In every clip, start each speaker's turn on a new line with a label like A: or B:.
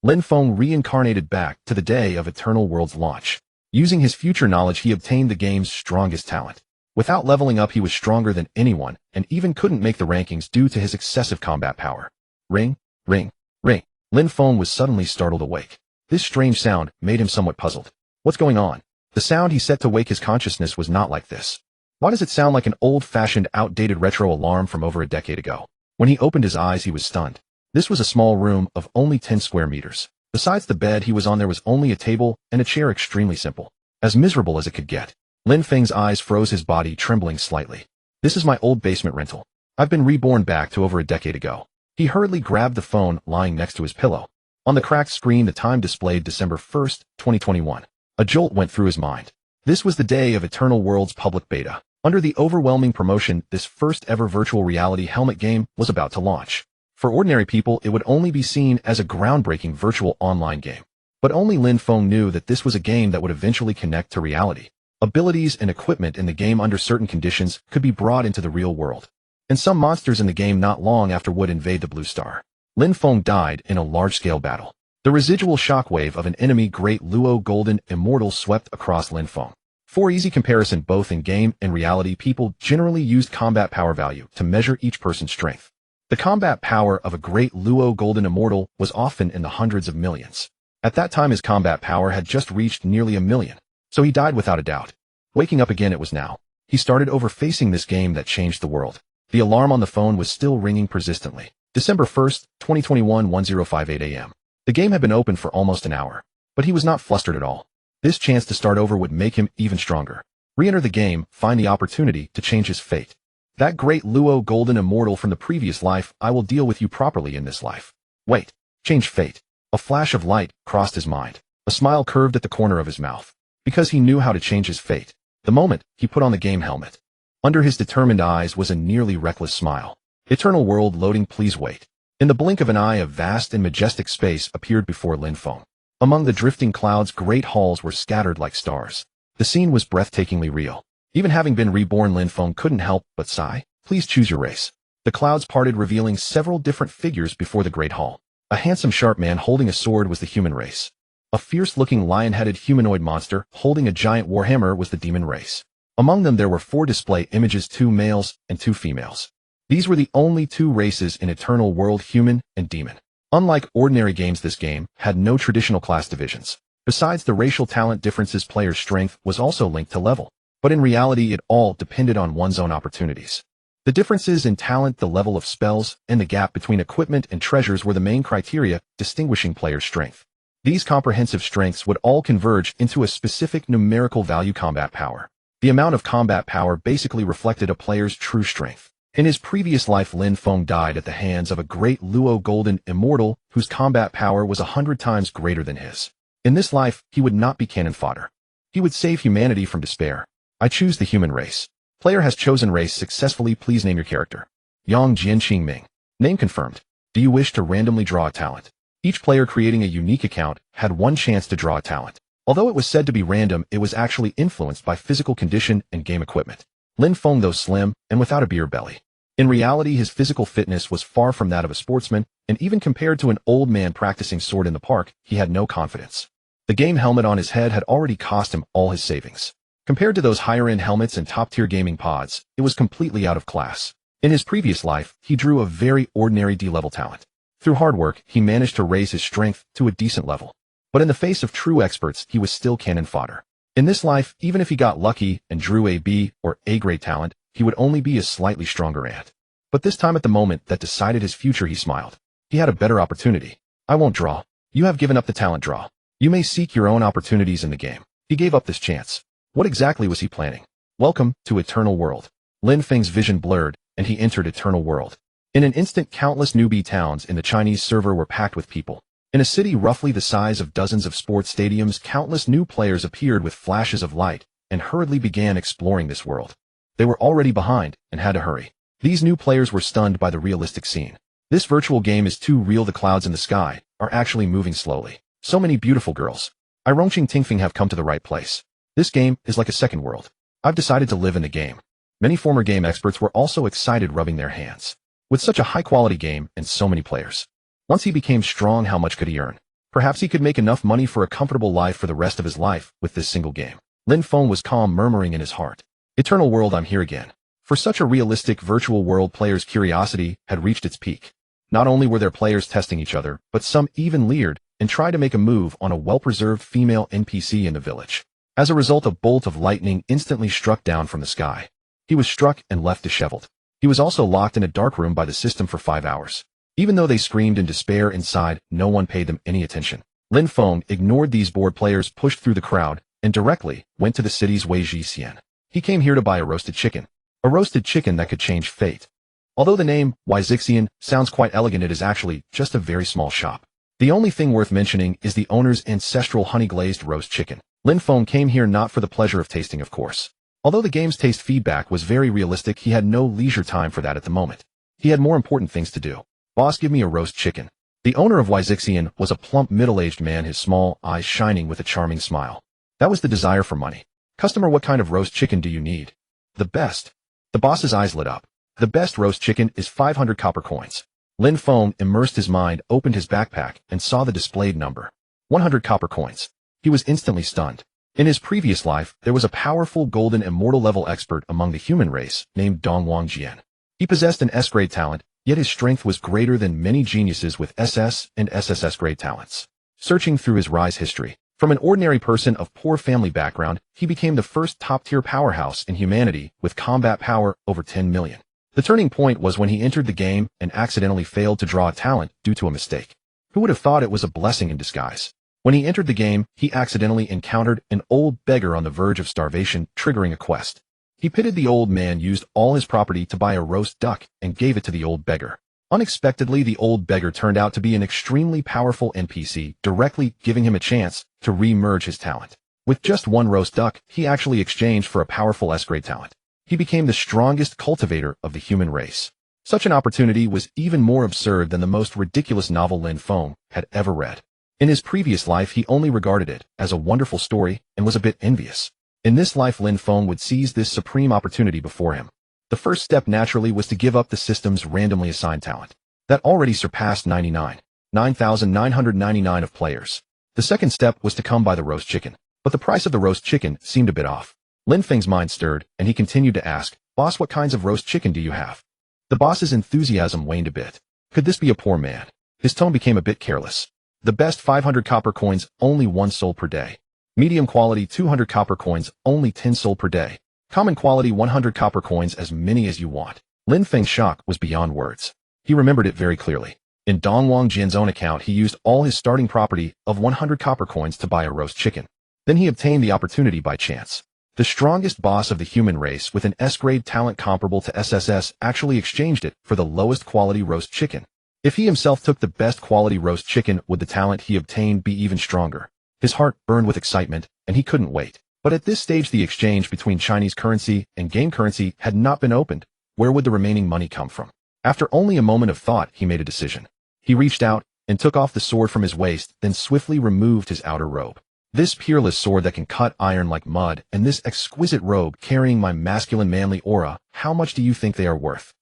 A: Lin Feng reincarnated back to the day of Eternal World's launch. Using his future knowledge, he obtained the game's strongest talent. Without leveling up, he was stronger than anyone, and even couldn't make the rankings due to his excessive combat power. Ring, ring, ring. Lin Feng was suddenly startled awake. This strange sound made him somewhat puzzled. What's going on? The sound he set to wake his consciousness was not like this. Why does it sound like an old-fashioned, outdated retro alarm from over a decade ago? When he opened his eyes, he was stunned. This was a small room of only 10 square meters. Besides the bed he was on, there was only a table and a chair, extremely simple. As miserable as it could get. Lin Feng's eyes froze, his body trembling slightly. This is my old basement rental. I've been reborn back to over a decade ago. He hurriedly grabbed the phone lying next to his pillow. On the cracked screen, the time displayed December 1st, 2021. A jolt went through his mind. This was the day of Eternal World's public beta. Under the overwhelming promotion, this first-ever virtual reality helmet game was about to launch. For ordinary people, it would only be seen as a groundbreaking virtual online game. But only Lin Feng knew that this was a game that would eventually connect to reality. Abilities and equipment in the game under certain conditions could be brought into the real world. And some monsters in the game not long after would invade the Blue Star. Lin Feng died in a large-scale battle. The residual shockwave of an enemy great Luo Golden Immortal swept across Lin Feng. For easy comparison, both in game and reality, people generally used combat power value to measure each person's strength. The combat power of a great Luo Golden Immortal was often in the hundreds of millions. At that time, his combat power had just reached nearly 1 million. So he died without a doubt. Waking up again, it was now. He started over facing this game that changed the world. The alarm on the phone was still ringing persistently. December 1st, 2021, 10:58 a.m. The game had been open for almost an hour. But he was not flustered at all. This chance to start over would make him even stronger. Re-enter the game, find the opportunity to change his fate. That great Luo Golden Immortal from the previous life, I will deal with you properly in this life. Wait. Change fate. A flash of light crossed his mind. A smile curved at the corner of his mouth. Because he knew how to change his fate. The moment he put on the game helmet. Under his determined eyes was a nearly reckless smile. Eternal World loading, please wait. In the blink of an eye, a vast and majestic space appeared before Lin Feng. Among the drifting clouds, great halls were scattered like stars. The scene was breathtakingly real. Even having been reborn, Lin Feng couldn't help but sigh. Please choose your race. The clouds parted, revealing several different figures before the great hall. A handsome, sharp man holding a sword was the human race. A fierce-looking lion-headed humanoid monster holding a giant warhammer was the demon race. Among them there were 4 display images, 2 males and 2 females. These were the only 2 races in Eternal World, human and demon. Unlike ordinary games, this game had no traditional class divisions. Besides the racial talent differences, players' strength was also linked to level. But in reality, it all depended on one's own opportunities. The differences in talent, the level of spells, and the gap between equipment and treasures were the main criteria distinguishing players' strength. These comprehensive strengths would all converge into a specific numerical value: combat power. The amount of combat power basically reflected a player's true strength. In his previous life, Lin Feng died at the hands of a great Luo Golden Immortal whose combat power was 100 times greater than his. In this life, he would not be cannon fodder. He would save humanity from despair. I choose the human race. Player has chosen race successfully. Please name your character. Yang Jianqing Ming. Name confirmed. Do you wish to randomly draw a talent? Each player creating a unique account had 1 chance to draw a talent. Although it was said to be random, it was actually influenced by physical condition and game equipment. Lin Feng, though slim and without a beer belly. In reality, his physical fitness was far from that of a sportsman, and even compared to an old man practicing sword in the park, he had no confidence. The game helmet on his head had already cost him all his savings. Compared to those higher-end helmets and top-tier gaming pods, it was completely out of class. In his previous life, he drew a very ordinary D-level talent. Through hard work, he managed to raise his strength to a decent level. But in the face of true experts, he was still cannon fodder. In this life, even if he got lucky and drew a B or A-grade talent, he would only be a slightly stronger ant. But this time, at the moment that decided his future, he smiled. He had a better opportunity. I won't draw. You have given up the talent draw. You may seek your own opportunities in the game. He gave up this chance. What exactly was he planning? Welcome to Eternal World. Lin Feng's vision blurred, and he entered Eternal World. In an instant, countless newbie towns in the Chinese server were packed with people. In a city roughly the size of dozens of sports stadiums, countless new players appeared with flashes of light and hurriedly began exploring this world. They were already behind and had to hurry. These new players were stunned by the realistic scene. This virtual game is too real. The clouds in the sky are actually moving slowly. So many beautiful girls. I Rongqing Tingfeng have come to the right place. This game is like a second world. I've decided to live in the game. Many former game experts were also excited, rubbing their hands. With such a high-quality game and so many players. Once he became strong, how much could he earn? Perhaps he could make enough money for a comfortable life for the rest of his life with this single game. Lin Feng was calm, murmuring in his heart. Eternal world, I'm here again. For such a realistic virtual world, players' curiosity had reached its peak. Not only were there players testing each other, but some even leered and tried to make a move on a well-preserved female NPC in the village. As a result, a bolt of lightning instantly struck down from the sky. He was struck and left disheveled. He was also locked in a dark room by the system for 5 hours. Even though they screamed in despair inside, no one paid them any attention. Lin Feng ignored these bored players, pushed through the crowd, and directly went to the city's Weiji Xian. He came here to buy a roasted chicken. A roasted chicken that could change fate. Although the name Weiji sounds quite elegant, it is actually just a very small shop. The only thing worth mentioning is the owner's ancestral honey-glazed roast chicken. Lin Feng came here not for the pleasure of tasting, of course. Although the game's taste feedback was very realistic, he had no leisure time for that at the moment. He had more important things to do. Boss, give me a roast chicken. The owner of Weiji was a plump, middle-aged man, his small eyes shining with a charming smile. That was the desire for money. Customer, what kind of roast chicken do you need? The best. The boss's eyes lit up. The best roast chicken is 500 copper coins. Lin Feng immersed his mind, opened his backpack, and saw the displayed number. 100 copper coins. He was instantly stunned. In his previous life, there was a powerful Golden Immortal level expert among the human race named Dongwang Jian. He possessed an S-grade talent, yet his strength was greater than many geniuses with SS and SSS-grade talents. Searching through his rise history, from an ordinary person of poor family background, he became the first top-tier powerhouse in humanity with combat power over 10 million. The turning point was when he entered the game and accidentally failed to draw a talent due to a mistake. Who would have thought it was a blessing in disguise? When he entered the game, he accidentally encountered an old beggar on the verge of starvation, triggering a quest. He pitied the old man, used all his property to buy a roast duck, and gave it to the old beggar. Unexpectedly, the old beggar turned out to be an extremely powerful NPC, directly giving him a chance to re-merge his talent. With just one roast duck, he actually exchanged for a powerful S-grade talent. He became the strongest cultivator of the human race. Such an opportunity was even more absurd than the most ridiculous novel Lin Feng had ever read. In his previous life, he only regarded it as a wonderful story and was a bit envious. In this life, Lin Feng would seize this supreme opportunity before him. The first step naturally was to give up the system's randomly assigned talent. That already surpassed 9,999 of players. The second step was to come by the roast chicken. But the price of the roast chicken seemed a bit off. Lin Feng's mind stirred, and he continued to ask, "Boss, what kinds of roast chicken do you have?" The boss's enthusiasm waned a bit. Could this be a poor man? His tone became a bit careless. The best 500 copper coins, only 1 sold per day. Medium quality 200 copper coins, only 10 sold per day. Common quality 100 copper coins, as many as you want. Lin Feng's shock was beyond words. He remembered it very clearly. In Dongwang Jian's own account, he used all his starting property of 100 copper coins to buy a roast chicken. Then he obtained the opportunity by chance. The strongest boss of the human race with an S-grade talent comparable to SSS actually exchanged it for the lowest quality roast chicken. If he himself took the best quality roast chicken, would the talent he obtained be even stronger? His heart burned with excitement, and he couldn't wait. But at this stage, the exchange between Chinese currency and game currency had not been opened. Where would the remaining money come from? After only a moment of thought, he made a decision. He reached out and took off the sword from his waist, then swiftly removed his outer robe. This peerless sword that can cut iron like mud, and this exquisite robe carrying my masculine manly aura, how much do you think they are worth?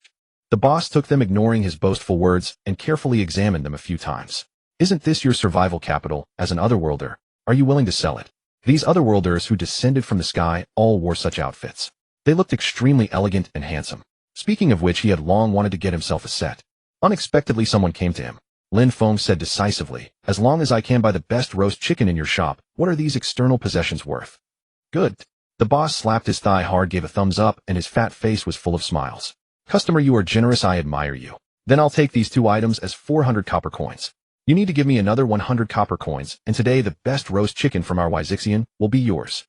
A: The boss took them, ignoring his boastful words, and carefully examined them a few times. Isn't this your survival capital as an otherworlder? Are you willing to sell it? These otherworlders who descended from the sky all wore such outfits. They looked extremely elegant and handsome. Speaking of which, he had long wanted to get himself a set. Unexpectedly, someone came to him. Lin Feng said decisively, "As long as I can buy the best roast chicken in your shop, what are these external possessions worth?" "Good." The boss slapped his thigh hard, gave a thumbs up, and his fat face was full of smiles. "Customer, you are generous. I admire you. Then I'll take these 2 items as 400 copper coins. You need to give me another 100 copper coins, and today the best roast chicken from our Weiji will be yours."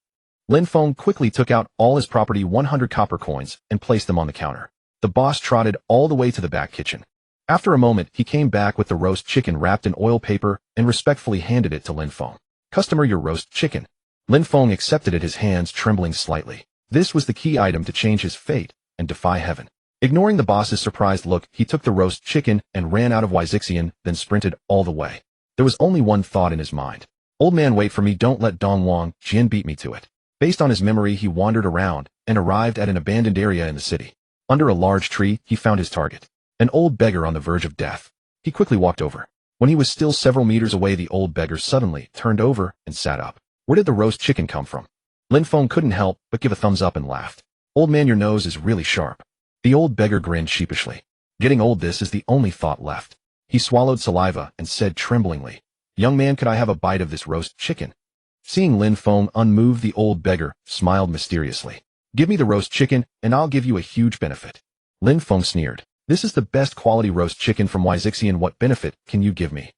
A: Lin Feng quickly took out all his property 100 copper coins and placed them on the counter. The boss trotted all the way to the back kitchen. After a moment, he came back with the roast chicken wrapped in oil paper and respectfully handed it to Lin Feng. "Customer, your roast chicken." Lin Feng accepted it, his hands trembling slightly. This was the key item to change his fate and defy heaven. Ignoring the boss's surprised look, he took the roast chicken and ran out of Weiji, then sprinted all the way. There was only one thought in his mind. "Old man, wait for me. Don't let Dongwang Jian beat me to it." Based on his memory, he wandered around and arrived at an abandoned area in the city. Under a large tree, he found his target. An old beggar on the verge of death. He quickly walked over. When he was still several meters away, the old beggar suddenly turned over and sat up. Where did the roast chicken come from? Lin Feng couldn't help but give a thumbs up and laughed. Old man, your nose is really sharp. The old beggar grinned sheepishly. Getting old, this is the only thought left. He swallowed saliva and said tremblingly, young man, could I have a bite of this roast chicken? Seeing Lin Feng unmoved, the old beggar smiled mysteriously. Give me the roast chicken and I'll give you a huge benefit. Lin Feng sneered. This is the best quality roast chicken from Wyzixian. What benefit can you give me?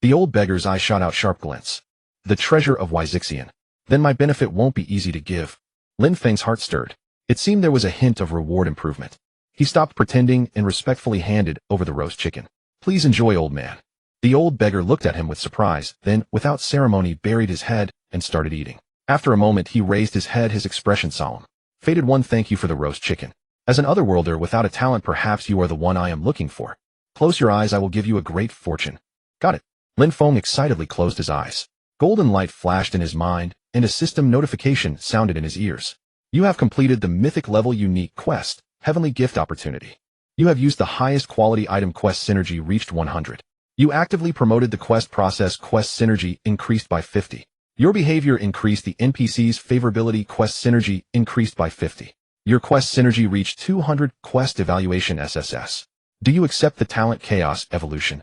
A: The old beggar's eye shot out sharp glints. The treasure of Wyzixian. Then my benefit won't be easy to give. Lin Feng's heart stirred. It seemed there was a hint of reward improvement. He stopped pretending and respectfully handed over the roast chicken. Please enjoy, old man. The old beggar looked at him with surprise, then, without ceremony, buried his head and started eating. After a moment, he raised his head, his expression solemn. Fated one, thank you for the roast chicken. As an otherworlder without a talent, perhaps you are the one I am looking for. Close your eyes, I will give you a great fortune. Got it. Lin Feng excitedly closed his eyes. Golden light flashed in his mind, and a system notification sounded in his ears. You have completed the mythic level unique quest, Heavenly Gift Opportunity. You have used the highest quality item. Quest synergy reached 100. You actively promoted the quest process. Quest synergy increased by 50. Your behavior increased the NPC's favorability. Quest synergy increased by 50. Your quest synergy reached 200. Quest evaluation SSS. Do you accept the talent Chaos Evolution?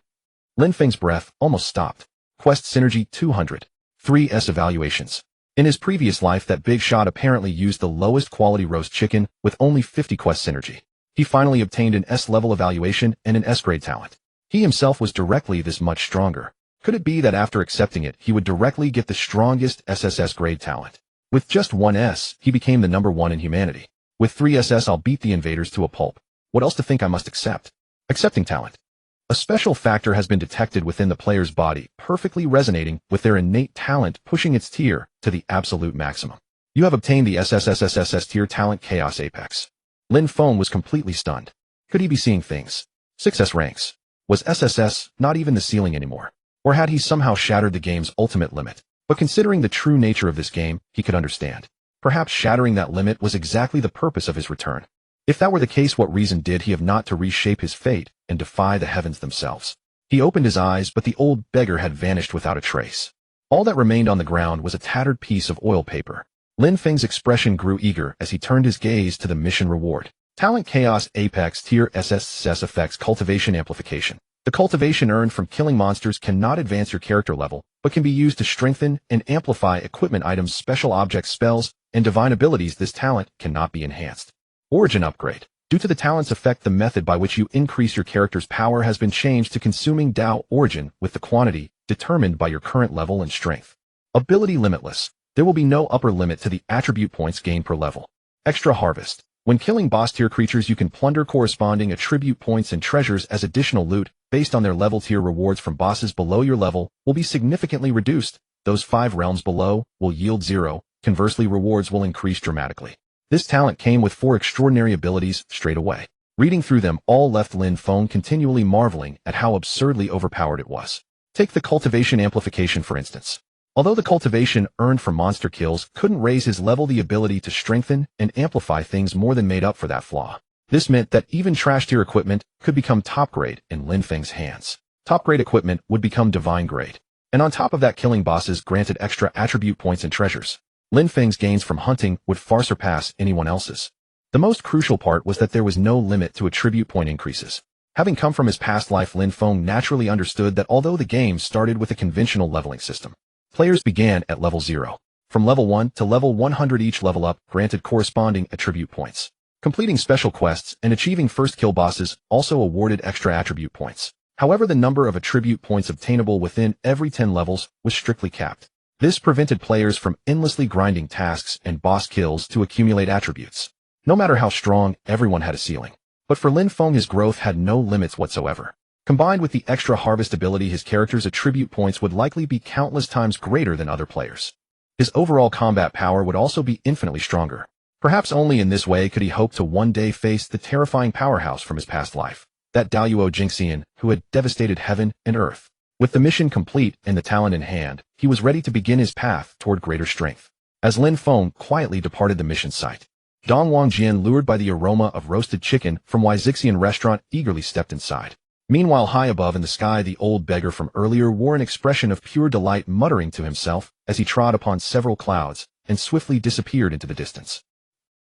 A: Lin Feng's breath almost stopped. Quest synergy 200. 3S evaluations. In his previous life, that big shot apparently used the lowest quality roast chicken with only 50 quest synergy. He finally obtained an S-level evaluation and an S-grade talent. He himself was directly this much stronger. Could it be that after accepting it, he would directly get the strongest S-grade talent? With just one S, he became the number one in humanity. With 3 SS, I'll beat the invaders to a pulp. What else to think I must accept? Accepting talent. A special factor has been detected within the player's body, perfectly resonating with their innate talent, pushing its tier to the absolute maximum. You have obtained the SSSSS tier talent Chaos Apex. Lin Feng was completely stunned. Could he be seeing things? 6S ranks. Was SSS not even the ceiling anymore? Or had he somehow shattered the game's ultimate limit? But considering the true nature of this game, he could understand. Perhaps shattering that limit was exactly the purpose of his return. If that were the case, what reason did he have not to reshape his fate and defy the heavens themselves? He opened his eyes, but the old beggar had vanished without a trace. All that remained on the ground was a tattered piece of oil paper. Lin Feng's expression grew eager as he turned his gaze to the mission reward. Talent Chaos Apex Tier SSS Effects Cultivation Amplification. The cultivation earned from killing monsters cannot advance your character level, but can be used to strengthen and amplify equipment items, special objects, spells, and divine abilities. This talent cannot be enhanced. Origin upgrade. Due to the talent's effect, the method by which you increase your character's power has been changed to consuming Dao origin with the quantity determined by your current level and strength. Ability limitless. There will be no upper limit to the attribute points gained per level. Extra harvest. When killing boss tier creatures, you can plunder corresponding attribute points and treasures as additional loot based on their level. Tier rewards from bosses below your level will be significantly reduced. Those 5 realms below will yield 0. Conversely, rewards will increase dramatically. This talent came with 4 extraordinary abilities straight away. Reading through them all left Lin Feng continually marveling at how absurdly overpowered it was. Take the cultivation amplification for instance. Although the cultivation earned from monster kills couldn't raise his level, the ability to strengthen and amplify things more than made up for that flaw. This meant that even trash tier equipment could become top grade in Lin Feng's hands. Top grade equipment would become divine grade. And on top of that, killing bosses granted extra attribute points and treasures. Lin Feng's gains from hunting would far surpass anyone else's. The most crucial part was that there was no limit to attribute point increases. Having come from his past life, Lin Feng naturally understood that although the game started with a conventional leveling system, players began at level 0. From level 1 to level 100, each level up granted corresponding attribute points. Completing special quests and achieving first kill bosses also awarded extra attribute points. However, the number of attribute points obtainable within every 10 levels was strictly capped. This prevented players from endlessly grinding tasks and boss kills to accumulate attributes. No matter how strong, everyone had a ceiling. But for Lin Feng, his growth had no limits whatsoever. Combined with the extra harvest ability, his character's attribute points would likely be countless times greater than other players. His overall combat power would also be infinitely stronger. Perhaps only in this way could he hope to one day face the terrifying powerhouse from his past life, that Daluo Jingxian who had devastated heaven and earth. With the mission complete and the talent in hand, he was ready to begin his path toward greater strength. As Lin Feng quietly departed the mission site, Dong Wangjian, lured by the aroma of roasted chicken from Wyzixian restaurant, eagerly stepped inside. Meanwhile, high above in the sky, the old beggar from earlier wore an expression of pure delight, muttering to himself as he trod upon several clouds and swiftly disappeared into the distance.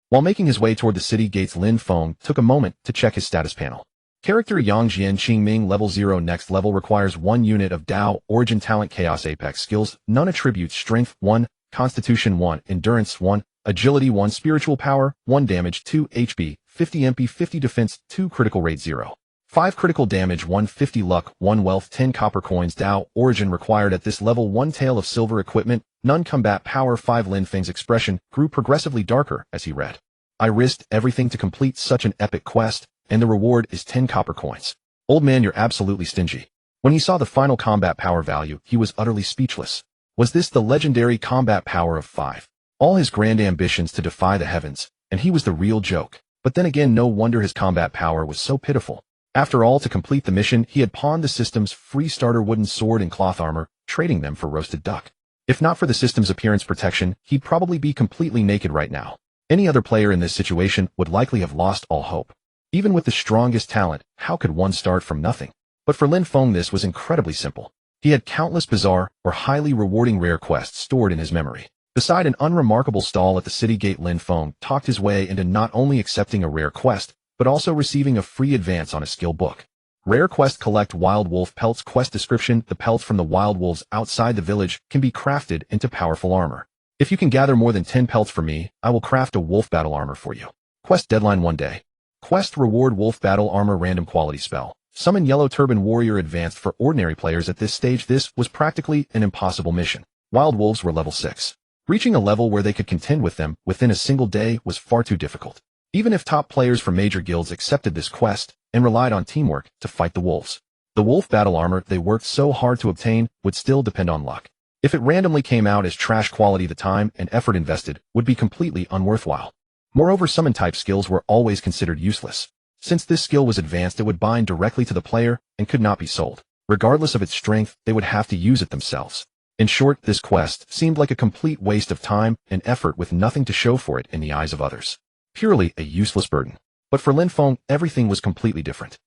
A: While making his way toward the city gates, Lin Feng took a moment to check his status panel. Character Yang Jian Qingming level 0. Next level requires 1 unit of Dao, Origin Talent, Chaos Apex skills, none attributes, Strength 1, Constitution 1, Endurance 1, Agility 1, Spiritual Power 1, Damage 2, HP 50, MP 50, Defense 2, Critical Rate 0. 5 critical damage, 150 luck, 1 wealth, 10 copper coins. Dao, origin required at this level, 1 tail of silver, equipment, none, combat power 5. Lin Feng's expression grew progressively darker as he read. I risked everything to complete such an epic quest, and the reward is 10 copper coins. Old man, you're absolutely stingy. When he saw the final combat power value, he was utterly speechless. Was this the legendary combat power of 5? All his grand ambitions to defy the heavens, and he was the real joke. But then again, no wonder his combat power was so pitiful. After all, to complete the mission, he had pawned the system's free starter wooden sword and cloth armor, trading them for roasted duck. If not for the system's appearance protection, he'd probably be completely naked right now. Any other player in this situation would likely have lost all hope. Even with the strongest talent, how could one start from nothing? But for Lin Feng, this was incredibly simple. He had countless bizarre or highly rewarding rare quests stored in his memory. Beside an unremarkable stall at the city gate, Lin Feng talked his way into not only accepting a rare quest, but also receiving a free advance on a skill book. Rare quest: collect wild wolf pelts. Quest description: the pelts from the wild wolves outside the village can be crafted into powerful armor. If you can gather more than 10 pelts for me, I will craft a wolf battle armor for you. Quest deadline: 1 day. Quest reward: wolf battle armor, random quality spell. Summon Yellow Turban Warrior. Advanced for ordinary players at this stage. This was practically an impossible mission. Wild wolves were level 6. Reaching a level where they could contend with them within a single day was far too difficult. Even if top players from major guilds accepted this quest and relied on teamwork to fight the wolves, the wolf battle armor they worked so hard to obtain would still depend on luck. If it randomly came out as trash quality, the time and effort invested would be completely unworthwhile. Moreover, summon type skills were always considered useless. Since this skill was advanced, it would bind directly to the player and could not be sold. Regardless of its strength, they would have to use it themselves. In short, this quest seemed like a complete waste of time and effort with nothing to show for it in the eyes of others. Purely a useless burden. But for Lin Feng, everything was completely different.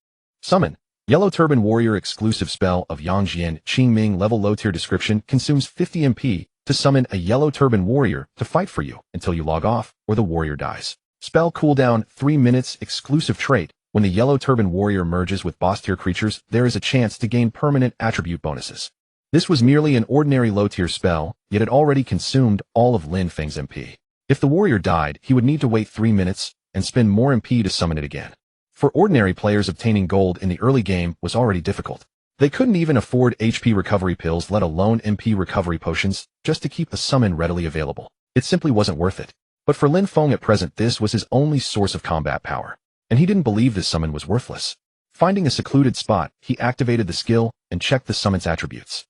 A: Summon Yellow Turban Warrior. Exclusive spell of Yang Jian Qingming. Level low tier. Description: consumes 50 MP to summon a Yellow Turban Warrior to fight for you until you log off or the warrior dies. Spell cooldown 3 minutes. Exclusive trait: when the Yellow Turban Warrior merges with boss tier creatures, there is a chance to gain permanent attribute bonuses. This was merely an ordinary low tier spell, yet it already consumed all of Lin Feng's MP. If the warrior died, he would need to wait 3 minutes and spend more MP to summon it again. For ordinary players, obtaining gold in the early game was already difficult. They couldn't even afford HP recovery pills, let alone MP recovery potions, just to keep the summon readily available. It simply wasn't worth it. But for Lin Feng at present, this was his only source of combat power, and he didn't believe this summon was worthless. Finding a secluded spot, he activated the skill and checked the summon's attributes.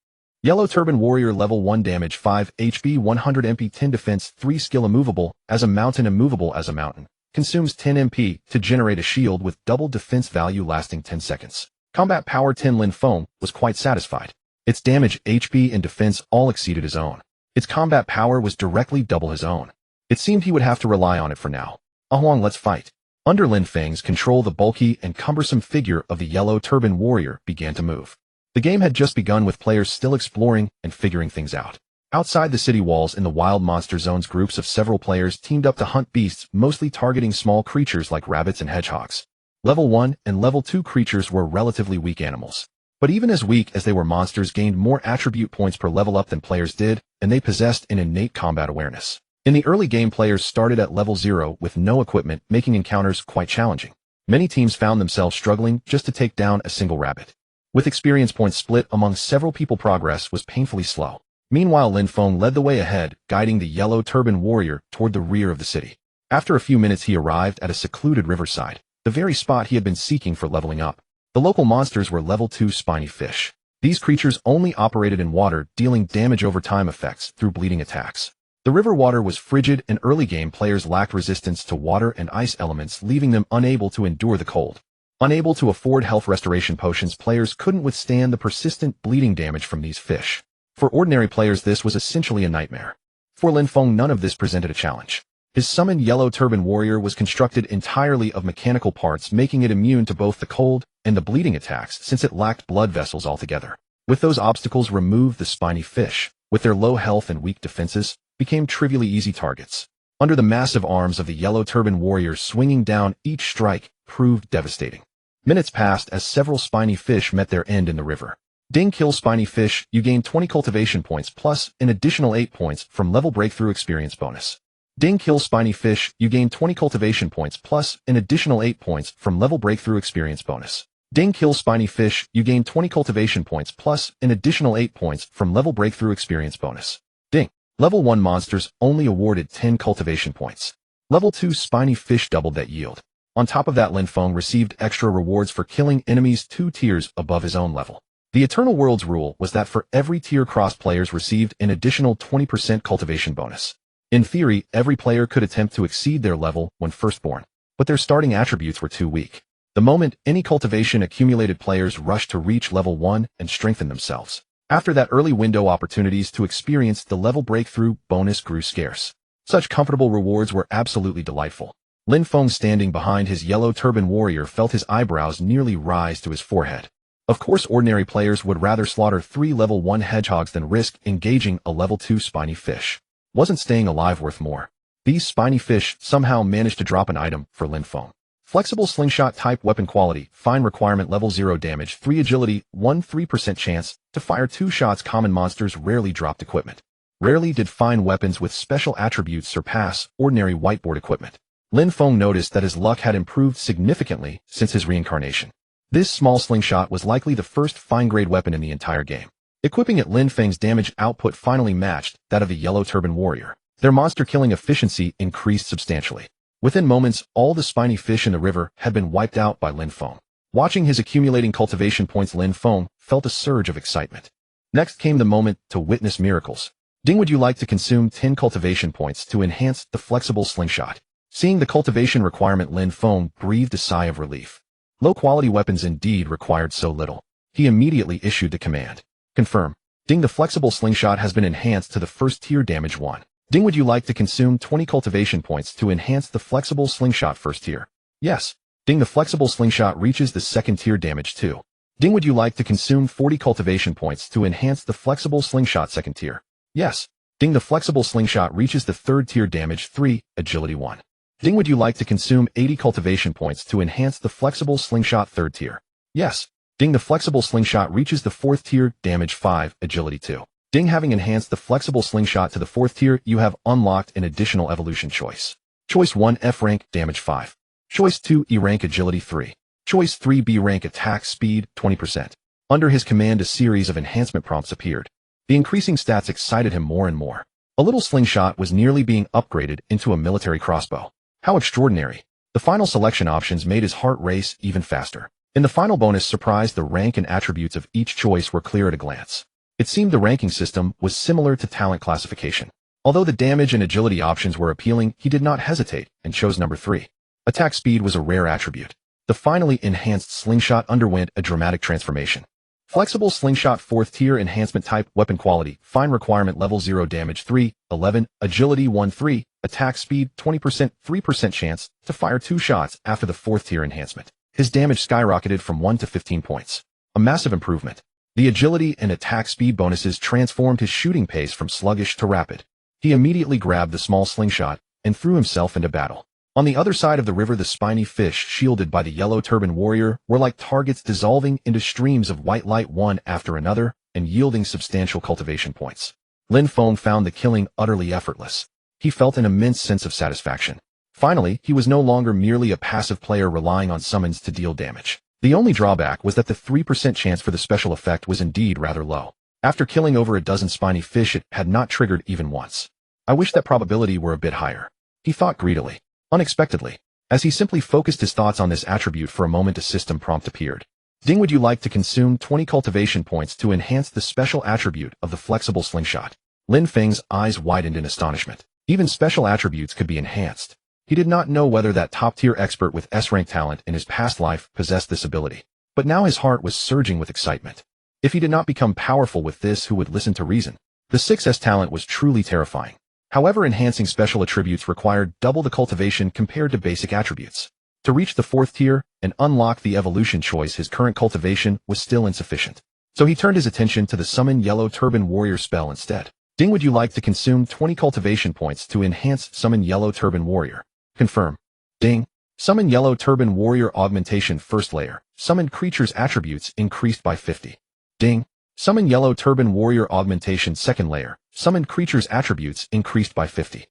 A: Yellow Turban Warrior. Level 1, damage 5, HP 100, MP 10, defense 3, skill immovable as a mountain. Immovable as a mountain. Consumes 10 MP to generate a shield with double defense value lasting 10 seconds. Combat power 10. Lin Feng was quite satisfied. Its damage, HP, and defense all exceeded his own. Its combat power was directly double his own. It seemed he would have to rely on it for now. Ahuang, let's fight. Under Lin Feng's control, the bulky and cumbersome figure of the Yellow Turban Warrior began to move. The game had just begun, with players still exploring and figuring things out. Outside the city walls in the wild monster zones, groups of several players teamed up to hunt beasts, mostly targeting small creatures like rabbits and hedgehogs. Level 1 and Level 2 creatures were relatively weak animals. But even as weak as they were, monsters gained more attribute points per level up than players did, and they possessed an innate combat awareness. In the early game, players started at level 0 with no equipment, making encounters quite challenging. Many teams found themselves struggling just to take down a single rabbit. With experience points split among several people, progress was painfully slow. Meanwhile, Lin Feng led the way ahead, guiding the Yellow Turban Warrior toward the rear of the city. After a few minutes, he arrived at a secluded riverside, the very spot he had been seeking for leveling up. The local monsters were level 2 spiny fish. These creatures only operated in water, dealing damage over time effects through bleeding attacks. The river water was frigid, and early game players lacked resistance to water and ice elements, leaving them unable to endure the cold. Unable to afford health restoration potions, players couldn't withstand the persistent bleeding damage from these fish. For ordinary players, this was essentially a nightmare. For Lin Feng, none of this presented a challenge. His summoned Yellow Turban Warrior was constructed entirely of mechanical parts, making it immune to both the cold and the bleeding attacks since it lacked blood vessels altogether. With those obstacles removed, the spiny fish, with their low health and weak defenses, became trivially easy targets. Under the massive arms of the yellow turban warrior swinging down, each strike proved devastating. Minutes passed as several spiny fish met their end in the river. Ding kill spiny fish, you gain 20 cultivation points plus an additional 8 points from level breakthrough experience bonus. Ding kill spiny fish, you gain 20 cultivation points plus an additional 8 points from level breakthrough experience bonus. Ding kill spiny fish, you gain 20 cultivation points plus an additional 8 points from level breakthrough experience bonus. Ding. Level 1 monsters only awarded 10 cultivation points. Level 2 spiny fish doubled that yield. On top of that, Lin Feng received extra rewards for killing enemies 2 tiers above his own level. The Eternal Worlds rule was that for every tier cross players received an additional 20% cultivation bonus. In theory, every player could attempt to exceed their level when firstborn, but their starting attributes were too weak. The moment any cultivation accumulated, players rushed to reach level 1 and strengthen themselves. After that early window, opportunities to experience the level breakthrough bonus grew scarce. Such comfortable rewards were absolutely delightful. Lin Feng, standing behind his yellow turban warrior, felt his eyebrows nearly rise to his forehead. Of course, ordinary players would rather slaughter 3 level 1 hedgehogs than risk engaging a level 2 spiny fish. Wasn't staying alive worth more? These spiny fish somehow managed to drop an item for Lin Feng. Flexible slingshot type weapon quality, fine requirement level 0 damage, 3 agility, 3% chance to fire 2 shots. Common monsters rarely dropped equipment. Rarely did fine weapons with special attributes surpass ordinary whiteboard equipment. Lin Feng noticed that his luck had improved significantly since his reincarnation. This small slingshot was likely the first fine-grade weapon in the entire game. Equipping it, Lin Feng's damage output finally matched that of the yellow turban warrior. Their monster-killing efficiency increased substantially. Within moments, all the spiny fish in the river had been wiped out by Lin Feng. Watching his accumulating cultivation points, Lin Feng felt a surge of excitement. Next came the moment to witness miracles. Ding, would you like to consume 10 cultivation points to enhance the flexible slingshot? Seeing the cultivation requirement, Lin Feng breathed a sigh of relief. Low-quality weapons indeed required so little. He immediately issued the command. Confirm. Ding, the flexible slingshot has been enhanced to the first tier damage 1. Ding, would you like to consume 20 cultivation points to enhance the flexible slingshot first tier? Yes. Ding, the flexible slingshot reaches the second tier damage 2. Ding, would you like to consume 40 cultivation points to enhance the flexible slingshot second tier? Yes. Ding, the flexible slingshot reaches the third tier damage 3, agility 1. Ding, would you like to consume 80 cultivation points to enhance the flexible slingshot third tier? Yes. Ding, the flexible slingshot reaches the fourth tier damage 5, agility 2. Ding, having enhanced the flexible slingshot to the 4th tier, you have unlocked an additional evolution choice. Choice 1, F rank, damage 5. Choice 2, E rank, agility 3. Choice 3, B rank, attack speed, 20%. Under his command, a series of enhancement prompts appeared. The increasing stats excited him more and more. A little slingshot was nearly being upgraded into a military crossbow. How extraordinary. The final selection options made his heart race even faster. In the final bonus surprise, the rank and attributes of each choice were clear at a glance. It seemed the ranking system was similar to talent classification. Although the damage and agility options were appealing, he did not hesitate and chose number 3. Attack speed was a rare attribute. The finally enhanced slingshot underwent a dramatic transformation. Flexible slingshot 4th tier enhancement type weapon quality, fine requirement level 0 damage 3, 11, agility 1 3, attack speed 20%, 3% chance to fire 2 shots after the 4th tier enhancement. His damage skyrocketed from 1 to 15 points. A massive improvement. The agility and attack speed bonuses transformed his shooting pace from sluggish to rapid. He immediately grabbed the small slingshot and threw himself into battle. On the other side of the river, the spiny fish, shielded by the yellow turban warrior, were like targets dissolving into streams of white light one after another and yielding substantial cultivation points. Lin Feng found the killing utterly effortless. He felt an immense sense of satisfaction. Finally, he was no longer merely a passive player relying on summons to deal damage. The only drawback was that the 3% chance for the special effect was indeed rather low. After killing over a dozen spiny fish, it had not triggered even once. I wish that probability were a bit higher. He thought greedily. Unexpectedly, as he simply focused his thoughts on this attribute for a moment, a system prompt appeared. Ding, would you like to consume 20 cultivation points to enhance the special attribute of the flexible slingshot? Lin Feng's eyes widened in astonishment. Even special attributes could be enhanced. He did not know whether that top-tier expert with S-rank talent in his past life possessed this ability. But now his heart was surging with excitement. If he did not become powerful with this, who would listen to reason? The 6S talent was truly terrifying. However, enhancing special attributes required double the cultivation compared to basic attributes. To reach the 4th tier and unlock the evolution choice, his current cultivation was still insufficient. So he turned his attention to the Summon Yellow Turban Warrior spell instead. Ding, would you like to consume 20 cultivation points to enhance Summon Yellow Turban Warrior? Confirm. Ding. Summon Yellow Turban Warrior Augmentation First Layer. Summoned creatures' attributes increased by 50. Ding. Summon Yellow Turban Warrior Augmentation Second Layer. Summoned creatures' attributes increased by 50.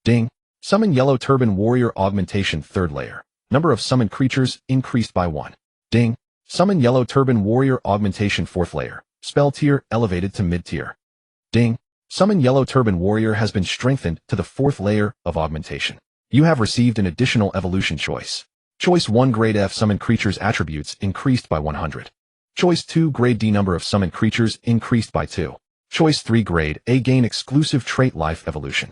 A: Ding. Summon Yellow Turban Warrior Augmentation Third Layer. Number of summoned creatures increased by 1. Ding. Summon Yellow Turban Warrior Augmentation Fourth Layer. Spell tier elevated to mid-tier. Ding. Summon Yellow Turban Warrior has been strengthened to the 4th layer of augmentation. You have received an additional evolution choice. Choice 1 Grade F Summon Creatures Attributes increased by 100. Choice 2 Grade D Number of Summoned Creatures increased by 2. Choice 3 Grade A Gain Exclusive Trait Life Evolution.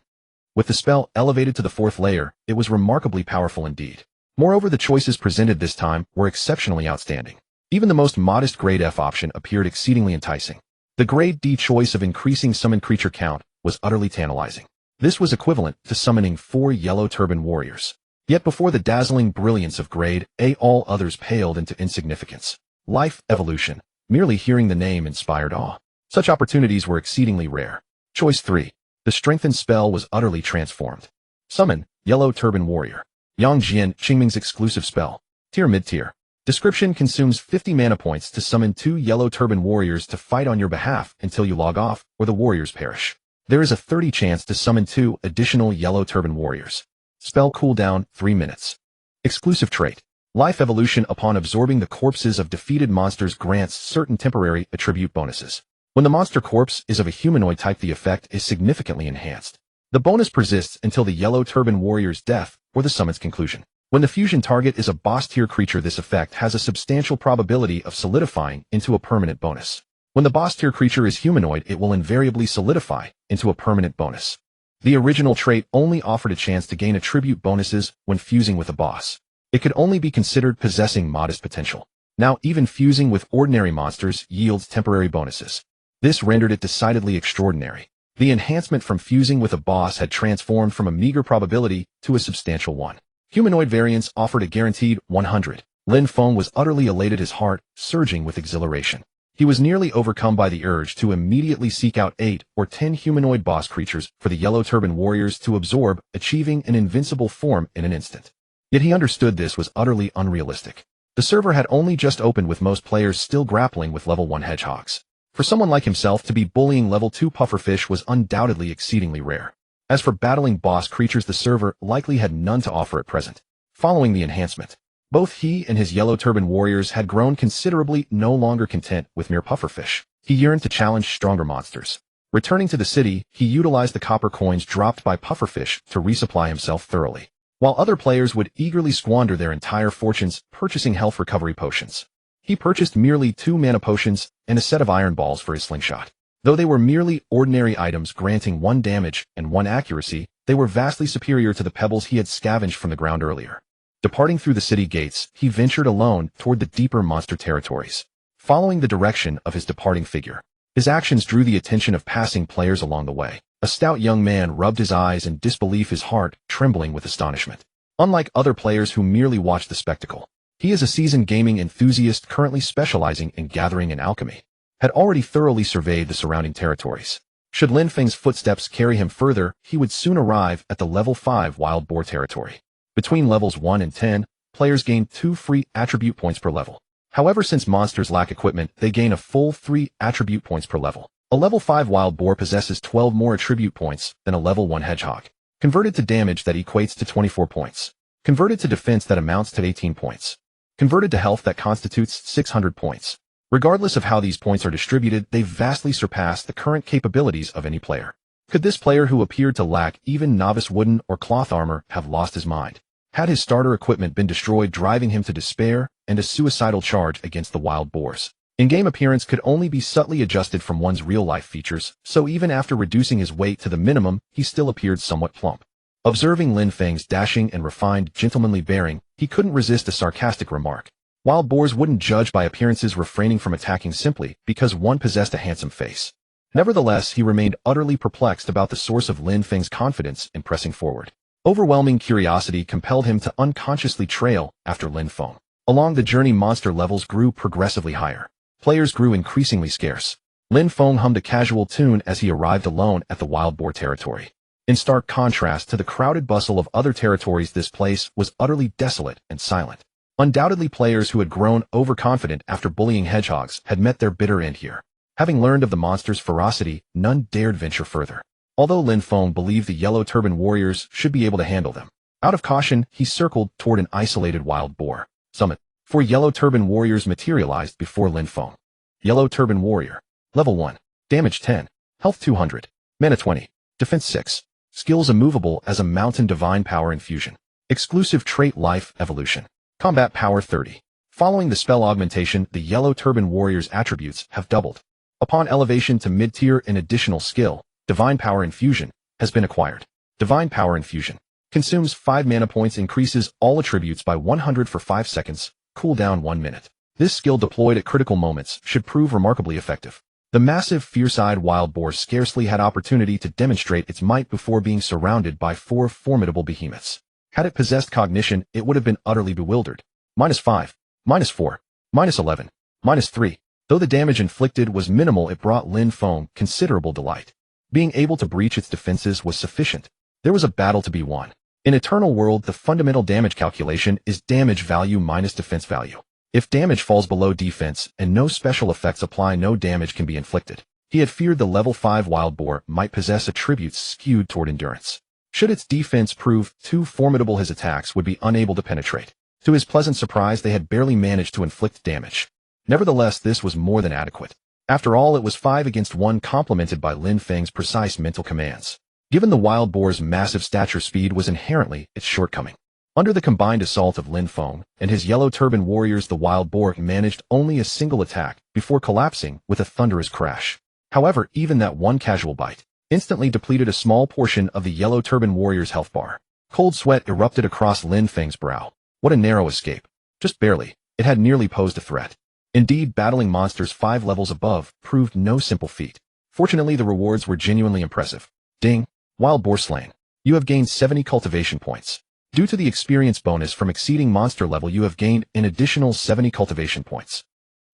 A: With the spell elevated to the 4th layer, it was remarkably powerful indeed. Moreover, the choices presented this time were exceptionally outstanding. Even the most modest Grade F option appeared exceedingly enticing. The Grade D choice of increasing summoned creature count was utterly tantalizing. This was equivalent to summoning 4 Yellow Turban Warriors. Yet before the dazzling brilliance of Grade A, all others paled into insignificance. Life Evolution. Merely hearing the name inspired awe. Such opportunities were exceedingly rare. Choice 3. The strengthened spell was utterly transformed. Summon Yellow Turban Warrior. Yang Jian, Qingming's exclusive spell. Tier mid-tier. Description: consumes 50 mana points to summon 2 Yellow Turban Warriors to fight on your behalf until you log off or the warriors perish. There is a 30 chance to summon 2 additional Yellow Turban Warriors. Spell cooldown 3 minutes. Exclusive trait. Life Evolution. Upon absorbing the corpses of defeated monsters grants certain temporary attribute bonuses. When the monster corpse is of a humanoid type, the effect is significantly enhanced. The bonus persists until the Yellow Turban Warrior's death or the summon's conclusion. When the fusion target is a boss-tier creature, this effect has a substantial probability of solidifying into a permanent bonus. When the boss-tier creature is humanoid, it will invariably solidify into a permanent bonus. The original trait only offered a chance to gain attribute bonuses when fusing with a boss. It could only be considered possessing modest potential. Now, even fusing with ordinary monsters yields temporary bonuses. This rendered it decidedly extraordinary. The enhancement from fusing with a boss had transformed from a meager probability to a substantial one. Humanoid variants offered a guaranteed 100. Lin Feng was utterly elated, his heart surging with exhilaration. He was nearly overcome by the urge to immediately seek out 8 or 10 humanoid boss creatures for the Yellow Turban Warriors to absorb, achieving an invincible form in an instant. Yet he understood this was utterly unrealistic. The server had only just opened, with most players still grappling with level 1 hedgehogs. For someone like himself to be bullying level 2 pufferfish was undoubtedly exceedingly rare. As for battling boss creatures, the server likely had none to offer at present. Following the enhancement, both he and his Yellow Turban Warriors had grown considerably, no longer content with mere pufferfish. He yearned to challenge stronger monsters. Returning to the city, he utilized the copper coins dropped by pufferfish to resupply himself thoroughly, while other players would eagerly squander their entire fortunes purchasing health recovery potions. He purchased merely 2 mana potions and a set of iron balls for his slingshot. Though they were merely ordinary items granting 1 damage and 1 accuracy, they were vastly superior to the pebbles he had scavenged from the ground earlier. Departing through the city gates, he ventured alone toward the deeper monster territories. Following the direction of his departing figure, his actions drew the attention of passing players along the way. A stout young man rubbed his eyes in disbelief, his heart trembling with astonishment. Unlike other players who merely watched the spectacle, he is a seasoned gaming enthusiast currently specializing in gathering and alchemy, had already thoroughly surveyed the surrounding territories. Should Lin Feng's footsteps carry him further, he would soon arrive at the level 5 wild boar territory. Between levels 1 and 10, players gain 2 free attribute points per level. However, since monsters lack equipment, they gain a full 3 attribute points per level. A level 5 wild boar possesses 12 more attribute points than a level 1 hedgehog. Converted to damage, that equates to 24 points. Converted to defense, that amounts to 18 points. Converted to health, that constitutes 600 points. Regardless of how these points are distributed, they vastly surpass the current capabilities of any player. Could this player, who appeared to lack even novice wooden or cloth armor, have lost his mind? Had his starter equipment been destroyed, driving him to despair and a suicidal charge against the wild boars? In-game appearance could only be subtly adjusted from one's real-life features, so even after reducing his weight to the minimum, he still appeared somewhat plump. Observing Lin Feng's dashing and refined, gentlemanly bearing, he couldn't resist a sarcastic remark. Wild boars wouldn't judge by appearances, refraining from attacking simply because one possessed a handsome face. Nevertheless, he remained utterly perplexed about the source of Lin Feng's confidence in pressing forward. Overwhelming curiosity compelled him to unconsciously trail after Lin Feng. Along the journey, monster levels grew progressively higher. Players grew increasingly scarce. Lin Feng hummed a casual tune as he arrived alone at the wild boar territory. In stark contrast to the crowded bustle of other territories, this place was utterly desolate and silent. Undoubtedly, players who had grown overconfident after bullying hedgehogs had met their bitter end here. Having learned of the monster's ferocity, none dared venture further. Although Lin Feng believed the yellow turban warriors should be able to handle them, out of caution, he circled toward an isolated wild boar summit. 4 yellow turban warriors materialized before Lin Feng. Yellow turban warrior. Level 1. Damage 10. Health 200. Mana 20. Defense 6. Skills immovable as a mountain, divine power infusion. Exclusive trait life evolution. Combat power 30. Following the spell augmentation, the yellow turban warrior's attributes have doubled. Upon elevation to mid-tier, an additional skill, divine power infusion, has been acquired. Divine power infusion. Consumes 5 mana points, increases all attributes by 100 for 5 seconds, cooldown 1 minute. This skill deployed at critical moments should prove remarkably effective. The massive fierce-eyed wild boar scarcely had opportunity to demonstrate its might before being surrounded by 4 formidable behemoths. Had it possessed cognition, it would have been utterly bewildered. -5, -4, -11, -3. Though the damage inflicted was minimal, it brought Lin Feng considerable delight. Being able to breach its defenses was sufficient. There was a battle to be won. In Eternal World, the fundamental damage calculation is damage value minus defense value. If damage falls below defense and no special effects apply, no damage can be inflicted. He had feared the level 5 wild boar might possess attributes skewed toward endurance. Should its defense prove too formidable, his attacks would be unable to penetrate. To his pleasant surprise, they had barely managed to inflict damage. Nevertheless, this was more than adequate. After all, it was 5 against 1, complemented by Lin Feng's precise mental commands. Given the wild boar's massive stature, speed was inherently its shortcoming. Under the combined assault of Lin Feng and his yellow turban warriors, the wild boar managed only a single attack before collapsing with a thunderous crash. However, even that one casual bite instantly depleted a small portion of the yellow turban warrior's health bar. Cold sweat erupted across Lin Feng's brow. What a narrow escape. Just barely. It had nearly posed a threat. Indeed, battling monsters 5 levels above proved no simple feat. Fortunately, the rewards were genuinely impressive. Ding. Wild boar slain. You have gained 70 cultivation points. Due to the experience bonus from exceeding monster level, you have gained an additional 70 cultivation points.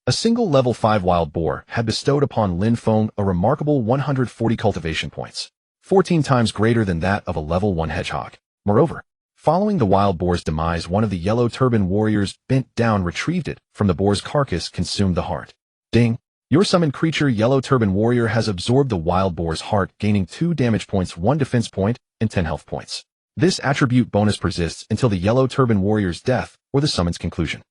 A: A single level 5 wild boar had bestowed upon Lin Feng a remarkable 140 cultivation points, 14 times greater than that of a level 1 hedgehog. Moreover, following the wild boar's demise, one of the yellow turban warriors bent down, retrieved it from the boar's carcass, consumed the heart. Ding. Your summoned creature, yellow turban warrior, has absorbed the wild boar's heart, gaining 2 damage points, 1 defense point, and 10 health points. This attribute bonus persists until the yellow turban warrior's death or the summon's conclusion.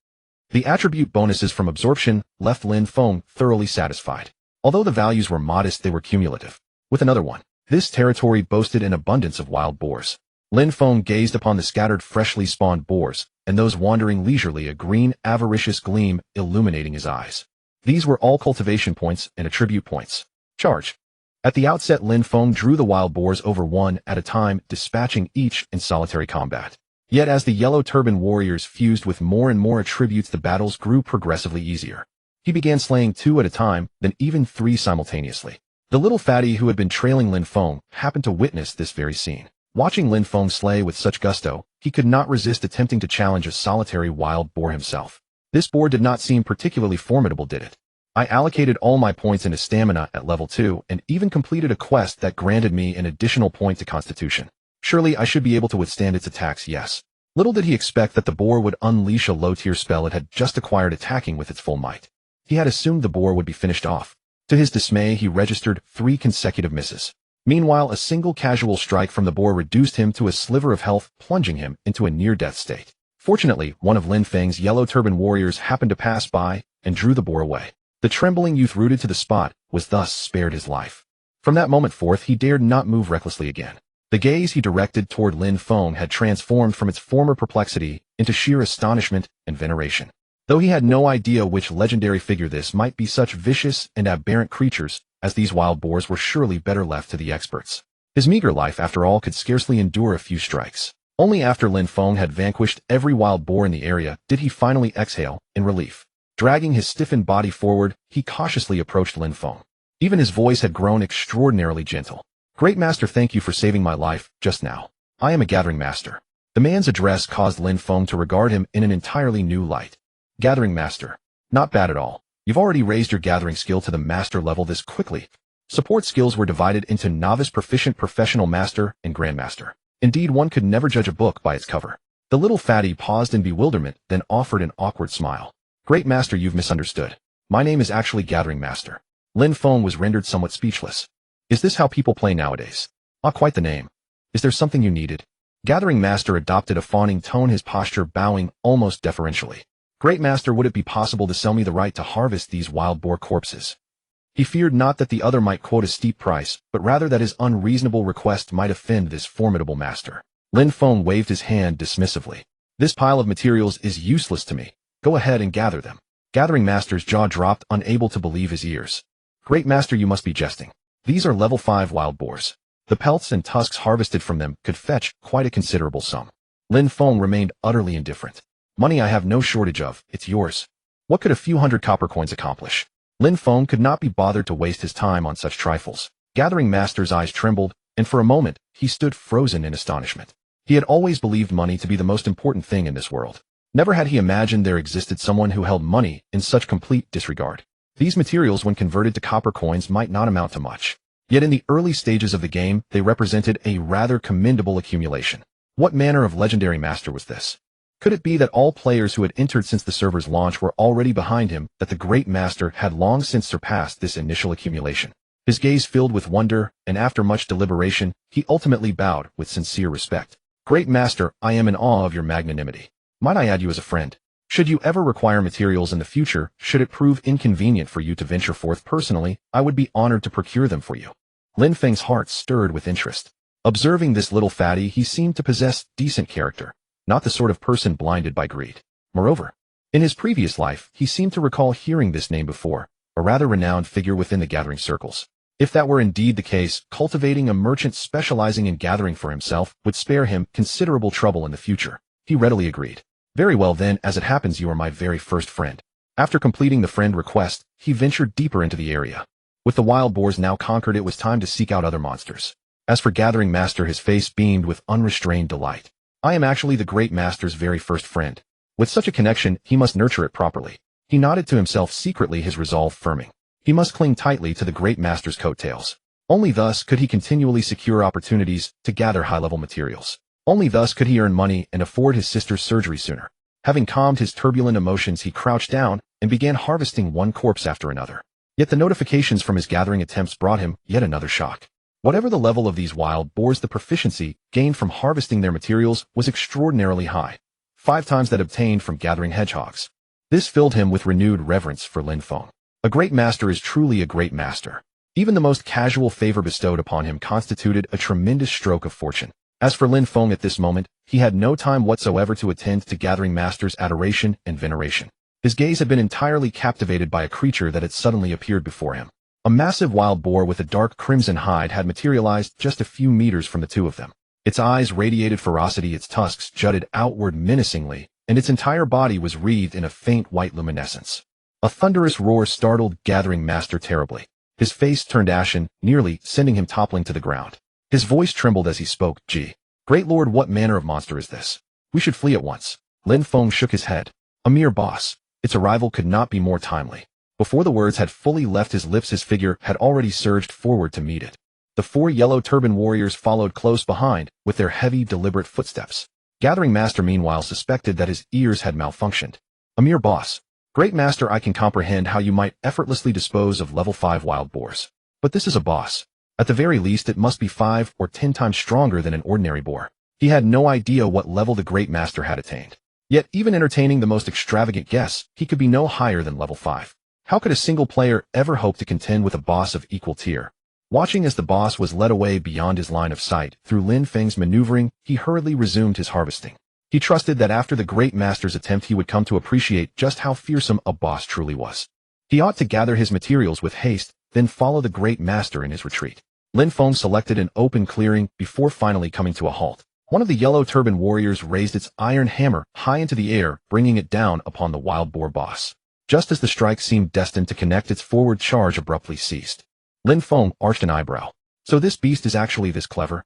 A: The attribute bonuses from absorption left Lin Feng thoroughly satisfied. Although the values were modest, they were cumulative. With another one, this territory boasted an abundance of wild boars. Lin Feng gazed upon the scattered, freshly spawned boars, and those wandering leisurely, a green, avaricious gleam illuminating his eyes. These were all cultivation points and attribute points. Charge. At the outset, Lin Feng drew the wild boars over one at a time, dispatching each in solitary combat. Yet as the yellow turban warriors fused with more and more attributes, the battles grew progressively easier. He began slaying 2 at a time, then even 3 simultaneously. The little fatty who had been trailing Lin Feng happened to witness this very scene. Watching Lin Feng slay with such gusto, he could not resist attempting to challenge a solitary wild boar himself. This boar did not seem particularly formidable, did it? I allocated all my points into stamina at level 2 and even completed a quest that granted me an additional point to constitution. Surely I should be able to withstand its attacks, yes. Little did he expect that the boar would unleash a low-tier spell it had just acquired, attacking with its full might. He had assumed the boar would be finished off. To his dismay, he registered 3 consecutive misses. Meanwhile, a single casual strike from the boar reduced him to a sliver of health, plunging him into a near-death state. Fortunately, one of Lin Feng's yellow turban warriors happened to pass by and drew the boar away. The trembling youth, rooted to the spot, was thus spared his life. From that moment forth, he dared not move recklessly again. The gaze he directed toward Lin Feng had transformed from its former perplexity into sheer astonishment and veneration. Though he had no idea which legendary figure this might be, such vicious and aberrant creatures as these wild boars were surely better left to the experts. His meager life, after all, could scarcely endure a few strikes. Only after Lin Feng had vanquished every wild boar in the area did he finally exhale in relief. Dragging his stiffened body forward, he cautiously approached Lin Feng. Even his voice had grown extraordinarily gentle. "Great Master, thank you for saving my life just now. I am a gathering master. The man's address caused Lin Feng to regard him in an entirely new light. Gathering master. Not bad at all. You've already raised your gathering skill to the master level this quickly. Support skills were divided into novice, proficient, professional, master, and grandmaster. Indeed, one could never judge a book by its cover. The little fatty paused in bewilderment, then offered an awkward smile. Great master, you've misunderstood. My name is actually Gathering Master. Lin Feng was rendered somewhat speechless. Is this how people play nowadays? Ah, quite the name. Is there something you needed? Gathering Master adopted a fawning tone, his posture bowing almost deferentially. Great Master, would it be possible to sell me the right to harvest these wild boar corpses? He feared not that the other might quote a steep price, but rather that his unreasonable request might offend this formidable master. Lin Feng waved his hand dismissively. This pile of materials is useless to me. Go ahead and gather them. Gathering Master's jaw dropped, unable to believe his ears. Great Master, you must be jesting. These are level 5 wild boars. The pelts and tusks harvested from them could fetch quite a considerable sum. Lin Feng remained utterly indifferent. Money I have no shortage of, it's yours. What could a few hundred copper coins accomplish? Lin Feng could not be bothered to waste his time on such trifles. Gathering Master's eyes trembled, and for a moment, he stood frozen in astonishment. He had always believed money to be the most important thing in this world. Never had he imagined there existed someone who held money in such complete disregard. These materials, when converted to copper coins, might not amount to much. Yet in the early stages of the game, they represented a rather commendable accumulation. What manner of legendary master was this? Could it be that all players who had entered since the server's launch were already behind him, that the great master had long since surpassed this initial accumulation? His gaze filled with wonder, and after much deliberation, he ultimately bowed with sincere respect. Great master, I am in awe of your magnanimity. Might I add you as a friend? Should you ever require materials in the future, should it prove inconvenient for you to venture forth personally, I would be honored to procure them for you. Lin Feng's heart stirred with interest. Observing this little fatty, he seemed to possess decent character, not the sort of person blinded by greed. Moreover, in his previous life, he seemed to recall hearing this name before, a rather renowned figure within the gathering circles. If that were indeed the case, cultivating a merchant specializing in gathering for himself would spare him considerable trouble in the future. He readily agreed. Very well then, as it happens you are my very first friend. After completing the friend request, he ventured deeper into the area. With the wild boars now conquered, it was time to seek out other monsters. As for Gathering Master, his face beamed with unrestrained delight. I am actually the great master's very first friend. With such a connection, he must nurture it properly. He nodded to himself secretly, his resolve firming. He must cling tightly to the great master's coattails. Only thus could he continually secure opportunities to gather high-level materials. Only thus could he earn money and afford his sister's surgery sooner. Having calmed his turbulent emotions, he crouched down and began harvesting one corpse after another. Yet the notifications from his gathering attempts brought him yet another shock. Whatever the level of these wild boars, the proficiency gained from harvesting their materials was extraordinarily high, 5 times that obtained from gathering hedgehogs. This filled him with renewed reverence for Lin Feng. A great master is truly a great master. Even the most casual favor bestowed upon him constituted a tremendous stroke of fortune. As for Lin Feng at this moment, he had no time whatsoever to attend to Gathering Master's adoration and veneration. His gaze had been entirely captivated by a creature that had suddenly appeared before him. A massive wild boar with a dark crimson hide had materialized just a few meters from the two of them. Its eyes radiated ferocity, its tusks jutted outward menacingly, and its entire body was wreathed in a faint white luminescence. A thunderous roar startled Gathering Master terribly. His face turned ashen, nearly sending him toppling to the ground. His voice trembled as he spoke. Gee, great lord, what manner of monster is this? We should flee at once. Lin Feng shook his head. A mere boss. Its arrival could not be more timely. Before the words had fully left his lips, his figure had already surged forward to meet it. The 4 yellow turban warriors followed close behind, with their heavy, deliberate footsteps. Gathering Master meanwhile suspected that his ears had malfunctioned. A mere boss. Great master, I can comprehend how you might effortlessly dispose of level 5 wild boars. But this is a boss. At the very least, it must be 5 or 10 times stronger than an ordinary boar. He had no idea what level the great master had attained. Yet, even entertaining the most extravagant guess, he could be no higher than level 5. How could a single player ever hope to contend with a boss of equal tier? Watching as the boss was led away beyond his line of sight through Lin Feng's maneuvering, he hurriedly resumed his harvesting. He trusted that after the great master's attempt he would come to appreciate just how fearsome a boss truly was. He ought to gather his materials with haste, then follow the great master in his retreat. Lin Feng selected an open clearing before finally coming to a halt. One of the yellow turban warriors raised its iron hammer high into the air, bringing it down upon the wild boar boss. Just as the strike seemed destined to connect, its forward charge abruptly ceased. Lin Feng arched an eyebrow. So this beast is actually this clever?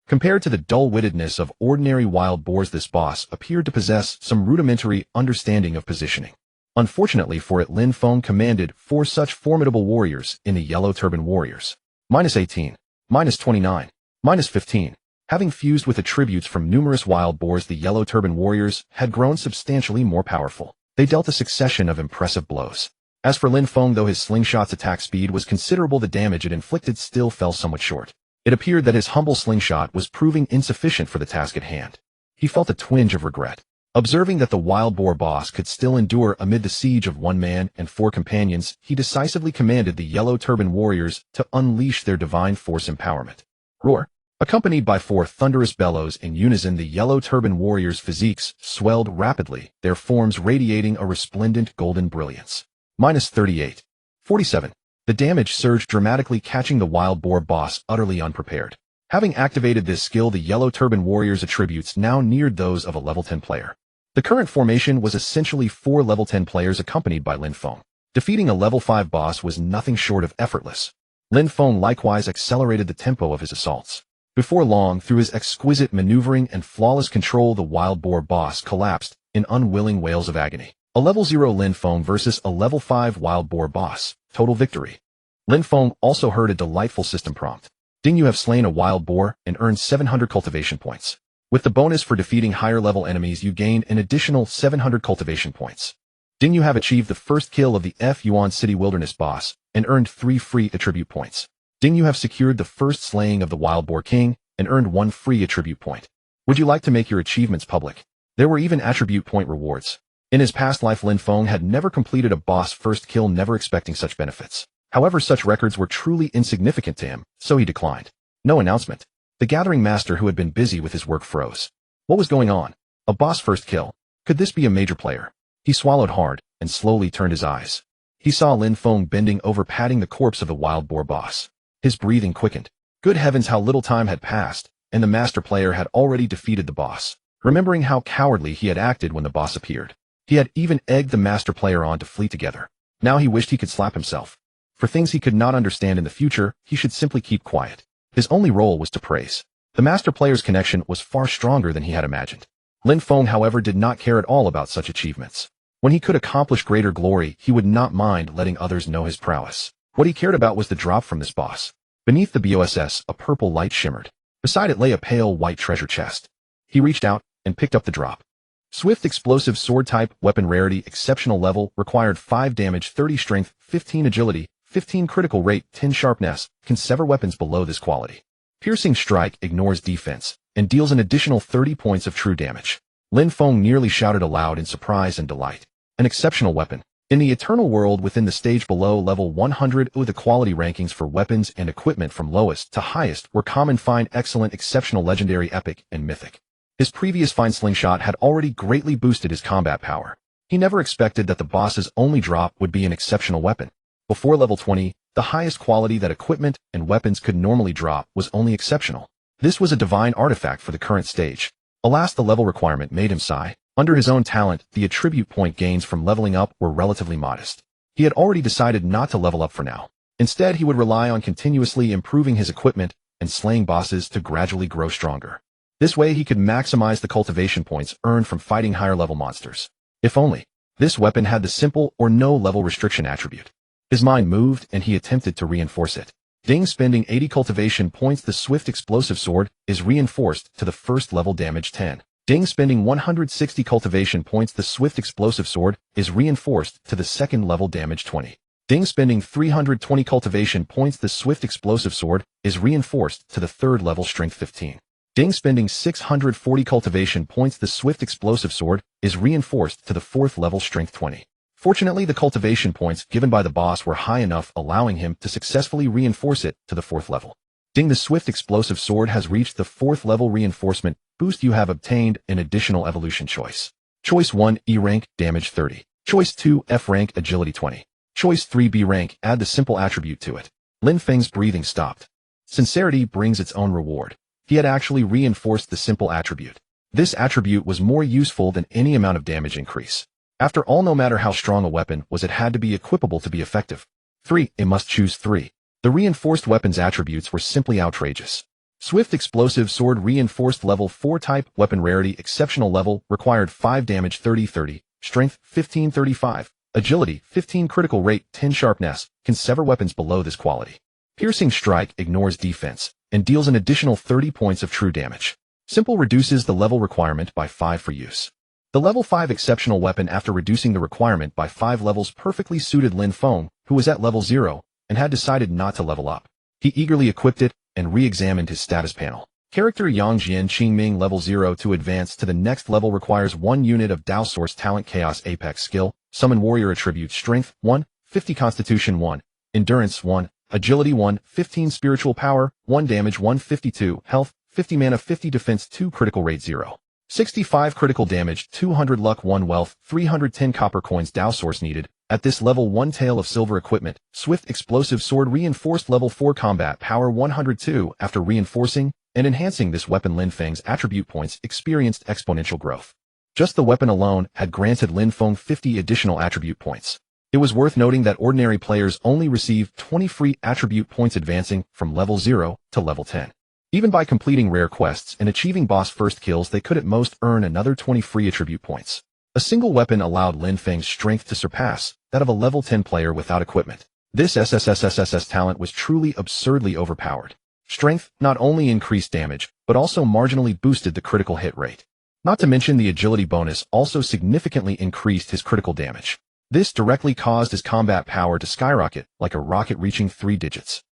A: Compared to the dull-wittedness of ordinary wild boars, this boss appeared to possess some rudimentary understanding of positioning. Unfortunately for it, Lin Feng commanded 4 such formidable warriors in the Yellow Turban Warriors. -18, -29, -15. Having fused with attributes from numerous wild boars, the Yellow Turban Warriors had grown substantially more powerful. They dealt a succession of impressive blows. As for Lin Feng, though his slingshot's attack speed was considerable, the damage it inflicted still fell somewhat short. It appeared that his humble slingshot was proving insufficient for the task at hand. He felt a twinge of regret. Observing that the wild boar boss could still endure amid the siege of 1 man and 4 companions, he decisively commanded the Yellow Turban Warriors to unleash their divine force empowerment. Roar! Accompanied by 4 thunderous bellows in unison, the Yellow Turban Warriors' physiques swelled rapidly, their forms radiating a resplendent golden brilliance. -38, -47. The damage surged dramatically, catching the wild boar boss utterly unprepared. Having activated this skill, the Yellow Turban Warriors' attributes now neared those of a level 10 player. The current formation was essentially 4 level 10 players accompanied by Lin Feng. Defeating a level 5 boss was nothing short of effortless. Lin Feng likewise accelerated the tempo of his assaults. Before long, through his exquisite maneuvering and flawless control, the wild boar boss collapsed in unwilling wails of agony. A level 0 Lin Feng versus a level 5 wild boar boss. Total victory. Lin Feng also heard a delightful system prompt. Ding, you have slain a wild boar and earned 700 cultivation points. With the bonus for defeating higher level enemies, you gain an additional 700 cultivation points. Ding, you have achieved the first kill of the Yuan City Wilderness boss and earned 3 free attribute points. Ding, you have secured the first slaying of the Wild Boar King and earned 1 free attribute point. Would you like to make your achievements public? There were even attribute point rewards. In his past life, Lin Feng had never completed a boss first kill, never expecting such benefits. However, such records were truly insignificant to him, so he declined. No announcement. The gathering master, who had been busy with his work, froze. What was going on? A boss first kill? Could this be a major player? He swallowed hard and slowly turned his eyes. He saw Lin Feng bending over, patting the corpse of the wild boar boss. His breathing quickened. Good heavens, how little time had passed, and the master player had already defeated the boss. Remembering how cowardly he had acted when the boss appeared, he had even egged the master player on to flee together. Now he wished he could slap himself. For things he could not understand in the future, he should simply keep quiet. His only role was to praise. The master player's connection was far stronger than he had imagined. Lin Feng, however, did not care at all about such achievements. When he could accomplish greater glory, he would not mind letting others know his prowess. What he cared about was the drop from this boss. Beneath the BOSS, a purple light shimmered. Beside it lay a pale white treasure chest. He reached out and picked up the drop. Swift explosive sword type, weapon rarity, exceptional level, required 5 damage, 30 strength, 15 agility, 15 critical rate, 10 sharpness, can sever weapons below this quality. Piercing strike ignores defense and deals an additional 30 points of true damage. Lin Feng nearly shouted aloud in surprise and delight. An exceptional weapon. In the eternal world within the stage below level 100, the quality rankings for weapons and equipment from lowest to highest were common, fine, excellent, exceptional, legendary, epic, and mythic. His previous fine slingshot had already greatly boosted his combat power. He never expected that the boss's only drop would be an exceptional weapon. Before level 20, the highest quality that equipment and weapons could normally drop was only exceptional. This was a divine artifact for the current stage. Alas, the level requirement made him sigh. Under his own talent, the attribute point gains from leveling up were relatively modest. He had already decided not to level up for now. Instead, he would rely on continuously improving his equipment and slaying bosses to gradually grow stronger. This way, he could maximize the cultivation points earned from fighting higher level monsters. If only this weapon had the simple or no level restriction attribute. His mind moved and he attempted to reinforce it. Ding, spending 80 cultivation points, the swift explosive sword is reinforced to the first level damage 10. Ding, spending 160 cultivation points, the swift explosive sword is reinforced to the second level damage 20. Ding, spending 320 cultivation points, the swift explosive sword is reinforced to the third level strength 15. Ding, spending 640 cultivation points, the swift explosive sword is reinforced to the fourth level strength 20. Fortunately, the cultivation points given by the boss were high enough, allowing him to successfully reinforce it to the fourth level. Ding, the swift explosive sword has reached the fourth level reinforcement boost. You have obtained an additional evolution choice. Choice 1, E rank, damage 30. Choice 2, F rank, agility 20. Choice 3, B rank, add the simple attribute to it. Lin Feng's breathing stopped. Sincerity brings its own reward. He had actually reinforced the simple attribute. This attribute was more useful than any amount of damage increase. After all, no matter how strong a weapon was, it had to be equipable to be effective. 3. It must choose 3. The reinforced weapons attributes were simply outrageous. Swift explosive sword reinforced level 4 type, weapon rarity exceptional level, required 5 damage 30-30, strength 15-35, agility 15 critical rate 10 sharpness, can sever weapons below this quality. Piercing strike ignores defense, and deals an additional 30 points of true damage. Simple reduces the level requirement by 5 for use. The level 5 exceptional weapon after reducing the requirement by 5 levels perfectly suited Lin Feng, who was at level 0, and had decided not to level up. He eagerly equipped it, and re-examined his status panel. Character Yang Jian Qingming level 0 to advance to the next level requires 1 unit of Dao Source Talent Chaos Apex skill, Summon Warrior Attribute Strength 1, 50 Constitution 1, Endurance 1, Agility 1, 15 Spiritual Power, 1 Damage 152, Health, 50 Mana 50 Defense 2 Critical Rate 0. 65 Critical Damage, 200 Luck 1 Wealth, 310 Copper Coins Dao Source needed. At this level 1 Tail of Silver Equipment, Swift Explosive Sword reinforced level 4 Combat Power 102 after reinforcing and enhancing this weapon Lin Feng's attribute points experienced exponential growth. Just the weapon alone had granted Lin Feng 50 additional attribute points. It was worth noting that ordinary players only receive 20 free attribute points advancing from level 0 to level 10. Even by completing rare quests and achieving boss first kills they could at most earn another 20 free attribute points. A single weapon allowed Lin Feng's strength to surpass that of a level 10 player without equipment. This SSSSSS talent was truly absurdly overpowered. Strength not only increased damage, but also marginally boosted the critical hit rate. Not to mention the agility bonus also significantly increased his critical damage. This directly caused his combat power to skyrocket like a rocket reaching 3 digits.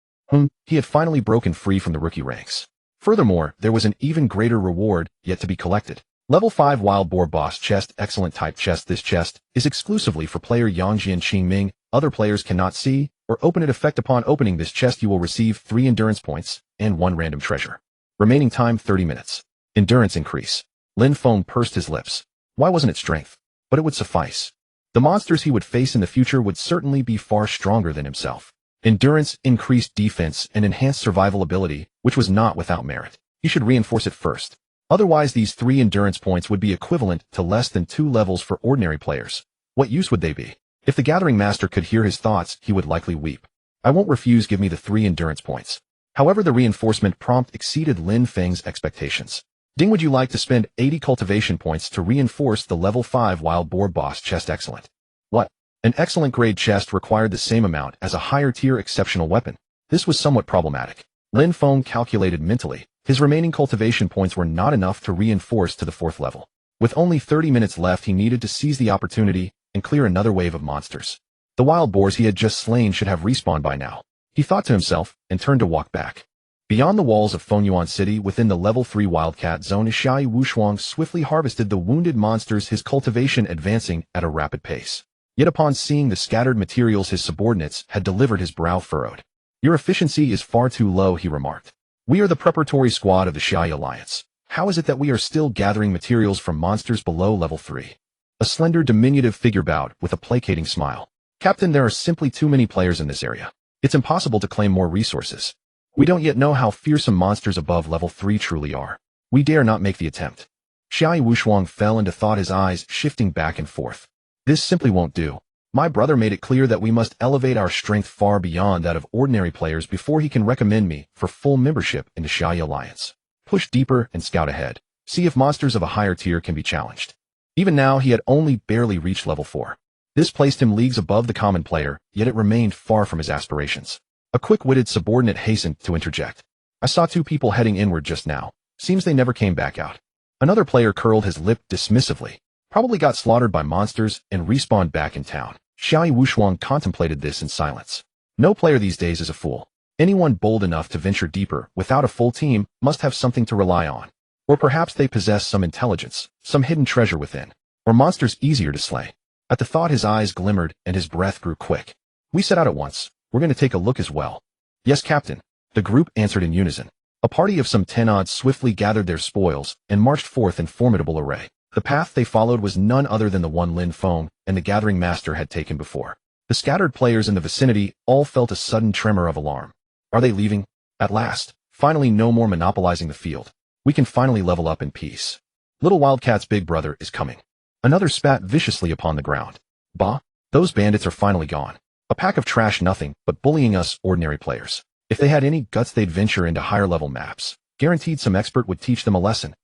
A: He had finally broken free from the rookie ranks. Furthermore, there was an even greater reward yet to be collected. Level 5 Wild Boar Boss Chest Excellent Type Chest. This chest is exclusively for player Yangjian Qingming. Other players cannot see or open it. Effect upon opening this chest you will receive 3 endurance points and 1 random treasure. Remaining time 30 minutes. Endurance increase. Lin Feng pursed his lips. Why wasn't it strength? But it would suffice. The monsters he would face in the future would certainly be far stronger than himself. Endurance increased defense and enhanced survival ability, which was not without merit. He should reinforce it first. Otherwise these 3 endurance points would be equivalent to less than 2 levels for ordinary players. What use would they be? If the Gathering Master could hear his thoughts, he would likely weep. I won't refuse, give me the 3 endurance points. However, the reinforcement prompt exceeded Lin Feng's expectations. Ding, would you like to spend 80 cultivation points to reinforce the level 5 Wild Boar Boss Chest? Excellent. What? An excellent grade chest required the same amount as a higher tier exceptional weapon. This was somewhat problematic. Lin Feng calculated mentally. His remaining cultivation points were not enough to reinforce to the 4th level. With only 30 minutes left, he needed to seize the opportunity and clear another wave of monsters. The wild boars he had just slain should have respawned by now. He thought to himself and turned to walk back. Beyond the walls of Fengyuan City, within the level 3 Wildcat zone, Xiai Wushuang swiftly harvested the wounded monsters, his cultivation advancing at a rapid pace. Yet upon seeing the scattered materials his subordinates had delivered, his brow furrowed. Your efficiency is far too low, he remarked. We are the preparatory squad of the Xiai Alliance. How is it that we are still gathering materials from monsters below level 3? A slender, diminutive figure bowed with a placating smile. Captain, there are simply too many players in this area. It's impossible to claim more resources. We don't yet know how fearsome monsters above level 3 truly are. We dare not make the attempt. Xiai Wushuang fell into thought, his eyes shifting back and forth. This simply won't do. My brother made it clear that we must elevate our strength far beyond that of ordinary players before he can recommend me for full membership in the Xiai Alliance. Push deeper and scout ahead. See if monsters of a higher tier can be challenged. Even now he had only barely reached level 4. This placed him leagues above the common player, yet it remained far from his aspirations. A quick-witted subordinate hastened to interject. I saw 2 people heading inward just now. Seems they never came back out. Another player curled his lip dismissively. Probably got slaughtered by monsters and respawned back in town. Xiai Wushuang contemplated this in silence. No player these days is a fool. Anyone bold enough to venture deeper without a full team must have something to rely on. Or perhaps they possess some intelligence, some hidden treasure within, or monsters easier to slay. At the thought his eyes glimmered and his breath grew quick. We set out at once. We're going to take a look as well. Yes, Captain. The group answered in unison. A party of some 10 odds swiftly gathered their spoils and marched forth in formidable array. The path they followed was none other than the one Lin Feng and the Gathering Master had taken before. The scattered players in the vicinity all felt a sudden tremor of alarm. Are they leaving? At last, finally no more monopolizing the field. We can finally level up in peace. Little Wildcat's big brother is coming. Another spat viciously upon the ground. Bah, those bandits are finally gone. A pack of trash, nothing but bullying us ordinary players. If they had any guts they'd venture into higher level maps. Guaranteed some expert would teach them a lesson.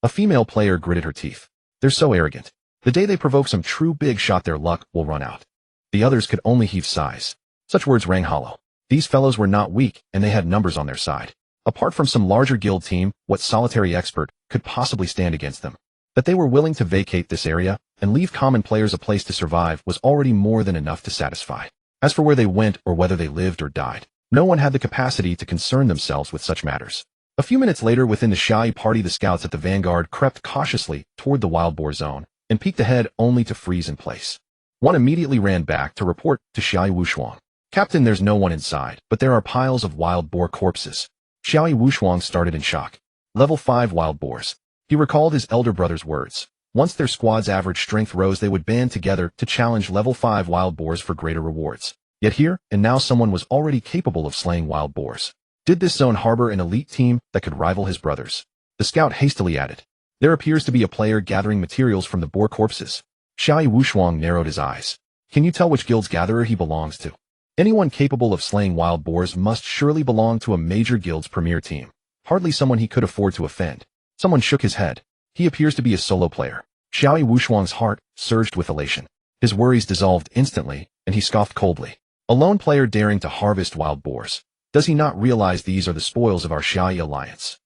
A: A female player gritted her teeth. They're so arrogant. The day they provoke some true big shot, their luck will run out. The others could only heave sighs. Such words rang hollow. These fellows were not weak, and they had numbers on their side. Apart from some larger guild team, what solitary expert could possibly stand against them? That they were willing to vacate this area and leave common players a place to survive was already more than enough to satisfy. As for where they went or whether they lived or died, no one had the capacity to concern themselves with such matters. A few minutes later, within the Xiai party, the scouts at the vanguard crept cautiously toward the wild boar zone and peeked ahead only to freeze in place. One immediately ran back to report to Xiai Wushuang. Captain, there's no one inside, but there are piles of wild boar corpses. Xiai Wushuang started in shock. Level 5 wild boars. He recalled his elder brother's words. Once their squad's average strength rose, they would band together to challenge level 5 wild boars for greater rewards. Yet here and now someone was already capable of slaying wild boars. Did this zone harbor an elite team that could rival his brothers? The scout hastily added. There appears to be a player gathering materials from the boar corpses. Xiai Wushuang narrowed his eyes. Can you tell which guild's gatherer he belongs to? Anyone capable of slaying wild boars must surely belong to a major guild's premier team. Hardly someone he could afford to offend. Someone shook his head. He appears to be a solo player. Xiai Wushuang's heart surged with elation. His worries dissolved instantly, and he scoffed coldly. A lone player daring to harvest wild boars. Does he not realize these are the spoils of our Xiai alliance?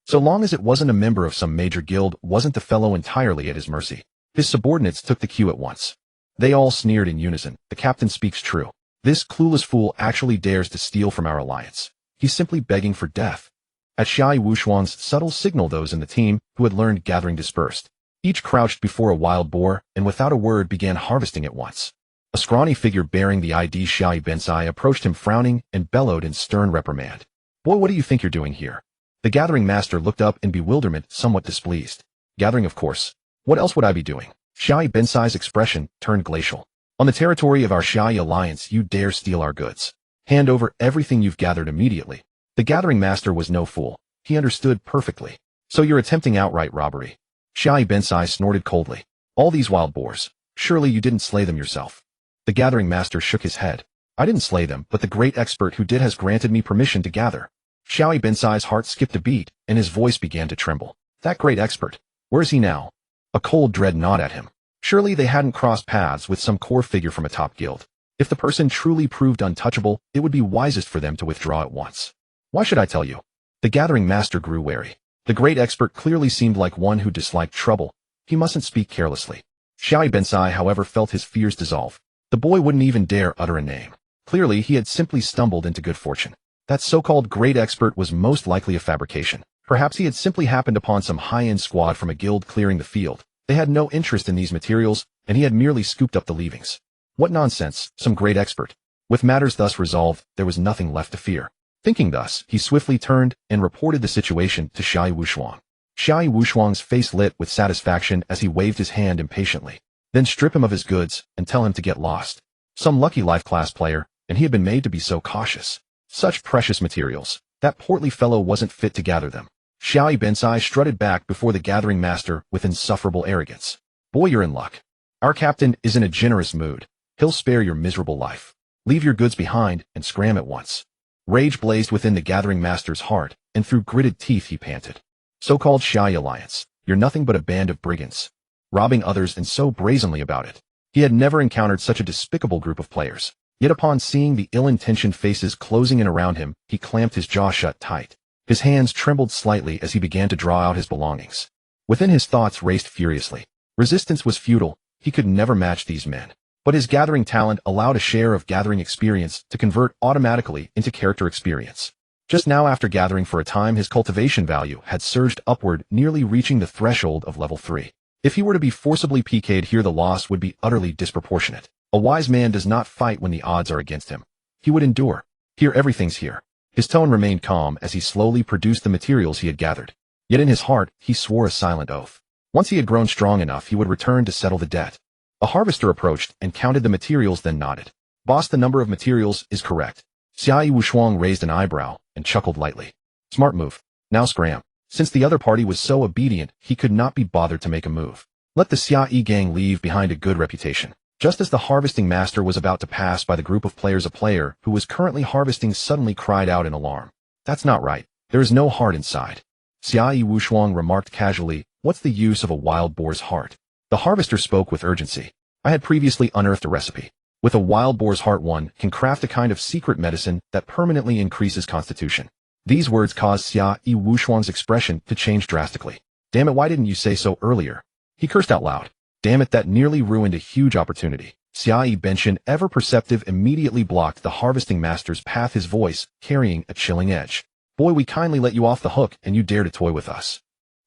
A: So long as it wasn't a member of some major guild, wasn't the fellow entirely at his mercy? His subordinates took the cue at once. They all sneered in unison. The captain speaks true. This clueless fool actually dares to steal from our alliance. He's simply begging for death. At Xiai Wushuang's subtle signal, those in the team who had learned gathering dispersed. Each crouched before a wild boar and without a word began harvesting at once. A scrawny figure bearing the ID Xiai Bensai approached him frowning and bellowed in stern reprimand. Boy, what do you think you're doing here? The gathering master looked up in bewilderment, somewhat displeased. Gathering, of course. What else would I be doing? Xiai Bensai's expression turned glacial. On the territory of our Xiai alliance, you dare steal our goods. Hand over everything you've gathered immediately. The gathering master was no fool. He understood perfectly. So you're attempting outright robbery. Xiai Bensai snorted coldly. All these wild boars. Surely you didn't slay them yourself. The gathering master shook his head. I didn't slay them, but the great expert who did has granted me permission to gather. Xiai Bensai's heart skipped a beat, and his voice began to tremble. That great expert. Where is he now? A cold dread gnawed at him. Surely they hadn't crossed paths with some core figure from a top guild. If the person truly proved untouchable, it would be wisest for them to withdraw at once. Why should I tell you? The gathering master grew wary. The great expert clearly seemed like one who disliked trouble. He mustn't speak carelessly. Xiai Bensai, however, felt his fears dissolve. The boy wouldn't even dare utter a name. Clearly, he had simply stumbled into good fortune. That so-called great expert was most likely a fabrication. Perhaps he had simply happened upon some high-end squad from a guild clearing the field. They had no interest in these materials, and he had merely scooped up the leavings. What nonsense, some great expert. With matters thus resolved, there was nothing left to fear. Thinking thus, he swiftly turned and reported the situation to Xiai Wushuang. Xiai Wushuang's face lit with satisfaction as he waved his hand impatiently. Then strip him of his goods and tell him to get lost. Some lucky life class player, and he had been made to be so cautious. Such precious materials. That portly fellow wasn't fit to gather them. Xiai Bensai strutted back before the gathering master with insufferable arrogance. Boy, you're in luck. Our captain is in a generous mood. He'll spare your miserable life. Leave your goods behind and scram at once. Rage blazed within the gathering master's heart, and through gritted teeth he panted. So-called Xiai alliance. You're nothing but a band of brigands. Robbing others and so brazenly about it. He had never encountered such a despicable group of players. Yet upon seeing the ill-intentioned faces closing in around him, he clamped his jaw shut tight. His hands trembled slightly as he began to draw out his belongings. Within his thoughts raced furiously. Resistance was futile. He could never match these men. But his gathering talent allowed a share of gathering experience to convert automatically into character experience. Just now, after gathering for a time, his cultivation value had surged upward, nearly reaching the threshold of level 3. If he were to be forcibly PK'd here, the loss would be utterly disproportionate. A wise man does not fight when the odds are against him. He would endure. Here, everything's here. His tone remained calm as he slowly produced the materials he had gathered. Yet in his heart, he swore a silent oath. Once he had grown strong enough, he would return to settle the debt. A harvester approached and counted the materials, then nodded. Boss, the number of materials is correct. Xiai Wushuang raised an eyebrow and chuckled lightly. Smart move. Now scram. Since the other party was so obedient, he could not be bothered to make a move. Let the Xiai gang leave behind a good reputation. Just as the harvesting master was about to pass by the group of players, a player who was currently harvesting suddenly cried out in alarm. That's not right. There is no heart inside. Xia Wushuang remarked casually, "What's the use of a wild boar's heart?" The harvester spoke with urgency. "I had previously unearthed a recipe. With a wild boar's heart, one can craft a kind of secret medicine that permanently increases constitution." These words caused Xia Wushuang's expression to change drastically. "Damn it, why didn't you say so earlier?" He cursed out loud. "Damn it, that nearly ruined a huge opportunity." Xia Benshin, ever perceptive, immediately blocked the harvesting master's path, his voice carrying a chilling edge. "Boy, we kindly let you off the hook and you dare to toy with us."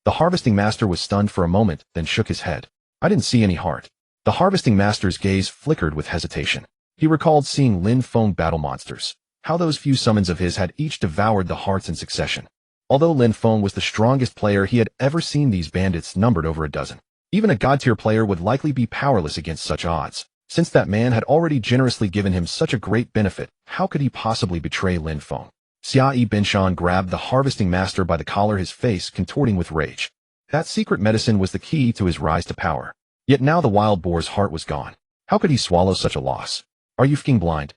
A: The harvesting master was stunned for a moment, then shook his head. "I didn't see any heart." The harvesting master's gaze flickered with hesitation. He recalled seeing Lin Feng battle monsters. How those few summons of his had each devoured the hearts in succession. Although Lin Feng was the strongest player he had ever seen, these bandits numbered over a dozen. Even a god-tier player would likely be powerless against such odds. Since that man had already generously given him such a great benefit, how could he possibly betray Lin Feng? Xia Benshan grabbed the harvesting master by the collar, his face contorting with rage. That secret medicine was the key to his rise to power. Yet now the wild boar's heart was gone. How could he swallow such a loss? "Are you f***ing blind?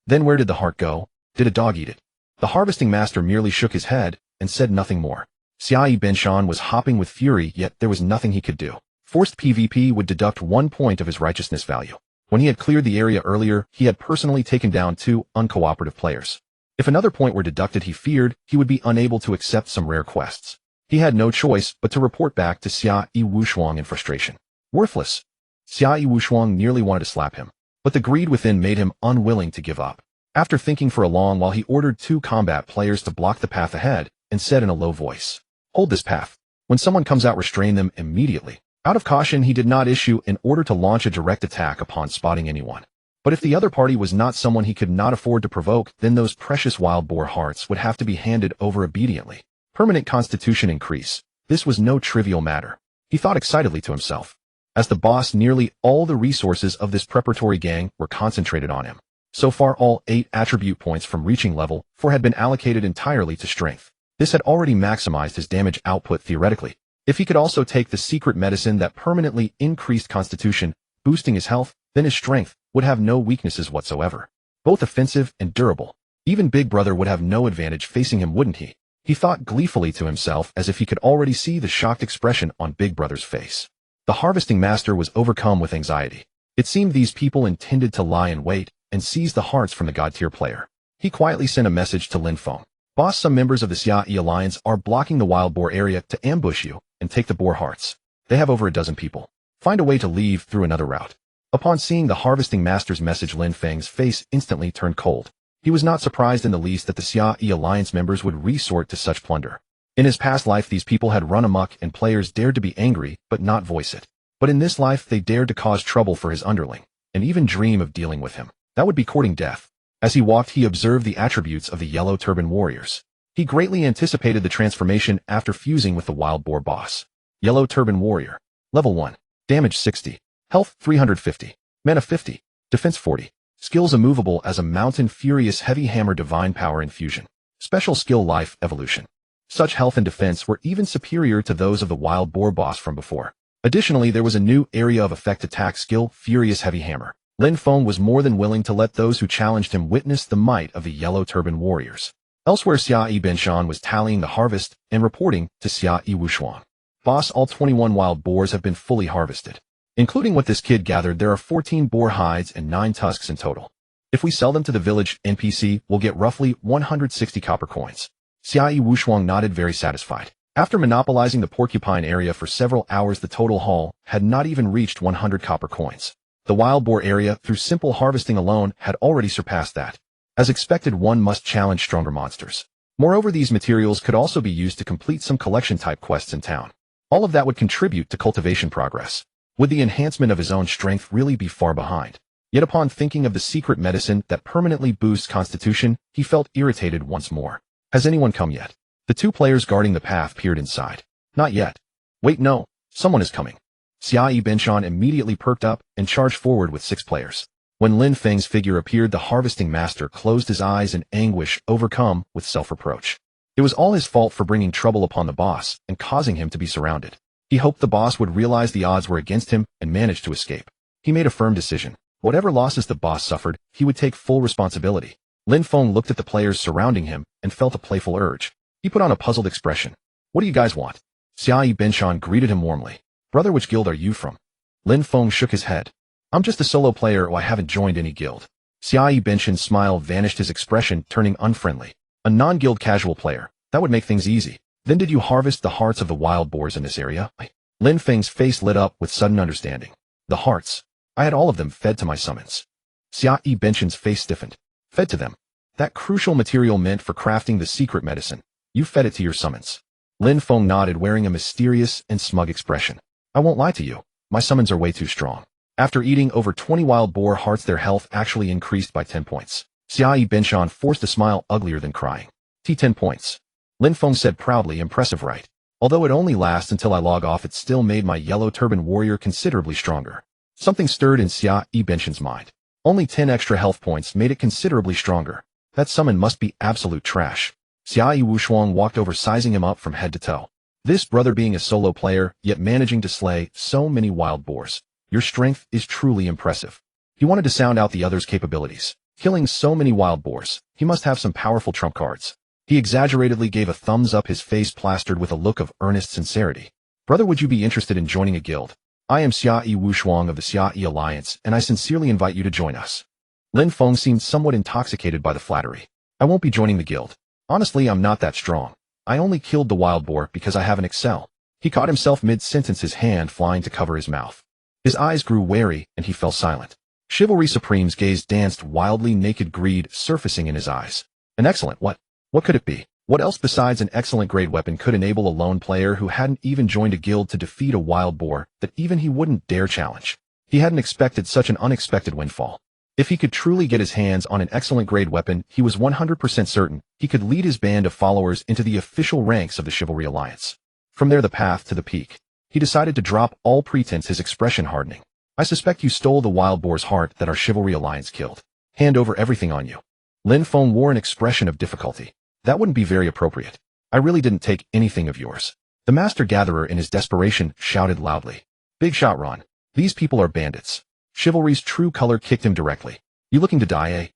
A: Then where did the heart go? Did a dog eat it?" The harvesting master merely shook his head and said nothing more. Xia Benshan was hopping with fury, yet there was nothing he could do. Forced PvP would deduct 1 point of his righteousness value. When he had cleared the area earlier, he had personally taken down 2 uncooperative players. If another point were deducted, he feared he would be unable to accept some rare quests. He had no choice but to report back to Xia Wushuang in frustration. "Worthless." Xia Wushuang nearly wanted to slap him, but the greed within made him unwilling to give up. After thinking for a long while, he ordered 2 combat players to block the path ahead and said in a low voice, "Hold this path. When someone comes out, restrain them immediately." Out of caution, he did not issue an order to launch a direct attack upon spotting anyone. But if the other party was not someone he could not afford to provoke, then those precious wild boar hearts would have to be handed over obediently. Permanent constitution increase. This was no trivial matter. He thought excitedly to himself. As the boss, nearly all the resources of this preparatory gang were concentrated on him. So far, all 8 attribute points from reaching level 4 had been allocated entirely to strength. This had already maximized his damage output theoretically. If he could also take the secret medicine that permanently increased constitution, boosting his health, then his strength would have no weaknesses whatsoever. Both offensive and durable. Even Big Brother would have no advantage facing him, wouldn't he? He thought gleefully to himself, as if he could already see the shocked expression on Big Brother's face. The harvesting master was overcome with anxiety. It seemed these people intended to lie in wait and seize the hearts from the god-tier player. He quietly sent a message to Lin Feng. "Boss, some members of the Xia Alliance are blocking the wild boar area to ambush you and take the boar hearts. They have over a dozen people. Find a way to leave through another route." Upon seeing the harvesting master's message, Lin Feng's face instantly turned cold. He was not surprised in the least that the Xia Alliance members would resort to such plunder. In his past life, these people had run amok and players dared to be angry but not voice it. But in this life, they dared to cause trouble for his underling, and even dream of dealing with him. That would be courting death. As he walked, he observed the attributes of the Yellow Turban warriors. He greatly anticipated the transformation after fusing with the wild boar boss. Yellow Turban warrior. Level 1. Damage 60. Health 350. Mana 50. Defense 40. Skills immovable as a mountain, furious heavy hammer, divine power infusion. Special skill life evolution. Such health and defense were even superior to those of the wild boar boss from before. Additionally, there was a new area of effect attack skill, furious heavy hammer. Lin Feng was more than willing to let those who challenged him witness the might of the Yellow Turban warriors. Elsewhere, Xia Benshan was tallying the harvest and reporting to Xia Wushuang. "Boss, all 21 wild boars have been fully harvested. Including what this kid gathered, there are 14 boar hides and 9 tusks in total. If we sell them to the village NPC, we'll get roughly 160 copper coins." Xia Wushuang nodded, very satisfied. After monopolizing the porcupine area for several hours, the total haul had not even reached 100 copper coins. The wild boar area, through simple harvesting alone, had already surpassed that. As expected, one must challenge stronger monsters. Moreover, these materials could also be used to complete some collection-type quests in town. All of that would contribute to cultivation progress. Would the enhancement of his own strength really be far behind? Yet upon thinking of the secret medicine that permanently boosts constitution, he felt irritated once more. Has anyone come yet? The 2 players guarding the path peered inside. Not yet. Wait, no. Someone is coming. Xia Benshan immediately perked up and charged forward with 6 players. When Lin Feng's figure appeared, the harvesting master closed his eyes in anguish, overcome with self-reproach. It was all his fault for bringing trouble upon the boss and causing him to be surrounded. He hoped the boss would realize the odds were against him and manage to escape. He made a firm decision. Whatever losses the boss suffered, he would take full responsibility. Lin Feng looked at the players surrounding him and felt a playful urge. He put on a puzzled expression. What do you guys want? Xiaoyi Binshan greeted him warmly. Brother, which guild are you from? Lin Feng shook his head. I'm just a solo player who I haven't joined any guild. Xiaoyi Binshan's smile vanished, his expression turning unfriendly. A non-guild casual player. That would make things easy. Then did you harvest the hearts of the wild boars in this area? Lin Feng's face lit up with sudden understanding. The hearts. I had all of them fed to my summons. Xiaoyi Binshan's face stiffened. Fed to them. That crucial material meant for crafting the secret medicine. You fed it to your summons. Lin Feng nodded, wearing a mysterious and smug expression. I won't lie to you. My summons are way too strong. After eating over 20 wild boar hearts, their health actually increased by 10 points. Xiaoyi Binshan forced a smile uglier than crying. 10 points. Lin Feng said proudly, impressive, right? Although it only lasts until I log off, it still made my yellow turban warrior considerably stronger. Something stirred in Xiaoyi Binshan's mind. Only 10 extra health points made it considerably stronger. That summon must be absolute trash. Xiaoyi Wushuang walked over, sizing him up from head to toe. This brother being a solo player, yet managing to slay so many wild boars. Your strength is truly impressive. He wanted to sound out the other's capabilities. Killing so many wild boars, he must have some powerful trump cards. He exaggeratedly gave a thumbs up, his face plastered with a look of earnest sincerity. Brother, would you be interested in joining a guild? I am Xiaoyi Wushuang of the Xiaoyi Alliance, and I sincerely invite you to join us. Lin Feng seemed somewhat intoxicated by the flattery. I won't be joining the guild. Honestly, I'm not that strong. I only killed the wild boar because I have an excel. He caught himself mid-sentence, his hand flying to cover his mouth. His eyes grew wary, and he fell silent. Chivalry Supreme's gaze danced wildly, naked greed surfacing in his eyes. An excellent what? What could it be? What else besides an excellent grade weapon could enable a lone player who hadn't even joined a guild to defeat a wild boar that even he wouldn't dare challenge? He hadn't expected such an unexpected windfall. If he could truly get his hands on an excellent grade weapon, he was 100% certain he could lead his band of followers into the official ranks of the Chivalry Alliance. From there, the path to the peak. He decided to drop all pretense, his expression hardening. I suspect you stole the wild boar's heart that our Chivalry Alliance killed. Hand over everything on you. Lin Feng wore an expression of difficulty. That wouldn't be very appropriate. I really didn't take anything of yours. The Master Gatherer in his desperation shouted loudly. Big shot, Ron. These people are bandits. Chivalry's true color kicked him directly. You looking to die, eh?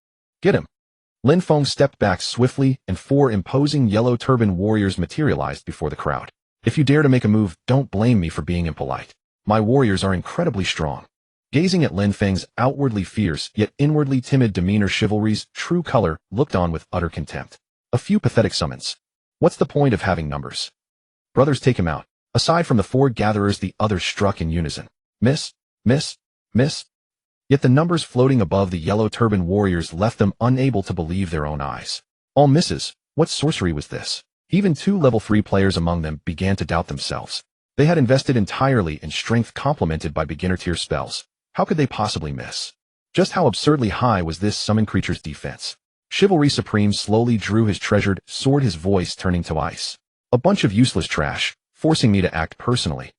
A: Get him. Lin Feng stepped back swiftly, and 4 imposing yellow turban warriors materialized before the crowd. If you dare to make a move, don't blame me for being impolite. My warriors are incredibly strong. Gazing at Lin Feng's outwardly fierce, yet inwardly timid demeanor, Chivalry's true color looked on with utter contempt. A few pathetic summons. What's the point of having numbers? Brothers, take him out. Aside from the 4 gatherers, the others struck in unison. Miss, miss, miss. Yet the numbers floating above the yellow turban warriors left them unable to believe their own eyes. All misses. What sorcery was this? Even 2 level 3 players among them began to doubt themselves. They had invested entirely in strength complemented by beginner-tier spells. How could they possibly miss? Just how absurdly high was this summon creature's defense? Chivalry Supreme slowly drew his treasured sword, his voice turning to ice. A bunch of useless trash, forcing me to act personally.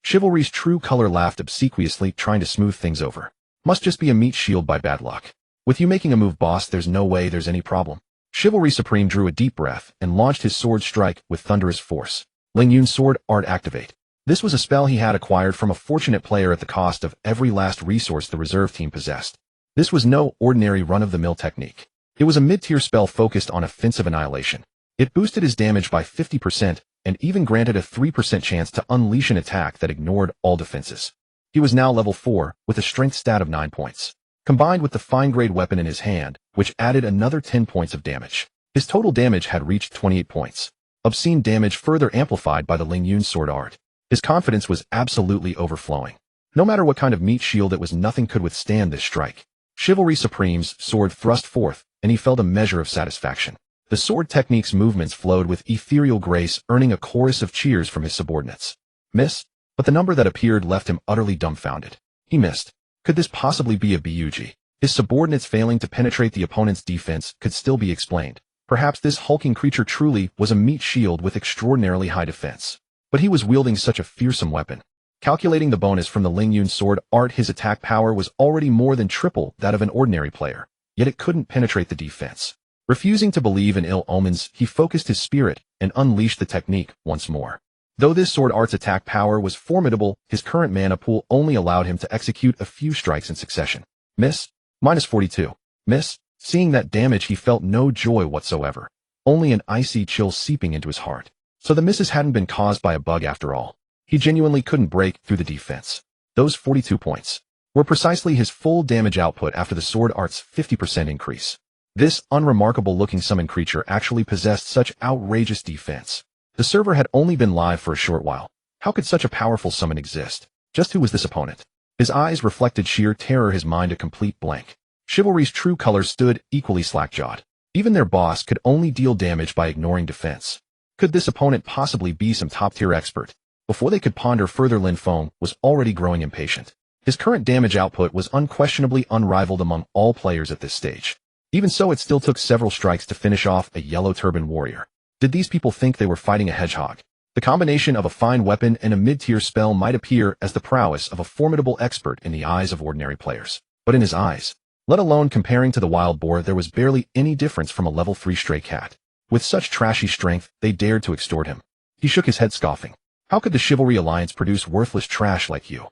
A: Chivalry's true color laughed obsequiously, trying to smooth things over. Must just be a meat shield by bad luck. With you making a move, boss, there's no way there's any problem. Chivalry Supreme drew a deep breath and launched his sword strike with thunderous force. Ling Yun's sword art activate. This was a spell he had acquired from a fortunate player at the cost of every last resource the reserve team possessed. This was no ordinary run-of-the-mill technique. It was a mid-tier spell focused on offensive annihilation. It boosted his damage by 50% and even granted a 3% chance to unleash an attack that ignored all defenses. He was now level 4 with a strength stat of 9 points. Combined with the fine-grade weapon in his hand, which added another 10 points of damage. His total damage had reached 28 points. Obscene damage further amplified by the Ling Yun sword art. His confidence was absolutely overflowing. No matter what kind of meat shield it was, nothing could withstand this strike. Chivalry Supreme's sword thrust forth, and he felt a measure of satisfaction. The sword technique's movements flowed with ethereal grace, earning a chorus of cheers from his subordinates. Miss? But the number that appeared left him utterly dumbfounded. He missed. Could this possibly be a BUG? His subordinates failing to penetrate the opponent's defense could still be explained. Perhaps this hulking creature truly was a meat shield with extraordinarily high defense. But he was wielding such a fearsome weapon. Calculating the bonus from the Ling Yun sword art, his attack power was already more than triple that of an ordinary player. Yet it couldn't penetrate the defense. Refusing to believe in ill omens, he focused his spirit and unleashed the technique once more. Though this sword art's attack power was formidable, his current mana pool only allowed him to execute a few strikes in succession. Miss? Minus 42. Miss? Seeing that damage, he felt no joy whatsoever. Only an icy chill seeping into his heart. So the misses hadn't been caused by a bug after all. He genuinely couldn't break through the defense. Those 42 points were precisely his full damage output after the sword art's 50% increase. This unremarkable-looking summon creature actually possessed such outrageous defense. The server had only been live for a short while. How could such a powerful summon exist? Just who was this opponent? His eyes reflected sheer terror, his mind a complete blank. Chivalry's true colors stood equally slack-jawed. Even their boss could only deal damage by ignoring defense. Could this opponent possibly be some top-tier expert? Before they could ponder further, Lin Feng was already growing impatient. His current damage output was unquestionably unrivaled among all players at this stage. Even so, it still took several strikes to finish off a yellow turban warrior. Did these people think they were fighting a hedgehog? The combination of a fine weapon and a mid-tier spell might appear as the prowess of a formidable expert in the eyes of ordinary players. But in his eyes, let alone comparing to the wild boar, there was barely any difference from a level 3 stray cat. With such trashy strength, they dared to extort him. He shook his head, scoffing. How could the Chivalry Alliance produce worthless trash like you?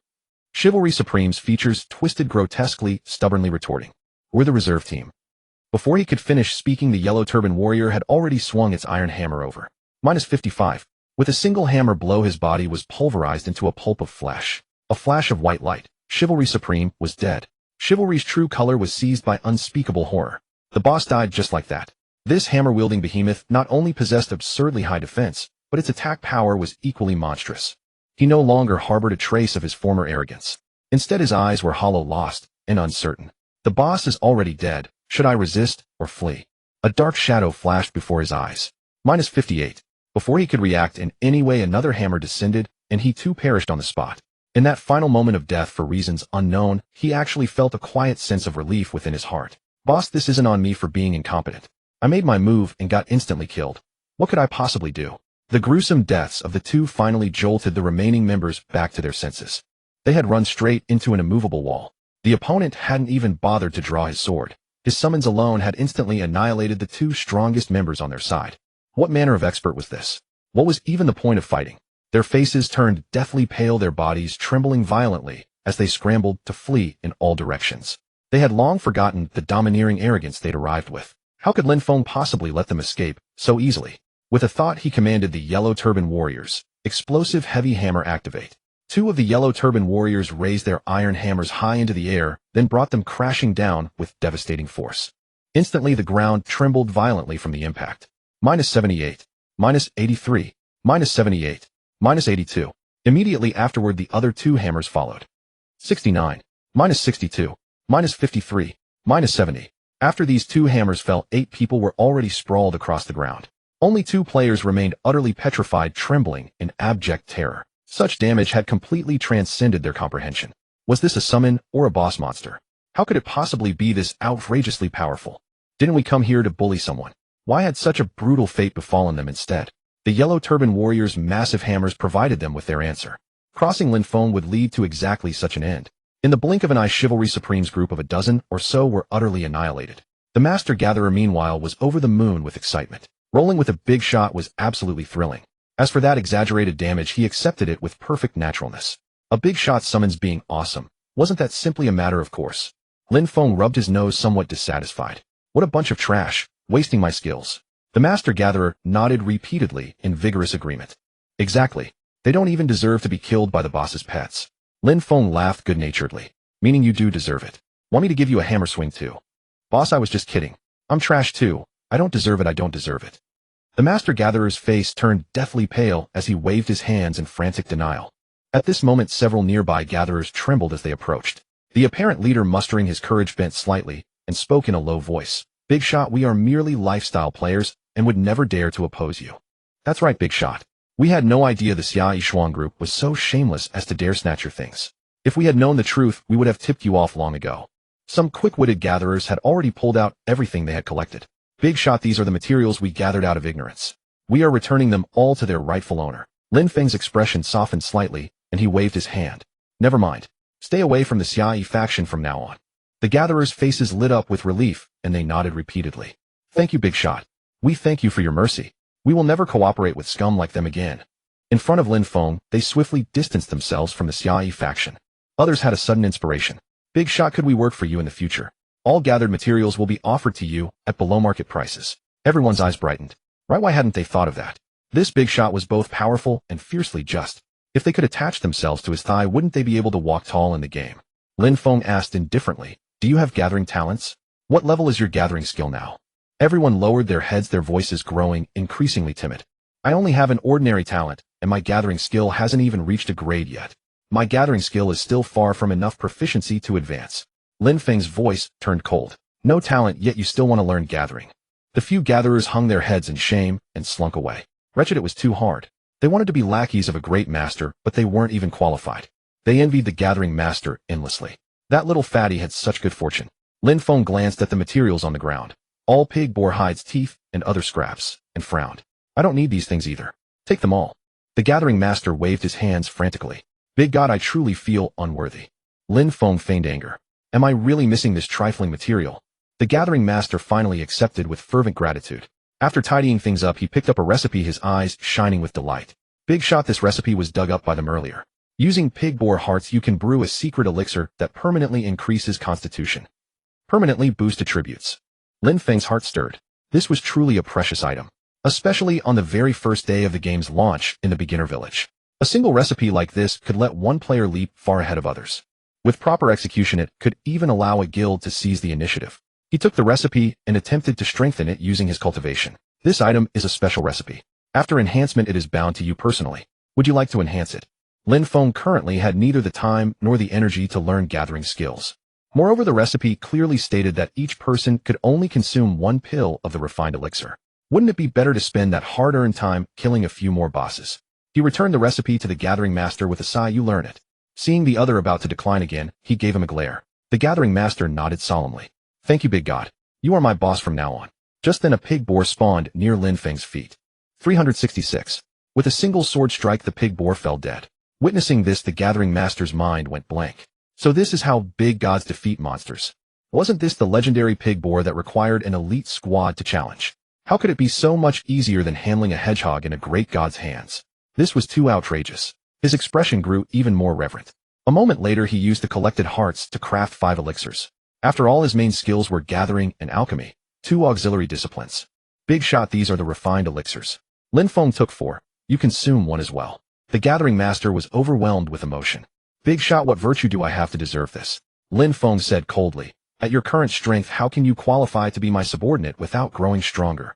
A: Chivalry Supreme's features twisted grotesquely, stubbornly retorting. We're the reserve team. Before he could finish speaking, the yellow turban warrior had already swung its iron hammer over. -55. With a single hammer blow, his body was pulverized into a pulp of flesh. A flash of white light. Chivalry Supreme was dead. Chivalry's true color was seized by unspeakable horror. The boss died just like that. This hammer-wielding behemoth not only possessed absurdly high defense, but its attack power was equally monstrous. He no longer harbored a trace of his former arrogance. Instead, his eyes were hollow, lost, and uncertain. The boss is already dead. Should I resist or flee? A dark shadow flashed before his eyes. -58. Before he could react in any way, another hammer descended, and he too perished on the spot. In that final moment of death, for reasons unknown, he actually felt a quiet sense of relief within his heart. Boss, this isn't on me for being incompetent. I made my move and got instantly killed. What could I possibly do? The gruesome deaths of the two finally jolted the remaining members back to their senses. They had run straight into an immovable wall. The opponent hadn't even bothered to draw his sword. His summons alone had instantly annihilated the two strongest members on their side. What manner of expert was this? What was even the point of fighting? Their faces turned deathly pale, their bodies trembling violently as they scrambled to flee in all directions. They had long forgotten the domineering arrogance they'd arrived with. How could Lin Feng possibly let them escape so easily? With a thought, he commanded the yellow turban warriors. Explosive heavy hammer activate. Two of the yellow turban warriors raised their iron hammers high into the air, then brought them crashing down with devastating force. Instantly, the ground trembled violently from the impact. -78. -83. -78. -82. Immediately afterward, the other two hammers followed. 69. -62. -53. -70. After these two hammers fell, 8 people were already sprawled across the ground. Only 2 players remained utterly petrified, trembling in abject terror. Such damage had completely transcended their comprehension. Was this a summon or a boss monster? How could it possibly be this outrageously powerful? Didn't we come here to bully someone? Why had such a brutal fate befallen them instead? The yellow turban warriors' massive hammers provided them with their answer. Crossing Lin Feng would lead to exactly such an end. In the blink of an eye, Chivalry Supreme's group of a dozen or so were utterly annihilated. The Master Gatherer, meanwhile, was over the moon with excitement. Rolling with a big shot was absolutely thrilling. As for that exaggerated damage, he accepted it with perfect naturalness. A big shot summons being awesome. Wasn't that simply a matter of course? Lin Feng rubbed his nose, somewhat dissatisfied. What a bunch of trash, wasting my skills. The Master Gatherer nodded repeatedly in vigorous agreement. Exactly. They don't even deserve to be killed by the boss's pets. Lin Feng laughed good-naturedly. Meaning you do deserve it. Want me to give you a hammer swing too? Boss, I was just kidding. I'm trash too. I don't deserve it, I don't deserve it. The Master Gatherer's face turned deathly pale as he waved his hands in frantic denial. At this moment, several nearby gatherers trembled as they approached. The apparent leader, mustering his courage, bent slightly and spoke in a low voice. Big Shot, we are merely lifestyle players and would never dare to oppose you. That's right, Big Shot. We had no idea the Xia Yishuang group was so shameless as to dare snatch your things. If we had known the truth, we would have tipped you off long ago. Some quick-witted gatherers had already pulled out everything they had collected. Big Shot, these are the materials we gathered out of ignorance. We are returning them all to their rightful owner. Lin Feng's expression softened slightly, and he waved his hand. Never mind. Stay away from the Xia Yi faction from now on. The gatherers' faces lit up with relief, and they nodded repeatedly. Thank you, Big Shot. We thank you for your mercy. We will never cooperate with scum like them again. In front of Lin Feng, they swiftly distanced themselves from the Xia Yi faction. Others had a sudden inspiration. Big Shot, could we work for you in the future? All gathered materials will be offered to you at below market prices. Everyone's eyes brightened. Right, why hadn't they thought of that? This big shot was both powerful and fiercely just. If they could attach themselves to his thigh, wouldn't they be able to walk tall in the game? Lin Feng asked indifferently, do you have gathering talents? What level is your gathering skill now? Everyone lowered their heads, their voices growing increasingly timid. I only have an ordinary talent, and my gathering skill hasn't even reached a grade yet. My gathering skill is still far from enough proficiency to advance. Lin Feng's voice turned cold. No talent, yet you still want to learn gathering. The few gatherers hung their heads in shame and slunk away. Wretched, it was too hard. They wanted to be lackeys of a great master, but they weren't even qualified. They envied the gathering master endlessly. That little fatty had such good fortune. Lin Feng glanced at the materials on the ground. All pig, boar hides, teeth, and other scraps, and frowned. I don't need these things either. Take them all. The gathering master waved his hands frantically. Big God, I truly feel unworthy. Lin Feng feigned anger. Am I really missing this trifling material? The gathering master finally accepted with fervent gratitude. After tidying things up, he picked up a recipe, his eyes shining with delight. Big shot, this recipe was dug up by them earlier. Using pig boar hearts, you can brew a secret elixir that permanently increases constitution. Permanently boost attributes. Lin Feng's heart stirred. This was truly a precious item, especially on the very first day of the game's launch in the beginner village. A single recipe like this could let one player leap far ahead of others. With proper execution, it could even allow a guild to seize the initiative. He took the recipe and attempted to strengthen it using his cultivation. This item is a special recipe. After enhancement, it is bound to you personally. Would you like to enhance it? Lin Feng currently had neither the time nor the energy to learn gathering skills. Moreover, the recipe clearly stated that each person could only consume one pill of the refined elixir. Wouldn't it be better to spend that hard-earned time killing a few more bosses? He returned the recipe to the gathering master with a sigh. You learn it. Seeing the other about to decline again, he gave him a glare. The gathering master nodded solemnly. Thank you, big God. You are my boss from now on. Just then a pig boar spawned near Lin Feng's feet. 366. With a single sword strike, the pig boar fell dead. Witnessing this, the gathering master's mind went blank. So this is how big gods defeat monsters. Wasn't this the legendary pig boar that required an elite squad to challenge? How could it be so much easier than handling a hedgehog in a great god's hands? This was too outrageous. His expression grew even more reverent. A moment later, he used the collected hearts to craft 5 elixirs. After all, his main skills were gathering and alchemy, 2 auxiliary disciplines. Big shot, these are the refined elixirs. Lin Feng took 4. You consume 1 as well. The gathering master was overwhelmed with emotion. Big shot, what virtue do I have to deserve this? Lin Feng said coldly. At your current strength, how can you qualify to be my subordinate without growing stronger?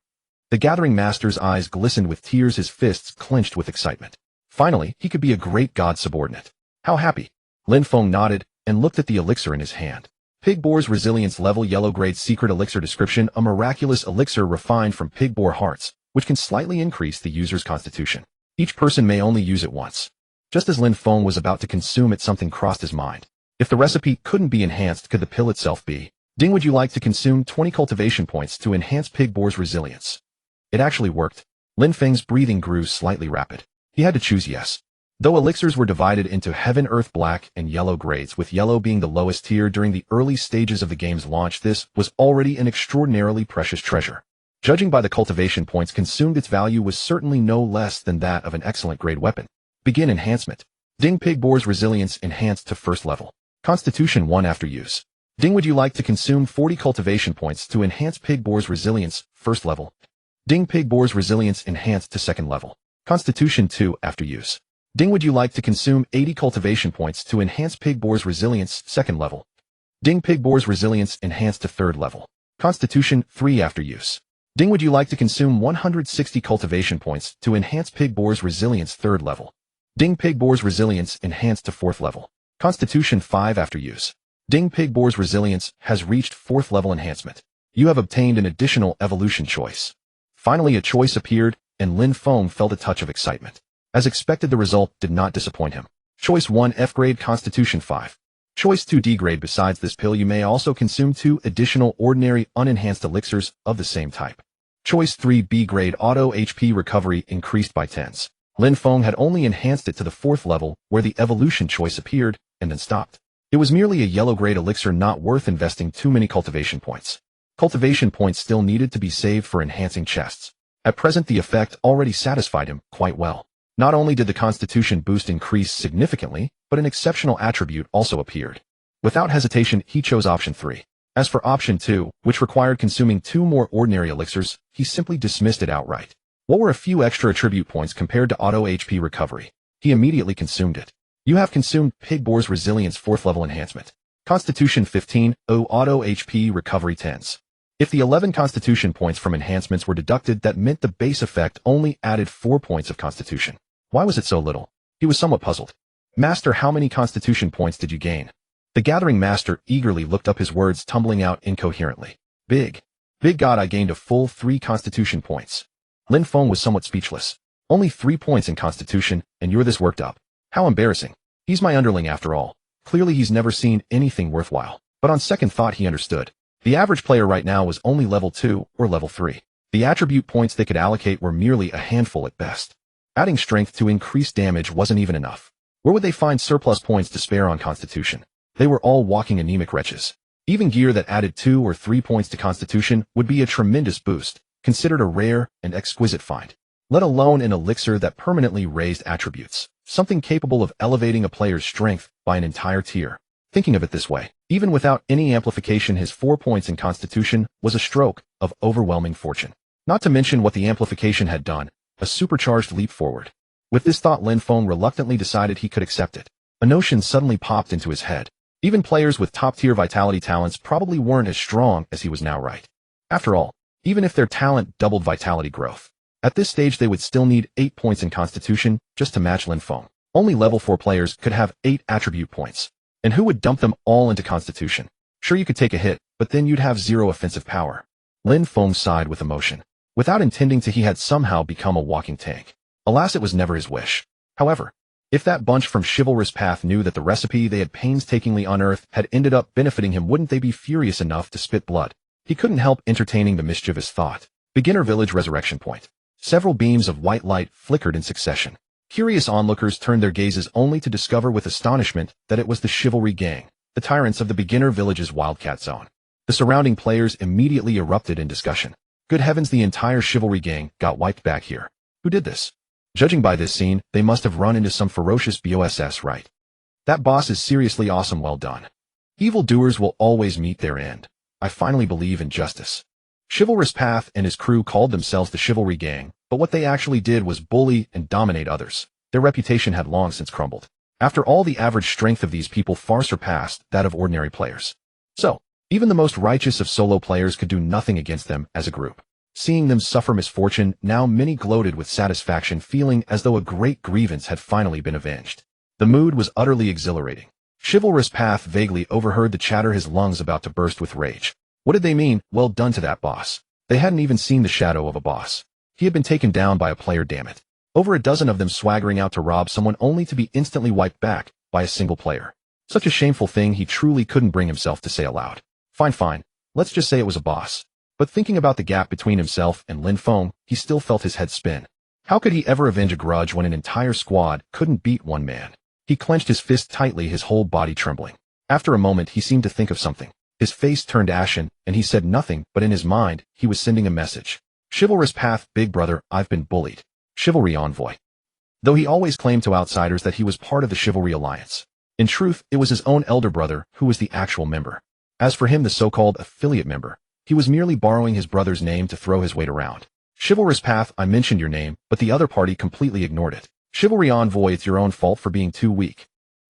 A: The gathering master's eyes glistened with tears, his fists clenched with excitement. Finally, he could be a great god subordinate. How happy! Lin Feng nodded and looked at the elixir in his hand. Pig Boar's Resilience Level Yellow Grade Secret Elixir Description: a miraculous elixir refined from pig boar hearts, which can slightly increase the user's constitution. Each person may only use it once. Just as Lin Feng was about to consume it, something crossed his mind. If the recipe couldn't be enhanced, could the pill itself be? Ding, would you like to consume 20 cultivation points to enhance Pig Boar's resilience? It actually worked. Lin Feng's breathing grew slightly rapid. He had to choose yes. Though elixirs were divided into Heaven, Earth, Black, and Yellow grades, with Yellow being the lowest tier during the early stages of the game's launch, this was already an extraordinarily precious treasure. Judging by the cultivation points consumed, its value was certainly no less than that of an excellent grade weapon. Begin enhancement. Ding, Pig Boar's resilience enhanced to 1st level. Constitution 1 after use. Ding, would you like to consume 40 cultivation points to enhance Pig Boar's resilience, 1st level? Ding, Pig Boar's resilience enhanced to 2nd level. Constitution 2 after use. Ding, would you like to consume 80 cultivation points to enhance Pig Boar's resilience, 2nd level? Ding, Pig Boar's resilience enhanced to 3rd level. Constitution 3 after use. Ding, would you like to consume 160 cultivation points to enhance Pig Boar's resilience, 3rd level? Ding, Pig Boar's resilience enhanced to 4th level. Constitution 5 after use. Ding, Pig Boar's resilience has reached 4th level enhancement. You have obtained an additional evolution choice. Finally, a choice appeared, and Lin Feng felt a touch of excitement. As expected, the result did not disappoint him. Choice 1 F grade, Constitution 5. Choice 2 D grade. Besides this pill, you may also consume 2 additional ordinary unenhanced elixirs of the same type. Choice 3 B grade, auto HP recovery increased by 10s. Lin Feng had only enhanced it to the 4th level, where the evolution choice appeared, and then stopped. It was merely a yellow grade elixir, not worth investing too many cultivation points. Cultivation points still needed to be saved for enhancing chests. At present, the effect already satisfied him quite well. Not only did the constitution boost increase significantly, but an exceptional attribute also appeared. Without hesitation, he chose option 3. As for option 2, which required consuming 2 more ordinary elixirs, he simply dismissed it outright. What were a few extra attribute points compared to auto HP recovery? He immediately consumed it. You have consumed Pig Boar's Resilience 4th level enhancement. Constitution 15, auto HP recovery 10s. If the 11 Constitution points from enhancements were deducted, that meant the base effect only added 4 points of Constitution. Why was it so little? He was somewhat puzzled. Master, how many Constitution points did you gain? The Gathering Master eagerly looked up, his words tumbling out incoherently. Big God, I gained a full 3 Constitution points. Lin Feng was somewhat speechless. Only 3 points in Constitution, and you're this worked up. How embarrassing. He's my underling after all. Clearly he's never seen anything worthwhile. But on second thought he understood. The average player right now was only level 2 or level 3. The attribute points they could allocate were merely a handful at best. Adding strength to increase damage wasn't even enough. Where would they find surplus points to spare on Constitution? They were all walking anemic wretches. Even gear that added 2 or 3 points to Constitution would be a tremendous boost, considered a rare and exquisite find. Let alone an elixir that permanently raised attributes, something capable of elevating a player's strength by an entire tier. Thinking of it this way, even without any amplification, his 4 points in Constitution was a stroke of overwhelming fortune. Not to mention what the amplification had done, a supercharged leap forward. With this thought, Lin Feng reluctantly decided he could accept it. A notion suddenly popped into his head. Even players with top-tier vitality talents probably weren't as strong as he was now, right? After all, even if their talent doubled vitality growth, at this stage they would still need 8 points in Constitution just to match Lin Feng. Only level 4 players could have 8 attribute points. And who would dump them all into Constitution? Sure, you could take a hit, but then you'd have 0 offensive power. Lin Feng sighed with emotion. Without intending to, he had somehow become a walking tank. Alas, it was never his wish. However, if that bunch from Chivalrous Path knew that the recipe they had painstakingly unearthed had ended up benefiting him, wouldn't they be furious enough to spit blood? He couldn't help entertaining the mischievous thought. Beginner Village Resurrection Point. Several beams of white light flickered in succession. Curious onlookers turned their gazes only to discover with astonishment that it was the Chivalry Gang, the tyrants of the Beginner Village's Wildcat Zone. The surrounding players immediately erupted in discussion. Good heavens, the entire Chivalry Gang got wiped back here. Who did this? Judging by this scene, they must have run into some ferocious BOSS, right? That boss is seriously awesome, well done. Evildoers will always meet their end. I finally believe in justice. Chivalrous Path and his crew called themselves the Chivalry Gang, but what they actually did was bully and dominate others. Their reputation had long since crumbled. After all, the average strength of these people far surpassed that of ordinary players. So, even the most righteous of solo players could do nothing against them as a group. Seeing them suffer misfortune, now many gloated with satisfaction, feeling as though a great grievance had finally been avenged. The mood was utterly exhilarating. Chivalrous Path vaguely overheard the chatter, his lungs about to burst with rage. What did they mean? Well done to that boss. They hadn't even seen the shadow of a boss. He had been taken down by a player, damn it. Over a dozen of them swaggering out to rob someone only to be instantly wiped back by a single player. Such a shameful thing he truly couldn't bring himself to say aloud. Fine. Let's just say it was a boss. But thinking about the gap between himself and Lin Feng, he still felt his head spin. How could he ever avenge a grudge when an entire squad couldn't beat one man? He clenched his fist tightly, his whole body trembling. After a moment, he seemed to think of something. His face turned ashen, and he said nothing, but in his mind, he was sending a message. Chivalrous Path, big brother, I've been bullied. Chivalry Envoy. Though he always claimed to outsiders that he was part of the Chivalry Alliance. In truth, it was his own elder brother who was the actual member. As for him, the so-called affiliate member, he was merely borrowing his brother's name to throw his weight around. Chivalrous Path, I mentioned your name, but the other party completely ignored it. Chivalry Envoy, it's your own fault for being too weak.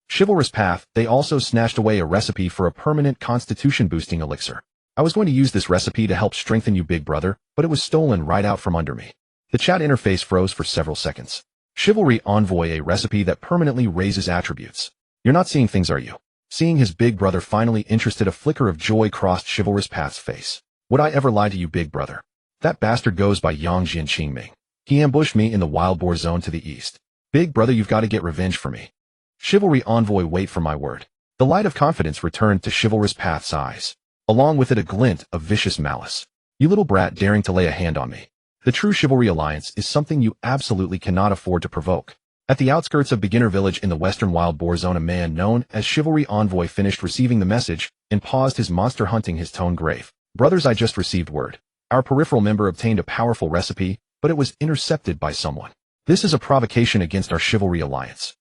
A: Chivalrous Path, they also snatched away a recipe for a permanent constitution-boosting elixir. I was going to use this recipe to help strengthen you, big brother, but it was stolen right out from under me. The chat interface froze for several seconds. Chivalry Envoy, a recipe that permanently raises attributes. You're not seeing things, are you? Seeing his big brother finally interested, a flicker of joy crossed Chivalrous Path's face. Would I ever lie to you, big brother? That bastard goes by Yang Jin Qingming. He ambushed me in the Wild Boar Zone to the east. Big brother, you've got to get revenge for me. Chivalry Envoy, wait for my word. The light of confidence returned to Chivalrous Path's eyes. Along with it a glint of vicious malice. You little brat daring to lay a hand on me. The true Chivalry Alliance is something you absolutely cannot afford to provoke. At the outskirts of Beginner Village in the western Wild Boar Zone, a man known as Chivalry Envoy finished receiving the message and paused, his monster hunting, his tone grave. Brothers, I just received word. Our peripheral member obtained a powerful recipe, but it was intercepted by someone. This is a provocation against our Chivalry Alliance.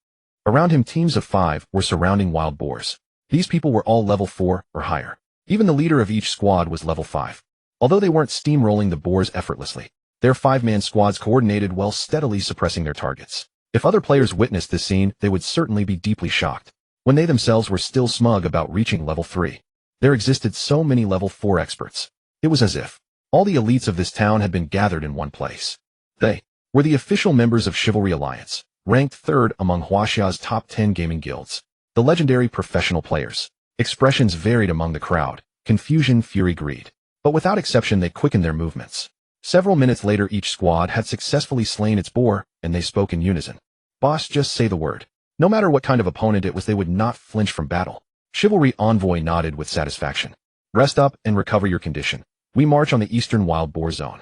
A: Around him, teams of 5 were surrounding wild boars. These people were all level 4 or higher. Even the leader of each squad was level 5. Although they weren't steamrolling the boars effortlessly, Their 5-man squads coordinated well, steadily suppressing their targets. If other players witnessed this scene, they would certainly be deeply shocked. When they themselves were still smug about reaching level 3. There existed so many level 4 experts. It was as if all the elites of this town had been gathered in one place. They were the official members of Chivalry Alliance, ranked 3rd among Huaxia's top 10 gaming guilds. The legendary professional players. Expressions varied among the crowd: confusion, fury, greed. But without exception, they quickened their movements. Several minutes later, each squad had successfully slain its boar, and they spoke in unison. Boss, just say the word. No matter what kind of opponent it was, they would not flinch from battle. Chivalry Envoy nodded with satisfaction. Rest up and recover your condition. We march on the eastern wild boar zone.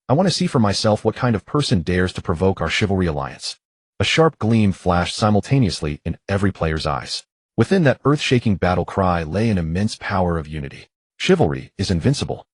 A: I want to see for myself what kind of person dares to provoke our Chivalry Alliance. A sharp gleam flashed simultaneously in every player's eyes. Within that earth-shaking battle cry lay an immense power of unity. Chivalry is invincible.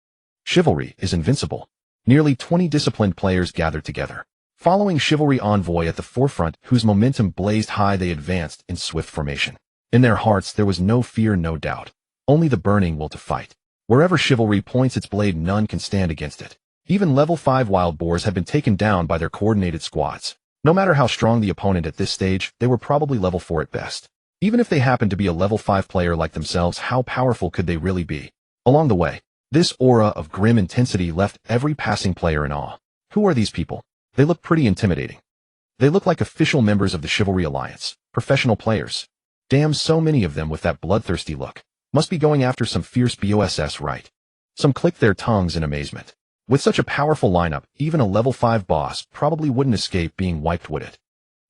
A: Chivalry is invincible. Nearly 20 disciplined players gathered together. Following Chivalry Envoy at the forefront, whose momentum blazed high, they advanced in swift formation. In their hearts there was no fear, no doubt. Only the burning will to fight. Wherever Chivalry points its blade, none can stand against it. Even level 5 wild boars had been taken down by their coordinated squads. No matter how strong the opponent at this stage, they were probably level 4 at best. Even if they happened to be a level 5 player like themselves, how powerful could they really be? Along the way, this aura of grim intensity left every passing player in awe. Who are these people? They look pretty intimidating. They look like official members of the Chivalry Alliance, professional players. Damn, so many of them with that bloodthirsty look. Must be going after some fierce boss, right? Some clicked their tongues in amazement. With such a powerful lineup, even a level 5 boss probably wouldn't escape being wiped, would it?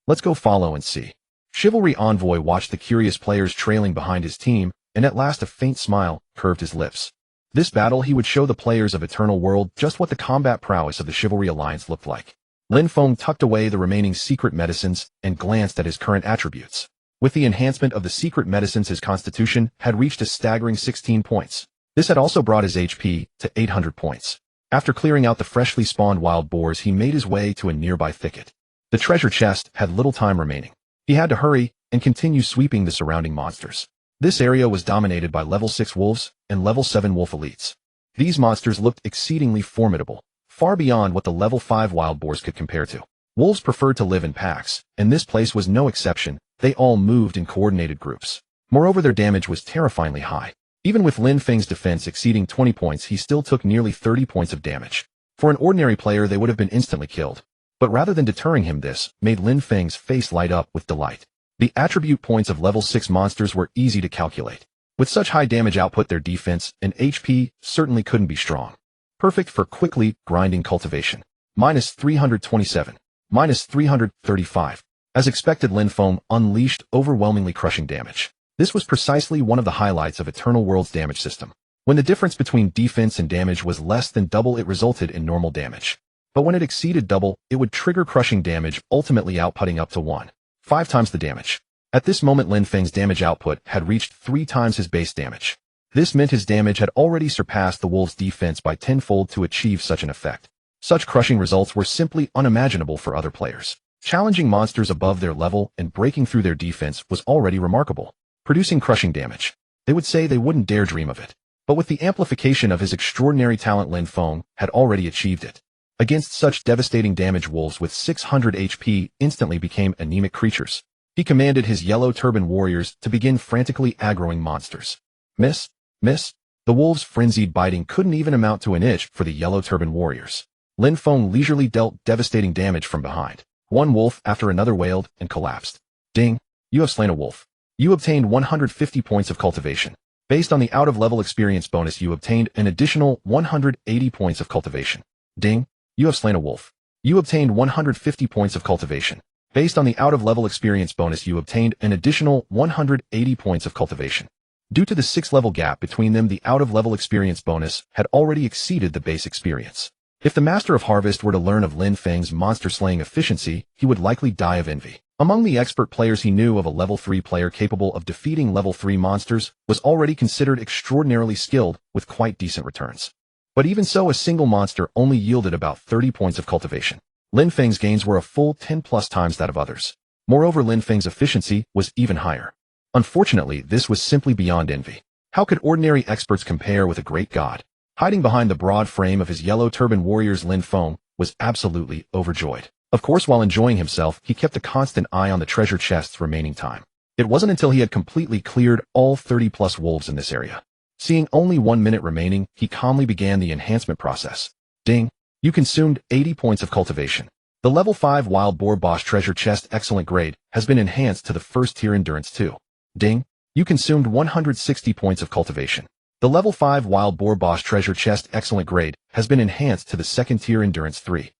A: Let's go follow and see. Chivalry Envoy watched the curious players trailing behind his team, and at last a faint smile curved his lips. This battle, he would show the players of Eternal World just what the combat prowess of the Chivalry Alliance looked like. Lin Feng tucked away the remaining secret medicines and glanced at his current attributes. With the enhancement of the secret medicines, his constitution had reached a staggering 16 points. This had also brought his HP to 800 points. After clearing out the freshly spawned wild boars, he made his way to a nearby thicket. The treasure chest had little time remaining. He had to hurry and continue sweeping the surrounding monsters. This area was dominated by level 6 wolves and level 7 wolf elites. These monsters looked exceedingly formidable, far beyond what the level 5 wild boars could compare to. Wolves preferred to live in packs, and this place was no exception. They all moved in coordinated groups. Moreover, their damage was terrifyingly high. Even with Lin Feng's defense exceeding 20 points, he still took nearly 30 points of damage. For an ordinary player, they would have been instantly killed. But rather than deterring him, this made Lin Feng's face light up with delight. The attribute points of level 6 monsters were easy to calculate. With such high damage output, their defense and HP certainly couldn't be strong. Perfect for quickly grinding cultivation. Minus 327. Minus 335. As expected, Lin Feng unleashed overwhelmingly crushing damage. This was precisely one of the highlights of Eternal World's damage system. When the difference between defense and damage was less than double, it resulted in normal damage. But when it exceeded double, it would trigger crushing damage, ultimately outputting up to 1.5 times the damage. At this moment, Lin Feng's damage output had reached 3 times his base damage. This meant his damage had already surpassed the wolves' defense by tenfold to achieve such an effect. Such crushing results were simply unimaginable for other players. Challenging monsters above their level and breaking through their defense was already remarkable. Producing crushing damage. They would say they wouldn't dare dream of it. But with the amplification of his extraordinary talent, Lin Feng had already achieved it. Against such devastating damage, wolves with 600 HP instantly became anemic creatures. He commanded his yellow turban warriors to begin frantically aggroing monsters. Miss. Miss. The wolves' frenzied biting couldn't even amount to an itch for the yellow turban warriors. Lin Feng leisurely dealt devastating damage from behind. One wolf after another wailed and collapsed. Ding. You have slain a wolf. You obtained 150 points of cultivation. Based on the out-of-level experience bonus, you obtained an additional 180 points of cultivation. Ding. You have slain a wolf. You obtained 150 points of cultivation. Based on the out-of-level experience bonus, you obtained an additional 180 points of cultivation. Due to the 6-level gap between them, the out-of-level experience bonus had already exceeded the base experience. If the Master of Harvest were to learn of Lin Feng's monster-slaying efficiency, he would likely die of envy. Among the expert players he knew of, a level 3 player capable of defeating level 3 monsters was already considered extraordinarily skilled with quite decent returns. But even so, a single monster only yielded about 30 points of cultivation. Lin Feng's gains were a full 10 plus times that of others. Moreover, Lin Feng's efficiency was even higher. Unfortunately, this was simply beyond envy. How could ordinary experts compare with a great god? Hiding behind the broad frame of his yellow turban warriors, Lin Feng was absolutely overjoyed. Of course, while enjoying himself, he kept a constant eye on the treasure chest's remaining time. It wasn't until he had completely cleared all 30+ wolves in this area. Seeing only 1 minute remaining, he calmly began the enhancement process. Ding! You consumed 80 points of cultivation. The level 5 Wild Boar Boss Treasure Chest Excellent Grade has been enhanced to the first tier Endurance 2. Ding! You consumed 160 points of cultivation. The level 5 Wild Boar Boss Treasure Chest Excellent Grade has been enhanced to the second tier Endurance 3.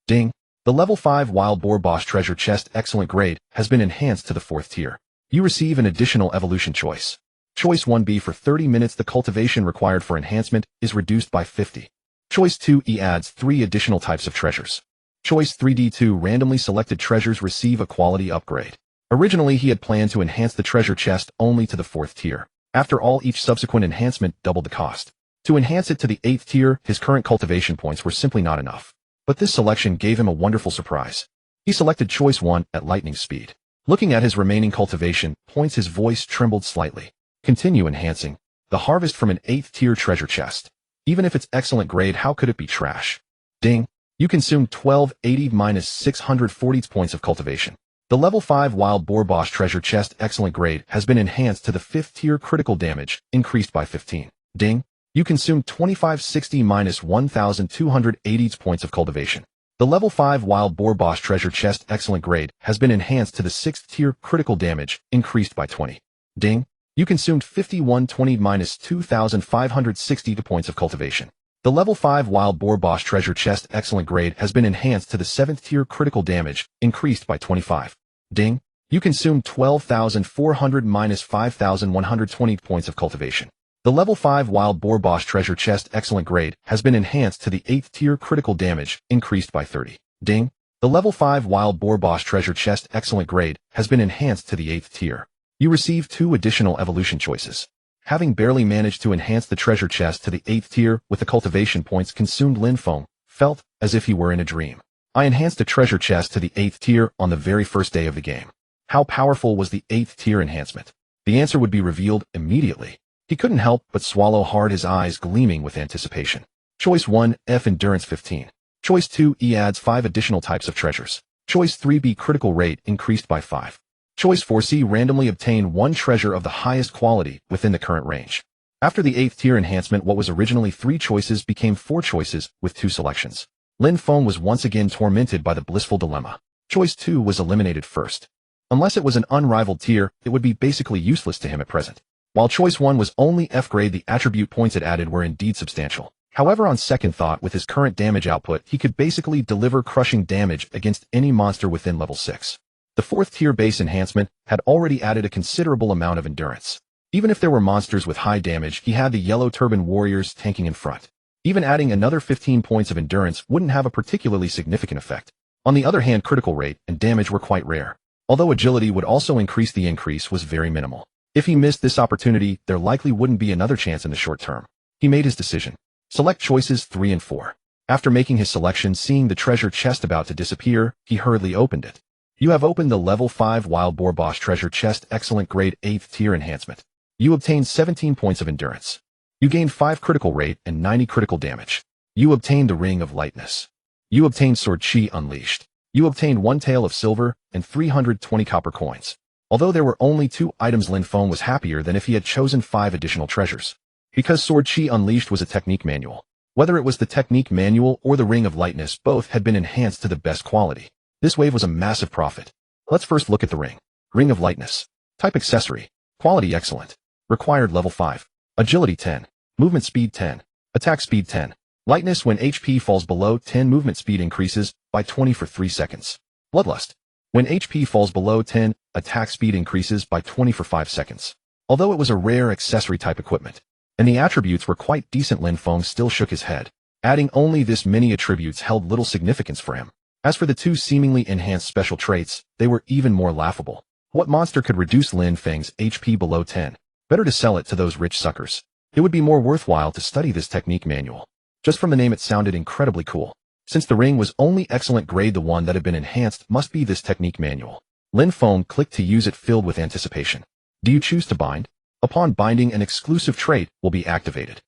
A: Ding! The level 5 Wild Boar Boss Treasure Chest Excellent Grade has been enhanced to the fourth tier. You receive an additional evolution choice. Choice 1B: for 30 minutes the cultivation required for enhancement is reduced by 50. Choice 2E adds 3 additional types of treasures. Choice 3D: randomly selected treasures receive a quality upgrade. Originally he had planned to enhance the treasure chest only to the 4th tier. After all, each subsequent enhancement doubled the cost. To enhance it to the 8th tier, his current cultivation points were simply not enough. But this selection gave him a wonderful surprise. He selected choice 1 at lightning speed. Looking at his remaining cultivation points, his voice trembled slightly. Continue enhancing. The harvest from an 8th tier treasure chest. Even if it's excellent grade, how could it be trash? Ding! You consumed 1280 - 640 points of cultivation. The level 5 Wild Boar Boss Treasure Chest Excellent Grade has been enhanced to the 5th tier critical damage, increased by 15. Ding! You consumed 2560 - 1280 points of cultivation. The level 5 Wild Boar Boss Treasure Chest Excellent Grade has been enhanced to the 6th tier critical damage, increased by 20. Ding! You consumed 5120 - 2560 points of cultivation. The level 5 Wild Boar Boss Treasure Chest Excellent Grade has been enhanced to the 7th tier critical damage, increased by 25. Ding! You consumed 12,400 - 5,120 points of cultivation. The level 5 Wild Boar Boss Treasure Chest Excellent Grade has been enhanced to the 8th tier critical damage, increased by 30. Ding! The level 5 Wild Boar Boss Treasure Chest Excellent Grade has been enhanced to the 8th tier. You receive 2 additional evolution choices. Having barely managed to enhance the treasure chest to the 8th tier with the cultivation points consumed, Lin Feng felt as if he were in a dream. I enhanced a treasure chest to the 8th tier on the very first day of the game. How powerful was the 8th tier enhancement? The answer would be revealed immediately. He couldn't help but swallow hard, his eyes gleaming with anticipation. Choice 1 F Endurance 15. Choice 2 E adds 5 additional types of treasures. Choice 3B Critical Rate increased by 5. Choice 4C randomly obtain 1 treasure of the highest quality within the current range. After the 8th tier enhancement, what was originally 3 choices became 4 choices with 2 selections. Lin Feng was once again tormented by the blissful dilemma. Choice 2 was eliminated first. Unless it was an unrivaled tier, it would be basically useless to him at present. While choice 1 was only F grade, the attribute points it added were indeed substantial. However, on second thought, with his current damage output, he could basically deliver crushing damage against any monster within level 6. The 4th tier base enhancement had already added a considerable amount of endurance. Even if there were monsters with high damage, he had the yellow turban warriors tanking in front. Even adding another 15 points of endurance wouldn't have a particularly significant effect. On the other hand, critical rate and damage were quite rare. Although agility would also increase, the increase was very minimal. If he missed this opportunity, there likely wouldn't be another chance in the short term. He made his decision. Select choices 3 and 4. After making his selection, seeing the treasure chest about to disappear, he hurriedly opened it. You have opened the level 5 Wild Boar Boss Treasure Chest Excellent Grade 8th tier enhancement. You obtained 17 points of endurance. You gained 5 critical rate and 90 critical damage. You obtained the Ring of Lightness. You obtained Sword Chi Unleashed. You obtained 1 tael of silver and 320 copper coins. Although there were only 2 items, Lin Feng was happier than if he had chosen 5 additional treasures. Because Sword Chi Unleashed was a technique manual. Whether it was the technique manual or the Ring of Lightness, both had been enhanced to the best quality. This wave was a massive profit. Let's first look at the ring. Ring of Lightness. Type accessory. Quality excellent. Required level 5. Agility 10. Movement speed 10. Attack speed 10. Lightness: when HP falls below 10, movement speed increases by 20 for 3 seconds. Bloodlust. When HP falls below 10, attack speed increases by 20 for 5 seconds. Although it was a rare accessory type equipment, and the attributes were quite decent, Lin Feng still shook his head. Adding only this many attributes held little significance for him. As for the 2 seemingly enhanced special traits, they were even more laughable. What monster could reduce Lin Feng's HP below 10? Better to sell it to those rich suckers. It would be more worthwhile to study this technique manual. Just from the name, it sounded incredibly cool. Since the ring was only excellent grade, the one that had been enhanced must be this technique manual. Lin Feng clicked to use it, filled with anticipation. Do you choose to bind? Upon binding, an exclusive trait will be activated.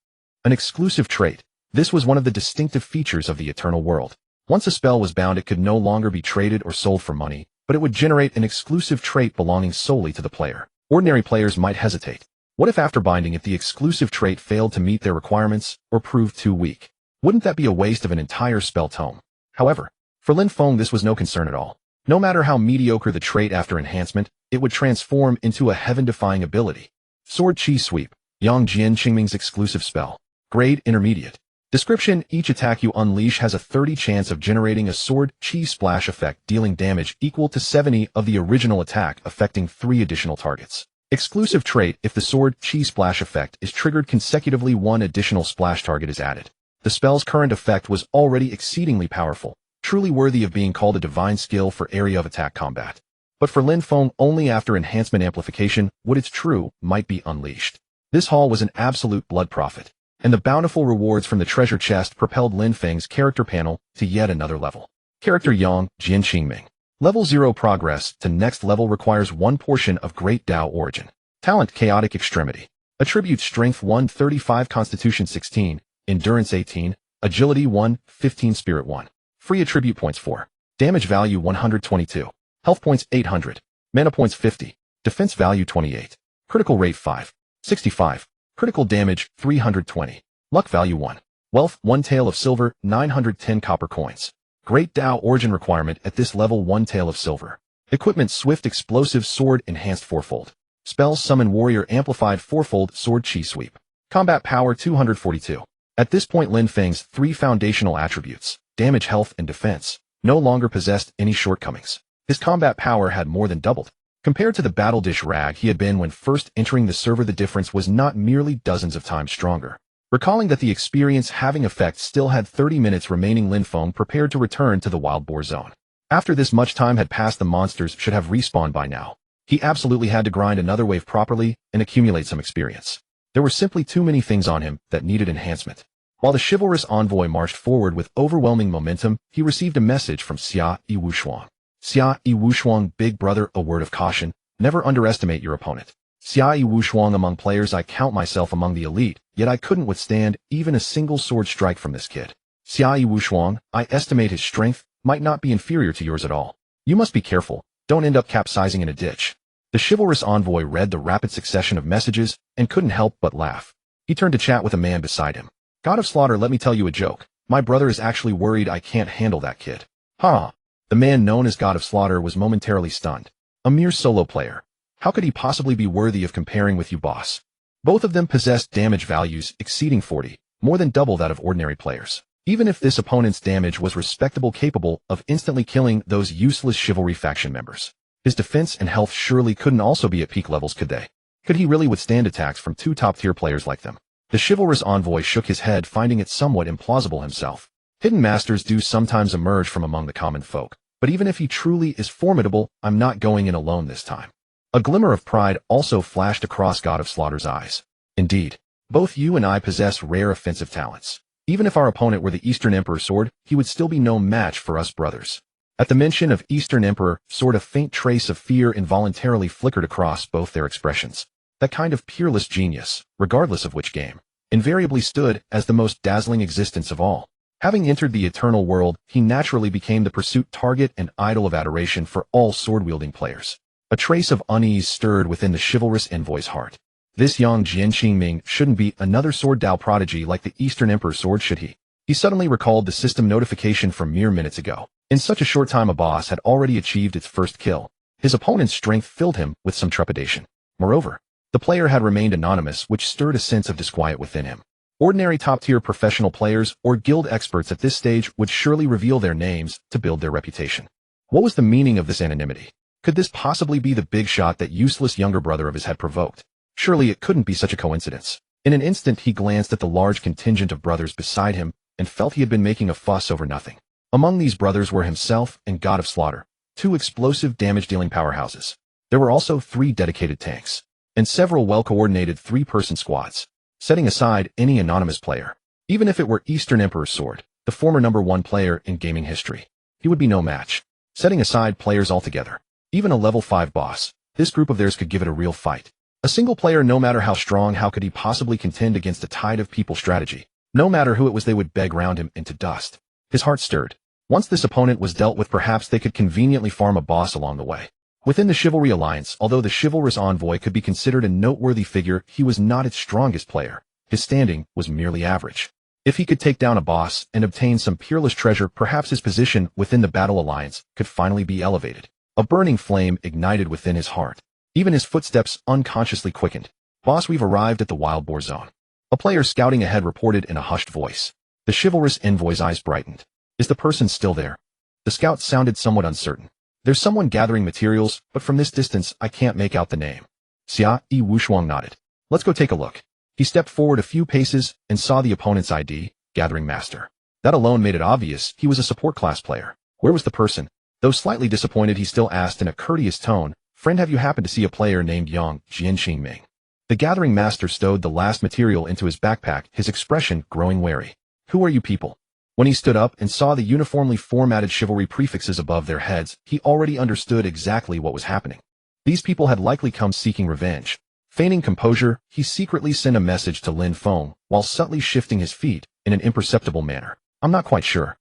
A: An exclusive trait. This was one of the distinctive features of the Eternal World. Once a spell was bound, it could no longer be traded or sold for money, but it would generate an exclusive trait belonging solely to the player. Ordinary players might hesitate. What if after binding it the exclusive trait failed to meet their requirements or proved too weak? Wouldn't that be a waste of an entire spell tome? However, for Lin Feng this was no concern at all. No matter how mediocre the trait after enhancement, it would transform into a heaven-defying ability. Sword Chi Sweep, Yang Jian Qingming's exclusive spell. Grade Intermediate. Description: each attack you unleash has a 30 chance of generating a Sword Chi Splash effect dealing damage equal to 70 of the original attack, affecting 3 additional targets. Exclusive trait: if the Sword Chi Splash effect is triggered consecutively, 1 additional splash target is added. The spell's current effect was already exceedingly powerful, truly worthy of being called a divine skill for area of attack combat. But for Lin Feng, only after enhancement amplification would its true might be unleashed. This haul was an absolute blood profit, and the bountiful rewards from the treasure chest propelled Lin Feng's character panel to yet another level. Character: Yang Jian Qingming. Level 0 progress to next level requires 1 portion of Great Tao Origin. Talent: Chaotic Extremity. Attribute: Strength 1, 35, Constitution 16, Endurance 18, Agility 1, 15, Spirit 1. Free attribute points 4. Damage value 122. Health points 800. Mana points 50. Defense value 28. Critical rate 5. 65. Critical damage 320. Luck value 1. Wealth 1 tael of silver, 910 copper coins. Great Tao Origin requirement at this level: 1 tael of silver. Equipment: Swift Explosive Sword Enhanced 4-fold. Spells: Summon Warrior Amplified 4-fold Sword Chi Sweep. Combat Power 242. At this point Lin Feng's 3 foundational attributes, damage, health, and defense, no longer possessed any shortcomings. His combat power had more than doubled. Compared to the battle dish rag he had been when first entering the server, the difference was not merely dozens of times stronger. Recalling that the experience having effect still had 30 minutes remaining, Lin Feng prepared to return to the Wild Boar Zone. After this much time had passed, the monsters should have respawned by now. He absolutely had to grind another wave properly and accumulate some experience. There were simply too many things on him that needed enhancement. While the chivalrous envoy marched forward with overwhelming momentum, he received a message from Xia Yi Wushuang. Xia Yi Wushuang, big brother, a word of caution: never underestimate your opponent. Xia Yi Wushuang: among players I count myself among the elite, yet I couldn't withstand even a single sword strike from this kid. Xia Yi Wushuang, I estimate his strength might not be inferior to yours at all. You must be careful, don't end up capsizing in a ditch. The chivalrous envoy read the rapid succession of messages and couldn't help but laugh. He turned to chat with a man beside him. God of Slaughter, let me tell you a joke. My brother is actually worried I can't handle that kid. Huh. The man known as God of Slaughter was momentarily stunned. A mere solo player. How could he possibly be worthy of comparing with you, boss? Both of them possessed damage values exceeding 40, more than double that of ordinary players. Even if this opponent's damage was respectable, capable of instantly killing those useless chivalry faction members. His defense and health surely couldn't also be at peak levels, could they? Could he really withstand attacks from 2 top-tier players like them? The chivalrous envoy shook his head, finding it somewhat implausible himself. Hidden masters do sometimes emerge from among the common folk, but even if he truly is formidable, I'm not going in alone this time. A glimmer of pride also flashed across God of Slaughter's eyes. Indeed, both you and I possess rare offensive talents. Even if our opponent were the Eastern Emperor sword, he would still be no match for us brothers. At the mention of Eastern Emperor sword, a faint trace of fear involuntarily flickered across both their expressions. That kind of peerless genius, regardless of which game, invariably stood as the most dazzling existence of all. Having entered the eternal world, he naturally became the pursuit target and idol of adoration for all sword-wielding players. A trace of unease stirred within the chivalrous envoy's heart. This Yang Jian Qingming shouldn't be another sword Dao prodigy like the Eastern Emperor sword, should he? He suddenly recalled the system notification from mere minutes ago. In such a short time, a boss had already achieved its first kill. His opponent's strength filled him with some trepidation. Moreover, the player had remained anonymous, which stirred a sense of disquiet within him. Ordinary top-tier professional players or guild experts at this stage would surely reveal their names to build their reputation. What was the meaning of this anonymity? Could this possibly be the big shot that useless younger brother of his had provoked? Surely it couldn't be such a coincidence. In an instant he glanced at the large contingent of brothers beside him and felt he had been making a fuss over nothing. Among these brothers were himself and God of Slaughter, 2 explosive damage-dealing powerhouses. There were also 3 dedicated tanks, and several well-coordinated 3-person squads. Setting aside any anonymous player, even if it were Eastern Emperor sword, the former #1 player in gaming history, he would be no match. Setting aside players altogether, even a level 5 boss, this group of theirs could give it a real fight. A single player, no matter how strong, how could he possibly contend against a tide of people strategy? No matter who it was, they would beg round him into dust. His heart stirred. Once this opponent was dealt with, perhaps they could conveniently farm a boss along the way. Within the Chivalry Alliance, although the chivalrous envoy could be considered a noteworthy figure, he was not its strongest player. His standing was merely average. If he could take down a boss and obtain some peerless treasure, perhaps his position within the Battle Alliance could finally be elevated. A burning flame ignited within his heart. Even his footsteps unconsciously quickened. Boss, we've arrived at the Wild Boar Zone. A player scouting ahead reported in a hushed voice. The chivalrous envoy's eyes brightened. Is the person still there? The scout sounded somewhat uncertain. There's someone gathering materials, but from this distance I can't make out the name. Xia Yi Wushuang nodded. Let's go take a look. He stepped forward a few paces and saw the opponent's ID, Gathering Master. That alone made it obvious he was a support class player. Where was the person? Though slightly disappointed, he still asked in a courteous tone, Friend, have you happened to see a player named Yang Jianxingming? The Gathering Master stowed the last material into his backpack, his expression growing wary. Who are you people? When he stood up and saw the uniformly formatted chivalry prefixes above their heads, he already understood exactly what was happening. These people had likely come seeking revenge. Feigning composure, he secretly sent a message to Lin Feng, while subtly shifting his feet in an imperceptible manner. I'm not quite sure.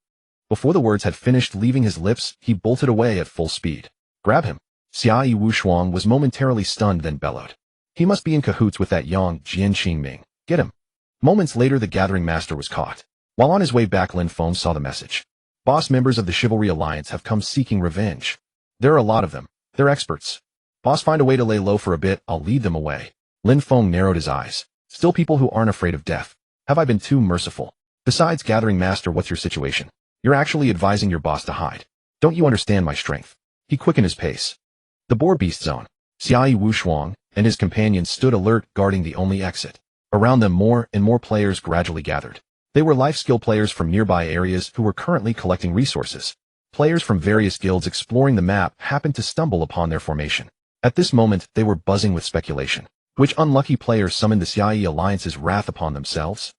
A: Before the words had finished leaving his lips, he bolted away at full speed. Grab him. Xia Yi Wushuang was momentarily stunned, then bellowed. He must be in cahoots with that Yang Jianxingming. Get him. Moments later, the Gathering Master was caught. While on his way back, Lin Feng saw the message. Boss, members of the Chivalry Alliance have come seeking revenge. There are a lot of them. They're experts. Boss, find a way to lay low for a bit, I'll lead them away. Lin Feng narrowed his eyes. Still people who aren't afraid of death. Have I been too merciful? Besides, Gathering Master, what's your situation? You're actually advising your boss to hide. Don't you understand my strength? He quickened his pace. The Boar Beast Zone. Xia Yi Wushuang and his companions stood alert, guarding the only exit. Around them, more and more players gradually gathered. They were life skill players from nearby areas who were currently collecting resources. Players from various guilds exploring the map happened to stumble upon their formation. At this moment, they were buzzing with speculation. Which unlucky players summoned the Xia Yi Alliance's wrath upon themselves?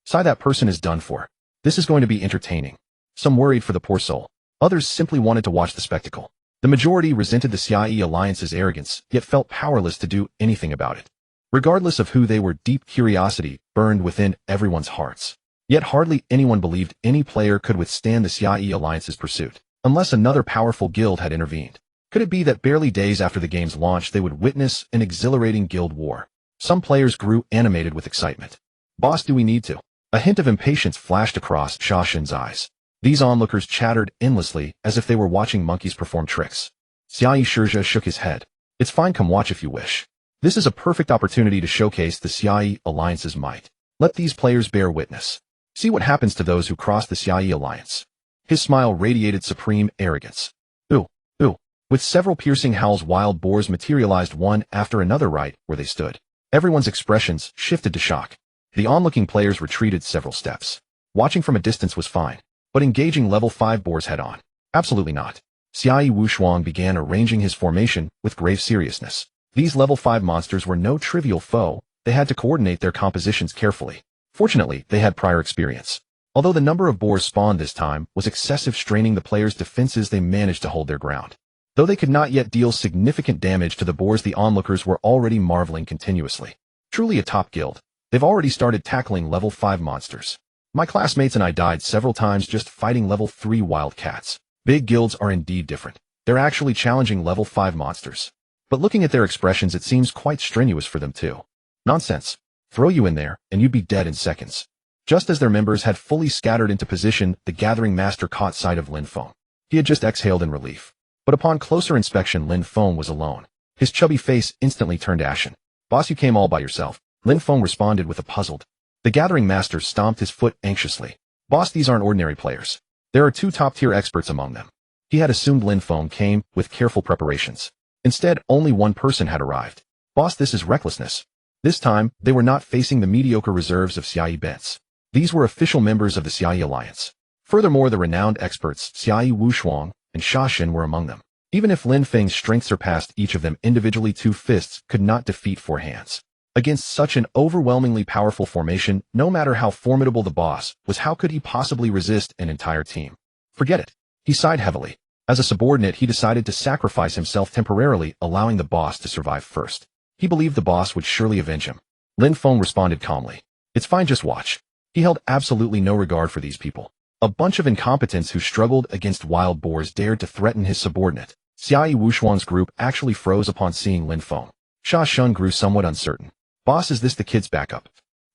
A: Sigh, that person is done for. This is going to be entertaining. Some worried for the poor soul. Others simply wanted to watch the spectacle. The majority resented the Xia Yi Alliance's arrogance, yet felt powerless to do anything about it. Regardless of who they were, deep curiosity burned within everyone's hearts. Yet hardly anyone believed any player could withstand the Xia Yi Alliance's pursuit, unless another powerful guild had intervened. Could it be that barely days after the game's launch they would witness an exhilarating guild war? Some players grew animated with excitement. Boss, do we need to? A hint of impatience flashed across Shaoxin's eyes. These onlookers chattered endlessly as if they were watching monkeys perform tricks. Xia Yi Shizhe shook his head. It's fine, come watch if you wish. This is a perfect opportunity to showcase the Xia Yi Alliance's might. Let these players bear witness. See what happens to those who cross the Xia Yi Alliance. His smile radiated supreme arrogance. Ooh, ooh. With several piercing howls, wild boars materialized one after another right where they stood. Everyone's expressions shifted to shock. The onlooking players retreated several steps. Watching from a distance was fine, but engaging level 5 boars head-on? Absolutely not. Xia Yi Wushuang began arranging his formation with grave seriousness. These level 5 monsters were no trivial foe. They had to coordinate their compositions carefully. Fortunately, they had prior experience. Although the number of boars spawned this time was excessive, straining the players' defenses, they managed to hold their ground. Though they could not yet deal significant damage to the boars, the onlookers were already marveling continuously. Truly a top guild. They've already started tackling level 5 monsters. My classmates and I died several times just fighting level 3 wildcats. Big guilds are indeed different. They're actually challenging level 5 monsters. But looking at their expressions, it seems quite strenuous for them too. Nonsense. Throw you in there, and you'd be dead in seconds. Just as their members had fully scattered into position, the Gathering Master caught sight of Lin Feng. He had just exhaled in relief. But upon closer inspection, Lin Feng was alone. His chubby face instantly turned ashen. Boss, you came all by yourself. Lin Feng responded with a puzzled. The Gathering Master stomped his foot anxiously. Boss, these aren't ordinary players. There are 2 top-tier experts among them. He had assumed Lin Feng came with careful preparations. Instead, only one person had arrived. Boss, this is recklessness. This time, they were not facing the mediocre reserves of Xia Yi Bents. These were official members of the Xia Yi Alliance. Furthermore, the renowned experts Xia Yi Wushuang and Shaoxin were among them. Even if Lin Feng's strength surpassed each of them individually, 2 fists could not defeat 4 hands. Against such an overwhelmingly powerful formation, no matter how formidable the boss was, how could he possibly resist an entire team? Forget it. He sighed heavily. As a subordinate, he decided to sacrifice himself temporarily, allowing the boss to survive first. He believed the boss would surely avenge him. Lin Feng responded calmly. It's fine, just watch. He held absolutely no regard for these people. A bunch of incompetents who struggled against wild boars dared to threaten his subordinate. Xiaoyi Wushuang's group actually froze upon seeing Lin Feng. Sha Shun grew somewhat uncertain. Boss, is this the kid's backup?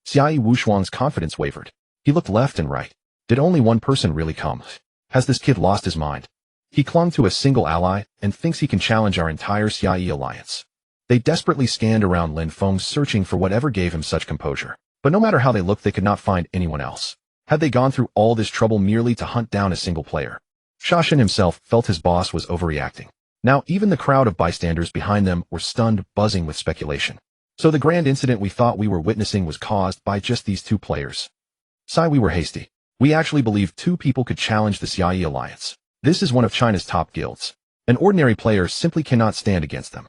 A: Xiaoyi Wushuang's confidence wavered. He looked left and right. Did only one person really come? Has this kid lost his mind? He clung to a single ally and thinks he can challenge our entire Xiaoyi alliance. They desperately scanned around Lin Feng, searching for whatever gave him such composure. But no matter how they looked, they could not find anyone else. Had they gone through all this trouble merely to hunt down a single player? Sha Shun himself felt his boss was overreacting. Now even the crowd of bystanders behind them were stunned, buzzing with speculation. So the grand incident we thought we were witnessing was caused by just these two players. Sigh, we were hasty. We actually believed two people could challenge the Xiaoyi alliance. This is one of China's top guilds. An ordinary player simply cannot stand against them.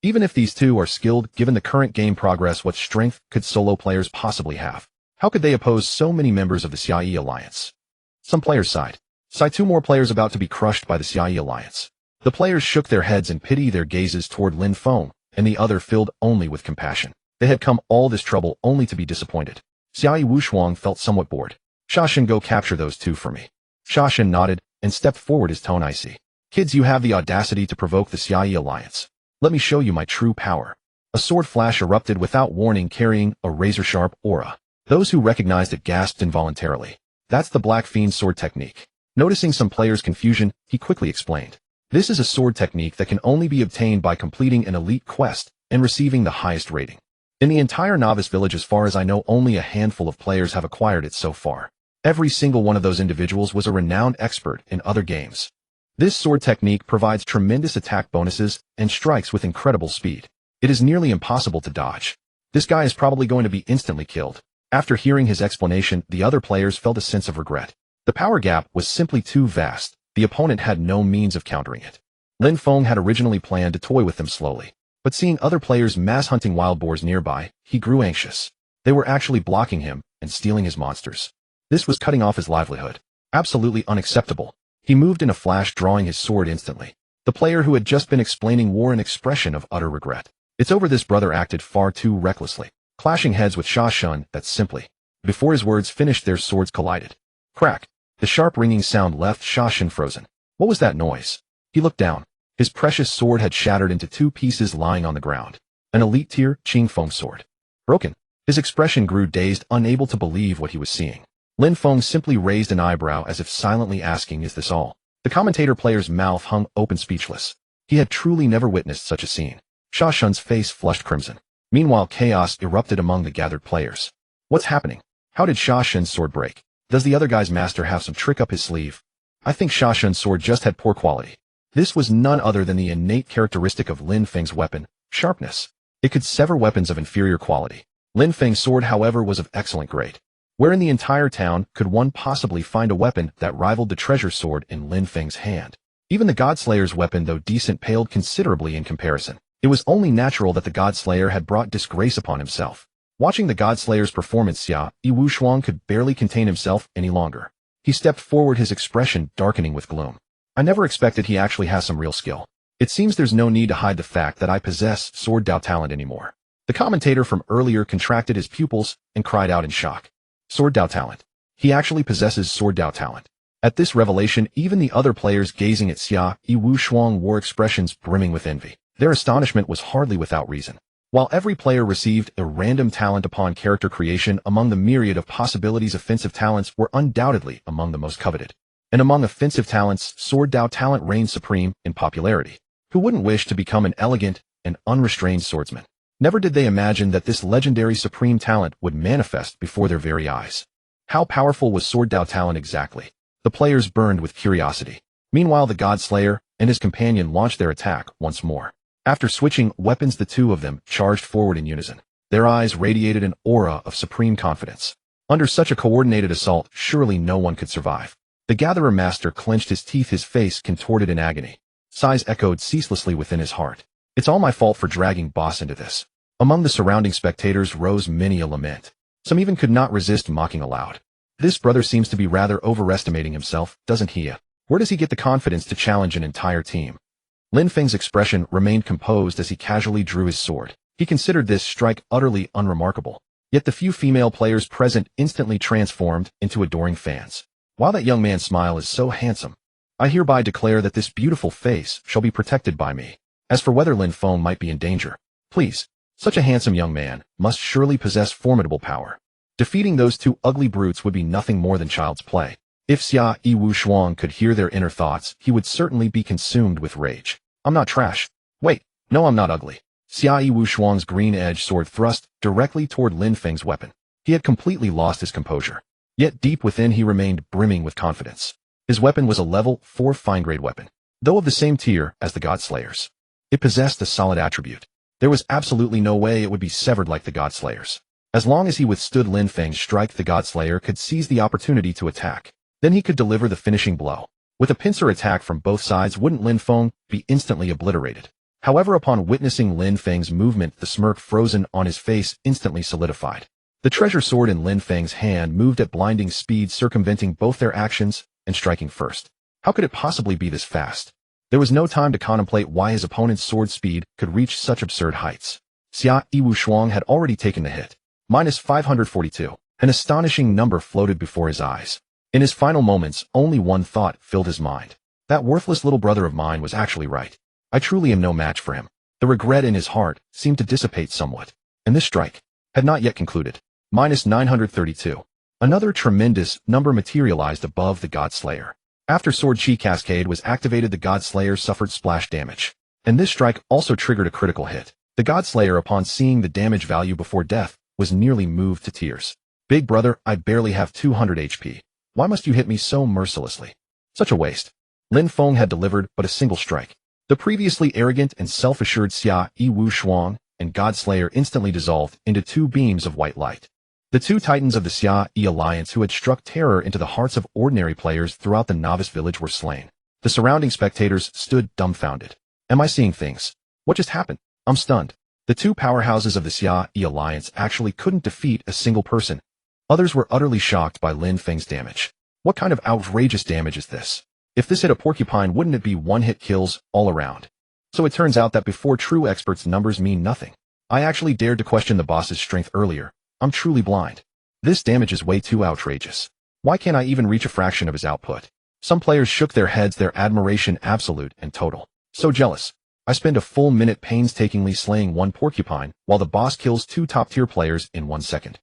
A: Even if these two are skilled, given the current game progress, what strength could solo players possibly have? How could they oppose so many members of the Xiaoyi alliance? Some players sighed. Sigh, two more players about to be crushed by the Xiaoyi alliance. The players shook their heads in pity, their gazes toward Lin Feng, and the other filled only with compassion. They had come all this trouble only to be disappointed. Xiaoyi Wushuang felt somewhat bored. Sha Shun, go capture those two for me. Sha Shun nodded and stepped forward, his tone icy. Kids, you have the audacity to provoke the Xiaoyi alliance. Let me show you my true power. A sword flash erupted without warning, carrying a razor-sharp aura. Those who recognized it gasped involuntarily. That's the Black Fiend sword technique. Noticing some players' confusion, he quickly explained. This is a sword technique that can only be obtained by completing an elite quest and receiving the highest rating. In the entire novice village, as far as I know, only a handful of players have acquired it so far. Every single one of those individuals was a renowned expert in other games. This sword technique provides tremendous attack bonuses and strikes with incredible speed. It is nearly impossible to dodge. This guy is probably going to be instantly killed. After hearing his explanation, the other players felt a sense of regret. The power gap was simply too vast. The opponent had no means of countering it. Lin Feng had originally planned to toy with them slowly. But seeing other players mass-hunting wild boars nearby, he grew anxious. They were actually blocking him and stealing his monsters. This was cutting off his livelihood. Absolutely unacceptable. He moved in a flash, drawing his sword instantly. The player who had just been explaining wore an expression of utter regret. It's over, this brother acted far too recklessly. Clashing heads with Sha Shun, that's simply. Before his words finished, their swords collided. Crack. The sharp ringing sound left Sha Shun frozen. What was that noise? He looked down. His precious sword had shattered into two pieces, lying on the ground. An elite tier Qing Feng sword. Broken. His expression grew dazed, unable to believe what he was seeing. Lin Feng simply raised an eyebrow as if silently asking, is this all? The commentator player's mouth hung open, speechless. He had truly never witnessed such a scene. Sha Shun's face flushed crimson. Meanwhile, chaos erupted among the gathered players. What's happening? How did Sha Shun's sword break? Does the other guy's master have some trick up his sleeve? I think Sha Shun's sword just had poor quality. This was none other than the innate characteristic of Lin Feng's weapon, sharpness. It could sever weapons of inferior quality. Lin Feng's sword, however, was of excellent grade. Where in the entire town could one possibly find a weapon that rivaled the treasure sword in Lin Feng's hand? Even the Godslayer's weapon, though decent, paled considerably in comparison. It was only natural that the Godslayer had brought disgrace upon himself. Watching the Godslayer's performance, Xiaoyi Wushuang could barely contain himself any longer. He stepped forward, his expression darkening with gloom. I never expected he actually has some real skill. It seems there's no need to hide the fact that I possess sword Dao talent anymore. The commentator from earlier contracted his pupils and cried out in shock. Sword Dao talent. He actually possesses sword Dao talent. At this revelation, even the other players gazing at Xiaoyi Wushuang wore expressions brimming with envy. Their astonishment was hardly without reason. While every player received a random talent upon character creation, among the myriad of possibilities, offensive talents were undoubtedly among the most coveted. And among offensive talents, sword Dao talent reigned supreme in popularity. Who wouldn't wish to become an elegant and unrestrained swordsman? Never did they imagine that this legendary supreme talent would manifest before their very eyes. How powerful was sword Dao talent exactly? The players burned with curiosity. Meanwhile, the Godslayer and his companion launched their attack once more. After switching weapons, the two of them charged forward in unison. Their eyes radiated an aura of supreme confidence. Under such a coordinated assault, surely no one could survive. The Gatherer Master clenched his teeth, his face contorted in agony. Sighs echoed ceaselessly within his heart. It's all my fault for dragging boss into this. Among the surrounding spectators rose many a lament. Some even could not resist mocking aloud. This brother seems to be rather overestimating himself, doesn't he? Where does he get the confidence to challenge an entire team? Lin Feng's expression remained composed as he casually drew his sword. He considered this strike utterly unremarkable. Yet the few female players present instantly transformed into adoring fans. While that young man's smile is so handsome, I hereby declare that this beautiful face shall be protected by me. As for whether Lin Feng might be in danger, please, such a handsome young man must surely possess formidable power. Defeating those two ugly brutes would be nothing more than child's play. If Xia Yi Wu Shuang could hear their inner thoughts, he would certainly be consumed with rage. I'm not trash. Wait, no, I'm not ugly. Xia Yi Wu Shuang's green-edged sword thrust directly toward Lin Feng's weapon. He had completely lost his composure. Yet deep within he remained brimming with confidence. His weapon was a level 4 fine-grade weapon, though of the same tier as the God-Slayers. It possessed a solid attribute. There was absolutely no way it would be severed like the God-Slayers. As long as he withstood Lin Feng's strike, the God-Slayer could seize the opportunity to attack. Then he could deliver the finishing blow. With a pincer attack from both sides, wouldn't Lin Feng be instantly obliterated? However, upon witnessing Lin Feng's movement, the smirk frozen on his face instantly solidified. The treasure sword in Lin Feng's hand moved at blinding speed, circumventing both their actions and striking first. How could it possibly be this fast? There was no time to contemplate why his opponent's sword speed could reach such absurd heights. Xia Yi Wu Shuang had already taken the hit. Minus 542. An astonishing number floated before his eyes. In his final moments, only one thought filled his mind. That worthless little brother of mine was actually right. I truly am no match for him. The regret in his heart seemed to dissipate somewhat, and this strike had not yet concluded. Minus 932. Another tremendous number materialized above the God-Slayer. After Sword Chi Cascade was activated, the God-Slayer suffered splash damage, and this strike also triggered a critical hit. The God-Slayer, upon seeing the damage value before death, was nearly moved to tears. Big brother, I barely have 200 HP. Why must you hit me so mercilessly? Such a waste. Lin Feng had delivered but a single strike. The previously arrogant and self-assured Xia Yi Wu Shuang and God-Slayer instantly dissolved into two beams of white light. The two titans of the Xia Yi Alliance who had struck terror into the hearts of ordinary players throughout the novice village were slain. The surrounding spectators stood dumbfounded. Am I seeing things? What just happened? I'm stunned. The two powerhouses of the Xia Yi Alliance actually couldn't defeat a single person. Others were utterly shocked by Lin Feng's damage. What kind of outrageous damage is this? If this hit a porcupine, wouldn't it be one-hit kills all around? So it turns out that before true experts, numbers mean nothing. I actually dared to question the boss's strength earlier. I'm truly blind. This damage is way too outrageous. Why can't I even reach a fraction of his output? Some players shook their heads, their admiration absolute and total. So jealous. I spend a full minute painstakingly slaying one porcupine, while the boss kills two top-tier players in 1 second.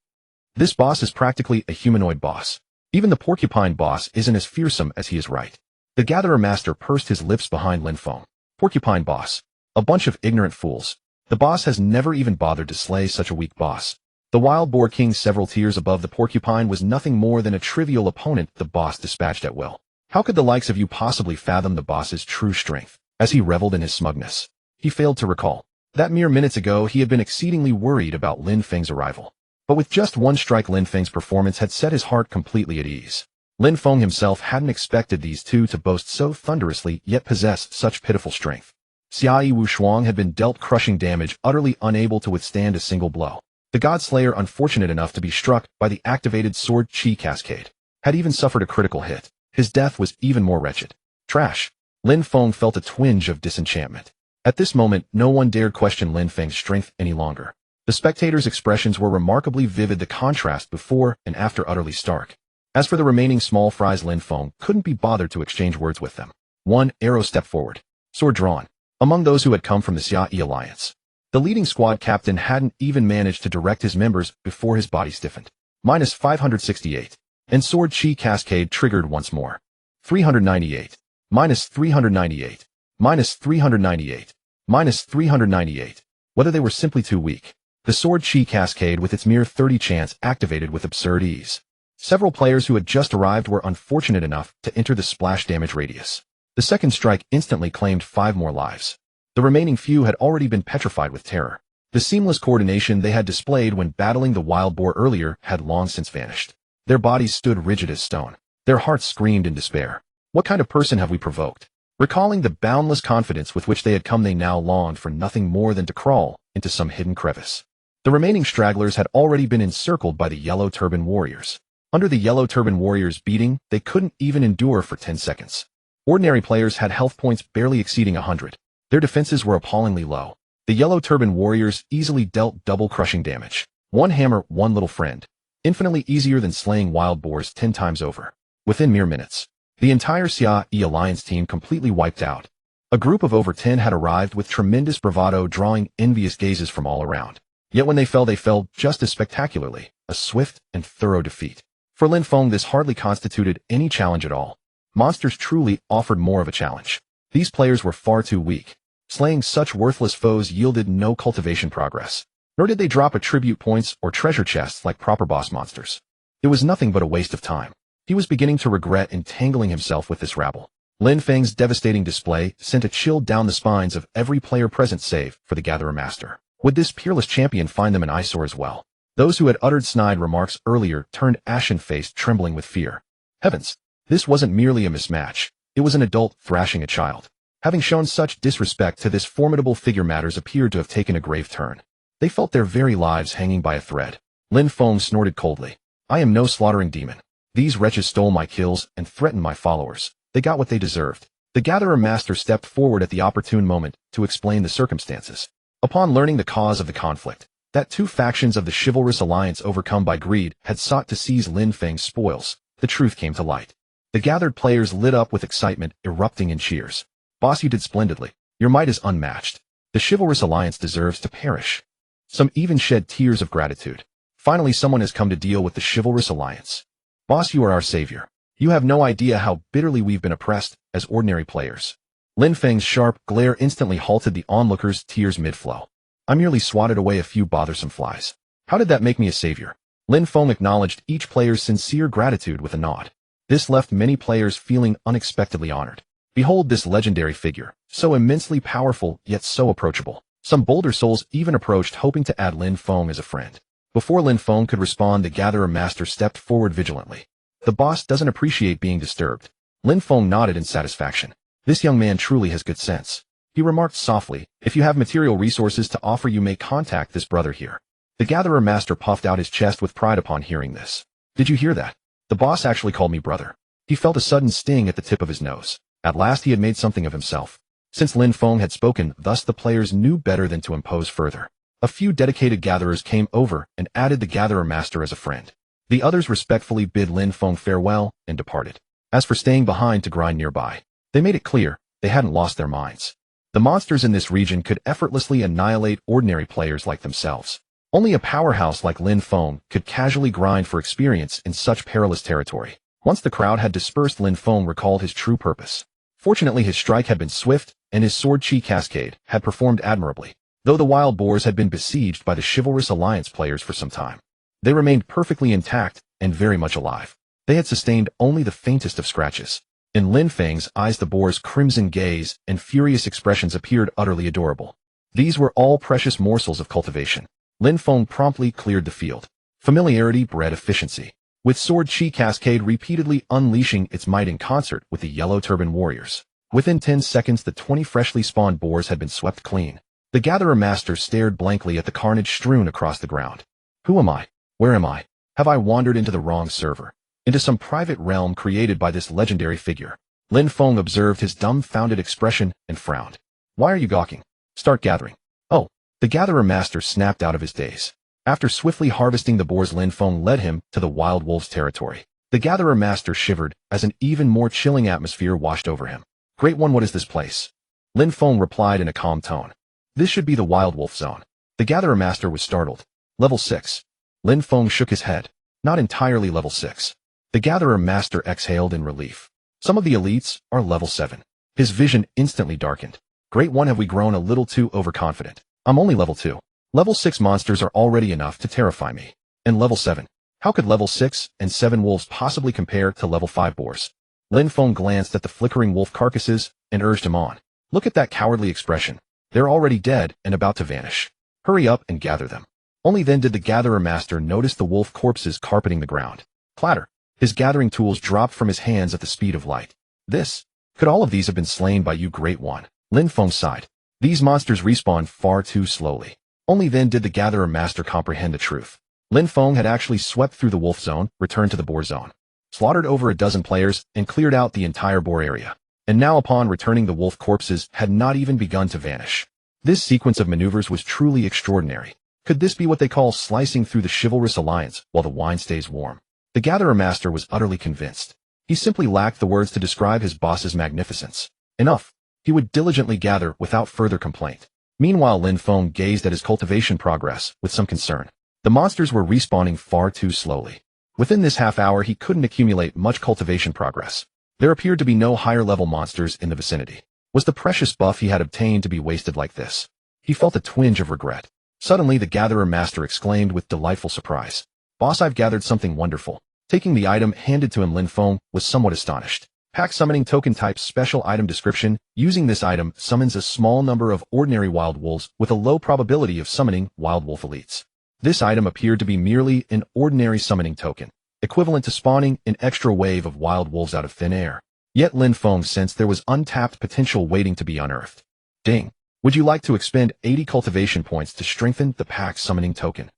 A: This boss is practically a humanoid boss. Even the porcupine boss isn't as fearsome as he is right. The Gatherer Master pursed his lips behind Lin Feng. Porcupine boss. A bunch of ignorant fools. The boss has never even bothered to slay such a weak boss. The Wild Boar King, several tiers above the porcupine, was nothing more than a trivial opponent the boss dispatched at will. How could the likes of you possibly fathom the boss's true strength? As he reveled in his smugness, he failed to recall that mere minutes ago he had been exceedingly worried about Lin Feng's arrival. But with just one strike, Lin Feng's performance had set his heart completely at ease. Lin Feng himself hadn't expected these two to boast so thunderously yet possess such pitiful strength. Xia Yi Wu Shuang had been dealt crushing damage, utterly unable to withstand a single blow. The God-Slayer, unfortunate enough to be struck by the activated Sword Chi Cascade, had even suffered a critical hit. His death was even more wretched. Trash. Lin Feng felt a twinge of disenchantment. At this moment, no one dared question Lin Feng's strength any longer. The spectators' expressions were remarkably vivid, the contrast before and after utterly stark. As for the remaining small fries, Lin Feng couldn't be bothered to exchange words with them. One arrow stepped forward, sword drawn. Among those who had come from the Xia Yi Alliance, the leading squad captain hadn't even managed to direct his members before his body stiffened. Minus 568. And Sword Chi Cascade triggered once more. 398. Minus 398. Minus 398. Minus 398. Whether they were simply too weak. The Sword Chi Cascade, with its mere 30 chance, activated with absurd ease. Several players who had just arrived were unfortunate enough to enter the splash damage radius. The second strike instantly claimed 5 more lives. The remaining few had already been petrified with terror. The seamless coordination they had displayed when battling the wild boar earlier had long since vanished. Their bodies stood rigid as stone. Their hearts screamed in despair. What kind of person have we provoked? Recalling the boundless confidence with which they had come, they now longed for nothing more than to crawl into some hidden crevice. The remaining stragglers had already been encircled by the Yellow Turban Warriors. Under the Yellow Turban Warriors' beating, they couldn't even endure for 10 seconds. Ordinary players had health points barely exceeding 100. Their defenses were appallingly low. The Yellow Turban Warriors easily dealt double crushing damage. One hammer, one little friend. Infinitely easier than slaying wild boars 10 times over. Within mere minutes, the entire 6S Alliance team completely wiped out. A group of over 10 had arrived with tremendous bravado, drawing envious gazes from all around. Yet when they fell just as spectacularly, a swift and thorough defeat. For Lin Feng, this hardly constituted any challenge at all. Monsters truly offered more of a challenge. These players were far too weak. Slaying such worthless foes yielded no cultivation progress, nor did they drop attribute points or treasure chests like proper boss monsters. It was nothing but a waste of time. He was beginning to regret entangling himself with this rabble. Lin Feng's devastating display sent a chill down the spines of every player present save for the Gatherer Master. Would this peerless champion find them an eyesore as well? Those who had uttered snide remarks earlier turned ashen-faced, trembling with fear. Heavens! This wasn't merely a mismatch. It was an adult thrashing a child. Having shown such disrespect to this formidable figure, matters appeared to have taken a grave turn. They felt their very lives hanging by a thread. Lin Feng snorted coldly. I am no slaughtering demon. These wretches stole my kills and threatened my followers. They got what they deserved. The Gatherer Master stepped forward at the opportune moment to explain the circumstances. Upon learning the cause of the conflict, that two factions of the chivalrous alliance, overcome by greed, had sought to seize Lin Feng's spoils, the truth came to light. The gathered players lit up with excitement, erupting in cheers. Boss, you did splendidly. Your might is unmatched. The chivalrous alliance deserves to perish. Some even shed tears of gratitude. Finally, someone has come to deal with the chivalrous alliance. Boss, you are our savior. You have no idea how bitterly we've been oppressed as ordinary players. Lin Feng's sharp glare instantly halted the onlookers' tears mid-flow. I merely swatted away a few bothersome flies. How did that make me a savior? Lin Feng acknowledged each player's sincere gratitude with a nod. This left many players feeling unexpectedly honored. Behold this legendary figure, so immensely powerful yet so approachable. Some bolder souls even approached, hoping to add Lin Feng as a friend. Before Lin Feng could respond, the Gatherer Master stepped forward vigilantly. The boss doesn't appreciate being disturbed. Lin Feng nodded in satisfaction. This young man truly has good sense. He remarked softly, if you have material resources to offer, you may contact this brother here. The Gatherer Master puffed out his chest with pride upon hearing this. Did you hear that? The boss actually called me brother. He felt a sudden sting at the tip of his nose. At last he had made something of himself. Since Lin Feng had spoken, thus the players knew better than to impose further. A few dedicated gatherers came over and added the Gatherer Master as a friend. The others respectfully bid Lin Feng farewell and departed. As for staying behind to grind nearby, they made it clear they hadn't lost their minds. The monsters in this region could effortlessly annihilate ordinary players like themselves. Only a powerhouse like Lin Feng could casually grind for experience in such perilous territory. Once the crowd had dispersed, Lin Feng recalled his true purpose. Fortunately, his strike had been swift, and his sword chi cascade had performed admirably. Though the wild boars had been besieged by the chivalrous alliance players for some time, they remained perfectly intact and very much alive. They had sustained only the faintest of scratches. In Lin Feng's eyes, the boar's crimson gaze and furious expressions appeared utterly adorable. These were all precious morsels of cultivation. Lin Feng promptly cleared the field. Familiarity bred efficiency, with sword chi cascade repeatedly unleashing its might in concert with the yellow turban warriors. Within 10 seconds, the 20 freshly spawned boars had been swept clean. The Gatherer Master stared blankly at the carnage strewn across the ground. Who am I? Where am I? Have I wandered into the wrong server? Into some private realm created by this legendary figure? Lin Feng observed his dumbfounded expression and frowned. Why are you gawking? Start gathering. Oh, the Gatherer Master snapped out of his daze. After swiftly harvesting the boars, Lin Feng led him to the wild wolves' territory. The Gatherer Master shivered as an even more chilling atmosphere washed over him. Great One, what is this place? Lin Feng replied in a calm tone. This should be the wild wolf zone. The Gatherer Master was startled. Level 6. Lin Feng shook his head. Not entirely level 6. The Gatherer Master exhaled in relief. Some of the elites are level 7. His vision instantly darkened. Great One, have we grown a little too overconfident? I'm only level 2. Level 6 monsters are already enough to terrify me. And level 7. How could level 6 and 7 wolves possibly compare to level 5 boars? Lin Feng glanced at the flickering wolf carcasses and urged him on. Look at that cowardly expression. They're already dead and about to vanish. Hurry up and gather them. Only then did the Gatherer Master notice the wolf corpses carpeting the ground. Clatter. His gathering tools dropped from his hands at the speed of light. Could all of these have been slain by you, Great One? Lin Feng sighed. These monsters respawn far too slowly. Only then did the Gatherer Master comprehend the truth. Lin Feng had actually swept through the wolf zone, returned to the boar zone, slaughtered over a dozen players, and cleared out the entire boar area. And now, upon returning, the wolf corpses had not even begun to vanish. This sequence of maneuvers was truly extraordinary. Could this be what they call slicing through the chivalrous alliance while the wine stays warm? The Gatherer Master was utterly convinced. He simply lacked the words to describe his boss's magnificence. Enough. He would diligently gather without further complaint. Meanwhile, Lin Feng gazed at his cultivation progress with some concern. The monsters were respawning far too slowly. Within this half hour, he couldn't accumulate much cultivation progress. There appeared to be no higher-level monsters in the vicinity. Was the precious buff he had obtained to be wasted like this? He felt a twinge of regret. Suddenly, the Gatherer Master exclaimed with delightful surprise. "Boss, I've gathered something wonderful." Taking the item handed to him, Lin Feng was somewhat astonished. Pack Summoning Token Type Special Item Description. Using this item summons a small number of ordinary wild wolves with a low probability of summoning wild wolf elites. This item appeared to be merely an ordinary summoning token, equivalent to spawning an extra wave of wild wolves out of thin air. Yet Lin Feng sensed there was untapped potential waiting to be unearthed. Ding. Would you like to expend 80 cultivation points to strengthen the Pack Summoning Token?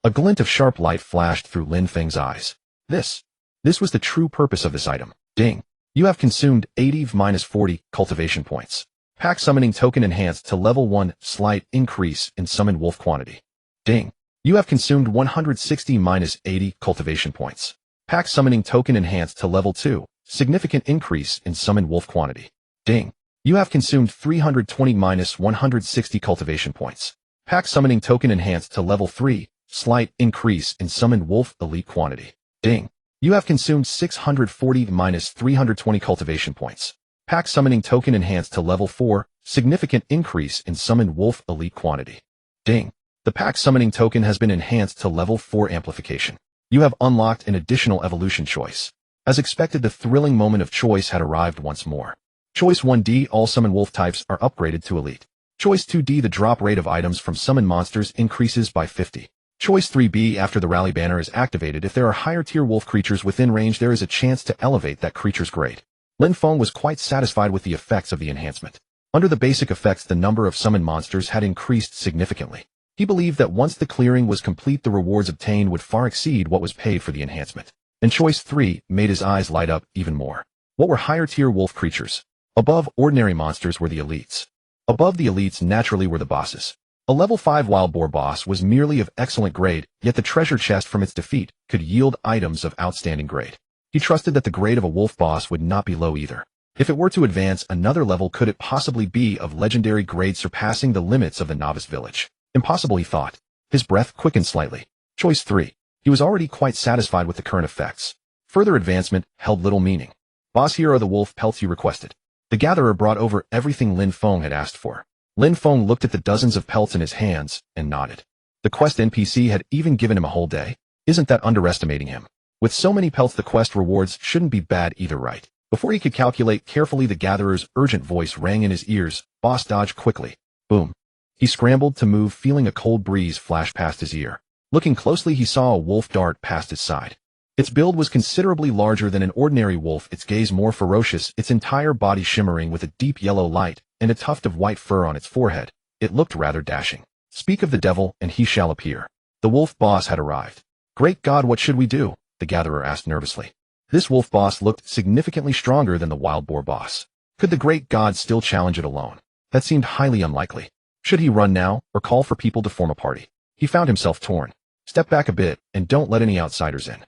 A: A glint of sharp light flashed through Lin Feng's eyes. This was the true purpose of this item. Ding. You have consumed 80-40 cultivation points. Pack Summoning Token enhanced to level 1, slight increase in summoned wolf quantity. Ding. You have consumed 160-80 cultivation points. Pack Summoning Token enhanced to level 2, significant increase in summoned wolf quantity. Ding. You have consumed 320-160 cultivation points. Pack Summoning Token enhanced to level 3, slight increase in summoned wolf elite quantity. Ding. You have consumed 640-320 cultivation points. Pack Summoning Token enhanced to level 4, significant increase in summoned wolf elite quantity. Ding. The Pack Summoning Token has been enhanced to level 4 amplification. You have unlocked an additional evolution choice. As expected, the thrilling moment of choice had arrived once more. Choice 1D, all summon wolf types are upgraded to elite. Choice 2D, the drop rate of items from summon monsters increases by 50. Choice 3B, after the rally banner is activated, if there are higher tier wolf creatures within range, there is a chance to elevate that creature's grade. Lin Feng was quite satisfied with the effects of the enhancement. Under the basic effects, the number of summoned monsters had increased significantly. He believed that once the clearing was complete, the rewards obtained would far exceed what was paid for the enhancement. And Choice 3 made his eyes light up even more. What were higher-tier wolf creatures? Above ordinary monsters were the elites. Above the elites naturally were the bosses. A level 5 wild boar boss was merely of excellent grade, yet the treasure chest from its defeat could yield items of outstanding grade. He trusted that the grade of a wolf boss would not be low either. If it were to advance another level, could it possibly be of legendary grade, surpassing the limits of the novice village? Impossible, he thought. His breath quickened slightly. Choice 3. He was already quite satisfied with the current effects. Further advancement held little meaning. Boss, here are the wolf pelts you requested. The Gatherer brought over everything Lin Feng had asked for. Lin Feng looked at the dozens of pelts in his hands and nodded. The quest NPC had even given him a whole day. Isn't that underestimating him? With so many pelts, the quest rewards shouldn't be bad either, right? Before he could calculate carefully, the Gatherer's urgent voice rang in his ears. Boss, dodge quickly. Boom. He scrambled to move, feeling a cold breeze flash past his ear. Looking closely, he saw a wolf dart past his side. Its build was considerably larger than an ordinary wolf, its gaze more ferocious, its entire body shimmering with a deep yellow light, and a tuft of white fur on its forehead. It looked rather dashing. Speak of the devil, and he shall appear. The wolf boss had arrived. Great God, what should we do? The Gatherer asked nervously. This wolf boss looked significantly stronger than the wild boar boss. Could the great god still challenge it alone? That seemed highly unlikely. Should he run now, or call for people to form a party? He found himself torn. Step back a bit, and don't let any outsiders in.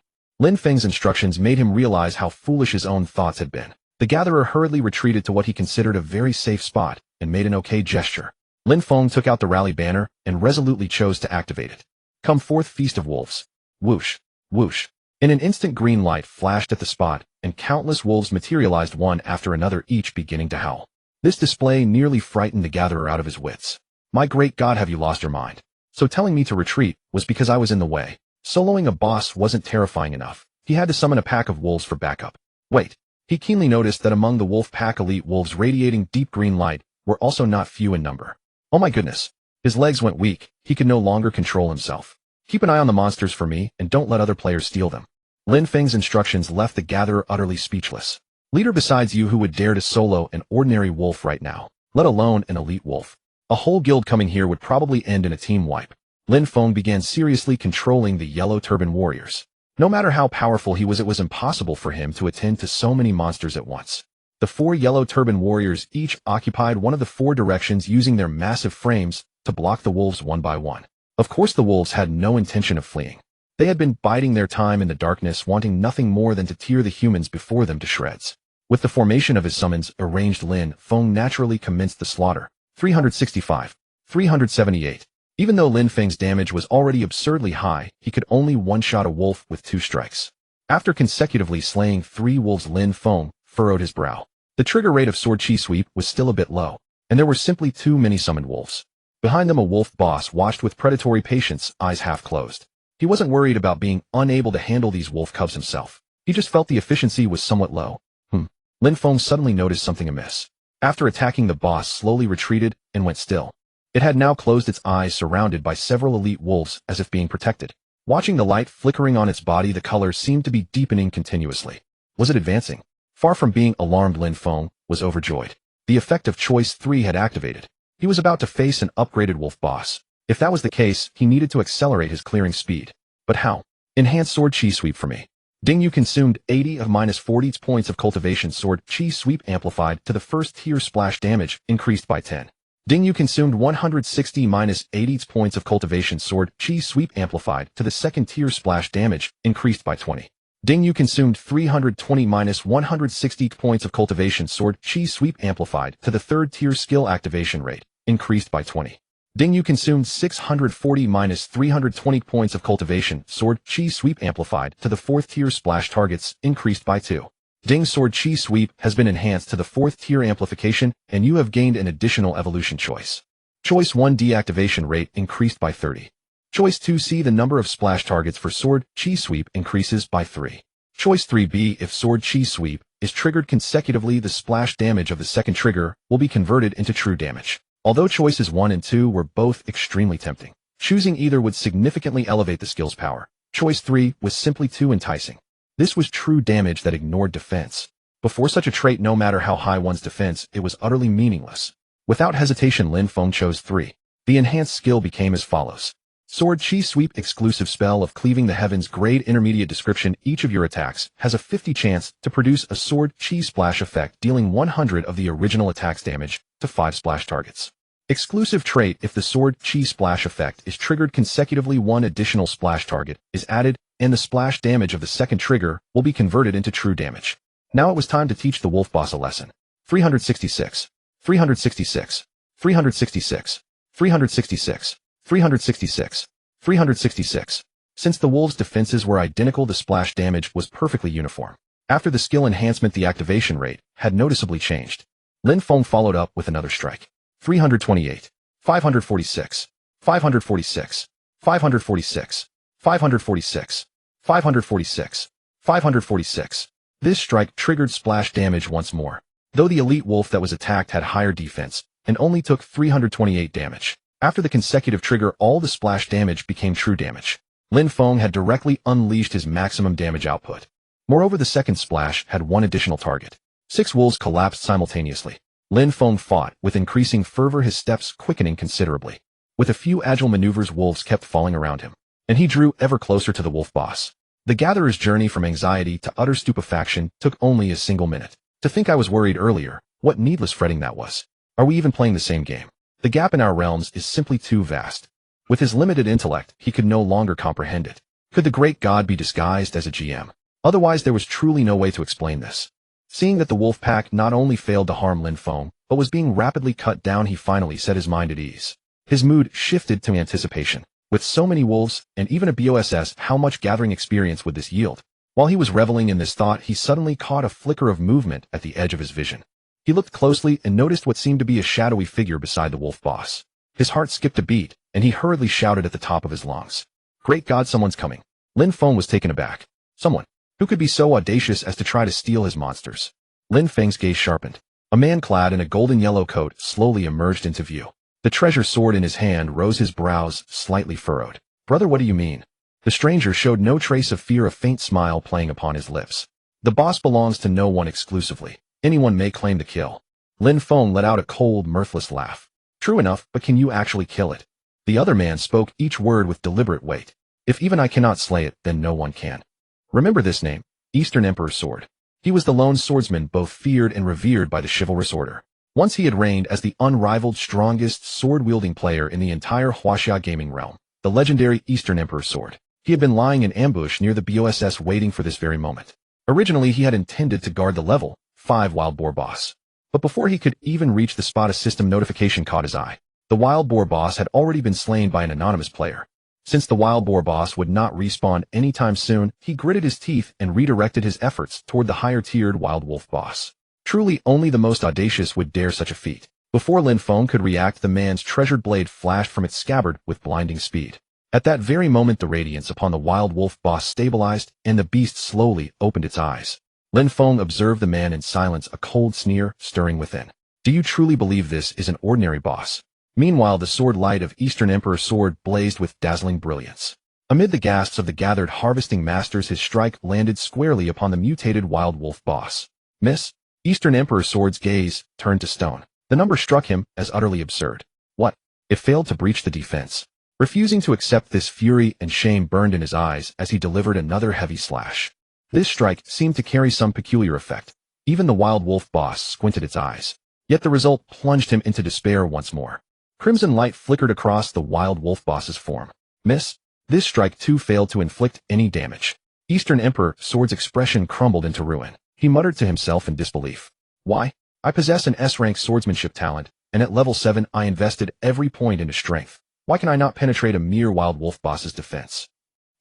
A: Lin Feng's instructions made him realize how foolish his own thoughts had been. The Gatherer hurriedly retreated to what he considered a very safe spot, and made an okay gesture. Lin Feng took out the rally banner, and resolutely chose to activate it. Come forth, feast of wolves. Whoosh, whoosh. In an instant, green light flashed at the spot, and countless wolves materialized one after another, each beginning to howl. This display nearly frightened the Gatherer out of his wits. My great God, have you lost your mind? So telling me to retreat was because I was in the way. Soloing a boss wasn't terrifying enough. He had to summon a pack of wolves for backup. Wait. He keenly noticed that among the wolf pack, elite wolves radiating deep green light were also not few in number. Oh my goodness. His legs went weak. He could no longer control himself. Keep an eye on the monsters for me, and don't let other players steal them. Lin Feng's instructions left the Gatherer utterly speechless. Leader besides you who would dare to solo an ordinary wolf right now, let alone an elite wolf. A whole guild coming here would probably end in a team wipe. Lin Feng began seriously controlling the yellow turban warriors. No matter how powerful he was, it was impossible for him to attend to so many monsters at once. The 4 yellow turban warriors each occupied one of the 4 directions, using their massive frames to block the wolves one by one. Of course, the wolves had no intention of fleeing. They had been biding their time in the darkness, wanting nothing more than to tear the humans before them to shreds. With the formation of his summons arranged, Lin Feng naturally commenced the slaughter. 365. 378. Even though Lin Feng's damage was already absurdly high, he could only one-shot a wolf with 2 strikes. After consecutively slaying 3 wolves, Lin Feng furrowed his brow. The trigger rate of sword chi sweep was still a bit low, and there were simply too many summoned wolves. Behind them, a wolf boss watched with predatory patience, eyes half closed. He wasn't worried about being unable to handle these wolf cubs himself. He just felt the efficiency was somewhat low. Lin Feng suddenly noticed something amiss. After attacking, the boss slowly retreated and went still. It had now closed its eyes, surrounded by several elite wolves, as if being protected. Watching the light flickering on its body, the color seemed to be deepening continuously. Was it advancing? Far from being alarmed, Lin Feng was overjoyed. The effect of Choice 3 had activated. He was about to face an upgraded wolf boss. If that was the case, he needed to accelerate his clearing speed. But how? Enhanced sword chi sweep for me. Ding, you consumed 80 of -40 points of cultivation. Sword chi sweep amplified to the first tier. Splash damage increased by 10. Ding, you consumed 160 -80 points of cultivation. Sword chi sweep amplified to the second tier. Splash damage increased by 20. Ding, you consumed 320 -160 points of cultivation. Sword chi sweep amplified to the third tier. Skill activation rate increased by 20. Ding, you consumed 640 -320 points of cultivation. Sword chi sweep amplified to the fourth tier. Splash targets increased by 2. Ding, sword chi sweep has been enhanced to the fourth tier amplification, and you have gained an additional evolution choice. Choice 1 deactivation rate increased by 30. Choice 2C, the number of splash targets for sword chi sweep increases by 3. Choice 3B, if sword chi sweep is triggered consecutively, the splash damage of the second trigger will be converted into true damage. Although choices 1 and 2 were both extremely tempting, choosing either would significantly elevate the skill's power. Choice 3 was simply too enticing. This was true damage that ignored defense. Before such a trait, no matter how high one's defense, it was utterly meaningless. Without hesitation, Lin Feng chose 3. The enhanced skill became as follows. Sword chi sweep exclusive spell of cleaving the heavens. Grade intermediate. Description: each of your attacks has a 50 chance to produce a sword chi splash effect, dealing 100 of the original attack's damage to 5 splash targets. Exclusive trait: if the sword chi splash effect is triggered consecutively, 1 additional splash target is added, and the splash damage of the second trigger will be converted into true damage. Now it was time to teach the wolf boss a lesson. 366. 366. 366. 366. 366. 366. Since the wolves' defenses were identical, the splash damage was perfectly uniform. After the skill enhancement, the activation rate had noticeably changed. Lin Feng followed up with another strike. 328. 546. 546. 546. 546. 546. 546. This strike triggered splash damage once more. Though the elite wolf that was attacked had higher defense and only took 328 damage. After the consecutive trigger, all the splash damage became true damage. Lin Feng had directly unleashed his maximum damage output. Moreover, the second splash had 1 additional target. 6 wolves collapsed simultaneously. Lin Feng fought with increasing fervor, his steps quickening considerably. With a few agile maneuvers, wolves kept falling around him, and he drew ever closer to the wolf boss. The gatherer's journey from anxiety to utter stupefaction took only a single minute. To think I was worried earlier, what needless fretting that was. Are we even playing the same game? The gap in our realms is simply too vast. With his limited intellect, he could no longer comprehend it. Could the great god be disguised as a GM? Otherwise, there was truly no way to explain this. Seeing that the wolf pack not only failed to harm Lin Feng, but was being rapidly cut down, he finally set his mind at ease. His mood shifted to anticipation. With so many wolves, and even a BOSS, how much gathering experience would this yield? While he was reveling in this thought, he suddenly caught a flicker of movement at the edge of his vision. He looked closely and noticed what seemed to be a shadowy figure beside the wolf boss. His heart skipped a beat, and he hurriedly shouted at the top of his lungs. Great God, someone's coming. Lin Feng was taken aback. Someone? Who could be so audacious as to try to steal his monsters? Lin Feng's gaze sharpened. A man clad in a golden yellow coat slowly emerged into view. The treasure sword in his hand rose, his brows slightly furrowed. Brother, what do you mean? The stranger showed no trace of fear, a faint smile playing upon his lips. The boss belongs to no one exclusively. Anyone may claim to kill. Lin Feng let out a cold, mirthless laugh. True enough, but can you actually kill it? The other man spoke each word with deliberate weight. If even I cannot slay it, then no one can. Remember this name, Eastern Emperor's Sword. He was the lone swordsman both feared and revered by the chivalrous order. Once he had reigned as the unrivaled strongest sword-wielding player in the entire Huaxia gaming realm, the legendary Eastern Emperor's Sword. He had been lying in ambush near the BOSS waiting for this very moment. Originally, he had intended to guard the level 5 wild boar boss. But before he could even reach the spot, a system notification caught his eye. The wild boar boss had already been slain by an anonymous player. Since the wild boar boss would not respawn anytime soon, he gritted his teeth and redirected his efforts toward the higher-tiered wild wolf boss. Truly, only the most audacious would dare such a feat. Before Lin Feng could react, the man's treasured blade flashed from its scabbard with blinding speed. At that very moment, the radiance upon the wild wolf boss stabilized, and the beast slowly opened its eyes. Lin Feng observed the man in silence, a cold sneer stirring within. Do you truly believe this is an ordinary boss? Meanwhile, the sword light of Eastern Emperor's sword blazed with dazzling brilliance. Amid the gasps of the gathered harvesting masters, his strike landed squarely upon the mutated wild wolf boss. Miss? Eastern Emperor's sword's gaze turned to stone. The number struck him as utterly absurd. What? It failed to breach the defense. Refusing to accept this, fury and shame burned in his eyes as he delivered another heavy slash. This strike seemed to carry some peculiar effect. Even the wild wolf boss squinted its eyes. Yet the result plunged him into despair once more. Crimson light flickered across the wild wolf boss's form. Miss? This strike too failed to inflict any damage. Eastern Emperor's sword's expression crumbled into ruin. He muttered to himself in disbelief. Why? I possess an S-rank swordsmanship talent, and at level 7 I invested every point into strength. Why can I not penetrate a mere wild wolf boss's defense?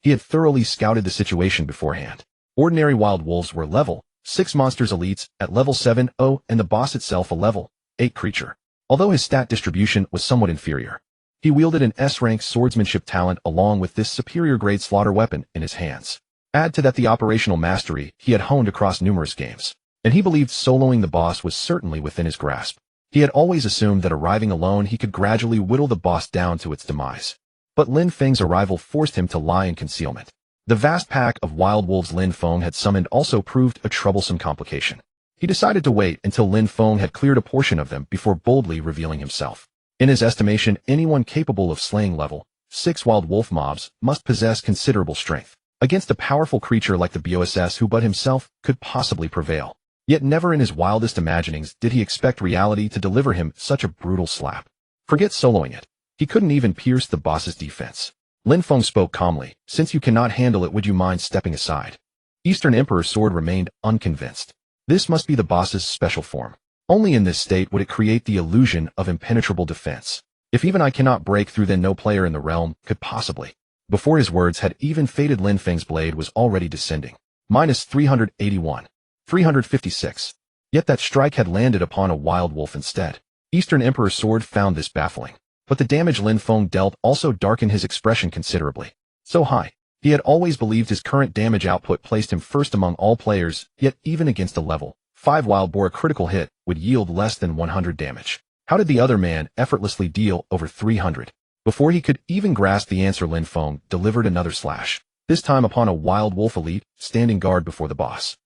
A: He had thoroughly scouted the situation beforehand. Ordinary wild wolves were level 6 monsters elites at level 7-0, and the boss itself a level 8 creature. Although his stat distribution was somewhat inferior, he wielded an S-rank swordsmanship talent along with this superior grade slaughter weapon in his hands. Add to that the operational mastery he had honed across numerous games, and he believed soloing the boss was certainly within his grasp. He had always assumed that arriving alone he could gradually whittle the boss down to its demise. But Lin Feng's arrival forced him to lie in concealment. The vast pack of wild wolves Lin Feng had summoned also proved a troublesome complication. He decided to wait until Lin Feng had cleared a portion of them before boldly revealing himself. In his estimation, anyone capable of slaying level 6 wild wolf mobs must possess considerable strength. Against a powerful creature like the BOSS, who but himself could possibly prevail. Yet never in his wildest imaginings did he expect reality to deliver him such a brutal slap. Forget soloing it. He couldn't even pierce the boss's defense. Lin Feng spoke calmly. Since you cannot handle it, would you mind stepping aside? Eastern Emperor's sword remained unconvinced. This must be the boss's special form. Only in this state would it create the illusion of impenetrable defense. If even I cannot break through, then no player in the realm could possibly. Before his words had even faded, Lin Feng's blade was already descending. Minus 381. 356. Yet that strike had landed upon a wild wolf instead. Eastern Emperor's sword found this baffling. But the damage Lin Feng dealt also darkened his expression considerably. So high. He had always believed his current damage output placed him first among all players, yet even against a level 5 wild boar, a critical hit would yield less than 100 damage. How did the other man effortlessly deal over 300? Before he could even grasp the answer, Lin Feng delivered another slash, this time upon a wild wolf elite standing guard before the boss.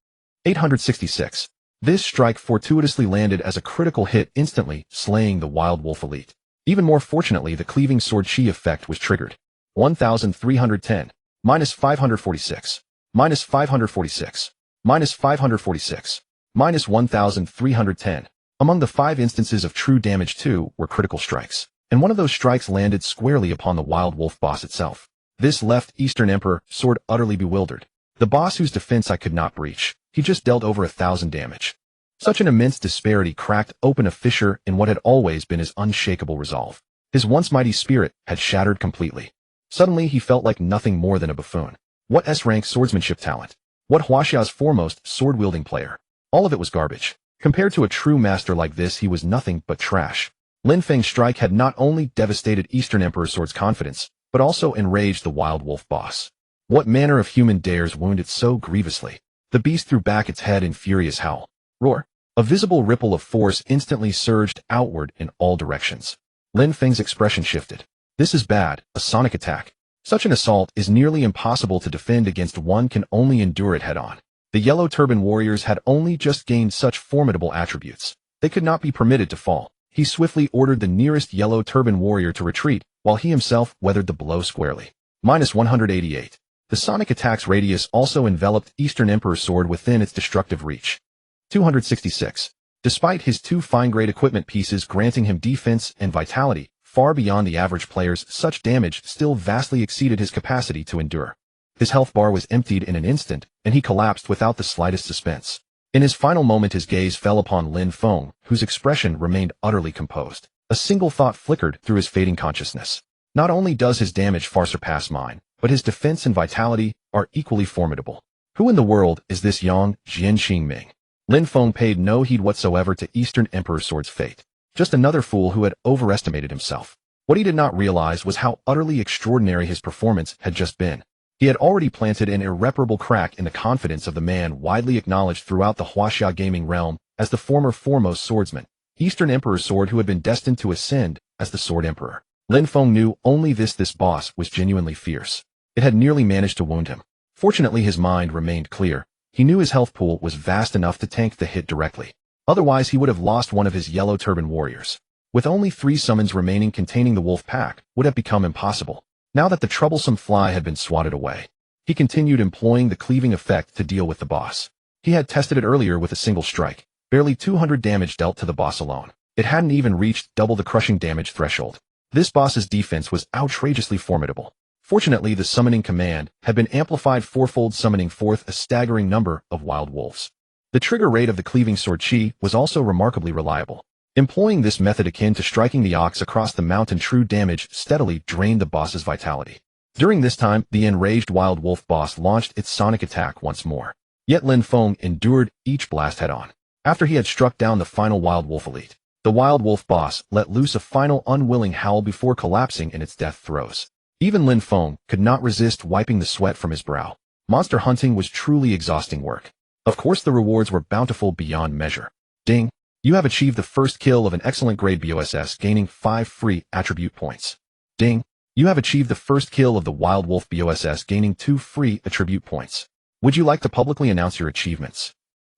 A: 866. This strike fortuitously landed as a critical hit, instantly slaying the wild wolf elite. Even more fortunately, the cleaving sword chi effect was triggered. 1310. Minus 546. Minus 546. Minus 546. Minus 1310. Among the 5 instances of true damage, 2 were critical strikes, and one of those strikes landed squarely upon the wild wolf boss itself. This left Eastern Emperor's sword utterly bewildered. The boss whose defense I could not breach, he just dealt over 1,000 damage. Such an immense disparity cracked open a fissure in what had always been his unshakable resolve. His once mighty spirit had shattered completely. Suddenly he felt like nothing more than a buffoon. What S-rank swordsmanship talent? What Huaxia's foremost sword-wielding player? All of it was garbage. Compared to a true master like this, he was nothing but trash. Lin Feng's strike had not only devastated Eastern Emperor's sword's confidence, but also enraged the wild wolf boss. What manner of human dares wound it so grievously? The beast threw back its head in furious howl. Roar. A visible ripple of force instantly surged outward in all directions. Lin Feng's expression shifted. This is bad, a sonic attack. Such an assault is nearly impossible to defend against. One can only endure it head-on. The Yellow Turban warriors had only just gained such formidable attributes. They could not be permitted to fall. He swiftly ordered the nearest Yellow Turban warrior to retreat, while he himself weathered the blow squarely. Minus 188. The sonic attack's radius also enveloped Eastern Emperor's sword within its destructive reach. 266. Despite his 2 fine-grade equipment pieces granting him defense and vitality, far beyond the average players, such damage still vastly exceeded his capacity to endure. His health bar was emptied in an instant, and he collapsed without the slightest suspense. In his final moment his gaze fell upon Lin Feng, whose expression remained utterly composed. A single thought flickered through his fading consciousness. Not only does his damage far surpass mine, but his defense and vitality are equally formidable. Who in the world is this Yang Jianqingming? Lin Feng paid no heed whatsoever to Eastern Emperor Sword's fate. Just another fool who had overestimated himself. What he did not realize was how utterly extraordinary his performance had just been. He had already planted an irreparable crack in the confidence of the man widely acknowledged throughout the Huaxia gaming realm as the former foremost swordsman, Eastern Emperor Sword, who had been destined to ascend as the Sword Emperor. Lin Feng knew only this boss was genuinely fierce. It had nearly managed to wound him. Fortunately his mind remained clear. He knew his health pool was vast enough to tank the hit directly. Otherwise he would have lost one of his yellow turban warriors. With only 3 summons remaining containing the wolf pack, would have become impossible. Now that the troublesome fly had been swatted away, he continued employing the cleaving effect to deal with the boss. He had tested it earlier with a single strike, barely 200 damage dealt to the boss alone. It hadn't even reached double the crushing damage threshold. This boss's defense was outrageously formidable. Fortunately, the summoning command had been amplified fourfold, summoning forth a staggering number of wild wolves. The trigger rate of the cleaving sword chi was also remarkably reliable. Employing this method akin to striking the ox across the mountain, true damage steadily drained the boss's vitality. During this time, the enraged wild wolf boss launched its sonic attack once more. Yet Lin Feng endured each blast head-on. After he had struck down the final wild wolf elite, the wild wolf boss let loose a final unwilling howl before collapsing in its death throes. Even Lin Feng could not resist wiping the sweat from his brow. Monster hunting was truly exhausting work. Of course the rewards were bountiful beyond measure. Ding! You have achieved the first kill of an excellent grade BOSS, gaining 5 free attribute points. Ding! You have achieved the first kill of the Wild Wolf BOSS, gaining 2 free attribute points. Would you like to publicly announce your achievements?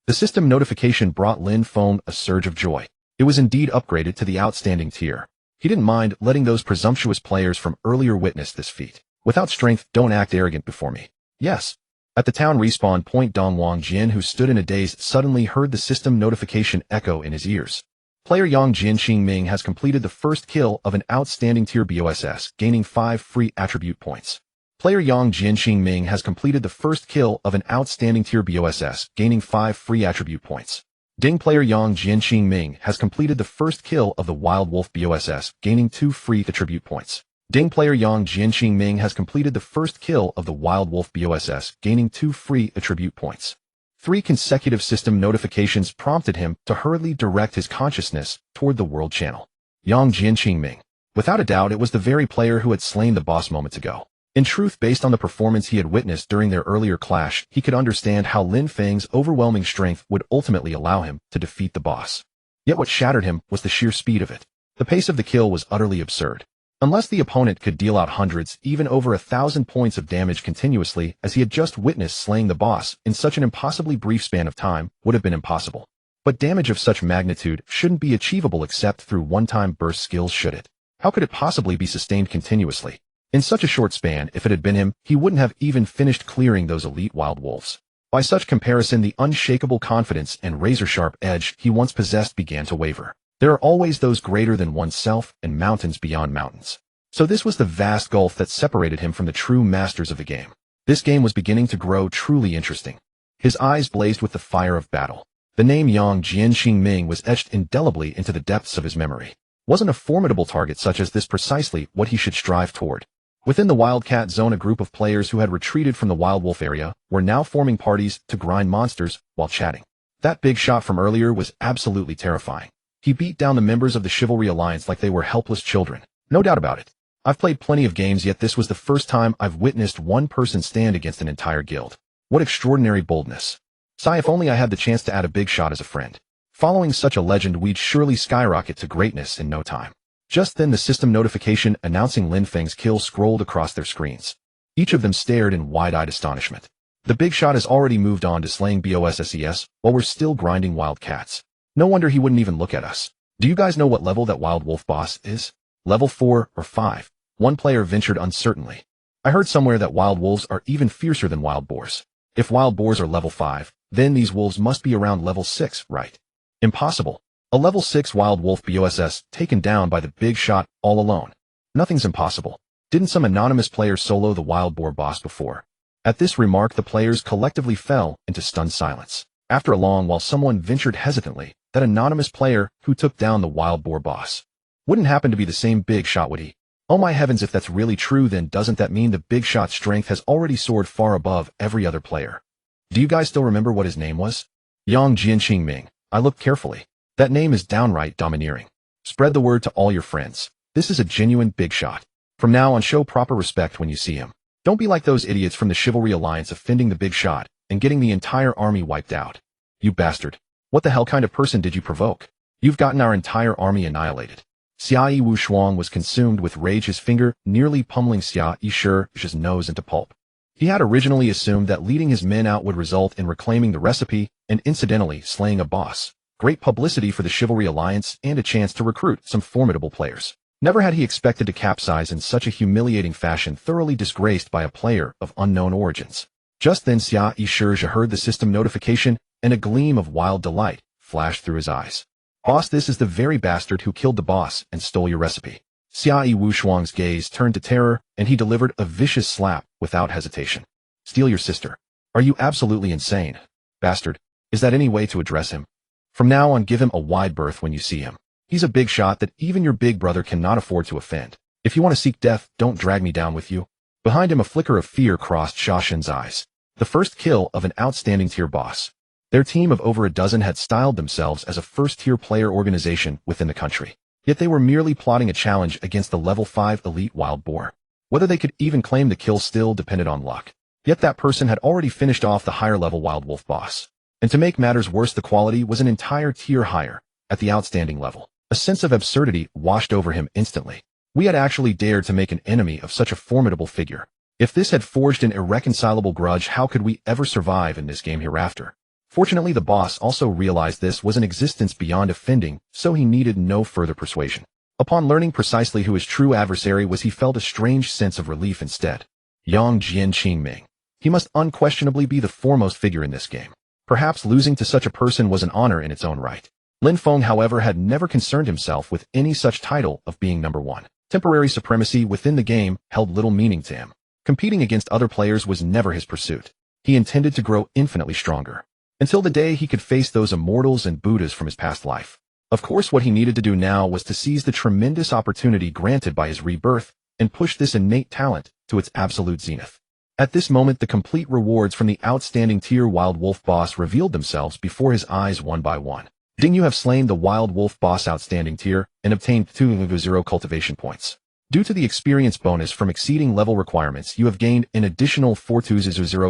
A: The system notification brought Lin Feng a surge of joy. It was indeed upgraded to the outstanding tier. He didn't mind letting those presumptuous players from earlier witness this feat. Without strength, don't act arrogant before me. Yes. At the town respawn point, Dong Wang Jin, who stood in a daze, suddenly heard the system notification echo in his ears. Player Yang Jianqingming has completed the first kill of an outstanding tier BOSS, gaining 5 free attribute points. Player Yang Jianqingming has completed the first kill of an outstanding tier BOSS, gaining 5 free attribute points. Ding! Player Yang Jianqingming has completed the first kill of the Wild Wolf BOSS, gaining 2 free attribute points. Ding! Player Yang Jianqingming has completed the first kill of the Wild Wolf BOSS, gaining 2 free attribute points. 3 consecutive system notifications prompted him to hurriedly direct his consciousness toward the world channel. Yang Jianqingming. Without a doubt, it was the very player who had slain the boss moments ago. In truth, based on the performance he had witnessed during their earlier clash, he could understand how Lin Feng's overwhelming strength would ultimately allow him to defeat the boss. Yet what shattered him was the sheer speed of it. The pace of the kill was utterly absurd. Unless the opponent could deal out hundreds, even over 1,000 points of damage continuously, as he had just witnessed slaying the boss in such an impossibly brief span of time, would have been impossible. But damage of such magnitude shouldn't be achievable except through one-time burst skills, should it? How could it possibly be sustained continuously? In such a short span, if it had been him, he wouldn't have even finished clearing those elite wild wolves. By such comparison, the unshakable confidence and razor-sharp edge he once possessed began to waver. There are always those greater than oneself and mountains beyond mountains. So this was the vast gulf that separated him from the true masters of the game. This game was beginning to grow truly interesting. His eyes blazed with the fire of battle. The name Yang Jianqingming was etched indelibly into the depths of his memory. Wasn't a formidable target such as this precisely what he should strive toward? Within the Wildcat Zone, a group of players who had retreated from the Wild Wolf area were now forming parties to grind monsters while chatting. That big shot from earlier was absolutely terrifying. He beat down the members of the Chivalry Alliance like they were helpless children. No doubt about it. I've played plenty of games, yet this was the first time I've witnessed one person stand against an entire guild. What extraordinary boldness. Sigh, if only I had the chance to add a big shot as a friend. Following such a legend, we'd surely skyrocket to greatness in no time. Just then the system notification announcing Lin Feng's kill scrolled across their screens. Each of them stared in wide-eyed astonishment. The big shot has already moved on to slaying BOSSES while we're still grinding wildcats. No wonder he wouldn't even look at us. Do you guys know what level that Wild Wolf boss is? Level 4 or 5? One player ventured uncertainly. I heard somewhere that wild wolves are even fiercer than wild boars. If wild boars are level 5, then these wolves must be around level 6, right? Impossible. A level 6 wild wolf BOSS taken down by the big shot all alone. Nothing's impossible. Didn't some anonymous player solo the wild boar boss before? At this remark, the players collectively fell into stunned silence. After a long while, someone ventured hesitantly, that anonymous player who took down the wild boar boss. Wouldn't happen to be the same big shot, would he? Oh my heavens, if that's really true, then doesn't that mean the big shot's strength has already soared far above every other player? Do you guys still remember what his name was? Yang Jianqingming. I looked carefully. That name is downright domineering. Spread the word to all your friends. This is a genuine big shot. From now on, show proper respect when you see him. Don't be like those idiots from the Chivalry Alliance offending the big shot and getting the entire army wiped out. You bastard. What the hell kind of person did you provoke? You've gotten our entire army annihilated. Xia Wu Shuang was consumed with rage, his finger nearly pummeling Xia Yishi's nose into pulp. He had originally assumed that leading his men out would result in reclaiming the recipe and incidentally slaying a boss. Great publicity for the Chivalry Alliance and a chance to recruit some formidable players. Never had he expected to capsize in such a humiliating fashion, thoroughly disgraced by a player of unknown origins. Just then Xia Yishi heard the system notification, and a gleam of wild delight flashed through his eyes. Boss, this is the very bastard who killed the boss and stole your recipe. Xia Wu Shuang's gaze turned to terror, and he delivered a vicious slap without hesitation. Steal your sister? Are you absolutely insane? Bastard, is that any way to address him? From now on, give him a wide berth when you see him. He's a big shot that even your big brother cannot afford to offend. If you want to seek death, don't drag me down with you. Behind him, a flicker of fear crossed Shashin's eyes. The first kill of an outstanding tier boss. Their team of over a dozen had styled themselves as a first-tier player organization within the country. Yet they were merely plotting a challenge against the level 5 elite wild boar. Whether they could even claim the kill still depended on luck. Yet that person had already finished off the higher level wild wolf boss. And to make matters worse, the quality was an entire tier higher, at the outstanding level. A sense of absurdity washed over him instantly. We had actually dared to make an enemy of such a formidable figure. If this had forged an irreconcilable grudge, how could we ever survive in this game hereafter? Fortunately, the boss also realized this was an existence beyond offending, so he needed no further persuasion. Upon learning precisely who his true adversary was, he felt a strange sense of relief instead. Yang Jianqingming. He must unquestionably be the foremost figure in this game. Perhaps losing to such a person was an honor in its own right. Lin Feng, however, had never concerned himself with any such title of being number one. Temporary supremacy within the game held little meaning to him. Competing against other players was never his pursuit. He intended to grow infinitely stronger. Until the day he could face those immortals and Buddhas from his past life. Of course, what he needed to do now was to seize the tremendous opportunity granted by his rebirth and push this innate talent to its absolute zenith. At this moment, the complete rewards from the outstanding tier wild wolf boss revealed themselves before his eyes one by one. Ding, you have slain the wild wolf boss outstanding tier and obtained 2 cultivation points. Due to the experience bonus from exceeding level requirements, you have gained an additional 4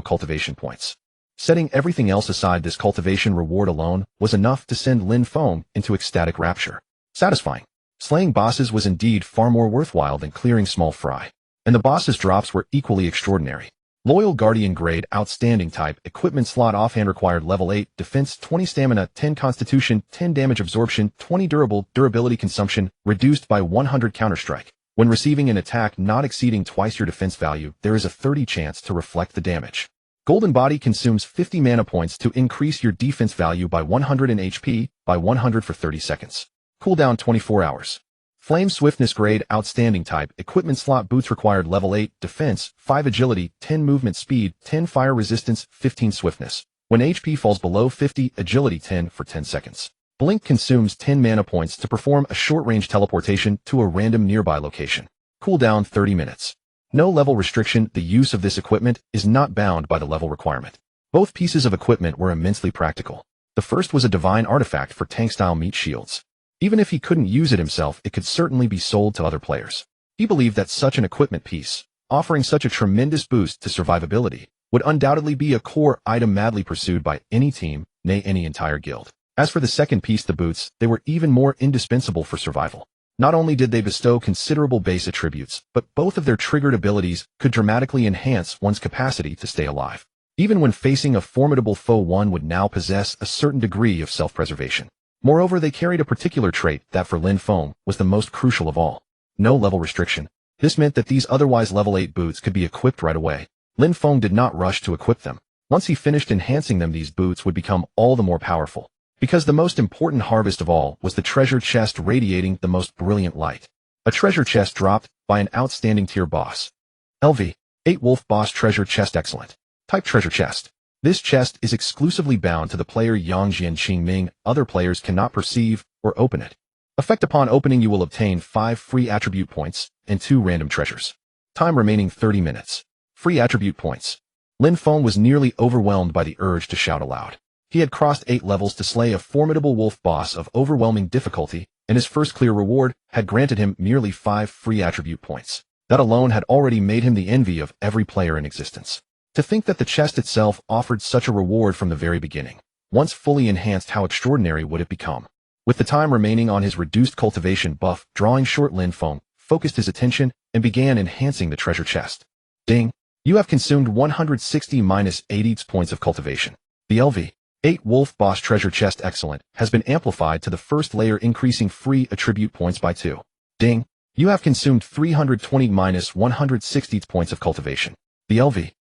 A: cultivation points. Setting everything else aside, this cultivation reward alone was enough to send Lin Feng into ecstatic rapture. Satisfying. Slaying bosses was indeed far more worthwhile than clearing small fry. And the boss's drops were equally extraordinary. Loyal Guardian Grade Outstanding Type Equipment Slot Offhand required Level 8 Defense, 20 Stamina, 10 Constitution, 10 Damage Absorption, 20 Durability Consumption, reduced by 100 Counterstrike. When receiving an attack not exceeding twice your defense value, there is a 30 chance to reflect the damage. Golden Body consumes 50 mana points to increase your defense value by 100 and HP by 100 for 30 seconds. Cooldown 24 hours. Flame Swiftness Grade Outstanding Type Equipment Slot Boots required Level 8 Defense, 5 Agility, 10 Movement Speed, 10 Fire Resistance, 15 Swiftness. When HP falls below 50, Agility 10 for 10 seconds. Blink consumes 10 mana points to perform a short-range teleportation to a random nearby location. Cooldown 30 minutes. No level restriction. The use of this equipment is not bound by the level requirement. Both pieces of equipment were immensely practical. The first was a divine artifact for tank-style meat shields. Even if he couldn't use it himself, it could certainly be sold to other players. He believed that such an equipment piece, offering such a tremendous boost to survivability, would undoubtedly be a core item madly pursued by any team, nay any entire guild. As for the second piece, the boots, they were even more indispensable for survival. Not only did they bestow considerable base attributes, but both of their triggered abilities could dramatically enhance one's capacity to stay alive. Even when facing a formidable foe, one would now possess a certain degree of self-preservation. Moreover, they carried a particular trait that for Lin Feng was the most crucial of all. No level restriction. This meant that these otherwise level 8 boots could be equipped right away. Lin Feng did not rush to equip them. Once he finished enhancing them, these boots would become all the more powerful. Because the most important harvest of all was the treasure chest radiating the most brilliant light. A treasure chest dropped by an outstanding tier boss. LV. 8 Wolf Boss Treasure Chest. Excellent. Type treasure chest. This chest is exclusively bound to the player Yang Qingming. Other players cannot perceive or open it. Effect: upon opening you will obtain 5 free attribute points and 2 random treasures. Time remaining 30 minutes. Free attribute points. Lin Feng was nearly overwhelmed by the urge to shout aloud. He had crossed 8 levels to slay a formidable wolf boss of overwhelming difficulty, and his first clear reward had granted him merely 5 free attribute points. That alone had already made him the envy of every player in existence. To think that the chest itself offered such a reward from the very beginning. Once fully enhanced, how extraordinary would it become? With the time remaining on his reduced cultivation buff drawing short, Lin Feng focused his attention and began enhancing the treasure chest. Ding! You have consumed 160-80 points of cultivation. The LV8 Wolf Boss Treasure Chest Excellent has been amplified to the first layer, increasing free attribute points by 2. Ding! You have consumed 320-160 points of cultivation. The LV8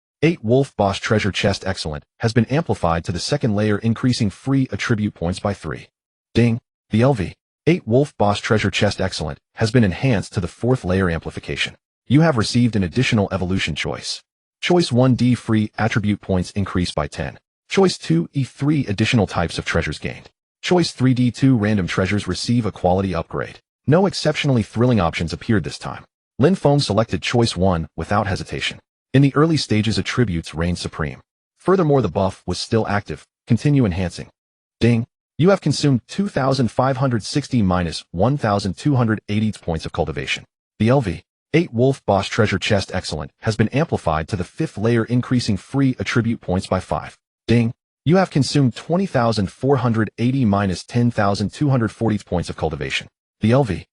A: Wolf Boss Treasure Chest Excellent has been amplified to the second layer, increasing free attribute points by 3. Ding! The LV8 Wolf Boss Treasure Chest Excellent has been enhanced to the fourth layer amplification. You have received an additional evolution choice. Choice 1D free attribute points increased by 10. Choice 2E 3 additional types of treasures gained. Choice 3D 2 random treasures receive a quality upgrade. No exceptionally thrilling options appeared this time. Lin Feng selected choice 1 without hesitation. In the early stages, attributes reigned supreme. Furthermore, the buff was still active. Continue enhancing. Ding! You have consumed 2,560-1,280 points of cultivation. The LV8 Wolf Boss Treasure Chest Excellent has been amplified to the fifth layer, increasing free attribute points by 5. Ding! You have consumed 20,480-10,240 points of cultivation. The LV8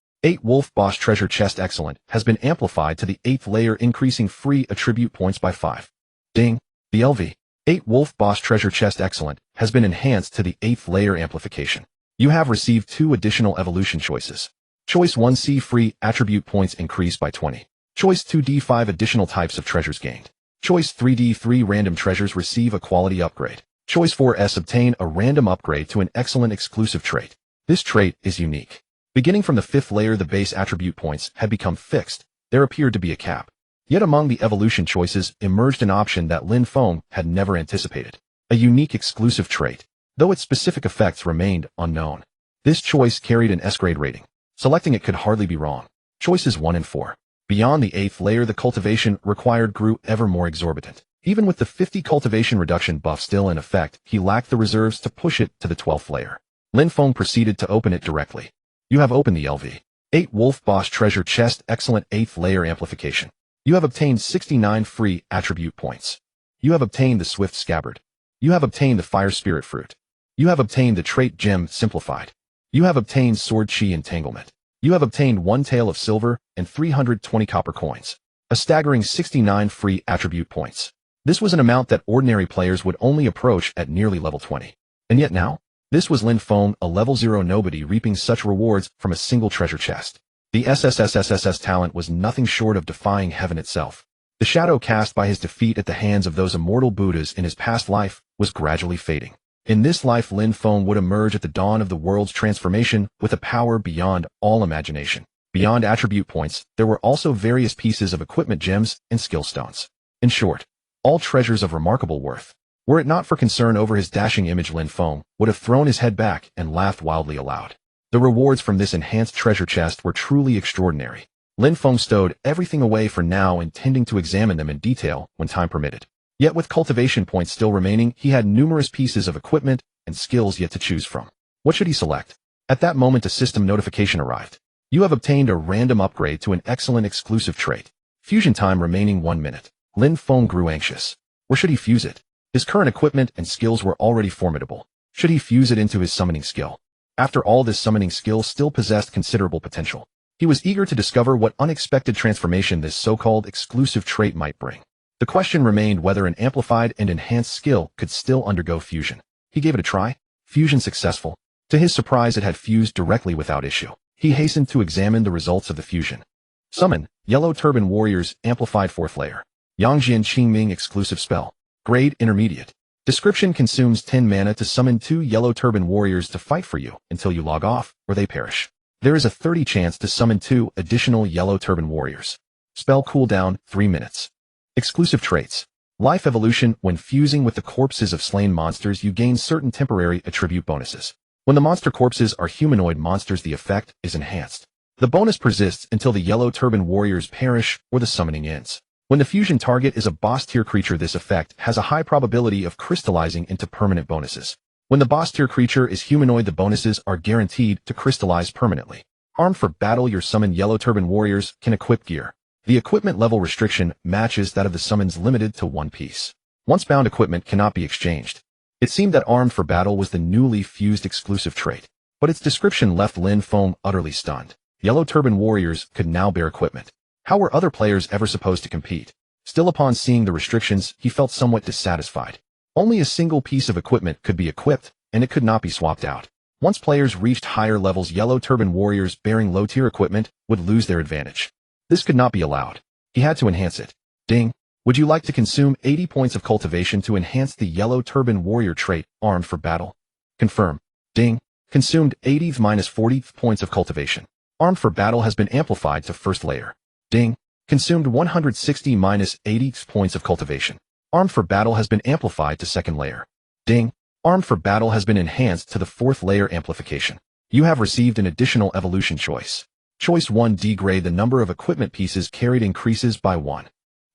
A: Wolf Boss Treasure Chest Excellent has been amplified to the 8th layer, increasing free attribute points by 5. Ding! The LV8 Wolf Boss Treasure Chest Excellent has been enhanced to the 8th layer amplification. You have received 2 additional evolution choices. Choice 1C free attribute points increased by 20. Choice 2D 5 additional types of treasures gained. Choice 3D 3 random treasures receive a quality upgrade. Choice 4S obtain a random upgrade to an excellent exclusive trait. This trait is unique. Beginning from the 5th layer, the base attribute points had become fixed. There appeared to be a cap. Yet among the evolution choices emerged an option that Lin Feng had never anticipated. A unique exclusive trait, though its specific effects remained unknown. This choice carried an S-grade rating. Selecting it could hardly be wrong. Choices 1 and 4. Beyond the 8th layer, the cultivation required grew ever more exorbitant. Even with the 50 cultivation reduction buff still in effect, he lacked the reserves to push it to the 12th layer. Lin Feng proceeded to open it directly. You have opened the LV8 Wolf Boss Treasure Chest Excellent 8th layer amplification. You have obtained 69 free attribute points. You have obtained the Swift Scabbard. You have obtained the Fire Spirit Fruit. You have obtained the Trait Gem Simplified. You have obtained Sword Chi Entanglement. You have obtained 1 tael of silver and 320 copper coins. A staggering 69 free attribute points. This was an amount that ordinary players would only approach at nearly level 20. And yet now, this was Lin Feng, a level 0 nobody, reaping such rewards from a single treasure chest. The SSSSSS talent was nothing short of defying heaven itself. The shadow cast by his defeat at the hands of those immortal Buddhas in his past life was gradually fading. In this life, Lin Feng would emerge at the dawn of the world's transformation with a power beyond all imagination. Beyond attribute points, there were also various pieces of equipment, gems, and skill stones. In short, all treasures of remarkable worth. Were it not for concern over his dashing image, Lin Feng would have thrown his head back and laughed wildly aloud. The rewards from this enhanced treasure chest were truly extraordinary. Lin Feng stowed everything away for now, intending to examine them in detail when time permitted. Yet with cultivation points still remaining, he had numerous pieces of equipment and skills yet to choose from. What should he select? At that moment, a system notification arrived. You have obtained a random upgrade to an excellent exclusive trait. Fusion time remaining 1 minute. Lin Feng grew anxious. Where should he fuse it? His current equipment and skills were already formidable. Should he fuse it into his summoning skill? After all, this summoning skill still possessed considerable potential. He was eager to discover what unexpected transformation this so-called exclusive trait might bring. The question remained whether an amplified and enhanced skill could still undergo fusion. He gave it a try. Fusion successful. To his surprise, it had fused directly without issue. He hastened to examine the results of the fusion. Summon, Yellow Turban Warriors, Amplified 4th Layer. Yang Qingming Exclusive Spell. Grade Intermediate. Description: consumes 10 mana to summon 2 Yellow Turban Warriors to fight for you until you log off or they perish. There is a 30 chance to summon 2 additional Yellow Turban Warriors. Spell cooldown 3 minutes. Exclusive traits. Life evolution. When fusing with the corpses of slain monsters, you gain certain temporary attribute bonuses. When the monster corpses are humanoid monsters, the effect is enhanced. The bonus persists until the yellow turban warriors perish or the summoning ends. When the fusion target is a boss tier creature, this effect has a high probability of crystallizing into permanent bonuses. When the boss tier creature is humanoid, the bonuses are guaranteed to crystallize permanently. Armed for battle, your summoned yellow turban warriors can equip gear. The equipment level restriction matches that of the summons, limited to one piece. Once bound, equipment cannot be exchanged. It seemed that armed for battle was the newly fused exclusive trait, but its description left Lin Feng utterly stunned. Yellow turban warriors could now bear equipment. How were other players ever supposed to compete? Still, upon seeing the restrictions, he felt somewhat dissatisfied. Only a single piece of equipment could be equipped, and it could not be swapped out. Once players reached higher levels, yellow turban warriors bearing low-tier equipment would lose their advantage. This could not be allowed. He had to enhance it. Ding. Would you like to consume 80 points of cultivation to enhance the yellow turban warrior trait, armed for battle? Confirm. Ding. Consumed 80 minus 40 points of cultivation. Armed for battle has been amplified to first layer. Ding. Consumed 160 minus 80 points of cultivation. Armed for battle has been amplified to second layer. Ding. Armed for battle has been enhanced to the fourth layer amplification. You have received an additional evolution choice. Choice 1 D-grade, the number of equipment pieces carried increases by 1.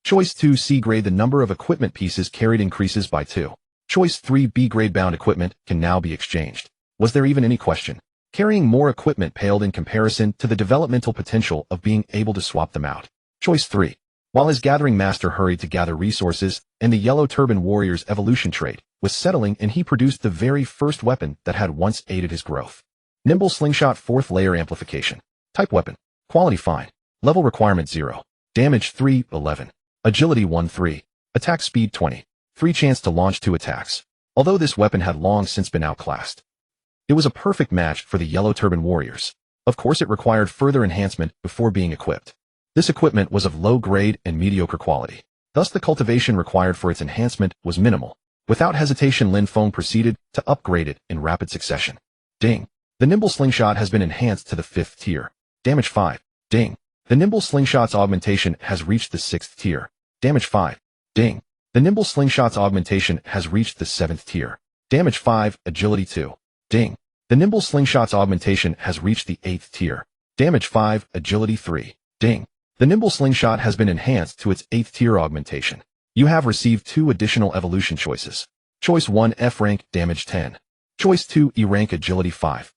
A: Choice 2 C-grade, the number of equipment pieces carried increases by 2. Choice 3 B-grade, bound equipment can now be exchanged. Was there even any question? Carrying more equipment paled in comparison to the developmental potential of being able to swap them out. Choice 3. While his gathering master hurried to gather resources, and the yellow turban warrior's evolution trait was settling, and he produced the very first weapon that had once aided his growth. Nimble slingshot, fourth layer amplification. Type weapon. Quality fine. Level requirement 0. Damage 3, 11. Agility 1, 3. Attack speed 20. 3 chance to launch 2 attacks. Although this weapon had long since been outclassed, it was a perfect match for the yellow turban warriors. Of course, it required further enhancement before being equipped. This equipment was of low grade and mediocre quality. Thus, the cultivation required for its enhancement was minimal. Without hesitation, Lin Feng proceeded to upgrade it in rapid succession. Ding. The nimble slingshot has been enhanced to the 5th tier. Damage 5. Ding. The nimble slingshot's augmentation has reached the 6th tier. Damage 5. Ding. The nimble slingshot's augmentation has reached the 7th tier. Damage 5. Agility 2. Ding. The nimble slingshot's augmentation has reached the 8th tier. Damage 5. Agility 3. Ding. The nimble slingshot has been enhanced to its 8th tier augmentation. You have received 2 additional evolution choices. Choice 1 F rank, damage 10. Choice 2 E rank, agility 5.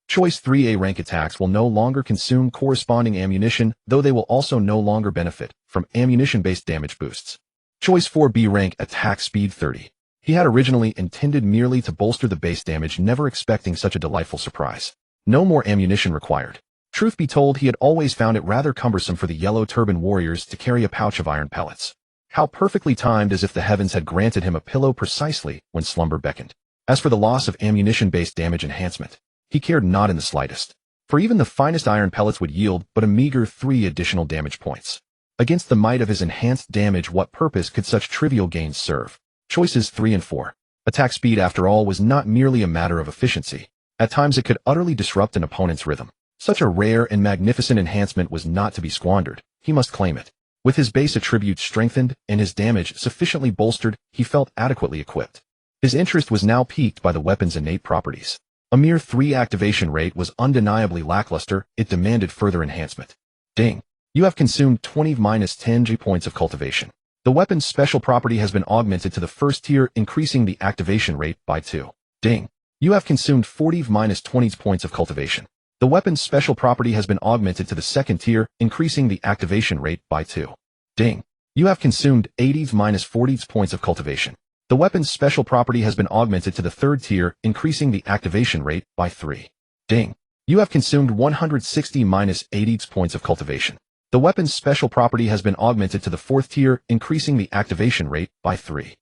A: Choice 3 A rank, attacks will no longer consume corresponding ammunition, though they will also no longer benefit from ammunition-based damage boosts. Choice 4 B rank, attack speed 30. He had originally intended merely to bolster the base damage, never expecting such a delightful surprise. No more ammunition required. Truth be told, he had always found it rather cumbersome for the yellow turban warriors to carry a pouch of iron pellets. How perfectly timed, as if the heavens had granted him a pillow precisely when slumber beckoned. As for the loss of ammunition-based damage enhancement, he cared not in the slightest, for even the finest iron pellets would yield but a meager 3 additional damage points. Against the might of his enhanced damage, what purpose could such trivial gains serve? Choices 3 and 4. Attack speed, after all, was not merely a matter of efficiency. At times it could utterly disrupt an opponent's rhythm. Such a rare and magnificent enhancement was not to be squandered. He must claim it. With his base attributes strengthened and his damage sufficiently bolstered, he felt adequately equipped. His interest was now piqued by the weapon's innate properties. A mere 3 activation rate was undeniably lackluster. It demanded further enhancement. Ding. You have consumed 20 minus 10 G points of cultivation. The weapon's special property has been augmented to the 1st tier, increasing the activation rate by 2. Ding. You have consumed 40 minus 20 points of cultivation. The weapon's special property has been augmented to the 2nd tier, increasing the activation rate by 2. Ding. You have consumed 80 minus 40 points of cultivation. The weapon's special property has been augmented to the 3rd tier, increasing the activation rate by 3. Ding. You have consumed 160 minus 80 points of cultivation. The weapon's special property has been augmented to the 4th tier, increasing the activation rate by 3.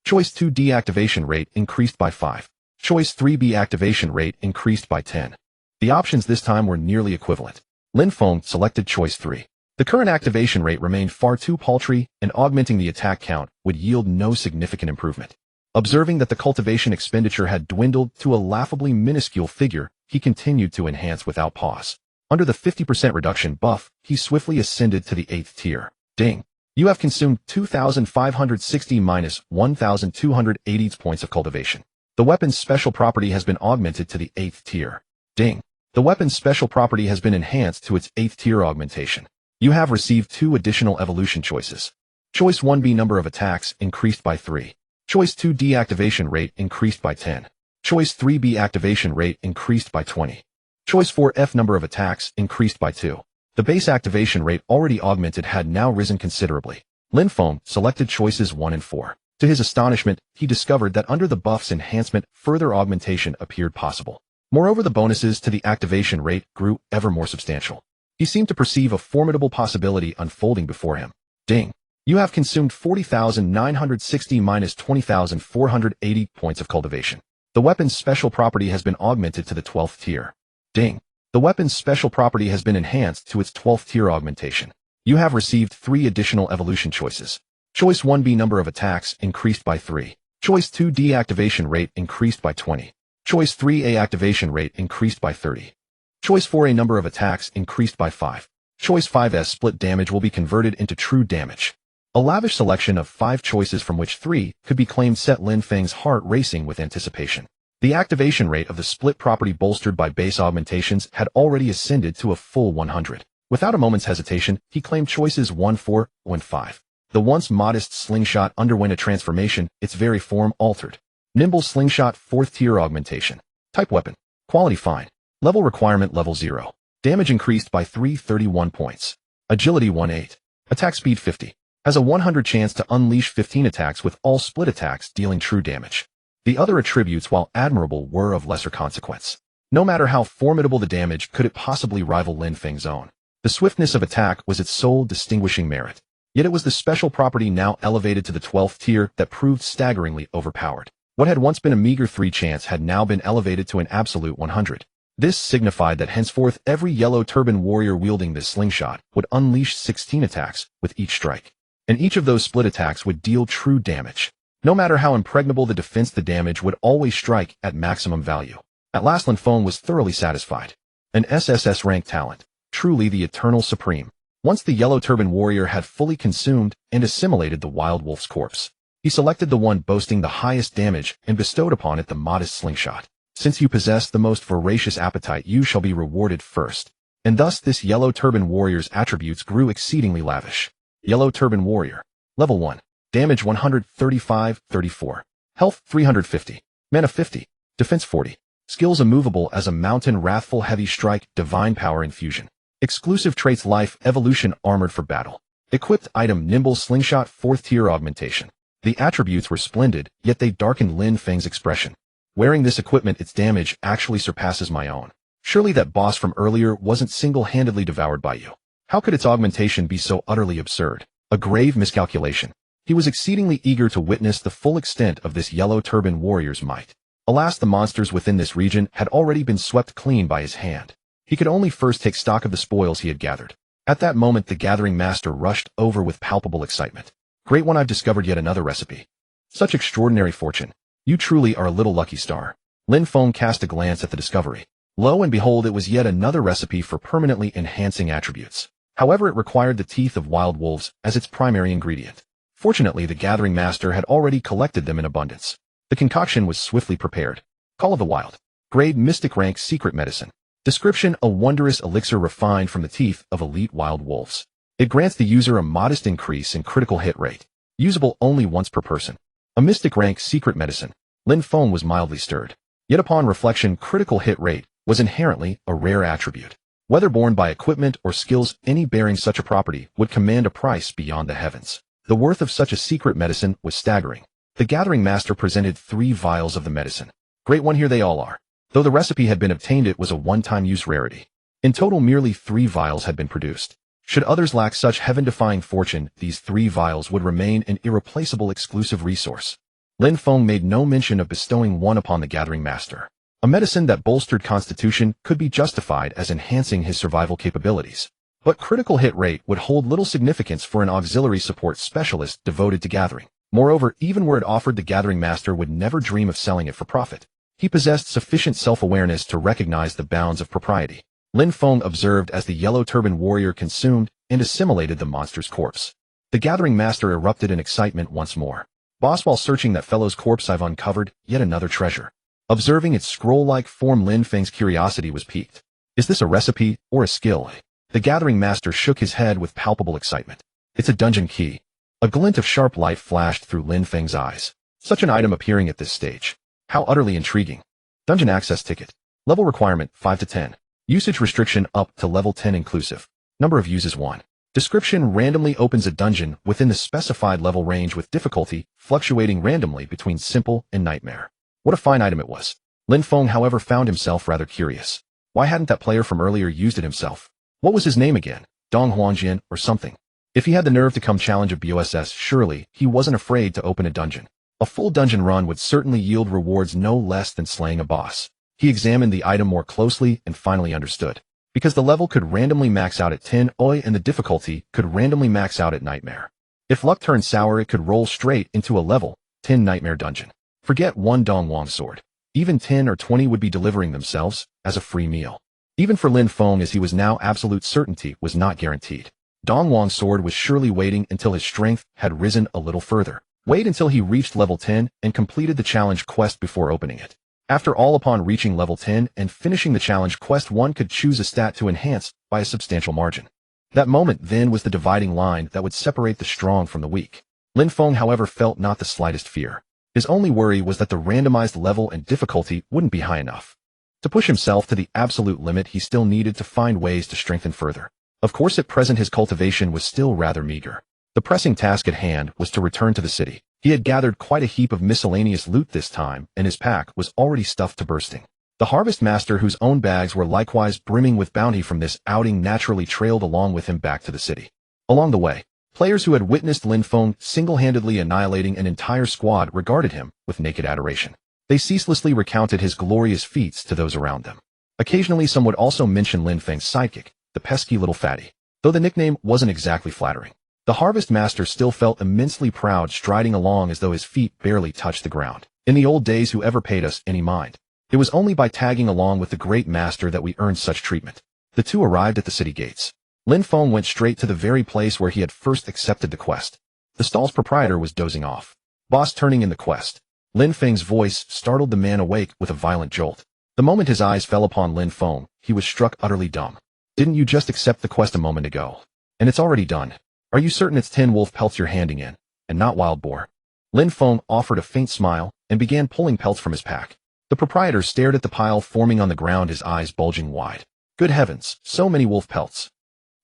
A: Choice 2 deactivation rate increased by 5. Choice 3B activation rate increased by 10. The options this time were nearly equivalent. Lin Feng selected choice 3. The current activation rate remained far too paltry, and augmenting the attack count would yield no significant improvement. Observing that the cultivation expenditure had dwindled to a laughably minuscule figure, he continued to enhance without pause. Under the 50% reduction buff, he swiftly ascended to the 8th tier. Ding! You have consumed 2,560 minus 1,280 points of cultivation. The weapon's special property has been augmented to the 8th tier. Ding! The weapon's special property has been enhanced to its 8th tier augmentation. You have received 2 additional evolution choices. Choice 1B number of attacks increased by 3. Choice 2D activation rate increased by 10. Choice 3B activation rate increased by 20. Choice 4F number of attacks increased by 2. The base activation rate already augmented had now risen considerably. Lin Feng selected choices 1 and 4. To his astonishment, he discovered that under the buff's enhancement, further augmentation appeared possible. Moreover, the bonuses to the activation rate grew ever more substantial. He seemed to perceive a formidable possibility unfolding before him. Ding! You have consumed 40,960 minus 20,480 points of cultivation. The weapon's special property has been augmented to the 12th tier. Ding! The weapon's special property has been enhanced to its 12th tier augmentation. You have received 3 additional evolution choices. Choice 1B number of attacks increased by 3. Choice 2D activation rate increased by 20. Choice 3A activation rate increased by 30. Choice 4A number of attacks increased by 5. Choice 5S split damage will be converted into true damage. A lavish selection of 5 choices from which 3 could be claimed set Lin Feng's heart racing with anticipation. The activation rate of the split property bolstered by base augmentations had already ascended to a full 100. Without a moment's hesitation, he claimed choices 1, 4, and 5. The once modest slingshot underwent a transformation, its very form altered. Nimble slingshot 4th tier augmentation. Type weapon. Quality fine. Level requirement level 0. Damage increased by 331 points. Agility 1-8. Attack speed 50. Has a 100 chance to unleash 15 attacks with all split attacks dealing true damage. The other attributes, while admirable, were of lesser consequence. No matter how formidable the damage, could it possibly rival Lin Feng's own. The swiftness of attack was its sole distinguishing merit. Yet it was the special property now elevated to the 12th tier that proved staggeringly overpowered. What had once been a meager 3 chance had now been elevated to an absolute 100. This signified that henceforth every yellow turban warrior wielding this slingshot would unleash 16 attacks with each strike. And each of those split attacks would deal true damage. No matter how impregnable the defense, the damage would always strike at maximum value. At last Lin Feng was thoroughly satisfied. An SSS rank talent, truly the eternal supreme. Once the yellow turban warrior had fully consumed and assimilated the wild wolf's corpse, he selected the one boasting the highest damage and bestowed upon it the modest slingshot. Since you possess the most voracious appetite, you shall be rewarded first. And thus this yellow turban warrior's attributes grew exceedingly lavish. Yellow turban warrior. Level 1. Damage 135-34. Health 350. Mana 50. Defense 40. Skills immovable as a mountain, wrathful heavy strike, divine power infusion. Exclusive traits life, evolution, armored for battle. Equipped item nimble slingshot 4th tier augmentation. The attributes were splendid, yet they darkened Lin Feng's expression. Wearing this equipment, its damage actually surpasses my own. Surely that boss from earlier wasn't single-handedly devoured by you. How could its augmentation be so utterly absurd? A grave miscalculation. He was exceedingly eager to witness the full extent of this yellow turban warrior's might. Alas, the monsters within this region had already been swept clean by his hand. He could only first take stock of the spoils he had gathered. At that moment, the gathering master rushed over with palpable excitement. Great one, I've discovered yet another recipe. Such extraordinary fortune. You truly are a little lucky star. Lin Feng cast a glance at the discovery. Lo and behold, it was yet another recipe for permanently enhancing attributes. However, it required the teeth of wild wolves as its primary ingredient. Fortunately, the gathering master had already collected them in abundance. The concoction was swiftly prepared. Call of the Wild. Grade Mystic Rank Secret Medicine. Description: a wondrous elixir refined from the teeth of elite wild wolves. It grants the user a modest increase in critical hit rate. Usable only once per person. A Mystic Rank Secret Medicine. Lin Feng was mildly stirred. Yet upon reflection, critical hit rate was inherently a rare attribute. Whether borne by equipment or skills, any bearing such a property would command a price beyond the heavens. The worth of such a secret medicine was staggering. The gathering master presented 3 vials of the medicine. Great one, here they all are. Though the recipe had been obtained, it was a one-time use rarity. In total, merely 3 vials had been produced. Should others lack such heaven-defying fortune, these 3 vials would remain an irreplaceable exclusive resource. Lin Feng made no mention of bestowing one upon the gathering master. A medicine that bolstered constitution could be justified as enhancing his survival capabilities. But critical hit rate would hold little significance for an auxiliary support specialist devoted to gathering. Moreover, even were it offered, the Gathering Master would never dream of selling it for profit. He possessed sufficient self-awareness to recognize the bounds of propriety. Lin Feng observed as the yellow-turban warrior consumed and assimilated the monster's corpse. The Gathering Master erupted in excitement once more. Boss, while searching that fellow's corpse, I've uncovered yet another treasure. Observing its scroll-like form, Lin Feng's curiosity was piqued. Is this a recipe or a skill? The Gathering Master shook his head with palpable excitement. It's a dungeon key. A glint of sharp light flashed through Lin Feng's eyes. Such an item appearing at this stage. How utterly intriguing. Dungeon access ticket. Level requirement 5 to 10. Usage restriction up to level 10 inclusive. Number of uses 1. Description: randomly opens a dungeon within the specified level range with difficulty fluctuating randomly between simple and nightmare. What a fine item it was. Lin Feng, however, found himself rather curious. Why hadn't that player from earlier used it himself? What was his name again? Dong Huanjian or something? If he had the nerve to come challenge a BOSS, surely he wasn't afraid to open a dungeon. A full dungeon run would certainly yield rewards no less than slaying a boss. He examined the item more closely and finally understood. Because the level could randomly max out at 10 Oi and the difficulty could randomly max out at nightmare. If luck turned sour, it could roll straight into a level 10 nightmare dungeon. Forget one Dong Wang sword. Even 10 or 20 would be delivering themselves as a free meal. Even for Lin Feng, as he was now, absolute certainty was not guaranteed. Dong Wang's sword was surely waiting until his strength had risen a little further. Wait until he reached level 10 and completed the challenge quest before opening it. After all, upon reaching level 10 and finishing the challenge quest, one could choose a stat to enhance by a substantial margin. That moment then was the dividing line that would separate the strong from the weak. Lin Feng, however, felt not the slightest fear. His only worry was that the randomized level and difficulty wouldn't be high enough. To push himself to the absolute limit, he still needed to find ways to strengthen further. Of course, at present his cultivation was still rather meager. The pressing task at hand was to return to the city. He had gathered quite a heap of miscellaneous loot this time, and his pack was already stuffed to bursting. The Harvest Master, whose own bags were likewise brimming with bounty from this outing, naturally trailed along with him back to the city. Along the way, players who had witnessed Lin Feng single-handedly annihilating an entire squad regarded him with naked adoration. They ceaselessly recounted his glorious feats to those around them. Occasionally some would also mention Lin Feng's sidekick, the pesky little fatty. Though the nickname wasn't exactly flattering, the Harvest Master still felt immensely proud, striding along as though his feet barely touched the ground. In the old days, whoever paid us any mind? It was only by tagging along with the great master that we earned such treatment. The two arrived at the city gates. Lin Feng went straight to the very place where he had first accepted the quest. The stall's proprietor was dozing off. Boss, turning in the quest. Lin Feng's voice startled the man awake with a violent jolt. The moment his eyes fell upon Lin Feng, he was struck utterly dumb. Didn't you just accept the quest a moment ago? And it's already done. Are you certain it's 10 wolf pelts you're handing in, and not wild boar? Lin Feng offered a faint smile and began pulling pelts from his pack. The proprietor stared at the pile forming on the ground, his eyes bulging wide. Good heavens, so many wolf pelts.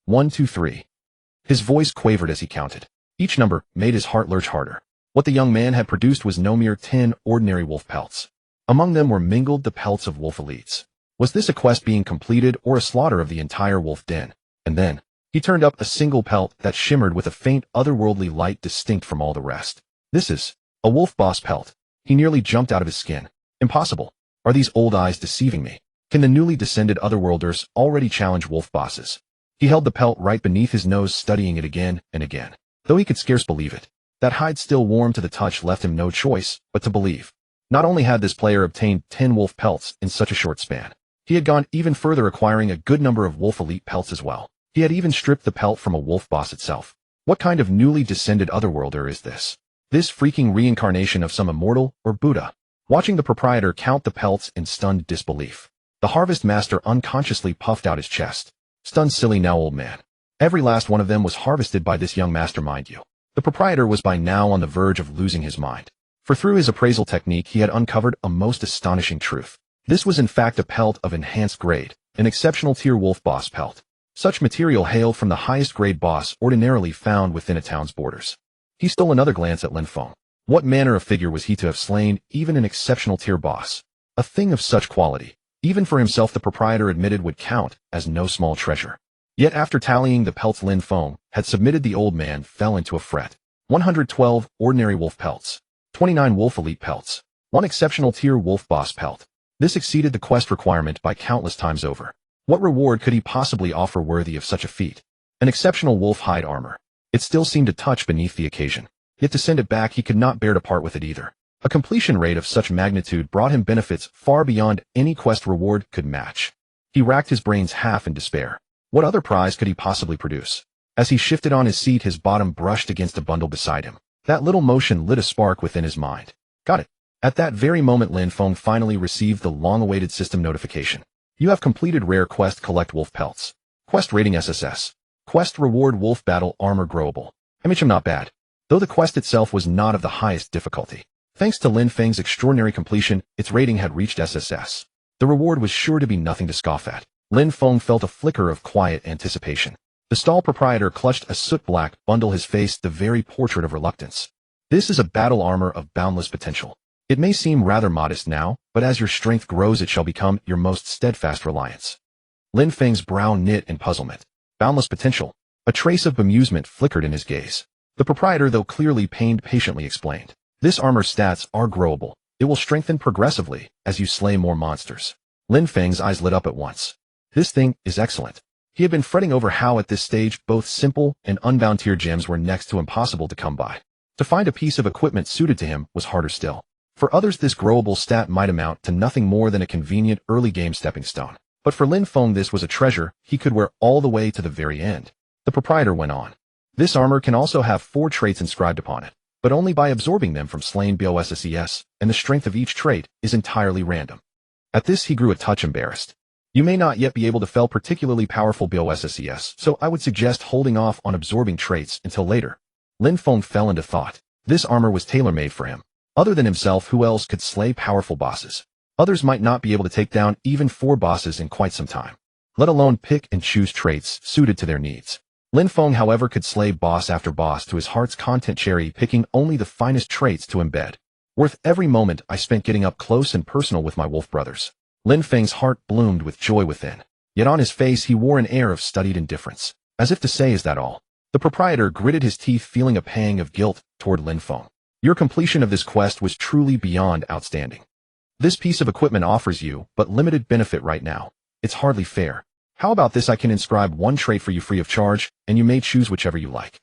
A: 1, 2, 3. His voice quavered as he counted. Each number made his heart lurch harder. What the young man had produced was no mere 10 ordinary wolf pelts. Among them were mingled the pelts of wolf elites. Was this a quest being completed or a slaughter of the entire wolf den? And then he turned up a single pelt that shimmered with a faint otherworldly light distinct from all the rest. This is a wolf boss pelt. He nearly jumped out of his skin. Impossible. Are these old eyes deceiving me? Can the newly descended otherworlders already challenge wolf bosses? He held the pelt right beneath his nose, studying it again and again. Though he could scarce believe it. That hide, still warm to the touch, left him no choice but to believe. Not only had this player obtained 10 wolf pelts in such a short span, he had gone even further, acquiring a good number of wolf elite pelts as well. He had even stripped the pelt from a wolf boss itself. What kind of newly descended otherworlder is this? This freaking reincarnation of some immortal or Buddha? Watching the proprietor count the pelts in stunned disbelief, the Harvest Master unconsciously puffed out his chest. Stunned silly now, old man. Every last one of them was harvested by this young master, mind you. The proprietor was by now on the verge of losing his mind. For through his appraisal technique he had uncovered a most astonishing truth. This was in fact a pelt of enhanced grade, an exceptional tier wolf boss pelt. Such material hailed from the highest grade boss ordinarily found within a town's borders. He stole another glance at Lin Feng. What manner of figure was he to have slain even an exceptional tier boss? A thing of such quality, even for himself, the proprietor admitted, would count as no small treasure. Yet after tallying the pelts Lin Feng had submitted, the old man fell into a fret. 112 ordinary wolf pelts, 29 wolf elite pelts, 1 exceptional tier wolf boss pelt. This exceeded the quest requirement by countless times over. What reward could he possibly offer worthy of such a feat? An exceptional wolf hide armor. It still seemed a touch beneath the occasion. yet to send it back he could not bear to part with it either. A completion rate of such magnitude brought him benefits far beyond any quest reward could match. He racked his brains half in despair. What other prize could he possibly produce? As he shifted on his seat, his bottom brushed against a bundle beside him. That little motion lit a spark within his mind. Got it. At that very moment, Lin Feng finally received the long-awaited system notification. You have completed rare quest collect wolf pelts. Quest rating SSS. Quest reward wolf battle armor growable. MHM not bad, though the quest itself was not of the highest difficulty. Thanks to Lin Feng's extraordinary completion, its rating had reached SSS. The reward was sure to be nothing to scoff at. Lin Feng felt a flicker of quiet anticipation. The stall proprietor clutched a soot-black bundle, his face the very portrait of reluctance. This is a battle armor of boundless potential. It may seem rather modest now, but as your strength grows it shall become your most steadfast reliance. Lin Feng's brow knit in puzzlement. Boundless potential. A trace of bemusement flickered in his gaze. The proprietor, though clearly pained, patiently explained. This armor's stats are growable. It will strengthen progressively as you slay more monsters. Lin Feng's eyes lit up at once. This thing is excellent. He had been fretting over how at this stage both simple and unbound tier gems were next to impossible to come by. To find a piece of equipment suited to him was harder still. For others this growable stat might amount to nothing more than a convenient early game stepping stone. But for Lin Feng this was a treasure he could wear all the way to the very end. The proprietor went on. This armor can also have 4 traits inscribed upon it, but only by absorbing them from slain bosses, and the strength of each trait is entirely random. At this he grew a touch embarrassed. You may not yet be able to fell particularly powerful bosses, so I would suggest holding off on absorbing traits until later. Lin Feng fell into thought. This armor was tailor-made for him. Other than himself, who else could slay powerful bosses? Others might not be able to take down even 4 bosses in quite some time, let alone pick and choose traits suited to their needs. Lin Feng, however, could slay boss after boss to his heart's content, cherry-picking only the finest traits to embed. Worth every moment I spent getting up close and personal with my wolf brothers. Lin Feng's heart bloomed with joy within, yet on his face he wore an air of studied indifference, as if to say, is that all? The proprietor gritted his teeth, feeling a pang of guilt toward Lin Feng. Your completion of this quest was truly beyond outstanding. This piece of equipment offers you but limited benefit right now. It's hardly fair. How about this? I can inscribe 1 trait for you free of charge, and you may choose whichever you like.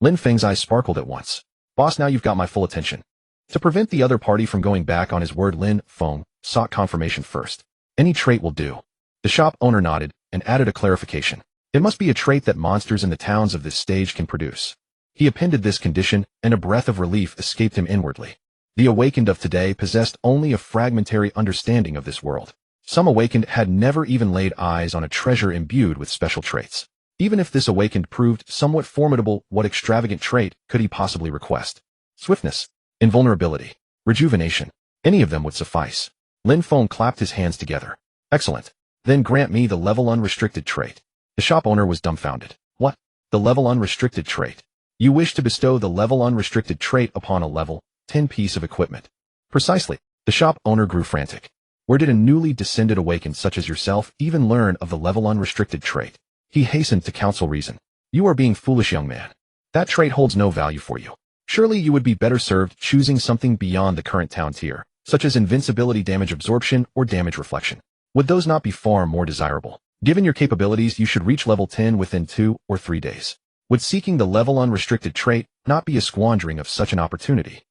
A: Lin Feng's eyes sparkled at once. Boss, now you've got my full attention. To prevent the other party from going back on his word, Lin Feng sought confirmation first. Any trait will do. The shop owner nodded and added a clarification. It must be a trait that monsters in the towns of this stage can produce. He appended this condition, and a breath of relief escaped him inwardly. The awakened of today possessed only a fragmentary understanding of this world. Some awakened had never even laid eyes on a treasure imbued with special traits. Even if this awakened proved somewhat formidable, what extravagant trait could he possibly request? Swiftness, invulnerability, rejuvenation. Any of them would suffice. Lin Feng clapped his hands together. Excellent. Then grant me the level unrestricted trait. The shop owner was dumbfounded. What? The level unrestricted trait? You wish to bestow the level unrestricted trait upon a level 10 piece of equipment? Precisely. The shop owner grew frantic. Where did a newly descended awakened such as yourself even learn of the level unrestricted trait? He hastened to counsel reason. You are being foolish, young man. That trait holds no value for you. Surely you would be better served choosing something beyond the current town tier, such as invincibility, damage absorption, or damage reflection. Would those not be far more desirable? Given your capabilities, you should reach level 10 within 2 or 3 days. Would seeking the level unrestricted trait not be a squandering of such an opportunity?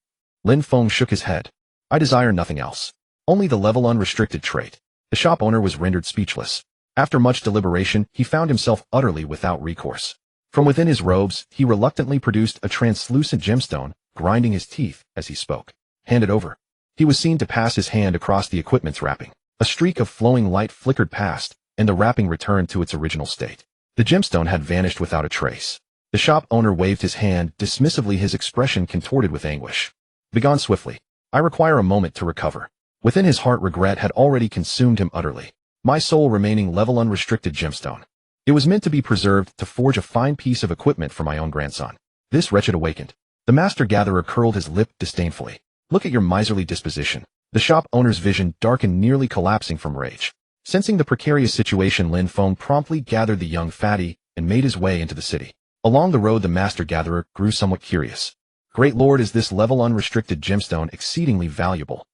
A: Lin Feng shook his head. I desire nothing else. Only the level unrestricted trait. The shop owner was rendered speechless. After much deliberation, he found himself utterly without recourse. From within his robes, he reluctantly produced a translucent gemstone, grinding his teeth as he spoke. Hand it over. He was seen to pass his hand across the equipment's wrapping. A streak of flowing light flickered past, and the wrapping returned to its original state. The gemstone had vanished without a trace. The shop owner waved his hand dismissively, his expression contorted with anguish. Begone swiftly. I require a moment to recover. Within his heart, regret had already consumed him utterly. My sole remaining level unrestricted gemstone. It was meant to be preserved to forge a fine piece of equipment for my own grandson. This wretched awakened. The master gatherer curled his lip disdainfully. Look at your miserly disposition. The shop owner's vision darkened, nearly collapsing from rage. Sensing the precarious situation, Lin Feng promptly gathered the young fatty and made his way into the city. Along the road, the master gatherer grew somewhat curious. Great Lord, is this level unrestricted gemstone exceedingly valuable?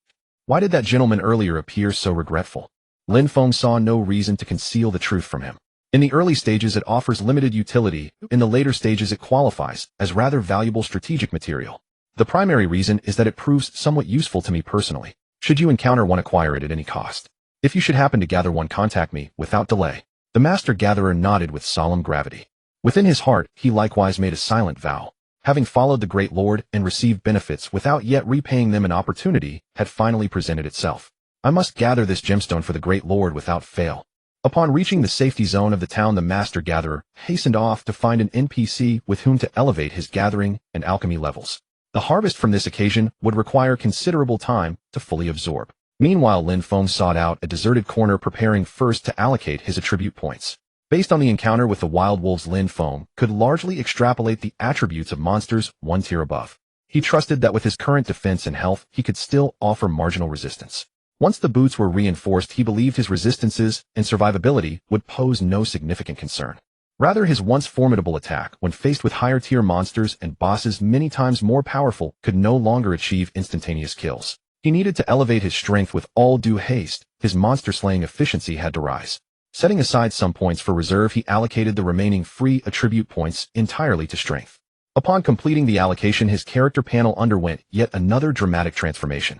A: Why did that gentleman earlier appear so regretful? Lin Feng saw no reason to conceal the truth from him. In the early stages it offers limited utility, in the later stages it qualifies as rather valuable strategic material. The primary reason is that it proves somewhat useful to me personally. Should you encounter one, acquire it at any cost. If you should happen to gather one, contact me without delay. The Master Gatherer nodded with solemn gravity. Within his heart, he likewise made a silent vow. Having followed the Great Lord and received benefits without yet repaying them, an opportunity had finally presented itself. I must gather this gemstone for the Great Lord without fail. Upon reaching the safety zone of the town, the Master Gatherer hastened off to find an NPC with whom to elevate his gathering and alchemy levels. The harvest from this occasion would require considerable time to fully absorb. Meanwhile, Lin Feng sought out a deserted corner, preparing first to allocate his attribute points. Based on the encounter with the wild wolves, Lin Feng could largely extrapolate the attributes of monsters one tier above. He trusted that with his current defense and health, he could still offer marginal resistance. Once the boots were reinforced, he believed his resistances and survivability would pose no significant concern. Rather, his once formidable attack, when faced with higher-tier monsters and bosses many times more powerful, could no longer achieve instantaneous kills. He needed to elevate his strength with all due haste. His monster-slaying efficiency had to rise. Setting aside some points for reserve, he allocated the remaining free attribute points entirely to strength. Upon completing the allocation, his character panel underwent yet another dramatic transformation.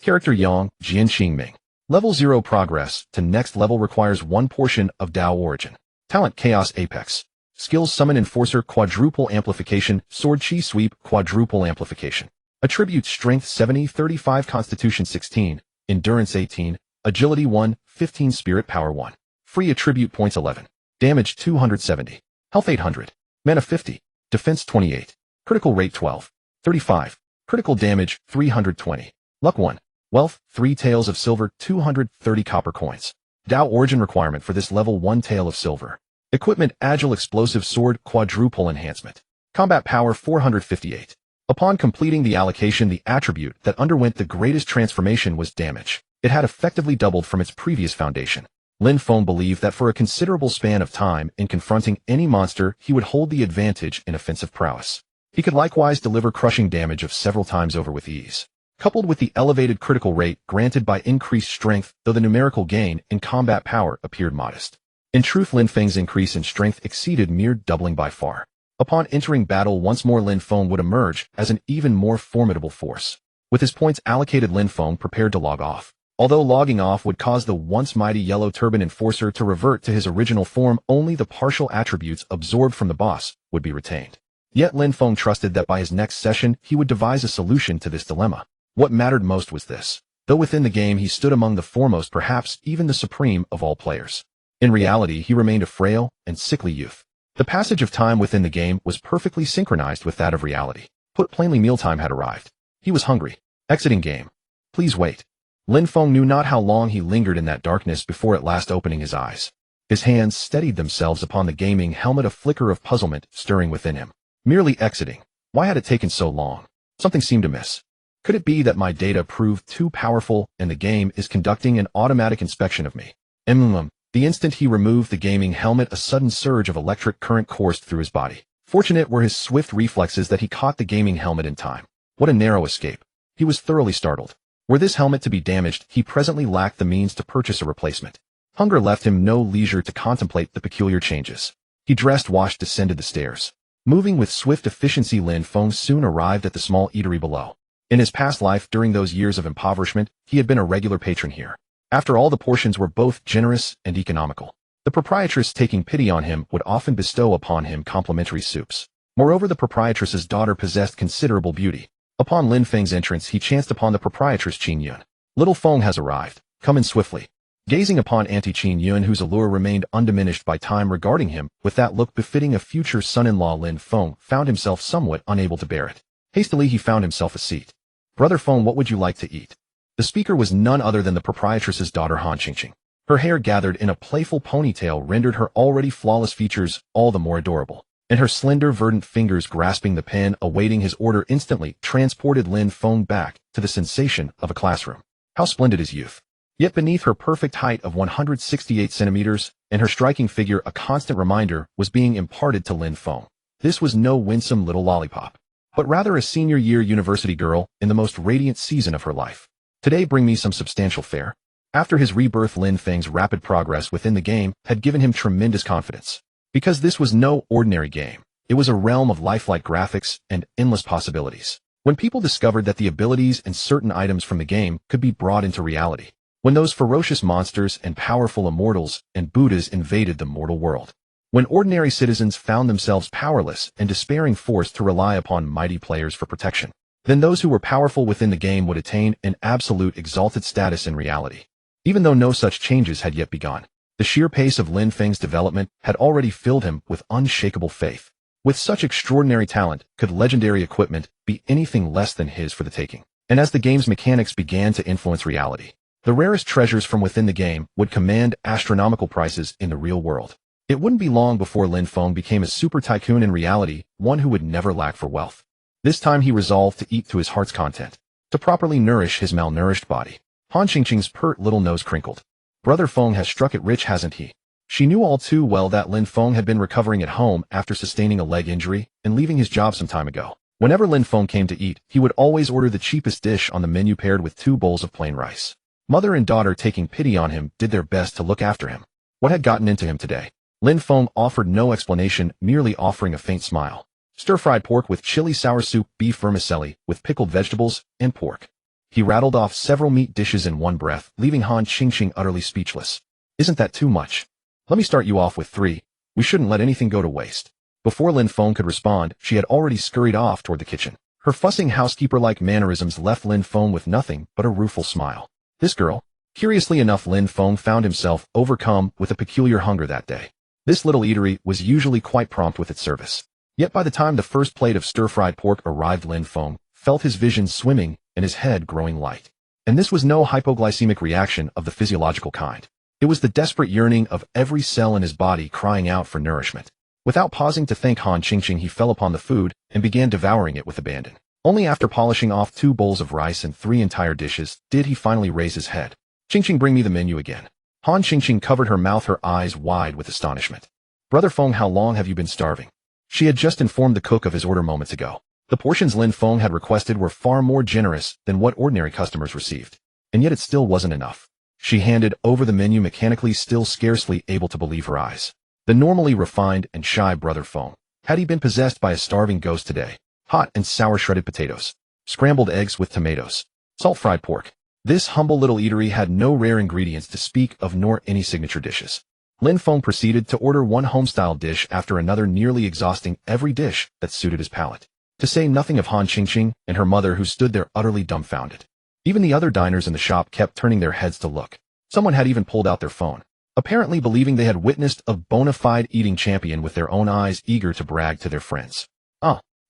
A: Character Yang, Jian Qingming. Level 0 progress to next level requires 1 portion of Dao Origin. Talent Chaos Apex. Skills Summon Enforcer Quadruple Amplification, Sword Chi Sweep Quadruple Amplification. Attributes Strength 70, 35, Constitution 16, Endurance 18, Agility 1, 15, Spirit Power 1. Free attribute points 11. Damage 270. Health 800. Mana 50. Defense 28. Critical rate 12. 35. Critical damage 320. Luck 1. Wealth 3 taels of silver, 230 copper coins. Dao Origin requirement for this level 1 tael of silver. Equipment Agile Explosive Sword Quadruple Enhancement. Combat Power 458. Upon completing the allocation, the attribute that underwent the greatest transformation was damage. It had effectively doubled from its previous foundation. Lin Feng believed that for a considerable span of time, in confronting any monster, he would hold the advantage in offensive prowess. He could likewise deliver crushing damage of several times over with ease. Coupled with the elevated critical rate granted by increased strength, though the numerical gain in combat power appeared modest. In truth, Lin Feng's increase in strength exceeded mere doubling by far. Upon entering battle once more, Lin Feng would emerge as an even more formidable force. With his points allocated, Lin Feng prepared to log off. Although logging off would cause the once mighty Yellow Turban Enforcer to revert to his original form, only the partial attributes absorbed from the boss would be retained. Yet Lin Feng trusted that by his next session he would devise a solution to this dilemma. What mattered most was this. Though within the game he stood among the foremost, perhaps even the supreme of all players, in reality he remained a frail and sickly youth. The passage of time within the game was perfectly synchronized with that of reality. Put plainly, mealtime had arrived. He was hungry. Exiting game. Please wait. Lin Feng knew not how long he lingered in that darkness before at last opening his eyes. His hands steadied themselves upon the gaming helmet, a flicker of puzzlement stirring within him. Merely exiting. Why had it taken so long? Something seemed amiss. Could it be that my data proved too powerful and the game is conducting an automatic inspection of me? The instant he removed the gaming helmet, a sudden surge of electric current coursed through his body. Fortunate were his swift reflexes that he caught the gaming helmet in time. What a narrow escape. He was thoroughly startled. Were this helmet to be damaged, he presently lacked the means to purchase a replacement. Hunger left him no leisure to contemplate the peculiar changes. He dressed, washed, descended the stairs. Moving with swift efficiency, Lin Feng soon arrived at the small eatery below. In his past life, during those years of impoverishment, he had been a regular patron here. After all, the portions were both generous and economical. The proprietress, taking pity on him, would often bestow upon him complimentary soups. Moreover, the proprietress's daughter possessed considerable beauty. Upon Lin Feng's entrance, he chanced upon the proprietress Qin Yun. Little Feng has arrived. Come in swiftly. Gazing upon Auntie Qin Yun, whose allure remained undiminished by time, regarding him with that look befitting a future son-in-law, Lin Feng found himself somewhat unable to bear it. Hastily he found himself a seat. Brother Feng, what would you like to eat? The speaker was none other than the proprietress's daughter, Han Qingqing. Her hair, gathered in a playful ponytail, rendered her already flawless features all the more adorable, and her slender, verdant fingers grasping the pen, awaiting his order, instantly transported Lin Feng back to the sensation of a classroom. How splendid is youth! Yet beneath her perfect height of 168 centimeters and her striking figure, a constant reminder was being imparted to Lin Feng. This was no winsome little lollipop, but rather a senior year university girl in the most radiant season of her life. Today bring me some substantial fare. After his rebirth, Lin Feng's rapid progress within the game had given him tremendous confidence. Because this was no ordinary game. It was a realm of lifelike graphics and endless possibilities. When people discovered that the abilities and certain items from the game could be brought into reality. When those ferocious monsters and powerful immortals and Buddhas invaded the mortal world. When ordinary citizens found themselves powerless and despairing forced to rely upon mighty players for protection. Then those who were powerful within the game would attain an absolute exalted status in reality. Even though no such changes had yet begun, the sheer pace of Lin Feng's development had already filled him with unshakable faith. With such extraordinary talent, could legendary equipment be anything less than his for the taking? And as the game's mechanics began to influence reality, the rarest treasures from within the game would command astronomical prices in the real world. It wouldn't be long before Lin Feng became a super tycoon in reality, one who would never lack for wealth. This time he resolved to eat to his heart's content, to properly nourish his malnourished body. Han Qingqing's pert little nose crinkled. Brother Feng has struck it rich, hasn't he? She knew all too well that Lin Feng had been recovering at home after sustaining a leg injury and leaving his job some time ago. Whenever Lin Feng came to eat, he would always order the cheapest dish on the menu paired with 2 bowls of plain rice. Mother and daughter, taking pity on him, did their best to look after him. What had gotten into him today? Lin Feng offered no explanation, merely offering a faint smile. Stir-fried pork with chili sour soup, beef vermicelli with pickled vegetables, and pork. He rattled off several meat dishes in one breath, leaving Han Qingqing utterly speechless. Isn't that too much? Let me start you off with 3. We shouldn't let anything go to waste. Before Lin Feng could respond, she had already scurried off toward the kitchen. Her fussing housekeeper-like mannerisms left Lin Feng with nothing but a rueful smile. This girl? Curiously enough, Lin Feng found himself overcome with a peculiar hunger that day. This little eatery was usually quite prompt with its service. Yet by the time the first plate of stir-fried pork arrived, Lin Feng felt his vision swimming and his head growing light. And this was no hypoglycemic reaction of the physiological kind. It was the desperate yearning of every cell in his body crying out for nourishment. Without pausing to thank Han Qingqing, he fell upon the food and began devouring it with abandon. Only after polishing off 2 bowls of rice and 3 entire dishes did he finally raise his head. Qingqing, bring me the menu again. Han Qingqing covered her mouth, her eyes wide with astonishment. Brother Feng, how long have you been starving? She had just informed the cook of his order moments ago. The portions Lin Feng had requested were far more generous than what ordinary customers received. And yet it still wasn't enough. She handed over the menu mechanically, still scarcely able to believe her eyes. The normally refined and shy Brother Feng. Had he been possessed by a starving ghost today? Hot and sour shredded potatoes. Scrambled eggs with tomatoes. Salt-fried pork. This humble little eatery had no rare ingredients to speak of, nor any signature dishes. Lin Feng proceeded to order one home-style dish after another, nearly exhausting every dish that suited his palate. To say nothing of Han Qingqing and her mother, who stood there utterly dumbfounded. Even the other diners in the shop kept turning their heads to look. Someone had even pulled out their phone, apparently believing they had witnessed a bona fide eating champion with their own eyes, eager to brag to their friends.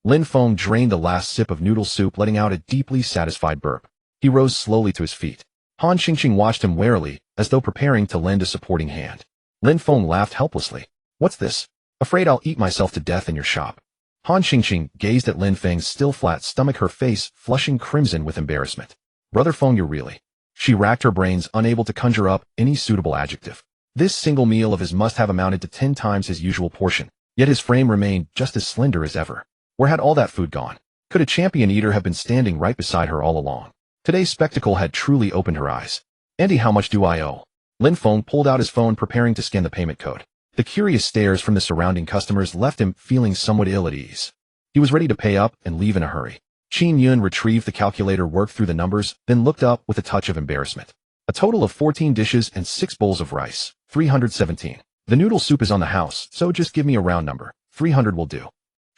A: Lin Feng drained the last sip of noodle soup, letting out a deeply satisfied burp. He rose slowly to his feet. Han Qingqing watched him warily, as though preparing to lend a supporting hand. Lin Feng laughed helplessly. What's this? Afraid I'll eat myself to death in your shop. Han Qingqing gazed at Lin Feng's still flat stomach, her face flushing crimson with embarrassment. Brother Feng, you're really... She racked her brains, unable to conjure up any suitable adjective. This single meal of his must have amounted to 10 times his usual portion, yet his frame remained just as slender as ever. Where had all that food gone? Could a champion eater have been standing right beside her all along? Today's spectacle had truly opened her eyes. Andy, how much do I owe? Lin Feng pulled out his phone, preparing to scan the payment code. The curious stares from the surrounding customers left him feeling somewhat ill at ease. He was ready to pay up and leave in a hurry. Qin Yun retrieved the calculator, worked through the numbers, then looked up with a touch of embarrassment. A total of 14 dishes and 6 bowls of rice. 317. The noodle soup is on the house, so just give me a round number. 300 will do.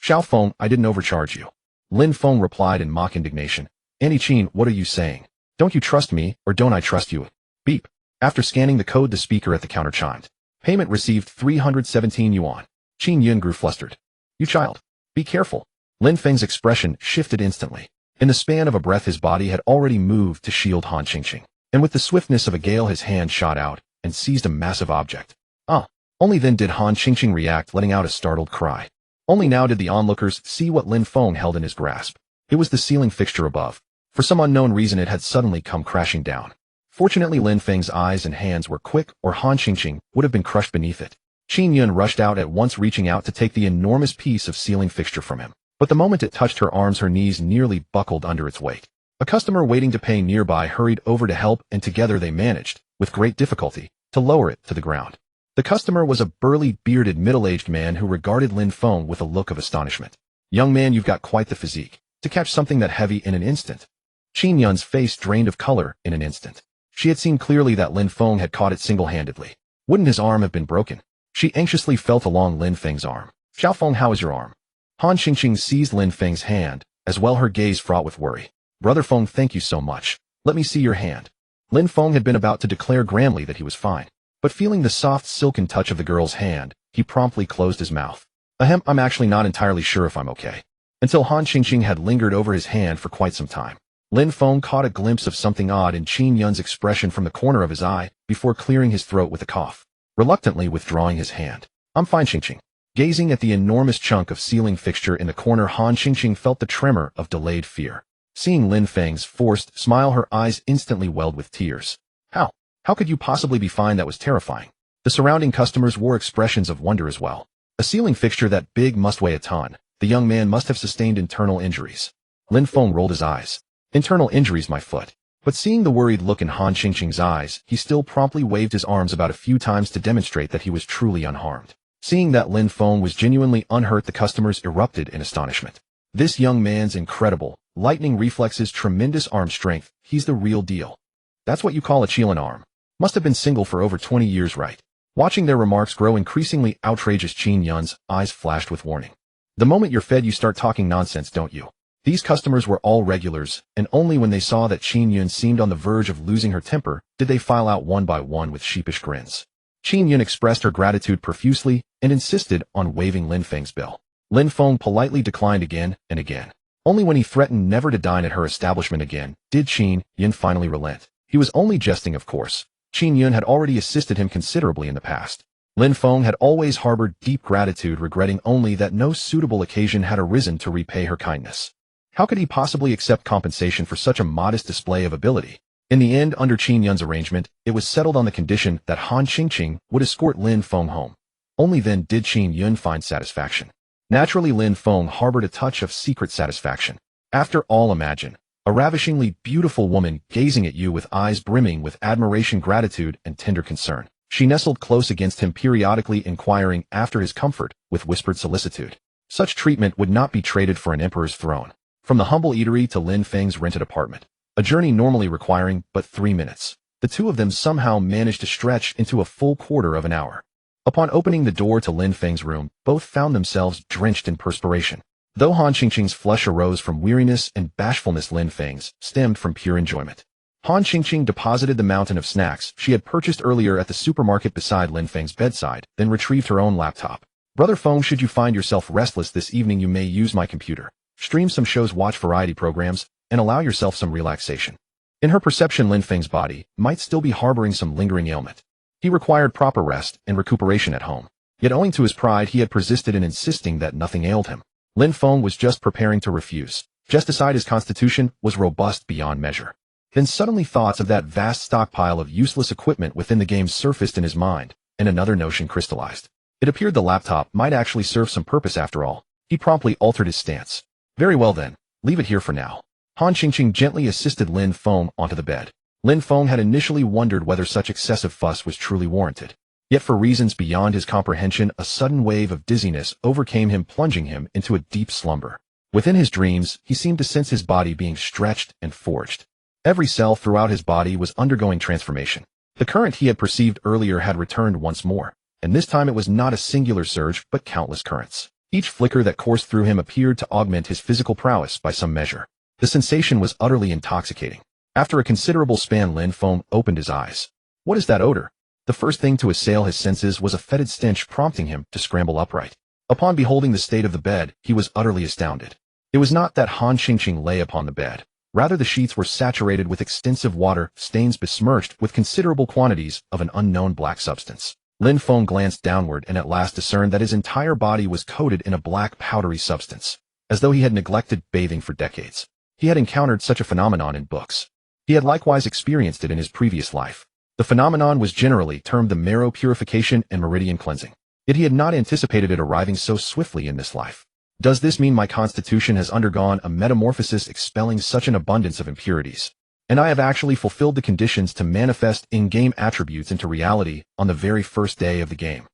A: Xiao Feng, I didn't overcharge you. Lin Feng replied in mock indignation. Annie Qin, what are you saying? Don't you trust me, or don't I trust you? Beep. After scanning the code, the speaker at the counter chimed. Payment received, 317 yuan. Qin Yun grew flustered. You child. Be careful. Lin Feng's expression shifted instantly. In the span of a breath, his body had already moved to shield Han Qingqing. And with the swiftness of a gale, his hand shot out and seized a massive object. Only then did Han Qingqing react, letting out a startled cry. Only now did the onlookers see what Lin Feng held in his grasp. It was the ceiling fixture above. For some unknown reason, it had suddenly come crashing down. Fortunately, Lin Feng's eyes and hands were quick, or Han Qingqing would have been crushed beneath it. Qin Yun rushed out at once, reaching out to take the enormous piece of ceiling fixture from him. But the moment it touched her arms, her knees nearly buckled under its weight. A customer waiting to pay nearby hurried over to help, and together they managed, with great difficulty, to lower it to the ground. The customer was a burly, bearded, middle-aged man who regarded Lin Feng with a look of astonishment. Young man, you've got quite the physique. to catch something that heavy in an instant. Qin Yun's face drained of color in an instant. She had seen clearly that Lin Feng had caught it single-handedly. Wouldn't his arm have been broken? She anxiously felt along Lin Feng's arm. Xiao Feng, how is your arm? Han Qingqing seized Lin Feng's hand, as well her gaze fraught with worry. Brother Feng, thank you so much. Let me see your hand. Lin Feng had been about to declare grandly that he was fine. But feeling the soft silken touch of the girl's hand, he promptly closed his mouth. Ahem, I'm actually not entirely sure if I'm okay. Until Han Qingqing had lingered over his hand for quite some time. Lin Feng caught a glimpse of something odd in Qin Yun's expression from the corner of his eye, before clearing his throat with a cough. Reluctantly withdrawing his hand. I'm fine, Qingqing. Gazing at the enormous chunk of ceiling fixture in the corner, Han Qingqing felt the tremor of delayed fear. Seeing Lin Feng's forced smile, her eyes instantly welled with tears. How could you possibly be fine? That was terrifying. The surrounding customers wore expressions of wonder as well. A ceiling fixture that big must weigh a ton. The young man must have sustained internal injuries. Lin Feng rolled his eyes. Internal injuries, my foot. But seeing the worried look in Han Qingqing's eyes, he still promptly waved his arms about a few times to demonstrate that he was truly unharmed. Seeing that Lin Feng was genuinely unhurt, the customers erupted in astonishment. This young man's incredible, lightning reflexes, tremendous arm strength, he's the real deal. That's what you call a Qilin arm. Must have been single for over 20 years, right? Watching their remarks grow increasingly outrageous, Qin Yun's eyes flashed with warning. The moment you're fed, you start talking nonsense, don't you? These customers were all regulars, and only when they saw that Qin Yun seemed on the verge of losing her temper did they file out one by one with sheepish grins. Qin Yun expressed her gratitude profusely and insisted on waiving Lin Feng's bill. Lin Feng politely declined again and again. Only when he threatened never to dine at her establishment again did Qin Yun finally relent. He was only jesting, of course. Qin Yun had already assisted him considerably in the past. Lin Feng had always harbored deep gratitude, regretting only that no suitable occasion had arisen to repay her kindness. How could he possibly accept compensation for such a modest display of ability? In the end, under Qin Yun's arrangement, it was settled on the condition that Han Qingqing would escort Lin Feng home. Only then did Qin Yun find satisfaction. Naturally, Lin Feng harbored a touch of secret satisfaction. After all, imagine a ravishingly beautiful woman gazing at you with eyes brimming with admiration, gratitude, and tender concern. She nestled close against him, periodically inquiring after his comfort with whispered solicitude. Such treatment would not be traded for an emperor's throne. From the humble eatery to Lin Feng's rented apartment, a journey normally requiring but 3 minutes, the two of them somehow managed to stretch into a full quarter of an hour. Upon opening the door to Lin Feng's room, both found themselves drenched in perspiration. Though Han Qingqing's flush arose from weariness and bashfulness, Lin Feng's stemmed from pure enjoyment. Han Qingqing deposited the mountain of snacks she had purchased earlier at the supermarket beside Lin Feng's bedside, then retrieved her own laptop. Brother Feng, should you find yourself restless this evening, you may use my computer. Stream some shows, watch variety programs, and allow yourself some relaxation. In her perception, Lin Feng's body might still be harboring some lingering ailment. He required proper rest and recuperation at home. Yet owing to his pride, he had persisted in insisting that nothing ailed him. Lin Feng was just preparing to refuse. Just aside, his constitution was robust beyond measure. Then suddenly thoughts of that vast stockpile of useless equipment within the game surfaced in his mind, and another notion crystallized. It appeared the laptop might actually serve some purpose after all. He promptly altered his stance. Very well then, leave it here for now. Han Qingqing gently assisted Lin Feng onto the bed. Lin Feng had initially wondered whether such excessive fuss was truly warranted. Yet for reasons beyond his comprehension, a sudden wave of dizziness overcame him, plunging him into a deep slumber. Within his dreams, he seemed to sense his body being stretched and forged. Every cell throughout his body was undergoing transformation. The current he had perceived earlier had returned once more, and this time it was not a singular surge but countless currents. Each flicker that coursed through him appeared to augment his physical prowess by some measure. The sensation was utterly intoxicating. After a considerable span, Lin Feng opened his eyes. What is that odor? The first thing to assail his senses was a fetid stench, prompting him to scramble upright. Upon beholding the state of the bed, he was utterly astounded. It was not that Han Qingqing lay upon the bed. Rather, the sheets were saturated with extensive water stains besmirched with considerable quantities of an unknown black substance. Lin Feng glanced downward and at last discerned that his entire body was coated in a black powdery substance, as though he had neglected bathing for decades. He had encountered such a phenomenon in books. He had likewise experienced it in his previous life. The phenomenon was generally termed the marrow purification and meridian cleansing. Yet he had not anticipated it arriving so swiftly in this life. Does this mean my constitution has undergone a metamorphosis, expelling such an abundance of impurities? And I have actually fulfilled the conditions to manifest in-game attributes into reality on the very first day of the game.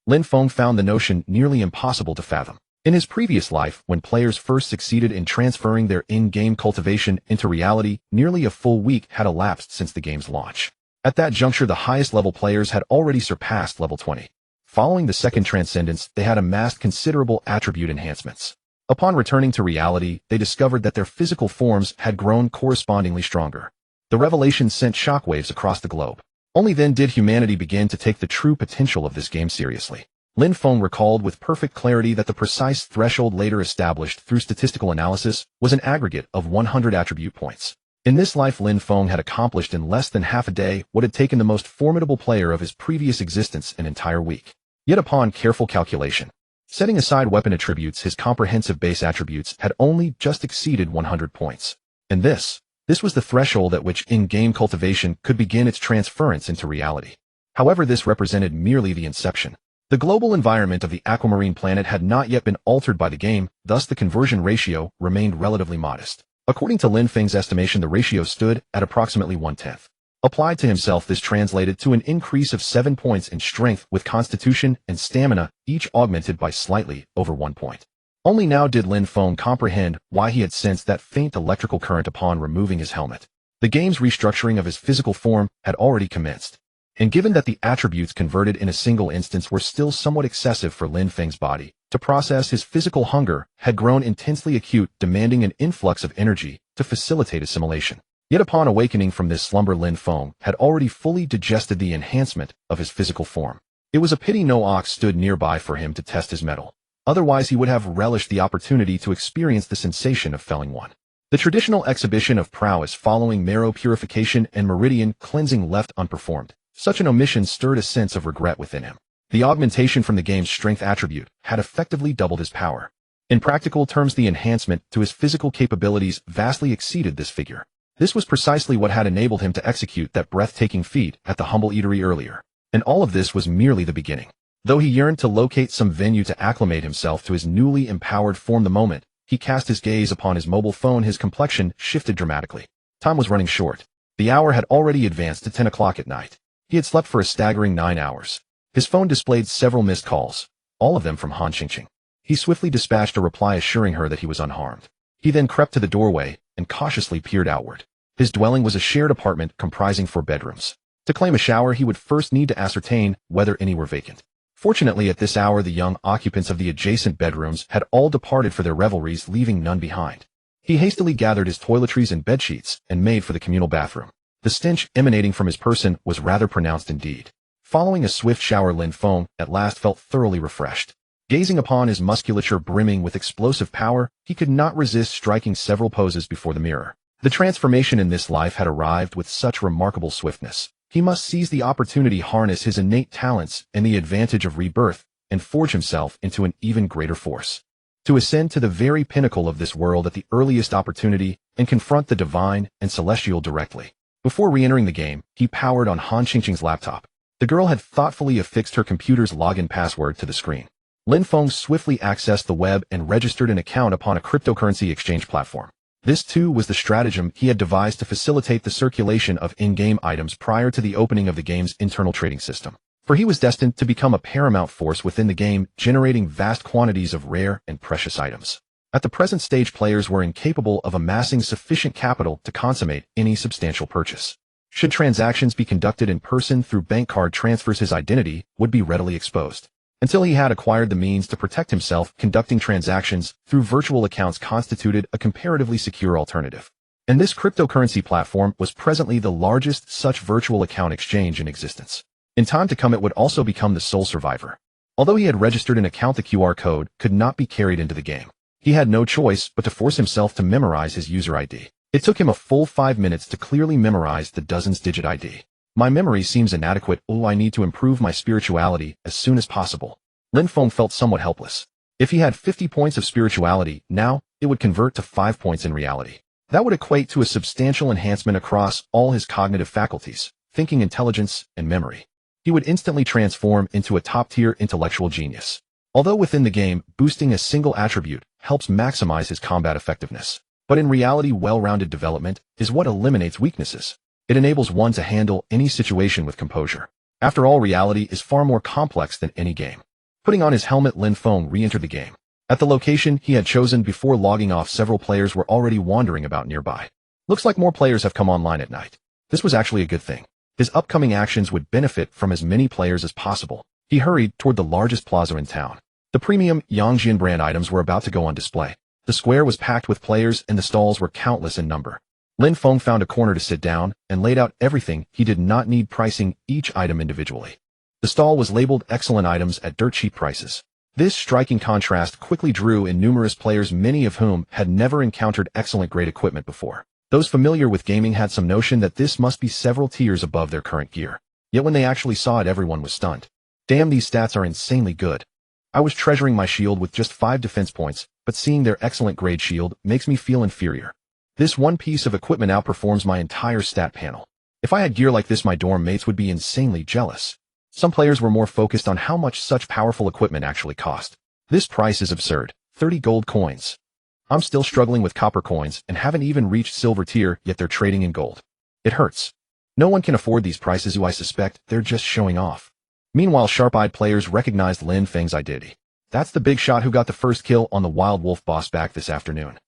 A: Lin Feng found the notion nearly impossible to fathom. In his previous life, when players first succeeded in transferring their in-game cultivation into reality, nearly a full week had elapsed since the game's launch. At that juncture, the highest-level players had already surpassed level 20. Following the second transcendence, they had amassed considerable attribute enhancements. Upon returning to reality, they discovered that their physical forms had grown correspondingly stronger. The revelation sent shockwaves across the globe. Only then did humanity begin to take the true potential of this game seriously. Lin Feng recalled with perfect clarity that the precise threshold later established through statistical analysis was an aggregate of 100 attribute points. In this life, Lin Feng had accomplished in less than half a day what had taken the most formidable player of his previous existence an entire week. Yet upon careful calculation, setting aside weapon attributes, his comprehensive base attributes had only just exceeded 100 points. And this was the threshold at which in-game cultivation could begin its transference into reality. However, this represented merely the inception. The global environment of the aquamarine planet had not yet been altered by the game, thus the conversion ratio remained relatively modest. According to Lin Feng's estimation, the ratio stood at approximately 1/10. Applied to himself, this translated to an increase of 7 points in strength, with constitution and stamina each augmented by slightly over 1 point. Only now did Lin Feng comprehend why he had sensed that faint electrical current upon removing his helmet. The game's restructuring of his physical form had already commenced. And given that the attributes converted in a single instance were still somewhat excessive for Lin Feng's body to process, his physical hunger had grown intensely acute, demanding an influx of energy to facilitate assimilation. Yet upon awakening from this slumber, Lin Feng had already fully digested the enhancement of his physical form. It was a pity no ox stood nearby for him to test his mettle. Otherwise, he would have relished the opportunity to experience the sensation of felling one. The traditional exhibition of prowess following marrow purification and meridian cleansing left unperformed. Such an omission stirred a sense of regret within him. The augmentation from the game's strength attribute had effectively doubled his power. In practical terms, the enhancement to his physical capabilities vastly exceeded this figure. This was precisely what had enabled him to execute that breathtaking feat at the humble eatery earlier. And all of this was merely the beginning. Though he yearned to locate some venue to acclimate himself to his newly empowered form, the moment he cast his gaze upon his mobile phone, his complexion shifted dramatically. Time was running short. The hour had already advanced to 10 o'clock at night. He had slept for a staggering 9 hours. His phone displayed several missed calls, all of them from Han Qingqing. He swiftly dispatched a reply assuring her that he was unharmed. He then crept to the doorway and cautiously peered outward. His dwelling was a shared apartment comprising 4 bedrooms. To claim a shower, he would first need to ascertain whether any were vacant. Fortunately, at this hour, the young occupants of the adjacent bedrooms had all departed for their revelries, leaving none behind. He hastily gathered his toiletries and bedsheets and made for the communal bathroom. The stench emanating from his person was rather pronounced indeed. Following a swift shower, Lin Feng at last felt thoroughly refreshed. Gazing upon his musculature brimming with explosive power, he could not resist striking several poses before the mirror. The transformation in this life had arrived with such remarkable swiftness. He must seize the opportunity, harness his innate talents and the advantage of rebirth, and forge himself into an even greater force. To ascend to the very pinnacle of this world at the earliest opportunity and confront the divine and celestial directly. Before re-entering the game, he powered on Han Qingqing's laptop. The girl had thoughtfully affixed her computer's login password to the screen. Lin Feng swiftly accessed the web and registered an account upon a cryptocurrency exchange platform. This, too, was the stratagem he had devised to facilitate the circulation of in-game items prior to the opening of the game's internal trading system. For he was destined to become a paramount force within the game, generating vast quantities of rare and precious items. At the present stage, players were incapable of amassing sufficient capital to consummate any substantial purchase. Should transactions be conducted in person through bank card transfers, his identity would be readily exposed. Until he had acquired the means to protect himself, conducting transactions through virtual accounts constituted a comparatively secure alternative. And this cryptocurrency platform was presently the largest such virtual account exchange in existence. In time to come, it would also become the sole survivor. Although he had registered an account, the QR code could not be carried into the game. He had no choice but to force himself to memorize his user ID. It took him a full 5 minutes to clearly memorize the dozen's-digit ID. My memory seems inadequate. I need to improve my spirituality as soon as possible. Lin Feng felt somewhat helpless. If he had 50 points of spirituality, now it would convert to 5 points in reality. That would equate to a substantial enhancement across all his cognitive faculties, thinking, intelligence, and memory. He would instantly transform into a top-tier intellectual genius. Although within the game, boosting a single attribute helps maximize his combat effectiveness. But in reality, well-rounded development is what eliminates weaknesses. It enables one to handle any situation with composure. After all, reality is far more complex than any game. Putting on his helmet, Lin Feng re-entered the game. At the location he had chosen before logging off, several players were already wandering about nearby. Looks like more players have come online at night. This was actually a good thing. His upcoming actions would benefit from as many players as possible. He hurried toward the largest plaza in town. The premium Yangjian brand items were about to go on display. The square was packed with players and the stalls were countless in number. Lin Feng found a corner to sit down and laid out everything he did not need, pricing each item individually. The stall was labeled excellent items at dirt cheap prices. This striking contrast quickly drew in numerous players, many of whom had never encountered excellent grade equipment before. Those familiar with gaming had some notion that this must be several tiers above their current gear. Yet when they actually saw it, everyone was stunned. Damn, these stats are insanely good. I was treasuring my shield with just 5 defense points, but seeing their excellent grade shield makes me feel inferior. This one piece of equipment outperforms my entire stat panel. If I had gear like this, my dorm mates would be insanely jealous. Some players were more focused on how much such powerful equipment actually cost. This price is absurd. 30 gold coins. I'm still struggling with copper coins and haven't even reached silver tier, yet they're trading in gold. It hurts. No one can afford these prices, who I suspect they're just showing off. Meanwhile, sharp-eyed players recognized Lin Feng's identity. That's the big shot who got the first kill on the Wild Wolf boss back this afternoon.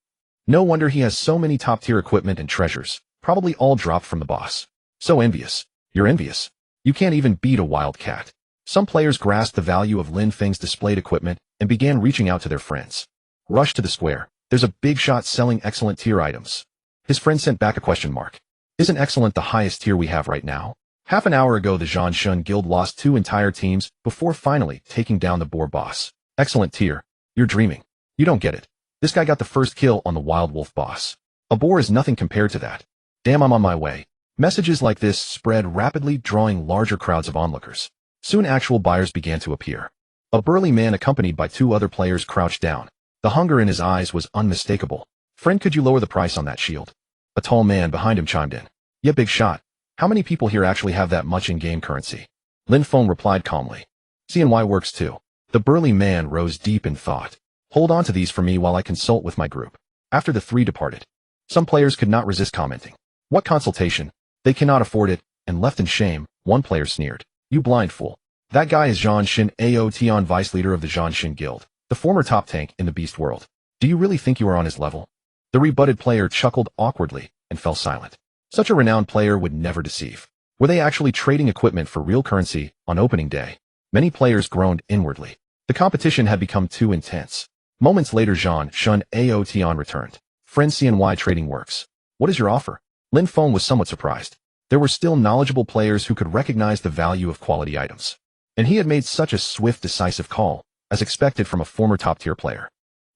A: No wonder he has so many top-tier equipment and treasures, probably all dropped from the boss. So envious. You're envious. You can't even beat a wildcat. Some players grasped the value of Lin Feng's displayed equipment and began reaching out to their friends. Rush to the square. There's a big shot selling excellent tier items. His friend sent back a question mark. Isn't excellent the highest tier we have right now? Half an hour ago, the Zhanshun guild lost 2 entire teams before finally taking down the boar boss. Excellent tier. You're dreaming. You don't get it. This guy got the first kill on the Wild Wolf boss. A boar is nothing compared to that. Damn, I'm on my way. Messages like this spread rapidly, drawing larger crowds of onlookers. Soon actual buyers began to appear. A burly man accompanied by 2 other players crouched down. The hunger in his eyes was unmistakable. Friend, could you lower the price on that shield? A tall man behind him chimed in. Yeah, big shot. How many people here actually have that much in-game currency? Lin Feng replied calmly. CNY works too. The burly man rose deep in thought. Hold on to these for me while I consult with my group. After the 3 departed, some players could not resist commenting. What consultation? They cannot afford it, and left in shame, one player sneered. You blind fool. That guy is Zhanshin Aotion, vice leader of the Zhanshin guild, the former top tank in the beast world. Do you really think you are on his level? The rebutted player chuckled awkwardly and fell silent. Such a renowned player would never deceive. Were they actually trading equipment for real currency on opening day? Many players groaned inwardly. The competition had become too intense. Moments later, Zhanshin Aotion returned. Friend, CNY trading works. What is your offer? Lin Feng was somewhat surprised. There were still knowledgeable players who could recognize the value of quality items. And he had made such a swift, decisive call, as expected from a former top-tier player.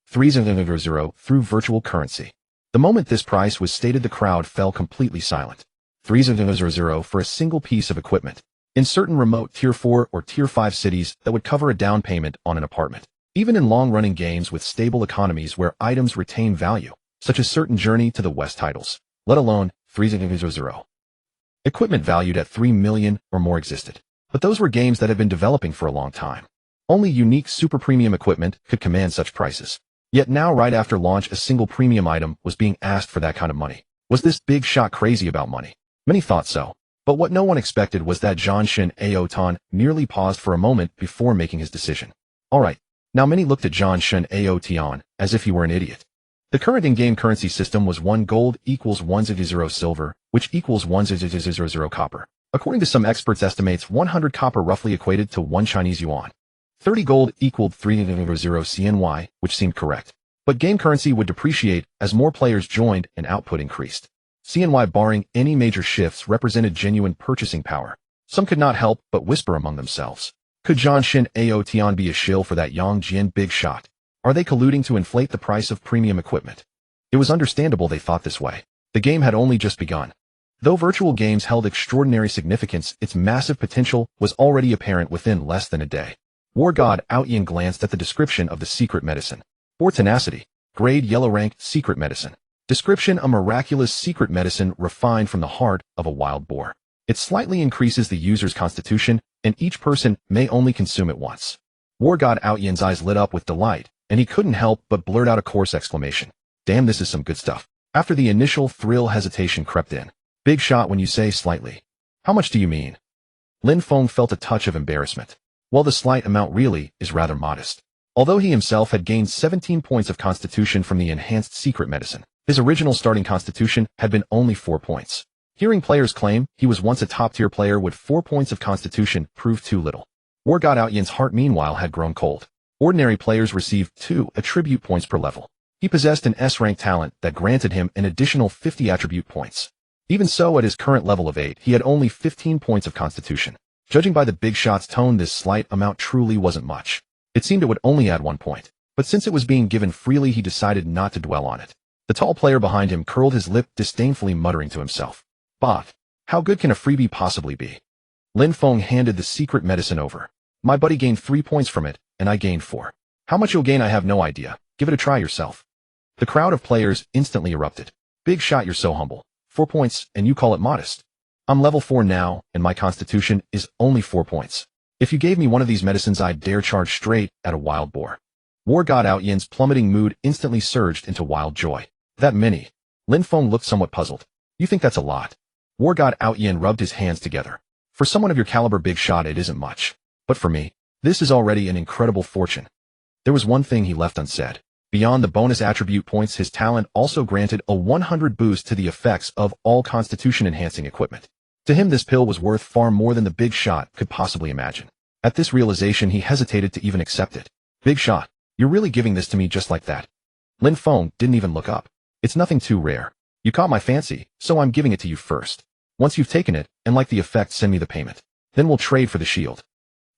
A: 300 through virtual currency. The moment this price was stated, the crowd fell completely silent. 300 for a single piece of equipment. In certain remote Tier 4 or Tier 5 cities, that would cover a down payment on an apartment. Even in long-running games with stable economies where items retain value, such as certain Journey to the West titles, let alone 300. Equipment valued at 3 million or more existed. But those were games that had been developing for a long time. Only unique super premium equipment could command such prices. Yet now, right after launch, a single premium item was being asked for that kind of money. Was this big shot crazy about money? Many thought so. But what no one expected was that Zhanshin Aotion merely paused for a moment before making his decision. Alright. Now many looked at Zhanshin Aotion as if he were an idiot. The current in-game currency system was 1 gold equals 100 silver, which equals 100 copper. According to some experts' estimates, 100 copper roughly equated to 1 Chinese yuan. 30 gold equaled 300 CNY, which seemed correct. But game currency would depreciate as more players joined and output increased. CNY, barring any major shifts, represented genuine purchasing power. Some could not help but whisper among themselves. Could Zhanshin Aotion be a shill for that Yang Jian big shot? Are they colluding to inflate the price of premium equipment? It was understandable they thought this way. The game had only just begun. Though virtual games held extraordinary significance, its massive potential was already apparent within less than a day. War God Awaken glanced at the description of the secret medicine. For tenacity. Grade yellow rank secret medicine. Description: a miraculous secret medicine refined from the heart of a wild boar. It slightly increases the user's constitution, and each person may only consume it once. War God Awaken's eyes lit up with delight, and he couldn't help but blurt out a coarse exclamation. Damn, this is some good stuff. After the initial thrill, hesitation crept in. Big shot when you say slightly. How much do you mean? Lin Feng felt a touch of embarrassment. Well, the slight amount really is rather modest. Although he himself had gained 17 points of constitution from the enhanced secret medicine, his original starting constitution had been only 4 points. Hearing players claim he was once a top-tier player with 4 points of constitution proved too little. War God Aoyan's heart meanwhile had grown cold. Ordinary players received 2 attribute points per level. He possessed an S-rank talent that granted him an additional 50 attribute points. Even so, at his current level of 8, he had only 15 points of constitution. Judging by the big shot's tone, this slight amount truly wasn't much. It seemed it would only add 1 point. But since it was being given freely, he decided not to dwell on it. The tall player behind him curled his lip, disdainfully muttering to himself. Bah, how good can a freebie possibly be? Lin Feng handed the secret medicine over. My buddy gained 3 points from it, and I gained 4. How much you'll gain I have no idea. Give it a try yourself. The crowd of players instantly erupted. Big shot, you're so humble. 4 points, and you call it modest. I'm level 4 now, and my constitution is only 4 points. If you gave me one of these medicines, I'd dare charge straight at a wild boar. War God Aoyan's plummeting mood instantly surged into wild joy. That many? Lin Feng looked somewhat puzzled. You think that's a lot? War God Aoyan rubbed his hands together. For someone of your caliber, big shot, it isn't much. But for me, this is already an incredible fortune. There was one thing he left unsaid. Beyond the bonus attribute points, his talent also granted a 100 boost to the effects of all constitution-enhancing equipment. To him, this pill was worth far more than the big shot could possibly imagine. At this realization, he hesitated to even accept it. Big shot, you're really giving this to me just like that? Lin Feng didn't even look up. It's nothing too rare. You caught my fancy, so I'm giving it to you first. Once you've taken it, and like the effect, send me the payment. Then we'll trade for the shield.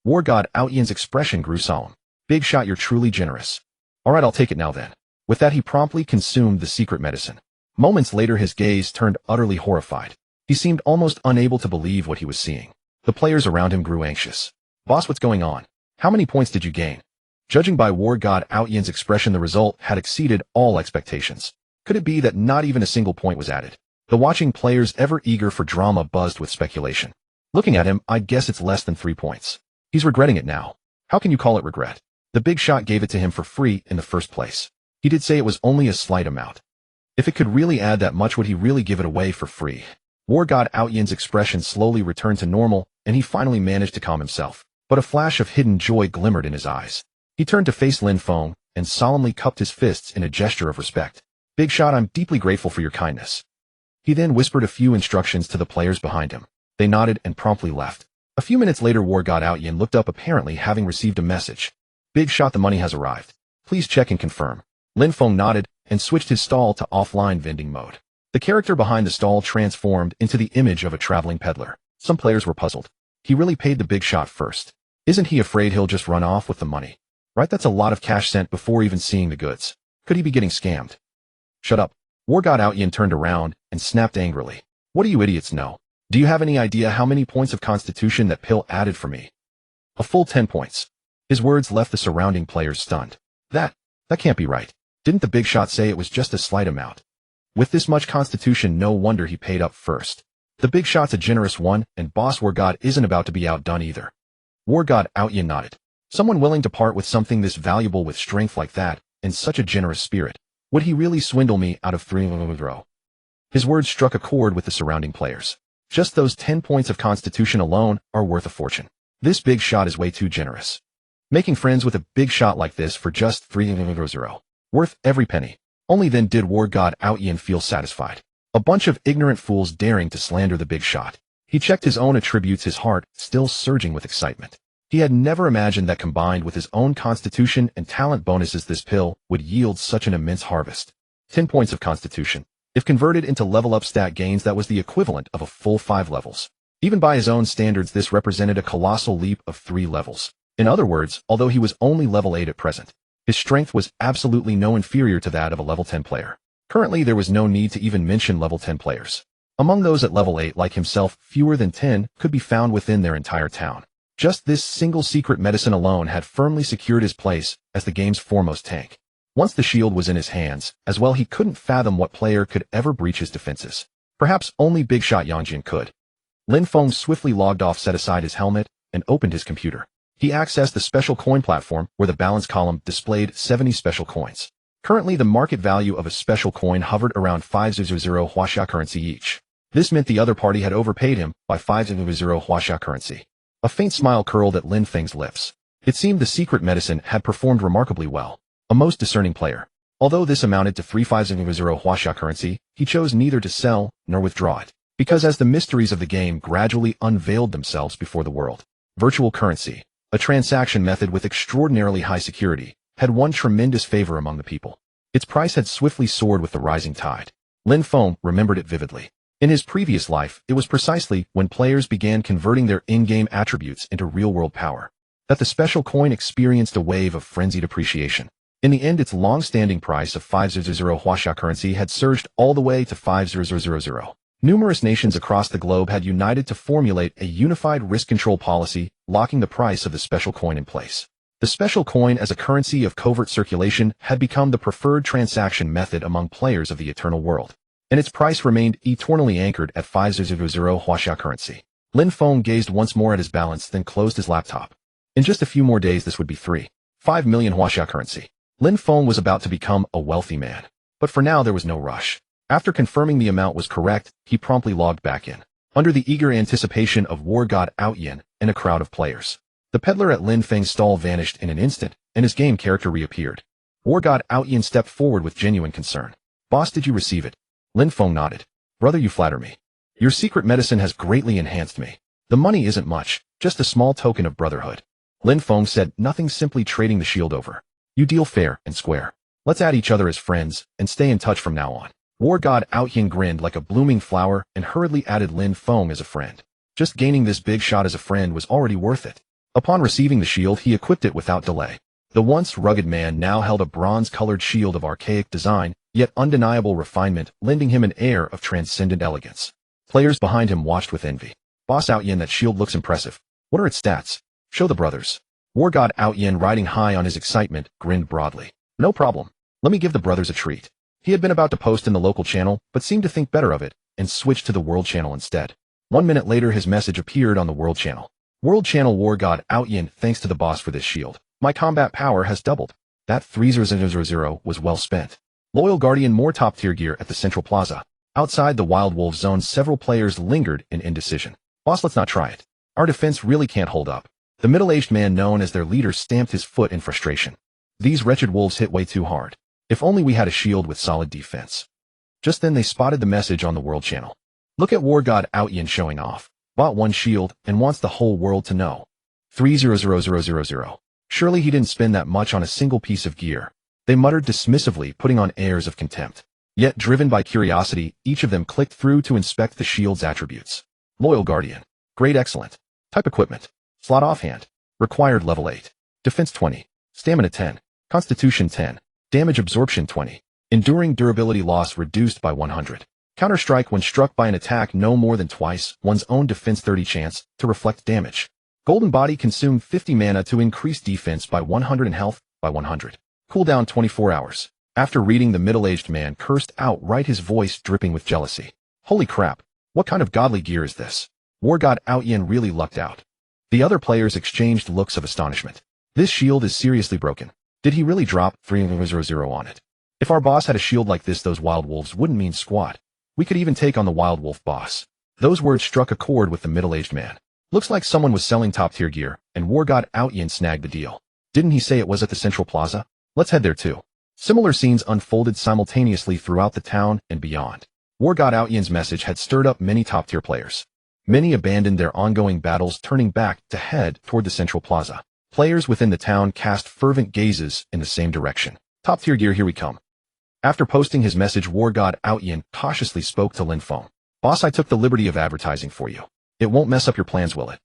A: War God Aoyan's expression grew solemn. Big shot, you're truly generous. Alright, I'll take it now then. With that, he promptly consumed the secret medicine. Moments later, his gaze turned utterly horrified. He seemed almost unable to believe what he was seeing. The players around him grew anxious. Boss, what's going on? How many points did you gain? Judging by War God Aoyan's expression, the result had exceeded all expectations. Could it be that not even a single point was added? The watching players, ever eager for drama, buzzed with speculation. Looking at him, I'd guess it's less than 3 points. He's regretting it now. How can you call it regret? The big shot gave it to him for free in the first place. He did say it was only a slight amount. If it could really add that much, would he really give it away for free? War God Aoyan's expression slowly returned to normal, and he finally managed to calm himself. But a flash of hidden joy glimmered in his eyes. He turned to face Lin Feng, and solemnly cupped his fists in a gesture of respect. Big shot, I'm deeply grateful for your kindness. He then whispered a few instructions to the players behind him. They nodded and promptly left. A few minutes later, War God Aoyan looked up, apparently having received a message. Big shot, the money has arrived. Please check and confirm. Lin Feng nodded, and switched his stall to offline vending mode. The character behind the stall transformed into the image of a traveling peddler. Some players were puzzled. He really paid the big shot first. Isn't he afraid he'll just run off with the money? Right, that's a lot of cash sent before even seeing the goods. Could he be getting scammed? Shut up. War God Aoyan turned around and snapped angrily. What do you idiots know? Do you have any idea how many points of constitution that pill added for me? A full 10 points. His words left the surrounding players stunned. That can't be right. Didn't the big shot say it was just a slight amount? With this much constitution, no wonder he paid up first. The big shot's a generous one, and Boss War God isn't about to be outdone either. War God Aoyan nodded. Someone willing to part with something this valuable with strength like that, and such a generous spirit. Would he really swindle me out of 3 throw? His words struck a chord with the surrounding players. Just those 10 points of constitution alone are worth a fortune. This big shot is way too generous. Making friends with a big shot like this for just 3 worth every penny. Only then did War God Aoyan feel satisfied. A bunch of ignorant fools daring to slander the big shot. He checked his own attributes, his heart still surging with excitement. He had never imagined that combined with his own constitution and talent bonuses, this pill would yield such an immense harvest. 10 points of constitution. If converted into level-up stat gains, that was the equivalent of a full 5 levels. Even by his own standards, this represented a colossal leap of 3 levels. In other words, although he was only level 8 at present, his strength was absolutely no inferior to that of a level 10 player. Currently, there was no need to even mention level 10 players. Among those at level 8 like himself, fewer than 10 could be found within their entire town. Just this single secret medicine alone had firmly secured his place as the game's foremost tank. Once the shield was in his hands, as well, he couldn't fathom what player could ever breach his defenses. Perhaps only Big Shot Yangjin could. Lin Feng swiftly logged off, set aside his helmet, and opened his computer. He accessed the special coin platform where the balance column displayed 70 special coins. Currently, the market value of a special coin hovered around 500 Huaxia currency each. This meant the other party had overpaid him by 500 Huaxia currency. A faint smile curled at Lin Feng's lips. It seemed the secret medicine had performed remarkably well. A most discerning player. Although this amounted to 350 Huaxia currency, he chose neither to sell nor withdraw it, because as the mysteries of the game gradually unveiled themselves before the world, virtual currency, a transaction method with extraordinarily high security, had won tremendous favor among the people. Its price had swiftly soared with the rising tide. Lin Feng remembered it vividly. In his previous life, it was precisely when players began converting their in-game attributes into real-world power that the special coin experienced a wave of frenzied appreciation. In the end, its long-standing price of 500 Huaxia currency had surged all the way to 50000. Numerous nations across the globe had united to formulate a unified risk control policy, locking the price of the special coin in place. The special coin as a currency of covert circulation had become the preferred transaction method among players of the eternal world, and its price remained eternally anchored at 500 Huaxia currency. Lin Feng gazed once more at his balance, then closed his laptop. In just a few more days this would be 5 million Huaxia currency. Lin Feng was about to become a wealthy man. But for now there was no rush. After confirming the amount was correct, he promptly logged back in, under the eager anticipation of war god Awaken and a crowd of players. The peddler at Lin Feng's stall vanished in an instant, and his game character reappeared. War god Awaken stepped forward with genuine concern. "Boss, did you receive it?" Lin Feng nodded. "Brother, you flatter me. Your secret medicine has greatly enhanced me. The money isn't much, just a small token of brotherhood." Lin Feng said, "Nothing, simply trading the shield over. You deal fair and square. Let's add each other as friends and stay in touch from now on." War god Awaken grinned like a blooming flower and hurriedly added Lin Feng as a friend. Just gaining this big shot as a friend was already worth it. Upon receiving the shield, he equipped it without delay. The once rugged man now held a bronze-colored shield of archaic design, yet undeniable refinement, lending him an air of transcendent elegance. Players behind him watched with envy. "Boss Awaken, that shield looks impressive. What are its stats? Show the brothers." War god Awaken, riding high on his excitement, grinned broadly. "No problem. Let me give the brothers a treat." He had been about to post in the local channel, but seemed to think better of it, and switched to the world channel instead. 1 minute later his message appeared on the world channel. "World channel, war god Awaken, thanks to the boss for this shield. My combat power has doubled. That 3000 was well spent. Loyal guardian, more top-tier gear at the central plaza." Outside the Wild Wolf zone, several players lingered in indecision. "Boss, let's not try it. Our defense really can't hold up." The middle-aged man known as their leader stamped his foot in frustration. "These wretched wolves hit way too hard. If only we had a shield with solid defense." Just then they spotted the message on the world channel. "Look at war god Awaken showing off. Bought one shield and wants the whole world to know. 300000. Surely he didn't spend that much on a single piece of gear." They muttered dismissively, putting on airs of contempt. Yet, driven by curiosity, each of them clicked through to inspect the shield's attributes. Loyal guardian. Grade excellent. Type equipment. Slot offhand. Required level 8. Defense 20. Stamina 10. Constitution 10. Damage absorption 20. Enduring durability loss reduced by 100. Counter-strike when struck by an attack no more than twice one's own defense, 30 chance to reflect damage. Golden body, consume 50 mana to increase defense by 100 and health by 100. Cooldown 24 hours. After reading, the middle-aged man cursed outright, his voice dripping with jealousy. "Holy crap, what kind of godly gear is this?" War god Awaken really lucked out. The other players exchanged looks of astonishment. "This shield is seriously broken. Did he really drop 3000 on it? If our boss had a shield like this, those wild wolves wouldn't mean squat. We could even take on the wild wolf boss." Those words struck a chord with the middle-aged man. Looks like someone was selling top-tier gear, and war god Awaken snagged the deal. Didn't he say it was at the central plaza? Let's head there too. Similar scenes unfolded simultaneously throughout the town and beyond. War god Awaken's message had stirred up many top-tier players. Many abandoned their ongoing battles, turning back to head toward the central plaza. Players within the town cast fervent gazes in the same direction. "Top-tier gear, here we come." After posting his message, war god Awaken cautiously spoke to Lin Feng. "Boss, I took the liberty of advertising for you. It won't mess up your plans, will it?"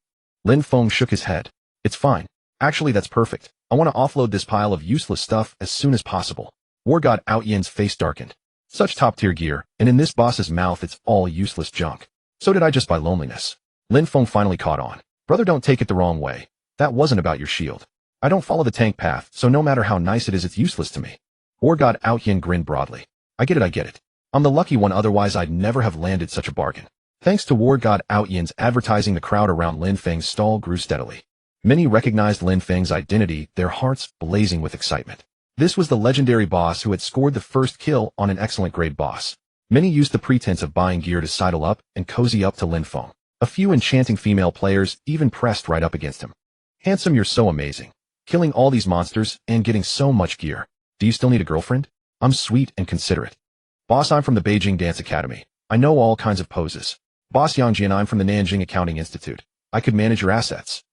A: Lin Feng shook his head. "It's fine. Actually, that's perfect. I want to offload this pile of useless stuff as soon as possible." War god Awaken's face darkened. Such top-tier gear, and in this boss's mouth it's all useless junk. So did I just buy loneliness? Lin Feng finally caught on. "Brother, don't take it the wrong way. That wasn't about your shield. I don't follow the tank path, so no matter how nice it is, it's useless to me." War god Awaken grinned broadly. I get it. I'm the lucky one, otherwise I'd never have landed such a bargain." Thanks to war god Awaken's advertising, the crowd around Lin Feng's stall grew steadily. Many recognized Lin Feng's identity, their hearts blazing with excitement. This was the legendary boss who had scored the first kill on an excellent grade boss. Many used the pretense of buying gear to sidle up and cozy up to Lin Feng. A few enchanting female players even pressed right up against him. "Handsome, you're so amazing. killing all these monsters and getting so much gear. Do you still need a girlfriend? I'm sweet and considerate. Boss, I'm from the Beijing Dance Academy. I know all kinds of poses. Boss Yangjian, I'm from the Nanjing Accounting Institute. I could manage your assets.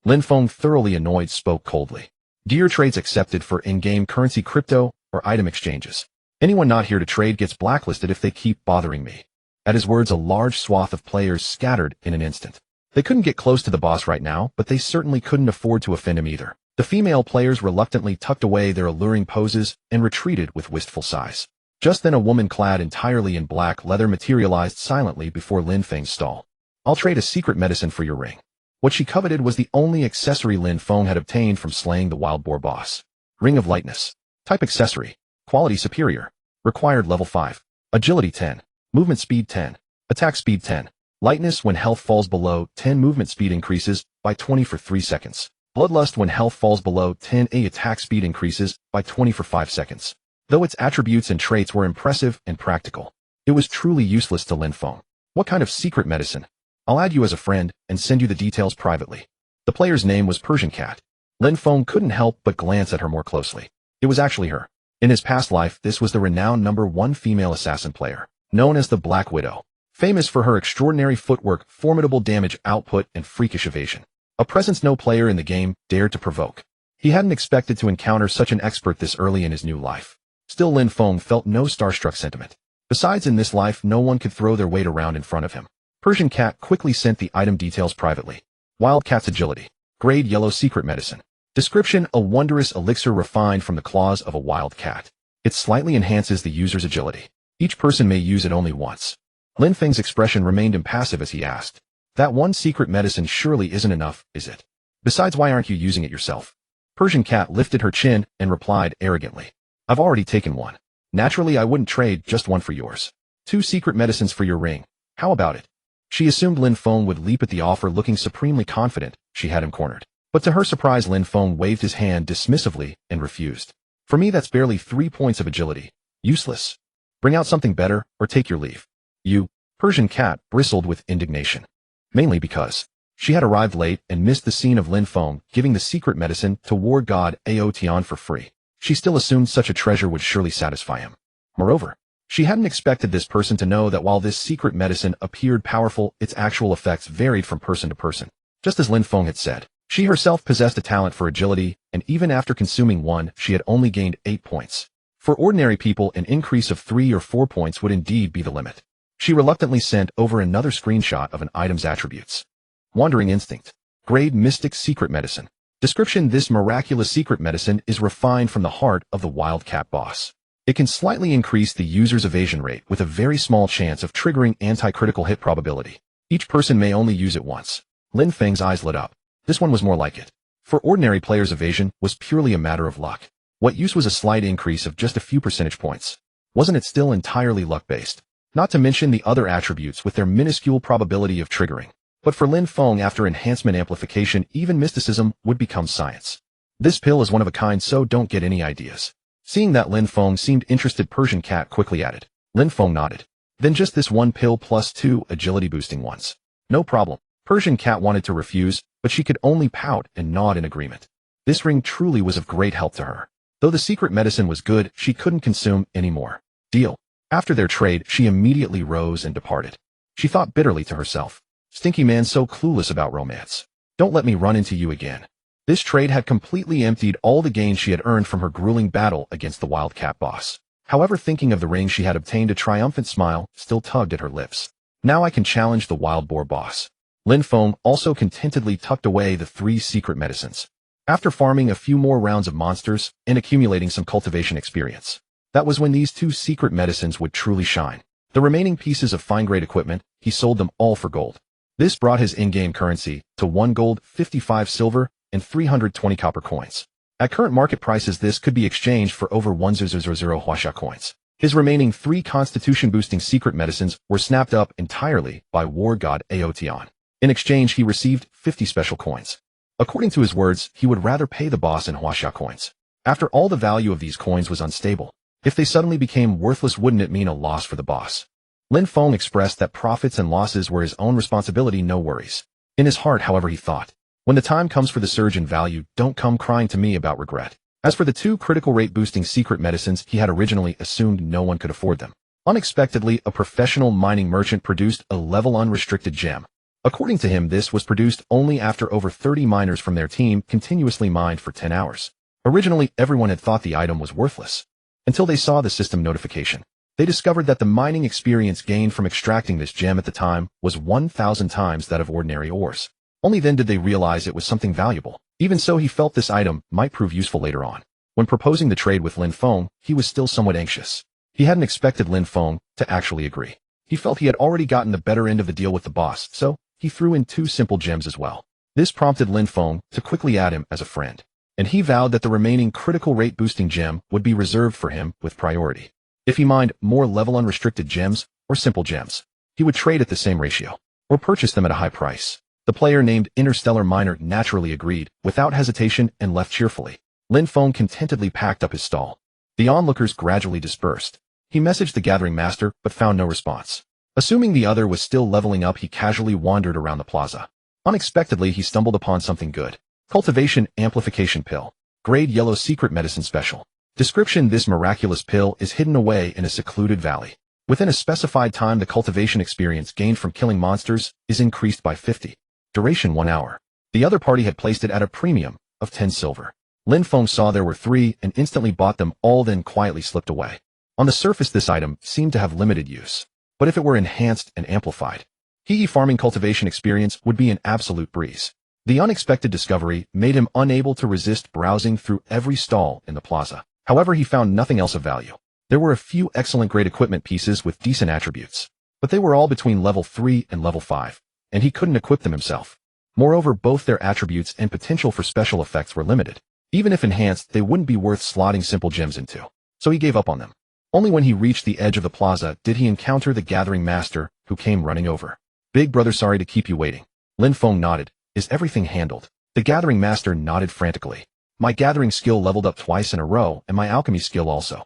A: Lin Feng, thoroughly annoyed, spoke coldly. Gear trades accepted for in-game currency, crypto, or item exchanges. Anyone not here to trade gets blacklisted if they keep bothering me. At his words, a large swath of players scattered in an instant. They couldn't get close to the boss right now, but they certainly couldn't afford to offend him either. The female players reluctantly tucked away their alluring poses and retreated with wistful sighs. Just then a woman clad entirely in black leather materialized silently before Lin Feng's stall. I'll trade a secret medicine for your ring. What she coveted was the only accessory Lin Feng had obtained from slaying the wild boar boss. Ring of Lightness. Type accessory. Quality superior. Required level 5. Agility 10. Movement speed 10. Attack speed 10. Lightness when health falls below 10. Movement speed increases by 20 for 3 seconds. Bloodlust when health falls below 10. Attack speed increases by 20 for 5 seconds. Though its attributes and traits were impressive and practical, it was truly useless to Lin Feng. What kind of secret medicine? I'll add you as a friend and send you the details privately. The player's name was Persian Cat. Lin Feng couldn't help but glance at her more closely. It was actually her. In his past life, this was the renowned #1 female assassin player, known as the Black Widow, famous for her extraordinary footwork, formidable damage output, and freakish evasion. A presence no player in the game dared to provoke. He hadn't expected to encounter such an expert this early in his new life. Still, Lin Feng felt no starstruck sentiment. Besides, in this life, no one could throw their weight around in front of him. Persian Cat quickly sent the item details privately. Wildcat's agility. Grade yellow secret medicine. Description: a wondrous elixir refined from the claws of a wild cat. It slightly enhances the user's agility. Each person may use it only once. Lin Feng's expression remained impassive as he asked, that one secret medicine surely isn't enough, is it? Besides, why aren't you using it yourself? Persian Cat lifted her chin and replied arrogantly, I've already taken one. Naturally, I wouldn't trade just one for yours. 2 secret medicines for your ring. How about it? She assumed Lin Feng would leap at the offer, looking supremely confident she had him cornered. But to her surprise, Lin Feng waved his hand dismissively and refused. For me, that's barely 3 points of agility. Useless. Bring out something better, or take your leave. You. Persian Cat bristled with indignation. Mainly because she had arrived late and missed the scene of Lin Feng giving the secret medicine to war god Aotian for free. She still assumed such a treasure would surely satisfy him. Moreover, she hadn't expected this person to know that while this secret medicine appeared powerful, its actual effects varied from person to person. Just as Lin Feng had said, she herself possessed a talent for agility, and even after consuming one, she had only gained 8 points. For ordinary people, an increase of 3 or 4 points would indeed be the limit. She reluctantly sent over another screenshot of an item's attributes. Wandering Instinct. Grade Mystic Secret Medicine. Description: this miraculous secret medicine is refined from the heart of the Wildcat boss. It can slightly increase the user's evasion rate with a very small chance of triggering anti-critical hit probability. Each person may only use it once. Lin Feng's eyes lit up. This one was more like it. For ordinary players, evasion was purely a matter of luck. What use was a slight increase of just a few percentage points? Wasn't it still entirely luck-based? Not to mention the other attributes with their minuscule probability of triggering. But for Lin Feng, after enhancement amplification, even mysticism would become science. This pill is one of a kind, so don't get any ideas. Seeing that Lin Feng seemed interested, Persian Cat quickly added. Lin Feng nodded. Then just this one pill plus 2 agility boosting ones. No problem. Persian Cat wanted to refuse, but she could only pout and nod in agreement. This ring truly was of great help to her. Though the secret medicine was good, she couldn't consume any more. Deal. After their trade, she immediately rose and departed. She thought bitterly to herself. Stinky man, so clueless about romance. Don't let me run into you again. This trade had completely emptied all the gains she had earned from her grueling battle against the Wildcat boss. However, thinking of the ring she had obtained, a triumphant smile still tugged at her lips. Now I can challenge the wild boar boss. Lin Feng also contentedly tucked away the 3 secret medicines. After farming a few more rounds of monsters and accumulating some cultivation experience, that was when these 2 secret medicines would truly shine. The remaining pieces of fine-grade equipment, he sold them all for gold. This brought his in-game currency to 1 gold, 55 silver, and 320 copper coins. At current market prices, this could be exchanged for over 1,000 Huaxia coins. His remaining 3 constitution-boosting secret medicines were snapped up entirely by war god Aotian. In exchange, he received 50 special coins. According to his words, he would rather pay the boss in Huaxia coins. After all, the value of these coins was unstable. If they suddenly became worthless, wouldn't it mean a loss for the boss? Lin Feng expressed that profits and losses were his own responsibility, no worries. In his heart, however, he thought, When the time comes for the surge in value, don't come crying to me about regret. As for the 2 critical rate boosting secret medicines, he had originally assumed no one could afford them. Unexpectedly, a professional mining merchant produced a level unrestricted gem. According to him, this was produced only after over 30 miners from their team continuously mined for 10 hours. Originally, everyone had thought the item was worthless, until they saw the system notification. They discovered that the mining experience gained from extracting this gem at the time was 1,000 times that of ordinary ores. Only then did they realize it was something valuable. Even so, he felt this item might prove useful later on. When proposing the trade with Lin Feng, he was still somewhat anxious. He hadn't expected Lin Feng to actually agree. He felt he had already gotten the better end of the deal with the boss, so he threw in 2 simple gems as well. This prompted Lin Feng to quickly add him as a friend, and he vowed that the remaining critical rate boosting gem would be reserved for him with priority. If he mined more level unrestricted gems or simple gems, he would trade at the same ratio, or purchase them at a high price. The player named Interstellar Miner naturally agreed, without hesitation, and left cheerfully. Lin Feng contentedly packed up his stall. The onlookers gradually dispersed. He messaged the Gathering Master, but found no response. Assuming the other was still leveling up, he casually wandered around the plaza. Unexpectedly, he stumbled upon something good. Cultivation Amplification Pill. Grade Yellow Secret Medicine Special. Description: this miraculous pill is hidden away in a secluded valley. Within a specified time, the cultivation experience gained from killing monsters is increased by 50. Duration 1 hour. The other party had placed it at a premium of 10 silver. Lin Feng saw there were 3 and instantly bought them all, then quietly slipped away. On the surface, this item seemed to have limited use. But if it were enhanced and amplified, he farming cultivation experience would be an absolute breeze. The unexpected discovery made him unable to resist browsing through every stall in the plaza. However, he found nothing else of value. There were a few excellent grade equipment pieces with decent attributes, but they were all between level 3 and level 5, and he couldn't equip them himself. Moreover, both their attributes and potential for special effects were limited. Even if enhanced, they wouldn't be worth slotting simple gems into, so he gave up on them. Only when he reached the edge of the plaza did he encounter the Gathering Master, who came running over. "Big brother, sorry to keep you waiting." Lin Feng nodded. "Is everything handled?" The Gathering Master nodded frantically. "My gathering skill leveled up twice in a row, and my alchemy skill also."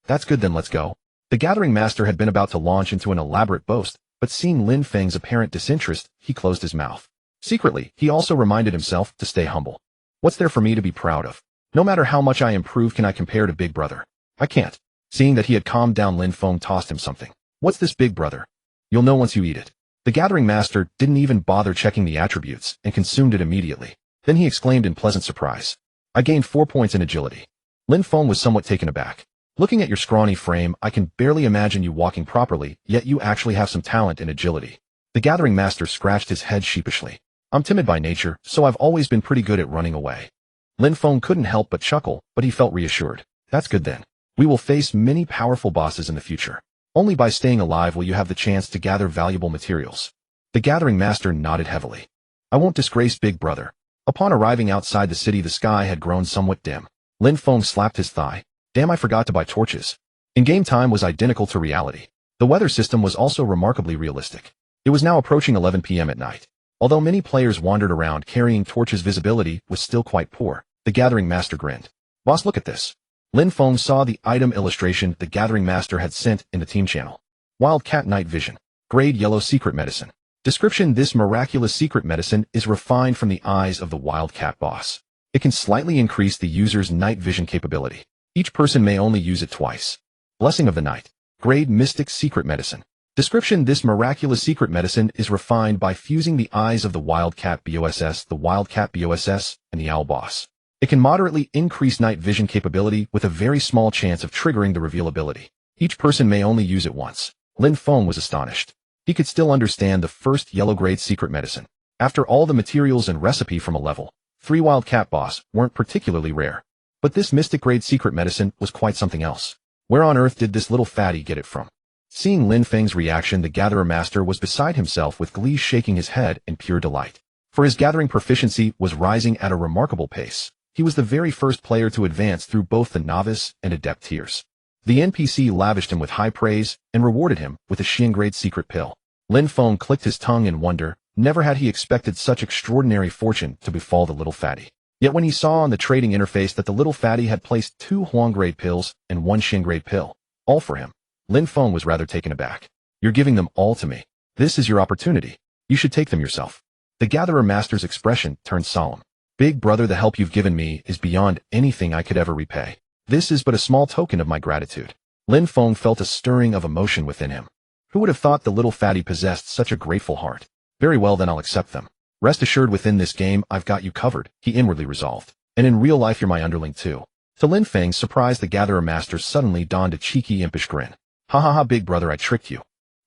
A: "That's good, then let's go." The Gathering Master had been about to launch into an elaborate boast, but seeing Lin Feng's apparent disinterest, he closed his mouth. Secretly, he also reminded himself to stay humble. What's there for me to be proud of? No matter how much I improve, can I compare to Big Brother? I can't. Seeing that he had calmed down, Lin Feng tossed him something. "What's this, Big Brother?" "You'll know once you eat it." The Gathering Master didn't even bother checking the attributes and consumed it immediately. Then he exclaimed in pleasant surprise, "I gained 4 points in agility." Lin Feng was somewhat taken aback. "Looking at your scrawny frame, I can barely imagine you walking properly, yet you actually have some talent in agility." The Gathering Master scratched his head sheepishly. "I'm timid by nature, so I've always been pretty good at running away." Lin Feng couldn't help but chuckle, but he felt reassured. "That's good then. We will face many powerful bosses in the future. Only by staying alive will you have the chance to gather valuable materials." The Gathering Master nodded heavily. "I won't disgrace Big Brother." Upon arriving outside the city, the sky had grown somewhat dim. Lin Feng slapped his thigh. "Damn, I forgot to buy torches." In-game time was identical to reality. The weather system was also remarkably realistic. It was now approaching 11 p.m. at night. Although many players wandered around carrying torches, visibility was still quite poor. The Gathering Master grinned. "Boss, look at this." Lin Feng saw the item illustration the Gathering Master had sent in the team channel. Wildcat Night Vision. Grade Yellow Secret Medicine. Description: this miraculous secret medicine is refined from the eyes of the Wildcat boss. It can slightly increase the user's night vision capability. Each person may only use it twice. Blessing of the Night. Grade Mystic Secret Medicine. Description: this miraculous secret medicine is refined by fusing the eyes of the Wildcat boss, and the Owl boss. It can moderately increase night vision capability with a very small chance of triggering the reveal ability. Each person may only use it once. Lin Feng was astonished. He could still understand the first yellow grade secret medicine. After all, the materials and recipe from a level 3 Wildcat boss weren't particularly rare. But this mystic grade secret medicine was quite something else. Where on earth did this little fatty get it from? Seeing Lin Feng's reaction, the Gatherer Master was beside himself with glee, shaking his head in pure delight. For his gathering proficiency was rising at a remarkable pace. He was the very first player to advance through both the novice and adept tiers. The NPC lavished him with high praise and rewarded him with a Xian-grade secret pill. Lin Feng clicked his tongue in wonder. Never had he expected such extraordinary fortune to befall the little fatty. Yet when he saw on the trading interface that the little fatty had placed 2 Huang-grade pills and 1 Xian-grade pill, all for him, Lin Feng was rather taken aback. "You're giving them all to me. This is your opportunity. You should take them yourself." The Gatherer Master's expression turned solemn. Big brother, the help you've given me is beyond anything I could ever repay. This is but a small token of my gratitude. Lin Feng felt a stirring of emotion within him. Who would have thought the little fatty possessed such a grateful heart? Very well, then I'll accept them. Rest assured, within this game I've got you covered, he inwardly resolved. And in real life you're my underling too. To Lin Feng's surprise, the Gatherer Master suddenly donned a cheeky, impish grin. Ha ha ha, big brother, I tricked you.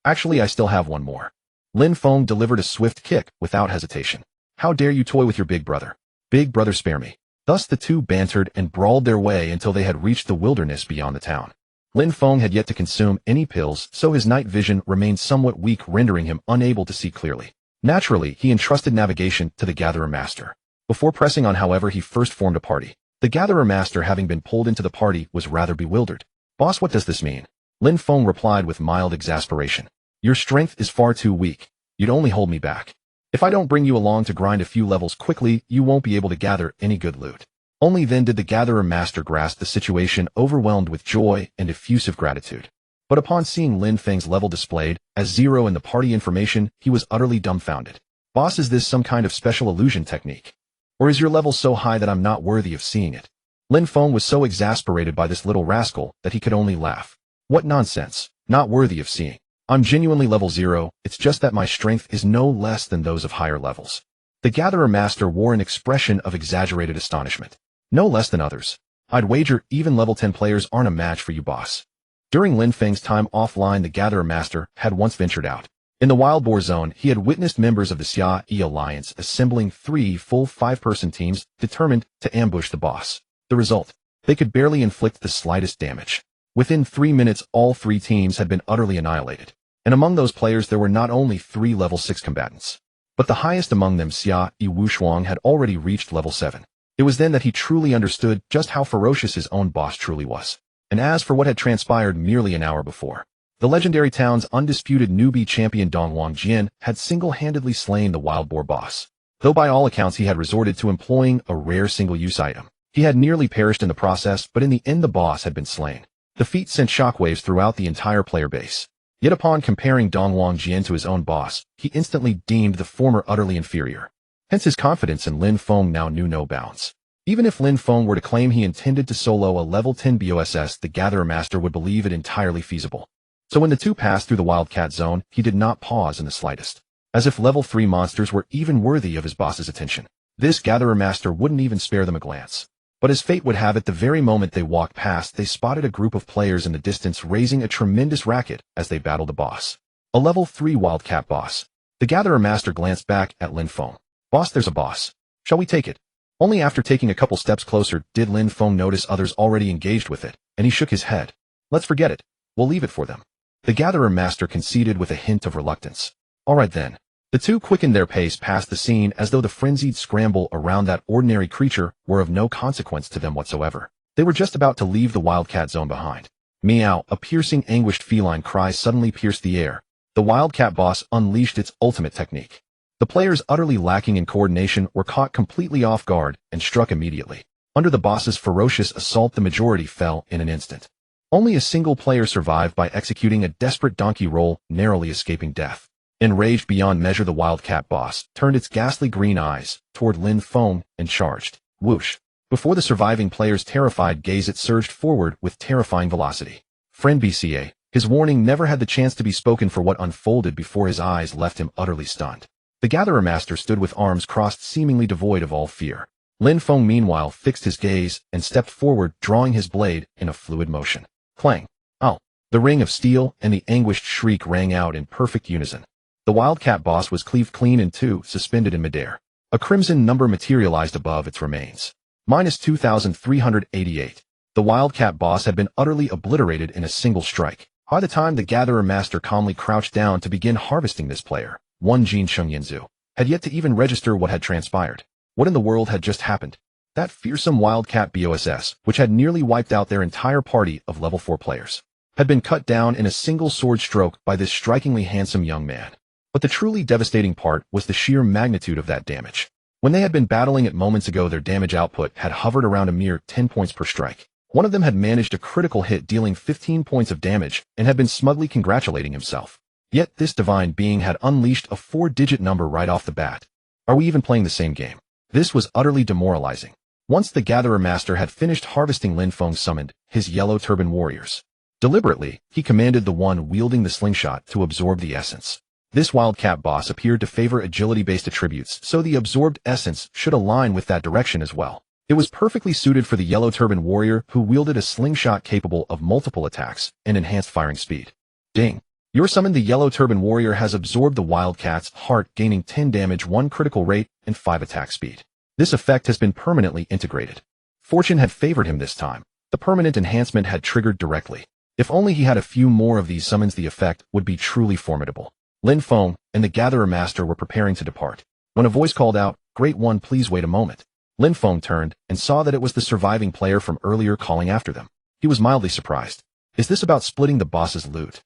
A: Actually, I still have one more. Lin Feng delivered a swift kick without hesitation. How dare you toy with your big brother? Big brother, spare me. Thus the two bantered and brawled their way until they had reached the wilderness beyond the town. Lin Feng had yet to consume any pills, so his night vision remained somewhat weak, rendering him unable to see clearly. Naturally, he entrusted navigation to the Gatherer Master. Before pressing on, however, he first formed a party. The Gatherer Master, having been pulled into the party, was rather bewildered. Boss, what does this mean? Lin Feng replied with mild exasperation. Your strength is far too weak. You'd only hold me back. If I don't bring you along to grind a few levels quickly, you won't be able to gather any good loot. Only then did the Gatherer Master grasp the situation, overwhelmed with joy and effusive gratitude. But upon seeing Lin Feng's level displayed as 0 in the party information, he was utterly dumbfounded. Boss, is this some kind of special illusion technique? Or is your level so high that I'm not worthy of seeing it? Lin Feng was so exasperated by this little rascal that he could only laugh. What nonsense, not worthy of seeing. I'm genuinely level 0, it's just that my strength is no less than those of higher levels. The Gatherer Master wore an expression of exaggerated astonishment. No less than others. I'd wager even level 10 players aren't a match for you, boss. During Lin Feng's time offline, the Gatherer Master had once ventured out. In the Wild Boar Zone, he had witnessed members of the 6S Alliance assembling 3 full 5-person teams determined to ambush the boss. The result? They could barely inflict the slightest damage. Within 3 minutes, all 3 teams had been utterly annihilated. And among those players there were not only 3 level 6 combatants, but the highest among them, 6S Wushuang, had already reached level 7. It was then that he truly understood just how ferocious his own boss truly was. And as for what had transpired merely an hour before, the legendary town's undisputed newbie champion Dongwang Jian had single-handedly slain the Wild Boar boss. Though by all accounts he had resorted to employing a rare single-use item, he had nearly perished in the process, but in the end the boss had been slain. The feat sent shockwaves throughout the entire player base. Yet upon comparing Dongwang Jian to his own boss, he instantly deemed the former utterly inferior. Hence his confidence in Lin Feng now knew no bounds. Even if Lin Feng were to claim he intended to solo a level 10 BOSS, the Gatherer Master would believe it entirely feasible. So when the two passed through the Wildcat Zone, he did not pause in the slightest. As if level 3 monsters were even worthy of his boss's attention. This Gatherer Master wouldn't even spare them a glance. But as fate would have it, the very moment they walked past, they spotted a group of players in the distance raising a tremendous racket as they battled the boss. A level 3 Wildcat boss. The Gatherer Master glanced back at Lin Feng. Boss, there's a boss. Shall we take it? Only after taking a couple steps closer did Lin Feng notice others already engaged with it, and he shook his head. Let's forget it. We'll leave it for them. The Gatherer Master conceded with a hint of reluctance. All right then. The two quickened their pace past the scene as though the frenzied scramble around that ordinary creature were of no consequence to them whatsoever. They were just about to leave the Wildcat Zone behind. Meow, a piercing, anguished feline cry suddenly pierced the air. The Wildcat boss unleashed its ultimate technique. The players, utterly lacking in coordination, were caught completely off guard and struck immediately. Under the boss's ferocious assault, the majority fell in an instant. Only a single player survived by executing a desperate donkey roll, narrowly escaping death. Enraged beyond measure, the Wildcat boss turned its ghastly green eyes toward Lin Feng and charged. Whoosh! Before the surviving player's terrified gaze, it surged forward with terrifying velocity. Friend BCA, his warning never had the chance to be spoken, for what unfolded before his eyes left him utterly stunned. The Gatherer Master stood with arms crossed, seemingly devoid of all fear. Lin Feng meanwhile fixed his gaze and stepped forward, drawing his blade in a fluid motion. Clang! Ow! The ring of steel and the anguished shriek rang out in perfect unison. The Wildcat boss was cleaved clean in two, suspended in midair. A crimson number materialized above its remains. -2,388. The Wildcat boss had been utterly obliterated in a single strike. By the time the Gatherer Master calmly crouched down to begin harvesting this player, one Jin Shengyanzu had yet to even register what had transpired. What in the world had just happened? That fearsome Wildcat BOSS, which had nearly wiped out their entire party of level 4 players, had been cut down in a single sword stroke by this strikingly handsome young man. But the truly devastating part was the sheer magnitude of that damage. When they had been battling it moments ago, their damage output had hovered around a mere 10 points per strike. One of them had managed a critical hit, dealing 15 points of damage, and had been smugly congratulating himself. Yet this divine being had unleashed a 4-digit number right off the bat. Are we even playing the same game? This was utterly demoralizing. Once the Gatherer Master had finished harvesting, Lin Feng summoned his yellow turban warriors. Deliberately, he commanded the one wielding the slingshot to absorb the essence. This wildcat boss appeared to favor agility-based attributes, so the absorbed essence should align with that direction as well. It was perfectly suited for the yellow turban warrior who wielded a slingshot capable of multiple attacks and enhanced firing speed. Ding! Your summoned the yellow turban warrior has absorbed the wildcat's heart, gaining 10 damage, 1 critical rate, and 5 attack speed. This effect has been permanently integrated. Fortune had favored him this time. The permanent enhancement had triggered directly. If only he had a few more of these summons, the effect would be truly formidable. Lin Feng and the Gatherer Master were preparing to depart, when a voice called out, "Great One, please wait a moment." Lin Feng turned and saw that it was the surviving player from earlier calling after them. He was mildly surprised. Is this about splitting the boss's loot?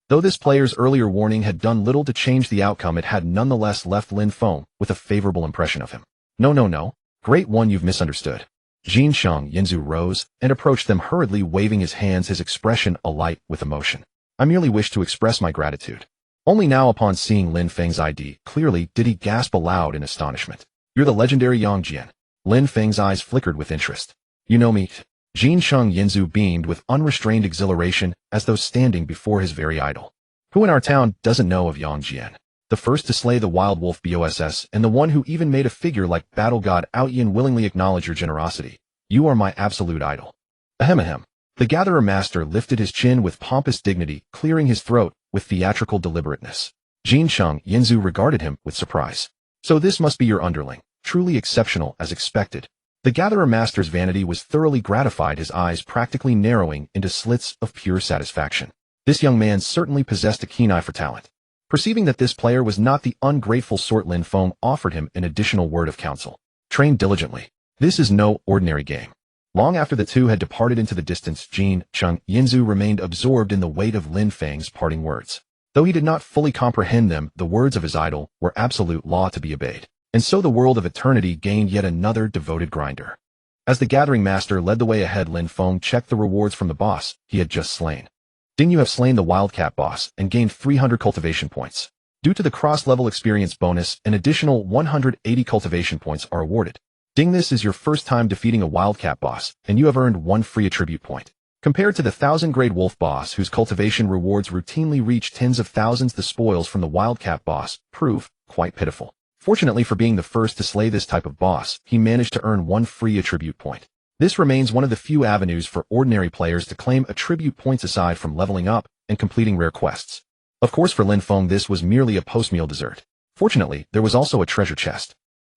A: Though this player's earlier warning had done little to change the outcome, it had nonetheless left Lin Feng with a favorable impression of him. No. Great One, you've misunderstood. Jin Sheng Yinzu rose and approached them hurriedly, waving his hands, his expression alight with emotion. I merely wish to express my gratitude. Only now, upon seeing Lin Feng's ID clearly, did he gasp aloud in astonishment. You're the legendary Yang Jian. Lin Feng's eyes flickered with interest. You know me? Jin Sheng Yinzu beamed with unrestrained exhilaration as though standing before his very idol. Who in our town doesn't know of Yang Jian? The first to slay the wild wolf BOSS, and the one who even made a figure like battle god Awaken. Willingly acknowledge your generosity. You are my absolute idol. Ahem. The Gatherer Master lifted his chin with pompous dignity, clearing his throat with theatrical deliberateness. Jin Sheng Yinzu regarded him with surprise. So this must be your underling, truly exceptional as expected. The Gatherer Master's vanity was thoroughly gratified, his eyes practically narrowing into slits of pure satisfaction. This young man certainly possessed a keen eye for talent. Perceiving that this player was not the ungrateful sort, Lin Feng offered him an additional word of counsel. Train diligently. This is no ordinary game. Long after the two had departed into the distance, Jin Sheng Yinzu remained absorbed in the weight of Lin Feng's parting words. Though he did not fully comprehend them, the words of his idol were absolute law to be obeyed. And so the world of eternity gained yet another devoted grinder. As the Gathering Master led the way ahead, Lin Feng checked the rewards from the boss he had just slain. Ding, you have slain the Wildcat boss and gained 300 cultivation points. Due to the cross-level experience bonus, an additional 180 cultivation points are awarded. Ding, this is your first time defeating a Wildcat boss, and you have earned 1 free attribute point. Compared to the 1000-grade wolf boss, whose cultivation rewards routinely reach tens of thousands, the spoils from the Wildcat boss prove quite pitiful. Fortunately for being the first to slay this type of boss, he managed to earn 1 free attribute point. This remains one of the few avenues for ordinary players to claim attribute points aside from leveling up and completing rare quests. Of course, for Lin Feng, this was merely a post-meal dessert. Fortunately, there was also a treasure chest.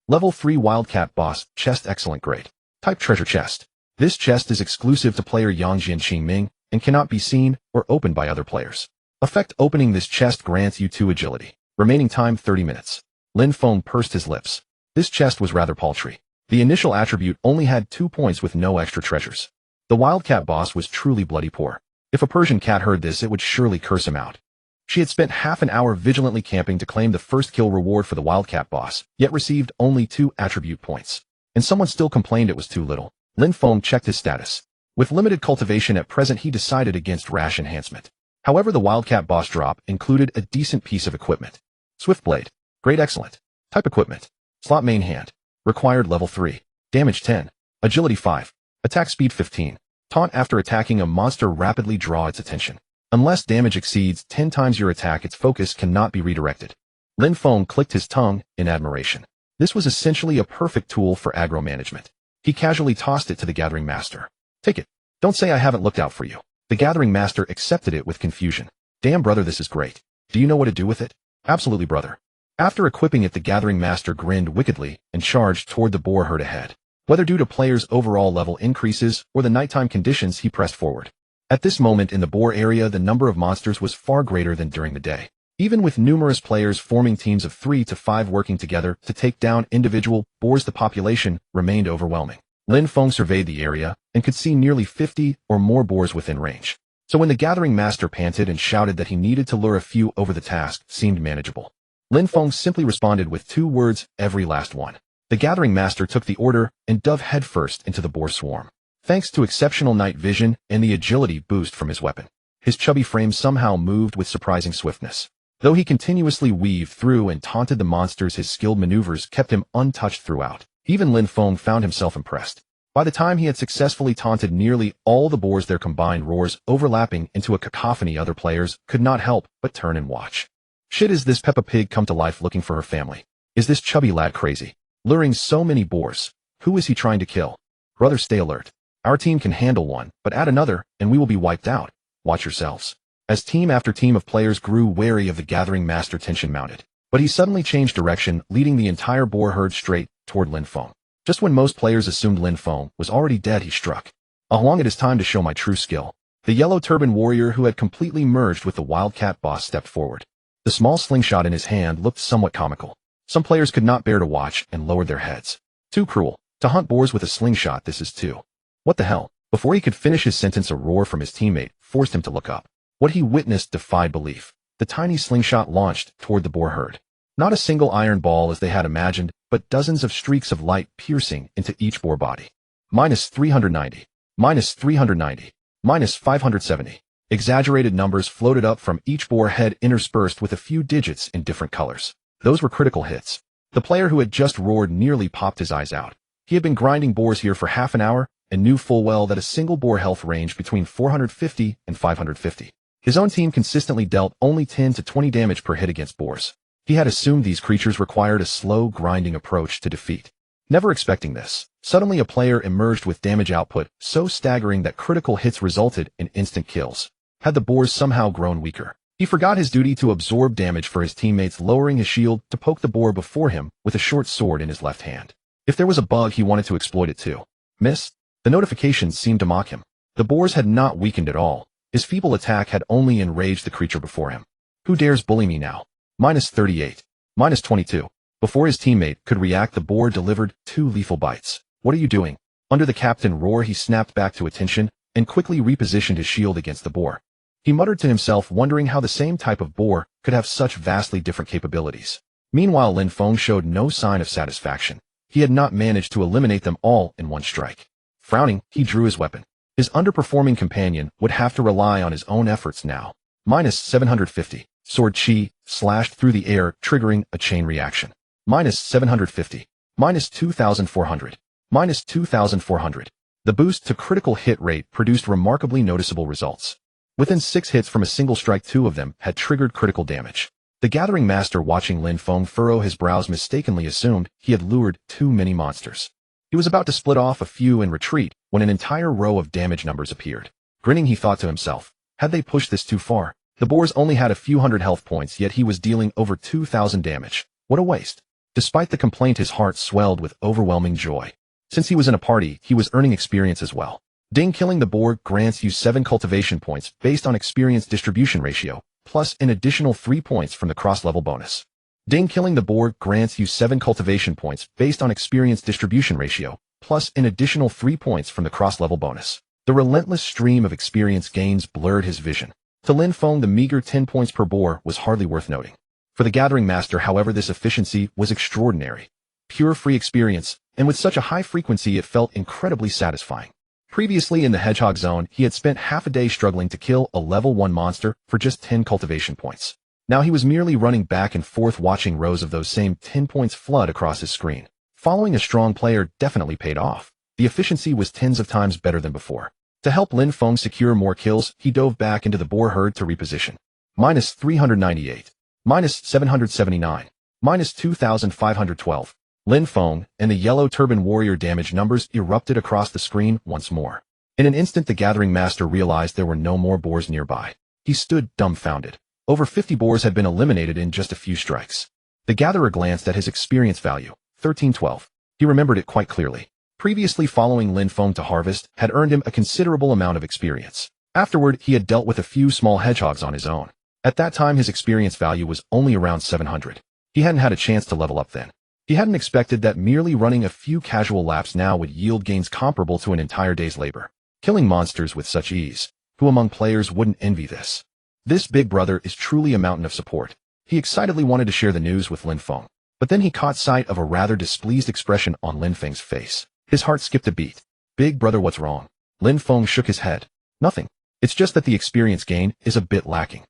A: Level 3 Wildcat boss chest, excellent grade. Type treasure chest. This chest is exclusive to player Yang Jian Qingming and cannot be seen or opened by other players. Effect: opening this chest grants you 2 agility. Remaining time 30 minutes. Lin Feng pursed his lips. This chest was rather paltry. The initial attribute only had 2 points with no extra treasures. The Wildcat boss was truly bloody poor. If a Persian cat heard this, it would surely curse him out. She had spent half an hour vigilantly camping to claim the first kill reward for the Wildcat boss, yet received only 2 attribute points. And someone still complained it was too little. Lin Feng checked his status. With limited cultivation at present, he decided against rash enhancement. However, the Wildcat boss drop included a decent piece of equipment. Swift blade. Grade excellent. Type equipment. Slot main hand. Required level 3. Damage 10. Agility 5. Attack speed 15. Taunt: after attacking a monster, rapidly draw its attention. Unless damage exceeds 10 times your attack, its focus cannot be redirected. Lin Feng clicked his tongue in admiration. This was essentially a perfect tool for aggro management. He casually tossed it to the Gathering Master. Take it. Don't say I haven't looked out for you. The Gathering Master accepted it with confusion. Damn, brother, this is great. Do you know what to do with it? Absolutely, brother. After equipping it, the Gathering Master grinned wickedly and charged toward the boar herd ahead. Whether due to players' overall level increases or the nighttime conditions, he pressed forward. At this moment in the boar area, the number of monsters was far greater than during the day. Even with numerous players forming teams of 3 to 5 working together to take down individual boars, the population remained overwhelming. Lin Feng surveyed the area and could see nearly 50 or more boars within range. So when the Gathering Master panted and shouted that he needed to lure a few over, the task seemed manageable. Lin Feng simply responded with 2 words, every last one. The Gathering Master took the order and dove headfirst into the boar swarm. Thanks to exceptional night vision and the agility boost from his weapon, his chubby frame somehow moved with surprising swiftness. Though he continuously weaved through and taunted the monsters, his skilled maneuvers kept him untouched throughout. Even Lin Feng found himself impressed. By the time he had successfully taunted nearly all the boars, their combined roars overlapping into a cacophony, other players could not help but turn and watch. Shit, is this Peppa Pig come to life looking for her family? Is this chubby lad crazy? Luring so many boars. Who is he trying to kill? Brother, stay alert. Our team can handle one, but add another, and we will be wiped out. Watch yourselves. As team after team of players grew wary of the gathering master, tension mounted. But he suddenly changed direction, leading the entire boar herd straight toward Lin Feng. Just when most players assumed Lin Feng was already dead, he struck. Along, it is time to show my true skill. The yellow turban warrior, who had completely merged with the wildcat boss, stepped forward. The small slingshot in his hand looked somewhat comical. Some players could not bear to watch and lowered their heads. Too cruel. To hunt boars with a slingshot, this is too. What the hell? Before he could finish his sentence, a roar from his teammate forced him to look up. What he witnessed defied belief. The tiny slingshot launched toward the boar herd. Not a single iron ball as they had imagined, but dozens of streaks of light piercing into each boar body. Minus 390. Minus 390. Minus 570. Exaggerated numbers floated up from each boar head, interspersed with a few digits in different colors. Those were critical hits. The player who had just roared nearly popped his eyes out. He had been grinding boars here for half an hour and knew full well that a single boar health ranged between 450 and 550. His own team consistently dealt only 10 to 20 damage per hit against boars. He had assumed these creatures required a slow, grinding approach to defeat. Never expecting this, suddenly a player emerged with damage output so staggering that critical hits resulted in instant kills. Had the boars somehow grown weaker? He forgot his duty to absorb damage for his teammates, lowering his shield to poke the boar before him with a short sword in his left hand. If there was a bug, he wanted to exploit it too. Miss? The notifications seemed to mock him. The boars had not weakened at all. His feeble attack had only enraged the creature before him. Who dares bully me now? Minus 38. Minus 22. Before his teammate could react, the boar delivered 2 lethal bites. What are you doing? Under the captain roar, he snapped back to attention and quickly repositioned his shield against the boar. He muttered to himself, wondering how the same type of boar could have such vastly different capabilities. Meanwhile, Lin Feng showed no sign of satisfaction. He had not managed to eliminate them all in one strike. Frowning, he drew his weapon. His underperforming companion would have to rely on his own efforts now. Minus 750. Sword chi slashed through the air, triggering a chain reaction. Minus 750. Minus 2,400. Minus 2,400. The boost to critical hit rate produced remarkably noticeable results. Within 6 hits from a single strike, 2 of them had triggered critical damage. The gathering master, watching Lin Feng furrow his brows, mistakenly assumed he had lured too many monsters. He was about to split off a few and retreat when an entire row of damage numbers appeared. Grinning, he thought to himself, had they pushed this too far? The boars only had a few hundred health points, yet he was dealing over 2,000 damage. What a waste. Despite the complaint, his heart swelled with overwhelming joy. Since he was in a party, he was earning experience as well. Ding, killing the boar grants you 7 cultivation points based on experience distribution ratio, plus an additional 3 points from the cross-level bonus. Ding, killing the boar grants you 7 cultivation points based on experience distribution ratio, plus an additional 3 points from the cross-level bonus. The relentless stream of experience gains blurred his vision. To Lin Feng, the meager 10 points per boar was hardly worth noting. For the gathering master, however, this efficiency was extraordinary. Pure free experience, and with such a high frequency, it felt incredibly satisfying. Previously in the hedgehog zone, he had spent half a day struggling to kill a level 1 monster for just 10 cultivation points. Now he was merely running back and forth, watching rows of those same 10 points flood across his screen. Following a strong player definitely paid off. The efficiency was tens of times better than before. To help Lin Feng secure more kills, he dove back into the boar herd to reposition. Minus 398. Minus 779. Minus 2,512. Lin Feng and the yellow turban warrior damage numbers erupted across the screen once more. In an instant, the gathering master realized there were no more boars nearby. He stood dumbfounded. Over 50 boars had been eliminated in just a few strikes. The gatherer glanced at his experience value, 1312. He remembered it quite clearly. Previously, following Lin Feng to harvest had earned him a considerable amount of experience. Afterward, he had dealt with a few small hedgehogs on his own. At that time, his experience value was only around 700. He hadn't had a chance to level up then. He hadn't expected that merely running a few casual laps now would yield gains comparable to an entire day's labor. Killing monsters with such ease, who among players wouldn't envy this? This big brother is truly a mountain of support. He excitedly wanted to share the news with Lin Feng, but then he caught sight of a rather displeased expression on Lin Feng's face. His heart skipped a beat. Big brother, what's wrong? Lin Feng shook his head. Nothing. It's just that the experience gain is a bit lacking.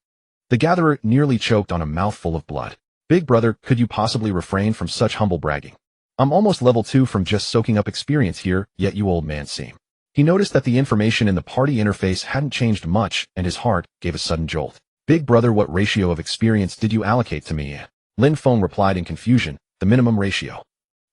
A: The gatherer nearly choked on a mouthful of blood. Big brother, could you possibly refrain from such humble bragging? I'm almost level 2 from just soaking up experience here, yet you old man seem. He noticed that the information in the party interface hadn't changed much, and his heart gave a sudden jolt. Big brother, what ratio of experience did you allocate to me? Lin Feng replied in confusion, the minimum ratio.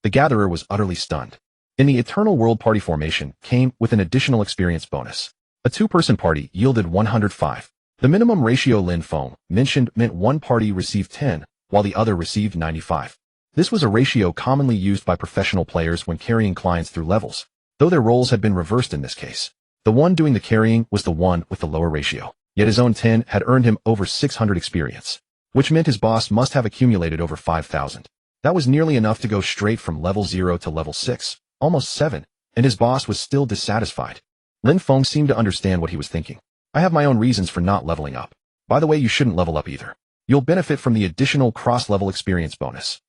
A: The gatherer was utterly stunned. In the Eternal World party formation came with an additional experience bonus. A 2-person party yielded 105. The minimum ratio Lin Feng mentioned meant one party received 10, while the other received 95. This was a ratio commonly used by professional players when carrying clients through levels, though their roles had been reversed in this case. The one doing the carrying was the one with the lower ratio, yet his own 10 had earned him over 600 experience, which meant his boss must have accumulated over 5,000. That was nearly enough to go straight from level 0 to level 6, almost 7, and his boss was still dissatisfied. Lin Feng seemed to understand what he was thinking. I have my own reasons for not leveling up. By the way, you shouldn't level up either. You'll benefit from the additional cross-level experience bonus.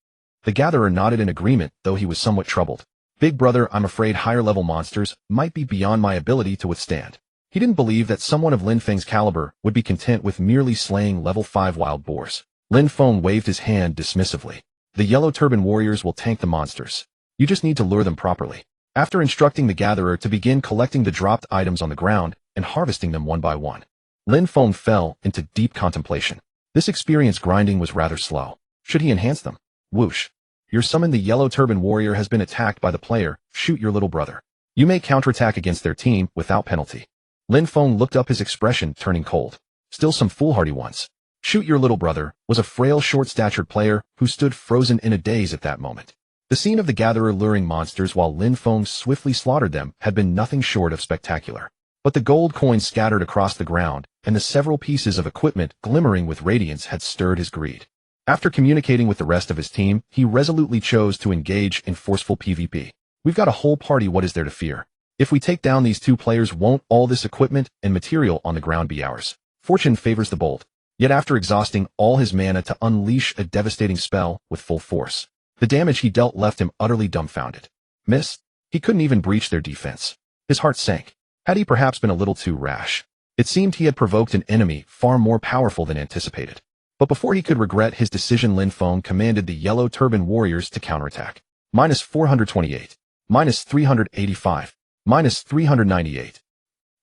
A: The gatherer nodded in agreement, though he was somewhat troubled. Big brother, I'm afraid higher-level monsters might be beyond my ability to withstand. He didn't believe that someone of Lin Feng's caliber would be content with merely slaying level 5 wild boars. Lin Feng waved his hand dismissively. The yellow turban warriors will tank the monsters. You just need to lure them properly. After instructing the gatherer to begin collecting the dropped items on the ground and harvesting them one by one, Lin Feng fell into deep contemplation. This experience grinding was rather slow. Should he enhance them? Whoosh. Your summon, the yellow turban warrior has been attacked by the player. Shoot your little brother. You may counterattack against their team without penalty. Lin Feng looked up, his expression turning cold. Still some foolhardy ones. Shoot your little brother was a frail, short-statured player who stood frozen in a daze at that moment. The scene of the gatherer luring monsters while Lin Feng swiftly slaughtered them had been nothing short of spectacular. But the gold coins scattered across the ground and the several pieces of equipment glimmering with radiance had stirred his greed. After communicating with the rest of his team, he resolutely chose to engage in forceful PvP. We've got a whole party, what is there to fear? If we take down these 2 players, won't all this equipment and material on the ground be ours? Fortune favors the bold. Yet after exhausting all his mana to unleash a devastating spell with full force, the damage he dealt left him utterly dumbfounded. Missed? He couldn't even breach their defense. His heart sank. Had he perhaps been a little too rash? It seemed he had provoked an enemy far more powerful than anticipated. But before he could regret his decision, Lin Feng commanded the yellow turban warriors to counterattack. Minus 428. Minus 385. Minus 398.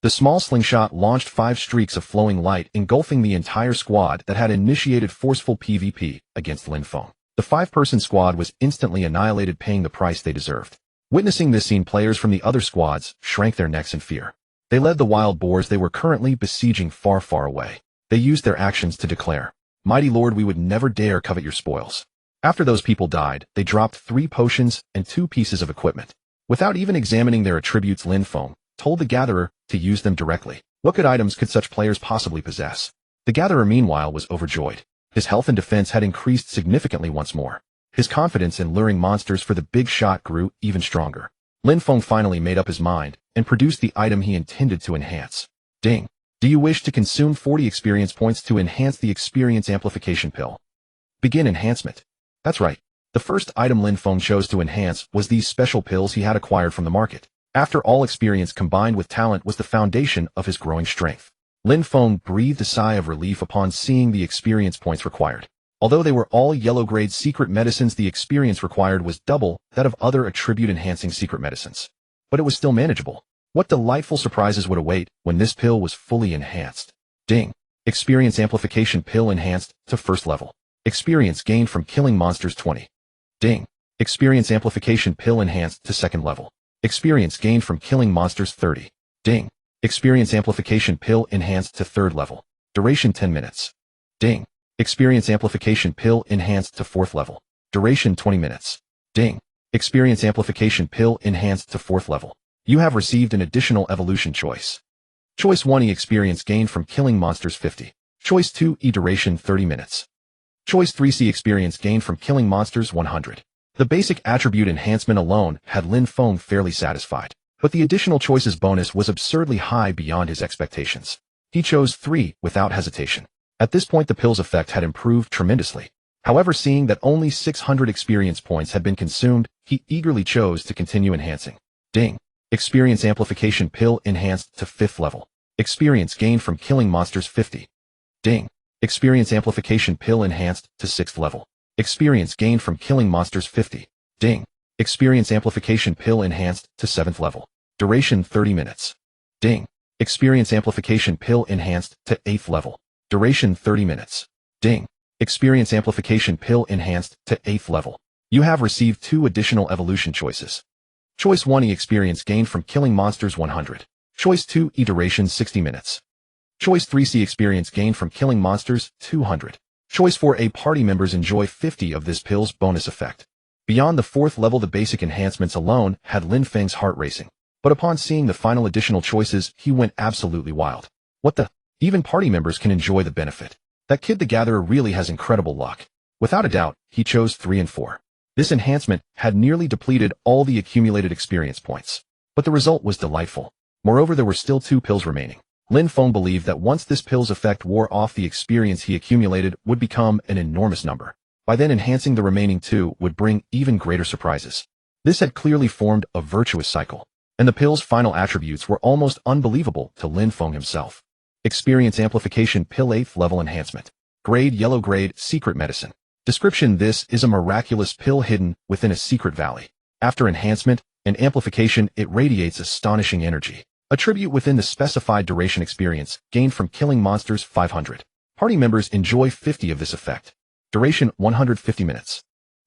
A: The small slingshot launched 5 streaks of flowing light, engulfing the entire squad that had initiated forceful PvP against Lin Feng. The 5-person squad was instantly annihilated, paying the price they deserved. Witnessing this scene, players from the other squads shrank their necks in fear. They led the wild boars they were currently besieging far, far away. They used their actions to declare, "Mighty Lord, we would never dare covet your spoils." After those people died, they dropped 3 potions and 2 pieces of equipment. Without even examining their attributes, Lin Feng told the gatherer to use them directly. What good items could such players possibly possess? The gatherer, meanwhile, was overjoyed. His health and defense had increased significantly once more. His confidence in luring monsters for the big shot grew even stronger. Lin Feng finally made up his mind and produced the item he intended to enhance. Ding. Do you wish to consume 40 experience points to enhance the experience amplification pill? Begin enhancement. That's right. The first item Lin Feng chose to enhance was these special pills he had acquired from the market. After all, experience combined with talent was the foundation of his growing strength. Lin Feng breathed a sigh of relief upon seeing the experience points required. Although they were all yellow-grade secret medicines, the experience required was double that of other attribute-enhancing secret medicines. But it was still manageable. What delightful surprises would await when this pill was fully enhanced. Ding. Experience amplification pill enhanced to 1st level. Experience gained from killing monsters 20. Ding. Experience amplification pill enhanced to 2nd level. Experience gained from killing monsters 30. Ding. Experience amplification pill enhanced to 3rd level. Duration 10 minutes. Ding. Experience amplification pill enhanced to 4th level. Duration 20 minutes. Ding. Experience amplification pill enhanced to 4th level. You have received an additional evolution choice. Choice 1, E experience gained from killing monsters 50. Choice 2, E duration 30 minutes. Choice 3, C experience gained from killing monsters 100. The basic attribute enhancement alone had Lin Feng fairly satisfied, but the additional choices bonus was absurdly high beyond his expectations. He chose 3 without hesitation. At this point, the pill's effect had improved tremendously. However, seeing that only 600 experience points had been consumed, he eagerly chose to continue enhancing. Ding. Experience amplification pill enhanced to 5th level. Experience gained from killing monsters 50. Ding. Experience Amplification Pill enhanced to 6th level. Experience gained from killing monsters 50. Ding. Experience Amplification Pill enhanced to 7th level. Duration 30 minutes. Ding. Experience Amplification Pill enhanced to 8th level. Duration 30 minutes. Ding. Experience Amplification Pill enhanced to 8th level. You have received 2 additional evolution choices. Choice 1 E experience gained from killing monsters 100. Choice 2 E duration 60 minutes. Choice 3 C experience gained from killing monsters 200. Choice 4 A party members enjoy 50 of this pill's bonus effect. Beyond the 4th level, the basic enhancements alone had Lin Feng's heart racing. But upon seeing the final additional choices, he went absolutely wild. What the? Even party members can enjoy the benefit. That kid the Gatherer really has incredible luck. Without a doubt, he chose 3 and 4. This enhancement had nearly depleted all the accumulated experience points. But the result was delightful. Moreover, there were still 2 pills remaining. Lin Feng believed that once this pill's effect wore off, the experience he accumulated would become an enormous number. By then, enhancing the remaining 2 would bring even greater surprises. This had clearly formed a virtuous cycle. And the pill's final attributes were almost unbelievable to Lin Feng himself. Experience Amplification Pill 8th Level Enhancement. Grade Yellow Grade Secret Medicine. Description: this is a miraculous pill hidden within a secret valley. After enhancement and amplification, it radiates astonishing energy. Attribute within the specified duration experience gained from killing monsters 500. Party members enjoy 50 of this effect. Duration 150 minutes.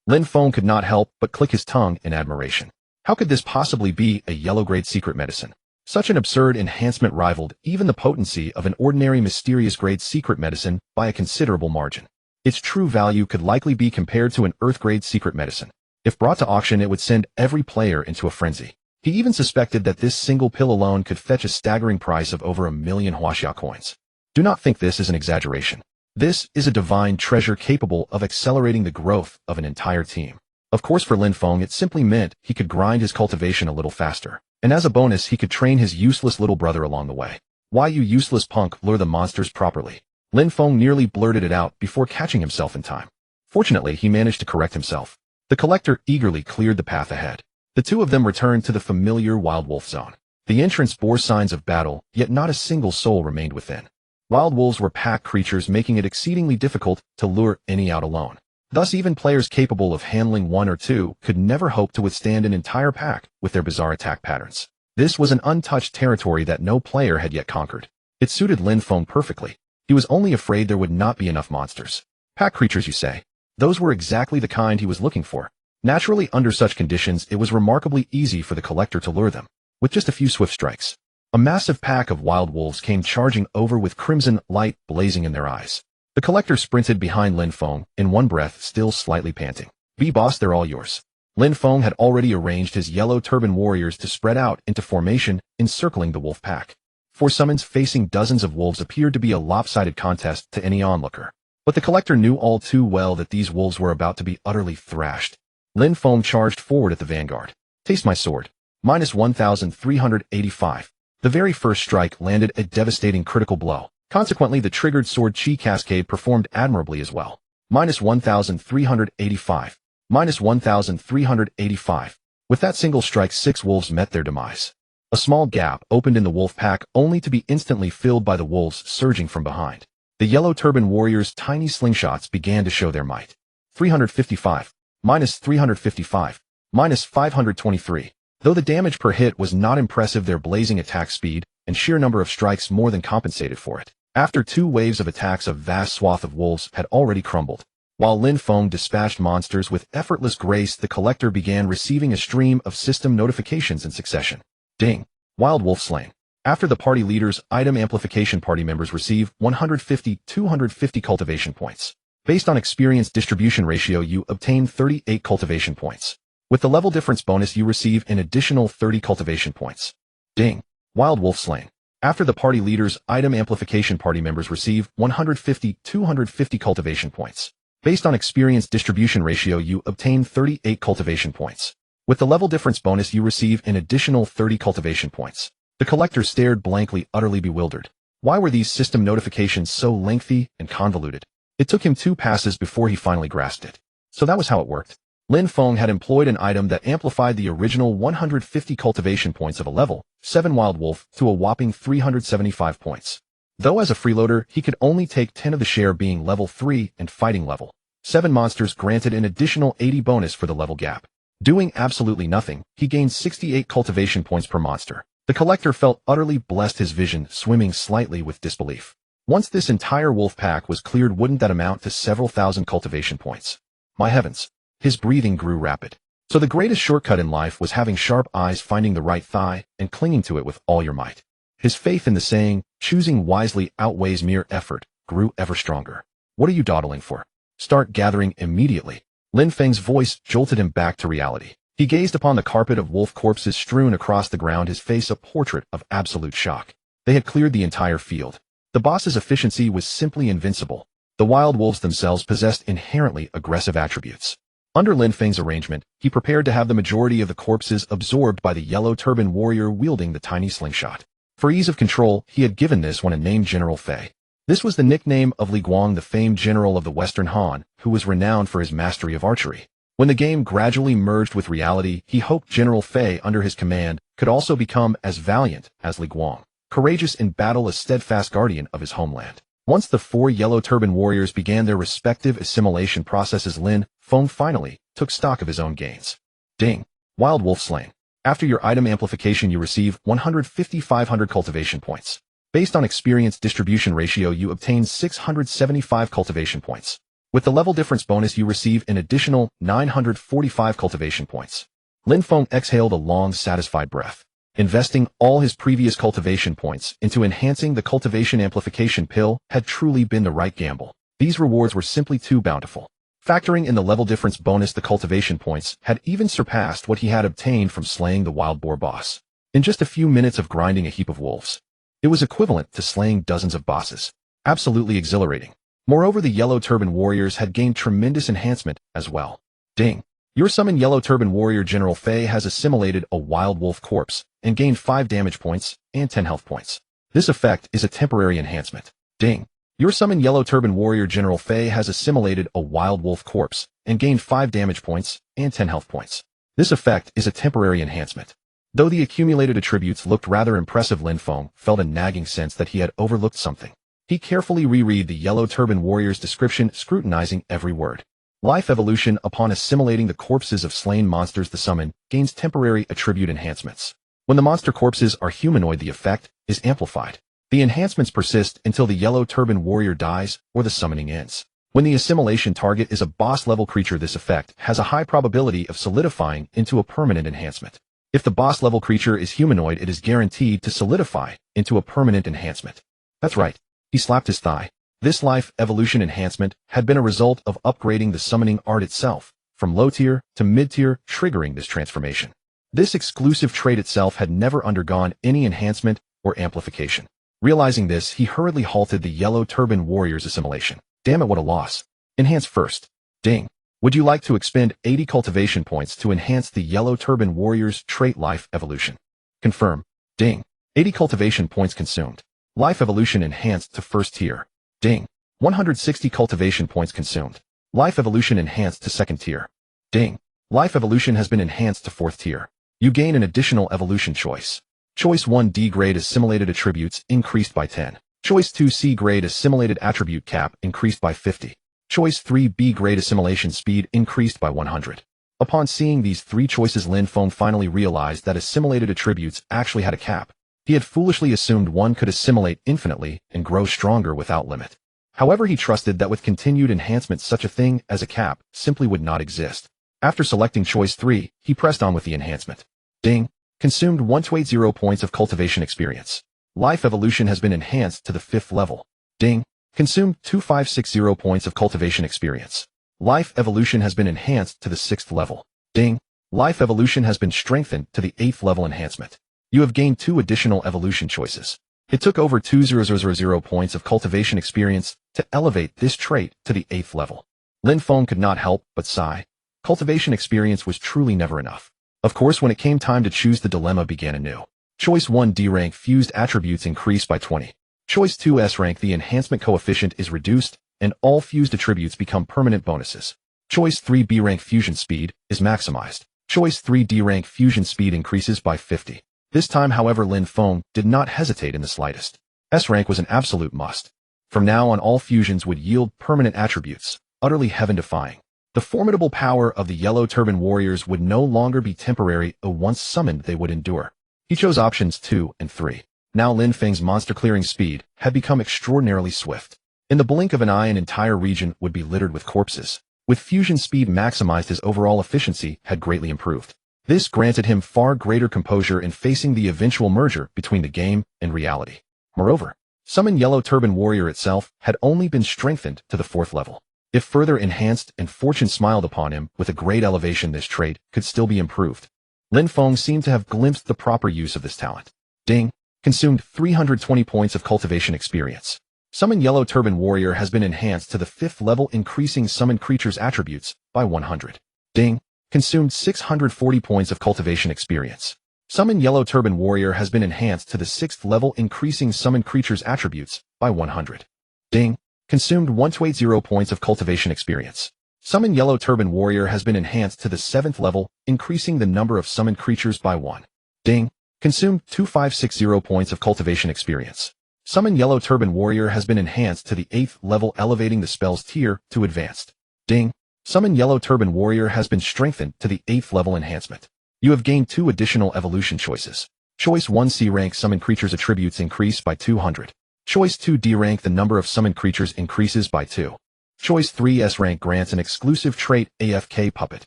A: Lin Feng could not help but click his tongue in admiration. How could this possibly be a yellow-grade secret medicine? Such an absurd enhancement rivaled even the potency of an ordinary mysterious-grade secret medicine by a considerable margin. Its true value could likely be compared to an earth-grade secret medicine. If brought to auction, it would send every player into a frenzy. He even suspected that this single pill alone could fetch a staggering price of over 1 million Huaxia coins. Do not think this is an exaggeration. This is a divine treasure capable of accelerating the growth of an entire team. Of course, for Lin Feng, it simply meant he could grind his cultivation a little faster. And as a bonus, he could train his useless little brother along the way. Why, you useless punk, lure the monsters properly. Lin Feng nearly blurted it out before catching himself in time. Fortunately, he managed to correct himself. The collector eagerly cleared the path ahead. The 2 of them returned to the familiar Wild Wolf zone. The entrance bore signs of battle, yet not a single soul remained within. Wild wolves were pack creatures, making it exceedingly difficult to lure any out alone. Thus, even players capable of handling 1 or 2 could never hope to withstand an entire pack with their bizarre attack patterns. This was an untouched territory that no player had yet conquered. It suited Lin Feng perfectly. He was only afraid there would not be enough monsters. Pack creatures, you say? Those were exactly the kind he was looking for. Naturally, under such conditions, it was remarkably easy for the collector to lure them. With just a few swift strikes, a massive pack of wild wolves came charging over with crimson light blazing in their eyes. The collector sprinted behind Lin Feng, in one breath, still slightly panting. "Be boss, they're all yours." Lin Feng had already arranged his yellow turban warriors to spread out into formation, encircling the wolf pack. For summons facing dozens of wolves appeared to be a lopsided contest to any onlooker. But the collector knew all too well that these wolves were about to be utterly thrashed. Lin Feng charged forward at the vanguard. "Taste my sword." -1385. The very first strike landed a devastating critical blow. Consequently, the triggered sword chi cascade performed admirably as well. -1385. -1385. With that single strike, 6 wolves met their demise. A small gap opened in the wolf pack, only to be instantly filled by the wolves surging from behind. The yellow turban warriors' tiny slingshots began to show their might. 355. -355. -523. Though the damage per hit was not impressive, their blazing attack speed and sheer number of strikes more than compensated for it. After 2 waves of attacks, a vast swath of wolves had already crumbled. While Lin Feng dispatched monsters with effortless grace, the collector began receiving a stream of system notifications in succession. Ding. Wild wolf slain. After the party leader's item amplification, party members receive 150-250 cultivation points. Based on experience distribution ratio, you obtain 38 cultivation points. With the level difference bonus, you receive an additional 30 cultivation points. Ding. Wild wolf slain. After the party leader's item amplification, party members receive 150-250 cultivation points. Based on experience distribution ratio, you obtain 38 cultivation points. With the level difference bonus, you receive an additional 30 cultivation points. The collector stared blankly, utterly bewildered. Why were these system notifications so lengthy and convoluted? It took him 2 passes before he finally grasped it. So that was how it worked. Lin Feng had employed an item that amplified the original 150 cultivation points of a level 7 wild wolf to a whopping 375 points. Though as a freeloader, he could only take 10 of the share being level 3 and fighting level 7 monsters granted an additional 80 bonus for the level gap. Doing absolutely nothing, he gained 68 cultivation points per monster. The collector felt utterly blessed, his vision swimming slightly with disbelief. Once this entire wolf pack was cleared, wouldn't that amount to several thousand cultivation points? My heavens. His breathing grew rapid. So the greatest shortcut in life was having sharp eyes, finding the right thigh, and clinging to it with all your might. His faith in the saying, choosing wisely outweighs mere effort, grew ever stronger. What are you dawdling for? Start gathering immediately. Lin Feng's voice jolted him back to reality. He gazed upon the carpet of wolf corpses strewn across the ground, his face a portrait of absolute shock. They had cleared the entire field. The boss's efficiency was simply invincible. The wild wolves themselves possessed inherently aggressive attributes. Under Lin Feng's arrangement, he prepared to have the majority of the corpses absorbed by the yellow turban warrior wielding the tiny slingshot. For ease of control, he had given this one a name, General Fei. This was the nickname of Li Guang, the famed general of the Western Han, who was renowned for his mastery of archery. When the game gradually merged with reality, he hoped General Fei under his command could also become as valiant as Li Guang, courageous in battle, a steadfast guardian of his homeland. Once the 4 yellow turban warriors began their respective assimilation processes, Lin Feng finally took stock of his own gains. Ding. Wild wolf slain. After your item amplification, you receive 150,500 cultivation points. Based on experience distribution ratio, you obtain 675 cultivation points. With the level difference bonus, you receive an additional 945 cultivation points. Lin Feng exhaled a long, satisfied breath. Investing all his previous cultivation points into enhancing the cultivation amplification pill had truly been the right gamble. These rewards were simply too bountiful. Factoring in the level difference bonus, the cultivation points had even surpassed what he had obtained from slaying the wild boar boss. In just a few minutes of grinding a heap of wolves, it was equivalent to slaying dozens of bosses. Absolutely exhilarating. Moreover, the yellow turban warriors had gained tremendous enhancement as well. Ding. Your summon yellow turban warrior General Fei has assimilated a wild wolf corpse and gained 5 damage points and 10 health points. This effect is a temporary enhancement. Ding. Your summon yellow turban warrior General Fei has assimilated a wild wolf corpse and gained 5 damage points and 10 health points. This effect is a temporary enhancement. Though the accumulated attributes looked rather impressive, Lin Feng felt a nagging sense that he had overlooked something. He carefully reread the yellow turban warrior's description, scrutinizing every word. Life evolution. Upon assimilating the corpses of slain monsters, the summon gains temporary attribute enhancements. When the monster corpses are humanoid, the effect is amplified. The enhancements persist until the yellow turban warrior dies or the summoning ends. When the assimilation target is a boss-level creature, this effect has a high probability of solidifying into a permanent enhancement. If the boss-level creature is humanoid, it is guaranteed to solidify into a permanent enhancement. That's right. He slapped his thigh. This life evolution enhancement had been a result of upgrading the summoning art itself, from low tier to mid tier, triggering this transformation. This exclusive trait itself had never undergone any enhancement or amplification. Realizing this, he hurriedly halted the yellow turban warrior's assimilation. Damn it, what a loss. Enhance first. Ding. Would you like to expend 80 cultivation points to enhance the yellow turban warrior's trait life evolution? Confirm. Ding. 80 cultivation points consumed. Life evolution enhanced to first tier. Ding. 160 cultivation points consumed. Life evolution enhanced to second tier. Ding. Life evolution has been enhanced to fourth tier. You gain an additional evolution choice. Choice 1 D-grade assimilated attributes increased by 10. Choice 2 C-grade assimilated attribute cap increased by 50. Choice 3 B-grade assimilation speed increased by 100. Upon seeing these 3 choices, Lin Feng finally realized that assimilated attributes actually had a cap. He had foolishly assumed one could assimilate infinitely and grow stronger without limit. However, he trusted that with continued enhancement, such a thing as a cap simply would not exist. After selecting choice 3, he pressed on with the enhancement. Ding. Consumed 1280 points of cultivation experience. Life evolution has been enhanced to the 5th level. Ding. Consumed 2560 points of cultivation experience. Life evolution has been enhanced to the 6th level. Ding. Life evolution has been strengthened to the 8th level enhancement. You have gained 2 additional evolution choices. It took over 2000 points of cultivation experience to elevate this trait to the 8th level. Lin Feng could not help but sigh. Cultivation experience was truly never enough. Of course, when it came time to choose, the dilemma began anew. Choice 1 D-rank fused attributes increased by 20. Choice 2 S-rank, the enhancement coefficient is reduced, and all fused attributes become permanent bonuses. Choice 3 B-rank fusion speed is maximized. Choice 3 D-rank fusion speed increases by 50. This time, however, Lin Feng did not hesitate in the slightest. S rank was an absolute must. From now on, all fusions would yield permanent attributes, utterly heaven-defying. The formidable power of the Yellow Turban Warriors would no longer be temporary, once summoned they would endure. He chose options 2 and 3. Now Lin Feng's monster-clearing speed had become extraordinarily swift. In the blink of an eye, an entire region would be littered with corpses. With fusion speed maximized, his overall efficiency had greatly improved. This granted him far greater composure in facing the eventual merger between the game and reality. Moreover, Summon Yellow Turban Warrior itself had only been strengthened to the 4th level. If further enhanced and fortune smiled upon him with a great elevation, this trait could still be improved. Lin Feng seemed to have glimpsed the proper use of this talent. Ding! Consumed 320 points of cultivation experience. Summon Yellow Turban Warrior has been enhanced to the 5th level, increasing summoned creatures' attributes by 100. Ding! Consumed 640 points of cultivation experience. Summon Yellow Turban Warrior has been enhanced to the 6th level, increasing summoned creatures' attributes by 100. Ding! Consumed 180 points of cultivation experience. Summon Yellow Turban Warrior has been enhanced to the 7th level, increasing the number of summoned creatures by 1. Ding! Consumed 2560 points of cultivation experience. Summon Yellow Turban Warrior has been enhanced to the 8th level, elevating the spell's tier to advanced. Ding! Summon Yellow Turban Warrior has been strengthened to the 8th level enhancement. You have gained 2 additional evolution choices. Choice 1, C rank, summon creatures attributes increase by 200. Choice 2, D rank, the number of summoned creatures increases by 2. Choice 3, S rank, grants an exclusive trait, AFK Puppet.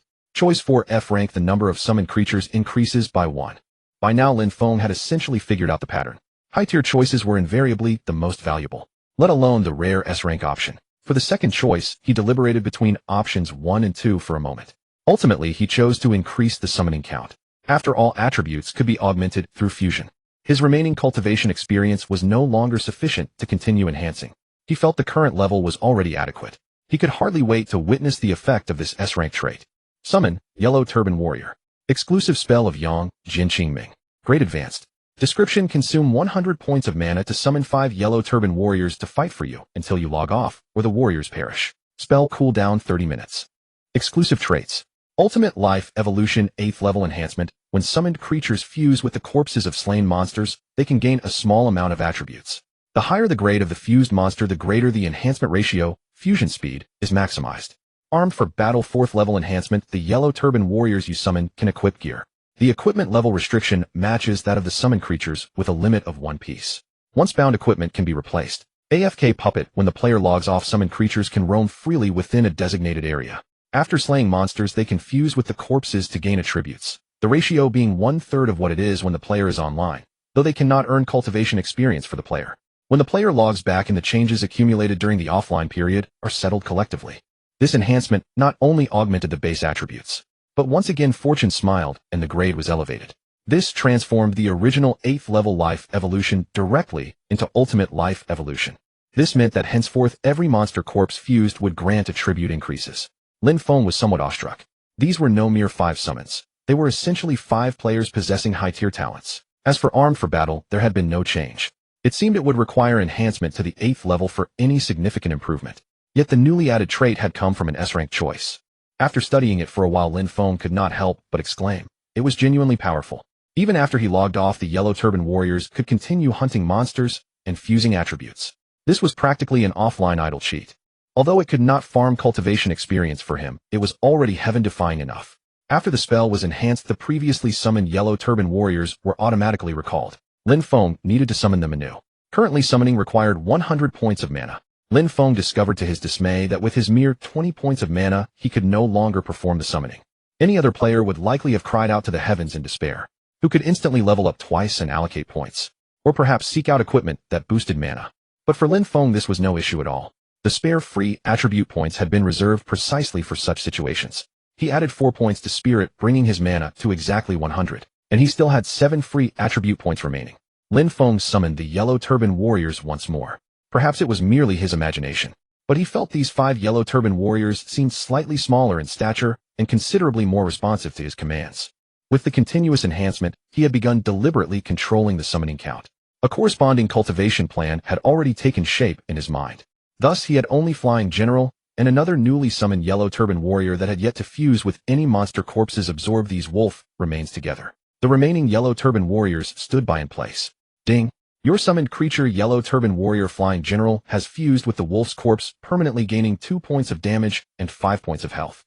A: Choice 4, F rank, the number of summoned creatures increases by 1. By now Lin Feng had essentially figured out the pattern. High-tier choices were invariably the most valuable, let alone the rare S rank option. For the second choice, he deliberated between options 1 and 2 for a moment. Ultimately, he chose to increase the summoning count. After all, attributes could be augmented through fusion. His remaining cultivation experience was no longer sufficient to continue enhancing. He felt the current level was already adequate. He could hardly wait to witness the effect of this S-rank trait. Summon Yellow Turban Warrior. Exclusive spell of Yang, Jin Qingming. Grade Advanced. Description: consume 100 points of mana to summon 5 Yellow Turban Warriors to fight for you until you log off, or the warriors perish. Spell cooldown 30 minutes. Exclusive traits. Ultimate Life Evolution 8th level enhancement. When summoned creatures fuse with the corpses of slain monsters, they can gain a small amount of attributes. The higher the grade of the fused monster, the greater the enhancement ratio. Fusion speed is maximized. Armed for Battle 4th level enhancement, the Yellow Turban Warriors you summon can equip gear. The equipment level restriction matches that of the summoned creatures with a limit of 1 piece. Once bound equipment can be replaced. AFK Puppet. When the player logs off, summoned creatures can roam freely within a designated area. After slaying monsters, they can fuse with the corpses to gain attributes, the ratio being 1/3 of what it is when the player is online, though they cannot earn cultivation experience for the player. When the player logs back in, the changes accumulated during the offline period are settled collectively. This enhancement not only augmented the base attributes, but once again fortune smiled and the grade was elevated. This transformed the original 8th level life evolution directly into ultimate life evolution. This meant that henceforth every monster corpse fused would grant attribute increases. Lin Feng was somewhat awestruck. These were no mere 5 summons. They were essentially 5 players possessing high-tier talents. As for Armed for Battle, there had been no change. It seemed it would require enhancement to the 8th level for any significant improvement. Yet the newly added trait had come from an S-rank choice. After studying it for a while, Lin Feng could not help but exclaim. It was genuinely powerful. Even after he logged off, the Yellow Turban Warriors could continue hunting monsters and fusing attributes. This was practically an offline idle cheat. Although it could not farm cultivation experience for him, it was already heaven-defying enough. After the spell was enhanced, the previously summoned Yellow Turban Warriors were automatically recalled. Lin Feng needed to summon them anew. Currently, summoning required 100 points of mana. Lin Feng discovered to his dismay that with his mere 20 points of mana, he could no longer perform the summoning. Any other player would likely have cried out to the heavens in despair, who could instantly level up twice and allocate points, or perhaps seek out equipment that boosted mana. But for Lin Feng, this was no issue at all. The spare free attribute points had been reserved precisely for such situations. He added 4 points to Spirit, bringing his mana to exactly 100, and he still had 7 free attribute points remaining. Lin Feng summoned the Yellow Turban Warriors once more. Perhaps it was merely his imagination, but he felt these 5 Yellow Turban Warriors seemed slightly smaller in stature and considerably more responsive to his commands. With the continuous enhancement, he had begun deliberately controlling the summoning count. A corresponding cultivation plan had already taken shape in his mind. Thus, he had only Flying General and another newly summoned Yellow Turban Warrior that had yet to fuse with any monster corpses. Absorb these wolf remains together. The remaining Yellow Turban Warriors stood by in place. Ding! Your summoned creature Yellow Turban Warrior Flying General has fused with the Wolf's Corpse, permanently gaining 2 points of damage and 5 points of health.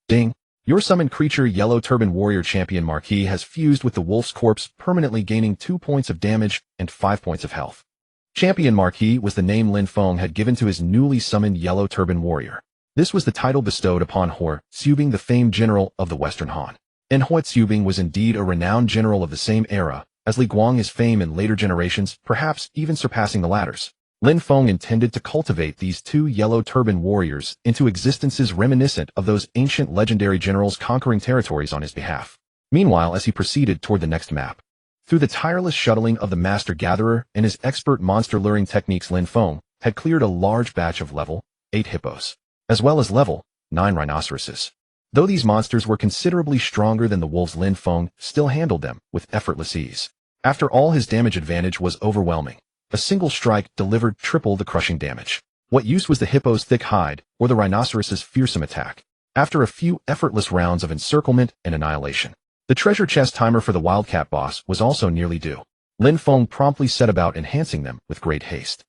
A: Ding! Your summoned creature Yellow Turban Warrior Champion Marquis has fused with the Wolf's Corpse, permanently gaining 2 points of damage and 5 points of health. Champion Marquis was the name Lin Feng had given to his newly summoned Yellow Turban Warrior. This was the title bestowed upon He Xubing, the famed general of the Western Han. And He Xubing was indeed a renowned general of the same era, as Li Guang's fame in later generations, perhaps even surpassing the latter's. Lin Feng intended to cultivate these 2 Yellow Turban warriors into existences reminiscent of those ancient legendary generals conquering territories on his behalf. Meanwhile, as he proceeded toward the next map, through the tireless shuttling of the Master Gatherer and his expert monster luring techniques, Lin Feng had cleared a large batch of level 8 hippos, as well as level 9 rhinoceroses. Though these monsters were considerably stronger than the wolves, Lin Feng still handled them with effortless ease. After all, his damage advantage was overwhelming. A single strike delivered triple the crushing damage. What use was the hippo's thick hide or the rhinoceros's fearsome attack? After a few effortless rounds of encirclement and annihilation, the treasure chest timer for the Wildcat boss was also nearly due. Lin Feng promptly set about enhancing them with great haste.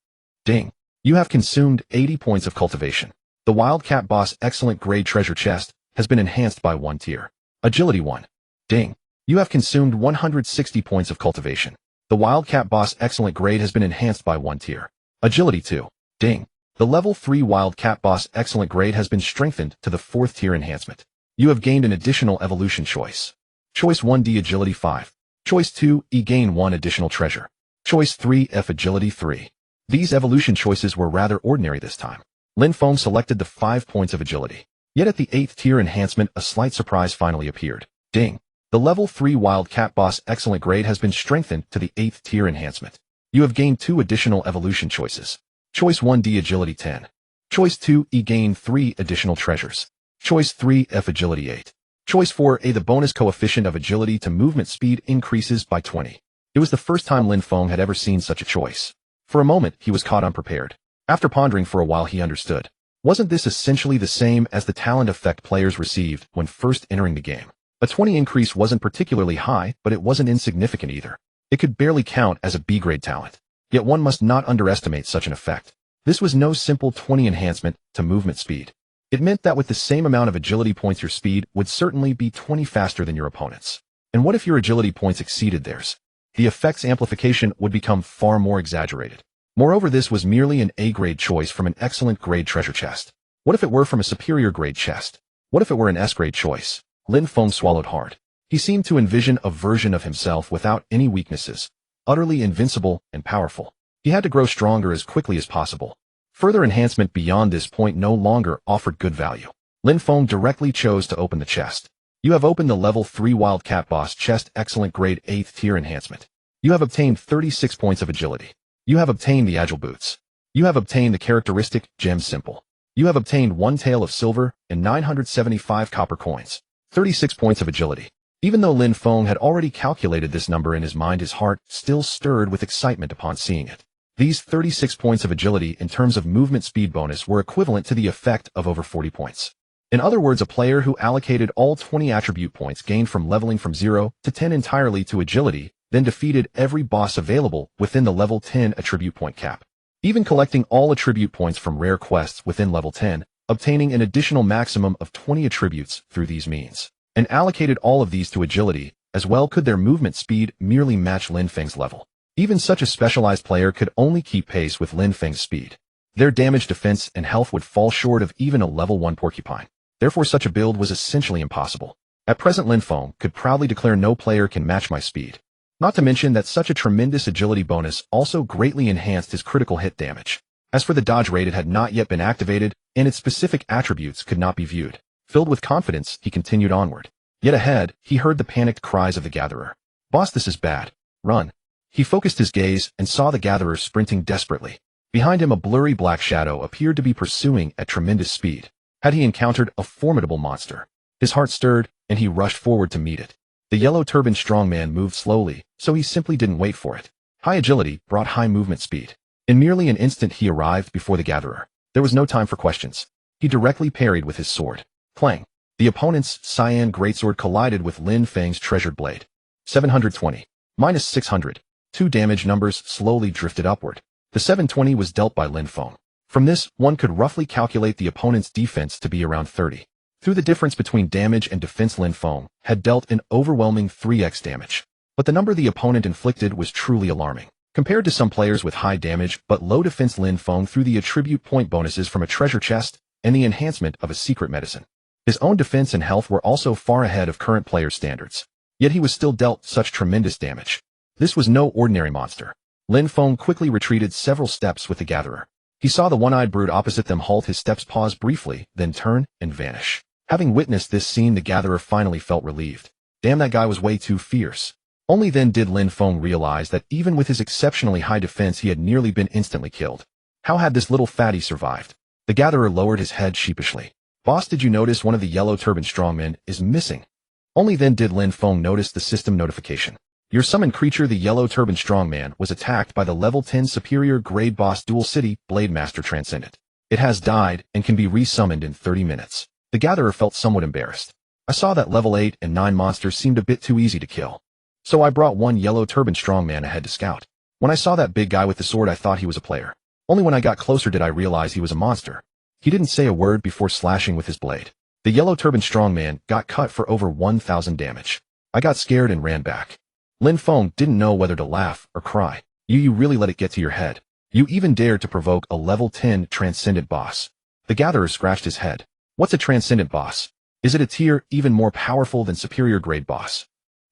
A: Ding! You have consumed 80 points of cultivation. The Wildcat boss excellent grade treasure chest has been enhanced by 1 tier. Agility 1. Ding! You have consumed 160 points of cultivation. The Wildcat boss excellent grade has been enhanced by 1 tier. Agility 2. Ding! The level 3 Wildcat boss excellent grade has been strengthened to the 4th tier enhancement. You have gained an additional evolution choice. Choice 1D Agility 5. Choice 2E gain 1 additional treasure. Choice 3F Agility 3. These evolution choices were rather ordinary this time. Lin Feng selected the 5 points of agility. Yet at the 8th tier enhancement, a slight surprise finally appeared. Ding! The level 3 Wildcat boss excellent grade has been strengthened to the 8th tier enhancement. You have gained 2 additional evolution choices. Choice 1D Agility 10. Choice 2E gain 3 additional treasures. Choice 3F Agility 8. Choice 4A the bonus coefficient of agility to movement speed increases by 20. It was the first time Lin Feng had ever seen such a choice. For a moment, he was caught unprepared. After pondering for a while, he understood. Wasn't this essentially the same as the talent effect players received when first entering the game? A 20 increase wasn't particularly high, but it wasn't insignificant either. It could barely count as a B-grade talent. Yet one must not underestimate such an effect. This was no simple 20 enhancement to movement speed. It meant that with the same amount of agility points, your speed would certainly be 20 faster than your opponent's. And what if your agility points exceeded theirs? The effect's amplification would become far more exaggerated. Moreover, this was merely an A-grade choice from an excellent grade treasure chest. What if it were from a superior grade chest? What if it were an S-grade choice? Lin Feng swallowed hard. He seemed to envision a version of himself without any weaknesses, utterly invincible and powerful. He had to grow stronger as quickly as possible. Further enhancement beyond this point no longer offered good value. Lin Feng directly chose to open the chest. You have opened the level 3 Wildcat boss chest excellent grade 8th tier enhancement. You have obtained 36 points of agility. You have obtained the agile boots. You have obtained the characteristic gem simple. You have obtained 1 tael of silver and 975 copper coins. 36 points of agility. Even though Lin Feng had already calculated this number in his mind, his heart still stirred with excitement upon seeing it. These 36 points of agility in terms of movement speed bonus were equivalent to the effect of over 40 points. In other words, a player who allocated all 20 attribute points gained from leveling from 0 to 10 entirely to agility, then defeated every boss available within the level 10 attribute point cap. Even collecting all attribute points from rare quests within level 10, obtaining an additional maximum of 20 attributes through these means, and allocated all of these to agility, as well could their movement speed merely match Lin Feng's level. Even such a specialized player could only keep pace with Lin Feng's speed. Their damage, defense, and health would fall short of even a level 1 porcupine. Therefore, such a build was essentially impossible. At present, Lin Feng could proudly declare no player can match my speed. Not to mention that such a tremendous agility bonus also greatly enhanced his critical hit damage. As for the dodge rate, it had not yet been activated, and its specific attributes could not be viewed. Filled with confidence, he continued onward. Yet ahead, he heard the panicked cries of the Gatherer. "Boss, this is bad. Run." He focused his gaze and saw the Gatherer sprinting desperately. Behind him, a blurry black shadow appeared to be pursuing at tremendous speed. Had he encountered a formidable monster? His heart stirred, and he rushed forward to meet it. The yellow-turbaned strongman moved slowly, so he simply didn't wait for it. High agility brought high movement speed. In merely an instant, he arrived before the Gatherer. There was no time for questions. He directly parried with his sword. Clang! The opponent's cyan greatsword collided with Lin Feng's treasured blade. 720. Minus 600. Two damage numbers slowly drifted upward. The 720 was dealt by Lin Feng. From this, one could roughly calculate the opponent's defense to be around 30. Through the difference between damage and defense, Lin Feng had dealt an overwhelming 3x damage. But the number the opponent inflicted was truly alarming. Compared to some players with high damage but low defense, Lin Feng threw the attribute point bonuses from a treasure chest and the enhancement of a secret medicine. His own defense and health were also far ahead of current player standards. Yet he was still dealt such tremendous damage. This was no ordinary monster. Lin Feng quickly retreated several steps with the Gatherer. He saw the one-eyed brute opposite them halt, his steps pause briefly, then turn and vanish. Having witnessed this scene, the Gatherer finally felt relieved. Damn, that guy was way too fierce. Only then did Lin Feng realize that even with his exceptionally high defense, he had nearly been instantly killed. How had this little fatty survived? The Gatherer lowered his head sheepishly. Boss, did you notice one of the yellow turban strongmen is missing? Only then did Lin Feng notice the system notification. Your summoned creature, the yellow turban strongman, was attacked by the level 10 superior grade boss Dual City Blade Master Transcendent. It has died and can be resummoned in 30 minutes. The Gatherer felt somewhat embarrassed. I saw that level 8 and 9 monsters seemed a bit too easy to kill. So I brought one yellow turban strongman ahead to scout. When I saw that big guy with the sword, I thought he was a player. Only when I got closer did I realize he was a monster. He didn't say a word before slashing with his blade. The yellow turban strongman got cut for over 1,000 damage. I got scared and ran back. Lin Feng didn't know whether to laugh or cry. You really let it get to your head. You even dared to provoke a level 10 transcendent boss. The Gatherer scratched his head. What's a transcendent boss? Is it a tier even more powerful than superior grade boss?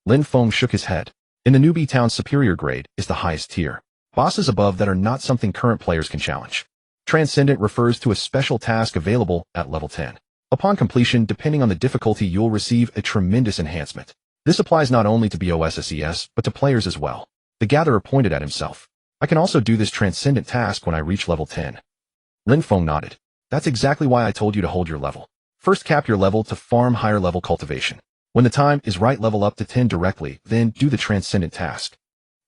A: Lin Feng shook his head. In the newbie town, superior grade is the highest tier. Bosses above that are not something current players can challenge. Transcendent refers to a special task available at level 10. Upon completion, depending on the difficulty, you'll receive a tremendous enhancement. This applies not only to BOSSES, but to players as well. The Gatherer pointed at himself. I can also do this transcendent task when I reach level 10. Lin Feng nodded. That's exactly why I told you to hold your level. First cap your level to farm higher level cultivation. When the time is right, level up to 10 directly, then do the transcendent task.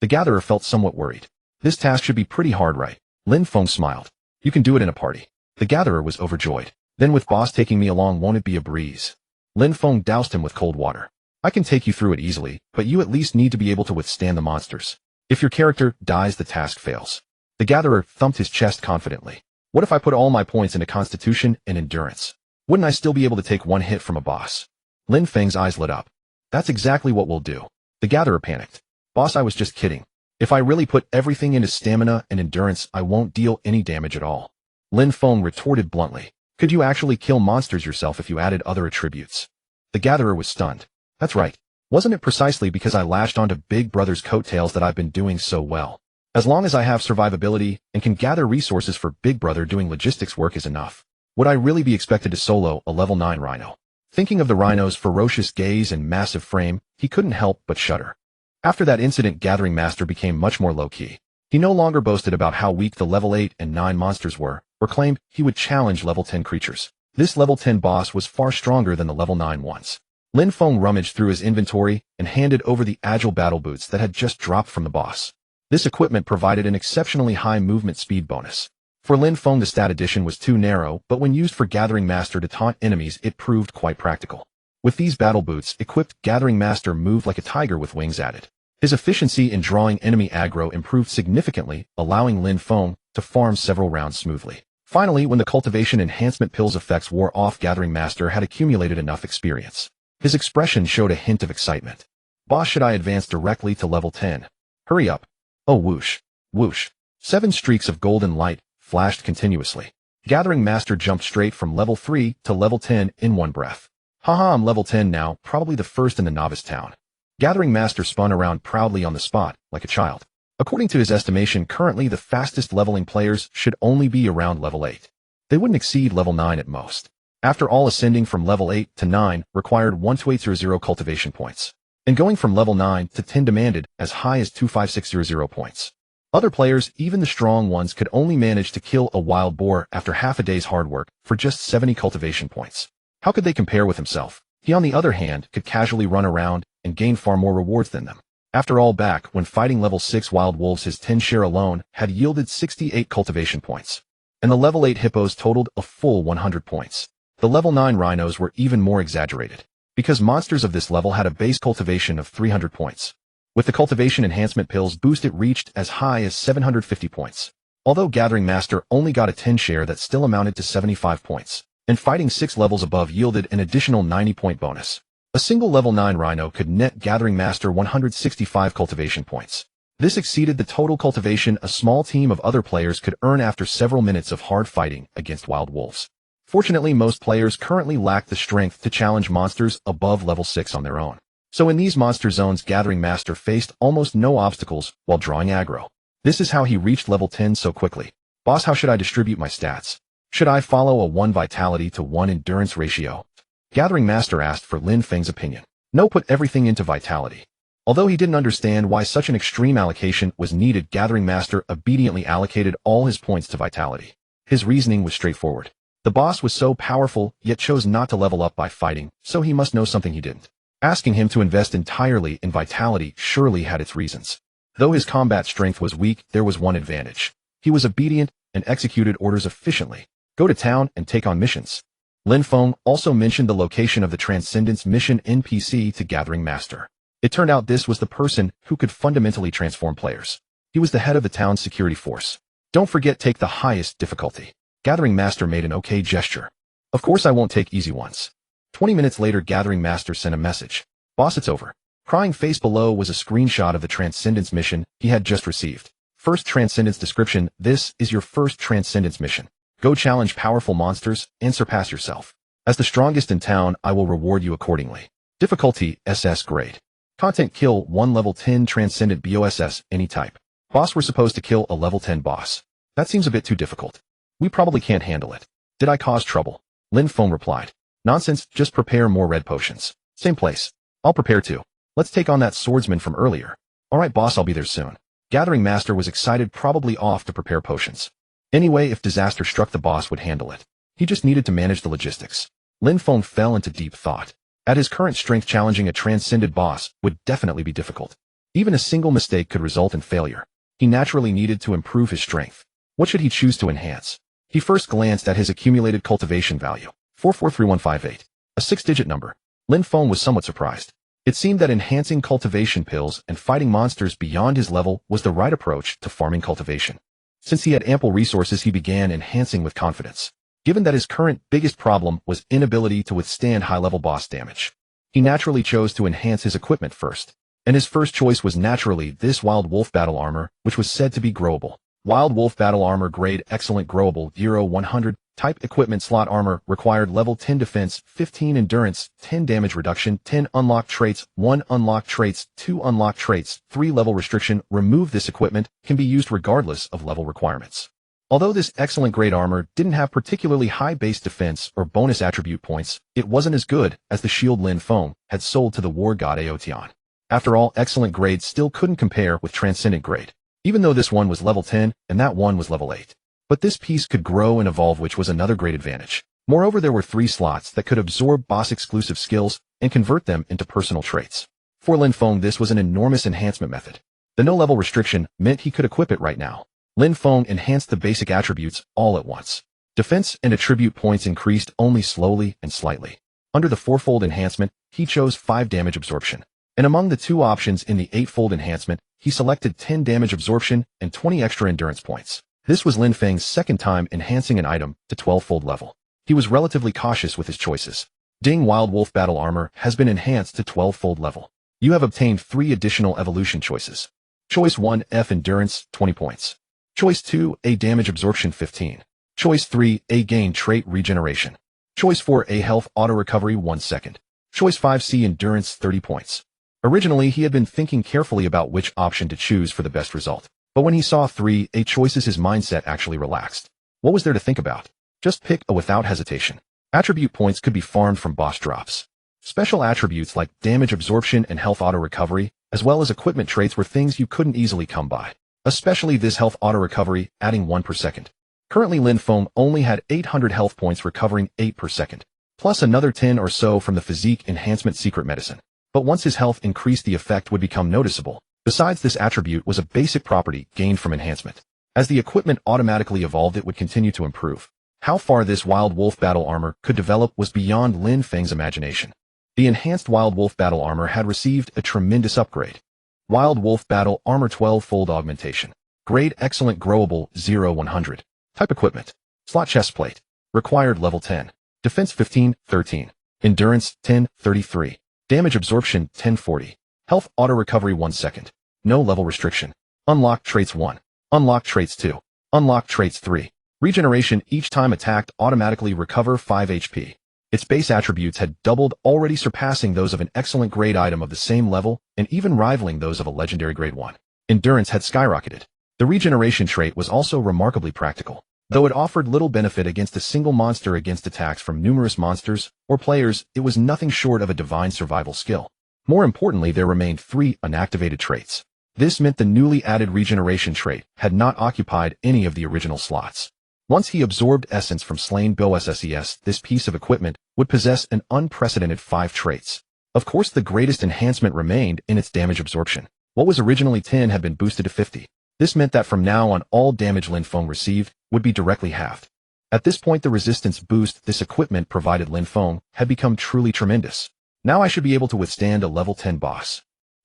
A: The Gatherer felt somewhat worried. This task should be pretty hard, right? Lin Feng smiled. You can do it in a party. The Gatherer was overjoyed. Then with boss taking me along, won't it be a breeze? Lin Feng doused him with cold water. I can take you through it easily, but you at least need to be able to withstand the monsters. If your character dies, the task fails. The Gatherer thumped his chest confidently. What if I put all my points into constitution and endurance? Wouldn't I still be able to take one hit from a boss? Lin Feng's eyes lit up. That's exactly what we'll do. The Gatherer panicked. Boss, I was just kidding. If I really put everything into stamina and endurance, I won't deal any damage at all. Lin Feng retorted bluntly. Could you actually kill monsters yourself if you added other attributes? The Gatherer was stunned. That's right. Wasn't it precisely because I latched onto Big Brother's coattails that I've been doing so well? As long as I have survivability and can gather resources for Big Brother, doing logistics work is enough. Would I really be expected to solo a level 9 rhino? Thinking of the rhino's ferocious gaze and massive frame, he couldn't help but shudder. After that incident, Gathering Master became much more low-key. He no longer boasted about how weak the level 8 and 9 monsters were, or claimed he would challenge level 10 creatures. This level 10 boss was far stronger than the level 9 ones. Lin Feng rummaged through his inventory and handed over the agile battle boots that had just dropped from the boss. This equipment provided an exceptionally high movement speed bonus. For Lin Feng, the stat addition was too narrow, but when used for Gathering Master to taunt enemies, it proved quite practical. With these battle boots equipped, Gathering Master moved like a tiger with wings added. His efficiency in drawing enemy aggro improved significantly, allowing Lin Feng to farm several rounds smoothly. Finally, when the cultivation enhancement pill's effects wore off, Gathering Master had accumulated enough experience. His expression showed a hint of excitement. Boss, should I advance directly to level 10? Hurry up. Oh, whoosh. Whoosh. 7 streaks of golden light flashed continuously. Gathering Master jumped straight from level 3 to level 10 in one breath. Haha, I'm level 10 now, probably the first in the novice town. Gathering Master spun around proudly on the spot, like a child. According to his estimation, currently the fastest leveling players should only be around level 8. They wouldn't exceed level 9 at most. After all, ascending from level 8 to 9 required 12800 cultivation points, and going from level 9 to 10 demanded as high as 25600 points. Other players, even the strong ones, could only manage to kill a wild boar after half a day's hard work for just 70 cultivation points. How could they compare with himself? He, on the other hand, could casually run around and gain far more rewards than them. After all, back when fighting level 6 wild wolves, his 10 share alone had yielded 68 cultivation points, and the level 8 hippos totaled a full 100 points. The level 9 rhinos were even more exaggerated, because monsters of this level had a base cultivation of 300 points. With the cultivation enhancement pills boost, it reached as high as 750 points. Although Gathering Master only got a 10 share, that still amounted to 75 points, and fighting 6 levels above yielded an additional 90-point bonus. A single level 9 Rhino could net Gathering Master 165 cultivation points. This exceeded the total cultivation a small team of other players could earn after several minutes of hard fighting against wild wolves. Fortunately, most players currently lack the strength to challenge monsters above level 6 on their own. So in these monster zones, Gathering Master faced almost no obstacles while drawing aggro. This is how he reached level 10 so quickly. Boss, how should I distribute my stats? Should I follow a 1 vitality to 1 endurance ratio? Gathering Master asked for Lin Feng's opinion. No, put everything into vitality. Although he didn't understand why such an extreme allocation was needed, Gathering Master obediently allocated all his points to vitality. His reasoning was straightforward. The boss was so powerful, yet chose not to level up by fighting, so he must know something he didn't. Asking him to invest entirely in vitality surely had its reasons. Though his combat strength was weak, there was one advantage. He was obedient and executed orders efficiently. Go to town and take on missions. Lin Feng also mentioned the location of the Transcendence mission NPC to Gathering Master. It turned out this was the person who could fundamentally transform players. He was the head of the town's security force. Don't forget, take the highest difficulty. Gathering Master made an okay gesture. Of course I won't take easy ones. 20 minutes later, Gathering Master sent a message. Boss, it's over. Crying face below was a screenshot of the Transcendence mission he had just received. First Transcendence description: this is your first Transcendence mission. Go challenge powerful monsters and surpass yourself. As the strongest in town, I will reward you accordingly. Difficulty: 6S-Grade. Content: kill 1 level 10 Transcendent BOSS, any type. Boss, we're supposed to kill a level 10 boss. That seems a bit too difficult. We probably can't handle it. Did I cause trouble? Lin Feng replied. Nonsense, just prepare more red potions. Same place. I'll prepare too. Let's take on that swordsman from earlier. Alright boss, I'll be there soon. Gathering Master was excited, probably off to prepare potions. Anyway, if disaster struck, the boss would handle it. He just needed to manage the logistics. Lin Feng fell into deep thought. At his current strength, challenging a transcended boss would definitely be difficult. Even a single mistake could result in failure. He naturally needed to improve his strength. What should he choose to enhance? He first glanced at his accumulated cultivation value, 443158, a 6-digit number. Lin Feng was somewhat surprised. It seemed that enhancing cultivation pills and fighting monsters beyond his level was the right approach to farming cultivation. Since he had ample resources, he began enhancing with confidence. Given that his current biggest problem was inability to withstand high-level boss damage, he naturally chose to enhance his equipment first. And his first choice was naturally this Wild Wolf Battle Armor, which was said to be growable. Wild Wolf Battle Armor grade: excellent, growable, 100. Type: equipment slot armor, required level 10 defense, 15 endurance, 10 damage reduction, 10 unlocked traits, 1 unlocked traits, 2 unlocked traits, 3 level restriction. Remove this equipment, can be used regardless of level requirements. Although this excellent grade armor didn't have particularly high base defense or bonus attribute points, it wasn't as good as the shield Lin Feng had sold to the war god Aotian. After all, excellent grade still couldn't compare with transcendent grade, even though this one was level 10 and that one was level 8. But this piece could grow and evolve, which was another great advantage. Moreover, there were 3 slots that could absorb boss-exclusive skills and convert them into personal traits. For Lin Feng, this was an enormous enhancement method. The no-level restriction meant he could equip it right now. Lin Feng enhanced the basic attributes all at once. Defense and attribute points increased only slowly and slightly. Under the 4-fold enhancement, he chose 5 damage absorption. And among the 2 options in the 8-fold enhancement, he selected 10 damage absorption and 20 extra endurance points. This was Lin Feng's second time enhancing an item to 12-fold level. He was relatively cautious with his choices. Ding! Wild Wolf Battle Armor has been enhanced to 12-fold level. You have obtained 3 additional evolution choices. Choice 1, F Endurance, 20 points. Choice 2, A Damage Absorption, 15. Choice 3, A Gain Trait Regeneration. Choice 4, A Health Auto Recovery, 1 second. Choice 5, C Endurance, 30 points. Originally, he had been thinking carefully about which option to choose for the best result. But when he saw 3 A choices, his mindset actually relaxed. What was there to think about? Just pick A without hesitation. Attribute points could be farmed from boss drops. Special attributes like damage absorption and health auto recovery, as well as equipment traits, were things you couldn't easily come by. Especially this health auto recovery, adding 1 per second. Currently, Lin Feng only had 800 health points, recovering 8 per second, plus another 10 or so from the physique enhancement secret medicine. But once his health increased, the effect would become noticeable. Besides, this attribute was a basic property gained from enhancement. As the equipment automatically evolved, it would continue to improve. How far this Wild Wolf Battle Armor could develop was beyond Lin Feng's imagination. The enhanced Wild Wolf Battle Armor had received a tremendous upgrade. Wild Wolf Battle Armor 12-fold augmentation. Grade excellent growable 0-100. Type equipment. Slot chestplate. Required level 10. Defense 15, 13. Endurance 10, 33. Damage absorption 1040. Health auto recovery 1 second. No level restriction. Unlock traits 1. Unlock traits 2. Unlock traits 3. Regeneration each time attacked automatically recover 5 HP. Its base attributes had doubled, already surpassing those of an excellent grade item of the same level and even rivaling those of a legendary grade 1. Endurance had skyrocketed. The regeneration trait was also remarkably practical. Though it offered little benefit against a single monster against attacks from numerous monsters or players, it was nothing short of a divine survival skill. More importantly, there remained 3 unactivated traits. This meant the newly added regeneration trait had not occupied any of the original slots. Once he absorbed essence from slain BOSSES, this piece of equipment would possess an unprecedented 5 traits. Of course, the greatest enhancement remained in its damage absorption. What was originally 10 had been boosted to 50. This meant that from now on all damage Lin Feng received would be directly halved. At this point, the resistance boost this equipment provided Lin Feng had become truly tremendous. Now I should be able to withstand a level 10 boss.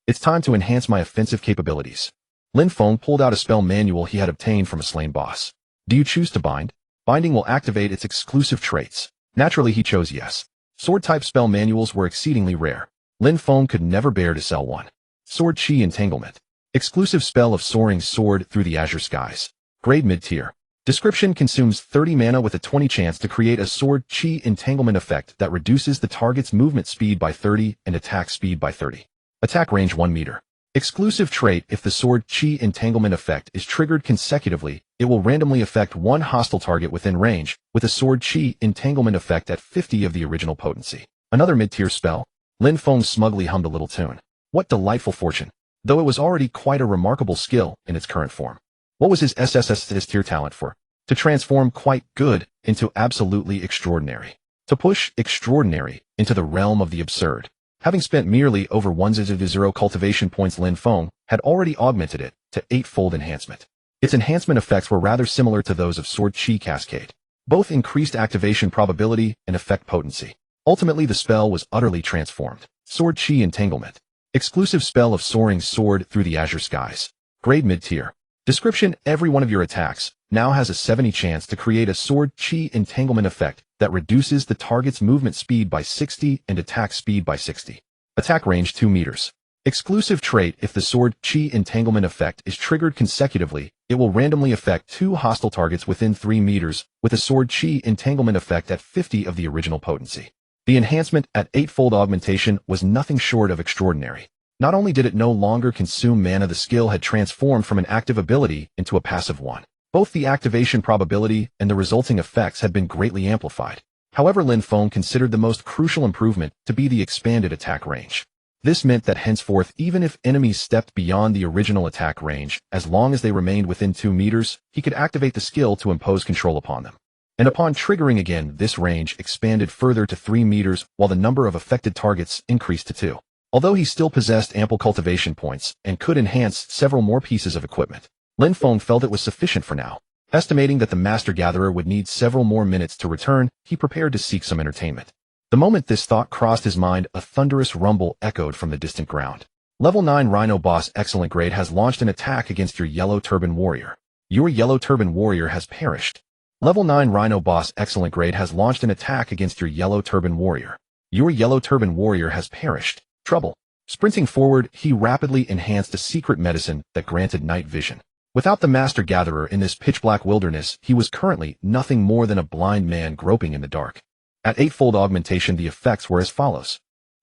A: It's time to enhance my offensive capabilities. Lin Feng pulled out a spell manual he had obtained from a slain boss. Do you choose to bind? Binding will activate its exclusive traits. Naturally, he chose yes. Sword-type spell manuals were exceedingly rare. Lin Feng could never bear to sell one. Sword Chi Entanglement. Exclusive spell of soaring sword through the azure skies. Grade mid-tier. Description: consumes 30 mana with a 20 chance to create a Sword Chi Entanglement effect that reduces the target's movement speed by 30 and attack speed by 30. Attack range 1 meter. Exclusive trait: if the Sword Chi Entanglement effect is triggered consecutively, it will randomly affect one hostile target within range, with a Sword Chi Entanglement effect at 50 of the original potency. Another mid-tier spell. Lin Feng smugly hummed a little tune. What delightful fortune! Though it was already quite a remarkable skill in its current form. What was his S-tier talent for? To transform quite good into absolutely extraordinary. To push extraordinary into the realm of the absurd. Having spent merely over 1,000 cultivation points, Lin Feng had already augmented it to 8-fold enhancement. Its enhancement effects were rather similar to those of Sword Chi Cascade. Both increased activation probability and effect potency. Ultimately, the spell was utterly transformed. Sword Chi Entanglement. Exclusive spell of soaring sword through the azure skies. Grade mid-tier. Description: every one of your attacks now has a 70 chance to create a Sword Chi Entanglement effect that reduces the target's movement speed by 60 and attack speed by 60. Attack range 2 meters. Exclusive trait: if the Sword Chi Entanglement effect is triggered consecutively, it will randomly affect 2 hostile targets within 3 meters, with a Sword Chi Entanglement effect at 50 of the original potency. The enhancement at 8-fold augmentation was nothing short of extraordinary. Not only did it no longer consume mana, the skill had transformed from an active ability into a passive one. Both the activation probability and the resulting effects had been greatly amplified. However, Lin Feng considered the most crucial improvement to be the expanded attack range. This meant that henceforth, even if enemies stepped beyond the original attack range, as long as they remained within 2 meters, he could activate the skill to impose control upon them. And upon triggering again, this range expanded further to 3 meters, while the number of affected targets increased to 2. Although he still possessed ample cultivation points and could enhance several more pieces of equipment, Lin Feng felt it was sufficient for now. Estimating that the Master Gatherer would need several more minutes to return, he prepared to seek some entertainment. The moment this thought crossed his mind, a thunderous rumble echoed from the distant ground. Level 9 Rhino Boss Excellent Grade has launched an attack against your Yellow Turban Warrior. Your Yellow Turban Warrior has perished. Level 9 Rhino Boss Excellent Grade has launched an attack against your Yellow Turban Warrior. Your Yellow Turban Warrior has perished. Trouble. Sprinting forward, he rapidly enhanced a secret medicine that granted night vision. Without the Master Gatherer in this pitch-black wilderness, he was currently nothing more than a blind man groping in the dark. At 8-fold augmentation, the effects were as follows.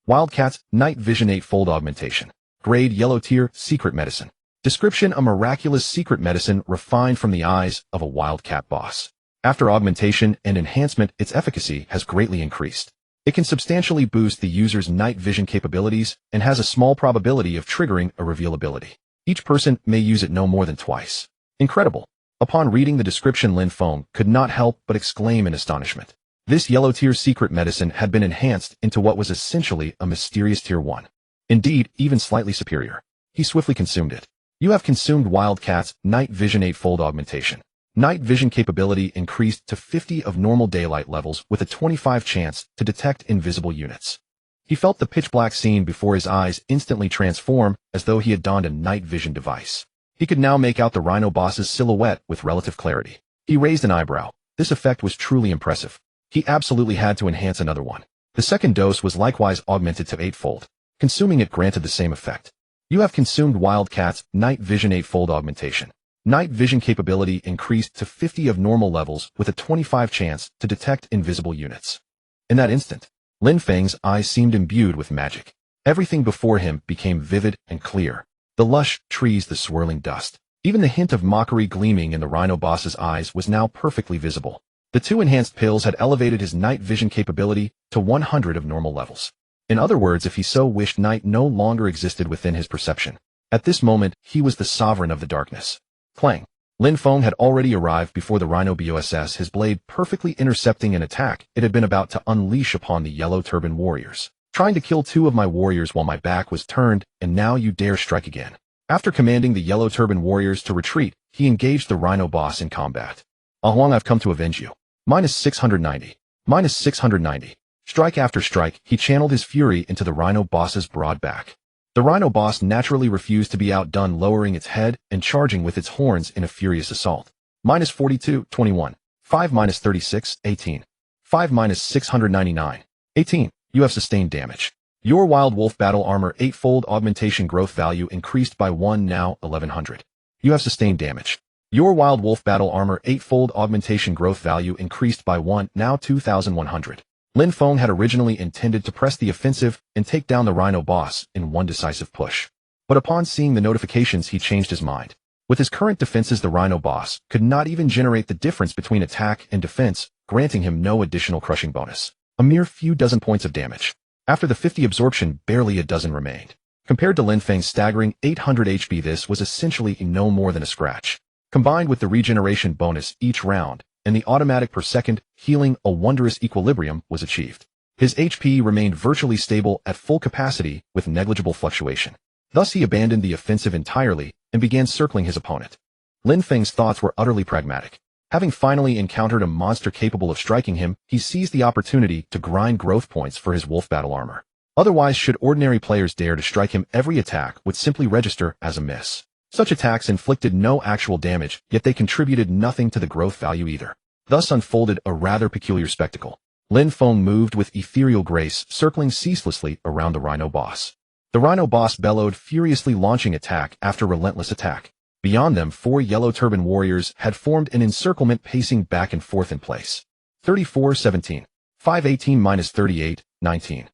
A: Wildcat's Night Vision 8-fold augmentation. Grade Yellow Tier Secret Medicine. Description: a miraculous secret medicine refined from the eyes of a wildcat boss. After augmentation and enhancement, its efficacy has greatly increased. It can substantially boost the user's night vision capabilities and has a small probability of triggering a reveal ability. Each person may use it no more than twice. Incredible. Upon reading the description, Lin Feng could not help but exclaim in astonishment. This yellow tier secret medicine had been enhanced into what was essentially a mysterious tier 1. Indeed, even slightly superior. He swiftly consumed it. You have consumed Wildcat's Night Vision 8-fold augmentation. Night vision capability increased to 50 of normal daylight levels with a 25 chance to detect invisible units. He felt the pitch-black scene before his eyes instantly transform as though he had donned a night vision device. He could now make out the rhino boss's silhouette with relative clarity. He raised an eyebrow. This effect was truly impressive. He absolutely had to enhance another one. The second dose was likewise augmented to 8-fold. Consuming it granted the same effect. You have consumed Wildcat's Night Vision 8-fold augmentation. Night vision capability increased to 50 of normal levels with a 25 chance to detect invisible units. In that instant, Lin Feng's eyes seemed imbued with magic. Everything before him became vivid and clear. The lush trees, the swirling dust. Even the hint of mockery gleaming in the rhino boss's eyes was now perfectly visible. The two enhanced pills had elevated his night vision capability to 100 of normal levels. In other words, if he so wished, night no longer existed within his perception. At this moment, he was the sovereign of the darkness. Clang. Lin Feng had already arrived before the rhino boss, his blade perfectly intercepting an attack it had been about to unleash upon the yellow turban warriors. Trying to kill two of my warriors while my back was turned, and now you dare strike again. After commanding the yellow turban warriors to retreat, he engaged the rhino boss in combat. Huang, I've come to avenge you. -690. -690. Strike after strike, he channeled his fury into the rhino boss's broad back. The rhino boss naturally refused to be outdone, lowering its head and charging with its horns in a furious assault. -42, 21. 5 -36, 18. 5 -699. 18. You have sustained damage. Your Wild Wolf Battle Armor 8-fold augmentation growth value increased by 1, now 1100. You have sustained damage. Your Wild Wolf Battle Armor 8-fold augmentation growth value increased by 1, now 2100. Lin Feng had originally intended to press the offensive and take down the rhino boss in one decisive push. But upon seeing the notifications, he changed his mind. With his current defenses, the rhino boss could not even generate the difference between attack and defense, granting him no additional crushing bonus. A mere few dozen points of damage. After the 50 absorption, barely a dozen remained. Compared to Lin Feng's staggering 800 HP, this was essentially no more than a scratch. Combined with the regeneration bonus each round, and the automatic per second healing, a wondrous equilibrium was achieved. His HP remained virtually stable at full capacity with negligible fluctuation. Thus he abandoned the offensive entirely and began circling his opponent. Lin Feng's thoughts were utterly pragmatic. Having finally encountered a monster capable of striking him, he seized the opportunity to grind growth points for his wolf battle armor. Otherwise, should ordinary players dare to strike him, every attack would simply register as a miss. Such attacks inflicted no actual damage, yet they contributed nothing to the growth value either. Thus unfolded a rather peculiar spectacle. Lin Feng moved with ethereal grace, circling ceaselessly around the rhino boss. The rhino boss bellowed, furiously launching attack after relentless attack. Beyond them, 4 yellow turban warriors had formed an encirclement, pacing back and forth in place. 34-17. 518 -38, 19.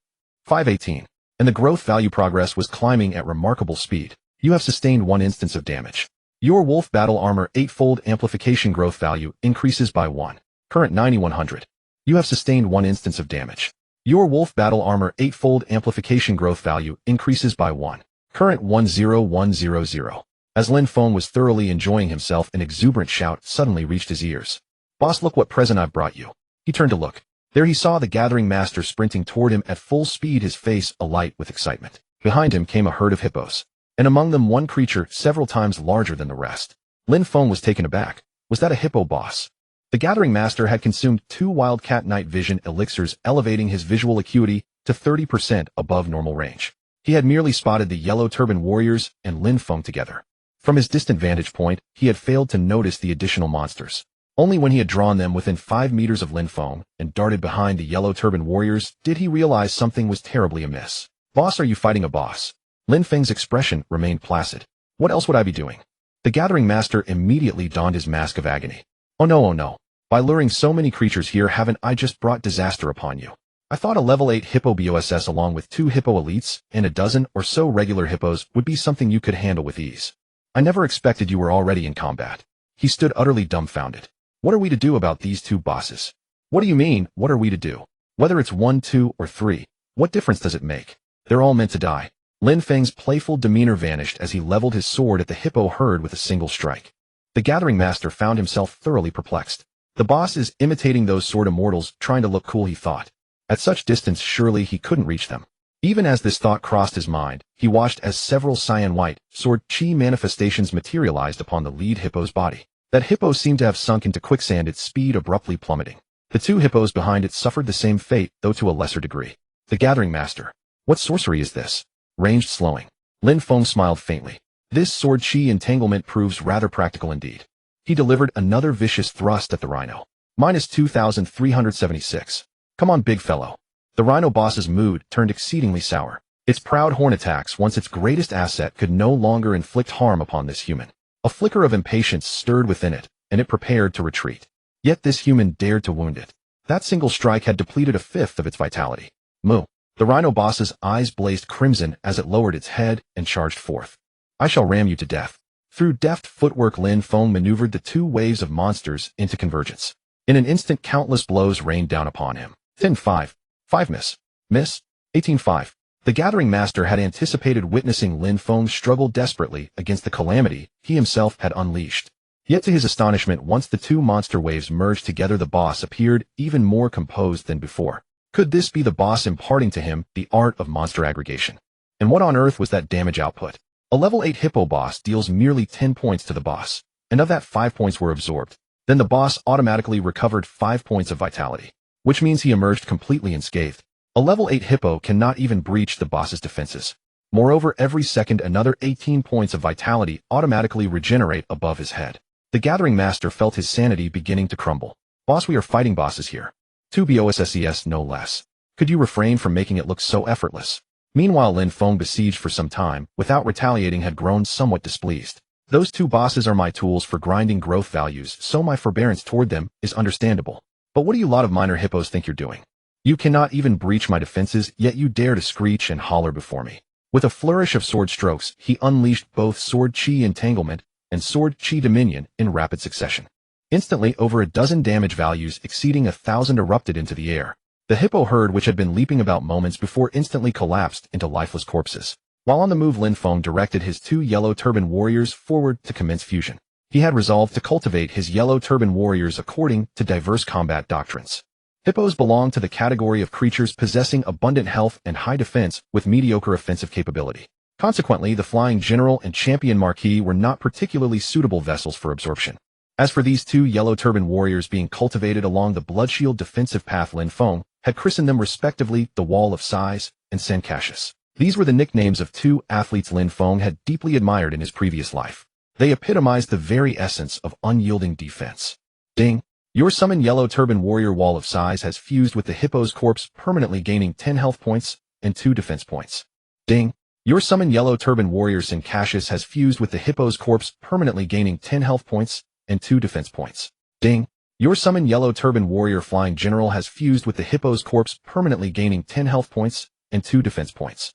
A: 518. And the growth value progress was climbing at remarkable speed. You have sustained 1 instance of damage. Your Wolf Battle Armor 8-fold amplification growth value increases by 1. Current 9100. You have sustained 1 instance of damage. Your Wolf Battle Armor 8-fold amplification growth value increases by 1. Current 10100. As Lin Feng was thoroughly enjoying himself, an exuberant shout suddenly reached his ears. Boss, look what present I've brought you. He turned to look. There he saw the Gathering Master sprinting toward him at full speed, his face alight with excitement. Behind him came a herd of hippos, and among them one creature several times larger than the rest. Lin Feng was taken aback. Was that a hippo boss? The Gathering Master had consumed 2 Wildcat Night Vision elixirs, elevating his visual acuity to 30% above normal range. He had merely spotted the yellow turban warriors and Lin Feng together. From his distant vantage point, he had failed to notice the additional monsters. Only when he had drawn them within 5 meters of Lin Feng and darted behind the yellow turban warriors did he realize something was terribly amiss. Boss, are you fighting a boss? Lin Feng's expression remained placid. What else would I be doing? The Gathering Master immediately donned his mask of agony. Oh no, oh no. By luring so many creatures here, haven't I just brought disaster upon you? I thought a level 8 hippo boss along with 2 hippo elites and a dozen or so regular hippos would be something you could handle with ease. I never expected you were already in combat. He stood utterly dumbfounded. What are we to do about these 2 bosses? What do you mean, what are we to do? Whether it's 1, 2, or 3, what difference does it make? They're all meant to die. Lin Feng's playful demeanor vanished as he leveled his sword at the hippo herd with a single strike. The Gathering Master found himself thoroughly perplexed. The boss is imitating those sword immortals, trying to look cool, he thought. At such distance, surely he couldn't reach them. Even as this thought crossed his mind, he watched as several cyan white sword chi manifestations materialized upon the lead hippo's body. That hippo seemed to have sunk into quicksand, its speed abruptly plummeting. The 2 hippos behind it suffered the same fate, though to a lesser degree. The Gathering Master, What sorcery is this? Ranged slowing. Lin Feng smiled faintly. This sword chi entanglement proves rather practical indeed. He delivered another vicious thrust at the rhino. Minus 2,376. Come on, big fellow. The rhino boss's mood turned exceedingly sour. Its proud horn attacks, once its greatest asset, could no longer inflict harm upon this human. A flicker of impatience stirred within it, and it prepared to retreat. Yet this human dared to wound it. That single strike had depleted a fifth of its vitality. Moo. The rhino boss's eyes blazed crimson as it lowered its head and charged forth. I shall ram you to death. Through deft footwork, Lin Feng maneuvered the two waves of monsters into convergence. In an instant, countless blows rained down upon him. 10-5. 5 miss. Miss. 18-5. The gathering master had anticipated witnessing Lin Feng struggle desperately against the calamity he himself had unleashed. Yet to his astonishment, once the two monster waves merged together, the boss appeared even more composed than before. Could this be the boss imparting to him the art of monster aggregation? And what on earth was that damage output? A level 8 hippo boss deals merely 10 points to the boss, and of that 5 points were absorbed. Then the boss automatically recovered 5 points of vitality, which means he emerged completely unscathed. A level 8 hippo cannot even breach the boss's defenses. Moreover, every second another 18 points of vitality automatically regenerate above his head. The gathering master felt his sanity beginning to crumble. Boss, we are fighting bosses here. 2 BOSSES no less. Could you refrain from making it look so effortless? Meanwhile, Lin Feng, besieged for some time without retaliating, had grown somewhat displeased. Those two bosses are my tools for grinding growth values, so my forbearance toward them is understandable. But what do you lot of minor hippos think you're doing? You cannot even breach my defenses, yet you dare to screech and holler before me. With a flourish of sword strokes, he unleashed both sword chi entanglement and sword chi dominion in rapid succession. Instantly, over a dozen damage values exceeding 1,000 erupted into the air. The hippo herd, which had been leaping about moments before, instantly collapsed into lifeless corpses. While on the move, Lin Feng directed his 2 yellow turban warriors forward to commence fusion. He had resolved to cultivate his yellow turban warriors according to diverse combat doctrines. Hippos belong to the category of creatures possessing abundant health and high defense with mediocre offensive capability. Consequently, the Flying General and Champion Marquis were not particularly suitable vessels for absorption. As for these 2 yellow turban warriors being cultivated along the Bloodshield defensive path, Lin Feng had christened them respectively the Wall of Sighs and San Cassius. These were the nicknames of 2 athletes Lin Feng had deeply admired in his previous life. They epitomized the very essence of unyielding defense. Ding! Your summoned yellow turban warrior Wall of Sighs has fused with the hippo's corpse, permanently gaining 10 health points and 2 defense points. Ding! Your summoned yellow turban warrior San Cassius has fused with the hippo's corpse, permanently gaining 10 health points and 2 defense points. Ding! Your summoned yellow turban warrior Flying General has fused with the hippo's corpse, permanently gaining 10 health points and 2 defense points.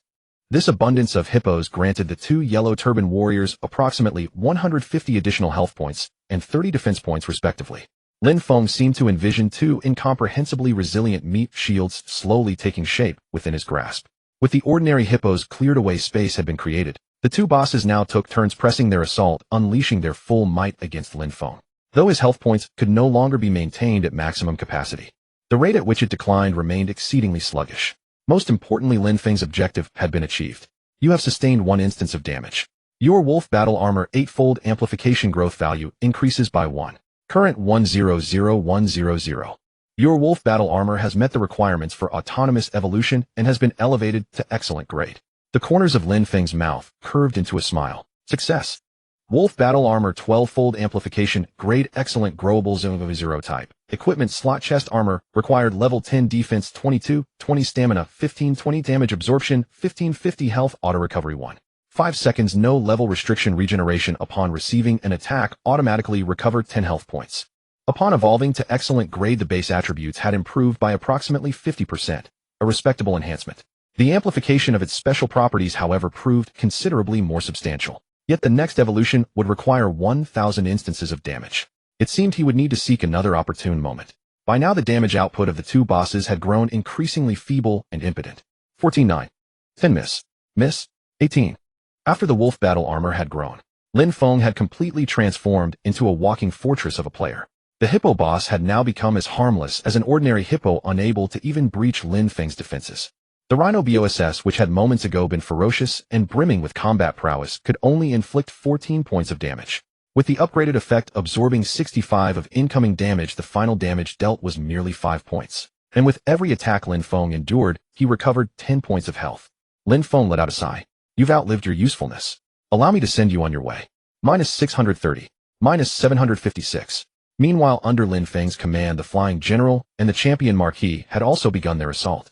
A: This abundance of hippos granted the 2 yellow turban warriors approximately 150 additional health points and 30 defense points respectively. Lin Feng seemed to envision 2 incomprehensibly resilient meat shields slowly taking shape within his grasp. With the ordinary hippos cleared away, space had been created. The 2 bosses now took turns pressing their assault, unleashing their full might against Lin Feng. Though his health points could no longer be maintained at maximum capacity, the rate at which it declined remained exceedingly sluggish. Most importantly, Lin Feng's objective had been achieved. You have sustained 1 instance of damage. Your wolf battle armor 8-fold amplification growth value increases by 1. Current 100100. Your wolf battle armor has met the requirements for autonomous evolution and has been elevated to excellent grade. The corners of Lin Feng's mouth curved into a smile. Success. Wolf battle armor 12-fold amplification, grade excellent, growable, zone of 0 type. Equipment slot: chest armor, required level 10 defense 22, 20 stamina, 15, 20 damage absorption, 15, 50 health, auto recovery 1. 5 seconds, no level restriction, regeneration upon receiving an attack, automatically recover 10 health points. Upon evolving to excellent grade, the base attributes had improved by approximately 50%, a respectable enhancement. The amplification of its special properties, however, proved considerably more substantial. Yet the next evolution would require 1,000 instances of damage. It seemed he would need to seek another opportune moment. By now the damage output of the 2 bosses had grown increasingly feeble and impotent. 14-9. 10 miss. Miss. 18. After the wolf battle armor had grown, Lin Feng had completely transformed into a walking fortress of a player. The hippo boss had now become as harmless as an ordinary hippo, unable to even breach Lin Feng's defenses. The rhino boss, which had moments ago been ferocious and brimming with combat prowess, could only inflict 14 points of damage. With the upgraded effect absorbing 65 of incoming damage, the final damage dealt was merely 5 points. And with every attack Lin Feng endured, he recovered 10 points of health. Lin Feng let out a sigh. You've outlived your usefulness. Allow me to send you on your way. Minus 630. Minus 756. Meanwhile, under Lin Feng's command, the Flying General and the Champion Marquis had also begun their assault.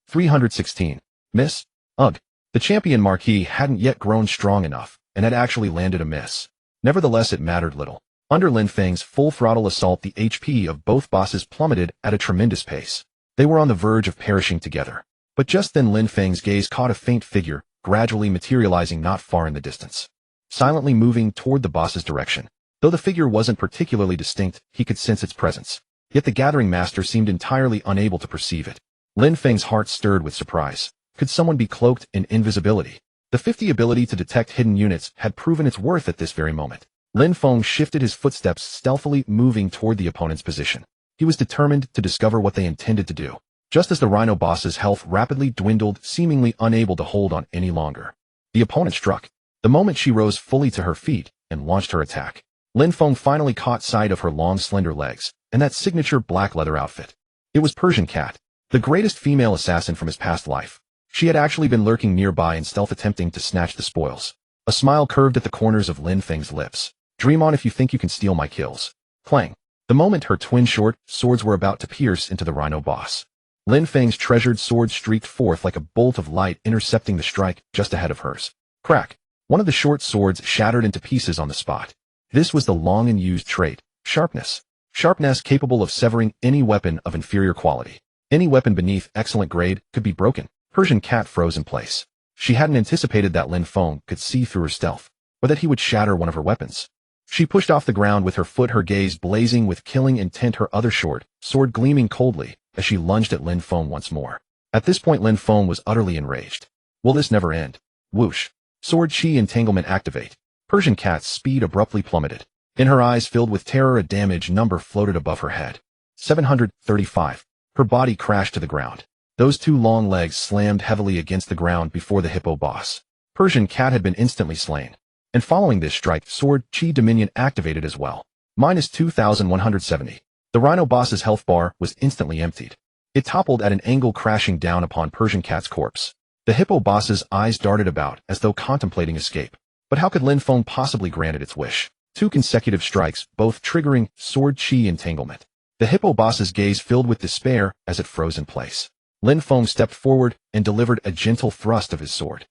A: 316. Miss? Ugh. The Champion Marquis hadn't yet grown strong enough, and had actually landed a miss. Nevertheless, it mattered little. Under Lin Feng's full-throttle assault, the HP of both bosses plummeted at a tremendous pace. They were on the verge of perishing together. But just then Lin Feng's gaze caught a faint figure, gradually materializing not far in the distance. Silently moving toward the boss's direction. Though the figure wasn't particularly distinct, he could sense its presence. Yet the Gathering Master seemed entirely unable to perceive it. Lin Feng's heart stirred with surprise. Could someone be cloaked in invisibility? The 50 ability to detect hidden units had proven its worth at this very moment. Lin Feng shifted his footsteps, stealthily moving toward the opponent's position. He was determined to discover what they intended to do. Just as the Rhino boss's health rapidly dwindled, seemingly unable to hold on any longer, the opponent struck. The moment she rose fully to her feet and launched her attack, Lin Feng finally caught sight of her long, slender legs and that signature black leather outfit. It was Persian Cat, the greatest female assassin from his past life. She had actually been lurking nearby in stealth, attempting to snatch the spoils. A smile curved at the corners of Lin Feng's lips. Dream on if you think you can steal my kills. Clang. The moment her twin short swords were about to pierce into the Rhino boss, Lin Feng's treasured sword streaked forth like a bolt of light, intercepting the strike just ahead of hers. Crack. One of the short swords shattered into pieces on the spot. This was the long and used trait, sharpness. Sharpness capable of severing any weapon of inferior quality. Any weapon beneath excellent grade could be broken. Persian Cat froze in place. She hadn't anticipated that Lin Feng could see through her stealth, or that he would shatter one of her weapons. She pushed off the ground with her foot, her gaze blazing with killing intent, her other short sword gleaming coldly as she lunged at Lin Feng once more. At this point, Lin Feng was utterly enraged. Will this never end? Whoosh. Sword chi entanglement activate. Persian Cat's speed abruptly plummeted. In her eyes filled with terror, a damage number floated above her head. 735. Her body crashed to the ground. Those two long legs slammed heavily against the ground before the hippo boss. Persian Cat had been instantly slain. And following this strike, Sword Chi Dominion activated as well. Minus 2,170. The Rhino boss's health bar was instantly emptied. It toppled at an angle, crashing down upon Persian Cat's corpse. The hippo boss's eyes darted about as though contemplating escape. But how could Lin Feng possibly grant it its wish? 2 consecutive strikes, both triggering Sword Chi entanglement. The hippo boss's gaze filled with despair as it froze in place. Lin Feng stepped forward and delivered a gentle thrust of his sword.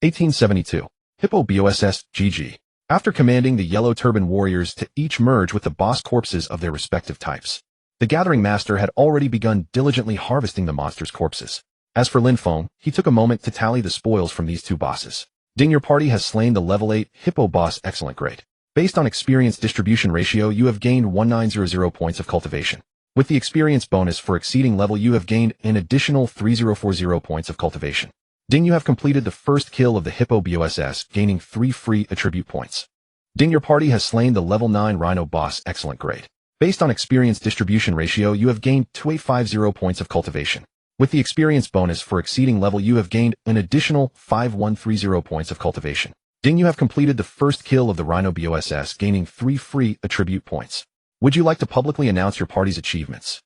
A: 1872. Hippo BOSS GG. After commanding the Yellow Turban warriors to each merge with the boss corpses of their respective types, the Gathering Master had already begun diligently harvesting the monsters' corpses. As for Lin Feng, he took a moment to tally the spoils from these 2 bosses. Ding, your party has slain the level 8 Hippo boss excellent grade. Based on experience distribution ratio, you have gained 1900 points of cultivation. With the experience bonus for exceeding level, you have gained an additional 3040 points of cultivation. Ding, you have completed the first kill of the Hippo BOSS, gaining 3 free attribute points. Ding, your party has slain the level 9 Rhino boss excellent grade. Based on experience distribution ratio, you have gained 2850 points of cultivation. With the experience bonus for exceeding level, you have gained an additional 5130 points of cultivation. Ding, you have completed the first kill of the Rhino BOSS, gaining 3 free attribute points. Would you like to publicly announce your party's achievements?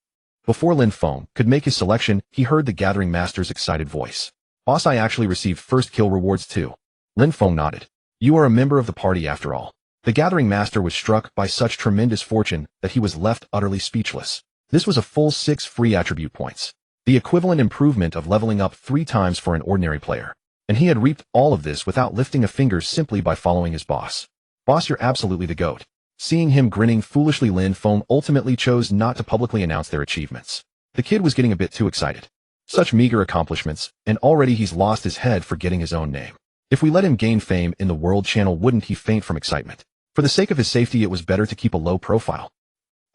A: Before Lin Feng could make his selection, he heard the Gathering Master's excited voice. Boss, I actually received first kill rewards too. Lin Feng nodded. You are a member of the party after all. The Gathering Master was struck by such tremendous fortune that he was left utterly speechless. This was a full 6 free attribute points. The equivalent improvement of leveling up 3 times for an ordinary player. And he had reaped all of this without lifting a finger, simply by following his boss. Boss, you're absolutely the GOAT. Seeing him grinning foolishly, Lin Feng ultimately chose not to publicly announce their achievements. The kid was getting a bit too excited. Such meager accomplishments, and already he's lost his head forgetting his own name. If we let him gain fame in the World Channel, wouldn't he faint from excitement? For the sake of his safety, it was better to keep a low profile.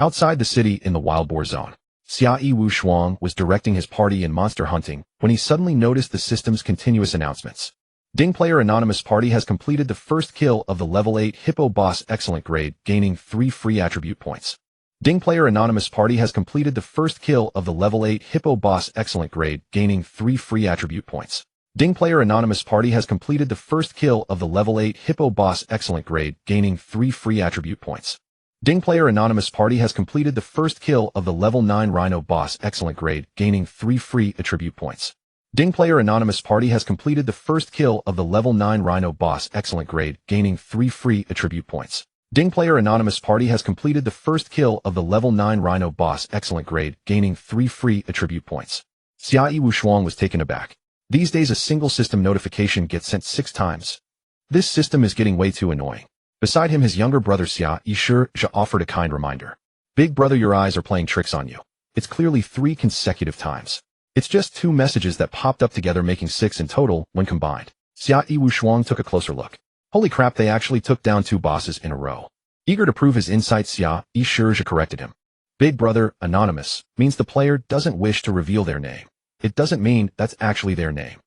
A: Outside the city in the Wild Boar Zone, Xia Wu Shuang was directing his party in monster hunting when he suddenly noticed the system's continuous announcements. Ding, player anonymous party has completed the first kill of the level 8 Hippo boss excellent grade, gaining 3 free attribute points. Ding, player anonymous party has completed the first kill of the level 8 Hippo boss excellent grade, gaining 3 free attribute points. Ding, player anonymous party has completed the first kill of the level 8 Hippo boss excellent grade, gaining 3 free attribute points. Ding, player anonymous party has completed the first kill of the level 9 Rhino boss excellent grade, gaining 3 free attribute points. Ding player anonymous party has completed the first kill of the level 9 Rhino boss excellent grade, gaining 3 free attribute points. Ding player anonymous party has completed the first kill of the level 9 Rhino boss excellent grade, gaining 3 free attribute points. Xia Wu Shuang was taken aback. These days a single system notification gets sent 6 times. This system is getting way too annoying. Beside him, his younger brother Xia Yishir offered a kind reminder. Big brother, your eyes are playing tricks on you. It's clearly 3 consecutive times. It's just 2 messages that popped up together, making 6 in total when combined. Xia Wu Shuang took a closer look. Holy crap, they actually took down 2 bosses in a row. Eager to prove his insight, Xia Yishir corrected him. Big brother, anonymous, means the player doesn't wish to reveal their name. It doesn't mean that's actually their name.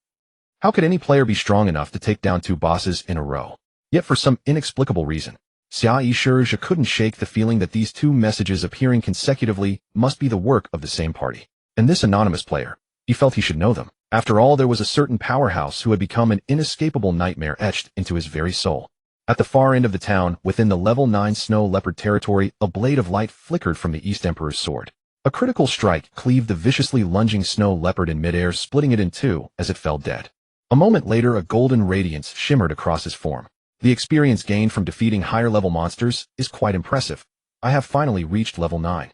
A: How could any player be strong enough to take down 2 bosses in a row? Yet for some inexplicable reason, Xia Yishir couldn't shake the feeling that these 2 messages appearing consecutively must be the work of the same party. And this anonymous player, he felt he should know them. After all, there was a certain powerhouse who had become an inescapable nightmare etched into his very soul. At the far end of the town, within the level 9 snow leopard territory, a blade of light flickered from the East Emperor's sword. A critical strike cleaved the viciously lunging snow leopard in midair, splitting it in 2 as it fell dead. A moment later, a golden radiance shimmered across his form. The experience gained from defeating higher-level monsters is quite impressive. I have finally reached level 9.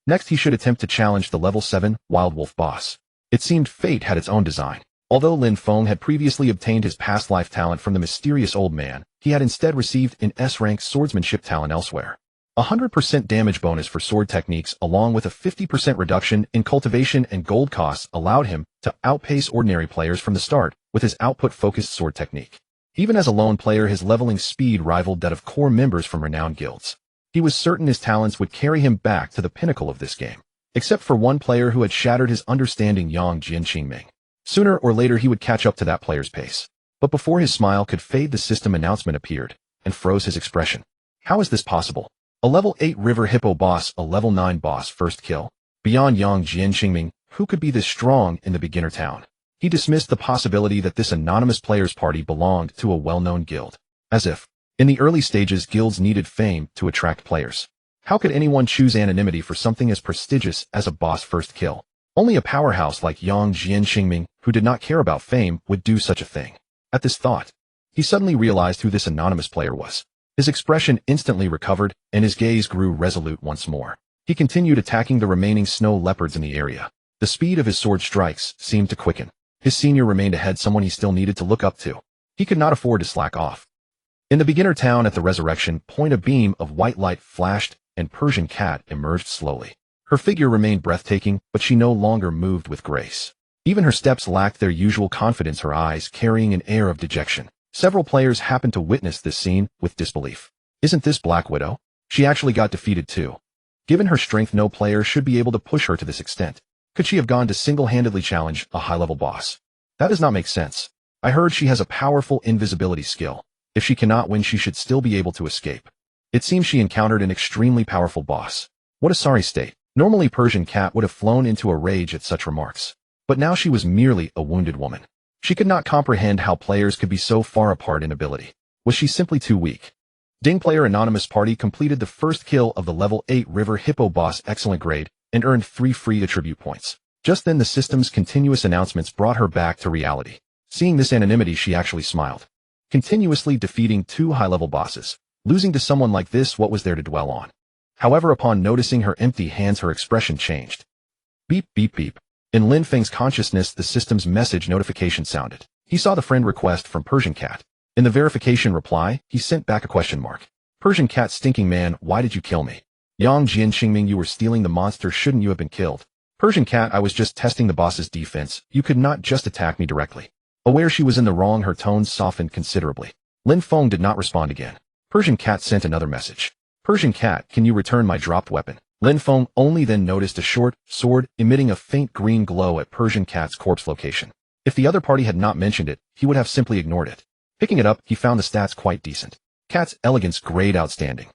A: Next, he should attempt to challenge the level 7 Wild Wolf boss. It seemed fate had its own design. Although Lin Feng had previously obtained his past life talent from the mysterious old man, he had instead received an S-rank swordsmanship talent elsewhere. 100% damage bonus for sword techniques along with a 50% reduction in cultivation and gold costs allowed him to outpace ordinary players from the start with his output-focused sword technique. Even as a lone player, his leveling speed rivaled that of core members from renowned guilds. He was certain his talents would carry him back to the pinnacle of this game. Except for one player who had shattered his understanding, Yang Jianqingming. Sooner or later he would catch up to that player's pace. But before his smile could fade, the system announcement appeared and froze his expression. How is this possible? A level 8 River Hippo boss, a level 9 boss first kill. Beyond Yang Jianqingming, who could be this strong in the beginner town? He dismissed the possibility that this anonymous player's party belonged to a well-known guild. As if, in the early stages, guilds needed fame to attract players. How could anyone choose anonymity for something as prestigious as a boss first kill? Only a powerhouse like Yang Jianqingming, who did not care about fame, would do such a thing. At this thought, he suddenly realized who this anonymous player was. His expression instantly recovered, and his gaze grew resolute once more. He continued attacking the remaining snow leopards in the area. The speed of his sword strikes seemed to quicken. His senior remained ahead, someone he still needed to look up to. He could not afford to slack off. In the beginner town at the resurrection point, a beam of white light flashed, and Persian Cat emerged slowly. Her figure remained breathtaking, but she no longer moved with grace. Even her steps lacked their usual confidence, her eyes carrying an air of dejection. Several players happened to witness this scene with disbelief. Isn't this Black Widow? She actually got defeated too. Given her strength, no player should be able to push her to this extent. Could she have gone to single-handedly challenge a high-level boss? That does not make sense. I heard she has a powerful invisibility skill. If she cannot win, she should still be able to escape. It seems she encountered an extremely powerful boss. What a sorry state. Normally Persian Cat would have flown into a rage at such remarks. But now she was merely a wounded woman. She could not comprehend how players could be so far apart in ability. Was she simply too weak? Ding player anonymous party completed the first kill of the level 8 River Hippo boss excellent grade and earned 3 free attribute points. Just then the system's continuous announcements brought her back to reality. Seeing this anonymity, she actually smiled. Continuously defeating 2 high-level bosses. Losing to someone like this, what was there to dwell on? However, upon noticing her empty hands, her expression changed. Beep, beep, beep. In Lin Feng's consciousness, the system's message notification sounded. He saw the friend request from Persian Cat. In the verification reply, he sent back a question mark. Persian Cat, stinking man, why did you kill me? Yang Jianqingming, you were stealing the monster, shouldn't you have been killed? Persian Cat, I was just testing the boss's defense. You could not just attack me directly. Aware she was in the wrong, her tone softened considerably. Lin Feng did not respond again. Persian Cat sent another message. Persian Cat, can you return my dropped weapon? Lin Feng only then noticed a short sword emitting a faint green glow at Persian Cat's corpse location. If the other party had not mentioned it, he would have simply ignored it. Picking it up, he found the stats quite decent. Cat's elegance grade outstanding.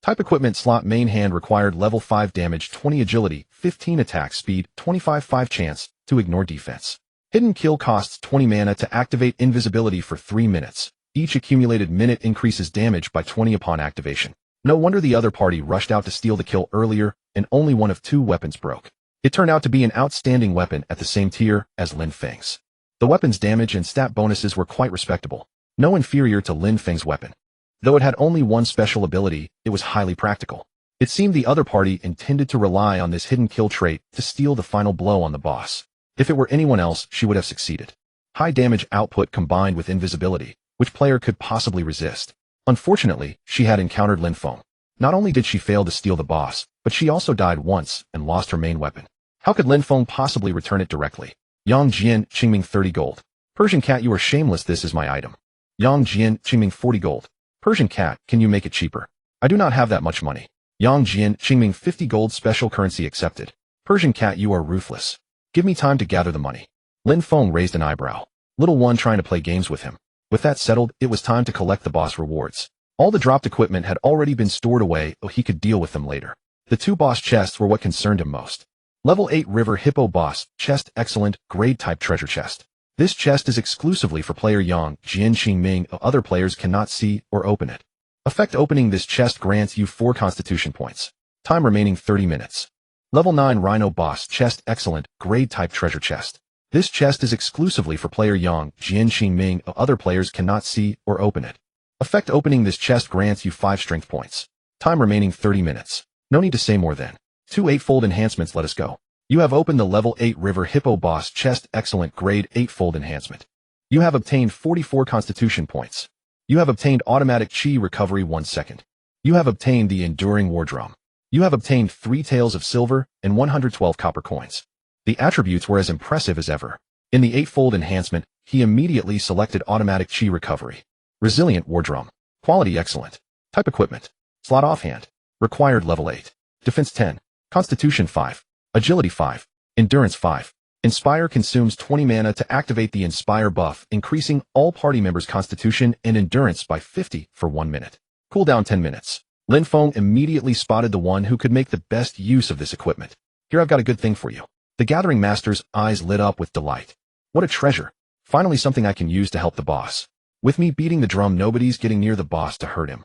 A: Type equipment slot main hand required level 5 damage, 20 agility, 15 attack speed, 25 chance to ignore defense. Hidden kill costs 20 mana to activate invisibility for 3 minutes. Each accumulated minute increases damage by 20 upon activation. No wonder the other party rushed out to steal the kill earlier, and only one of 2 weapons broke. It turned out to be an outstanding weapon at the same tier as Lin Feng's. The weapon's damage and stat bonuses were quite respectable, no inferior to Lin Feng's weapon. Though it had only one special ability, it was highly practical. It seemed the other party intended to rely on this hidden kill trait to steal the final blow on the boss. If it were anyone else, she would have succeeded. High damage output combined with invisibility, which player could possibly resist? Unfortunately, she had encountered Lin Feng. Not only did she fail to steal the boss, but she also died once and lost her main weapon. How could Lin Feng possibly return it directly? Yang Jian, Qingming 30 gold. Persian cat, you are shameless, this is my item. Yang Jian, Qingming 40 gold. Persian cat, can you make it cheaper? I do not have that much money. Yang Jian, Qingming 50 gold, special currency accepted. Persian cat, you are ruthless. Give me time to gather the money. Lin Feng raised an eyebrow. Little one trying to play games with him. With that settled, it was time to collect the boss rewards. All the dropped equipment had already been stored away, so he could deal with them later. The 2 boss chests were what concerned him most. Level 8 River Hippo Boss Chest, excellent, grade type treasure chest. This chest is exclusively for player Yang Jian Qingming, other players cannot see or open it. Effect: opening this chest grants you 4 constitution points. Time remaining 30 minutes. Level 9 Rhino Boss Chest, excellent, grade type treasure chest. This chest is exclusively for player Yang Jian Qingming, other players cannot see or open it. Effect: opening this chest grants you 5 strength points. Time remaining 30 minutes. No need to say more then. 2 8-fold enhancements, let us go. You have opened the level 8 River Hippo Boss Chest, excellent, grade 8-fold enhancement. You have obtained 44 constitution points. You have obtained automatic chi recovery 1 second. You have obtained the enduring war drum. You have obtained 3 taels of silver and 112 copper coins. The attributes were as impressive as ever. In the 8-fold enhancement, he immediately selected automatic chi recovery. Resilient war drum. Quality excellent. Type equipment. Slot offhand. Required level 8. Defense 10. Constitution 5. Agility 5. Endurance 5. Inspire consumes 20 mana to activate the Inspire buff, increasing all party members' constitution and endurance by 50 for 1 minute. Cooldown 10 minutes. Lin Feng immediately spotted the one who could make the best use of this equipment. Here, I've got a good thing for you. The Gathering Master's eyes lit up with delight. What a treasure. Finally something I can use to help the boss. With me beating the drum, nobody's getting near the boss to hurt him.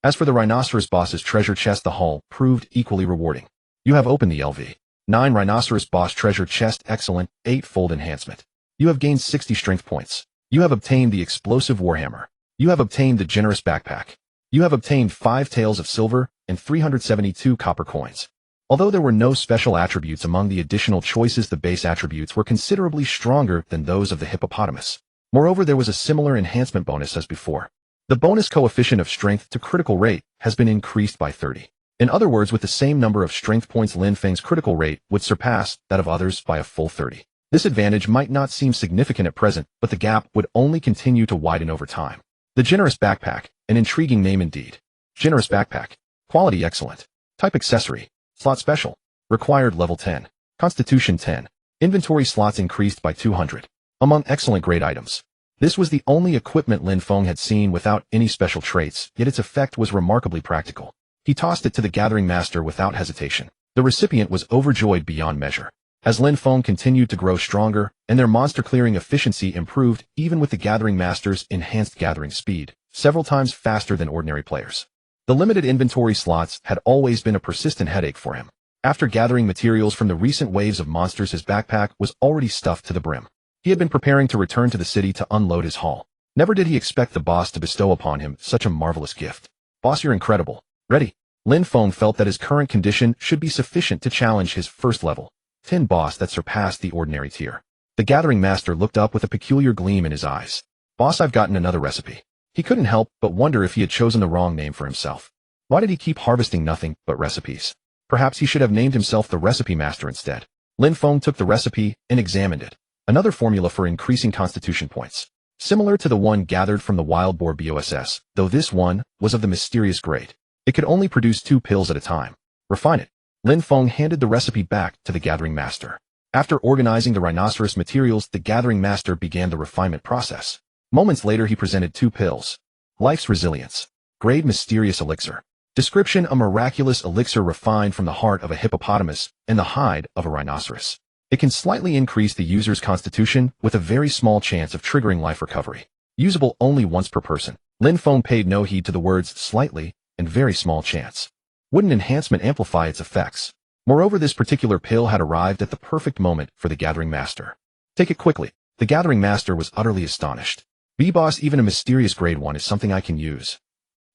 A: As for the Rhinoceros boss's treasure chest, the haul proved equally rewarding. You have opened the LV 9 Rhinoceros boss treasure chest, excellent, 8-fold enhancement. You have gained 60 strength points. You have obtained the explosive warhammer. You have obtained the generous backpack. You have obtained 5 taels of silver and 372 copper coins. Although there were no special attributes among the additional choices, the base attributes were considerably stronger than those of the hippopotamus. Moreover, there was a similar enhancement bonus as before. The bonus coefficient of strength to critical rate has been increased by 30. In other words, with the same number of strength points, Lin Feng's critical rate would surpass that of others by a full 30. This advantage might not seem significant at present, but the gap would only continue to widen over time. The generous backpack, an intriguing name indeed. Generous backpack. Quality excellent. Type accessory. Slot special. Required level 10. Constitution 10. Inventory slots increased by 200. Among excellent grade items. This was the only equipment Lin Feng had seen without any special traits, yet its effect was remarkably practical. He tossed it to the Gathering Master without hesitation. The recipient was overjoyed beyond measure. As Lin Feng continued to grow stronger, and their monster-clearing efficiency improved even with the Gathering Master's enhanced gathering speed, several times faster than ordinary players. The limited inventory slots had always been a persistent headache for him. After gathering materials from the recent waves of monsters, his backpack was already stuffed to the brim. He had been preparing to return to the city to unload his haul. Never did he expect the boss to bestow upon him such a marvelous gift. Boss, you're incredible. Ready? Lin Feng felt that his current condition should be sufficient to challenge his first level 10 boss that surpassed the ordinary tier. The Gathering Master looked up with a peculiar gleam in his eyes. Boss, I've gotten another recipe. He couldn't help but wonder if he had chosen the wrong name for himself. Why did he keep harvesting nothing but recipes? Perhaps he should have named himself the Recipe Master instead. Lin Feng took the recipe and examined it. Another formula for increasing constitution points. Similar to the one gathered from the Wild Boar BOSS, though this one was of the mysterious grade. It could only produce 2 pills at a time. Refine it. Lin Feng handed the recipe back to the Gathering Master. After organizing the rhinoceros materials, the Gathering Master began the refinement process. Moments later, he presented 2 pills. Life's Resilience. Grade Mysterious Elixir. Description: a miraculous elixir refined from the heart of a hippopotamus and the hide of a rhinoceros. It can slightly increase the user's constitution with a very small chance of triggering life recovery. Usable only once per person. Lin Feng paid no heed to the words slightly and very small chance. Wouldn't enhancement amplify its effects? Moreover, this particular pill had arrived at the perfect moment for the Gathering Master. Take it quickly. The Gathering Master was utterly astonished. B-Boss, even a mysterious grade 1 is something I can use.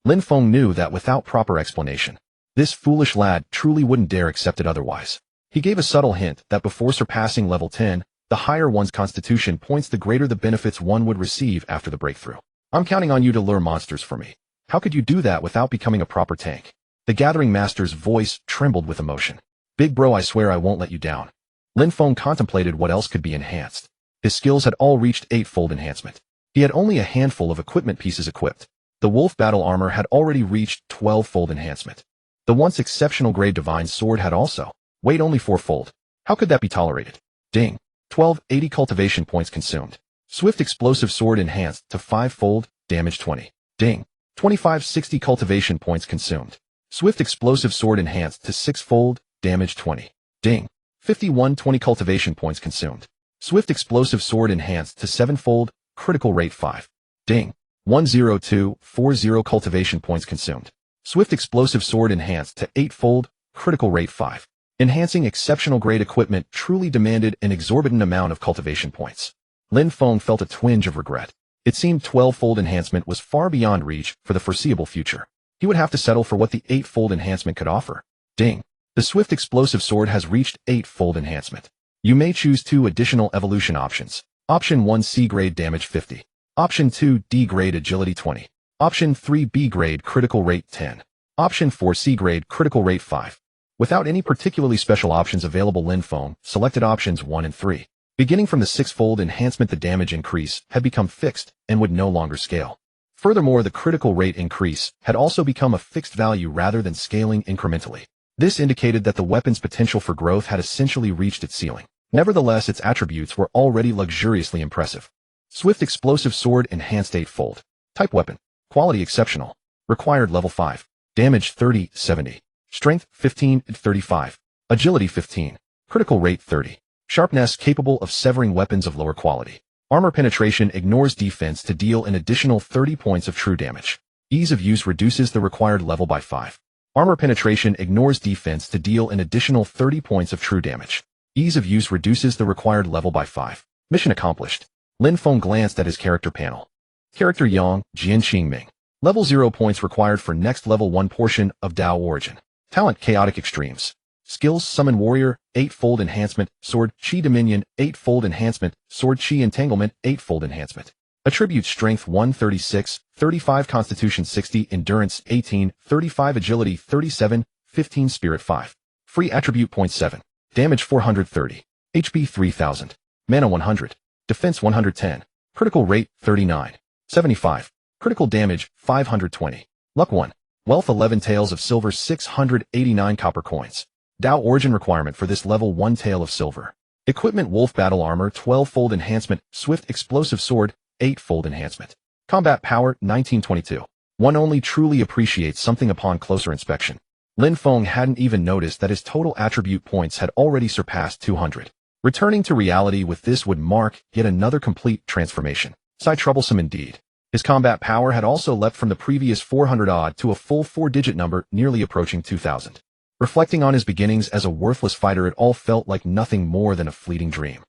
A: Lin Feng knew that without proper explanation, this foolish lad truly wouldn't dare accept it otherwise. He gave a subtle hint that before surpassing level 10, the higher one's constitution points, the greater the benefits one would receive after the breakthrough. I'm counting on you to lure monsters for me. How could you do that without becoming a proper tank? The Gathering Master's voice trembled with emotion. Big bro, I swear I won't let you down. Lin Feng contemplated what else could be enhanced. His skills had all reached 8-fold enhancement. He had only a handful of equipment pieces equipped. The Wolf Battle Armor had already reached 12-fold enhancement. The once exceptional grade Divine Sword had also weighed only 4-fold. How could that be tolerated? Ding. 1280 cultivation points consumed. Swift Explosive Sword enhanced to 5-fold, damage 20. Ding. 2560 cultivation points consumed. Swift Explosive Sword enhanced to 6-fold, damage 20. Ding. 5120 cultivation points consumed. Swift Explosive Sword enhanced to 7-fold, critical rate 5. Ding. 10240 cultivation points consumed. Swift Explosive Sword enhanced to 8-fold, critical rate 5. Enhancing exceptional grade equipment truly demanded an exorbitant amount of cultivation points. Lin Feng felt a twinge of regret. It seemed 12-fold enhancement was far beyond reach for the foreseeable future. He would have to settle for what the 8-fold enhancement could offer. Ding. The Swift Explosive Sword has reached 8-fold enhancement. You may choose 2 additional evolution options. Option 1 C-Grade Damage 50. Option 2 D-Grade Agility 20. Option 3 B-Grade Critical Rate 10. Option 4 C-Grade Critical Rate 5. Without any particularly special options available, Lin Feng selected options 1 and 3. Beginning from the 6-fold enhancement, the damage increase had become fixed and would no longer scale. Furthermore, the critical rate increase had also become a fixed value rather than scaling incrementally. This indicated that the weapon's potential for growth had essentially reached its ceiling. Nevertheless, its attributes were already luxuriously impressive. Swift Explosive Sword enhanced 8-fold. Type weapon. Quality exceptional. Required level 5. Damage 30-70. Strength 15-35. Agility 15. Critical rate 30. Sharpness capable of severing weapons of lower quality. Armor penetration ignores defense to deal an additional 30 points of true damage. Ease of use reduces the required level by 5. Armor penetration ignores defense to deal an additional 30 points of true damage. Ease of use reduces the required level by 5. Mission accomplished. Lin Feng glanced at his character panel. Character Yang, Jian Qingming. Level 0 points required for next level 1 portion of Dao Origin. Talent Chaotic Extremes. Skills Summon Warrior, 8-fold enhancement. Sword Chi Dominion, 8-fold enhancement. Sword Chi Entanglement, 8-fold enhancement. Attributes Strength 136, 35 Constitution 60, Endurance 18, 35 Agility 37, 15 Spirit 5. Free Attribute Point 7. Damage 430. HP 3000. Mana 100. Defense 110. Critical Rate 39. 75. Critical Damage 520. Luck 1. Wealth 11 Tails of Silver 689 Copper Coins. Dao Origin requirement for this level 1 Tail of Silver. Equipment Wolf Battle Armor 12-fold enhancement. Swift Explosive Sword 8-fold enhancement. Combat Power 1922. One only truly appreciates something upon closer inspection. Lin Feng hadn't even noticed that his total attribute points had already surpassed 200. Returning to reality with this would mark yet another complete transformation. Troublesome indeed. His combat power had also leapt from the previous 400-odd to a full 4-digit number, nearly approaching 2,000. Reflecting on his beginnings as a worthless fighter, it all felt like nothing more than a fleeting dream.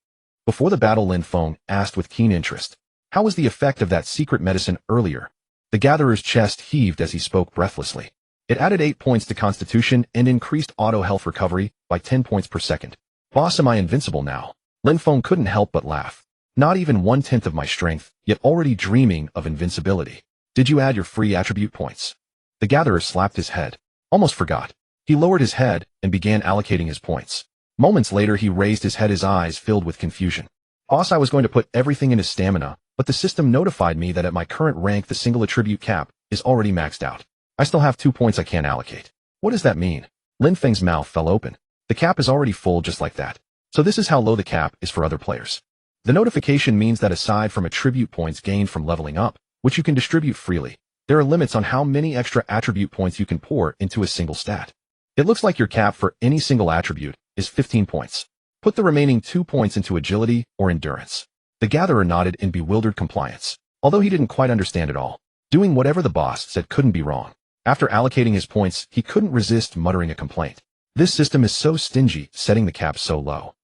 A: Before the battle, Lin Feng asked with keen interest, "How was the effect of that secret medicine earlier?" The gatherer's chest heaved as he spoke breathlessly. It added 8 points to Constitution and increased auto health recovery by 10 points per second. Boss, am I invincible now? Lin Feng couldn't help but laugh. Not even 1/10 of my strength, yet already dreaming of invincibility. Did you add your free attribute points? The gatherer slapped his head. Almost forgot. He lowered his head and began allocating his points. Moments later, he raised his head, his eyes filled with confusion. Boss, I was going to put everything into stamina, but the system notified me that at my current rank, the single attribute cap is already maxed out. I still have 2 points I can't allocate. What does that mean? Lin Feng's mouth fell open. The cap is already full just like that. So this is how low the cap is for other players. The notification means that aside from attribute points gained from leveling up, which you can distribute freely, there are limits on how many extra attribute points you can pour into a single stat. It looks like your cap for any single attribute is 15 points. Put the remaining 2 points into agility or endurance. The gatherer nodded in bewildered compliance. Although he didn't quite understand it all, doing whatever the boss said couldn't be wrong. After allocating his points, he couldn't resist muttering a complaint. This system is so stingy, setting the cap so low.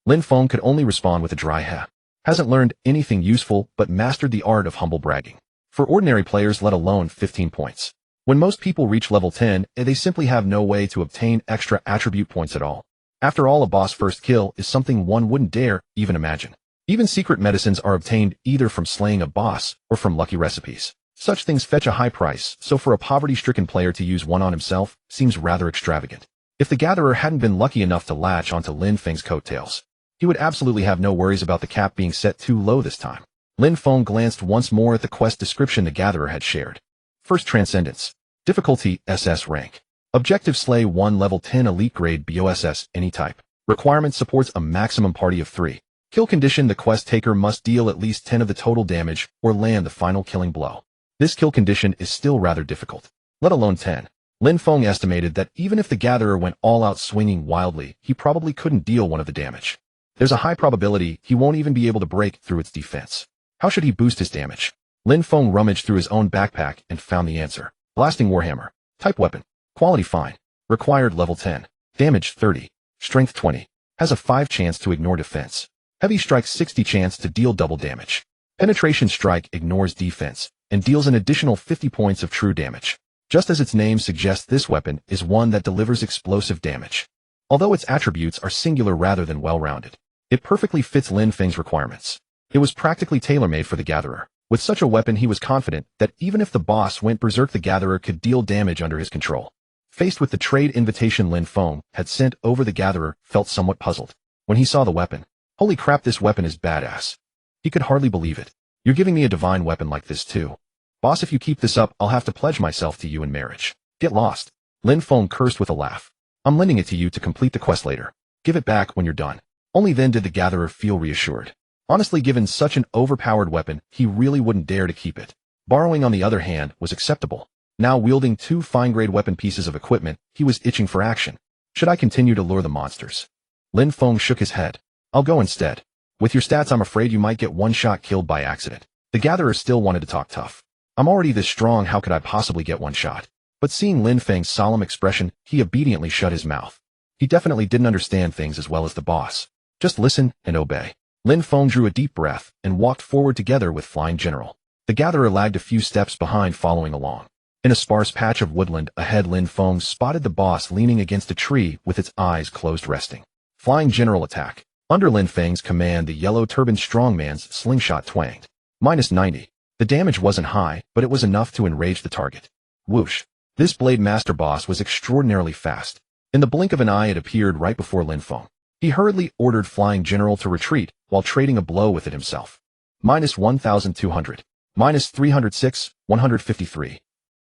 A: Lin Feng could only respond with a dry "heh." Hasn't learned anything useful but mastered the art of humble bragging. For ordinary players, let alone 15 points. When most people reach level 10, they simply have no way to obtain extra attribute points at all. After all, a boss first kill is something one wouldn't dare even imagine. Even secret medicines are obtained either from slaying a boss or from lucky recipes. Such things fetch a high price, so for a poverty-stricken player to use one on himself seems rather extravagant. If the Gatherer hadn't been lucky enough to latch onto Lin Feng's coattails, he would absolutely have no worries about the cap being set too low this time. Lin Feng glanced once more at the quest description the Gatherer had shared. First Transcendence. Difficulty, SS rank. Objective slay 1 level 10 elite grade BOSS, any type. Requirement supports a maximum party of 3. Kill condition, the quest taker must deal at least 10 of the total damage or land the final killing blow. This kill condition is still rather difficult, let alone 10. Lin Feng estimated that even if the Gatherer went all out swinging wildly, he probably couldn't deal one of the damage. There's a high probability he won't even be able to break through its defense. How should he boost his damage? Lin Feng rummaged through his own backpack and found the answer. Blasting Warhammer. Type weapon. Quality fine. Required level 10. Damage 30. Strength 20. Has a 5 chance to ignore defense. Heavy strike 60 chance to deal double damage. Penetration strike ignores defense and deals an additional 50 points of true damage. Just as its name suggests, this weapon is one that delivers explosive damage. Although its attributes are singular rather than well-rounded, it perfectly fits Lin Feng's requirements. It was practically tailor-made for the Gatherer. With such a weapon, he was confident that even if the boss went berserk, the Gatherer could deal damage under his control. Faced with the trade invitation Lin Feng had sent over, the Gatherer felt somewhat puzzled. When he saw the weapon, holy crap, this weapon is badass. He could hardly believe it. You're giving me a divine weapon like this too? Boss, if you keep this up, I'll have to pledge myself to you in marriage. Get lost. Lin Feng cursed with a laugh. I'm lending it to you to complete the quest later. Give it back when you're done. Only then did the Gatherer feel reassured. Honestly, given such an overpowered weapon, he really wouldn't dare to keep it. Borrowing, on the other hand, was acceptable. Now wielding 2 fine-grade weapon pieces of equipment, he was itching for action. Should I continue to lure the monsters? Lin Feng shook his head. I'll go instead. With your stats, I'm afraid you might get one-shot killed by accident. The Gatherer still wanted to talk tough. I'm already this strong, how could I possibly get one shot? But seeing Lin Feng's solemn expression, he obediently shut his mouth. He definitely didn't understand things as well as the boss. Just listen and obey. Lin Feng drew a deep breath and walked forward together with Flying General. The Gatherer lagged a few steps behind, following along. In a sparse patch of woodland ahead, Lin Feng spotted the boss leaning against a tree with its eyes closed, resting. Flying General attack. Under Lin Feng's command, the yellow-turbaned strongman's slingshot twanged. -90. The damage wasn't high, but it was enough to enrage the target. Whoosh. This Blade Master boss was extraordinarily fast. In the blink of an eye, it appeared right before Lin Feng. He hurriedly ordered Flying General to retreat while trading a blow with it himself. -1,200. -306, 153.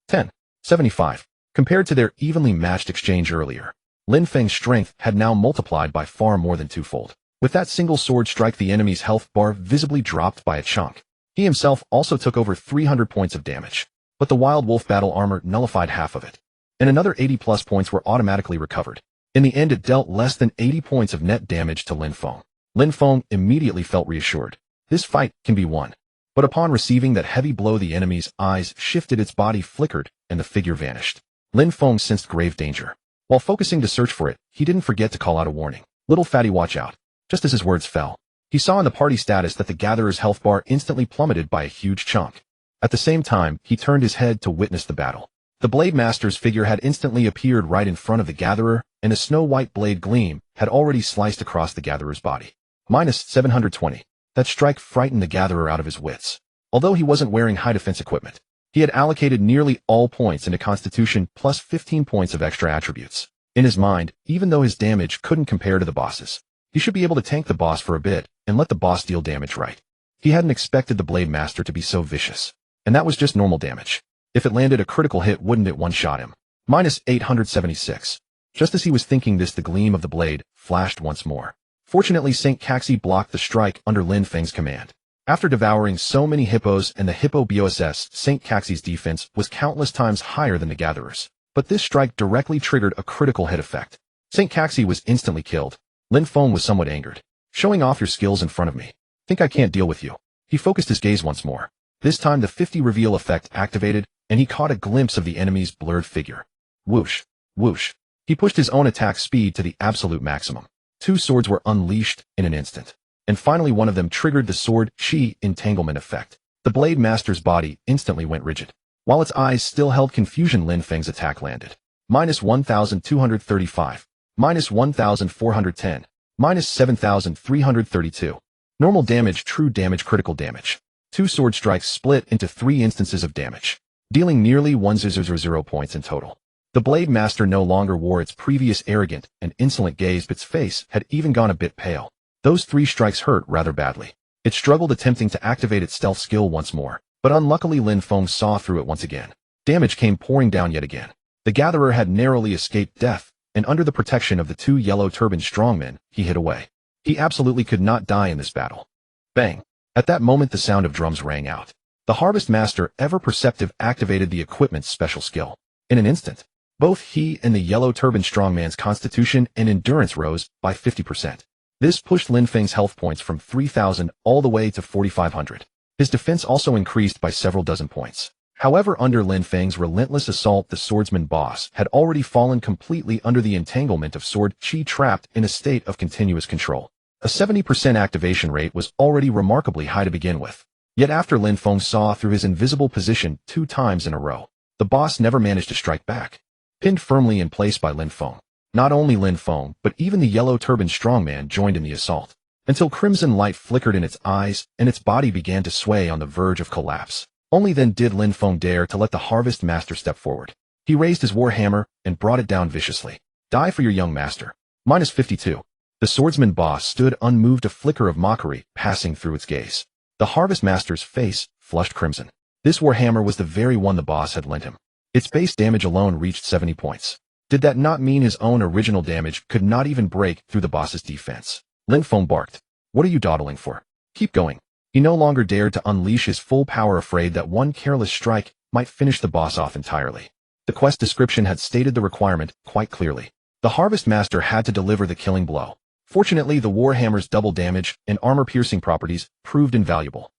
A: 10. 75. Compared to their evenly matched exchange earlier, Lin Feng's strength had now multiplied by far more than twofold. With that single sword strike, the enemy's health bar visibly dropped by a chunk. He himself also took over 300 points of damage, but the Wild Wolf battle armor nullified half of it, and another 80+ points were automatically recovered. In the end, it dealt less than 80 points of net damage to Lin Feng. Lin Feng immediately felt reassured. This fight can be won. But upon receiving that heavy blow, the enemy's eyes shifted, its body flickered, and the figure vanished. Lin Feng sensed grave danger. While focusing to search for it, he didn't forget to call out a warning. Little fatty, watch out. Just as his words fell, he saw in the party status that the Gatherer's health bar instantly plummeted by a huge chunk. At the same time, he turned his head to witness the battle. The Blade Master's figure had instantly appeared right in front of the Gatherer, and a snow-white blade gleam had already sliced across the Gatherer's body. -720. That strike frightened the Gatherer out of his wits. Although he wasn't wearing high defense equipment, he had allocated nearly all points into Constitution plus 15 points of extra attributes. In his mind, even though his damage couldn't compare to the boss's, he should be able to tank the boss for a bit and let the boss deal damage right. He hadn't expected the Blade Master to be so vicious. And that was just normal damage. If it landed a critical hit, wouldn't it one-shot him? -876. Just as he was thinking this, the gleam of the blade flashed once more. Fortunately, St. Caxi blocked the strike under Lin Feng's command. After devouring so many hippos and the hippo BOSS, St. Caxi's defense was countless times higher than the Gatherer's. But this strike directly triggered a critical hit effect. St. Caxi was instantly killed. Lin Feng was somewhat angered. Showing off your skills in front of me. Think I can't deal with you? He focused his gaze once more. This time the 50 reveal effect activated, and he caught a glimpse of the enemy's blurred figure. Whoosh, whoosh. He pushed his own attack speed to the absolute maximum. Two swords were unleashed in an instant. and finally one of them triggered the sword chi entanglement effect. The Blade Master's body instantly went rigid. While its eyes still held confusion, Lin Feng's attack landed. Minus 1,235. Minus 1,410. Minus 7,332. Normal damage, true damage, critical damage. 2 sword strikes split into 3 instances of damage, dealing nearly 1,000 points in total. The Blade Master no longer wore its previous arrogant and insolent gaze, but its face had even gone a bit pale. Those 3 strikes hurt rather badly. It struggled, attempting to activate its stealth skill once more, but unluckily Lin Feng saw through it once again. Damage came pouring down yet again. The Gatherer had narrowly escaped death, and under the protection of the 2 yellow-turbaned strongmen, he hid away. He absolutely could not die in this battle. Bang! At that moment the sound of drums rang out. The Harvest Master, ever perceptive, activated the equipment's special skill. In an instant, both he and the yellow-turbaned strongman's constitution and endurance rose by 50%. This pushed Lin Feng's health points from 3,000 all the way to 4,500. His defense also increased by several dozen points. However, under Lin Feng's relentless assault, the swordsman boss had already fallen completely under the entanglement of sword chi, trapped in a state of continuous control. A 70% activation rate was already remarkably high to begin with. Yet after Lin Feng saw through his invisible position 2 times in a row, the boss never managed to strike back. Pinned firmly in place by Lin Feng, not only Lin Feng, but even the yellow-turbaned strongman joined in the assault, until crimson light flickered in its eyes and its body began to sway on the verge of collapse. Only then did Lin Feng dare to let the Harvest Master step forward. He raised his war hammer and brought it down viciously. Die for your young master. Minus 52. The swordsman boss stood unmoved, a flicker of mockery passing through its gaze. The Harvest Master's face flushed crimson. This war hammer was the very one the boss had lent him. Its base damage alone reached 70 points. Did that not mean his own original damage could not even break through the boss's defense? Lin Feng barked. What are you dawdling for? Keep going. He no longer dared to unleash his full power, afraid that one careless strike might finish the boss off entirely. The quest description had stated the requirement quite clearly. The Harvest Master had to deliver the killing blow. Fortunately, the Warhammer's double damage and armor-piercing properties proved invaluable.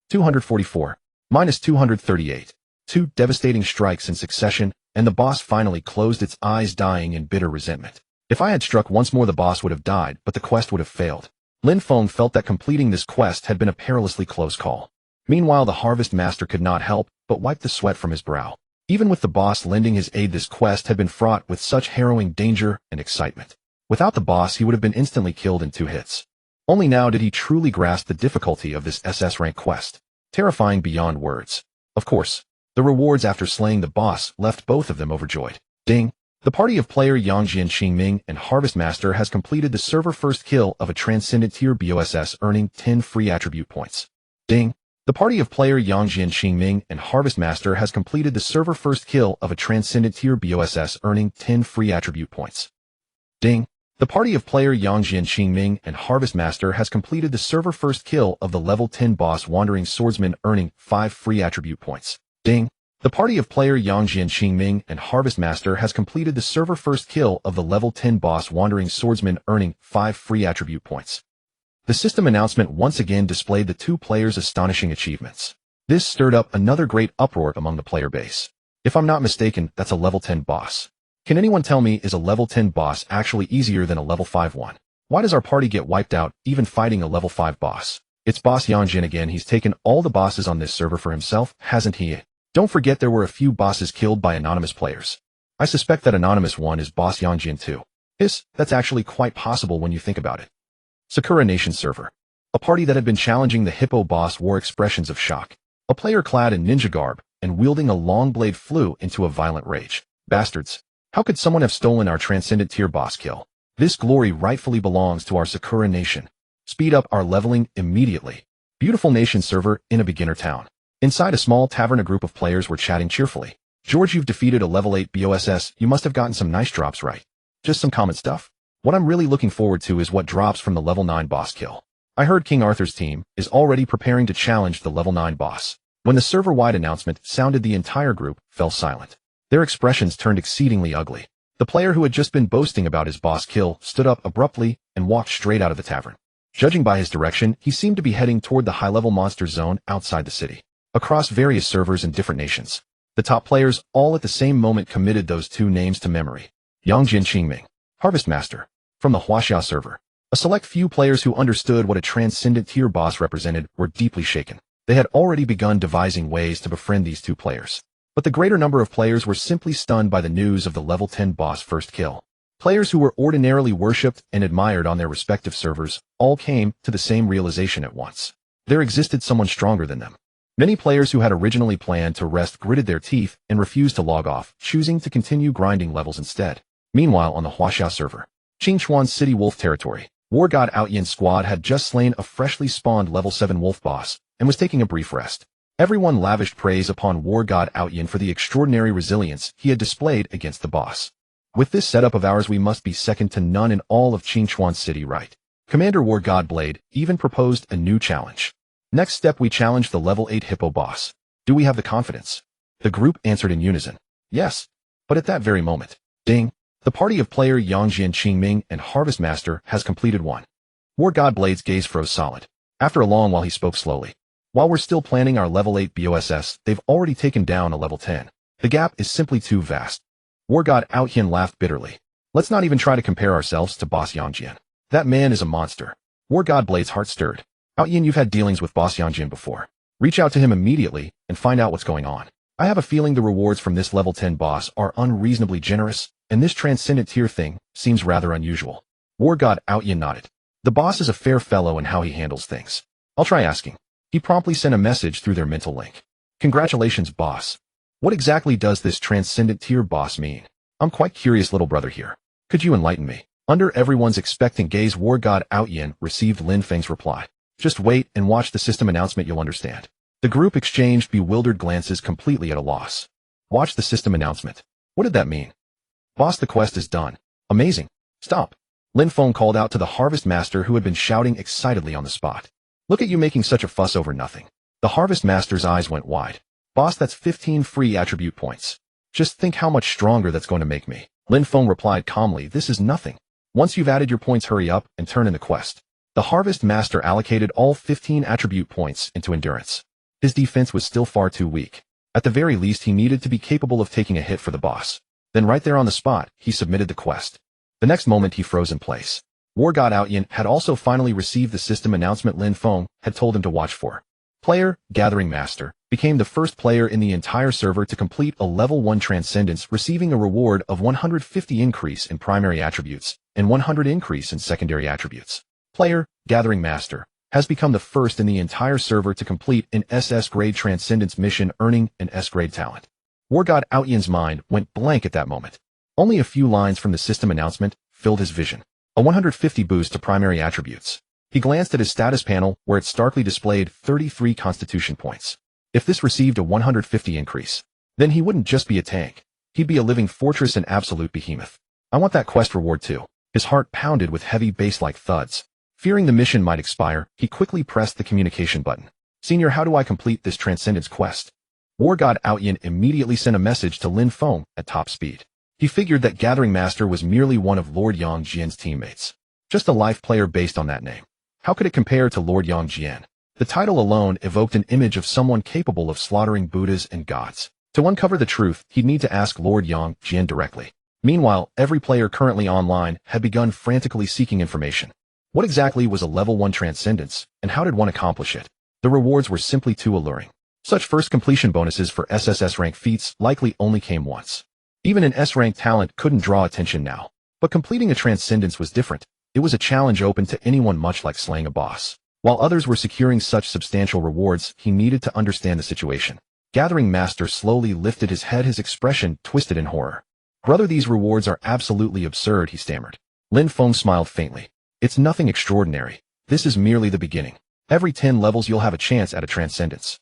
A: 244. Minus 238. 2 devastating strikes in succession, and the boss finally closed its eyes, dying in bitter resentment. If I had struck once more, the boss would have died, but the quest would have failed. Lin Feng felt that completing this quest had been a perilously close call. Meanwhile, the Harvest Master could not help but wipe the sweat from his brow. Even with the boss lending his aid, this quest had been fraught with such harrowing danger and excitement. Without the boss, he would have been instantly killed in 2 hits. Only now did he truly grasp the difficulty of this SS rank quest. Terrifying beyond words. Of course, the rewards after slaying the boss left both of them overjoyed. Ding! The party of player Yangjian Qingming and Harvest Master has completed the server first kill of a Transcendent Tier BOSS, earning 10 free attribute points. Ding! The party of player Yangjian Qingming and Harvest Master has completed the server first kill of a Transcendent Tier BOSS, earning 10 free attribute points. Ding! The party of player Yangjian Qingming and Harvest Master has completed the server first kill of the level 10 boss Wandering Swordsman, earning 5 free attribute points. Ding! The party of player Yangjian Qingming and Harvest Master has completed the server first kill of the level 10 boss Wandering Swordsman, earning 5 free attribute points. The system announcement once again displayed the 2 players' astonishing achievements. This stirred up another great uproar among the player base. If I'm not mistaken, that's a level 10 boss. Can anyone tell me, is a level 10 boss actually easier than a level 5 one? Why does our party get wiped out even fighting a level 5 boss? It's boss Yangjin again. He's taken all the bosses on this server for himself, hasn't he? Don't forget there were a few bosses killed by anonymous players. I suspect that anonymous one is boss Yangjin too. That's actually quite possible when you think about it. Sakura Nation server. A party that had been challenging the Hippo boss wore expressions of shock. A player clad in ninja garb and wielding a long blade flew into a violent rage. Bastards. How could someone have stolen our Transcendent Tier boss kill? This glory rightfully belongs to our Sakura Nation. Speed up our leveling immediately. Beautiful Nation server in a beginner town. Inside a small tavern, a group of players were chatting cheerfully. George, you've defeated a level 8 BOSS. You must have gotten some nice drops, right? Just some common stuff? What I'm really looking forward to is what drops from the level 9 boss kill. I heard King Arthur's team is already preparing to challenge the level 9 boss. When the server-wide announcement sounded, the entire group fell silent. Their expressions turned exceedingly ugly. The player who had just been boasting about his boss kill stood up abruptly and walked straight out of the tavern. Judging by his direction, he seemed to be heading toward the high-level monster zone outside the city. Across various servers in different nations, the top players all at the same moment committed those 2 names to memory. Yangjin Qingming, Harvest Master, from the Huaxia server. A select few players who understood what a transcendent tier boss represented were deeply shaken. They had already begun devising ways to befriend these two players. But the greater number of players were simply stunned by the news of the level 10 boss first kill. Players who were ordinarily worshipped and admired on their respective servers all came to the same realization at once. There existed someone stronger than them. Many players who had originally planned to rest gritted their teeth and refused to log off, choosing to continue grinding levels instead. Meanwhile, on the Huaxiao server, Qingchuan City Wolf territory, War God Awaken's squad had just slain a freshly spawned level 7 wolf boss and was taking a brief rest. Everyone lavished praise upon War God Awaken for the extraordinary resilience he had displayed against the boss. With this setup of ours, we must be second to none in all of Qingchuan City, right? Commander War God Blade even proposed a new challenge. Next step, we challenge the level 8 hippo boss. Do we have the confidence? The group answered in unison. Yes. But at that very moment, ding, the party of player Yangjian Qingming and Harvest Master has completed one. War God Blade's gaze froze solid. After a long while he spoke slowly. While we're still planning our level 8 BOSS, they've already taken down a level 10. The gap is simply too vast. War God Awaken laughed bitterly. Let's not even try to compare ourselves to Boss Yangjian. That man is a monster. War God Blade's heart stirred. Awaken, you've had dealings with Boss Yangjian before. Reach out to him immediately and find out what's going on. I have a feeling the rewards from this level 10 boss are unreasonably generous, and this transcendent tier thing seems rather unusual. War God Awaken nodded. The boss is a fair fellow in how he handles things. I'll try asking. He promptly sent a message through their mental link. Congratulations, boss. What exactly does this transcendent tier boss mean? I'm quite curious, little brother here. Could you enlighten me? Under everyone's expectant gaze, War God Awaken received Lin Feng's reply. Just wait and watch the system announcement, you'll understand. The group exchanged bewildered glances, completely at a loss. Watch the system announcement. What did that mean? Boss, the quest is done. Amazing. Stop. Lin Feng called out to the Harvest Master, who had been shouting excitedly on the spot. Look at you making such a fuss over nothing. The Harvest Master's eyes went wide. Boss, that's 15 free attribute points. Just think how much stronger that's going to make me. Lin Feng replied calmly, this is nothing. Once you've added your points, hurry up and turn in the quest. The Harvest Master allocated all 15 attribute points into endurance. His defense was still far too weak. At the very least, he needed to be capable of taking a hit for the boss. Then right there on the spot, he submitted the quest. The next moment, he froze in place. War God Awaken had also finally received the system announcement Lin Feng had told him to watch for. Player, Gathering Master, became the first player in the entire server to complete a level 1 transcendence, receiving a reward of 150 increase in primary attributes and 100 increase in secondary attributes. Player, Gathering Master, has become the first in the entire server to complete an 6S-Grade transcendence mission, earning an S-Grade talent. War God Awaken's mind went blank at that moment. Only a few lines from the system announcement filled his vision. A 150 boost to primary attributes. He glanced at his status panel, where it starkly displayed 33 constitution points. If this received a 150 increase, then he wouldn't just be a tank. He'd be a living fortress and absolute behemoth. I want that quest reward too. His heart pounded with heavy bass-like thuds. Fearing the mission might expire, he quickly pressed the communication button. Senior, how do I complete this transcendence quest? War God Awaken immediately sent a message to Lin Feng at top speed. He figured that Gathering Master was merely one of Lord Yang Jian's teammates. Just a life player based on that name. How could it compare to Lord Yang Jian? The title alone evoked an image of someone capable of slaughtering Buddhas and gods. To uncover the truth, he'd need to ask Lord Yang Jian directly. Meanwhile, every player currently online had begun frantically seeking information. What exactly was a level 1 transcendence, and how did one accomplish it? The rewards were simply too alluring. Such first completion bonuses for SSS rank feats likely only came once. Even an S-rank talent couldn't draw attention now. But completing a transcendence was different. It was a challenge open to anyone, much like slaying a boss. While others were securing such substantial rewards, he needed to understand the situation. Gathering Master slowly lifted his head, his expression twisted in horror. Brother, these rewards are absolutely absurd, he stammered. Lin Feng smiled faintly. It's nothing extraordinary. This is merely the beginning. Every 10 levels you'll have a chance at a transcendence.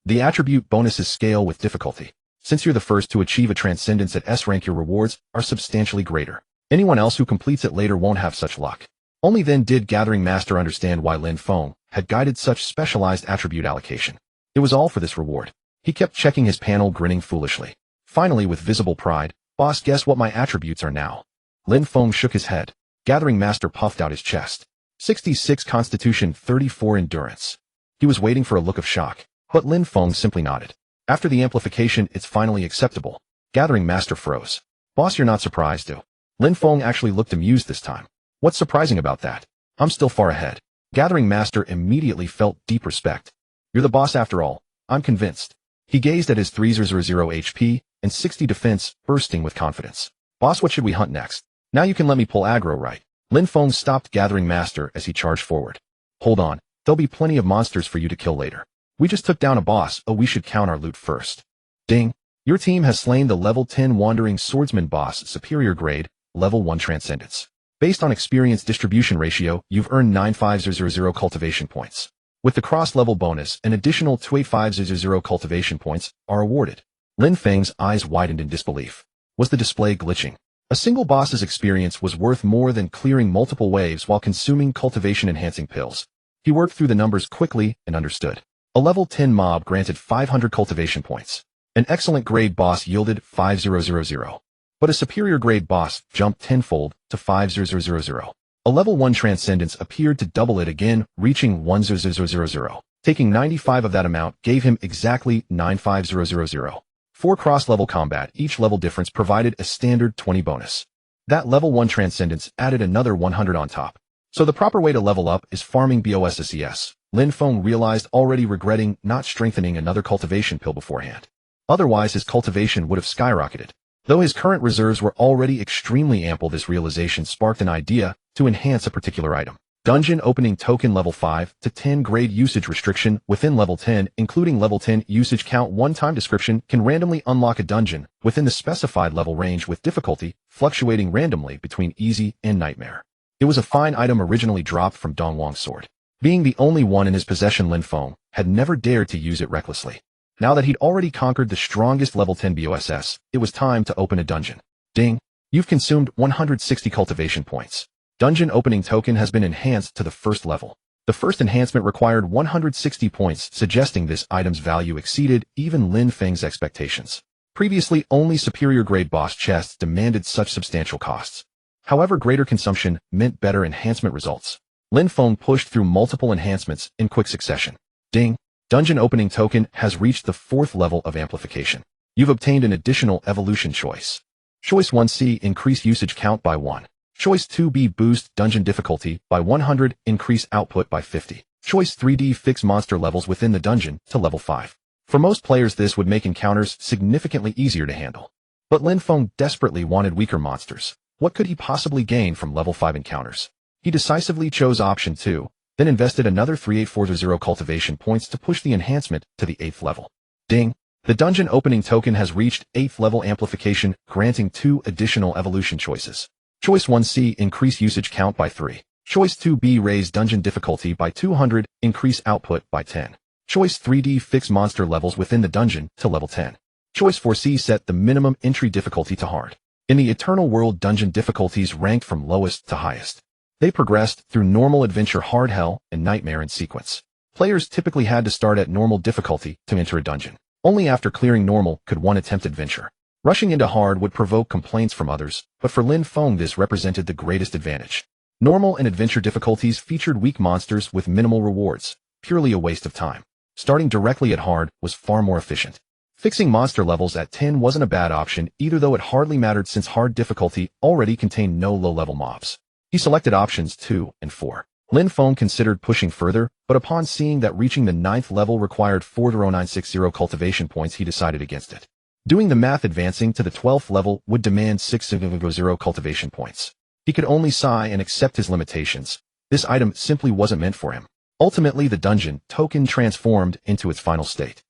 A: The attribute bonuses scale with difficulty. Since you're the first to achieve a transcendence at S rank, your rewards are substantially greater. Anyone else who completes it later won't have such luck. Only then did Gathering Master understand why Lin Feng had guided such specialized attribute allocation. It was all for this reward. He kept checking his panel, grinning foolishly. Finally, with visible pride, boss, guess what my attributes are now? Lin Feng shook his head. Gathering Master puffed out his chest. 66 Constitution, 34 Endurance. He was waiting for a look of shock, but Lin Feng simply nodded. After the amplification, it's finally acceptable. Gathering Master froze. Boss, you're not surprised, do? Lin Feng actually looked amused this time. What's surprising about that? I'm still far ahead. Gathering Master immediately felt deep respect. You're the boss after all. I'm convinced. He gazed at his 300 HP and 60 defense, bursting with confidence. Boss, what should we hunt next? Now you can let me pull aggro, right? Lin Feng stopped Gathering Master as he charged forward. Hold on. There'll be plenty of monsters for you to kill later. We just took down a boss. Oh, we should count our loot first. Ding. Your team has slain the level 10 Wandering Swordsman boss, superior grade, level 1 Transcendence. Based on experience distribution ratio, you've earned 95000 cultivation points. With the cross-level bonus, an additional 28500 cultivation points are awarded. Lin Feng's eyes widened in disbelief. Was the display glitching? A single boss's experience was worth more than clearing multiple waves while consuming cultivation-enhancing pills. He worked through the numbers quickly and understood. A level 10 mob granted 500 cultivation points. An excellent grade boss yielded 5000. But a superior grade boss jumped tenfold to 5000. A level 1 Transcendence appeared to double it again, reaching 1000. Taking 95 of that amount gave him exactly 95000. For cross-level combat, each level difference provided a standard 20 bonus. That level 1 Transcendence added another 100 on top. So the proper way to level up is farming BOSSES. Lin Feng realized, already regretting not strengthening another cultivation pill beforehand. Otherwise his cultivation would have skyrocketed. Though his current reserves were already extremely ample, this realization sparked an idea to enhance a particular item. Dungeon opening token level 5 to 10 grade usage restriction within level 10, including level 10 usage count one-time description, can randomly unlock a dungeon within the specified level range with difficulty fluctuating randomly between easy and nightmare. It was a fine item originally dropped from Dongwang's sword. Being the only one in his possession, Lin Feng had never dared to use it recklessly. Now that he'd already conquered the strongest level 10 BOSS, it was time to open a dungeon. Ding! You've consumed 160 cultivation points. Dungeon opening token has been enhanced to the first level. The first enhancement required 160 points, suggesting this item's value exceeded even Lin Feng's expectations. Previously, only superior grade boss chests demanded such substantial costs. However, greater consumption meant better enhancement results. Lin Feng pushed through multiple enhancements in quick succession. Ding! Dungeon opening token has reached the 4th level of amplification. You've obtained an additional evolution choice. Choice 1C, increase usage count by 1. Choice 2B, boost dungeon difficulty by 100, increase output by 50. Choice 3D, fix monster levels within the dungeon to level 5. For most players, this would make encounters significantly easier to handle. But Lin Feng desperately wanted weaker monsters. What could he possibly gain from level 5 encounters? He decisively chose option 2, then invested another 3840 cultivation points to push the enhancement to the 8th level. Ding! The dungeon opening token has reached 8th level amplification, granting 2 additional evolution choices. Choice 1C, increase usage count by 3. Choice 2B, raise dungeon difficulty by 200, increase output by 10. Choice 3D, fix monster levels within the dungeon to level 10. Choice 4C, set the minimum entry difficulty to hard. In the Eternal World, dungeon difficulties ranked from lowest to highest. They progressed through normal, adventure, hard, hell, and nightmare in sequence. Players typically had to start at normal difficulty to enter a dungeon. Only after clearing normal could one attempt adventure. Rushing into hard would provoke complaints from others, but for Lin Feng this represented the greatest advantage. Normal and adventure difficulties featured weak monsters with minimal rewards, purely a waste of time. Starting directly at hard was far more efficient. Fixing monster levels at 10 wasn't a bad option either, though it hardly mattered since hard difficulty already contained no low-level mobs. He selected options 2 and 4. Lin Feng considered pushing further, but upon seeing that reaching the 9th level required 40960 cultivation points, he decided against it. Doing the math, advancing to the 12th level would demand 600 cultivation points. He could only sigh and accept his limitations. This item simply wasn't meant for him. Ultimately, the dungeon token transformed into its final state.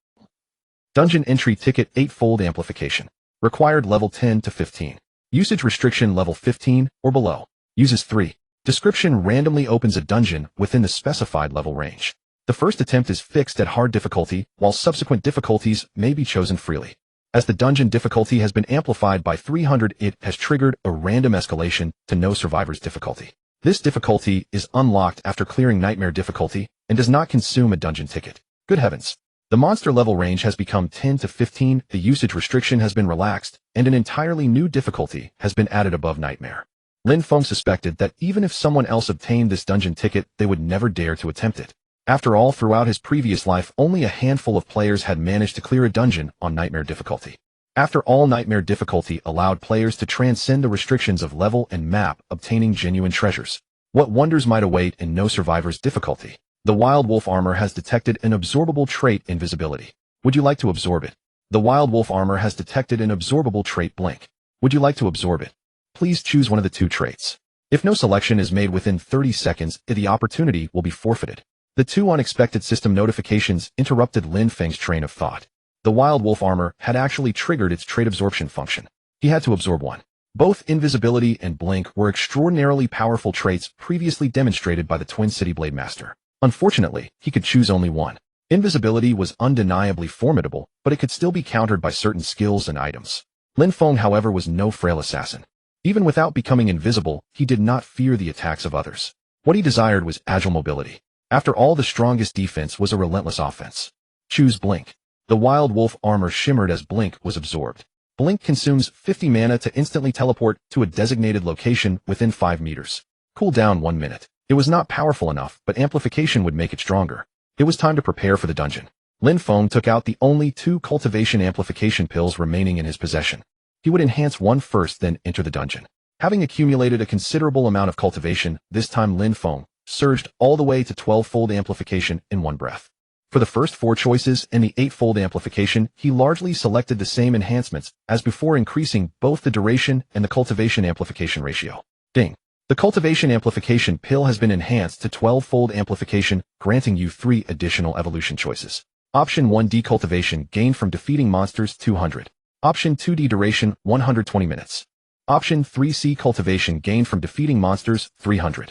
A: Dungeon entry ticket 8-fold amplification. Required level 10 to 15. Usage restriction level 15 or below. Uses 3. Description: randomly opens a dungeon within the specified level range. The first attempt is fixed at hard difficulty, while subsequent difficulties may be chosen freely. As the dungeon difficulty has been amplified by 300, it has triggered a random escalation to no survivors difficulty. This difficulty is unlocked after clearing nightmare difficulty and does not consume a dungeon ticket. Good heavens! The monster level range has become 10 to 15, the usage restriction has been relaxed, and an entirely new difficulty has been added above nightmare. Lin Feng suspected that even if someone else obtained this dungeon ticket, they would never dare to attempt it. After all, throughout his previous life, only a handful of players had managed to clear a dungeon on nightmare difficulty. After all, nightmare difficulty allowed players to transcend the restrictions of level and map, obtaining genuine treasures. What wonders might await in No Survivor's difficulty? The Wild Wolf armor has detected an absorbable trait, Invisibility. Would you like to absorb it? The Wild Wolf armor has detected an absorbable trait, Blink. Would you like to absorb it? Please choose one of the two traits. If no selection is made within 30 seconds, the opportunity will be forfeited. The two unexpected system notifications interrupted Lin Feng's train of thought. The Wild Wolf armor had actually triggered its trait absorption function. He had to absorb one. Both Invisibility and Blink were extraordinarily powerful traits previously demonstrated by the Twin City Blade Master. Unfortunately, he could choose only one. Invisibility was undeniably formidable, but it could still be countered by certain skills and items. Lin Feng, however, was no frail assassin. Even without becoming invisible, he did not fear the attacks of others. What he desired was agile mobility. After all, the strongest defense was a relentless offense. Choose Blink. The Wild Wolf armor shimmered as Blink was absorbed. Blink consumes 50 mana to instantly teleport to a designated location within 5 meters. Cool down 1 minute. It was not powerful enough, but amplification would make it stronger. It was time to prepare for the dungeon. Lin Feng took out the only 2 cultivation amplification pills remaining in his possession. He would enhance one first, then enter the dungeon. Having accumulated a considerable amount of cultivation, this time Lin Feng surged all the way to 12-fold amplification in one breath. For the first 4 choices and the 8-fold amplification, he largely selected the same enhancements as before, increasing both the duration and the cultivation amplification ratio. Ding. The cultivation amplification pill has been enhanced to 12-fold amplification, granting you 3 additional evolution choices. Option 1, decultivation, gained from defeating monsters, 200. Option 2, duration, 120 minutes. Option 3, cultivation, gained from defeating monsters, 300.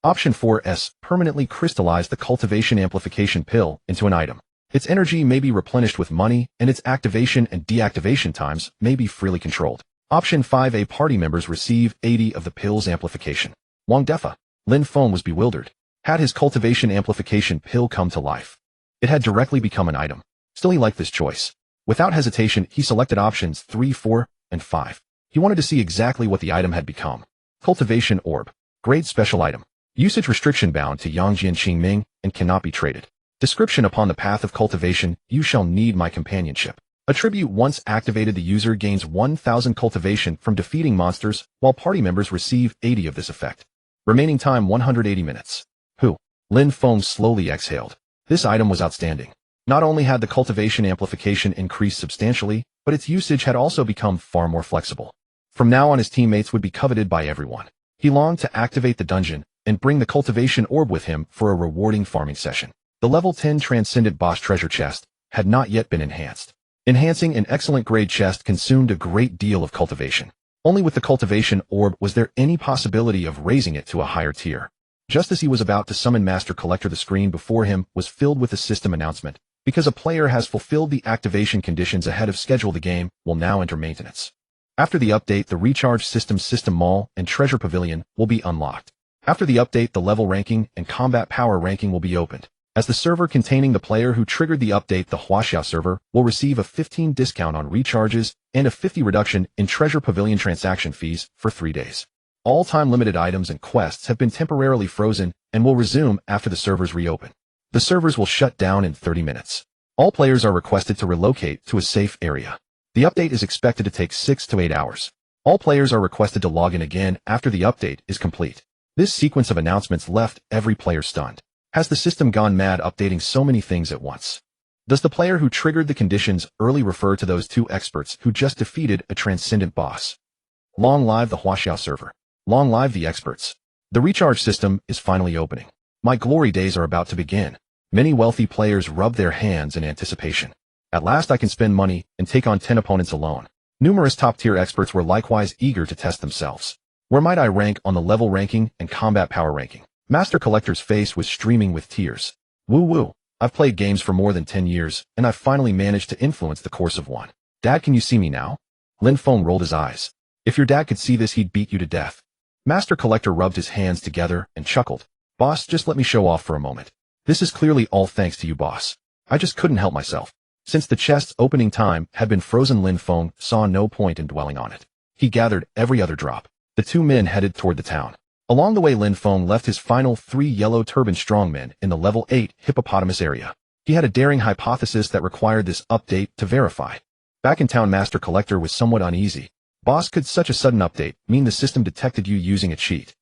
A: Option 4, permanently crystallize the cultivation amplification pill into an item. Its energy may be replenished with money, and its activation and deactivation times may be freely controlled. Option 5, party members receive 80 of the pill's amplification. Wang Defa. Lin Feng was bewildered. Had his cultivation amplification pill come to life? It had directly become an item. Still, he liked this choice. Without hesitation, he selected options 3, 4, and 5. He wanted to see exactly what the item had become. Cultivation Orb. Grade Special Item. Usage restriction bound to Yangjian Qingming and cannot be traded. Description: upon the path of cultivation, you shall need my companionship. Attribute: once activated, the user gains 1000 cultivation from defeating monsters, while party members receive 80 of this effect. Remaining time 180 minutes. Lin Feng slowly exhaled. This item was outstanding. Not only had the cultivation amplification increased substantially, but its usage had also become far more flexible. From now on, his teammates would be coveted by everyone. He longed to activate the dungeon and bring the cultivation orb with him for a rewarding farming session. The level 10 Transcendent Boss Treasure Chest had not yet been enhanced. Enhancing an excellent grade chest consumed a great deal of cultivation. Only with the cultivation orb was there any possibility of raising it to a higher tier. Just as he was about to summon Master Collector, the screen before him was filled with a system announcement. Because a player has fulfilled the activation conditions ahead of schedule, the game will now enter maintenance. After the update, the Recharge System Mall and Treasure Pavilion will be unlocked. After the update, the level ranking and combat power ranking will be opened. As the server containing the player who triggered the update, the Huaxiao server, will receive a 15 discount on recharges and a 50 reduction in Treasure Pavilion transaction fees for 3 days. All time-limited items and quests have been temporarily frozen and will resume after the servers reopen. The servers will shut down in 30 minutes. All players are requested to relocate to a safe area. The update is expected to take 6 to 8 hours. All players are requested to log in again after the update is complete. This sequence of announcements left every player stunned. Has the system gone mad updating so many things at once? Does the player who triggered the conditions early refer to those 2 experts who just defeated a transcendent boss? Long live the Huaxiao server. Long live the experts. The recharge system is finally opening. My glory days are about to begin. Many wealthy players rub their hands in anticipation. At last I can spend money and take on 10 opponents alone. Numerous top-tier experts were likewise eager to test themselves. Where might I rank on the level ranking and combat power ranking? Master Collector's face was streaming with tears. Woo-woo. I've played games for more than 10 years, and I've finally managed to influence the course of one. Dad, can you see me now? Lin Feng rolled his eyes. If your dad could see this, he'd beat you to death. Master Collector rubbed his hands together and chuckled. Boss, just let me show off for a moment. This is clearly all thanks to you, boss. I just couldn't help myself. Since the chest's opening time had been frozen, Lin Feng saw no point in dwelling on it. He gathered every other drop. The 2 men headed toward the town. Along the way, Lin Feng left his final 3 yellow turban strongmen in the level 8 hippopotamus area. He had a daring hypothesis that required this update to verify. Back in town, Master Collector was somewhat uneasy. Boss, could such a sudden update mean the system detected you using a cheat?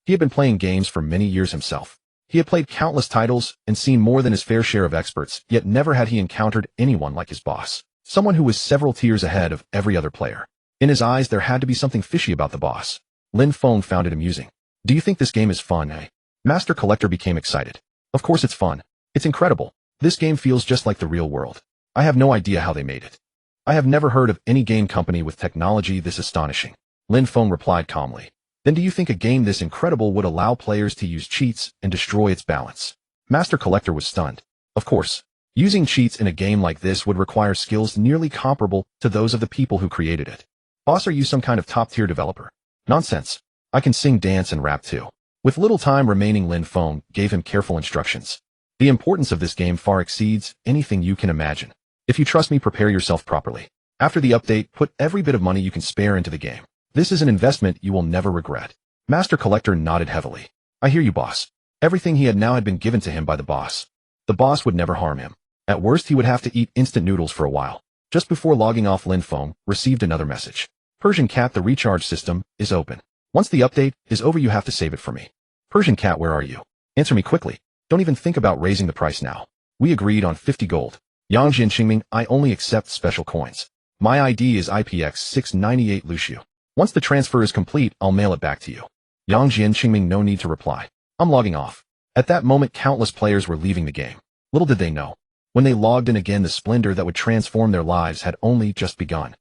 A: He had been playing games for many years himself. He had played countless titles and seen more than his fair share of experts, yet never had he encountered anyone like his boss. Someone who was several tiers ahead of every other player. In his eyes, there had to be something fishy about the boss. Lin Feng found it amusing. Do you think this game is fun, eh? Master Collector became excited. Of course it's fun. It's incredible. This game feels just like the real world. I have no idea how they made it. I have never heard of any game company with technology this astonishing. Lin Feng replied calmly. Then do you think a game this incredible would allow players to use cheats and destroy its balance? Master Collector was stunned. Of course. Using cheats in a game like this would require skills nearly comparable to those of the people who created it. Boss, are you some kind of top-tier developer? Nonsense. I can sing, dance, and rap too. With little time remaining, Lin Feng gave him careful instructions. The importance of this game far exceeds anything you can imagine. If you trust me, prepare yourself properly. After the update, put every bit of money you can spare into the game. This is an investment you will never regret. Master Collector nodded heavily. I hear you, boss. Everything he had been given to him by the boss. The boss would never harm him. At worst, he would have to eat instant noodles for a while. Just before logging off, Lin Feng received another message. Persian Cat, the recharge system is open. Once the update is over, you have to save it for me. Persian Cat, where are you? Answer me quickly. Don't even think about raising the price now. We agreed on 50 gold. Yangjin Qingming, I only accept special coins. My ID is IPX 698 Luciu. Once the transfer is complete, I'll mail it back to you. Yangjin Qingming, no need to reply. I'm logging off. At that moment, countless players were leaving the game. Little did they know. When they logged in again, the splendor that would transform their lives had only just begun.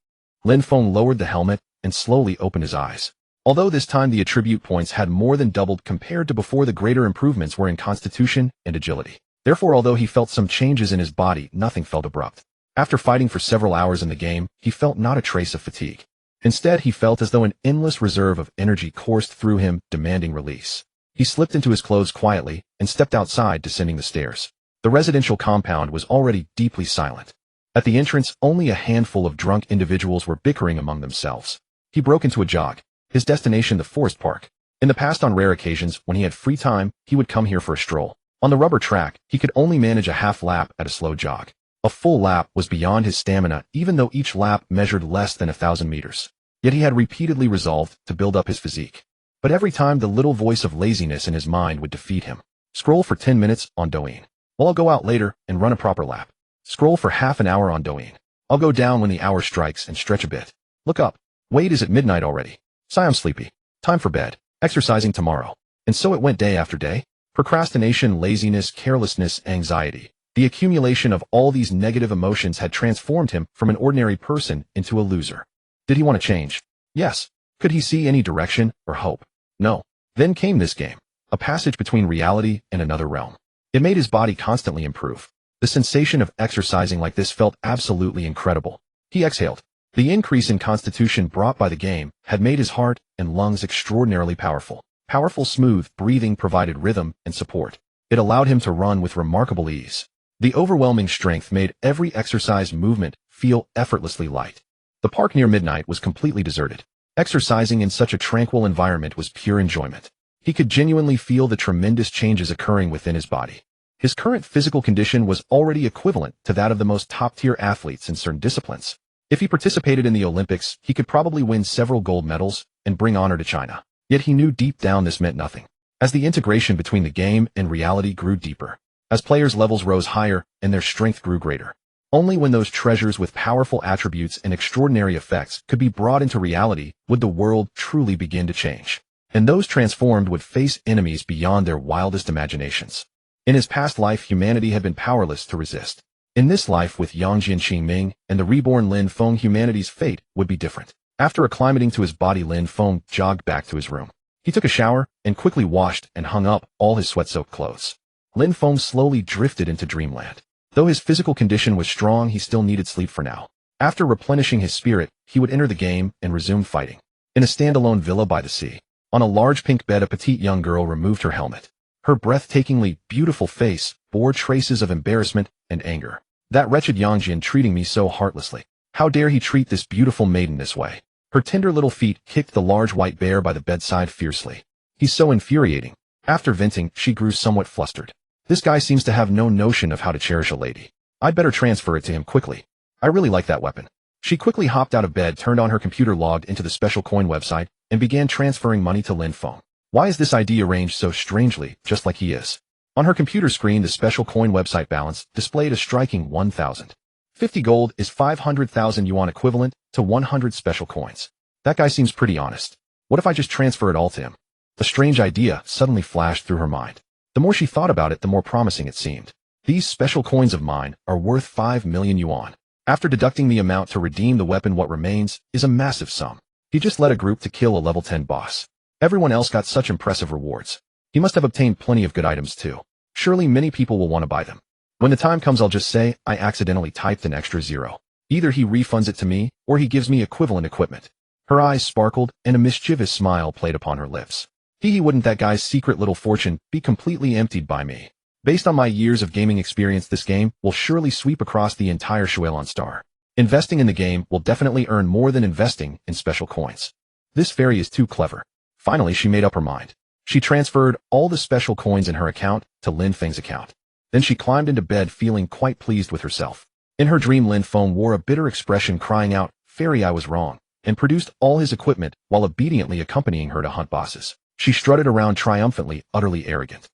A: Lin Feng lowered the helmet and slowly opened his eyes. Although this time the attribute points had more than doubled compared to before, the greater improvements were in constitution and agility. Therefore, although he felt some changes in his body, nothing felt abrupt. After fighting for several hours in the game, he felt not a trace of fatigue. Instead, he felt as though an endless reserve of energy coursed through him, demanding release. He slipped into his clothes quietly and stepped outside, descending the stairs. The residential compound was already deeply silent. At the entrance, only a handful of drunk individuals were bickering among themselves. He broke into a jog. His destination, the forest park. In the past, on rare occasions, when he had free time, he would come here for a stroll. On the rubber track, he could only manage a half lap at a slow jog. A full lap was beyond his stamina, even though each lap measured less than 1,000 meters. Yet he had repeatedly resolved to build up his physique. But every time, the little voice of laziness in his mind would defeat him. Scroll for 10 minutes on Douyin. Well, I'll go out later and run a proper lap. Scroll for half an hour on Douyin. I'll go down when the hour strikes and stretch a bit. Look up. Wait, is it midnight already? Sigh, I'm sleepy. Time for bed. Exercising tomorrow. And so it went day after day. Procrastination, laziness, carelessness, anxiety. The accumulation of all these negative emotions had transformed him from an ordinary person into a loser. Did he want to change? Yes. Could he see any direction or hope? No. Then came this game. A passage between reality and another realm. It made his body constantly improve. The sensation of exercising like this felt absolutely incredible. He exhaled. The increase in constitution brought by the game had made his heart and lungs extraordinarily powerful. Powerful, smooth breathing provided rhythm and support. It allowed him to run with remarkable ease. The overwhelming strength made every exercise movement feel effortlessly light. The park near midnight was completely deserted. Exercising in such a tranquil environment was pure enjoyment. He could genuinely feel the tremendous changes occurring within his body. His current physical condition was already equivalent to that of the most top-tier athletes in certain disciplines. If he participated in the Olympics, he could probably win several gold medals and bring honor to China. Yet he knew deep down this meant nothing. As the integration between the game and reality grew deeper, as players' levels rose higher and their strength grew greater, only when those treasures with powerful attributes and extraordinary effects could be brought into reality would the world truly begin to change. And those transformed would face enemies beyond their wildest imaginations. In his past life, humanity had been powerless to resist. In this life, with Yangjin Qingming and the reborn Lin Feng, humanity's fate would be different. After acclimating to his body, Lin Feng jogged back to his room. He took a shower and quickly washed and hung up all his sweat-soaked clothes. Lin Feng slowly drifted into dreamland. Though his physical condition was strong, he still needed sleep for now. After replenishing his spirit, he would enter the game and resume fighting. In a standalone villa by the sea, on a large pink bed, a petite young girl removed her helmet. Her breathtakingly beautiful face bore traces of embarrassment and anger. That wretched Yangjin treating me so heartlessly. How dare he treat this beautiful maiden this way? Her tender little feet kicked the large white bear by the bedside fiercely. He's so infuriating. After venting, she grew somewhat flustered. This guy seems to have no notion of how to cherish a lady. I'd better transfer it to him quickly. I really like that weapon. She quickly hopped out of bed, turned on her computer, logged into the special coin website, and began transferring money to Lin Feng. Why is this ID arranged so strangely, just like he is? On her computer screen, the special coin website balance displayed a striking 1,050 gold is 500,000 yuan equivalent to 100 special coins. That guy seems pretty honest. What if I just transfer it all to him? A strange idea suddenly flashed through her mind. The more she thought about it, the more promising it seemed. These special coins of mine are worth 5 million yuan. After deducting the amount to redeem the weapon, what remains is a massive sum. He just led a group to kill a level 10 boss. Everyone else got such impressive rewards. He must have obtained plenty of good items too. Surely many people will want to buy them. When the time comes, I'll just say, I accidentally typed an extra 0. Either he refunds it to me, or he gives me equivalent equipment. Her eyes sparkled, and a mischievous smile played upon her lips. Wouldn't that guy's secret little fortune be completely emptied by me? Based on my years of gaming experience, this game will surely sweep across the entire Shuelon Star. Investing in the game will definitely earn more than investing in special coins. This fairy is too clever. Finally, she made up her mind. She transferred all the special coins in her account to Lin Feng's account. Then she climbed into bed feeling quite pleased with herself. In her dream, Lin Feng wore a bitter expression, crying out, "Fairy, I was wrong," and produced all his equipment while obediently accompanying her to hunt bosses. She strutted around triumphantly, utterly arrogant.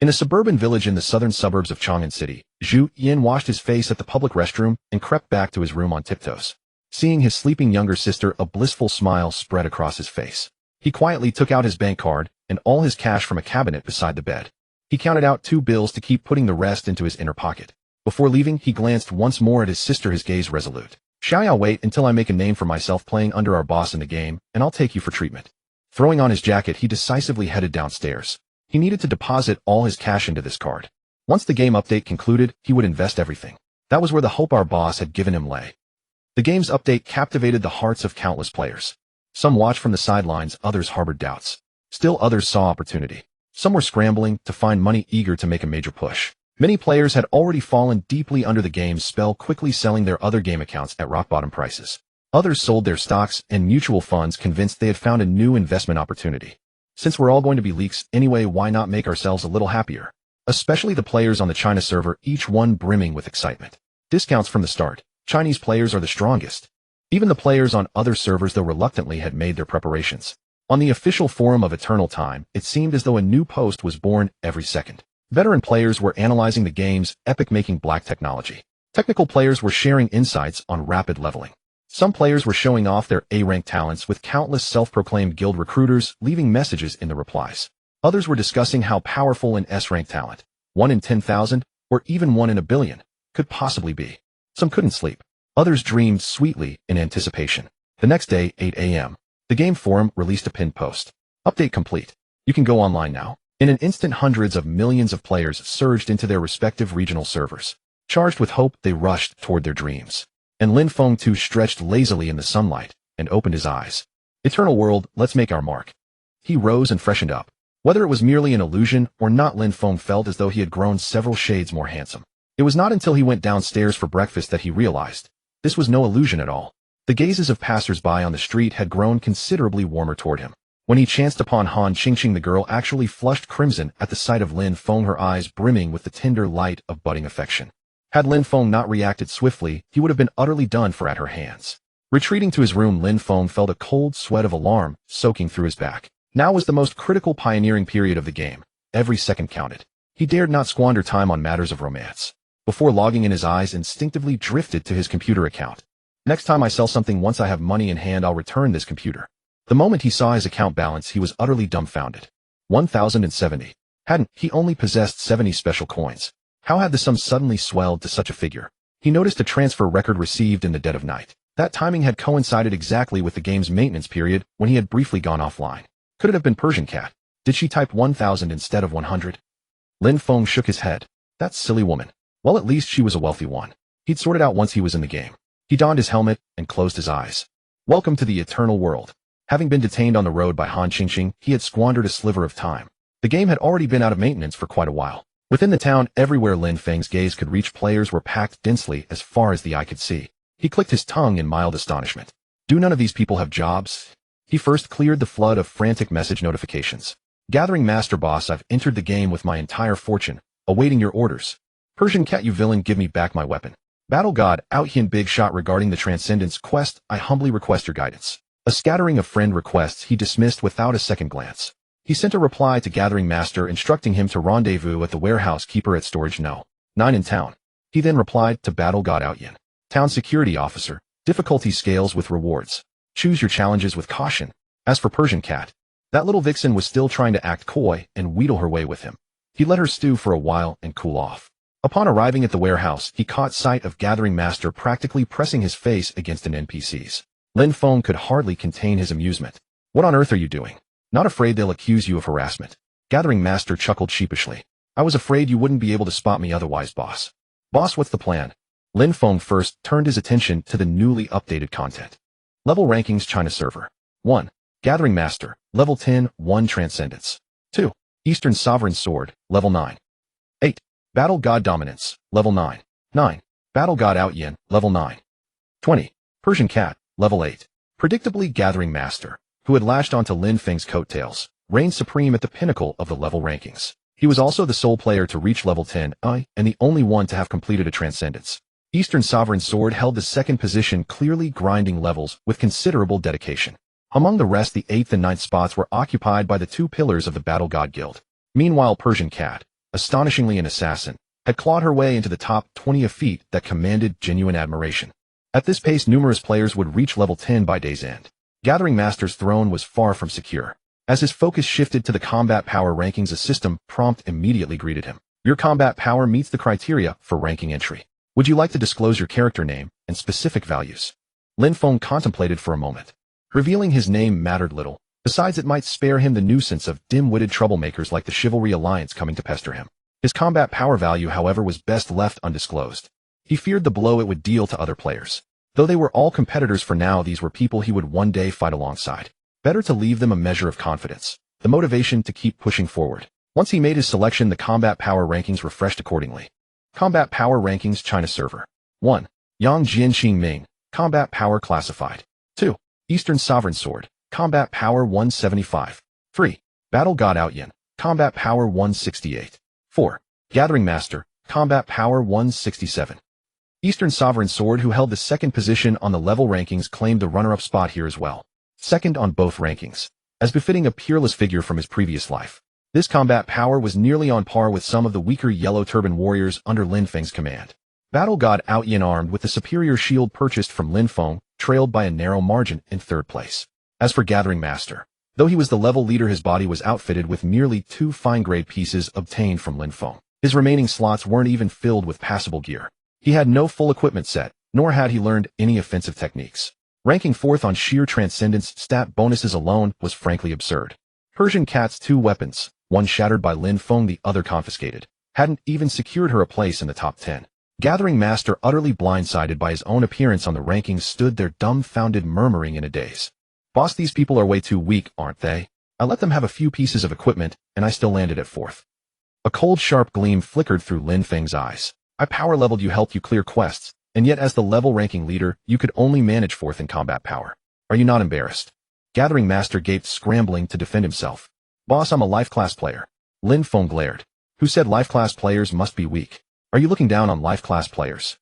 A: In a suburban village in the southern suburbs of Chang'an City, Zhu Yin washed his face at the public restroom and crept back to his room on tiptoes. Seeing his sleeping younger sister, a blissful smile spread across his face. He quietly took out his bank card and all his cash from a cabinet beside the bed. He counted out 2 bills to keep putting the rest into his inner pocket. Before leaving, he glanced once more at his sister, his gaze resolute. "Shall I wait until I make a name for myself playing under our boss in the game, and I'll take you for treatment." Throwing on his jacket, he decisively headed downstairs. He needed to deposit all his cash into this card. Once the game update concluded, he would invest everything. That was where the hope our boss had given him lay. The game's update captivated the hearts of countless players. Some watched from the sidelines, others harbored doubts. Still others saw opportunity. Some were scrambling to find money, eager to make a major push. Many players had already fallen deeply under the game's spell, quickly selling their other game accounts at rock-bottom prices. Others sold their stocks and mutual funds, convinced they had found a new investment opportunity. Since we're all going to be leaks anyway, why not make ourselves a little happier? Especially the players on the China server, each one brimming with excitement. Discounts from the start. Chinese players are the strongest. Even the players on other servers, though reluctantly, had made their preparations. On the official forum of Eternal Time, it seemed as though a new post was born every second. Veteran players were analyzing the game's epic-making black technology. Technical players were sharing insights on rapid leveling. Some players were showing off their A-rank talents, with countless self-proclaimed guild recruiters leaving messages in the replies. Others were discussing how powerful an S-rank talent, 1 in 10,000, or even 1 in a billion, could possibly be. Some couldn't sleep. Others dreamed sweetly in anticipation. The next day, 8 a.m., the game forum released a pinned post. Update complete. You can go online now. In an instant, hundreds of millions of players surged into their respective regional servers. Charged with hope, they rushed toward their dreams. And Lin Feng too stretched lazily in the sunlight and opened his eyes. Eternal world, let's make our mark. He rose and freshened up. Whether it was merely an illusion or not, Lin Feng felt as though he had grown several shades more handsome. It was not until he went downstairs for breakfast that he realized this was no illusion at all. The gazes of passers-by on the street had grown considerably warmer toward him. When he chanced upon Han Qingqing, the girl actually flushed crimson at the sight of Lin Feng, her eyes brimming with the tender light of budding affection. Had Lin Feng not reacted swiftly, he would have been utterly done for at her hands. Retreating to his room, Lin Feng felt a cold sweat of alarm soaking through his back. Now was the most critical pioneering period of the game. Every second counted. He dared not squander time on matters of romance. Before logging in, his eyes instinctively drifted to his computer account. Next time I sell something, once I have money in hand, I'll return this computer. The moment he saw his account balance, he was utterly dumbfounded. 1,070. Hadn't he only possessed 70 special coins? How had the sum suddenly swelled to such a figure? He noticed a transfer record received in the dead of night. That timing had coincided exactly with the game's maintenance period when he had briefly gone offline. Could it have been Persian Cat? Did she type 1,000 instead of 100? Lin Feng shook his head. That silly woman. Well, at least she was a wealthy one. He'd sort it out once he was in the game. He donned his helmet and closed his eyes. Welcome to the eternal world. Having been detained on the road by Han Qingqing, he had squandered a sliver of time. The game had already been out of maintenance for quite a while. Within the town, everywhere Lin Feng's gaze could reach, players were packed densely as far as the eye could see. He clicked his tongue in mild astonishment. Do none of these people have jobs? He first cleared the flood of frantic message notifications. Gathering Master Boss, I've entered the game with my entire fortune, awaiting your orders. Persian Cat, you villain, give me back my weapon. Battle God, Out Hien Big Shot, regarding the Transcendence quest, I humbly request your guidance. A scattering of friend requests he dismissed without a second glance. He sent a reply to Gathering Master instructing him to rendezvous at the warehouse keeper at Storage No. 9 in town. He then replied to Battle God Awaken. Town Security Officer. Difficulty scales with rewards. Choose your challenges with caution. As for Persian Cat, that little vixen was still trying to act coy and wheedle her way with him. He let her stew for a while and cool off. Upon arriving at the warehouse, he caught sight of Gathering Master practically pressing his face against an NPC's. Lin Feng could hardly contain his amusement. What on earth are you doing? Not afraid they'll accuse you of harassment. Gathering Master chuckled sheepishly. I was afraid you wouldn't be able to spot me otherwise, boss. Boss, what's the plan? Lin Feng first turned his attention to the newly updated content. Level Rankings China Server. 1. Gathering Master, Level 10, 1 Transcendence. 2. Eastern Sovereign Sword, Level 9. 8. Battle God Dominance, Level 9. 9. Battle God Awaken, Level 9. 20. Persian Cat, Level 8. Predictably, Gathering Master, who had lashed onto Lin Feng's coattails, reigned supreme at the pinnacle of the level rankings. He was also the sole player to reach Level 10, and the only one to have completed a Transcendence. Eastern Sovereign Sword held the second position, clearly grinding levels with considerable dedication. Among the rest, the 8th and 9th spots were occupied by the two pillars of the Battle God Guild. Meanwhile, Persian Cat, astonishingly an assassin, had clawed her way into the top 20 of feat that commanded genuine admiration. At this pace, numerous players would reach Level 10 by day's end. Gathering Master's throne was far from secure. As his focus shifted to the combat power rankings, a system prompt immediately greeted him. Your combat power meets the criteria for ranking entry. Would you like to disclose your character name and specific values? Lin Feng contemplated for a moment. Revealing his name mattered little. Besides, it might spare him the nuisance of dim-witted troublemakers like the Chivalry Alliance coming to pester him. His combat power value, however, was best left undisclosed. He feared the blow it would deal to other players. Though they were all competitors for now, these were people he would one day fight alongside. Better to leave them a measure of confidence, the motivation to keep pushing forward. Once he made his selection, the combat power rankings refreshed accordingly. Combat Power Rankings China Server. 1. Yang Jianxing Ming, Combat Power Classified. 2. Eastern Sovereign Sword, Combat Power 175. 3. Battle God Awaken, Combat Power 168. 4. Gathering Master, Combat Power 167. Eastern Sovereign Sword, who held the second position on the level rankings, claimed the runner-up spot here as well. Second on both rankings, as befitting a peerless figure from his previous life. This combat power was nearly on par with some of the weaker Yellow Turban warriors under Lin Feng's command. Battle God Awaken, armed with the superior shield purchased from Lin Feng, trailed by a narrow margin in third place. As for Gathering Master, though he was the level leader, his body was outfitted with merely 2 fine-grade pieces obtained from Lin Feng. His remaining slots weren't even filled with passable gear. He had no full equipment set, nor had he learned any offensive techniques. Ranking 4th on sheer transcendence stat bonuses alone was frankly absurd. Persian Cat's 2 weapons, one shattered by Lin Feng, the other confiscated, hadn't even secured her a place in the top 10. Gathering Master, utterly blindsided by his own appearance on the rankings, stood there dumbfounded, murmuring in a daze. Boss, these people are way too weak, aren't they? I let them have a few pieces of equipment, and I still landed at 4th. A cold, sharp gleam flickered through Lin Feng's eyes. I power-leveled you, helped you clear quests, and yet as the level-ranking leader, you could only manage 4th in combat power. Are you not embarrassed? Gathering Master gaped, scrambling to defend himself. Boss, I'm a life-class player. Lin Feng glared. Who said life-class players must be weak? Are you looking down on life-class players?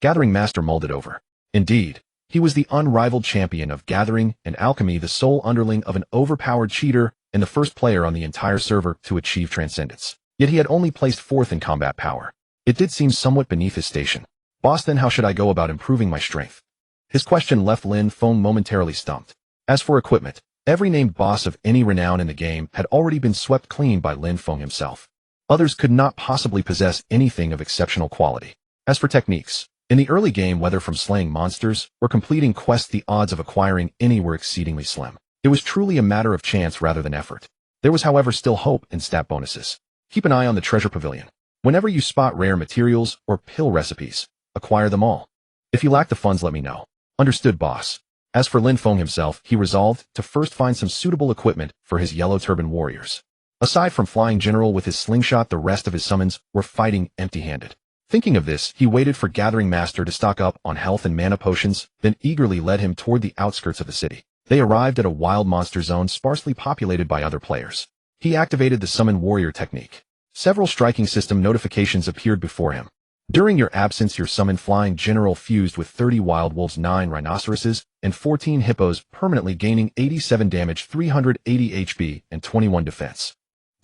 A: Gathering Master mulled it over. Indeed, he was the unrivaled champion of gathering and alchemy, the sole underling of an overpowered cheater, and the first player on the entire server to achieve transcendence. Yet he had only placed 4th in combat power. It did seem somewhat beneath his station. Boss, then how should I go about improving my strength? His question left Lin Feng momentarily stumped. As for equipment, every named boss of any renown in the game had already been swept clean by Lin Feng himself. Others could not possibly possess anything of exceptional quality. As for techniques, in the early game, whether from slaying monsters or completing quests, the odds of acquiring any were exceedingly slim. It was truly a matter of chance rather than effort. There was, however, still hope in stat bonuses. Keep an eye on the treasure pavilion. Whenever you spot rare materials or pill recipes, acquire them all. If you lack the funds, let me know. Understood, boss. As for Lin Feng himself, he resolved to first find some suitable equipment for his Yellow Turban warriors. Aside from Flying General with his slingshot, the rest of his summons were fighting empty-handed. Thinking of this, he waited for Gathering Master to stock up on health and mana potions, then eagerly led him toward the outskirts of the city. They arrived at a wild monster zone sparsely populated by other players. He activated the Summon Warrior technique. Several striking system notifications appeared before him. During your absence, your summon Flying General fused with 30 wild wolves, 9 rhinoceroses, and 14 hippos, permanently gaining 87 damage, 380 HP, and 21 defense.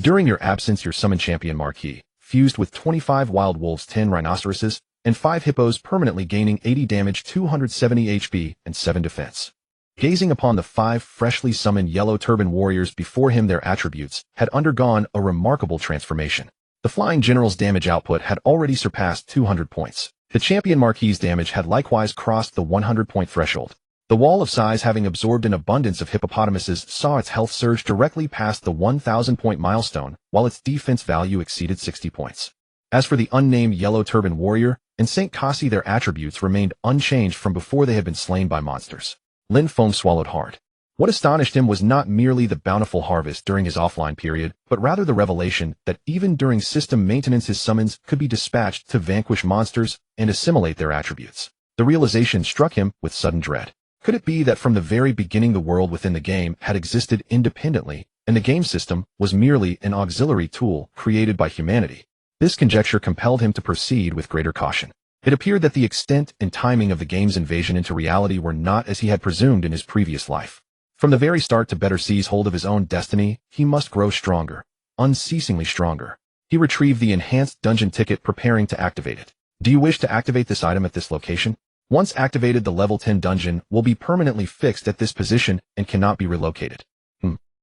A: During your absence, your summon Champion Marquis fused with 25 wild wolves, 10 rhinoceroses, and 5 hippos, permanently gaining 80 damage, 270 HP, and 7 defense. Gazing upon the 5 freshly summoned Yellow Turban warriors before him, their attributes had undergone a remarkable transformation. The Flying General's damage output had already surpassed 200 points. The Champion Marquis' damage had likewise crossed the 100-point threshold. The Wall of Size, having absorbed an abundance of hippopotamuses, saw its health surge directly past the 1,000-point milestone, while its defense value exceeded 60 points. As for the unnamed Yellow Turban warrior and St. Cassie, their attributes remained unchanged from before they had been slain by monsters. Lin Feng swallowed hard. What astonished him was not merely the bountiful harvest during his offline period, but rather the revelation that even during system maintenance his summons could be dispatched to vanquish monsters and assimilate their attributes. The realization struck him with sudden dread. Could it be that from the very beginning the world within the game had existed independently, and the game system was merely an auxiliary tool created by humanity? This conjecture compelled him to proceed with greater caution. It appeared that the extent and timing of the game's invasion into reality were not as he had presumed in his previous life. From the very start, to better seize hold of his own destiny, he must grow stronger, unceasingly stronger. He retrieved the enhanced dungeon ticket, preparing to activate it. Do you wish to activate this item at this location? Once activated, the level 10 dungeon will be permanently fixed at this position and cannot be relocated.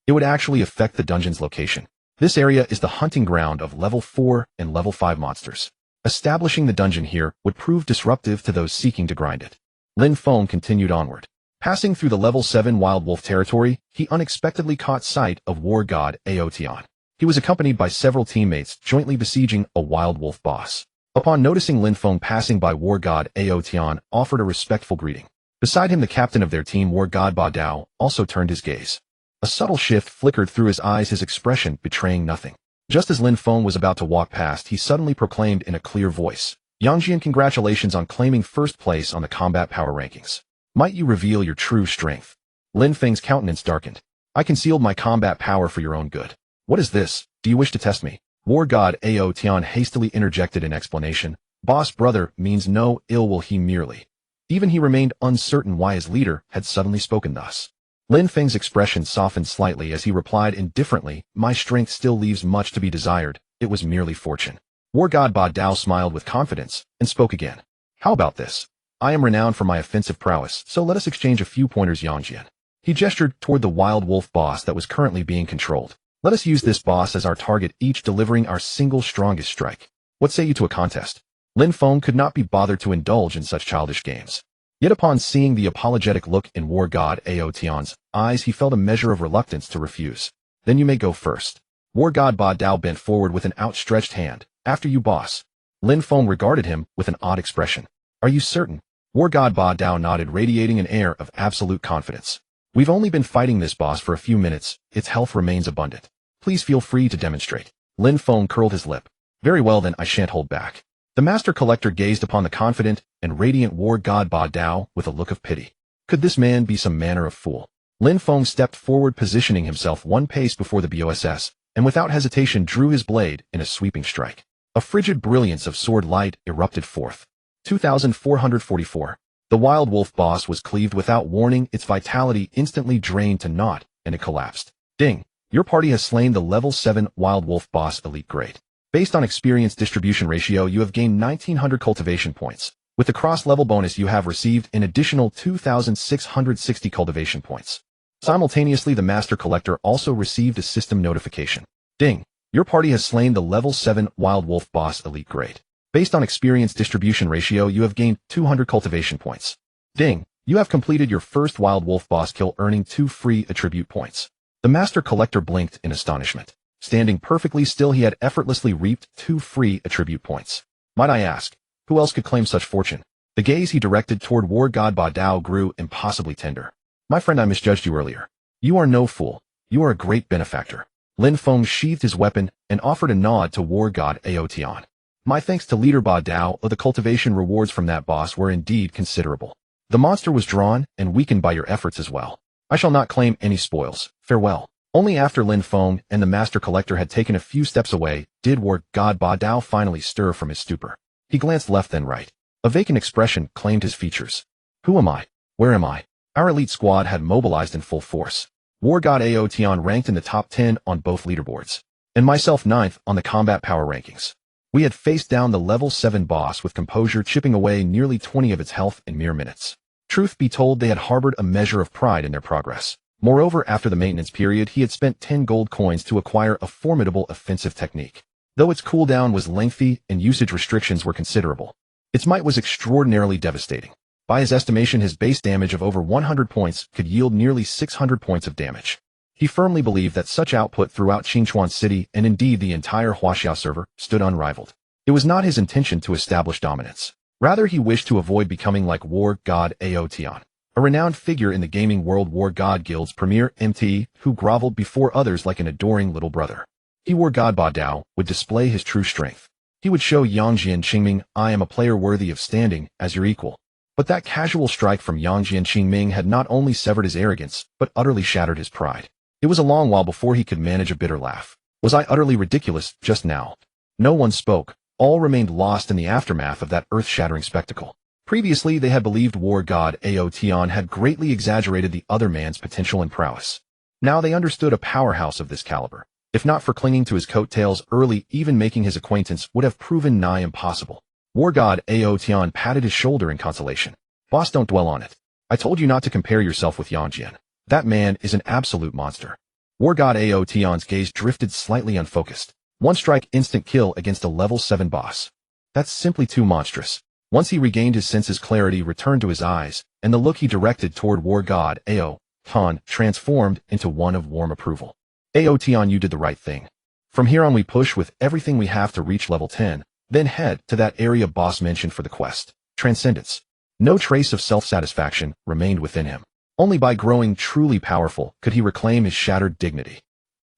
A: It would actually affect the dungeon's location. This area is the hunting ground of level 4 and level 5 monsters. Establishing the dungeon here would prove disruptive to those seeking to grind it. Lin Feng continued onward. Passing through the level 7 wild wolf territory, he unexpectedly caught sight of war god Aotian. He was accompanied by several teammates jointly besieging a wild wolf boss. Upon noticing Lin Feng passing by, war god Aotian offered a respectful greeting. Beside him, the captain of their team, war god Ba Dao, also turned his gaze. A subtle shift flickered through his eyes, his expression betraying nothing. Just as Lin Feng was about to walk past, he suddenly proclaimed in a clear voice, "Yangjian, congratulations on claiming first place on the combat power rankings. Might you reveal your true strength?" Lin Feng's countenance darkened. "I concealed my combat power for your own good. What is this? Do you wish to test me?" War god Aotian hastily interjected in explanation. "Boss brother means no ill will, he merely." Even he remained uncertain why his leader had suddenly spoken thus. Lin Feng's expression softened slightly as he replied indifferently, "My strength still leaves much to be desired. It was merely fortune." War god Ba Dao smiled with confidence and spoke again. "How about this? I am renowned for my offensive prowess, so let us exchange a few pointers, Yangjian." He gestured toward the wild wolf boss that was currently being controlled. "Let us use this boss as our target, each delivering our single strongest strike. What say you to a contest?" Lin Feng could not be bothered to indulge in such childish games. Yet upon seeing the apologetic look in war god Aotian's eyes, he felt a measure of reluctance to refuse. "Then you may go first." War god Ba Dao bent forward with an outstretched hand. "After you, boss." Lin Feng regarded him with an odd expression. "Are you certain?" War god Ba Dao nodded, radiating an air of absolute confidence. "We've only been fighting this boss for a few minutes. Its health remains abundant. Please feel free to demonstrate." Lin Feng curled his lip. "Very well then, I shan't hold back." The Master Collector gazed upon the confident and radiant war god Ba Dao with a look of pity. Could this man be some manner of fool? Lin Feng stepped forward, positioning himself one pace before the boss, and without hesitation drew his blade in a sweeping strike. A frigid brilliance of sword light erupted forth. 2444. The wild wolf boss was cleaved without warning, its vitality instantly drained to naught, and it collapsed. Ding! Your party has slain the level 7 wild wolf boss elite grade. Based on experience distribution ratio, you have gained 1900 cultivation points. With the cross-level bonus, you have received an additional 2660 cultivation points. Simultaneously, the Master Collector also received a system notification. Ding! Your party has slain the level 7 wild wolf boss elite grade. Based on experience distribution ratio, you have gained 200 cultivation points. Ding! You have completed your first wild wolf boss kill, earning 2 free attribute points. The Master Collector blinked in astonishment. Standing perfectly still, he had effortlessly reaped 2 free attribute points. Might I ask, who else could claim such fortune? The gaze he directed toward war god Ba Dao grew impossibly tender. "My friend, I misjudged you earlier. You are no fool. You are a great benefactor." Lin Feng sheathed his weapon and offered a nod to war god Aotian. "My thanks to leader Ba Dao, the cultivation rewards from that boss were indeed considerable. The monster was drawn and weakened by your efforts as well. I shall not claim any spoils. Farewell." Only after Lin Feng and the Master Collector had taken a few steps away did war god Ba Dao finally stir from his stupor. He glanced left then right. A vacant expression claimed his features. Who am I? Where am I? Our elite squad had mobilized in full force. War God Aotion ranked in the top 10 on both leaderboards, and myself 9th on the combat power rankings. We had faced down the level 7 boss with composure, chipping away nearly 20 of its health in mere minutes. Truth be told, they had harbored a measure of pride in their progress. Moreover, after the maintenance period, he had spent 10 gold coins to acquire a formidable offensive technique. Though its cooldown was lengthy and usage restrictions were considerable, its might was extraordinarily devastating. By his estimation, his base damage of over 100 points could yield nearly 600 points of damage. He firmly believed that such output throughout Qingchuan City, and indeed the entire Huaxiao server, stood unrivaled. It was not his intention to establish dominance. Rather, he wished to avoid becoming like War God Aotion, a renowned figure in the gaming world, War God Guild's premier MT, who groveled before others like an adoring little brother. He, War God Ba Dao, would display his true strength. He would show Yangjian Qingming, I am a player worthy of standing as your equal. But that casual strike from Yangjian Qingming had not only severed his arrogance, but utterly shattered his pride. It was a long while before he could manage a bitter laugh. Was I utterly ridiculous just now? No one spoke. All remained lost in the aftermath of that earth-shattering spectacle. Previously, they had believed War God Aotion had greatly exaggerated the other man's potential and prowess. Now they understood a powerhouse of this caliber, if not for clinging to his coattails early, even making his acquaintance would have proven nigh impossible. War God Aotion patted his shoulder in consolation. Boss, don't dwell on it. I told you not to compare yourself with Yangjian. That man is an absolute monster. War God Aotion's gaze drifted slightly unfocused. One strike instant kill against a level 7 boss. That's simply too monstrous. Once he regained his senses, clarity returned to his eyes, and the look he directed toward War God Aotion transformed into one of warm approval. Aotion, you did the right thing. From here on we push with everything we have to reach level 10, then head to that area boss mentioned for the quest, Transcendence. No trace of self-satisfaction remained within him. Only by growing truly powerful could he reclaim his shattered dignity.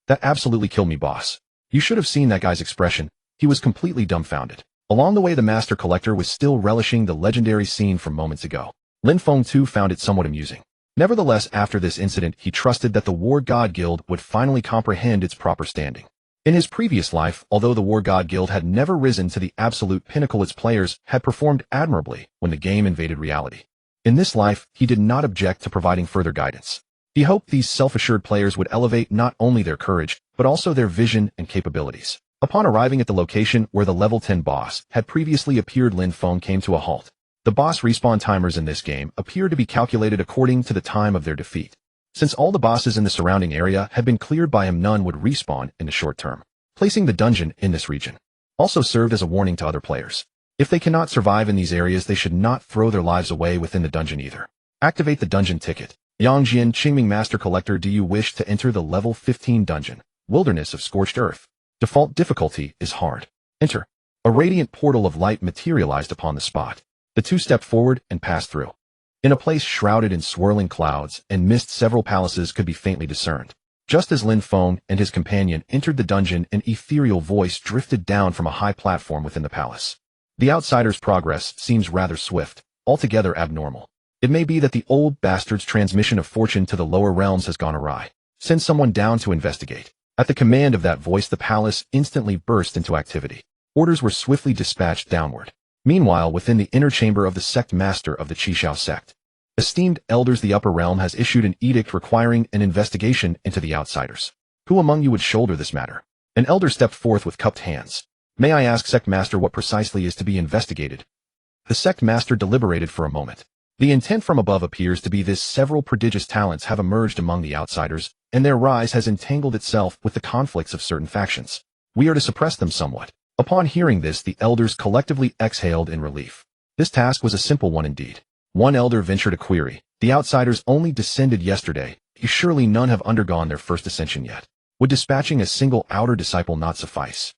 A: That absolutely killed me, boss. You should have seen that guy's expression. He was completely dumbfounded. Along the way, the Master Collector was still relishing the legendary scene from moments ago. Lin Feng too found it somewhat amusing. Nevertheless, after this incident, he trusted that the War God Guild would finally comprehend its proper standing. In his previous life, although the War God Guild had never risen to the absolute pinnacle, its players had performed admirably when the game invaded reality. In this life, he did not object to providing further guidance. He hoped these self-assured players would elevate not only their courage, but also their vision and capabilities. Upon arriving at the location where the level 10 boss had previously appeared, Lin Feng came to a halt. The boss respawn timers in this game appear to be calculated according to the time of their defeat. Since all the bosses in the surrounding area had been cleared by him, none would respawn in the short term. Placing the dungeon in this region also served as a warning to other players. If they cannot survive in these areas, they should not throw their lives away within the dungeon either. Activate the dungeon ticket. Yangjian Qingming Master Collector, do you wish to enter the level 15 dungeon? Wilderness of Scorched Earth. Default difficulty is hard. Enter. A radiant portal of light materialized upon the spot. The two stepped forward and passed through. In a place shrouded in swirling clouds and mist, several palaces could be faintly discerned. Just as Lin Feng and his companion entered the dungeon, an ethereal voice drifted down from a high platform within the palace. The outsider's progress seems rather swift, altogether abnormal. It may be that the old bastard's transmission of fortune to the lower realms has gone awry. Send someone down to investigate. At the command of that voice, the palace instantly burst into activity. Orders were swiftly dispatched downward. Meanwhile, within the inner chamber of the sect master of the Qishao sect, esteemed elders, the upper realm has issued an edict requiring an investigation into the outsiders. Who among you would shoulder this matter? An elder stepped forth with cupped hands. May I ask, sect master, what precisely is to be investigated? The sect master deliberated for a moment. The intent from above appears to be this: several prodigious talents have emerged among the outsiders, and their rise has entangled itself with the conflicts of certain factions. We are to suppress them somewhat. Upon hearing this, the elders collectively exhaled in relief. This task was a simple one indeed. One elder ventured a query. The outsiders only descended yesterday. Surely none have undergone their first ascension yet. Would dispatching a single outer disciple not suffice?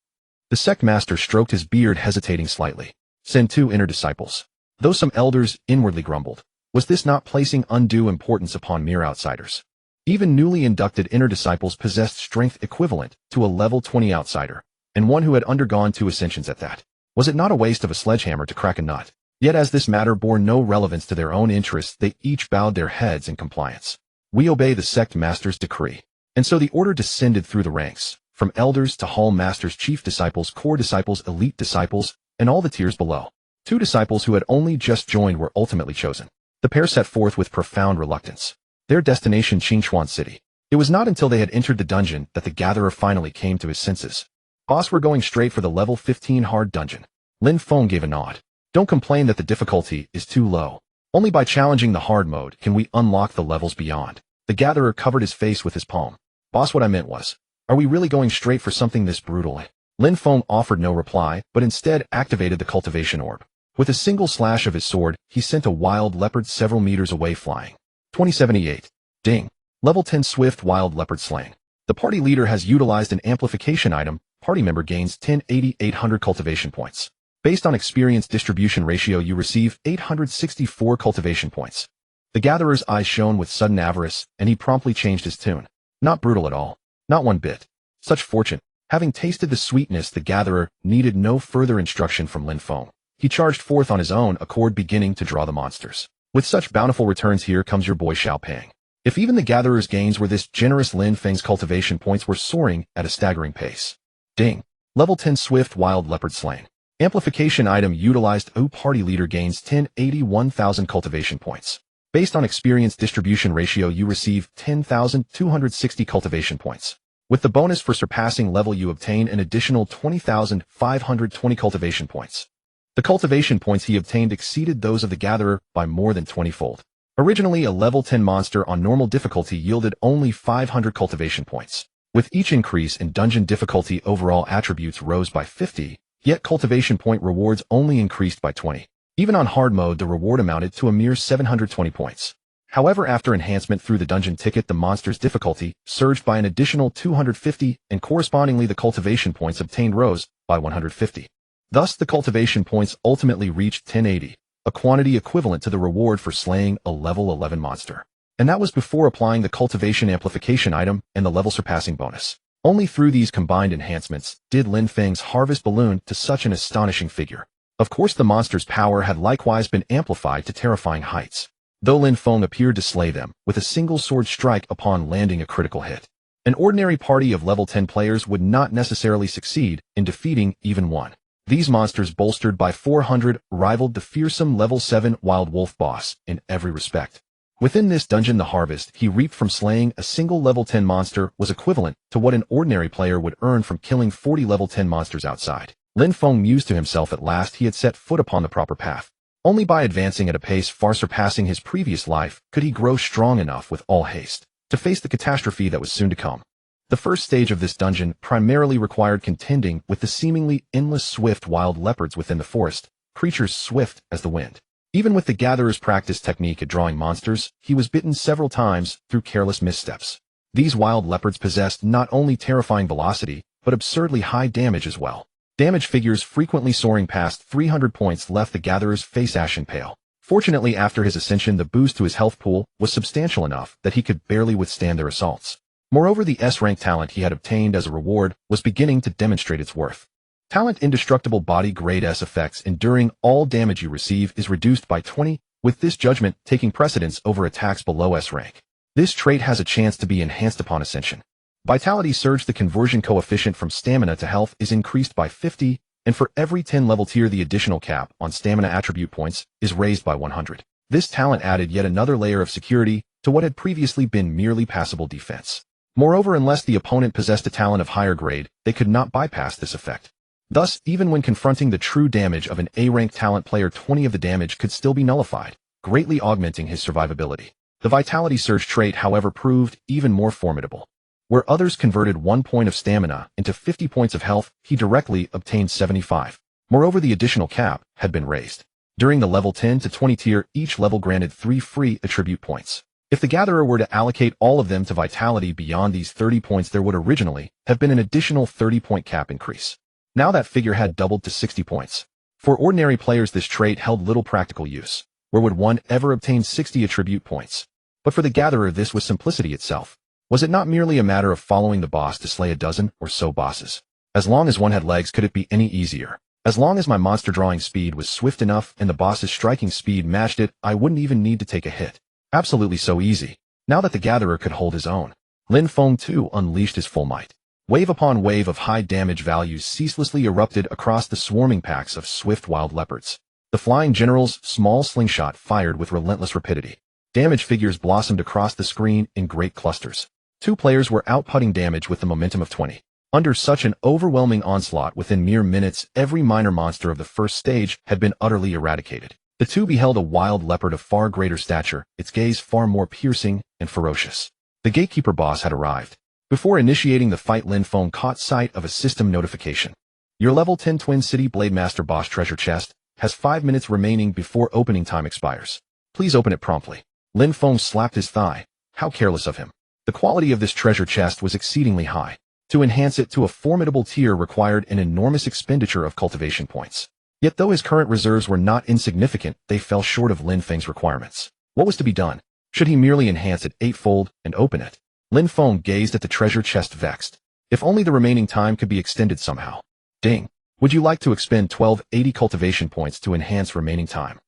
A: The sect master stroked his beard, hesitating slightly. Send 2 inner disciples. Though some elders inwardly grumbled, was this not placing undue importance upon mere outsiders? Even newly inducted inner disciples possessed strength equivalent to a level 20 outsider, and one who had undergone 2 ascensions at that. Was it not a waste of a sledgehammer to crack a nut? Yet as this matter bore no relevance to their own interests, they each bowed their heads in compliance. We obey the sect master's decree. And so the order descended through the ranks, from elders to hall masters, chief disciples, core disciples, elite disciples, and all the tiers below. Two disciples who had only just joined were ultimately chosen. The pair set forth with profound reluctance. Their destination Qingchuan City. It was not until they had entered the dungeon that the gatherer finally came to his senses. Boss, we're going straight for the level 15 hard dungeon. Lin Feng gave a nod. Don't complain that the difficulty is too low. Only by challenging the hard mode can we unlock the levels beyond. The gatherer covered his face with his palm. Boss, what I meant was, are we really going straight for something this brutal? Lin Feng offered no reply, but instead activated the cultivation orb. With a single slash of his sword, he sent a wild leopard several meters away flying. 2078. Ding. Level 10 Swift Wild Leopard Slain. The party leader has utilized an amplification item. Party member gains 1080-800 cultivation points. Based on experience distribution ratio, you receive 864 cultivation points. The gatherer's eyes shone with sudden avarice, and he promptly changed his tune. Not brutal at all. Not one bit. Such fortune. Having tasted the sweetness, the gatherer needed no further instruction from Lin Feng. He charged forth on his own accord, beginning to draw the monsters. With such bountiful returns, here comes your boy Xiao Pang. If even the gatherer's gains were this generous, Lin Feng's cultivation points were soaring at a staggering pace. Ding. Level 10 Swift Wild Leopard Slain. Amplification item utilized. Party leader gains 1081,000 cultivation points. Based on experience distribution ratio, you receive 10,260 cultivation points. With the bonus for surpassing level, you obtain an additional 20,520 cultivation points. The cultivation points he obtained exceeded those of the gatherer by more than 20-fold. Originally, a level 10 monster on normal difficulty yielded only 500 cultivation points. With each increase in dungeon difficulty, overall attributes rose by 50, yet cultivation point rewards only increased by 20. Even on hard mode, the reward amounted to a mere 720 points. However, after enhancement through the dungeon ticket, the monster's difficulty surged by an additional 250, and correspondingly the cultivation points obtained rose by 150. Thus, the cultivation points ultimately reached 1080. A quantity equivalent to the reward for slaying a level 11 monster. And that was before applying the cultivation amplification item and the level surpassing bonus. Only through these combined enhancements did Lin Feng's harvest balloon to such an astonishing figure. Of course, the monster's power had likewise been amplified to terrifying heights, though Lin Feng appeared to slay them with a single sword strike upon landing a critical hit. An ordinary party of level 10 players would not necessarily succeed in defeating even one. These monsters, bolstered by 400, rivaled the fearsome level 7 Wild Wolf boss in every respect. Within this dungeon, the harvest he reaped from slaying a single level 10 monster was equivalent to what an ordinary player would earn from killing 40 level 10 monsters outside. Lin Feng mused to himself, at last he had set foot upon the proper path. Only by advancing at a pace far surpassing his previous life could he grow strong enough with all haste to face the catastrophe that was soon to come. The first stage of this dungeon primarily required contending with the seemingly endless swift wild leopards within the forest, creatures swift as the wind. Even with the gatherer's practiced technique at drawing monsters, he was bitten several times through careless missteps. These wild leopards possessed not only terrifying velocity, but absurdly high damage as well. Damage figures frequently soaring past 300 points left the gatherer's face ashen pale. Fortunately, after his ascension, the boost to his health pool was substantial enough that he could barely withstand their assaults. Moreover, the S-rank talent he had obtained as a reward was beginning to demonstrate its worth. Talent Indestructible Body Grade S effects enduring all damage you receive is reduced by 20, with this judgment taking precedence over attacks below S-rank. This trait has a chance to be enhanced upon ascension. Vitality Surge, the conversion coefficient from stamina to health, is increased by 50, and for every 10 level tier, the additional cap on stamina attribute points is raised by 100. This talent added yet another layer of security to what had previously been merely passable defense. Moreover, unless the opponent possessed a talent of higher grade, they could not bypass this effect. Thus, even when confronting the true damage of an A-rank talent player, 20 of the damage could still be nullified, greatly augmenting his survivability. The Vitality Surge trait, however, proved even more formidable. Where others converted 1 point of stamina into 50 points of health, he directly obtained 75. Moreover, the additional cap had been raised. During the level 10 to 20 tier, each level granted 3 free attribute points. If the gatherer were to allocate all of them to vitality beyond these 30 points, there would originally have been an additional 30-point cap increase. Now that figure had doubled to 60 points. For ordinary players, this trait held little practical use. Where would one ever obtain 60 attribute points? But for the gatherer, this was simplicity itself. Was it not merely a matter of following the boss to slay a dozen or so bosses? As long as one had legs, could it be any easier? As long as my monster drawing speed was swift enough and the boss's striking speed matched it, I wouldn't even need to take a hit. Absolutely so easy. Now that the gatherer could hold his own, Lin Feng too unleashed his full might. Wave upon wave of high damage values ceaselessly erupted across the swarming packs of swift wild leopards. The flying general's small slingshot fired with relentless rapidity. Damage figures blossomed across the screen in great clusters. Two players were outputting damage with the momentum of 20. Under such an overwhelming onslaught within mere minutes, every minor monster of the first stage had been utterly eradicated. The two beheld a wild leopard of far greater stature, its gaze far more piercing and ferocious. The gatekeeper boss had arrived. Before initiating the fight, Lin Feng caught sight of a system notification. Your level 10 Twin City Blade Master boss treasure chest has 5 minutes remaining before opening time expires. Please open it promptly. Lin Feng slapped his thigh. How careless of him. The quality of this treasure chest was exceedingly high. To enhance it to a formidable tier required an enormous expenditure of cultivation points. Yet though his current reserves were not insignificant, they fell short of Lin Feng's requirements. What was to be done? Should he merely enhance it eightfold and open it? Lin Feng gazed at the treasure chest vexed. If only the remaining time could be extended somehow. Ding. Would you like to expend 1280 cultivation points to enhance remaining time?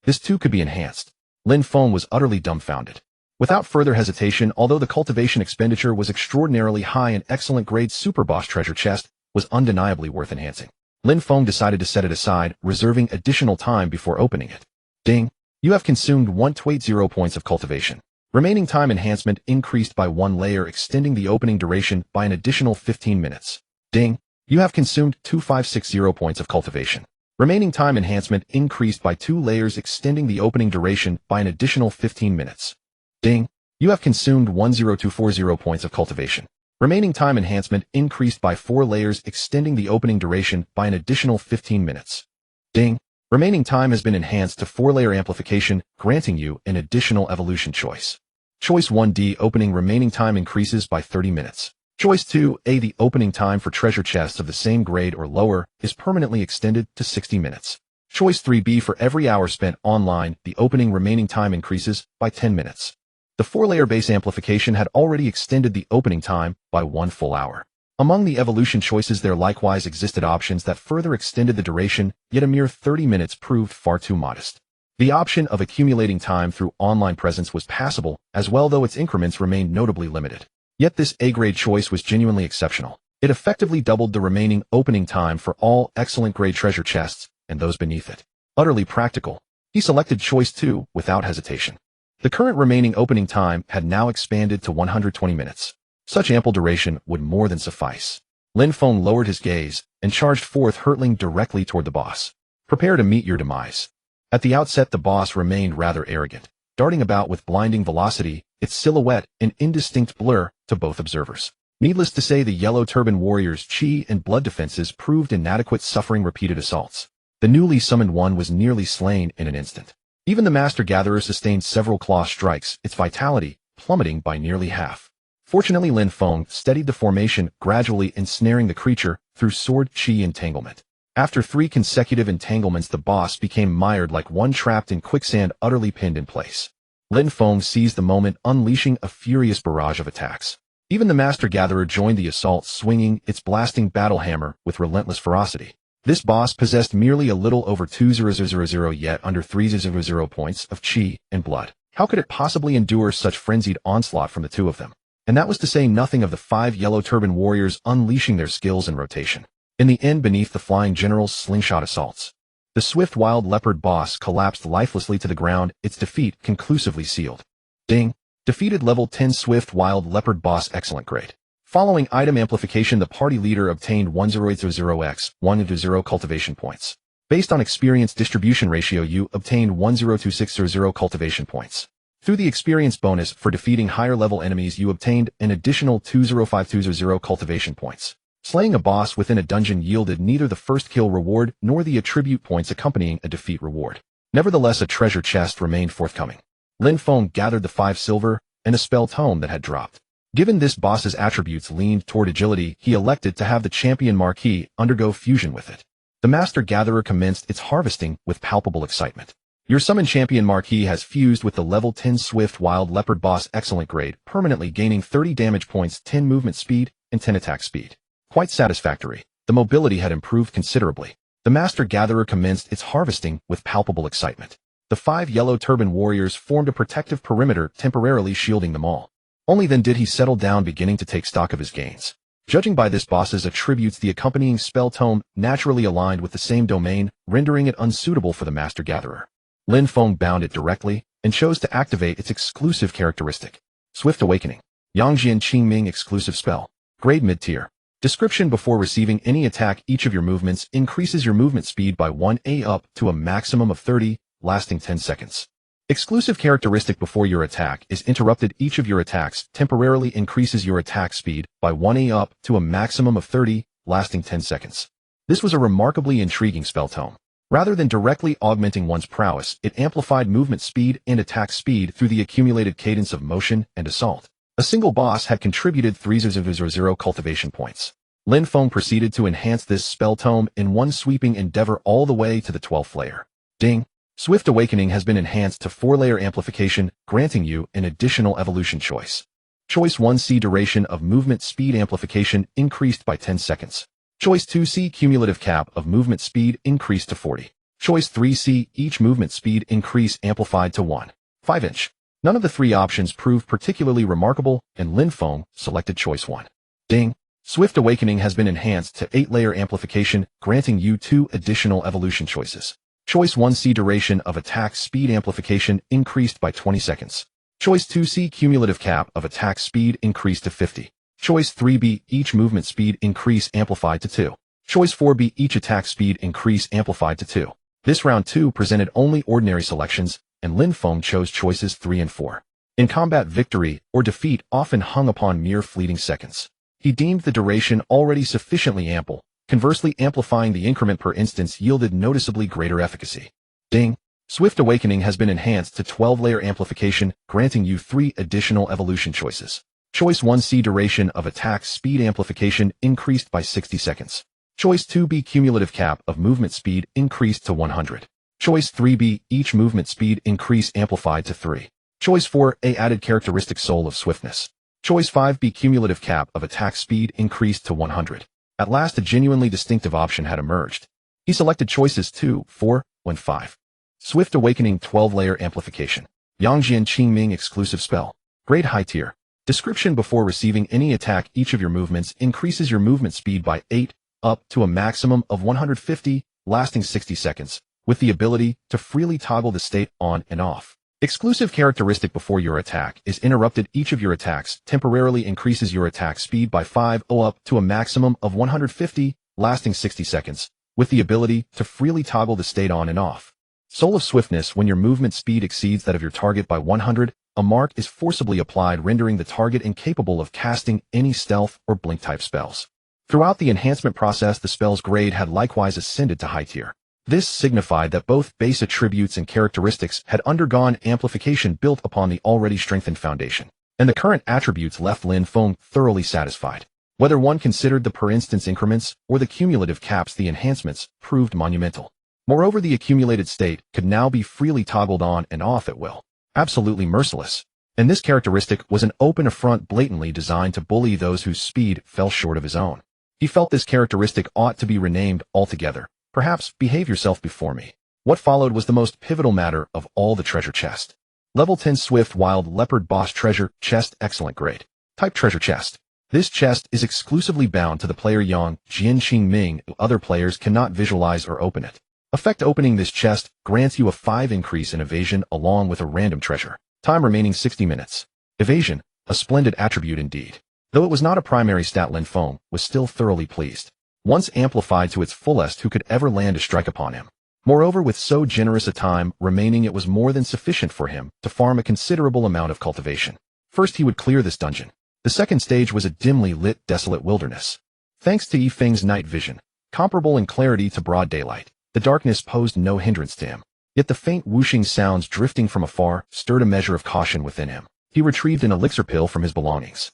A: This too could be enhanced. Lin Feng was utterly dumbfounded. Without further hesitation, although the cultivation expenditure was extraordinarily high, an excellent grade super boss treasure chest was undeniably worth enhancing. Lin Feng decided to set it aside, reserving additional time before opening it. Ding. You have consumed 120 points of cultivation. Remaining time enhancement increased by 1 layer, extending the opening duration by an additional 15 minutes. Ding. You have consumed 2560 points of cultivation. Remaining time enhancement increased by 2 layers, extending the opening duration by an additional 15 minutes. Ding. You have consumed 10240 points of cultivation. Remaining time enhancement increased by 4 layers, extending the opening duration by an additional 15 minutes. Ding. Remaining time has been enhanced to 4-layer amplification, granting you an additional evolution choice. Choice 1D, opening remaining time increases by 30 minutes. Choice 2A, the opening time for treasure chests of the same grade or lower is permanently extended to 60 minutes. Choice 3B, for every hour spent online, the opening remaining time increases by 10 minutes. The 4-layer base amplification had already extended the opening time by 1 full hour. Among the evolution choices there likewise existed options that further extended the duration, yet a mere 30 minutes proved far too modest. The option of accumulating time through online presence was passable, as well, though its increments remained notably limited. Yet this A-grade choice was genuinely exceptional. It effectively doubled the remaining opening time for all excellent grade treasure chests and those beneath it. Utterly practical. He selected choice 2 without hesitation. The current remaining opening time had now expanded to 120 minutes. Such ample duration would more than suffice. Lin Feng lowered his gaze and charged forth, hurtling directly toward the boss. Prepare to meet your demise. At the outset, the boss remained rather arrogant, darting about with blinding velocity, its silhouette an indistinct blur to both observers. Needless to say, the Yellow Turban Warrior's chi and blood defenses proved inadequate, suffering repeated assaults. The newly summoned one was nearly slain in an instant. Even the Master Gatherer sustained several claw strikes, its vitality plummeting by nearly half. Fortunately, Lin Feng steadied the formation, gradually ensnaring the creature through sword chi entanglement. After 3 consecutive entanglements, the boss became mired like one trapped in quicksand, utterly pinned in place. Lin Feng seized the moment, unleashing a furious barrage of attacks. Even the Master Gatherer joined the assault, swinging its blasting battle hammer with relentless ferocity. This boss possessed merely a little over 2000 yet under 300 points of chi and blood. How could it possibly endure such frenzied onslaught from the two of them? And that was to say nothing of the 5 Yellow Turban Warriors unleashing their skills in rotation. In the end, beneath the flying general's slingshot assaults, the swift wild leopard boss collapsed lifelessly to the ground, its defeat conclusively sealed. Ding. Defeated level 10 swift wild leopard boss, excellent grade. Following item amplification, the party leader obtained 1080x 1 cultivation points. Based on experience distribution ratio, you obtained 10260 cultivation points. Through the experience bonus for defeating higher level enemies, you obtained an additional 20520 cultivation points. Slaying a boss within a dungeon yielded neither the first kill reward nor the attribute points accompanying a defeat reward. Nevertheless, a treasure chest remained forthcoming. Lin Feng gathered the 5 silver and a spell tome that had dropped. Given this boss's attributes leaned toward agility, he elected to have the champion marquee undergo fusion with it. The Master Gatherer commenced its harvesting with palpable excitement. Your summoned champion marquee has fused with the level 10 swift wild leopard boss, excellent grade, permanently gaining 30 damage points, 10 movement speed, and 10 attack speed. Quite satisfactory. The mobility had improved considerably. The Master Gatherer commenced its harvesting with palpable excitement. The 5 Yellow Turban Warriors formed a protective perimeter, temporarily shielding them all. Only then did he settle down, beginning to take stock of his gains. Judging by this boss's attributes, the accompanying spell tome naturally aligned with the same domain, rendering it unsuitable for the Master Gatherer. Lin Feng bound it directly and chose to activate its exclusive characteristic. Swift Awakening. Yangjian Qingming exclusive spell. Grade mid-tier. Description: before receiving any attack, each of your movements increases your movement speed by 1A up to a maximum of 30, lasting 10 seconds. Exclusive characteristic: before your attack is interrupted, each of your attacks temporarily increases your attack speed by 1A up to a maximum of 30, lasting 10 seconds. This was a remarkably intriguing spell tome. Rather than directly augmenting one's prowess, it amplified movement speed and attack speed through the accumulated cadence of motion and assault. A single boss had contributed 300 cultivation points. Lin Feng proceeded to enhance this spell tome in one sweeping endeavor all the way to the 12th layer. Ding! Swift Awakening has been enhanced to 4-layer amplification, granting you an additional evolution choice. Choice 1C: duration of movement speed amplification increased by 10 seconds. Choice 2C: cumulative cap of movement speed increased to 40. Choice 3C: each movement speed increase amplified to 1.5 inch. None of the three options proved particularly remarkable, and Lin Feng selected choice 1. Ding! Swift Awakening has been enhanced to 8-layer amplification, granting you 2 additional evolution choices. Choice 1C: duration of attack speed amplification increased by 20 seconds. Choice 2C: cumulative cap of attack speed increased to 50. Choice 3B: each movement speed increase amplified to 2. Choice 4B: each attack speed increase amplified to 2. This round 2 presented only ordinary selections, and Lin Feng chose choices 3 and 4. In combat, victory or defeat often hung upon mere fleeting seconds. He deemed the duration already sufficiently ample. Conversely, amplifying the increment per instance yielded noticeably greater efficacy. Ding! Swift Awakening has been enhanced to 12-layer amplification, granting you 3 additional evolution choices. Choice 1C: duration of attack speed amplification increased by 60 seconds. Choice 2B: cumulative cap of movement speed increased to 100. Choice 3B: each movement speed increase amplified to 3. Choice 4A: added characteristic soul of swiftness. Choice 5B: cumulative cap of attack speed increased to 100. At last a genuinely distinctive option had emerged. He selected choices 2, 4, and 5. Swift Awakening 12-layer amplification. Yangjian Qingming exclusive spell. Grade high tier. Description: before receiving any attack, each of your movements increases your movement speed by 8, up to a maximum of 150, lasting 60 seconds, with the ability to freely toggle the state on and off. Exclusive characteristic: before your attack is interrupted, each of your attacks temporarily increases your attack speed by 5 up to a maximum of 150, lasting 60 seconds, with the ability to freely toggle the state on and off. Soul of Swiftness: when your movement speed exceeds that of your target by 100, a mark is forcibly applied, rendering the target incapable of casting any stealth or blink-type spells. Throughout the enhancement process, the spell's grade had likewise ascended to high tier. This signified that both base attributes and characteristics had undergone amplification built upon the already strengthened foundation, and the current attributes left Lin Feng thoroughly satisfied. Whether one considered the per-instance increments or the cumulative caps, the enhancements proved monumental. Moreover, the accumulated state could now be freely toggled on and off at will. Absolutely merciless. And this characteristic was an open affront blatantly designed to bully those whose speed fell short of his own. He felt this characteristic ought to be renamed altogether. Perhaps behave yourself before me. What followed was the most pivotal matter of all: the treasure chest. Level 10 Swift Wild Leopard Boss Treasure Chest. Excellent grade. Type: treasure chest. This chest is exclusively bound to the player Yangjian Qingming. Other players cannot visualize or open it. Effect: opening this chest grants you a 5 increase in evasion along with a random treasure. Time remaining 60 minutes. Evasion, a splendid attribute indeed. Though it was not a primary stat, Lin Feng was still thoroughly pleased. Once amplified to its fullest, who could ever land a strike upon him? Moreover, with so generous a time remaining, it was more than sufficient for him to farm a considerable amount of cultivation. First, he would clear this dungeon. The second stage was a dimly lit, desolate wilderness. Thanks to Yi Feng's night vision, comparable in clarity to broad daylight, the darkness posed no hindrance to him. Yet the faint whooshing sounds drifting from afar stirred a measure of caution within him. He retrieved an elixir pill from his belongings.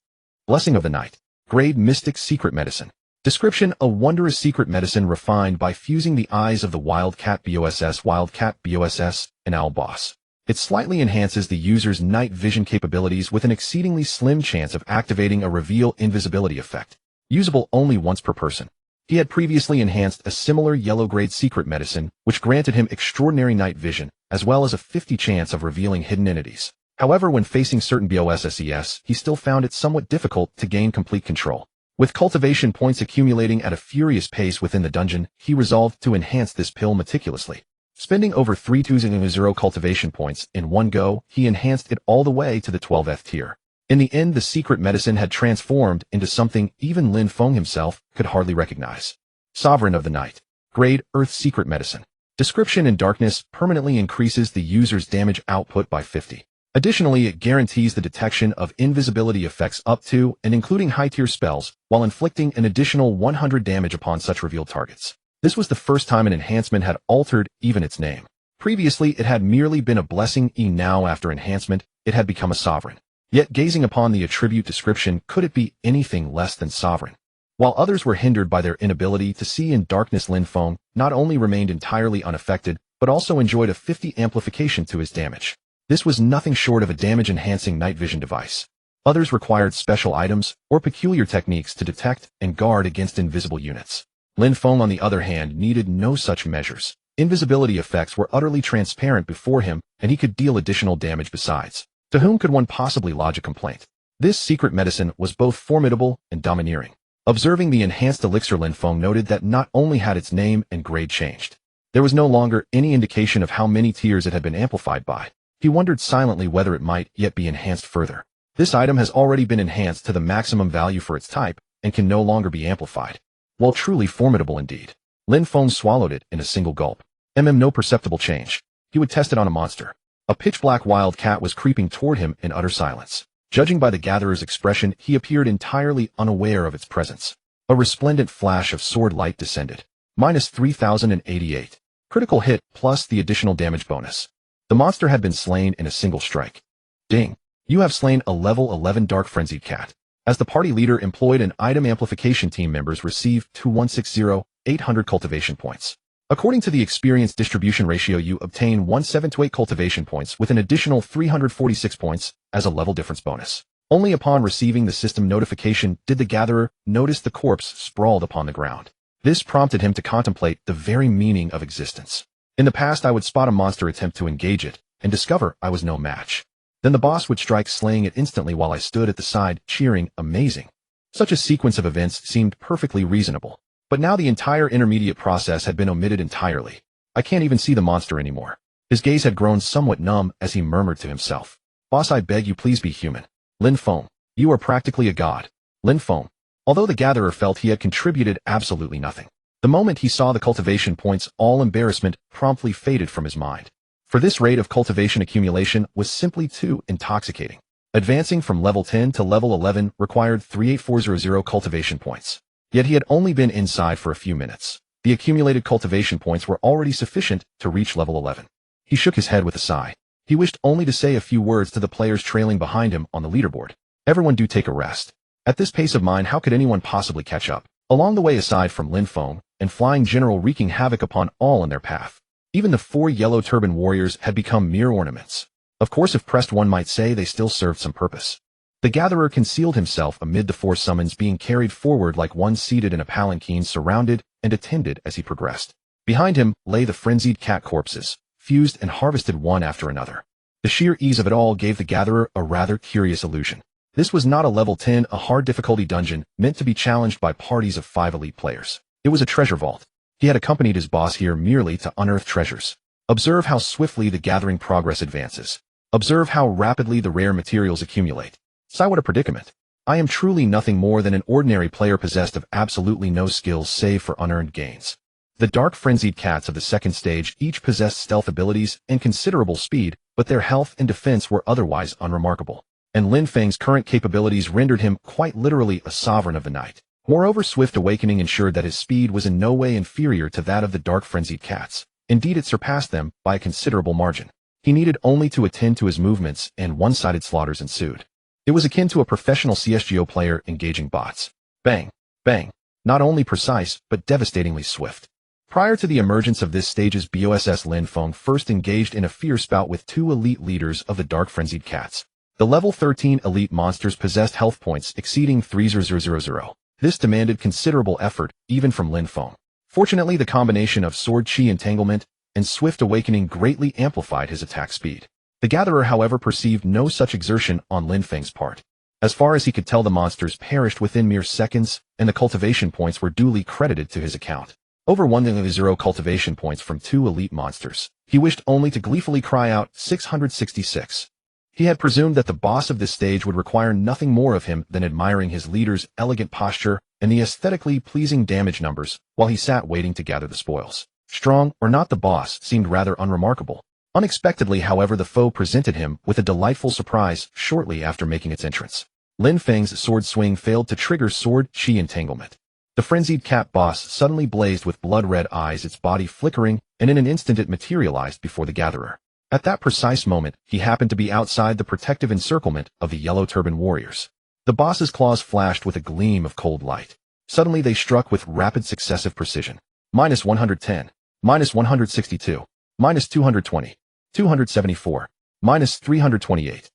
A: Blessing of the Night. Grade Mystic Secret Medicine. Description: a wondrous secret medicine refined by fusing the eyes of the wildcat BOSS, and owl boss. It slightly enhances the user's night vision capabilities with an exceedingly slim chance of activating a reveal invisibility effect. Usable only once per person. He had previously enhanced a similar yellow-grade secret medicine, which granted him extraordinary night vision, as well as a 50 chance of revealing hidden entities. However, when facing certain BOSSES, he still found it somewhat difficult to gain complete control. With cultivation points accumulating at a furious pace within the dungeon, he resolved to enhance this pill meticulously. Spending over 3,200 cultivation points in one go, he enhanced it all the way to the 12th tier. In the end, the secret medicine had transformed into something even Lin Feng himself could hardly recognize. Sovereign of the Night. Grade Earth Secret Medicine. Description in darkness permanently increases the user's damage output by 50. Additionally, it guarantees the detection of invisibility effects up to and including high-tier spells, while inflicting an additional 100 damage upon such revealed targets. This was the first time an enhancement had altered even its name. Previously, it had merely been a blessing, now after enhancement, it had become a sovereign. Yet gazing upon the attribute description, could it be anything less than sovereign? While others were hindered by their inability to see in darkness, Lin Feng not only remained entirely unaffected, but also enjoyed a 50 amplification to his damage. This was nothing short of a damage-enhancing night vision device. Others required special items or peculiar techniques to detect and guard against invisible units. Lin Feng, on the other hand, needed no such measures. Invisibility effects were utterly transparent before him, and he could deal additional damage besides. To whom could one possibly lodge a complaint? This secret medicine was both formidable and domineering. Observing the enhanced elixir, Lin Feng noted that not only had its name and grade changed, there was no longer any indication of how many tiers it had been amplified by. He wondered silently whether it might yet be enhanced further. This item has already been enhanced to the maximum value for its type and can no longer be amplified. While truly formidable indeed, Lin Feng swallowed it in a single gulp. No perceptible change. He would test it on a monster. A pitch-black wild cat was creeping toward him in utter silence. Judging by the gatherer's expression, he appeared entirely unaware of its presence. A resplendent flash of sword light descended. Minus 3,088. Critical hit plus the additional damage bonus. The monster had been slain in a single strike. Ding. You have slain a level 11 dark frenzied cat. As the party leader employed an item amplification, team members received 2160,800 cultivation points. According to the experience distribution ratio, you obtain 1728 cultivation points with an additional 346 points as a level difference bonus. Only upon receiving the system notification did the gatherer notice the corpse sprawled upon the ground. This prompted him to contemplate the very meaning of existence. In the past, I would spot a monster attempt to engage it and discover I was no match. Then the boss would strike, slaying it instantly while I stood at the side, cheering, amazing. Such a sequence of events seemed perfectly reasonable. But now the entire intermediate process had been omitted entirely. I can't even see the monster anymore. His gaze had grown somewhat numb as he murmured to himself. Boss, I beg you, please be human. Lin Feng, you are practically a god. Lin Feng. Although the gatherer felt he had contributed absolutely nothing, the moment he saw the cultivation points, all embarrassment promptly faded from his mind. For this rate of cultivation accumulation was simply too intoxicating. Advancing from level 10 to level 11 required 38400 cultivation points. Yet he had only been inside for a few minutes. The accumulated cultivation points were already sufficient to reach level 11. He shook his head with a sigh. He wished only to say a few words to the players trailing behind him on the leaderboard. Everyone do take a rest. At this pace of mine, how could anyone possibly catch up? Along the way, aside from Lin Feng and Flying General wreaking havoc upon all in their path, even the 4 yellow turban warriors had become mere ornaments. Of course, if pressed, one might say they still served some purpose. The gatherer concealed himself amid the 4 summons, being carried forward like one seated in a palanquin, surrounded and attended as he progressed. Behind him lay the frenzied cat corpses, fused and harvested one after another. The sheer ease of it all gave the gatherer a rather curious illusion. This was not a level 10, a hard difficulty dungeon meant to be challenged by parties of 5 elite players. It was a treasure vault. He had accompanied his boss here merely to unearth treasures. Observe how swiftly the gathering progress advances. Observe how rapidly the rare materials accumulate. Sigh, what a predicament. I am truly nothing more than an ordinary player possessed of absolutely no skills save for unearned gains. The dark frenzied cats of the second stage each possessed stealth abilities and considerable speed, but their health and defense were otherwise unremarkable. And Lin Feng's current capabilities rendered him quite literally a sovereign of the night. Moreover, swift awakening ensured that his speed was in no way inferior to that of the dark frenzied cats. Indeed, it surpassed them by a considerable margin. He needed only to attend to his movements, and one-sided slaughters ensued. It was akin to a professional CSGO player engaging bots. Bang, bang. Not only precise, but devastatingly swift. Prior to the emergence of this stage's BOSS, Lin Feng first engaged in a fierce bout with 2 elite leaders of the dark frenzied cats. The level 13 elite monsters possessed health points exceeding 3000. This demanded considerable effort, even from Lin Feng. Fortunately, the combination of sword chi entanglement and swift awakening greatly amplified his attack speed. The gatherer, however, perceived no such exertion on Lin Feng's part. As far as he could tell, the monsters perished within mere seconds, and the cultivation points were duly credited to his account. Over 1,000 cultivation points from 2 elite monsters. He wished only to gleefully cry out 666. He had presumed that the boss of this stage would require nothing more of him than admiring his leader's elegant posture and the aesthetically pleasing damage numbers while he sat waiting to gather the spoils. Strong or not, the boss seemed rather unremarkable. Unexpectedly, however, the foe presented him with a delightful surprise shortly after making its entrance. Lin Feng's sword swing failed to trigger sword chi entanglement. The frenzied cat boss suddenly blazed with blood-red eyes, its body flickering, and in an instant it materialized before the gatherer. At that precise moment, he happened to be outside the protective encirclement of the yellow turban warriors. The boss's claws flashed with a gleam of cold light. Suddenly they struck with rapid successive precision. -110, -162, -220, 274, -328.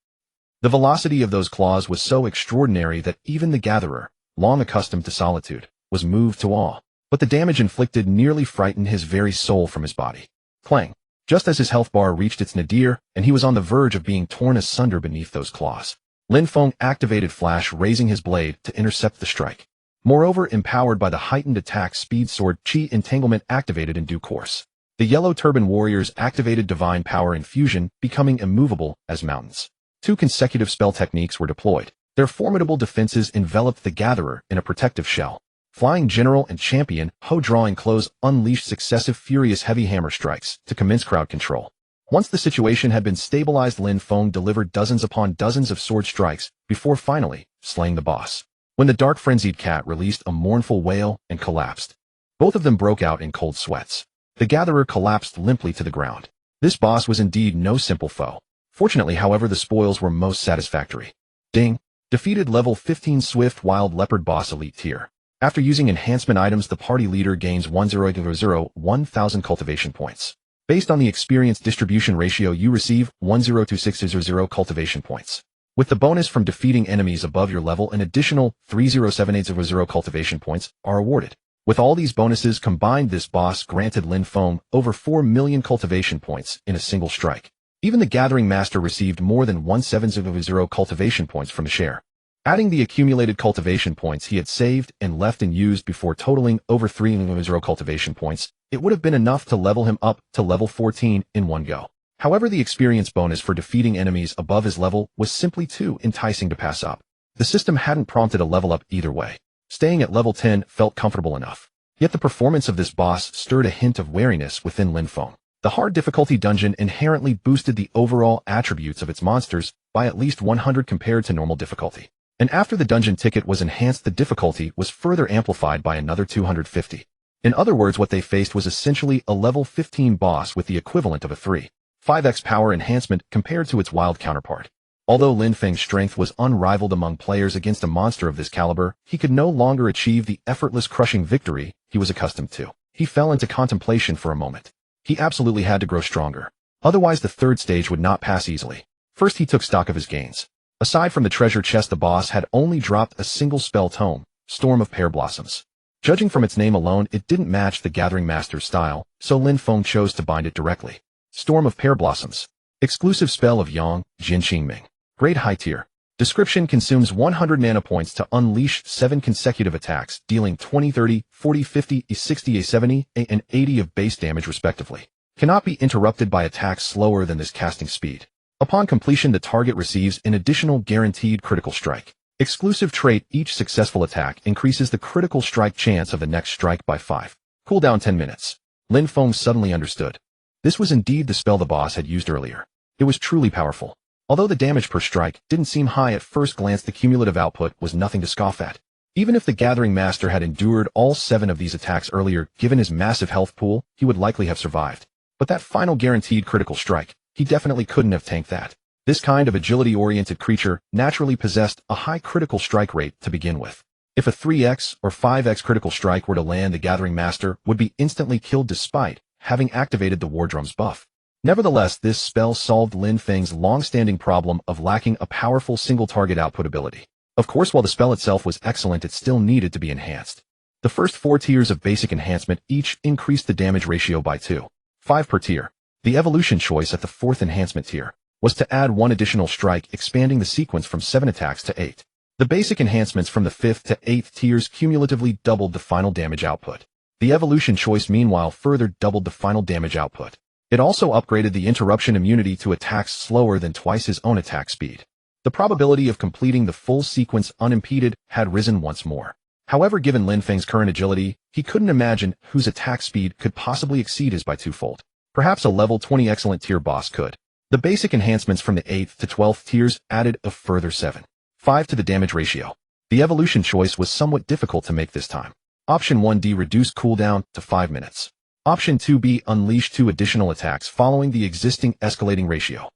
A: The velocity of those claws was so extraordinary that even the gatherer, long accustomed to solitude, was moved to awe. But the damage inflicted nearly frightened his very soul from his body. Clang! Just as his health bar reached its nadir, and he was on the verge of being torn asunder beneath those claws, Lin Feng activated Flash, raising his blade to intercept the strike. Moreover, empowered by the heightened attack speed, sword chi entanglement activated in due course. The yellow turban warriors activated divine power infusion, becoming immovable as mountains. 2 consecutive spell techniques were deployed. Their formidable defenses enveloped the gatherer in a protective shell. Flying General and Champion Ho, drawing close, unleashed successive furious heavy hammer strikes to commence crowd control. Once the situation had been stabilized, Lin Feng delivered dozens upon dozens of sword strikes before finally slaying the boss. When the dark frenzied cat released a mournful wail and collapsed, both of them broke out in cold sweats. The gatherer collapsed limply to the ground. This boss was indeed no simple foe. Fortunately, however, the spoils were most satisfactory. Ding! Defeated level 15 Swift Wild Leopard boss elite tier. After using enhancement items, the party leader gains 1,000 cultivation points. Based on the experience distribution ratio, you receive 1,02600 cultivation points. With the bonus from defeating enemies above your level, an additional 3,07800 cultivation points are awarded. With all these bonuses combined, this boss granted Lin Feng over 4 million cultivation points in a single strike. Even the Gathering Master received more than 1,700 cultivation points from the share. Adding the accumulated cultivation points he had saved and left unused before totaling over 3,000 cultivation points, it would have been enough to level him up to level 14 in one go. However, the experience bonus for defeating enemies above his level was simply too enticing to pass up. The system hadn't prompted a level up either way. Staying at level 10 felt comfortable enough. Yet the performance of this boss stirred a hint of wariness within Lin Feng. The hard difficulty dungeon inherently boosted the overall attributes of its monsters by at least 100 compared to normal difficulty. And after the dungeon ticket was enhanced, the difficulty was further amplified by another 250. In other words, what they faced was essentially a level 15 boss with the equivalent of a 3.5x power enhancement compared to its wild counterpart. Although Lin Feng's strength was unrivaled among players against a monster of this caliber, he could no longer achieve the effortless crushing victory he was accustomed to. He fell into contemplation for a moment. He absolutely had to grow stronger. Otherwise, the third stage would not pass easily. First, he took stock of his gains. Aside from the treasure chest, the boss had only dropped a single spell tome, Storm of Pear Blossoms. Judging from its name alone, it didn't match the Gathering Master's style, so Lin Feng chose to bind it directly. Storm of Pear Blossoms. Exclusive spell of Yang, Jin Qingming. Grade high tier. Description: consumes 100 mana points to unleash 7 consecutive attacks, dealing 20, 30, 40, 50, 60, 70, and 80 of base damage respectively. Cannot be interrupted by attacks slower than this casting speed. Upon completion, the target receives an additional guaranteed critical strike. Exclusive trait: each successful attack increases the critical strike chance of the next strike by 5. Cooldown 10 minutes. Lin Feng suddenly understood. This was indeed the spell the boss had used earlier. It was truly powerful. Although the damage per strike didn't seem high at first glance, the cumulative output was nothing to scoff at. Even if the Gathering Master had endured all 7 of these attacks earlier, given his massive health pool, he would likely have survived. But that final guaranteed critical strike, he definitely couldn't have tanked that. This kind of agility-oriented creature naturally possessed a high critical strike rate to begin with. If a 3x or 5x critical strike were to land, the Gathering Master would be instantly killed despite having activated the War Drum's buff. Nevertheless, this spell solved Lin Feng's long-standing problem of lacking a powerful single-target output ability. Of course, while the spell itself was excellent, it still needed to be enhanced. The first 4 tiers of basic enhancement each increased the damage ratio by 2.5 per tier. The evolution choice at the 4th enhancement tier was to add 1 additional strike, expanding the sequence from 7 attacks to 8. The basic enhancements from the 5th to 8th tiers cumulatively doubled the final damage output. The evolution choice meanwhile further doubled the final damage output. It also upgraded the interruption immunity to attacks slower than twice his own attack speed. The probability of completing the full sequence unimpeded had risen once more. However, given Lin Feng's current agility, he couldn't imagine whose attack speed could possibly exceed his by twofold. Perhaps a level 20 excellent tier boss could. The basic enhancements from the 8th to 12th tiers added a further 7.5 to the damage ratio. The evolution choice was somewhat difficult to make this time. Option 1D reduced cooldown to 5 minutes. Option 2B unleashed 2 additional attacks following the existing escalating ratio.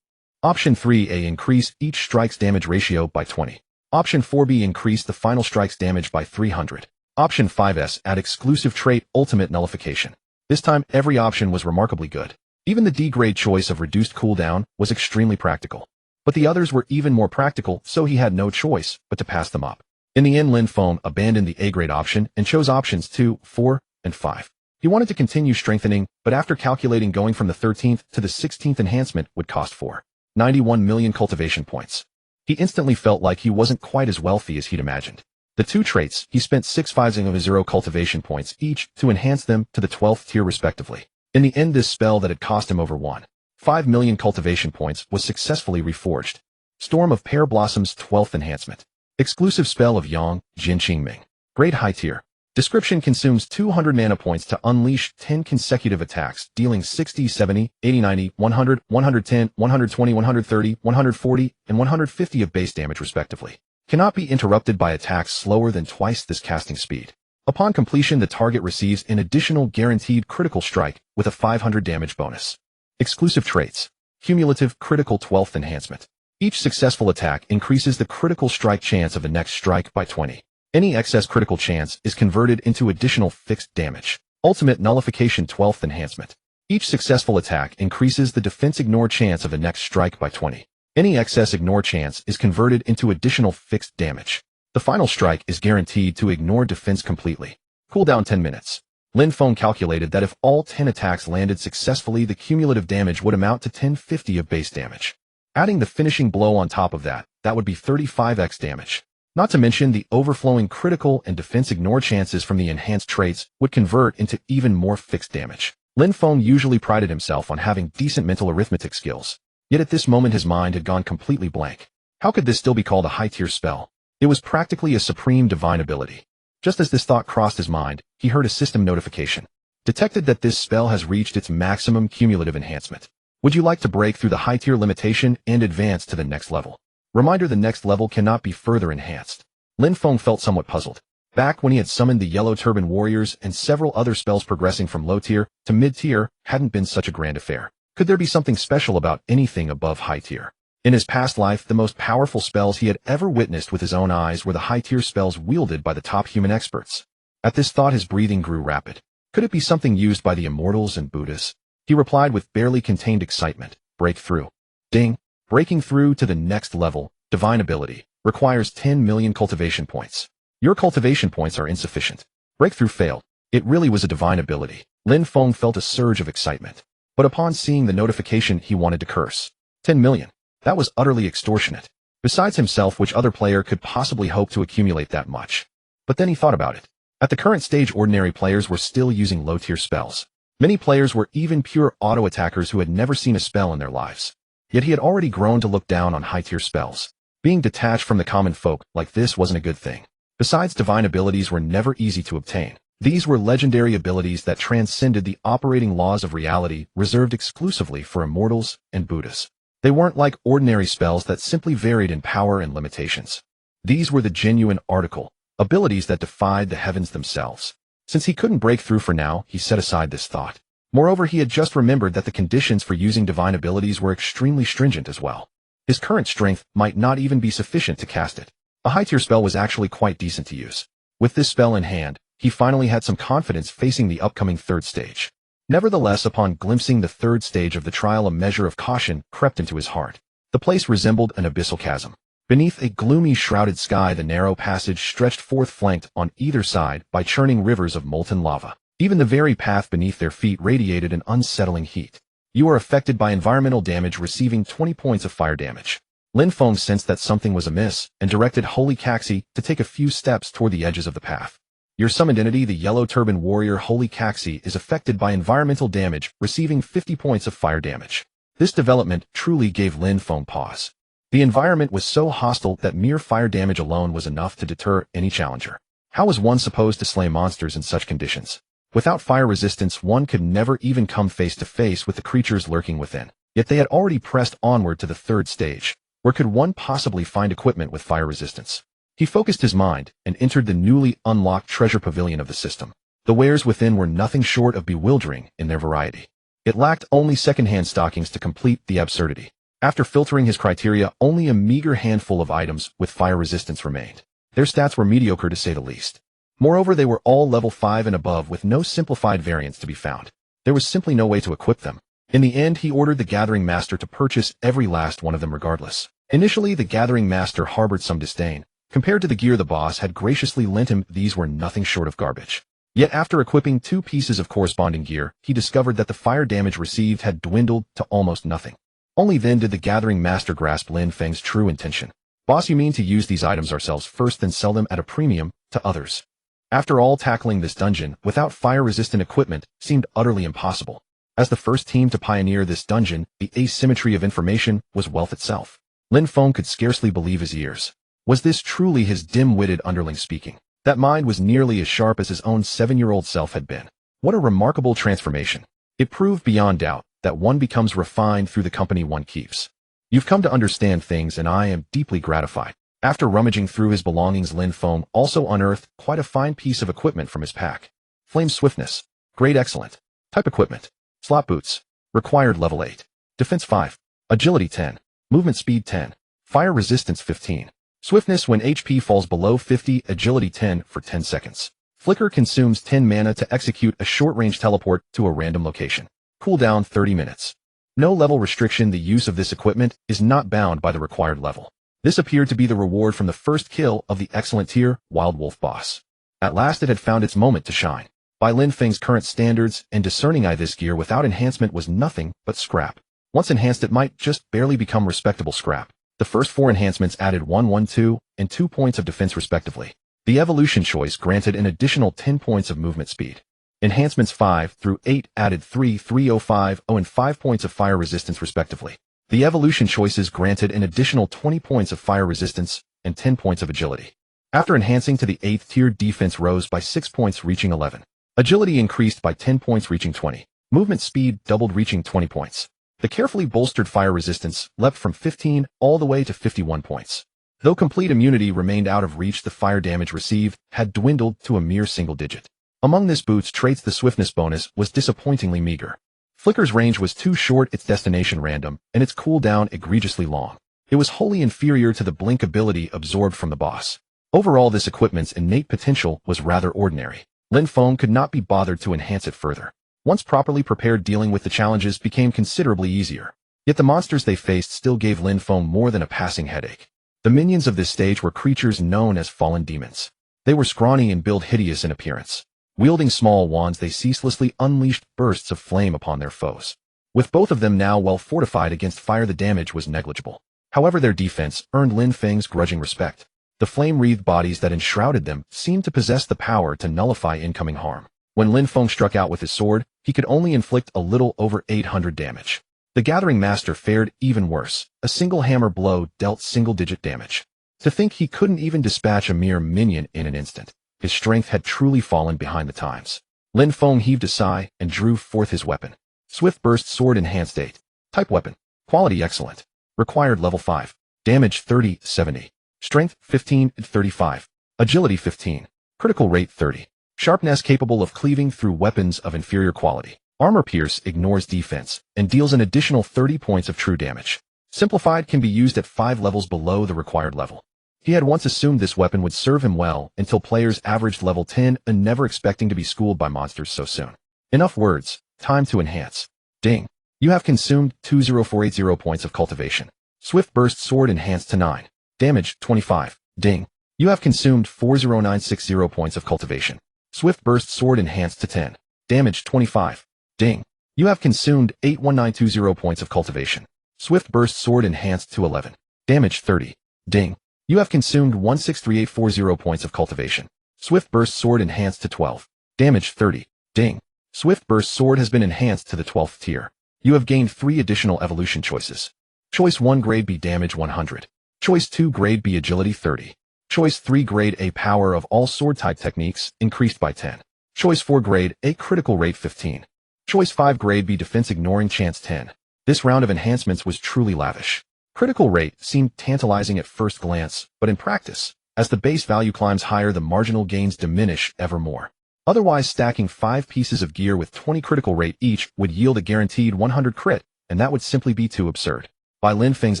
A: Option 3A increase each strike's damage ratio by 20. Option 4B increase the final strike's damage by 300. Option 5S add exclusive trait ultimate nullification. This time every option was remarkably good. Even the D-grade choice of reduced cooldown was extremely practical. But the others were even more practical, so he had no choice but to pass them up. In the end, Lin Feng abandoned the A-grade option and chose options 2, 4, and 5. He wanted to continue strengthening, but after calculating going from the 13th to the 16th enhancement would cost 491 million cultivation points. He instantly felt like he wasn't quite as wealthy as he'd imagined. The 2 traits, he spent 650 cultivation points each to enhance them to the 12th tier respectively. In the end, this spell that had cost him over 1.5 million cultivation points was successfully reforged. Storm of Pear Blossom's 12th enhancement. Exclusive spell of Yang, Jin Qingming. Grade high tier. Description: consumes 200 mana points to unleash 10 consecutive attacks, dealing 60, 70, 80, 90, 100, 110, 120, 130, 140, and 150 of base damage respectively. Cannot be interrupted by attacks slower than twice this casting speed. Upon completion, the target receives an additional guaranteed critical strike with a 500 damage bonus. Exclusive traits. Cumulative critical 12th enhancement. Each successful attack increases the critical strike chance of the next strike by 20. Any excess critical chance is converted into additional fixed damage. Ultimate nullification 12th enhancement. Each successful attack increases the defense ignore chance of the next strike by 20. Any excess ignore chance is converted into additional fixed damage. The final strike is guaranteed to ignore defense completely. Cooldown 10 minutes. Lin Feng calculated that if all 10 attacks landed successfully, the cumulative damage would amount to 1050 of base damage. Adding the finishing blow on top of that would be 35x damage. Not to mention the overflowing critical and defense ignore chances from the enhanced traits would convert into even more fixed damage. Lin Feng usually prided himself on having decent mental arithmetic skills. Yet at this moment his mind had gone completely blank. How could this still be called a high-tier spell? It was practically a supreme divine ability. Just as this thought crossed his mind, he heard a system notification. Detected that this spell has reached its maximum cumulative enhancement. Would you like to break through the high-tier limitation and advance to the next level? Reminder: the next level cannot be further enhanced. Lin Feng felt somewhat puzzled. Back when he had summoned the Yellow Turban Warriors and several other spells, progressing from low tier to mid tier hadn't been such a grand affair. Could there be something special about anything above high tier? In his past life, the most powerful spells he had ever witnessed with his own eyes were the high-tier spells wielded by the top human experts. At this thought, his breathing grew rapid. Could it be something used by the immortals and Buddhas? He replied with barely contained excitement. Breakthrough. Ding. Breaking through to the next level, divine ability, requires 10 million cultivation points. Your cultivation points are insufficient. Breakthrough failed. It really was a divine ability. Lin Feng felt a surge of excitement. But upon seeing the notification, he wanted to curse. 10 million. That was utterly extortionate. Besides himself, which other player could possibly hope to accumulate that much? But then he thought about it. At the current stage, ordinary players were still using low-tier spells. Many players were even pure auto-attackers who had never seen a spell in their lives. Yet he had already grown to look down on high-tier spells. Being detached from the common folk like this wasn't a good thing. Besides, divine abilities were never easy to obtain. These were legendary abilities that transcended the operating laws of reality, reserved exclusively for immortals and Buddhas. They weren't like ordinary spells that simply varied in power and limitations. These were the genuine article, abilities that defied the heavens themselves. Since he couldn't break through for now, he set aside this thought. Moreover, he had just remembered that the conditions for using divine abilities were extremely stringent as well. His current strength might not even be sufficient to cast it. A high-tier spell was actually quite decent to use. With this spell in hand, he finally had some confidence facing the upcoming third stage. Nevertheless, upon glimpsing the third stage of the trial, a measure of caution crept into his heart. The place resembled an abyssal chasm. Beneath a gloomy, shrouded sky, the narrow passage stretched forth, flanked on either side by churning rivers of molten lava. Even the very path beneath their feet radiated an unsettling heat. You are affected by environmental damage, receiving 20 points of fire damage. Lin Feng sensed that something was amiss and directed Holy Caxi to take a few steps toward the edges of the path. Your summoned entity, the Yellow Turban Warrior Holy Caxi, is affected by environmental damage, receiving 50 points of fire damage. This development truly gave Lin Feng pause. The environment was so hostile that mere fire damage alone was enough to deter any challenger. How was one supposed to slay monsters in such conditions? Without fire resistance, one could never even come face to face with the creatures lurking within. Yet they had already pressed onward to the third stage. Where could one possibly find equipment with fire resistance? He focused his mind and entered the newly unlocked treasure pavilion of the system. The wares within were nothing short of bewildering in their variety. It lacked only second-hand stockings to complete the absurdity. After filtering his criteria, only a meager handful of items with fire resistance remained. Their stats were mediocre to say the least. Moreover, they were all level 5 and above with no simplified variants to be found. There was simply no way to equip them. In the end, he ordered the Gathering Master to purchase every last one of them regardless. Initially, the Gathering Master harbored some disdain. Compared to the gear the boss had graciously lent him, these were nothing short of garbage. Yet after equipping 2 pieces of corresponding gear, he discovered that the fire damage received had dwindled to almost nothing. Only then did the Gathering Master grasp Lin Feng's true intention. Boss, you mean to use these items ourselves first, then sell them at a premium to others? After all, tackling this dungeon without fire-resistant equipment seemed utterly impossible. As the first team to pioneer this dungeon, the asymmetry of information was wealth itself. Lin Feng could scarcely believe his ears. Was this truly his dim-witted underling speaking? That mind was nearly as sharp as his own 7-year-old self had been. What a remarkable transformation. It proved beyond doubt that one becomes refined through the company one keeps. You've come to understand things, and I am deeply gratified. After rummaging through his belongings, Lin Feng also unearthed quite a fine piece of equipment from his pack. Flame Swiftness. Grade Excellent. Type Equipment. Slot Boots. Required Level 8. Defense 5. Agility 10. Movement Speed 10. Fire Resistance 15. Swiftness when HP falls below 50. Agility 10 for 10 seconds. Flicker consumes 10 mana to execute a short-range teleport to a random location. Cooldown 30 minutes. No level restriction. The use of this equipment is not bound by the required level. This appeared to be the reward from the first kill of the excellent tier Wild Wolf boss. At last it had found its moment to shine. By Lin Feng's current standards and discerning eye, this gear without enhancement was nothing but scrap. Once enhanced, it might just barely become respectable scrap. The first 4 enhancements added 1, 1, 2, and 2 points of defense respectively. The evolution choice granted an additional 10 points of movement speed. Enhancements 5 through 8 added 3, 3, 0, 5, 0, and 5 points of fire resistance respectively. The evolution choices granted an additional 20 points of fire resistance and 10 points of agility. After enhancing to the 8th tier, defense rose by 6 points reaching 11. Agility increased by 10 points reaching 20. Movement speed doubled reaching 20 points. The carefully bolstered fire resistance leapt from 15 all the way to 51 points. Though complete immunity remained out of reach, the fire damage received had dwindled to a mere single digit. Among this boot's traits, the swiftness bonus was disappointingly meager. Flicker's range was too short, its destination random, and its cooldown egregiously long. It was wholly inferior to the blink ability absorbed from the boss. Overall, this equipment's innate potential was rather ordinary. Lin Feng could not be bothered to enhance it further. Once properly prepared, dealing with the challenges became considerably easier. Yet the monsters they faced still gave Lin Feng more than a passing headache. The minions of this stage were creatures known as fallen demons. They were scrawny and build hideous in appearance. Wielding small wands, they ceaselessly unleashed bursts of flame upon their foes. With both of them now well fortified against fire, the damage was negligible. However, their defense earned Lin Feng's grudging respect. The flame-wreathed bodies that enshrouded them seemed to possess the power to nullify incoming harm. When Lin Feng struck out with his sword, he could only inflict a little over 800 damage. The Gathering Master fared even worse. A single hammer blow dealt single-digit damage. To think he couldn't even dispatch a mere minion in an instant. His strength had truly fallen behind the times. Lin Feng heaved a sigh and drew forth his weapon. Swift Burst Sword Enhanced 8. Type Weapon. Quality Excellent. Required Level 5. Damage 30, 70. Strength 15, 35. Agility 15. Critical Rate 30. Sharpness capable of cleaving through weapons of inferior quality. Armor Pierce ignores defense and deals an additional 30 points of true damage. Simplified can be used at 5 levels below the required level. He had once assumed this weapon would serve him well until players averaged level 10 and never expecting to be schooled by monsters so soon. Enough words. Time to enhance. Ding. You have consumed 20480 points of cultivation. Swift Burst Sword Enhanced to 9. Damage 25. Ding. You have consumed 40960 points of cultivation. Swift Burst Sword Enhanced to 10. Damage 25. Ding. You have consumed 81920 points of cultivation. Swift Burst Sword Enhanced to 11. Damage 30. Ding. You have consumed 163840 points of cultivation. Swift Burst Sword enhanced to 12. Damage 30. Ding. Swift Burst Sword has been enhanced to the 12th tier. You have gained 3 additional evolution choices. Choice 1 Grade B Damage 100. Choice 2 Grade B Agility 30. Choice 3 Grade A Power of all sword type techniques increased by 10. Choice 4 Grade A Critical Rate 15. Choice 5 Grade B Defense Ignoring Chance 10. This round of enhancements was truly lavish. Critical rate seemed tantalizing at first glance, but in practice, as the base value climbs higher, the marginal gains diminish ever more. Otherwise, stacking 5 pieces of gear with 20 critical rate each would yield a guaranteed 100 crit, and that would simply be too absurd. By Lin Feng's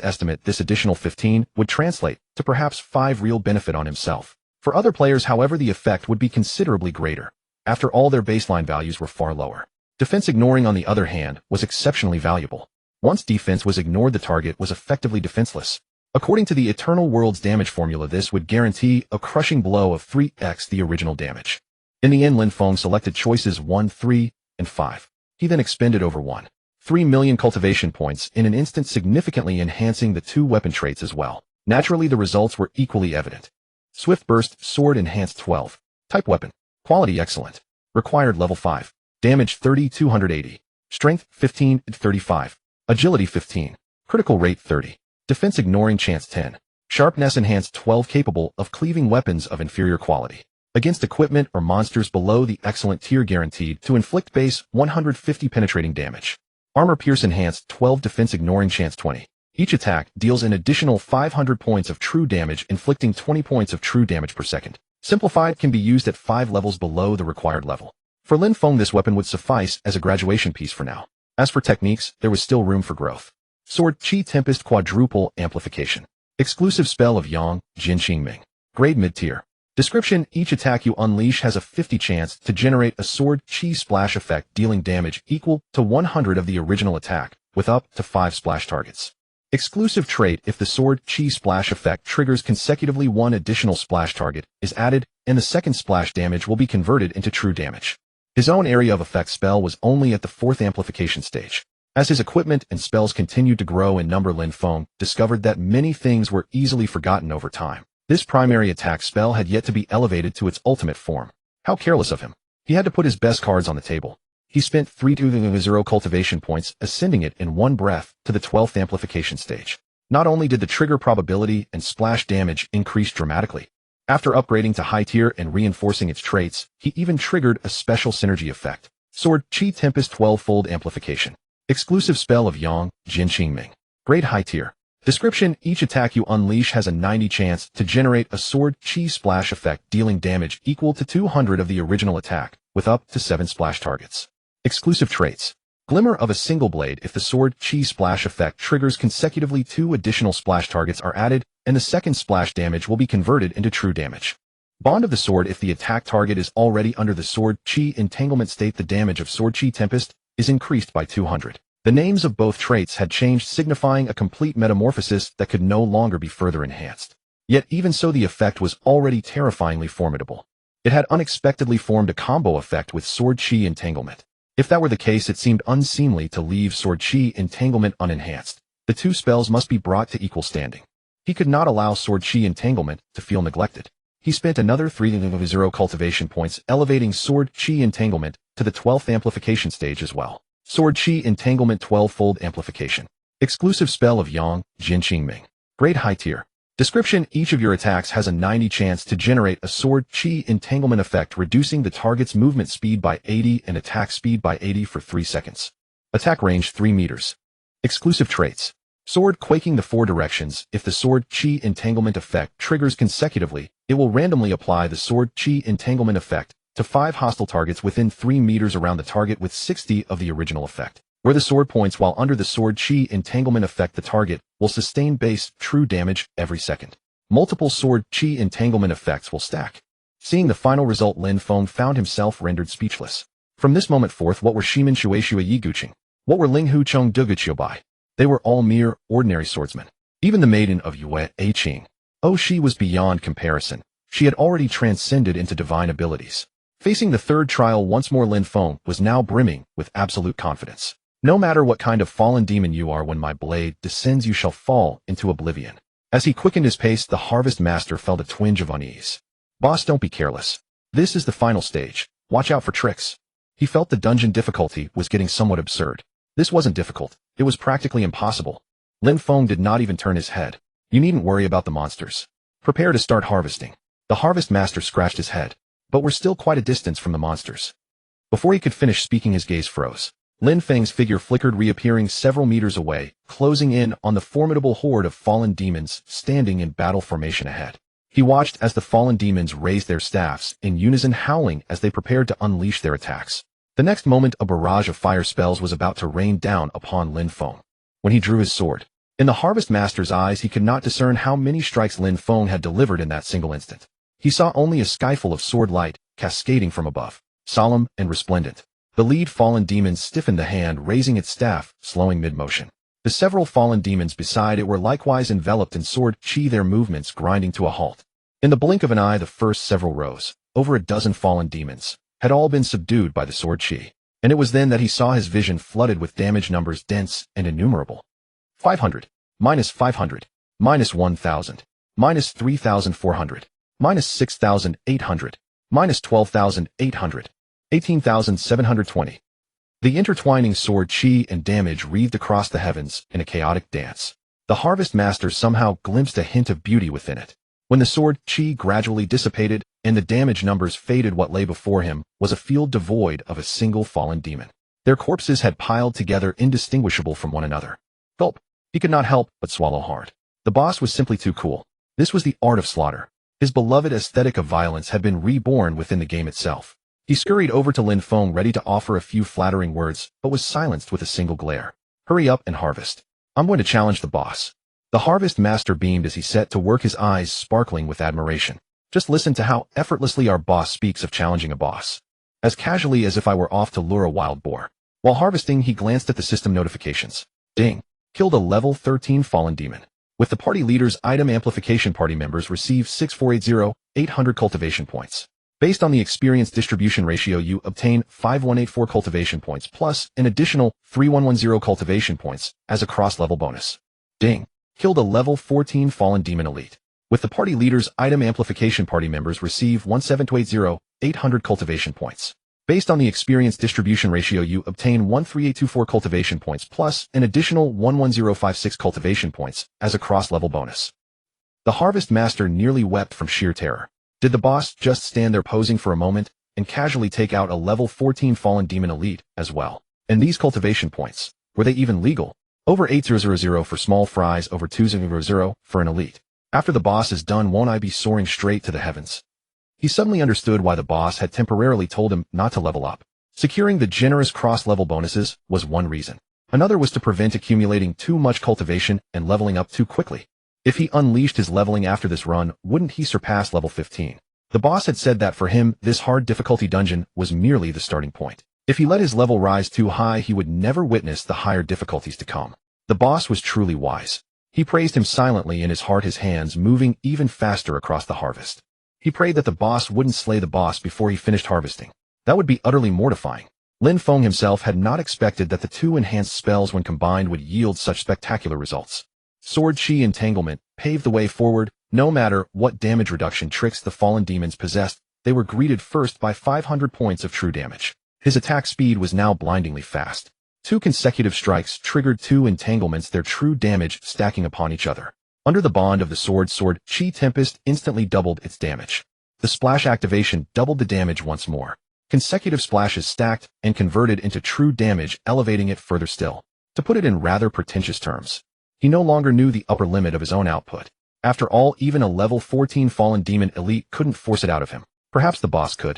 A: estimate, this additional 15 would translate to perhaps 5 real benefit on himself. For other players, however, the effect would be considerably greater. After all, their baseline values were far lower. Defense ignoring, on the other hand, was exceptionally valuable. Once defense was ignored, the target was effectively defenseless. According to the Eternal World's damage formula, this would guarantee a crushing blow of 3x the original damage. In the end, Lin Feng selected choices 1, 3, and 5. He then expended over 1.3 million cultivation points in an instant, significantly enhancing the 2 weapon traits as well. Naturally, the results were equally evident. Swift Burst Sword enhanced 12. Type weapon. Quality excellent. Required level 5. Damage 30, 280. Strength 15, 35. Agility 15. Critical rate 30. Defense ignoring chance 10. Sharpness enhanced 12, capable of cleaving weapons of inferior quality. Against equipment or monsters below the excellent tier, guaranteed to inflict base 150 penetrating damage. Armor pierce enhanced 12, defense ignoring chance 20. Each attack deals an additional 500 points of true damage, inflicting 20 points of true damage per second. Simplified, can be used at 5 levels below the required level. For Lin Feng, this weapon would suffice as a graduation piece for now. As for techniques, there was still room for growth. Sword Qi Tempest Quadruple Amplification. Exclusive spell of Yang, Jin Qingming. Grade mid-tier. Description: each attack you unleash has a 50 chance to generate a Sword Qi splash effect, dealing damage equal to 100 of the original attack, with up to 5 splash targets. Exclusive trait: if the Sword Qi splash effect triggers consecutively, 1 additional splash target is added, and the second splash damage will be converted into true damage. His own area of effect spell was only at the 4th amplification stage. As his equipment and spells continued to grow in number, Lin Feng discovered that many things were easily forgotten over time. This primary attack spell had yet to be elevated to its ultimate form. How careless of him. He had to put his best cards on the table. He spent 320 cultivation points, ascending it in one breath to the 12th amplification stage. Not only did the trigger probability and splash damage increase dramatically, after upgrading to high tier and reinforcing its traits, he even triggered a special synergy effect. Sword Qi Tempest 12-fold Amplification. Exclusive spell of Yang, Jin Qingming. Grade high tier. Description: each attack you unleash has a 90 chance to generate a Sword Qi splash effect, dealing damage equal to 200 of the original attack, with up to 7 splash targets. Exclusive traits. Glimmer of a single blade: if the Sword Qi splash effect triggers consecutively, 2 additional splash targets are added, and the second splash damage will be converted into true damage. Bond of the sword: if the attack target is already under the Sword Qi entanglement state, the damage of Sword Qi Tempest is increased by 200. The names of both traits had changed, signifying a complete metamorphosis that could no longer be further enhanced. Yet even so, the effect was already terrifyingly formidable. It had unexpectedly formed a combo effect with Sword Qi entanglement. If that were the case, it seemed unseemly to leave Sword Qi entanglement unenhanced. The 2 spells must be brought to equal standing. He could not allow Sword Qi entanglement to feel neglected. He spent another 320 cultivation points, elevating Sword Qi entanglement to the 12th amplification stage as well. Sword Qi entanglement 12-fold amplification. Exclusive spell of Yang, Jin Qingming. Grade high tier. Description: each of your attacks has a 90 chance to generate a Sword Qi entanglement effect, reducing the target's movement speed by 80 and attack speed by 80 for 3 seconds. Attack range 3 meters. Exclusive traits. Sword Quaking the 4 directions: if the Sword Qi entanglement effect triggers consecutively, it will randomly apply the Sword Qi entanglement effect to 5 hostile targets within 3 meters around the target, with 60 of the original effect. Where the sword points while under the Sword Qi entanglement effect, the target will sustain base true damage every second. Multiple Sword Qi entanglement effects will stack. Seeing the final result, Lin Feng found himself rendered speechless. From this moment forth, what were Shimen Shueishua Yiguqing? What were Ling Hu Cheng Duguqiubai? They were all mere, ordinary swordsmen. Even the maiden of Yue Qing. Oh, she was beyond comparison. She had already transcended into divine abilities. Facing the 3rd trial once more, Lin Feng was now brimming with absolute confidence. No matter what kind of fallen demon you are, when my blade descends, you shall fall into oblivion. As he quickened his pace, the Harvest Master felt a twinge of unease. Boss, don't be careless. This is the final stage. Watch out for tricks. He felt the dungeon difficulty was getting somewhat absurd. This wasn't difficult. It was practically impossible. Lin Feng did not even turn his head. You needn't worry about the monsters. Prepare to start harvesting. The Harvest Master scratched his head. But we're still quite a distance from the monsters. Before he could finish speaking, his gaze froze. Lin Feng's figure flickered, reappearing several meters away, closing in on the formidable horde of fallen demons standing in battle formation ahead. He watched as the fallen demons raised their staffs, in unison howling as they prepared to unleash their attacks. The next moment, a barrage of fire spells was about to rain down upon Lin Feng. When he drew his sword, in the Harvest Master's eyes, he could not discern how many strikes Lin Feng had delivered in that single instant. He saw only a skyful of sword light cascading from above, solemn and resplendent. The lead fallen demon stiffened the hand, raising its staff, slowing mid-motion. The several fallen demons beside it were likewise enveloped in sword chi, their movements grinding to a halt. In the blink of an eye, the first several rows, over a dozen fallen demons, had all been subdued by the sword chi. And it was then that he saw his vision flooded with damage numbers dense and innumerable. 500, minus 500, minus 1,000, minus 3,400, minus 6,800, minus 12,800, 18,720. The intertwining sword chi and damage wreathed across the heavens in a chaotic dance. The Harvest Master somehow glimpsed a hint of beauty within it. When the sword chi gradually dissipated and the damage numbers faded, what lay before him was a field devoid of a single fallen demon. Their corpses had piled together, indistinguishable from one another. Gulp. He could not help but swallow hard. The boss was simply too cool. This was the art of slaughter. His beloved aesthetic of violence had been reborn within the game itself. He scurried over to Lin Feng, ready to offer a few flattering words, but was silenced with a single glare. Hurry up and harvest. I'm going to challenge the boss. The Harvest Master beamed as he set to work, his eyes sparkling with admiration. Just listen to how effortlessly our boss speaks of challenging a boss. As casually as if I were off to lure a wild boar. While harvesting, he glanced at the system notifications. Ding. Killed a level 13 fallen demon. With the party leader's item amplification, party members receive 6480, 800 cultivation points. Based on the experience distribution ratio, you obtain 5184 cultivation points plus an additional 3110 cultivation points as a cross-level bonus. Ding. Killed a level 14 fallen demon elite. With the party leader's item amplification, party members receive 17280, 800 cultivation points. Based on the experience distribution ratio, you obtain 13824 cultivation points plus an additional 11056 cultivation points as a cross-level bonus. The Harvest Master nearly wept from sheer terror. Did the boss just stand there posing for a moment and casually take out a level 14 fallen demon elite as well? And these cultivation points, were they even legal? Over 8000 for small fries, over 2000 for an elite. After the boss is done, won't I be soaring straight to the heavens? He suddenly understood why the boss had temporarily told him not to level up. Securing the generous cross-level bonuses was one reason. Another was to prevent accumulating too much cultivation and leveling up too quickly. If he unleashed his leveling after this run, wouldn't he surpass level 15? The boss had said that for him, this hard difficulty dungeon was merely the starting point. If he let his level rise too high, he would never witness the higher difficulties to come. The boss was truly wise. He praised him silently, in his heart, his hands moving even faster across the harvest. He prayed that the boss wouldn't slay the boss before he finished harvesting. That would be utterly mortifying. Lin Feng himself had not expected that the two enhanced spells, when combined, would yield such spectacular results. Sword Chi Entanglement paved the way forward. No matter what damage reduction tricks the fallen demons possessed, they were greeted first by 500 points of true damage. His attack speed was now blindingly fast. 2 consecutive strikes triggered 2 entanglements, their true damage stacking upon each other. Under the bond of the Sword Chi Tempest instantly doubled its damage. The splash activation doubled the damage once more. Consecutive splashes stacked and converted into true damage, elevating it further still. To put it in rather pretentious terms, he no longer knew the upper limit of his own output. After all, even a level 14 fallen demon elite couldn't force it out of him. Perhaps the boss could.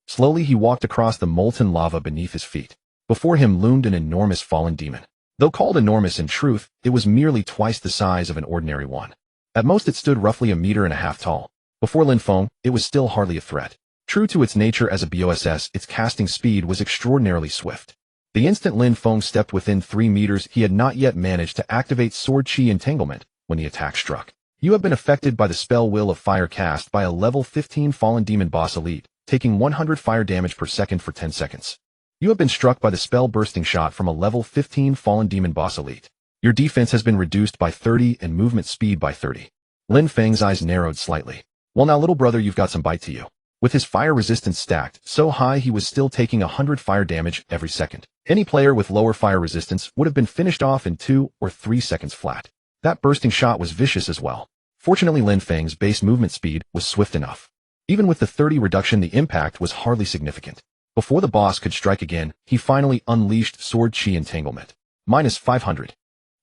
A: Slowly he walked across the molten lava beneath his feet. Before him loomed an enormous fallen demon. Though called enormous, in truth, it was merely twice the size of an ordinary one. At most it stood roughly 1.5 meters tall. Before Lin Feng, it was still hardly a threat. True to its nature as a BOSS, its casting speed was extraordinarily swift. The instant Lin Feng stepped within 3 meters, he had not yet managed to activate Sword Chi Entanglement when the attack struck. You have been affected by the spell Will of Fire cast by a level 15 fallen demon boss elite, taking 100 fire damage per second for 10 seconds. You have been struck by the spell Bursting Shot from a level 15 fallen demon boss elite. Your defense has been reduced by 30 and movement speed by 30. Lin Feng's eyes narrowed slightly. Well now little brother, you've got some bite to you. With his fire resistance stacked so high he was still taking 100 fire damage every second. Any player with lower fire resistance would have been finished off in 2 or 3 seconds flat. That bursting shot was vicious as well. Fortunately Lin Feng's base movement speed was swift enough. Even with the 30 reduction the impact was hardly significant. Before the boss could strike again, he finally unleashed Sword Chi Entanglement. Minus 500.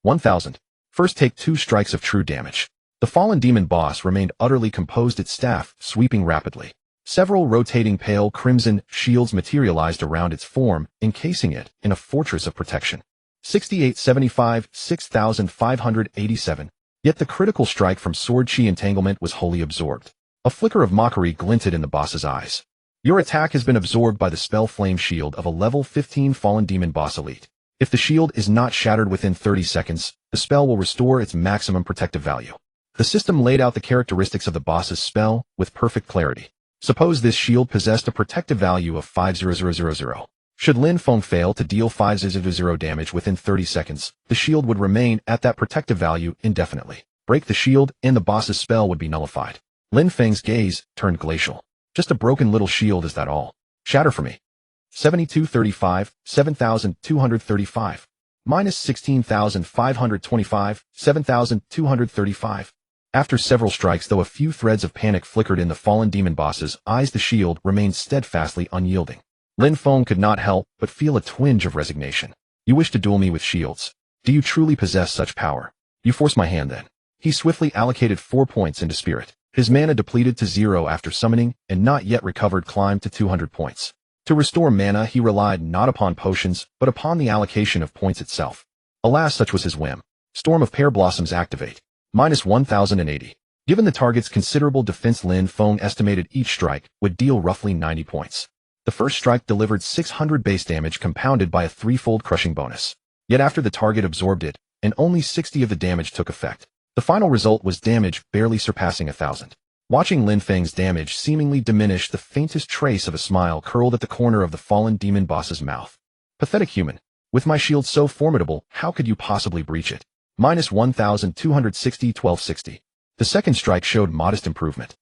A: 1000. First take 2 strikes of true damage. The fallen demon boss remained utterly composed, its staff sweeping rapidly. Several rotating pale crimson shields materialized around its form, encasing it in a fortress of protection. 6875, 6587. Yet the critical strike from Sword Chi Entanglement was wholly absorbed. A flicker of mockery glinted in the boss's eyes. Your attack has been absorbed by the spell Flame Shield of a level 15 fallen demon boss elite. If the shield is not shattered within 30 seconds, the spell will restore its maximum protective value. The system laid out the characteristics of the boss's spell with perfect clarity. Suppose this shield possessed a protective value of 50000. Should Lin Feng fail to deal 500 damage within 30 seconds, the shield would remain at that protective value indefinitely. Break the shield, and the boss's spell would be nullified. Lin Feng's gaze turned glacial. Just a broken little shield, is that all? Shatter for me. 7235, 7235. Minus 16,525, 7,235. After several strikes, though a few threads of panic flickered in the fallen demon boss's eyes, the shield remained steadfastly unyielding. Lin Feng could not help but feel a twinge of resignation. You wish to duel me with shields? Do you truly possess such power? You force my hand then. He swiftly allocated 4 points into spirit. His mana depleted to 0 after summoning and not yet recovered climbed to 200 points. To restore mana he relied not upon potions but upon the allocation of points itself. Alas, such was his whim. Storm of Pear Blossoms activate. Minus 1080. Given the target's considerable defense, Lin Feng estimated each strike would deal roughly 90 points. The first strike delivered 600 base damage compounded by a 3-fold crushing bonus. Yet after the target absorbed it, and only 60 of the damage took effect. The final result was damage barely surpassing 1000. Watching Lin Feng's damage seemingly diminish, the faintest trace of a smile curled at the corner of the fallen demon boss's mouth. Pathetic human. With my shield so formidable, how could you possibly breach it? Minus 1260, 1260. The second strike showed modest improvement.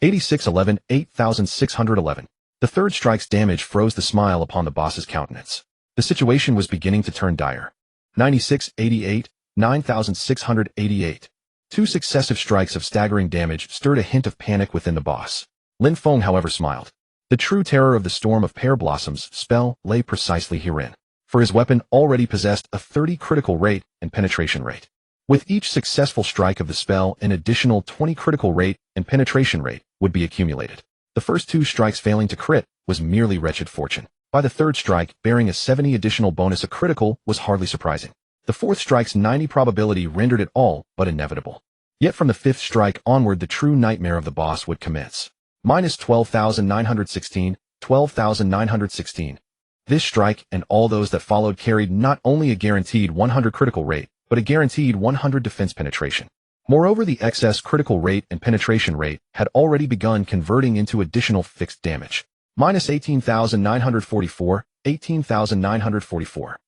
A: 8611, 8611. The third strike's damage froze the smile upon the boss's countenance. The situation was beginning to turn dire. 9688, 9688. 2 successive strikes of staggering damage stirred a hint of panic within the boss. Lin Feng, however, smiled. The true terror of the Storm of Pear Blossoms spell lay precisely herein. For his weapon already possessed a 30 critical rate and penetration rate. With each successful strike of the spell, an additional 20 critical rate and penetration rate would be accumulated. The first 2 strikes failing to crit was merely wretched fortune. By the third strike, bearing a 70 additional bonus, a critical was hardly surprising. The fourth strike's 90 probability rendered it all but inevitable. Yet from the fifth strike onward, the true nightmare of the boss would commence. Minus 12,916, 12,916. This strike and all those that followed carried not only a guaranteed 100 critical rate, but a guaranteed 100 defense penetration. Moreover, the excess critical rate and penetration rate had already begun converting into additional fixed damage. Minus 18,944, 18,944.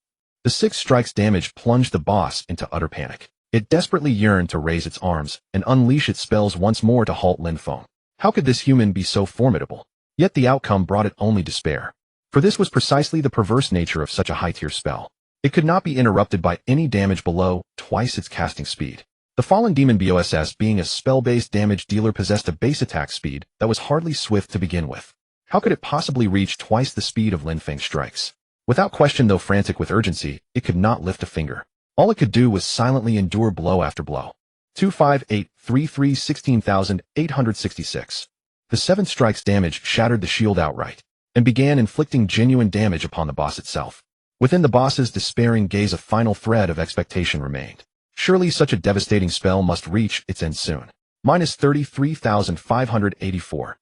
A: The 6 strikes damage plunged the boss into utter panic. It desperately yearned to raise its arms and unleash its spells once more to halt Lin Feng. How could this human be so formidable? Yet the outcome brought it only despair. For this was precisely the perverse nature of such a high-tier spell. It could not be interrupted by any damage below twice its casting speed. The fallen demon boss, being a spell-based damage dealer, possessed a base attack speed that was hardly swift to begin with. How could it possibly reach twice the speed of Lin Feng's strikes? Without question, though frantic with urgency, it could not lift a finger. All it could do was silently endure blow after blow. 25833 16,866. The 7th strike's damage shattered the shield outright, and began inflicting genuine damage upon the boss itself. Within the boss's despairing gaze, a final thread of expectation remained. Surely such a devastating spell must reach its end soon. Minus 33,584.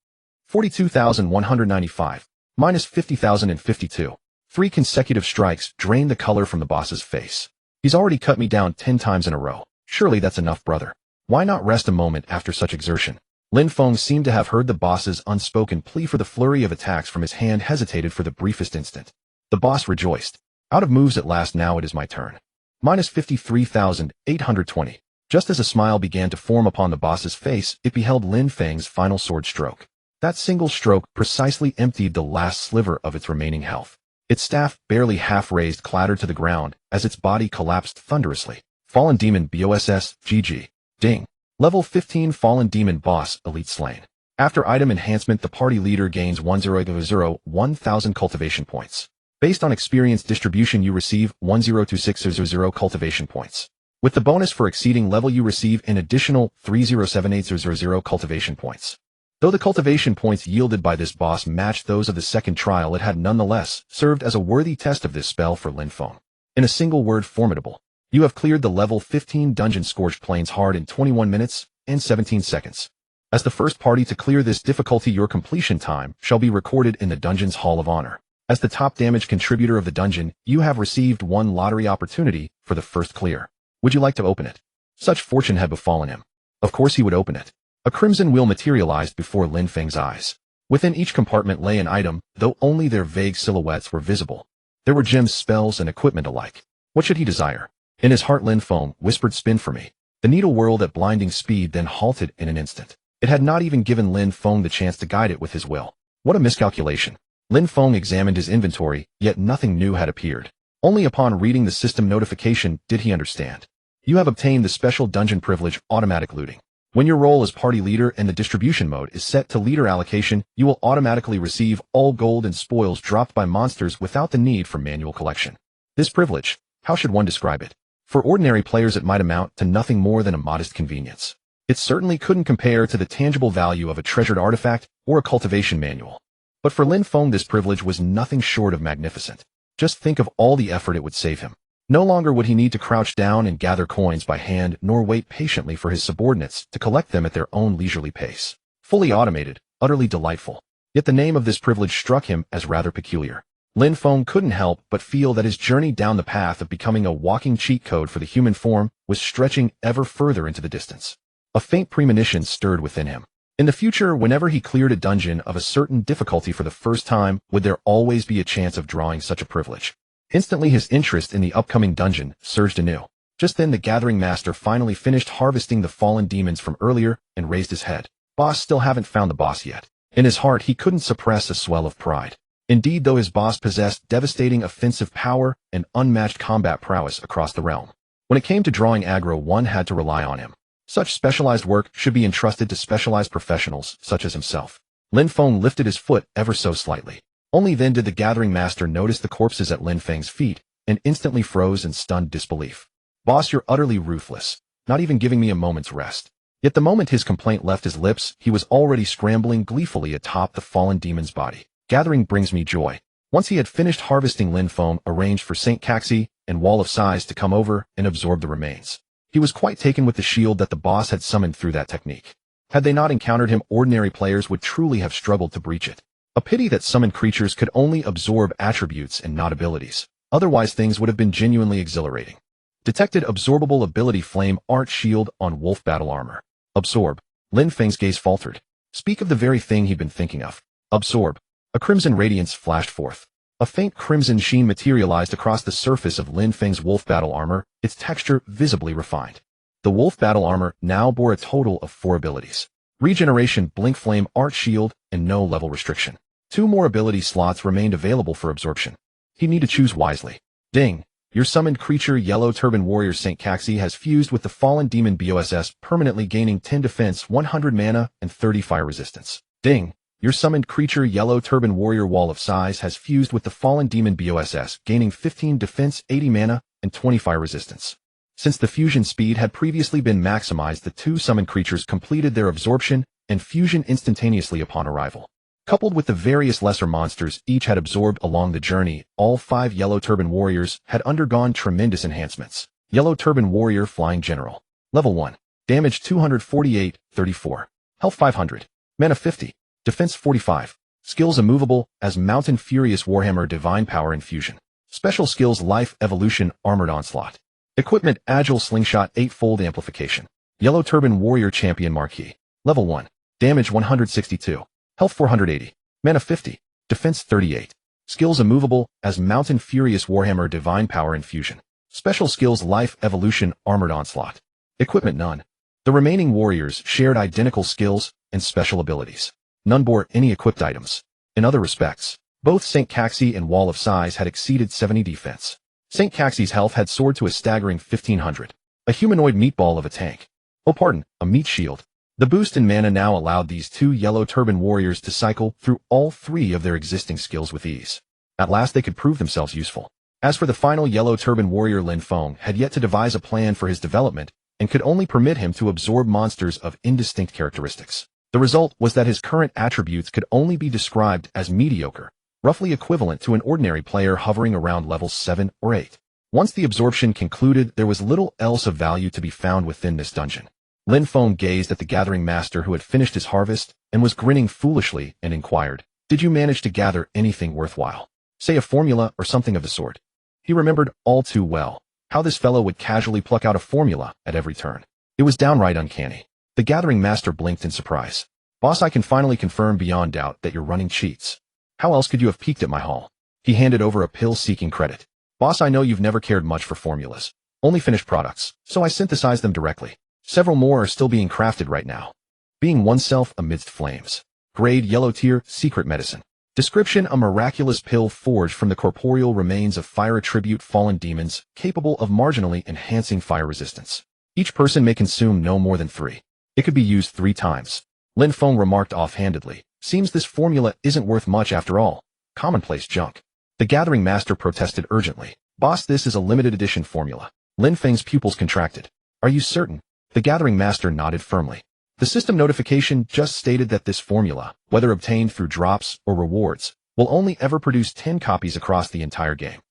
A: 42,195. Minus 50,052. 3 consecutive strikes drained the color from the boss's face. He's already cut me down 10 times in a row. Surely that's enough, brother. Why not rest a moment after such exertion? Lin Feng seemed to have heard the boss's unspoken plea, for the flurry of attacks from his hand hesitated for the briefest instant. The boss rejoiced. Out of moves at last, now it is my turn. Minus 53,820. Just as a smile began to form upon the boss's face, it beheld Lin Feng's final sword stroke. That single stroke precisely emptied the last sliver of its remaining health. Its staff, barely half-raised, clattered to the ground as its body collapsed thunderously. Fallen Demon BOSS, GG. Ding. Level 15 Fallen Demon Boss, Elite Slain. After item enhancement, the party leader gains 1000 cultivation points. Based on experience distribution, you receive 102600 cultivation points. With the bonus for exceeding level, you receive an additional 307800 cultivation points. Though the cultivation points yielded by this boss matched those of the second trial, it had nonetheless served as a worthy test of this spell for Lin Feng. In a single word, formidable. You have cleared the level 15 dungeon Scorched Plains hard in 21 minutes and 17 seconds. As the first party to clear this difficulty, your completion time shall be recorded in the dungeon's Hall of Honor. As the top damage contributor of the dungeon, you have received one lottery opportunity for the first clear. Would you like to open it? Such fortune had befallen him. Of course he would open it. A crimson wheel materialized before Lin Feng's eyes. Within each compartment lay an item, though only their vague silhouettes were visible. There were gems, spells, and equipment alike. What should he desire? In his heart, Lin Feng whispered, "Spin for me." The needle whirled at blinding speed, then halted in an instant. It had not even given Lin Feng the chance to guide it with his will. What a miscalculation. Lin Feng examined his inventory, yet nothing new had appeared. Only upon reading the system notification did he understand. You have obtained the special dungeon privilege, automatic looting. When your role as party leader and the distribution mode is set to leader allocation, you will automatically receive all gold and spoils dropped by monsters without the need for manual collection. This privilege, how should one describe it? For ordinary players it might amount to nothing more than a modest convenience. It certainly couldn't compare to the tangible value of a treasured artifact or a cultivation manual. But for Lin Feng this privilege was nothing short of magnificent. Just think of all the effort it would save him. No longer would he need to crouch down and gather coins by hand, nor wait patiently for his subordinates to collect them at their own leisurely pace. Fully automated, utterly delightful. Yet the name of this privilege struck him as rather peculiar. Lin Feng couldn't help but feel that his journey down the path of becoming a walking cheat code for the human form was stretching ever further into the distance. A faint premonition stirred within him. In the future, whenever he cleared a dungeon of a certain difficulty for the first time, would there always be a chance of drawing such a privilege? Instantly his interest in the upcoming dungeon surged anew. Just then the gathering master finally finished harvesting the fallen demons from earlier and raised his head. Boss, still haven't found the boss yet. In his heart he couldn't suppress a swell of pride. Indeed, though his boss possessed devastating offensive power and unmatched combat prowess across the realm. When it came to drawing aggro, one had to rely on him. Such specialized work should be entrusted to specialized professionals such as himself. Lin Feng lifted his foot ever so slightly. Only then did the gathering master notice the corpses at Lin Feng's feet, and instantly froze in stunned disbelief. Boss, you're utterly ruthless, not even giving me a moment's rest. Yet the moment his complaint left his lips, he was already scrambling gleefully atop the fallen demon's body. Gathering brings me joy. Once he had finished harvesting, Lin Feng arranged for St. Caxi and Wall of Size to come over and absorb the remains. He was quite taken with the shield that the boss had summoned through that technique. Had they not encountered him, ordinary players would truly have struggled to breach it. A pity that summoned creatures could only absorb attributes and not abilities. Otherwise things would have been genuinely exhilarating. Detected absorbable ability, Flame Art Shield on Wolf Battle Armor. Absorb. Lin Feng's gaze faltered. Speak of the very thing he'd been thinking of. Absorb. A crimson radiance flashed forth. A faint crimson sheen materialized across the surface of Lin Feng's Wolf Battle Armor, its texture visibly refined. The Wolf Battle Armor now bore a total of 4 abilities. Regeneration, Blink Flame Art Shield, and no level restriction. 2 more ability slots remained available for absorption. He needed to choose wisely. Ding. Your summoned creature, Yellow Turban Warrior St. Caxi, has fused with the fallen demon BOSS, permanently gaining 10 defense, 100 mana, and 30 fire resistance. Ding. Your summoned creature, Yellow Turban Warrior Wall of Size, has fused with the fallen demon BOSS, gaining 15 defense, 80 mana, and 20 fire resistance. Since the fusion speed had previously been maximized, the 2 summoned creatures completed their absorption and fusion instantaneously upon arrival. Coupled with the various lesser monsters each had absorbed along the journey, all 5 Yellow Turban Warriors had undergone tremendous enhancements. Yellow Turban Warrior Flying General. Level 1. Damage 248, 34. Health 500. Mana 50. Defense 45. Skills immovable as Mountain Furious Warhammer Divine Power Infusion. Special skills Life Evolution Armored Onslaught. Equipment Agile Slingshot 8-fold Amplification. Yellow Turban Warrior Champion Marquee. Level 1. Damage 162. Health 480. Mana 50. Defense 38. Skills immovable as Mountain Furious Warhammer Divine Power Infusion. Special skills Life Evolution Armored Onslaught. Equipment none. The remaining warriors shared identical skills and special abilities. None bore any equipped items. In other respects, both St. Caxi and Wall of Size had exceeded 70 defense. St. Caxi's health had soared to a staggering 1500. A humanoid meatball of a tank. Oh pardon, a meat shield. The boost in mana now allowed these two yellow turban warriors to cycle through all three of their existing skills with ease. At last they could prove themselves useful. As for the final yellow turban warrior, Lin Feng had yet to devise a plan for his development and could only permit him to absorb monsters of indistinct characteristics. The result was that his current attributes could only be described as mediocre, roughly equivalent to an ordinary player hovering around levels 7 or 8. Once the absorption concluded, there was little else of value to be found within this dungeon. Lin Feng gazed at the gathering master who had finished his harvest and was grinning foolishly and inquired, "Did you manage to gather anything worthwhile? Say a formula or something of the sort." He remembered all too well how this fellow would casually pluck out a formula at every turn. It was downright uncanny. The gathering master blinked in surprise. "Boss, I can finally confirm beyond doubt that you're running cheats. How else could you have peeked at my haul?" He handed over a pill seeking credit. "Boss, I know you've never cared much for formulas. Only finished products, so I synthesized them directly. Several more are still being crafted right now." Being oneself amidst flames. Grade yellow tier, secret medicine. Description: a miraculous pill forged from the corporeal remains of fire attribute fallen demons, capable of marginally enhancing fire resistance. Each person may consume no more than 3. It could be used 3 times. Lin Feng remarked offhandedly, "Seems this formula isn't worth much after all. Commonplace junk." The gathering master protested urgently. "Boss, this is a limited edition formula." Lin Feng's pupils contracted. "Are you certain?" The gathering master nodded firmly. The system notification just stated that this formula, whether obtained through drops or rewards, will only ever produce 10 copies across the entire game.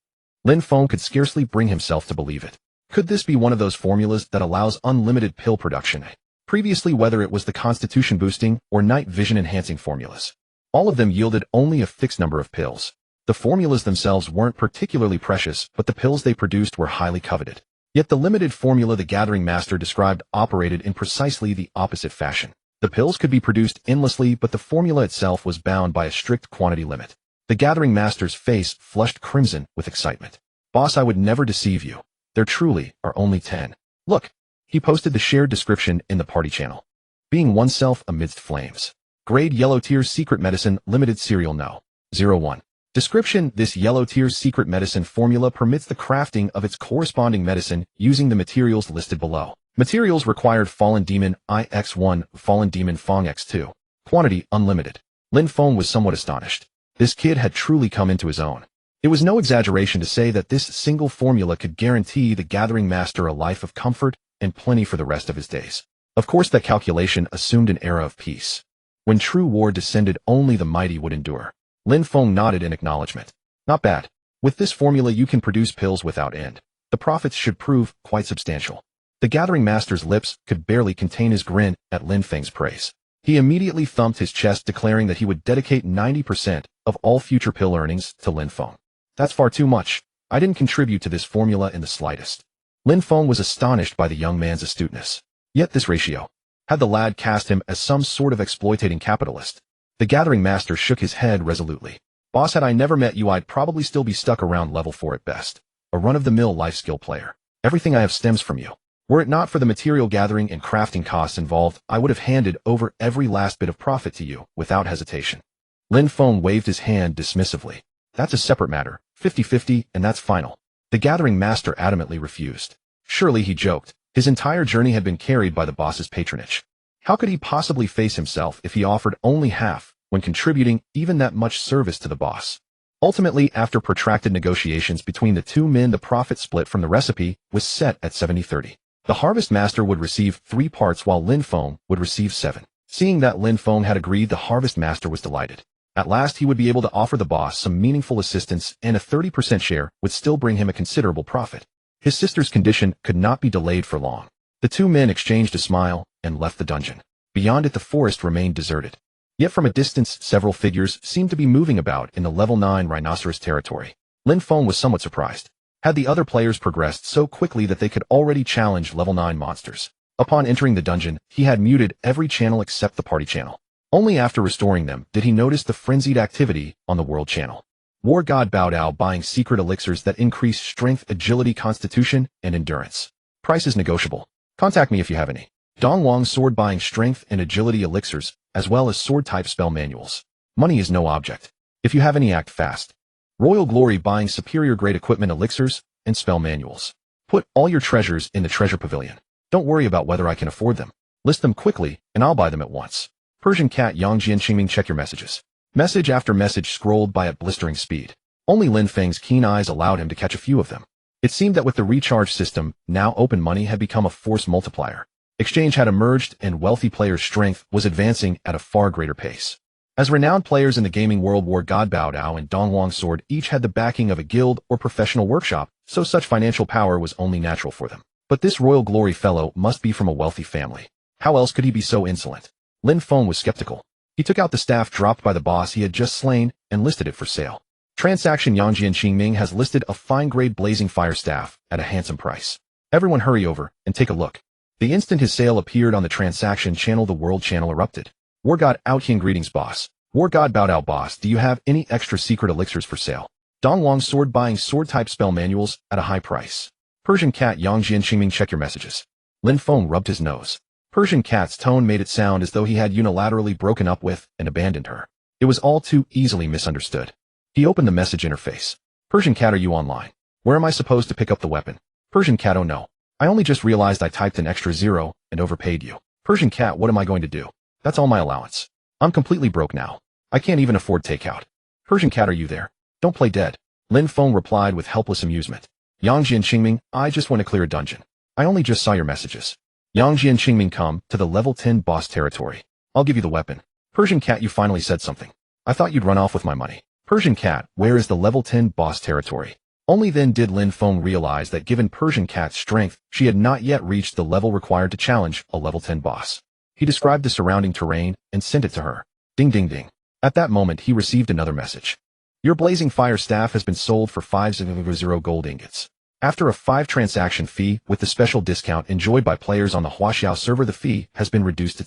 A: Lin Feng could scarcely bring himself to believe it. Could this be one of those formulas that allows unlimited pill production? Previously, whether it was the constitution boosting or night vision enhancing formulas, all of them yielded only a fixed number of pills. The formulas themselves weren't particularly precious, but the pills they produced were highly coveted. Yet the limited formula the gathering master described operated in precisely the opposite fashion. The pills could be produced endlessly, but the formula itself was bound by a strict quantity limit. The gathering master's face flushed crimson with excitement. "Boss, I would never deceive you. There truly are only 10. Look." He posted the shared description in the party channel. Being oneself amidst flames. Grade yellow tier, secret medicine, limited serial no. 01. Description: this yellow tier secret medicine formula permits the crafting of its corresponding medicine using the materials listed below. Materials required: Fallen Demon IX1, Fallen Demon Fong X2. Quantity unlimited. Lin Feng was somewhat astonished. This kid had truly come into his own. It was no exaggeration to say that this single formula could guarantee the gathering master a life of comfort and plenty for the rest of his days. Of course, that calculation assumed an era of peace. When true war descended, only the mighty would endure. Lin Feng nodded in acknowledgement. "Not bad. With this formula you can produce pills without end. The profits should prove quite substantial." The gathering master's lips could barely contain his grin at Lin Feng's praise. He immediately thumped his chest, declaring that he would dedicate 90% of all future pill earnings to Lin Feng. "That's far too much. I didn't contribute to this formula in the slightest." Lin Feng was astonished by the young man's astuteness. Yet this ratio. Had the lad cast him as some sort of exploitating capitalist? The gathering master shook his head resolutely. "Boss, had I never met you, I'd probably still be stuck around level 4 at best. A run-of-the-mill life skill player. Everything I have stems from you. Were it not for the material gathering and crafting costs involved, I would have handed over every last bit of profit to you without hesitation." Lin Feng waved his hand dismissively. "That's a separate matter, 50-50, and that's final." The gathering master adamantly refused. Surely, he joked, his entire journey had been carried by the boss's patronage. How could he possibly face himself if he offered only half when contributing even that much service to the boss? Ultimately, after protracted negotiations between the two men, the profit split from the recipe was set at 70-30. The harvest master would receive 3 parts while Lin Feng would receive 7. Seeing that Lin Feng had agreed, the harvest master was delighted. At last he would be able to offer the boss some meaningful assistance, and a 30% share would still bring him a considerable profit. His sister's condition could not be delayed for long. The two men exchanged a smile and left the dungeon. Beyond it, the forest remained deserted. Yet from a distance, several figures seemed to be moving about in the level 9 rhinoceros territory. Lin Feng was somewhat surprised. Had the other players progressed so quickly that they could already challenge level 9 monsters? Upon entering the dungeon, he had muted every channel except the party channel. Only after restoring them did he notice the frenzied activity on the world channel. War God Bao Dao buying secret elixirs that increase strength, agility, constitution, and endurance. Price is negotiable. Contact me if you have any. Dong Wang's sword buying strength and agility elixirs, as well as sword-type spell manuals. Money is no object. If you have any, act fast. Royal Glory buying superior grade equipment elixirs and spell manuals. Put all your treasures in the treasure pavilion. Don't worry about whether I can afford them. List them quickly, and I'll buy them at once. Persian Cat Yangjian Qingming, check your messages. Message after message scrolled by at blistering speed. Only Lin Feng's keen eyes allowed him to catch a few of them. It seemed that with the recharge system, now open money had become a force multiplier. Exchange had emerged, and wealthy players' strength was advancing at a far greater pace. As renowned players in the gaming world, War God Bao Dao and Dong Wang's sword each had the backing of a guild or professional workshop, so such financial power was only natural for them. But this Royal Glory fellow must be from a wealthy family. How else could he be so insolent? Lin Feng was skeptical. He took out the staff dropped by the boss he had just slain and listed it for sale. Transaction Yangjian Qingming has listed a fine-grade blazing fire staff at a handsome price. Everyone hurry over and take a look. The instant his sale appeared on the transaction channel, the world channel erupted. War God Awaken, greetings boss. War God Bao Dao boss, do you have any extra secret elixirs for sale? Dong Wang's sword buying sword-type spell manuals at a high price. Persian Cat Yangjian Qingming, check your messages. Lin Feng rubbed his nose. Persian Cat's tone made it sound as though he had unilaterally broken up with and abandoned her. It was all too easily misunderstood. He opened the message interface. Persian Cat, are you online? Where am I supposed to pick up the weapon? Persian Cat, oh no. I only just realized I typed an extra 0 and overpaid you. Persian Cat, what am I going to do? That's all my allowance. I'm completely broke now. I can't even afford takeout. Persian Cat, are you there? Don't play dead. Lin Feng replied with helpless amusement. Yangjian Qingming, I just want to clear a dungeon. I only just saw your messages. Yangjian Qingming, come to the level 10 boss territory. I'll give you the weapon. Persian Cat, you finally said something. I thought you'd run off with my money. Persian Cat, where is the level 10 boss territory? Only then did Lin Feng realize that given Persian Cat's strength, she had not yet reached the level required to challenge a level 10 boss. He described the surrounding terrain and sent it to her. Ding ding ding. At that moment he received another message. Your blazing fire staff has been sold for 500 gold ingots. After a 5 transaction fee, with the special discount enjoyed by players on the Huaxiao server, the fee has been reduced to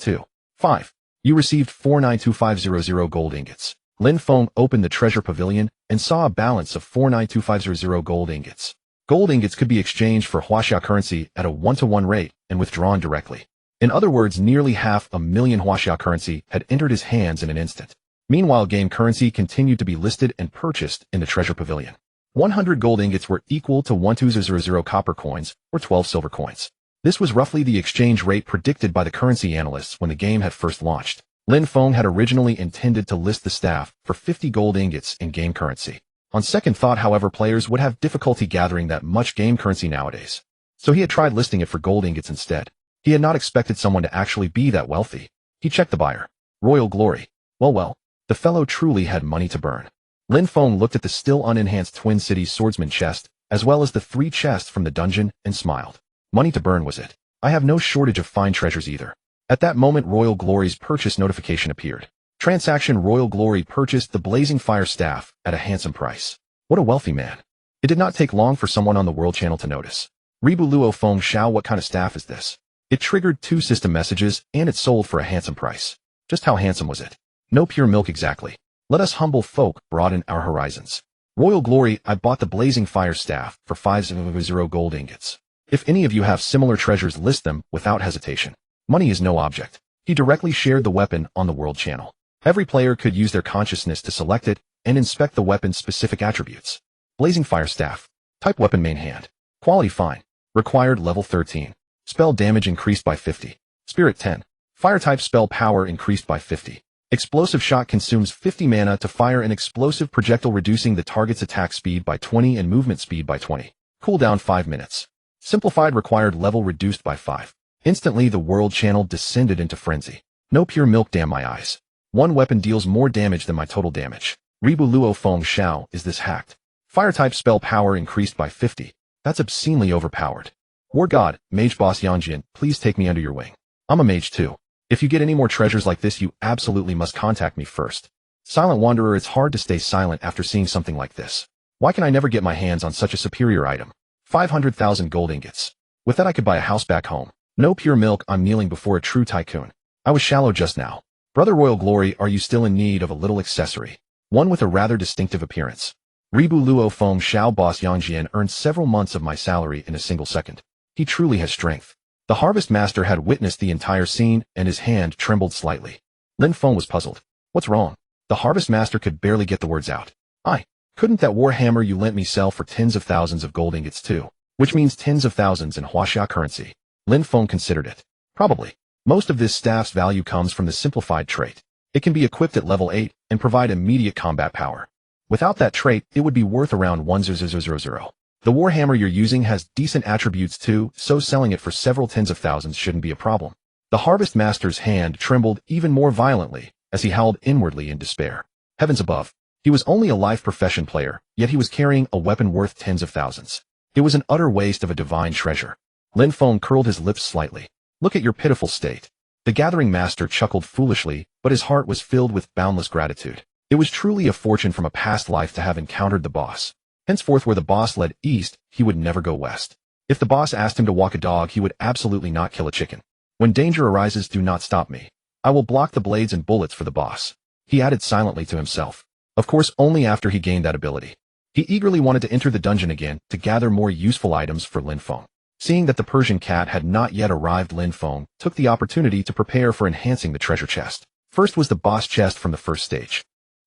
A: 2.5. You received 492,500 gold ingots. Lin Feng opened the treasure pavilion and saw a balance of 492,500 gold ingots. Gold ingots could be exchanged for Huaxiao currency at a 1-to-1 rate and withdrawn directly. In other words, nearly 500,000 Huaxiao currency had entered his hands in an instant. Meanwhile, game currency continued to be listed and purchased in the treasure pavilion. 100 gold ingots were equal to 1200 copper coins or 12 silver coins. This was roughly the exchange rate predicted by the currency analysts when the game had first launched. Lin Feng had originally intended to list the staff for 50 gold ingots in game currency. On second thought, however, players would have difficulty gathering that much game currency nowadays. So he had tried listing it for gold ingots instead. He had not expected someone to actually be that wealthy. He checked the buyer. Royal Glory. Well, the fellow truly had money to burn. Lin Feng looked at the still unenhanced Twin Cities swordsman chest, as well as the 3 chests from the dungeon, and smiled. Money to burn, was it? I have no shortage of fine treasures either. At that moment, Royal Glory's purchase notification appeared. Transaction: Royal Glory purchased the blazing fire staff at a handsome price. What a wealthy man. It did not take long for someone on the world channel to notice. Reborn Feng Shao, what kind of staff is this? It triggered 2 system messages, and it sold for a handsome price. Just how handsome was it? No pure milk exactly. Let us humble folk broaden our horizons. Royal Glory, I bought the blazing fire staff for 500 gold ingots. If any of you have similar treasures, list them without hesitation. Money is no object. He directly shared the weapon on the world channel. Every player could use their consciousness to select it and inspect the weapon's specific attributes. Blazing fire staff. Type weapon, main hand. Quality fine. Required level 13. Spell damage increased by 50. Spirit 10. Fire type spell power increased by 50. Explosive shot consumes 50 mana to fire an explosive projectile, reducing the target's attack speed by 20 and movement speed by 20. Cooldown 5 minutes. Simplified, required level reduced by 5. Instantly the world channel descended into frenzy. No pure milk, damn my eyes. One weapon deals more damage than my total damage. Reborn Feng Shao, is this hacked? Fire type spell power increased by 50. That's obscenely overpowered. War God, Mage Boss Yangjian, please take me under your wing. I'm a mage too. If you get any more treasures like this, you absolutely must contact me first. Silent Wanderer, it's hard to stay silent after seeing something like this. Why can I never get my hands on such a superior item? 500,000 gold ingots. With that I could buy a house back home. No pure milk, I'm kneeling before a true tycoon. I was shallow just now. Brother Royal Glory, are you still in need of a little accessory? One with a rather distinctive appearance. Reborn Feng Shao, Boss Yangjian earned several months of my salary in a single second. He truly has strength. The Harvest Master had witnessed the entire scene, and his hand trembled slightly. Lin Feng was puzzled. What's wrong? The Harvest Master could barely get the words out. Couldn't that warhammer you lent me sell for tens of thousands of gold ingots too? Which means tens of thousands in Huaxia currency. Lin Feng considered it. Probably. Most of this staff's value comes from the simplified trait. It can be equipped at level 8 and provide immediate combat power. Without that trait, it would be worth around 1,000. The warhammer you're using has decent attributes too, so selling it for several tens of thousands shouldn't be a problem. The Harvest Master's hand trembled even more violently as he howled inwardly in despair. Heavens above. He was only a life profession player, yet he was carrying a weapon worth tens of thousands. It was an utter waste of a divine treasure. Lin Feng curled his lips slightly. Look at your pitiful state. The Gathering Master chuckled foolishly, but his heart was filled with boundless gratitude. It was truly a fortune from a past life to have encountered the boss. Henceforth, where the boss led east, he would never go west. If the boss asked him to walk a dog, he would absolutely not kill a chicken. When danger arises, do not stop me. I will block the blades and bullets for the boss. He added silently to himself. Of course, only after he gained that ability. He eagerly wanted to enter the dungeon again to gather more useful items for Lin Feng. Seeing that the Persian cat had not yet arrived, Lin Feng took the opportunity to prepare for enhancing the treasure chest. First was the boss chest from the first stage.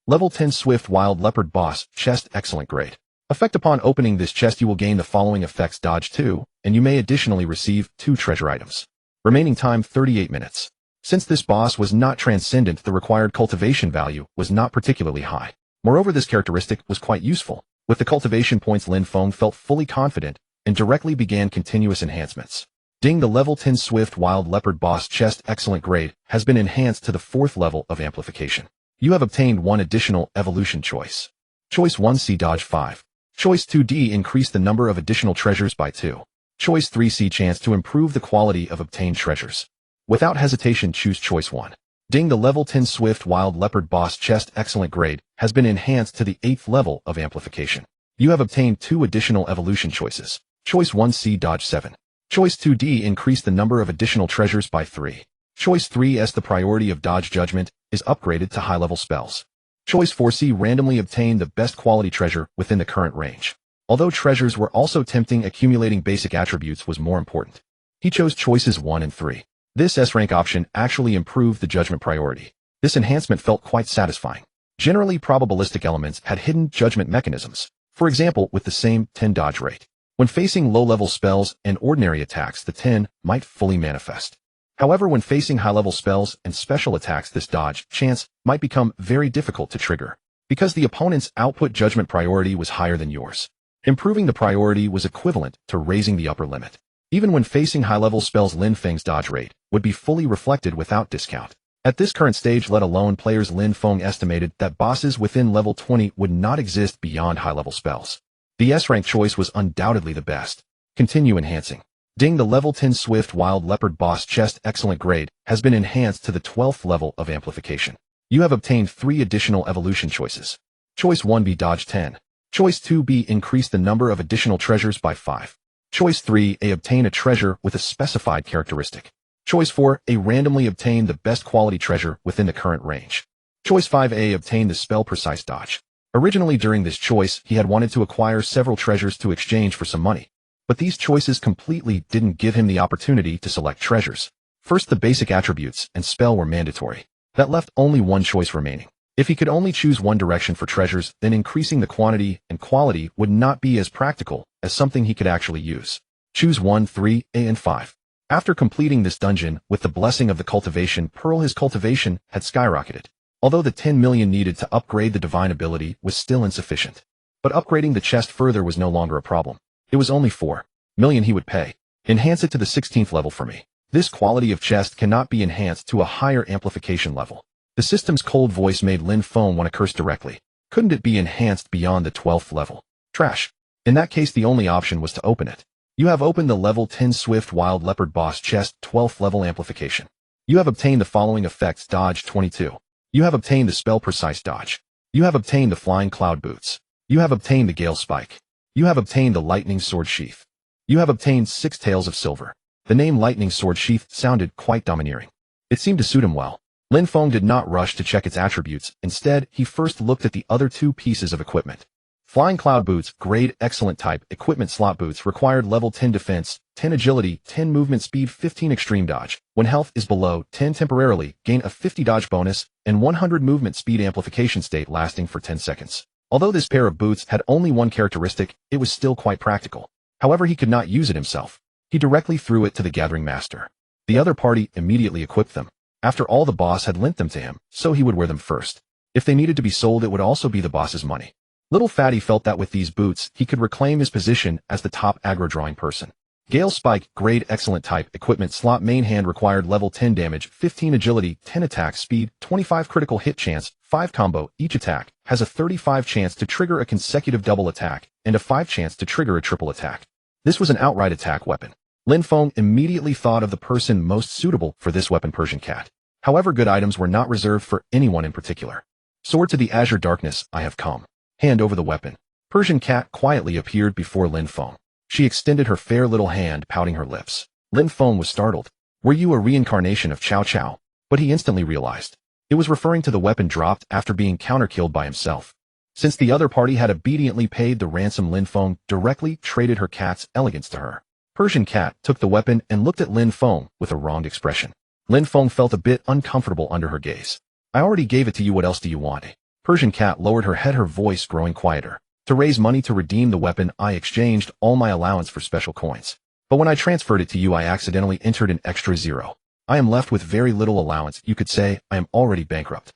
A: Level 10 Swift Wild Leopard Boss Chest Excellent Grade. Effect: upon opening this chest you will gain the following effects: Dodge 2, and you may additionally receive 2 treasure items. Remaining time 38 minutes. Since this boss was not transcendent, the required cultivation value was not particularly high. Moreover, this characteristic was quite useful. With the cultivation points, Lin Feng felt fully confident and directly began continuous enhancements. Ding! The level 10 Swift Wild Leopard Boss Chest Excellent Grade has been enhanced to the 4th level of amplification. You have obtained 1 additional evolution choice. Choice 1 C Dodge 5. Choice 2 D Increase the number of additional treasures by 2. Choice 3 C Chance to improve the quality of obtained treasures. Without hesitation, choose choice 1. Ding! The level 10 Swift Wild Leopard Boss Chest Excellent Grade has been enhanced to the 8th level of amplification. You have obtained 2 additional evolution choices. Choice 1 C Dodge 7. Choice 2 D Increase the number of additional treasures by 3. Choice 3 S The priority of Dodge Judgment is upgraded to high-level spells. Choice 4 C Randomly obtain the best quality treasure within the current range. Although treasures were also tempting, accumulating basic attributes was more important. He chose choices 1 and 3. This S-rank option actually improved the judgment priority. This enhancement felt quite satisfying. Generally, probabilistic elements had hidden judgment mechanisms. For example, with the same 10 dodge rate. When facing low-level spells and ordinary attacks, the 10 might fully manifest. However, when facing high-level spells and special attacks, this dodge chance might become very difficult to trigger, because the opponent's output judgment priority was higher than yours. Improving the priority was equivalent to raising the upper limit. Even when facing high-level spells, Lin Feng's dodge rate would be fully reflected without discount. At this current stage, let alone players, Lin Feng estimated that bosses within level 20 would not exist beyond high-level spells. The S-rank choice was undoubtedly the best. Continue enhancing. Ding! The level 10 Swift Wild Leopard Boss Chest Excellent Grade has been enhanced to the 12th level of amplification. You have obtained 3 additional evolution choices. Choice 1 B Dodge 10. Choice 2 B Increase the number of additional treasures by 5. Choice 3 A Obtain a treasure with a specified characteristic. Choice 4 A Randomly obtain the best quality treasure within the current range. Choice 5 A Obtain the spell Precise Dodge. Originally, during this choice, he had wanted to acquire several treasures to exchange for some money. But these choices completely didn't give him the opportunity to select treasures. First, the basic attributes and spell were mandatory. That left only one choice remaining. If he could only choose one direction for treasures, then increasing the quantity and quality would not be as practical as something he could actually use. Choose 1, 3, A, and 5. After completing this dungeon, with the blessing of the cultivation peril, his cultivation had skyrocketed. Although the 10 million needed to upgrade the divine ability was still insufficient. But upgrading the chest further was no longer a problem. It was only 4 million he would pay. Enhance it to the 16th level for me. This quality of chest cannot be enhanced to a higher amplification level. The system's cold voice made Lin Feng want to curse directly. Couldn't it be enhanced beyond the 12th level? Trash. In that case, the only option was to open it. You have opened the level 10 Swift Wild Leopard Boss Chest 12th level amplification. You have obtained the following effects: Dodge 22. You have obtained the spell Precise Dodge. You have obtained the Flying Cloud Boots. You have obtained the Gale Spike. You have obtained the Lightning Sword Sheath. You have obtained 6 Tails of Silver. The name Lightning Sword Sheath sounded quite domineering. It seemed to suit him well. Lin Feng did not rush to check its attributes. Instead, he first looked at the other 2 pieces of equipment. Flying Cloud Boots, Grade Excellent Type, Equipment Slot Boots required level 10 defense, 10 agility, 10 movement speed, 15 extreme dodge. When health is below 10 temporarily, gain a 50 dodge bonus, and 100 movement speed amplification state lasting for 10 seconds. Although this pair of boots had only one characteristic, it was still quite practical. However, he could not use it himself. He directly threw it to the Gathering Master. The other party immediately equipped them. After all, the boss had lent them to him, so he would wear them first. If they needed to be sold, it would also be the boss's money. Little Fatty felt that with these boots, he could reclaim his position as the top aggro-drawing person. Gale Spike, Grade Excellent Type, Equipment Slot Main Hand required level 10 damage, 15 agility, 10 attack speed, 25 critical hit chance, 5 combo. Each attack has a 35 chance to trigger a consecutive double attack, and a 5 chance to trigger a triple attack. This was an outright attack weapon. Lin Feng immediately thought of the person most suitable for this weapon, Persian Cat. However, good items were not reserved for anyone in particular. Sword to the Azure Darkness, I have come. Hand over the weapon. Persian Cat quietly appeared before Lin Feng. She extended her fair little hand, pouting her lips. Lin Feng was startled. Were you a reincarnation of Chow Chow? But he instantly realized. It was referring to the weapon dropped after being counter-killed by himself. Since the other party had obediently paid the ransom, Lin Feng directly traded her cat's elegance to her. Persian Cat took the weapon and looked at Lin Feng with a wronged expression. Lin Feng felt a bit uncomfortable under her gaze. I already gave it to you, what else do you want? Persian Cat lowered her head, her voice growing quieter. To raise money to redeem the weapon, I exchanged all my allowance for special coins. But when I transferred it to you, I accidentally entered an extra 0. I am left with very little allowance. You could say I am already bankrupt.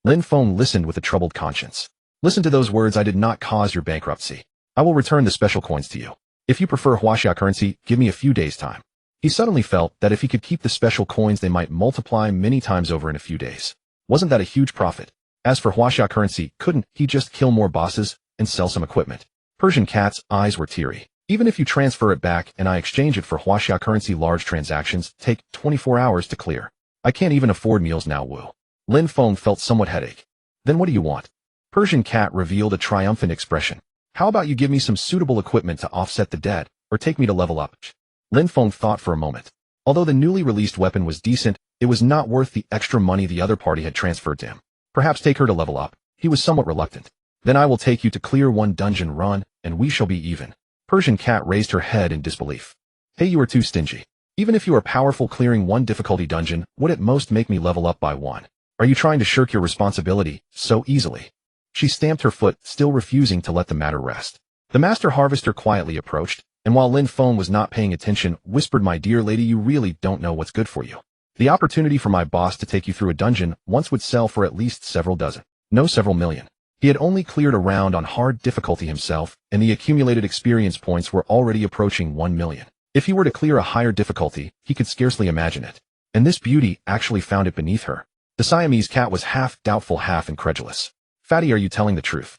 A: Lin Feng listened with a troubled conscience. Listen to those words. I did not cause your bankruptcy. I will return the special coins to you. If you prefer Huaxia currency, give me a few days' time. He suddenly felt that if he could keep the special coins, they might multiply many times over in a few days. Wasn't that a huge profit? As for Huaxia currency, couldn't he just kill more bosses and sell some equipment? Persian Cat's eyes were teary. Even if you transfer it back and I exchange it for Huaxia currency, large transactions take 24 hours to clear. I can't even afford meals now, Wu. Lin Feng felt somewhat headache. Then what do you want? Persian Cat revealed a triumphant expression. How about you give me some suitable equipment to offset the debt, or take me to level up? Lin Feng thought for a moment. Although the newly released weapon was decent, it was not worth the extra money the other party had transferred to him. Perhaps take her to level up. He was somewhat reluctant. Then I will take you to clear one dungeon run, and we shall be even. Persian Cat raised her head in disbelief. Hey, you are too stingy. Even if you are powerful, clearing one difficulty dungeon would at most make me level up by 1. Are you trying to shirk your responsibility so easily? She stamped her foot, still refusing to let the matter rest. The Master Harvester quietly approached, and while Lin Feng was not paying attention, whispered, my dear lady, you really don't know what's good for you. The opportunity for my boss to take you through a dungeon once would sell for at least several dozen. No, several million. He had only cleared a round on hard difficulty himself, and the accumulated experience points were already approaching 1 million. If he were to clear a higher difficulty, he could scarcely imagine it. And this beauty actually found it beneath her. The Siamese cat was half doubtful, half incredulous. Fatty, are you telling the truth?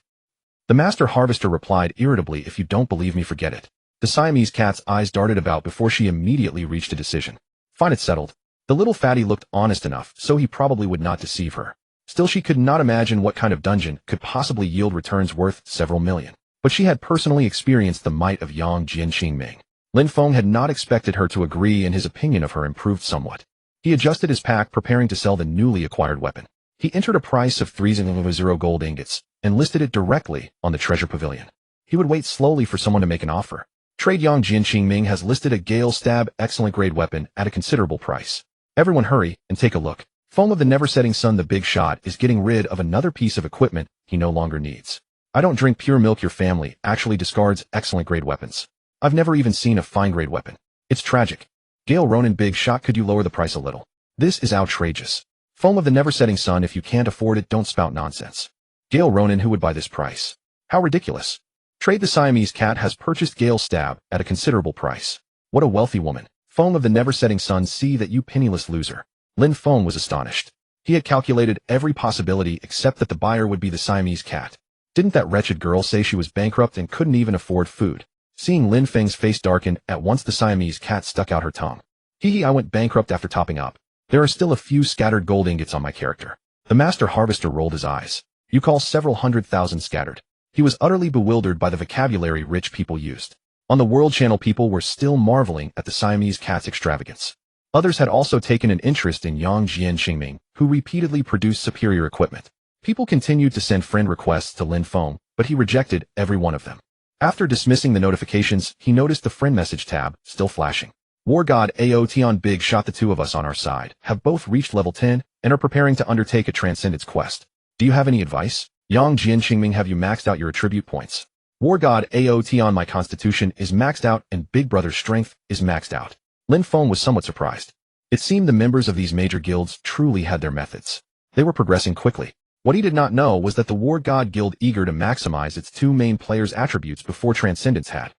A: The Master Harvester replied irritably, if you don't believe me, forget it. The Siamese cat's eyes darted about before she immediately reached a decision. Fine, it's settled. The little fatty looked honest enough, so he probably would not deceive her. Still, she could not imagine what kind of dungeon could possibly yield returns worth several million. But she had personally experienced the might of Yang Jianqingming. Lin Feng had not expected her to agree, and his opinion of her improved somewhat. He adjusted his pack, preparing to sell the newly acquired weapon. He entered a price of 3,000 gold ingots and listed it directly on the treasure pavilion. He would wait slowly for someone to make an offer. Trade Yang Jianqingming has listed a Gale Stab excellent grade weapon at a considerable price. Everyone hurry and take a look. Foam of the never-setting sun, the big shot, is getting rid of another piece of equipment he no longer needs. I don't drink pure milk. Your family actually discards excellent grade weapons. I've never even seen a fine grade weapon. It's tragic. Gale Ronin, big shot, could you lower the price a little? This is outrageous. Foam of the never-setting sun, if you can't afford it, don't spout nonsense. Gale Ronin, who would buy this price? How ridiculous. Trade the Siamese cat has purchased Gale Stab at a considerable price. What a wealthy woman. Foam of the never-setting sun, see that, you penniless loser. Lin Feng was astonished. He had calculated every possibility except that the buyer would be the Siamese cat. Didn't that wretched girl say she was bankrupt and couldn't even afford food? Seeing Lin Feng's face darken, at once the Siamese cat stuck out her tongue. Hee, I went bankrupt after topping up. There are still a few scattered gold ingots on my character. The Master Harvester rolled his eyes. You call several 100,000 scattered? He was utterly bewildered by the vocabulary rich people used. On the World Channel, people were still marveling at the Siamese cat's extravagance. Others had also taken an interest in Yang Jianqingming, who repeatedly produced superior equipment. People continued to send friend requests to Lin Feng, but he rejected every one of them. After dismissing the notifications, he noticed the friend message tab still flashing. War God Aotion Big Shot, the two of us on our side have both reached level 10 and are preparing to undertake a transcendence quest. Do you have any advice? Yang Jian Qingming, have you maxed out your attribute points? War God Aotion, my constitution is maxed out and Big Brother's strength is maxed out. Lin Feng was somewhat surprised. It seemed the members of these major guilds truly had their methods. They were progressing quickly. What he did not know was that the War God Guild, eager to maximize its two main players' attributes before Transcendence, had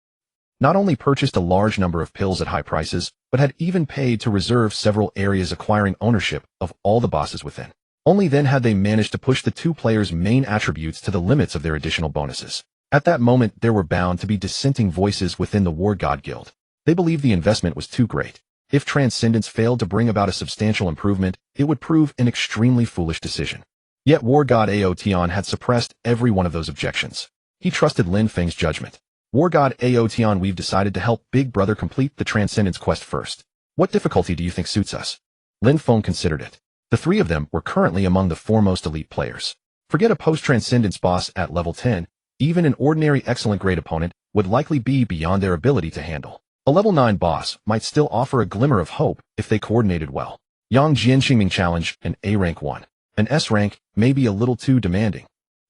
A: not only purchased a large number of pills at high prices, but had even paid to reserve several areas, acquiring ownership of all the bosses within. Only then had they managed to push the two players' main attributes to the limits of their additional bonuses. At that moment, there were bound to be dissenting voices within the War God Guild. They believed the investment was too great. If Transcendence failed to bring about a substantial improvement, it would prove an extremely foolish decision. Yet War God Aotion had suppressed every one of those objections. He trusted Lin Feng's judgment. War God Aotion, we've decided to help Big Brother complete the Transcendence quest first. What difficulty do you think suits us? Lin Feng considered it. The three of them were currently among the foremost elite players. Forget a post-Transcendence boss at level 10, even an ordinary excellent grade opponent would likely be beyond their ability to handle. A level 9 boss might still offer a glimmer of hope if they coordinated well. Yang Jian Qingming challenge an A rank 1. An S rank may be a little too demanding.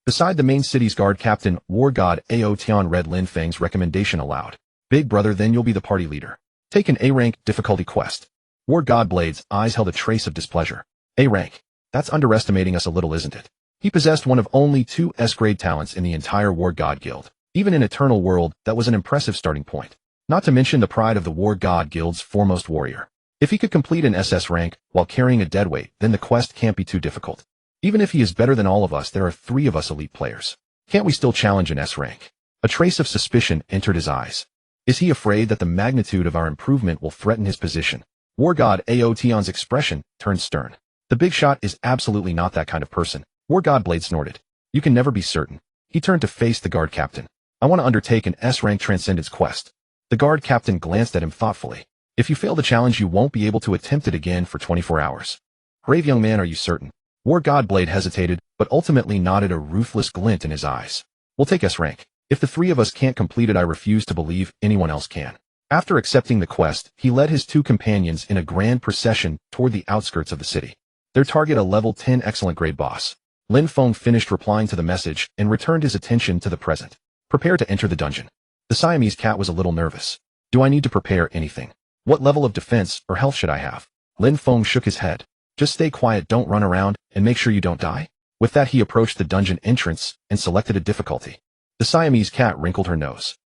A: Beside the main city's guard captain, War God Aotion read Lin Feng's recommendation aloud. Big Brother, then you'll be the party leader. Take an A rank difficulty quest. War God Blade's eyes held a trace of displeasure. A rank. That's underestimating us a little, isn't it? He possessed one of only 2 S-grade talents in the entire War God Guild. Even in Eternal World, that was an impressive starting point. Not to mention the pride of the War God Guild's foremost warrior. If he could complete an SS rank while carrying a deadweight, then the quest can't be too difficult. Even if he is better than all of us, there are 3 of us elite players. Can't we still challenge an S rank? A trace of suspicion entered his eyes. Is he afraid that the magnitude of our improvement will threaten his position? War God Aotion's expression turned stern. The big shot is absolutely not that kind of person. War God Blade snorted. You can never be certain. He turned to face the guard captain. I want to undertake an S-rank Transcendence quest. The guard captain glanced at him thoughtfully. If you fail the challenge, you won't be able to attempt it again for 24 hours. Brave young man, are you certain? War God Blade hesitated, but ultimately nodded, a ruthless glint in his eyes. We'll take S rank. If the 3 of us can't complete it, I refuse to believe anyone else can. After accepting the quest, he led his 2 companions in a grand procession toward the outskirts of the city. Their target, a level 10 excellent grade boss. Lin Feng finished replying to the message and returned his attention to the present. Prepare to enter the dungeon. The Siamese cat was a little nervous. Do I need to prepare anything? What level of defense or health should I have? Lin Feng shook his head. Just stay quiet, don't run around, and make sure you don't die. With that, he approached the dungeon entrance and selected a difficulty. The Siamese cat wrinkled her nose.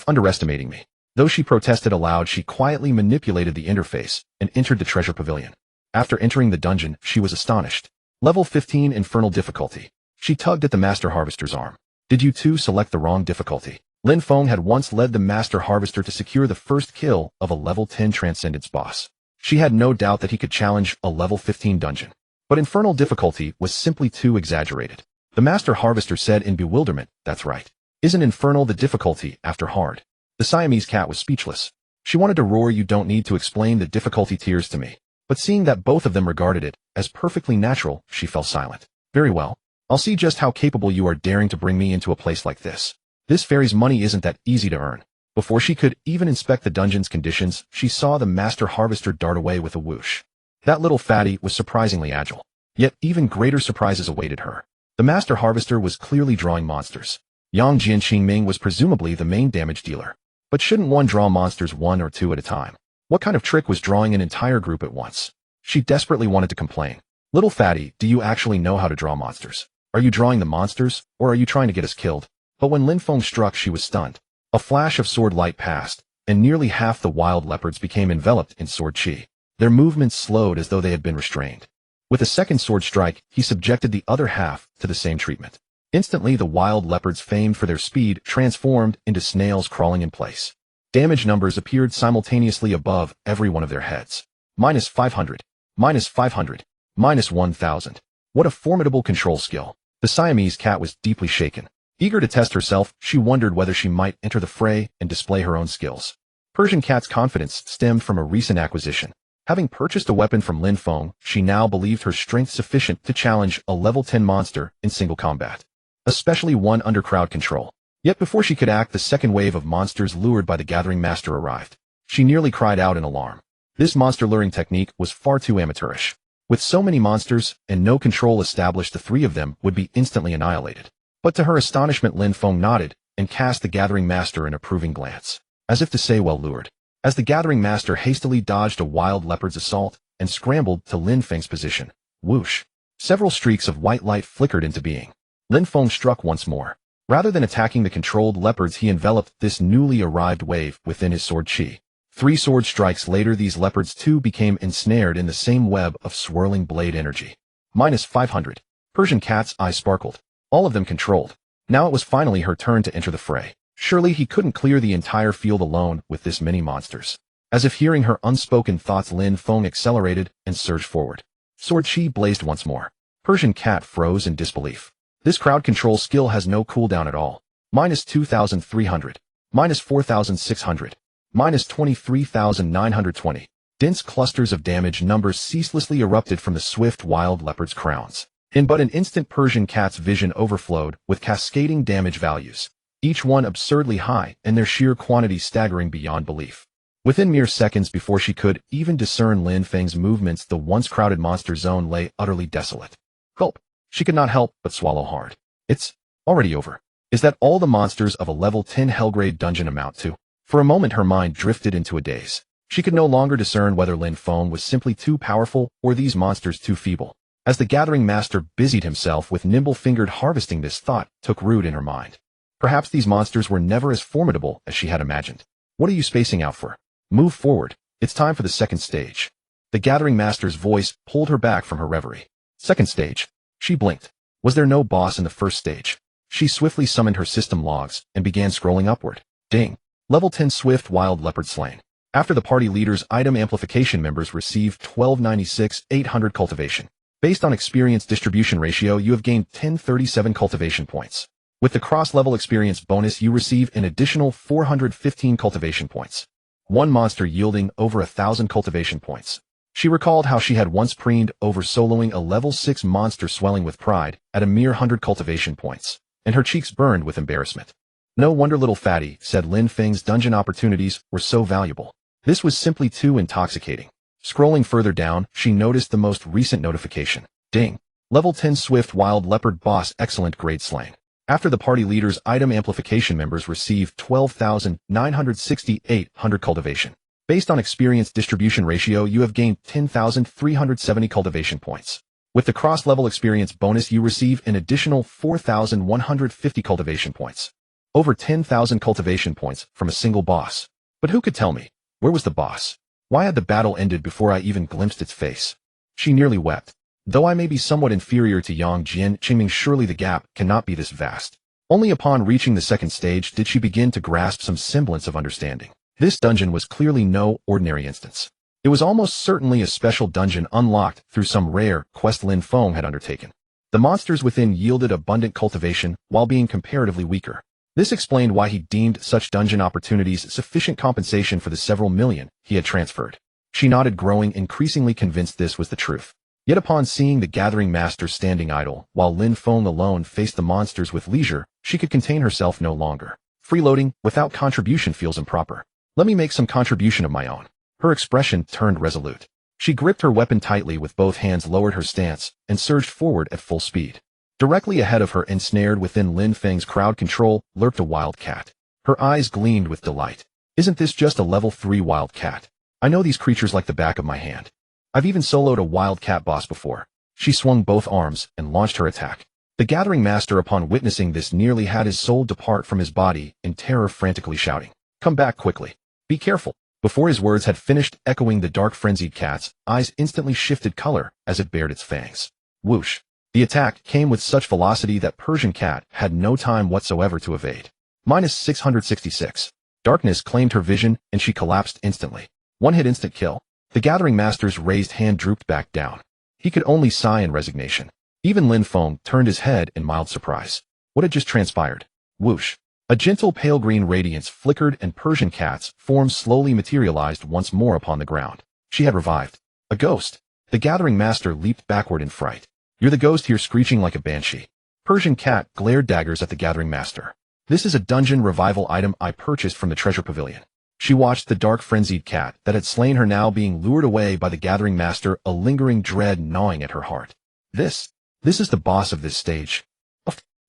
A: Underestimating me. Though she protested aloud, she quietly manipulated the interface and entered the treasure pavilion. After entering the dungeon, she was astonished. Level 15 infernal difficulty. She tugged at the Master Harvester's arm. Did you two select the wrong difficulty? Lin Feng had once led the Master Harvester to secure the first kill of a level 10 Transcendence boss. She had no doubt that he could challenge a level 15 dungeon. But infernal difficulty was simply too exaggerated. The Master Harvester said in bewilderment, that's right. Isn't infernal the difficulty after hard? The Siamese cat was speechless. She wanted to roar, you don't need to explain the difficulty tiers to me. But seeing that both of them regarded it as perfectly natural, she fell silent. Very well. I'll see just how capable you are, daring to bring me into a place like this. This fairy's money isn't that easy to earn. Before she could even inspect the dungeon's conditions, she saw the Master Harvester dart away with a whoosh. That little fatty was surprisingly agile. Yet even greater surprises awaited her. The Master Harvester was clearly drawing monsters. Yang Jian Qingming was presumably the main damage dealer. But shouldn't one draw monsters 1 or 2 at a time? What kind of trick was drawing an entire group at once? She desperately wanted to complain. Little fatty, do you actually know how to draw monsters? Are you drawing the monsters, or are you trying to get us killed? But when Lin Feng struck, she was stunned. A flash of sword light passed, and nearly half the wild leopards became enveloped in sword chi. Their movements slowed as though they had been restrained. With a second sword strike, he subjected the other half to the same treatment. Instantly, the wild leopards, famed for their speed, transformed into snails crawling in place. Damage numbers appeared simultaneously above every one of their heads. -500, -500, -1000. What a formidable control skill. The Siamese cat was deeply shaken. Eager to test herself, she wondered whether she might enter the fray and display her own skills. Persian cat's confidence stemmed from a recent acquisition. Having purchased a weapon from Lin Feng, she now believed her strength sufficient to challenge a level 10 monster in single combat, especially one under crowd control. Yet before she could act, the second wave of monsters lured by the Gathering Master arrived. She nearly cried out in alarm. This monster luring technique was far too amateurish. With so many monsters and no control established, the three of them would be instantly annihilated. But to her astonishment, Lin Feng nodded and cast the Gathering Master an approving glance, as if to say, well lured. As the Gathering Master hastily dodged a wild leopard's assault and scrambled to Lin Feng's position, whoosh! Several streaks of white light flickered into being. Lin Feng struck once more. Rather than attacking the controlled leopards, he enveloped this newly arrived wave within his sword chi. 3 sword strikes later, these leopards too became ensnared in the same web of swirling blade energy. -500. Persian cat's eyes sparkled. All of them controlled. Now it was finally her turn to enter the fray. Surely he couldn't clear the entire field alone with this many monsters. As if hearing her unspoken thoughts, Lin Feng accelerated and surged forward. Sword chi blazed once more. Persian cat froze in disbelief. This crowd control skill has no cooldown at all. -2,300. -4,600. -23,920. Dense clusters of damage numbers ceaselessly erupted from the swift wild leopard's crowns. In but an instant, Persian cat's vision overflowed with cascading damage values, each one absurdly high and their sheer quantity staggering beyond belief. Within mere seconds, before she could even discern Lin Feng's movements, the once crowded monster zone lay utterly desolate. Gulp! She could not help but swallow hard. It's already over. Is that all the monsters of a level 10 Hellgrade dungeon amount to? For a moment her mind drifted into a daze. She could no longer discern whether Lin Feng was simply too powerful or these monsters too feeble. As the Gathering Master busied himself with nimble-fingered harvesting, this thought took root in her mind. Perhaps these monsters were never as formidable as she had imagined. What are you spacing out for? Move forward. It's time for the second stage. The Gathering Master's voice pulled her back from her reverie. Second stage. She blinked. Was there no boss in the first stage? She swiftly summoned her system logs and began scrolling upward. Ding. Level 10 Swift Wild Leopard slain. After the party leader's item amplification, members received 1296 800 cultivation. Based on experience distribution ratio, you have gained 1037 cultivation points. With the cross-level experience bonus, you receive an additional 415 cultivation points. One monster yielding over 1,000 cultivation points. She recalled how she had once preened over soloing a level 6 monster, swelling with pride at a mere 100 cultivation points, and her cheeks burned with embarrassment. No wonder little fatty, said Lin Feng's dungeon opportunities were so valuable. This was simply too intoxicating. Scrolling further down, she noticed the most recent notification. Ding. Level 10 Swift Wild Leopard Boss Excellent Grade slain. After the party leader's item amplification, members received 12,968 cultivation. Based on experience distribution ratio, you have gained 10,370 cultivation points. With the cross-level experience bonus, you receive an additional 4,150 cultivation points. Over 10,000 cultivation points from a single boss. But who could tell me? Where was the boss? Why had the battle ended before I even glimpsed its face? She nearly wept. Though I may be somewhat inferior to Yang Jin Qingming, surely the gap cannot be this vast. Only upon reaching the second stage did she begin to grasp some semblance of understanding. This dungeon was clearly no ordinary instance. It was almost certainly a special dungeon unlocked through some rare quest Lin Feng had undertaken. The monsters within yielded abundant cultivation while being comparatively weaker. This explained why he deemed such dungeon opportunities sufficient compensation for the several million he had transferred. She nodded, growing increasingly convinced this was the truth. Yet upon seeing the Gathering Master standing idle, while Lin Feng alone faced the monsters with leisure, she could contain herself no longer. Freeloading without contribution feels improper. Let me make some contribution of my own. Her expression turned resolute. She gripped her weapon tightly with both hands, lowered her stance, and surged forward at full speed. Directly ahead of her, ensnared within Lin Feng's crowd control, lurked a wild cat. Her eyes gleamed with delight. Isn't this just a level 3 wild cat? I know these creatures like the back of my hand. I've even soloed a wild cat boss before. She swung both arms and launched her attack. The Gathering Master, upon witnessing this, nearly had his soul depart from his body in terror, frantically shouting, "Come back quickly. Be careful." Before his words had finished echoing, the dark frenzied cat's eyes instantly shifted color as it bared its fangs. Whoosh. The attack came with such velocity that Persian cat had no time whatsoever to evade. -666. Darkness claimed her vision and she collapsed instantly. One hit, instant kill. The Gathering Master's raised hand drooped back down. He could only sigh in resignation. Even Lin Feng turned his head in mild surprise. What had just transpired? Whoosh. A gentle pale green radiance flickered and Persian cat's form slowly materialized once more upon the ground. She had revived. A ghost. The gathering master leaped backward in fright. You're the ghost here screeching like a banshee. Persian cat glared daggers at the gathering master. This is a dungeon revival item I purchased from the treasure pavilion. She watched the dark frenzied cat that had slain her now being lured away by the gathering master, a lingering dread gnawing at her heart. This is the boss of this stage.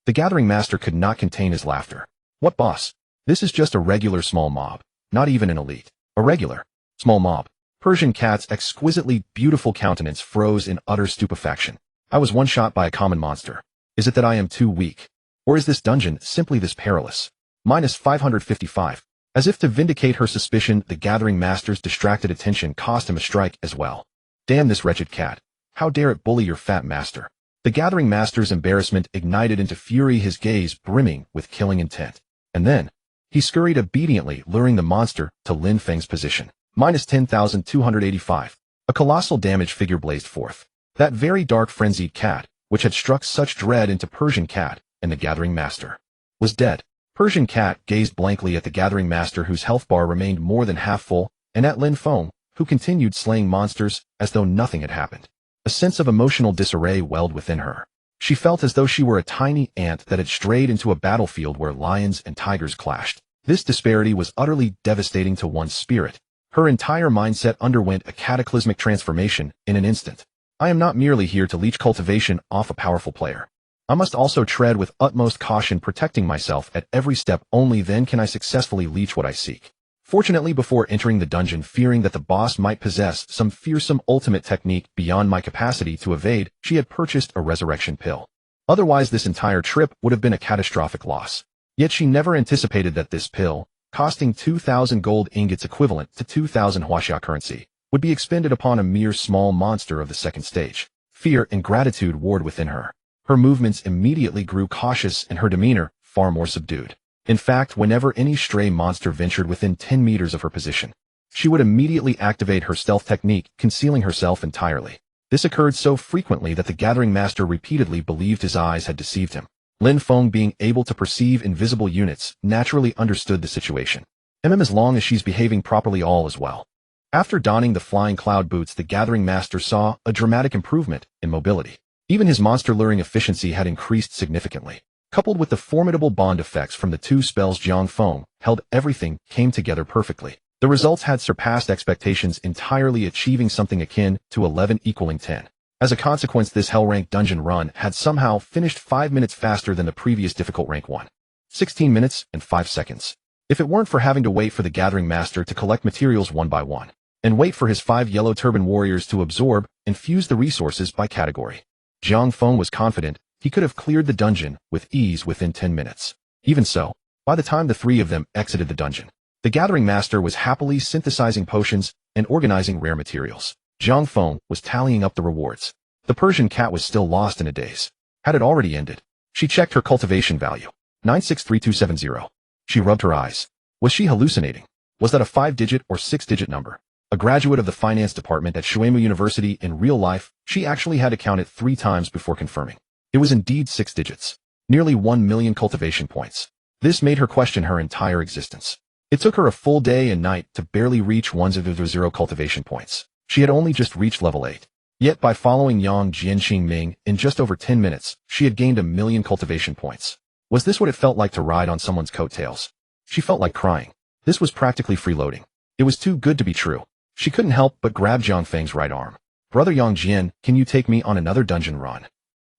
A: The gathering master could not contain his laughter. What boss? This is just a regular small mob. Not even an elite. A regular small mob. Persian cat's exquisitely beautiful countenance froze in utter stupefaction. I was one shot by a common monster. Is it that I am too weak? Or is this dungeon simply this perilous? Minus 555. As if to vindicate her suspicion, the gathering master's distracted attention cost him a strike as well. Damn this wretched cat. How dare it bully your fat master? The gathering master's embarrassment ignited into fury, his gaze brimming with killing intent. And then, he scurried obediently, luring the monster to Lin Feng's position. Minus 10,285. A colossal damage figure blazed forth. That very dark frenzied cat, which had struck such dread into Persian cat and the gathering master, was dead. Persian cat gazed blankly at the gathering master, whose health bar remained more than half full, and at Lin Feng, who continued slaying monsters as though nothing had happened. A sense of emotional disarray welled within her. She felt as though she were a tiny ant that had strayed into a battlefield where lions and tigers clashed. This disparity was utterly devastating to one's spirit. Her entire mindset underwent a cataclysmic transformation in an instant. I am not merely here to leech cultivation off a powerful player. I must also tread with utmost caution, protecting myself at every step. Only then can I successfully leech what I seek. Fortunately, before entering the dungeon, fearing that the boss might possess some fearsome ultimate technique beyond my capacity to evade, she had purchased a resurrection pill. Otherwise, this entire trip would have been a catastrophic loss. Yet she never anticipated that this pill, costing 2,000 gold ingots equivalent to 2,000 huaxia currency, would be expended upon a mere small monster of the second stage. Fear and gratitude warred within her. Her movements immediately grew cautious and her demeanor far more subdued. In fact, whenever any stray monster ventured within 10 meters of her position, she would immediately activate her stealth technique, concealing herself entirely. This occurred so frequently that the gathering master repeatedly believed his eyes had deceived him. Lin Feng, being able to perceive invisible units, naturally understood the situation. As long as she's behaving properly, all is well. After donning the flying cloud boots, the gathering master saw a dramatic improvement in mobility. Even his monster luring efficiency had increased significantly. Coupled with the formidable bond effects from the two spells Jiang Feng held, everything came together perfectly. The results had surpassed expectations entirely, achieving something akin to 11 equaling 10. As a consequence, this hell-rank dungeon run had somehow finished 5 minutes faster than the previous difficult rank one. 16 minutes and 5 seconds. If it weren't for having to wait for the gathering master to collect materials one by one, and wait for his 5 yellow turban warriors to absorb and fuse the resources by category, Jiang Feng was confident he could have cleared the dungeon with ease within 10 minutes. Even so, by the time the 3 of them exited the dungeon, the gathering master was happily synthesizing potions and organizing rare materials. Jiang Feng was tallying up the rewards. The Persian cat was still lost in a daze. Had it already ended? She checked her cultivation value. 963270. She rubbed her eyes. Was she hallucinating? Was that a 5-digit or 6-digit number? A graduate of the finance department at Shuemu University, in real life, she actually had to count it 3 times before confirming. It was indeed 6 digits. Nearly 1 million cultivation points. This made her question her entire existence. It took her a full day and night to barely reach 100 cultivation points. She had only just reached level 8. Yet by following Yang Jianxing Ming, in just over 10 minutes, she had gained 1 million cultivation points. Was this what it felt like to ride on someone's coattails? She felt like crying. This was practically freeloading. It was too good to be true. She couldn't help but grab Jiang Feng's right arm. Brother Yang Jian, can you take me on another dungeon run?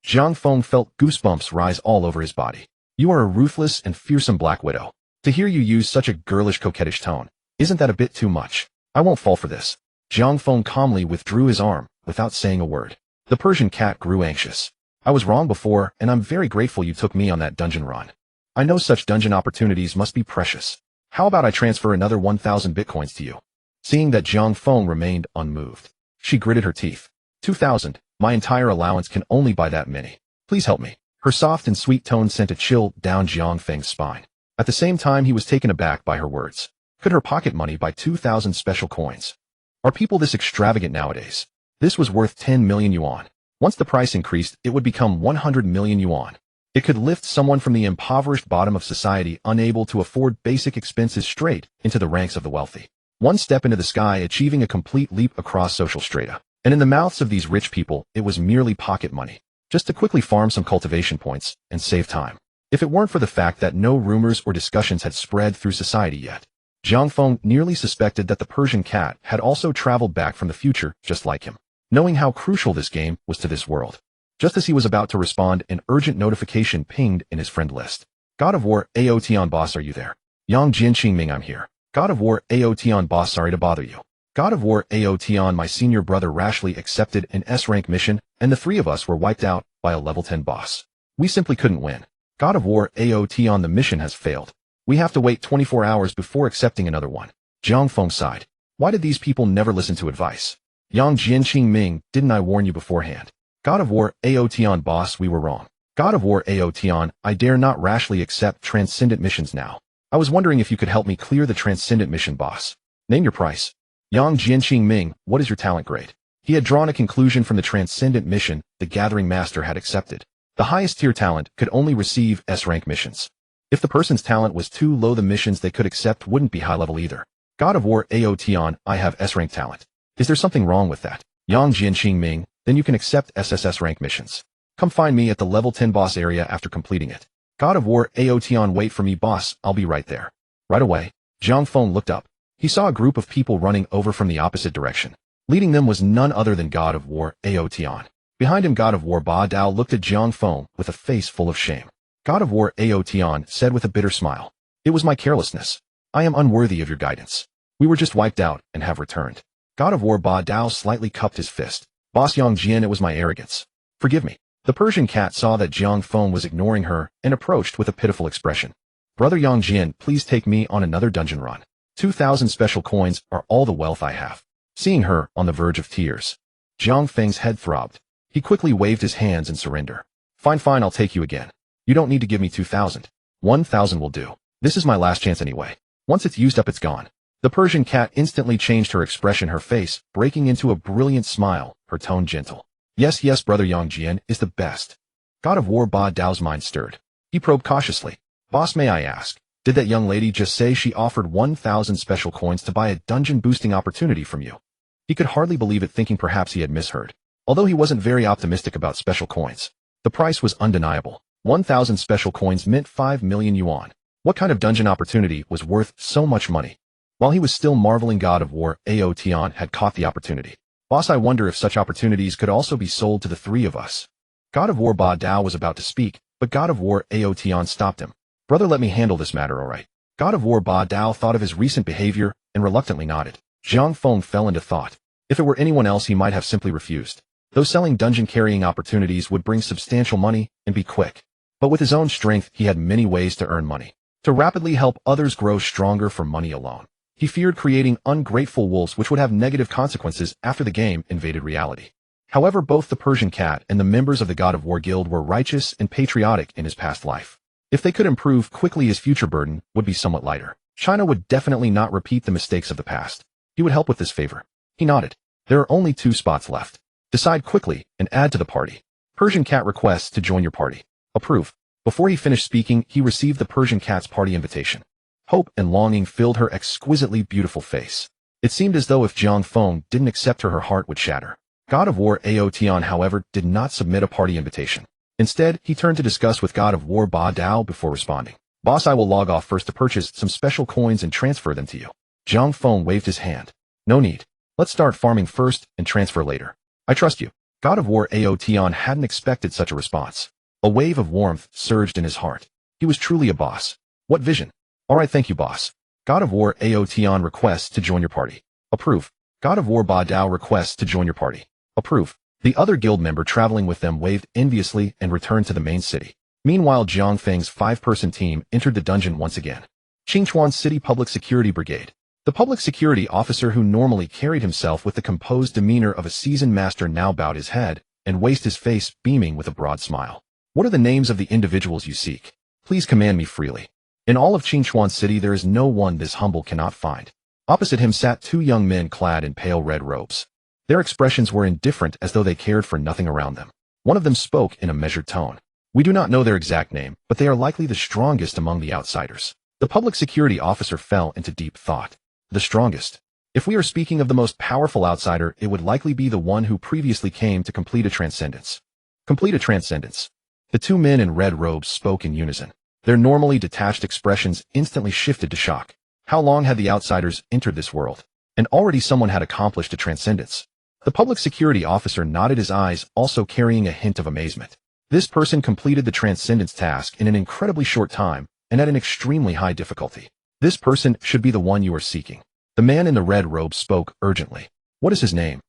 A: Jiang Feng felt goosebumps rise all over his body. You are a ruthless and fearsome black widow. To hear you use such a girlish, coquettish tone, isn't that a bit too much? I won't fall for this. Jiang Feng calmly withdrew his arm, without saying a word. The Persian cat grew anxious. I was wrong before, and I'm very grateful you took me on that dungeon run. I know such dungeon opportunities must be precious. How about I transfer another 1,000 bitcoins to you? Seeing that Jiang Feng remained unmoved, she gritted her teeth. 2,000, my entire allowance can only buy that many. Please help me. Her soft and sweet tone sent a chill down Jiang Feng's spine. At the same time, he was taken aback by her words. Could her pocket money buy 2,000 special coins? Are people this extravagant nowadays? This was worth 10 million yuan. Once the price increased, it would become 100 million yuan. It could lift someone from the impoverished bottom of society, unable to afford basic expenses, straight into the ranks of the wealthy. One step into the sky, achieving a complete leap across social strata. And in the mouths of these rich people, it was merely pocket money. Just to quickly farm some cultivation points and save time. If it weren't for the fact that no rumors or discussions had spread through society yet. Jiang Feng nearly suspected that the Persian cat had also traveled back from the future just like him, knowing how crucial this game was to this world. Just as he was about to respond, an urgent notification pinged in his friend list. God of War, Aotion boss, are you there? Yang Jin Qingming, I'm here. God of War, Aotion boss, sorry to bother you. God of War, Aotion, my senior brother rashly accepted an S-rank mission, and the three of us were wiped out by a level 10 boss. We simply couldn't win. God of War, Aotion, the mission has failed. We have to wait 24 hours before accepting another one. Jiang Feng sighed. Why did these people never listen to advice? Yang Jin Qingming, didn't I warn you beforehand? God of War, Aotion boss, we were wrong. God of War, Aotion, I dare not rashly accept transcendent missions now. I was wondering if you could help me clear the transcendent mission, boss. Name your price. Yang Jin Qingming, what is your talent grade? He had drawn a conclusion from the transcendent mission the Gathering Master had accepted. The highest tier talent could only receive S-rank missions. If the person's talent was too low, the missions they could accept wouldn't be high level either. God of War, Aotion, I have S-rank talent. Is there something wrong with that? Yang Jin Qingming, then you can accept SSS rank missions. Come find me at the level 10 boss area after completing it. God of War, Aotion, wait for me, boss, I'll be right there. Right away. Jiang Feng looked up. He saw a group of people running over from the opposite direction. Leading them was none other than God of War, Aotion. Behind him, God of War Ba Dao looked at Jiang Feng with a face full of shame. God of War, Aotion, said with a bitter smile. It was my carelessness. I am unworthy of your guidance. We were just wiped out and have returned. God of War Ba Dao slightly cupped his fist. Boss Yang Jin, it was my arrogance. Forgive me. The Persian cat saw that Jiang Feng was ignoring her and approached with a pitiful expression. Brother Yang Jin, please take me on another dungeon run. 2,000 special coins are all the wealth I have. Seeing her on the verge of tears, Jiang Feng's head throbbed. He quickly waved his hands in surrender. Fine, I'll take you again. You don't need to give me 2,000. 1,000 will do. This is my last chance anyway. Once it's used up, it's gone. The Persian cat instantly changed her expression, her face breaking into a brilliant smile, her tone gentle. Yes, brother Yang Jin is the best. God of War Ba Dao's mind stirred. He probed cautiously. Boss, may I ask, did that young lady just say she offered 1,000 special coins to buy a dungeon boosting opportunity from you? He could hardly believe it, thinking perhaps he had misheard. Although he wasn't very optimistic about special coins, the price was undeniable. 1,000 special coins meant 5 million yuan. What kind of dungeon opportunity was worth so much money? While he was still marveling, God of War Aotion had caught the opportunity. Boss, I wonder if such opportunities could also be sold to the three of us. God of War Ba Dao was about to speak, but God of War Aotion stopped him. Brother, let me handle this matter, alright? God of War Ba Dao thought of his recent behavior and reluctantly nodded. Jiang Feng fell into thought. If it were anyone else, he might have simply refused. Though selling dungeon carrying opportunities would bring substantial money and be quick. But with his own strength, he had many ways to earn money. To rapidly help others grow stronger from money alone. He feared creating ungrateful wolves which would have negative consequences after the game invaded reality. However, both the Persian cat and the members of the God of War Guild were righteous and patriotic in his past life. If they could improve quickly, his future burden would be somewhat lighter. China would definitely not repeat the mistakes of the past. He would help with this favor. He nodded. There are only 2 spots left. Decide quickly and add to the party. Persian cat requests to join your party. Approve. Before he finished speaking, he received the Persian cat's party invitation. Hope and longing filled her exquisitely beautiful face. It seemed as though if Jiang Feng didn't accept her heart would shatter. God of War Aotion, however, did not submit a party invitation. Instead, he turned to discuss with God of War Ba Dao before responding. Boss, I will log off first to purchase some special coins and transfer them to you. Jiang Feng waved his hand. No need. Let's start farming first and transfer later. I trust you. God of War Aotion hadn't expected such a response. A wave of warmth surged in his heart. He was truly a boss. What vision? Alright, thank you, boss. God of War Aotion requests to join your party. Approve. God of War Ba Dao requests to join your party. Approve. The other guild member traveling with them waved enviously and returned to the main city. Meanwhile, Jiang Feng's 5-person team entered the dungeon once again. Qingchuan City Public Security Brigade. The public security officer, who normally carried himself with the composed demeanor of a seasoned master, now bowed his head and raised his face, beaming with a broad smile. What are the names of the individuals you seek? Please command me freely. In all of Qingchuan City, there is no one this humble cannot find. Opposite him sat 2 young men clad in pale red robes. Their expressions were indifferent, as though they cared for nothing around them. One of them spoke in a measured tone. We do not know their exact name, but they are likely the strongest among the outsiders. The public security officer fell into deep thought. The strongest. If we are speaking of the most powerful outsider, it would likely be the one who previously came to complete a transcendence. Complete a transcendence. The two men in red robes spoke in unison. Their normally detached expressions instantly shifted to shock. How long had the outsiders entered this world? And already someone had accomplished a transcendence. The public security officer nodded, his eyes also carrying a hint of amazement. This person completed the transcendence task in an incredibly short time and at an extremely high difficulty. This person should be the one you are seeking. The man in the red robe spoke urgently. What is his name?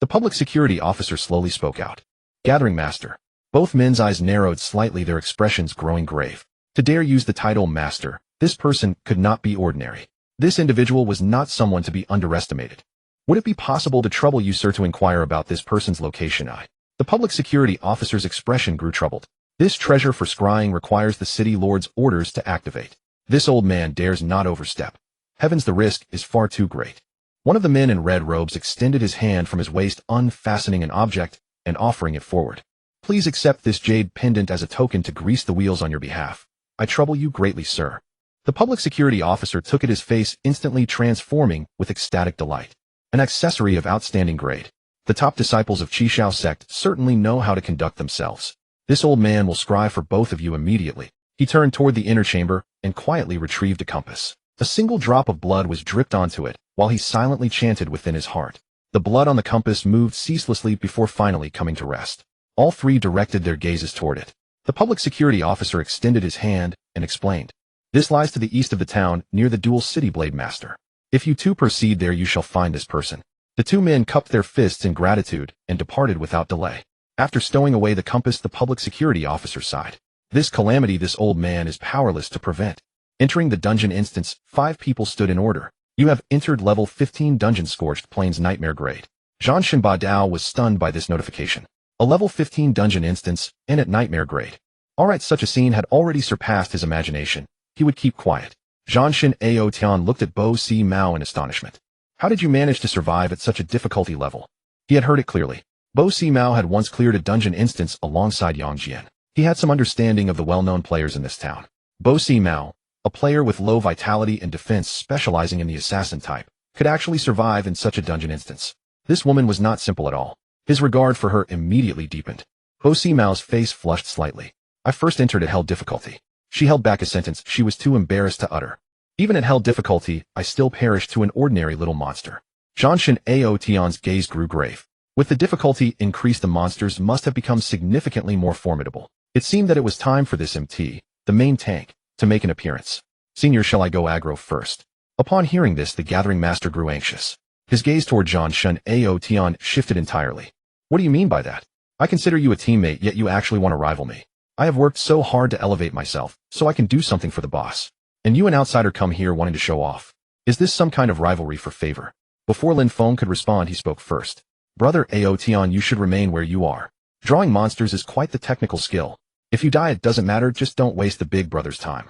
A: The public security officer slowly spoke out. Gathering Master. Both men's eyes narrowed slightly, their expressions growing grave. To dare use the title Master, this person could not be ordinary. This individual was not someone to be underestimated. Would it be possible to trouble you, sir, to inquire about this person's location? The public security officer's expression grew troubled. This treasure for scrying requires the city lord's orders to activate. This old man dares not overstep. Heavens, the risk is far too great. One of the men in red robes extended his hand from his waist, unfastening an object and offering it forward. Please accept this jade pendant as a token to grease the wheels on your behalf. I trouble you greatly, sir. The public security officer took it, his face instantly transforming with ecstatic delight. An accessory of outstanding grade. The top disciples of Qishao sect certainly know how to conduct themselves. This old man will scry for both of you immediately. He turned toward the inner chamber and quietly retrieved a compass. A single drop of blood was dripped onto it, while he silently chanted within his heart. The blood on the compass moved ceaselessly before finally coming to rest. All three directed their gazes toward it. The public security officer extended his hand and explained. This lies to the east of the town, near the dual city, Blade Master. If you too proceed there, you shall find this person. The two men cupped their fists in gratitude and departed without delay. After stowing away the compass, the public security officer sighed. This calamity this old man is powerless to prevent. Entering the dungeon instance, 5 people stood in order. You have entered level 15 dungeon, Scorched Plains Nightmare Grade. Zhan Shenba Dao was stunned by this notification. A level 15 dungeon instance, and at Nightmare Grade. Alright, such a scene had already surpassed his imagination. He would keep quiet. Zhan Shen Ao Tian looked at Bo Si Mao in astonishment. How did you manage to survive at such a difficulty level? He had heard it clearly. Bo Si Mao had once cleared a dungeon instance alongside Yang Jian. He had some understanding of the well-known players in this town. Bo Si Mao, a player with low vitality and defense specializing in the assassin type, could actually survive in such a dungeon instance. This woman was not simple at all. His regard for her immediately deepened. Bo Si Mao's face flushed slightly. I first entered at hell difficulty. She held back a sentence she was too embarrassed to utter. Even at hell difficulty, I still perished to an ordinary little monster. Zhan Shen Ao Tian's gaze grew grave. With the difficulty increased, the monsters must have become significantly more formidable. It seemed that it was time for this MT, the main tank, to make an appearance. Senior, shall I go aggro first? Upon hearing this, the gathering master grew anxious. His gaze toward Zhan Shen Ao Tian shifted entirely. What do you mean by that? I consider you a teammate, yet you actually want to rival me. I have worked so hard to elevate myself, so I can do something for the boss. And you, an outsider, come here wanting to show off. Is this some kind of rivalry for favor? Before Lin Feng could respond, he spoke first. Brother Ao Tian, you should remain where you are. Drawing monsters is quite the technical skill. If you die, it doesn't matter, just don't waste the big brother's time.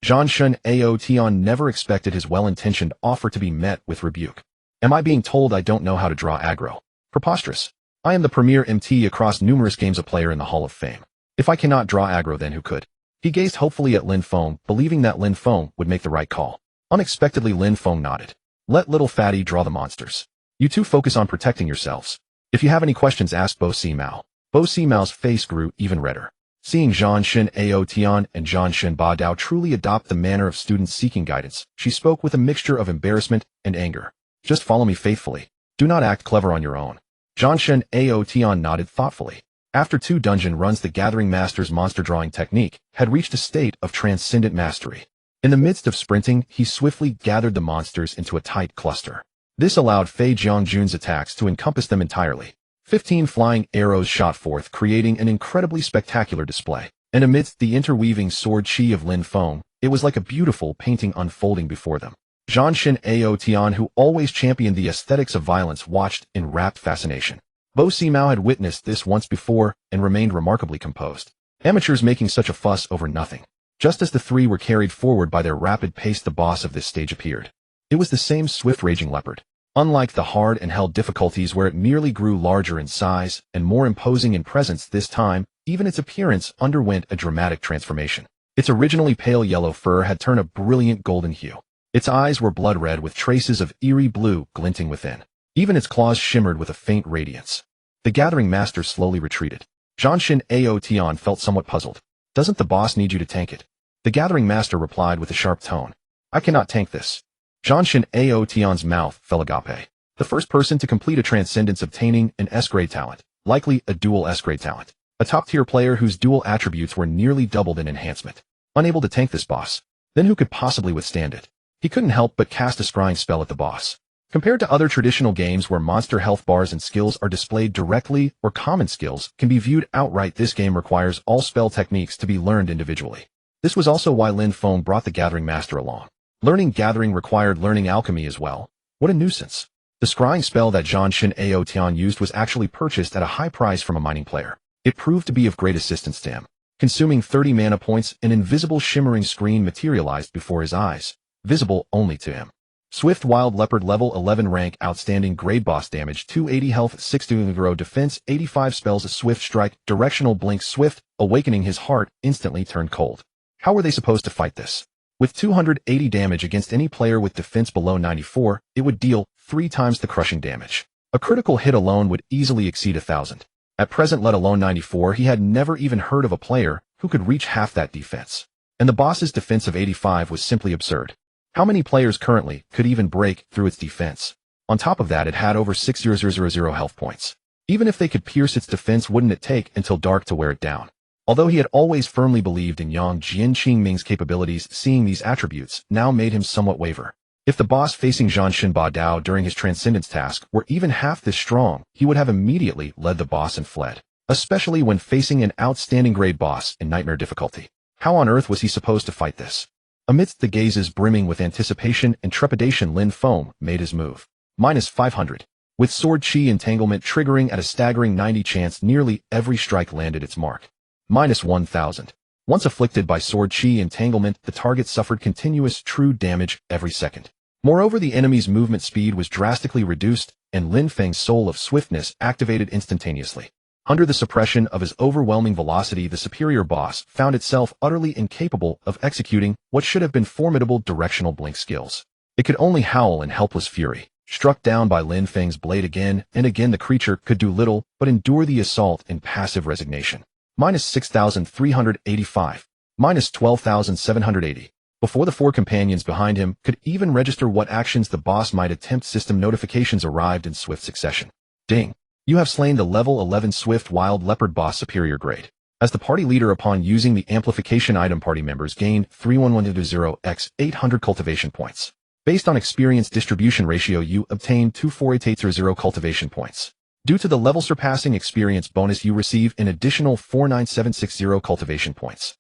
A: Zhan Shen Ao Tian never expected his well-intentioned offer to be met with rebuke. Am I being told I don't know how to draw aggro? Preposterous. I am the premier MT across numerous games, a player in the Hall of Fame. If I cannot draw aggro, then who could? He gazed hopefully at Lin Feng, believing that Lin Feng would make the right call. Unexpectedly, Lin Feng nodded. Let little fatty draw the monsters. You two focus on protecting yourselves. If you have any questions, ask Bo Si Mao. Bo Si Mao's face grew even redder. Seeing Zhan Shen Ao Tian and Zhan Shenba Dao truly adopt the manner of students seeking guidance, she spoke with a mixture of embarrassment and anger. Just follow me faithfully. Do not act clever on your own. Zhan Shen Ao Tian nodded thoughtfully. After 2 dungeon runs, the Gathering Master's monster drawing technique had reached a state of transcendent mastery. In the midst of sprinting, he swiftly gathered the monsters into a tight cluster. This allowed Fei Jiangjun's attacks to encompass them entirely. 15 flying arrows shot forth, creating an incredibly spectacular display. And amidst the interweaving sword chi of Lin Feng, it was like a beautiful painting unfolding before them. Zhan Shen Ao Tian, who always championed the aesthetics of violence, watched in rapt fascination. Bo Si Mao had witnessed this once before and remained remarkably composed. Amateurs making such a fuss over nothing. Just as the 3 were carried forward by their rapid pace, the boss of this stage appeared. It was the same swift raging leopard. Unlike the hard and hell difficulties where it merely grew larger in size and more imposing in presence, this time, even its appearance underwent a dramatic transformation. Its originally pale yellow fur had turned a brilliant golden hue. Its eyes were blood red with traces of eerie blue glinting within. Even its claws shimmered with a faint radiance. The Gathering Master slowly retreated. Zhanshin Aotian felt somewhat puzzled. Doesn't the boss need you to tank it? The Gathering Master replied with a sharp tone. I cannot tank this. Zhanshin Aotian's mouth fell agape. The first person to complete a transcendence obtaining an S-grade talent, likely a dual S-grade talent. A top-tier player whose dual attributes were nearly doubled in enhancement. Unable to tank this boss. Then who could possibly withstand it? He couldn't help but cast a scrying spell at the boss. Compared to other traditional games where monster health bars and skills are displayed directly or common skills can be viewed outright, this game requires all spell techniques to be learned individually. This was also why Lin Feng brought the Gathering Master along. Learning Gathering required learning alchemy as well. What a nuisance. The scrying spell that Zhanshin Aotian used was actually purchased at a high price from a mining player. It proved to be of great assistance to him. Consuming 30 mana points, an invisible shimmering screen materialized before his eyes, visible only to him. Swift Wild Leopard level 11 rank outstanding grade boss damage 280 health 620 defense 85 spells a swift strike directional blink swift awakening his heart instantly turned cold. How were they supposed to fight this? With 280 damage against any player with defense below 94, it would deal 3 times the crushing damage. A critical hit alone would easily exceed 1,000. At present, let alone 94, he had never even heard of a player who could reach half that defense. And the boss's defense of 85 was simply absurd. How many players currently could even break through its defense? On top of that, it had over 6,000 health points. Even if they could pierce its defense, wouldn't it take until dark to wear it down? Although he had always firmly believed in Yang Jianqingming's capabilities, seeing these attributes now made him somewhat waver. If the boss facing Zhanshin Badao during his transcendence task were even half this strong, he would have immediately led the boss and fled. Especially when facing an outstanding grade boss in nightmare difficulty. How on earth was he supposed to fight this? Amidst the gazes brimming with anticipation and trepidation, Lin Feng made his move. -500. With sword chi entanglement triggering at a staggering 90 chance, nearly every strike landed its mark. -1,000. Once afflicted by sword chi entanglement, the target suffered continuous true damage every second. Moreover, the enemy's movement speed was drastically reduced, and Lin Feng's soul of swiftness activated instantaneously. Under the suppression of his overwhelming velocity, the superior boss found itself utterly incapable of executing what should have been formidable directional blink skills. It could only howl in helpless fury. Struck down by Lin Feng's blade again and again, the creature could do little but endure the assault in passive resignation. -6,385. -12,780. Before the 4 companions behind him could even register what actions the boss might attempt, system notifications arrived in swift succession. Ding. You have slain the level 11 Swift Wild Leopard boss superior grade. As the party leader, upon using the amplification item, party members gain 311x 800 cultivation points. Based on experience distribution ratio, you obtain 24880 cultivation points. Due to the level surpassing experience bonus, you receive an additional 49760 cultivation points.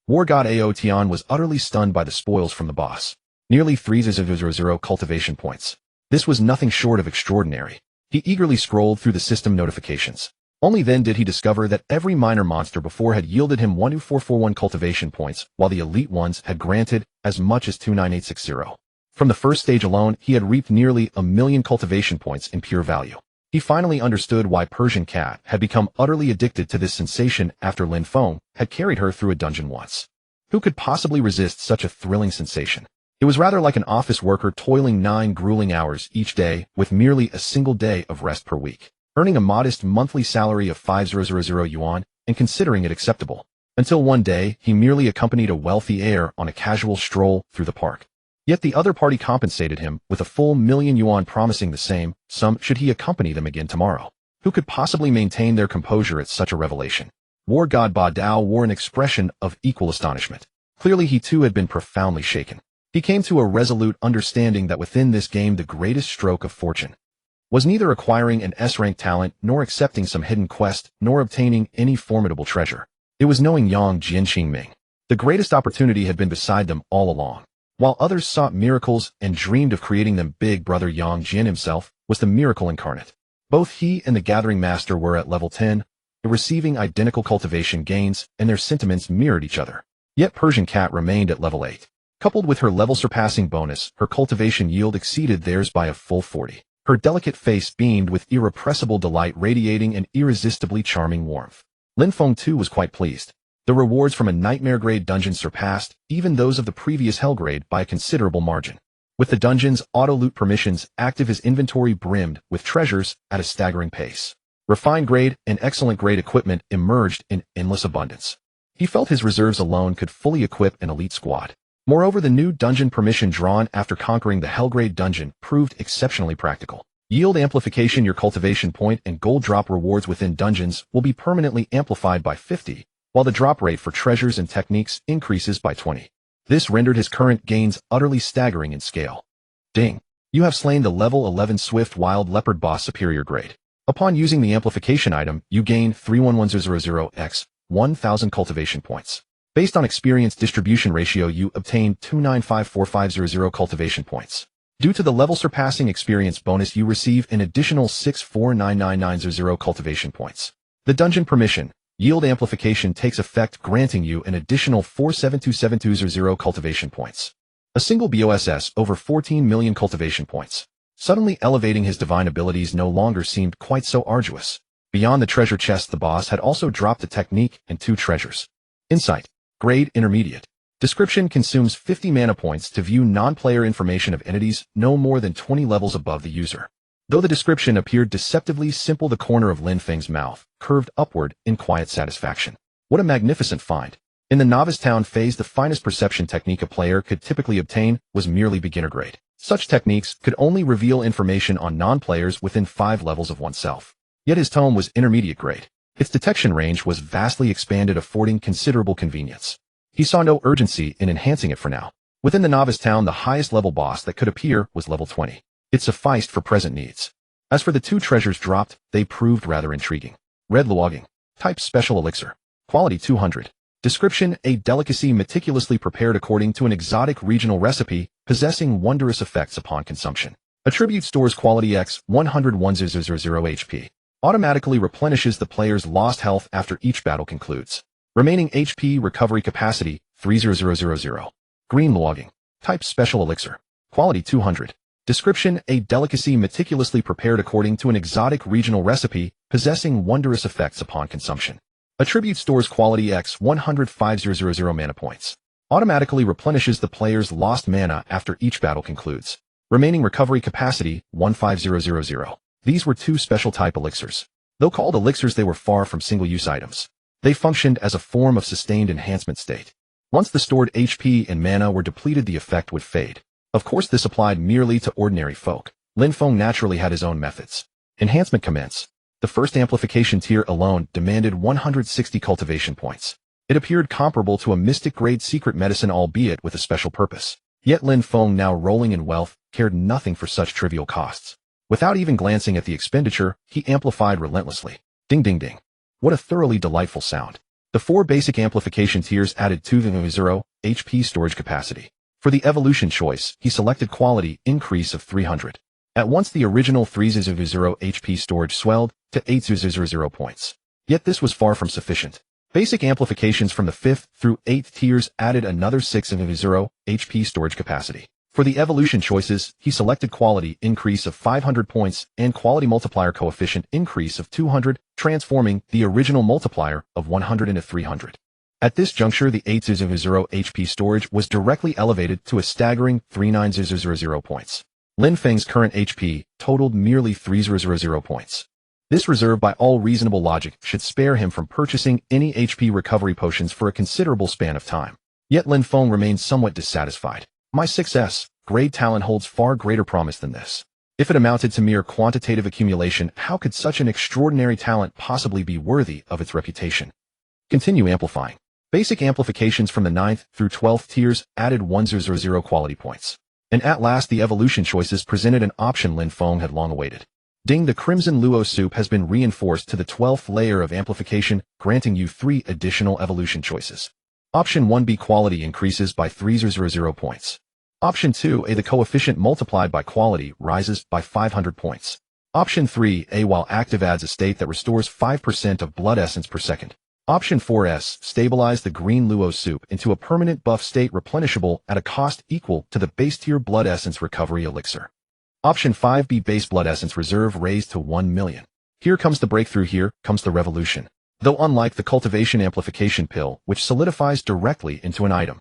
A: War God Aotian was utterly stunned by the spoils from the boss. Nearly 3000 cultivation points. This was nothing short of extraordinary. He eagerly scrolled through the system notifications. Only then did he discover that every minor monster before had yielded him 12441 cultivation points, while the elite ones had granted as much as 29860. From the first stage alone, he had reaped nearly 1,000,000 cultivation points in pure value. He finally understood why Persian Cat had become utterly addicted to this sensation after Lin Feng had carried her through a dungeon once. Who could possibly resist such a thrilling sensation? It was rather like an office worker toiling 9 grueling hours each day with merely a single day of rest per week, earning a modest monthly salary of 5,000 yuan and considering it acceptable. Until one day, he merely accompanied a wealthy heir on a casual stroll through the park. Yet the other party compensated him with a full 1,000,000 yuan, promising the same sum should he accompany them again tomorrow. Who could possibly maintain their composure at such a revelation? War God Badao wore an expression of equal astonishment. Clearly he too had been profoundly shaken. He came to a resolute understanding that within this game the greatest stroke of fortune was neither acquiring an S-rank talent, nor accepting some hidden quest, nor obtaining any formidable treasure. It was knowing Yang Jianqingming. The greatest opportunity had been beside them all along. While others sought miracles and dreamed of creating them, Big Brother Yang Jian himself was the miracle incarnate. Both he and the Gathering Master were at level 10, receiving identical cultivation gains, and their sentiments mirrored each other. Yet Persian Cat remained at level 8. Coupled with her level-surpassing bonus, her cultivation yield exceeded theirs by a full 40. Her delicate face beamed with irrepressible delight, radiating an irresistibly charming warmth. Lin Feng too was quite pleased. The rewards from a nightmare grade dungeon surpassed even those of the previous hell grade by a considerable margin. With the dungeon's auto-loot permissions active, his inventory brimmed with treasures at a staggering pace. Refined grade and excellent grade equipment emerged in endless abundance. He felt his reserves alone could fully equip an elite squad. Moreover, the new dungeon permission drawn after conquering the Hellgrade dungeon proved exceptionally practical. Yield amplification. Your cultivation point and gold drop rewards within dungeons will be permanently amplified by 50, while the drop rate for treasures and techniques increases by 20. This rendered his current gains utterly staggering in scale. Ding! You have slain the level 11 Swift Wild Leopard boss superior grade. Upon using the amplification item, you gain 31100x 1000 cultivation points. Based on experience distribution ratio, you obtain 2954500 cultivation points. Due to the level surpassing experience bonus, you receive an additional 6499900 cultivation points. The dungeon permission, yield amplification, takes effect, granting you an additional 472720 cultivation points. A single BOSS over 14 million cultivation points. Suddenly elevating his divine abilities no longer seemed quite so arduous. Beyond the treasure chest, the boss had also dropped a technique and 2 treasures. Insight. Grade Intermediate. Description: consumes 50 mana points to view non-player information of entities no more than 20 levels above the user. Though the description appeared deceptively simple, the corner of Lin Feng's mouth curved upward in quiet satisfaction. What a magnificent find! In the novice town phase, the finest perception technique a player could typically obtain was merely beginner grade. Such techniques could only reveal information on non-players within 5 levels of oneself. Yet his tome was intermediate grade. Its detection range was vastly expanded, affording considerable convenience. He saw no urgency in enhancing it for now. Within the novice town, the highest level boss that could appear was level 20. It sufficed for present needs. As for the 2 treasures dropped, they proved rather intriguing. Red Luoging. Type Special Elixir. Quality 200. Description: a delicacy meticulously prepared according to an exotic regional recipe, possessing wondrous effects upon consumption. Attribute: stores quality X 100 HP. Automatically replenishes the player's lost health after each battle concludes. Remaining HP recovery capacity 30000. Green Luoging. Type Special Elixir. Quality 200. Description: a delicacy meticulously prepared according to an exotic regional recipe, possessing wondrous effects upon consumption. Attribute: stores quality X 100 mana points. Automatically replenishes the player's lost mana after each battle concludes. Remaining recovery capacity 15000. These were 2 special type elixirs. Though called elixirs, they were far from single-use items. They functioned as a form of sustained enhancement state. Once the stored HP and mana were depleted, the effect would fade. Of course, this applied merely to ordinary folk. Lin Feng naturally had his own methods. Enhancement commence. The first amplification tier alone demanded 160 cultivation points. It appeared comparable to a mystic-grade secret medicine, albeit with a special purpose. Yet Lin Feng, now rolling in wealth, cared nothing for such trivial costs. Without even glancing at the expenditure, he amplified relentlessly. Ding ding ding. What a thoroughly delightful sound. The 4 basic amplification tiers added 200 HP storage capacity. For the evolution choice, he selected quality increase of 300. At once the original 300 HP storage swelled to 800 points. Yet this was far from sufficient. Basic amplifications from the 5th through 8th tiers added another 600 HP storage capacity. For the evolution choices, he selected quality increase of 500 points and quality multiplier coefficient increase of 200, transforming the original multiplier of 100 into 300. At this juncture, the 800 HP storage was directly elevated to a staggering 3900 points. Lin Feng's current HP totaled merely 300 points. This reserve, by all reasonable logic, should spare him from purchasing any HP recovery potions for a considerable span of time. Yet Lin Feng remained somewhat dissatisfied. My 6S-Grade talent holds far greater promise than this. If it amounted to mere quantitative accumulation, how could such an extraordinary talent possibly be worthy of its reputation? Continue amplifying. Basic amplifications from the 9th through 12th tiers added 100 quality points. And at last the evolution choices presented an option Lin Feng had long awaited. Ding! The Crimson Luo soup has been reinforced to the 12th layer of amplification, granting you 3 additional evolution choices. Option 1B: quality increases by 300 points. Option 2A: the coefficient multiplied by quality rises by 500 points. Option 3A: while active, adds a state that restores 5% of blood essence per second. Option 4S: stabilize the green Luo soup into a permanent buff state, replenishable at a cost equal to the base tier blood essence recovery elixir. Option 5B: base blood essence reserve raised to 1 million. Here comes the breakthrough, here comes the revolution. Though unlike the cultivation amplification pill, which solidifies directly into an item,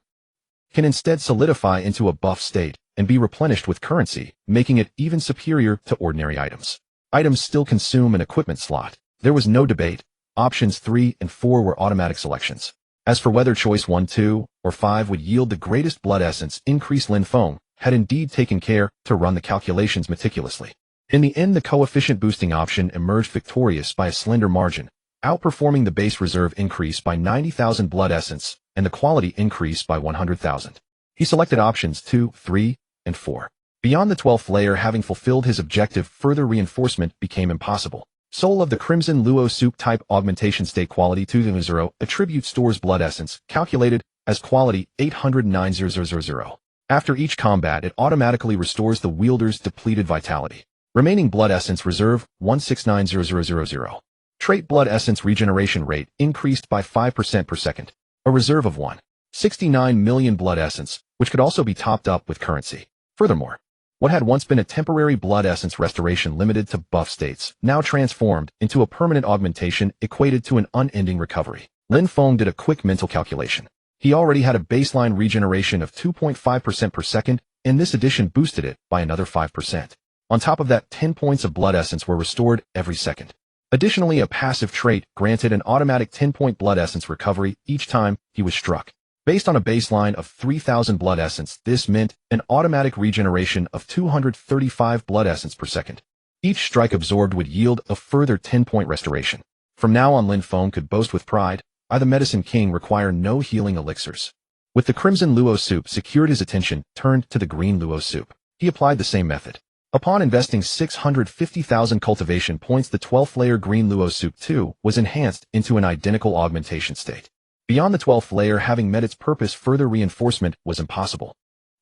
A: can instead solidify into a buff state, and be replenished with currency, making it even superior to ordinary items. Items still consume an equipment slot. There was no debate. Options 3 and 4 were automatic selections. As for whether choice 1, 2, or 5 would yield the greatest blood essence increase, Lin Feng had indeed taken care to run the calculations meticulously. In the end, the coefficient boosting option emerged victorious by a slender margin, outperforming the base reserve increase by 90,000 blood essence and the quality increase by 100,000. He selected options 2, 3, and 4. Beyond the 12th layer, having fulfilled his objective, further reinforcement became impossible. Soul of the Crimson Luo Soup type augmentation state quality 200 attribute stores blood essence, calculated as quality 809,000. After each combat, it automatically restores the wielder's depleted vitality. Remaining blood essence reserve 169,000. Trait blood essence regeneration rate increased by 5% per second. A reserve of 169 million blood essence, which could also be topped up with currency. Furthermore, what had once been a temporary blood essence restoration limited to buff states, now transformed into a permanent augmentation equated to an unending recovery. Lin Feng did a quick mental calculation. He already had a baseline regeneration of 2.5% per second, and this addition boosted it by another 5%. On top of that, 10 points of blood essence were restored every second. Additionally, a passive trait granted an automatic 10-point blood essence recovery each time he was struck. Based on a baseline of 3,000 blood essence, this meant an automatic regeneration of 235 blood essence per second. Each strike absorbed would yield a further 10-point restoration. From now on, Lin Feng could boast with pride, "I, the Medicine King, require no healing elixirs." With the Crimson Luo Soup secured, his attention turned to the Green Luo Soup. He applied the same method. Upon investing 650,000 cultivation points, the 12th layer Green Luo Soup 2 was enhanced into an identical augmentation state. Beyond the 12th layer, having met its purpose, further reinforcement was impossible.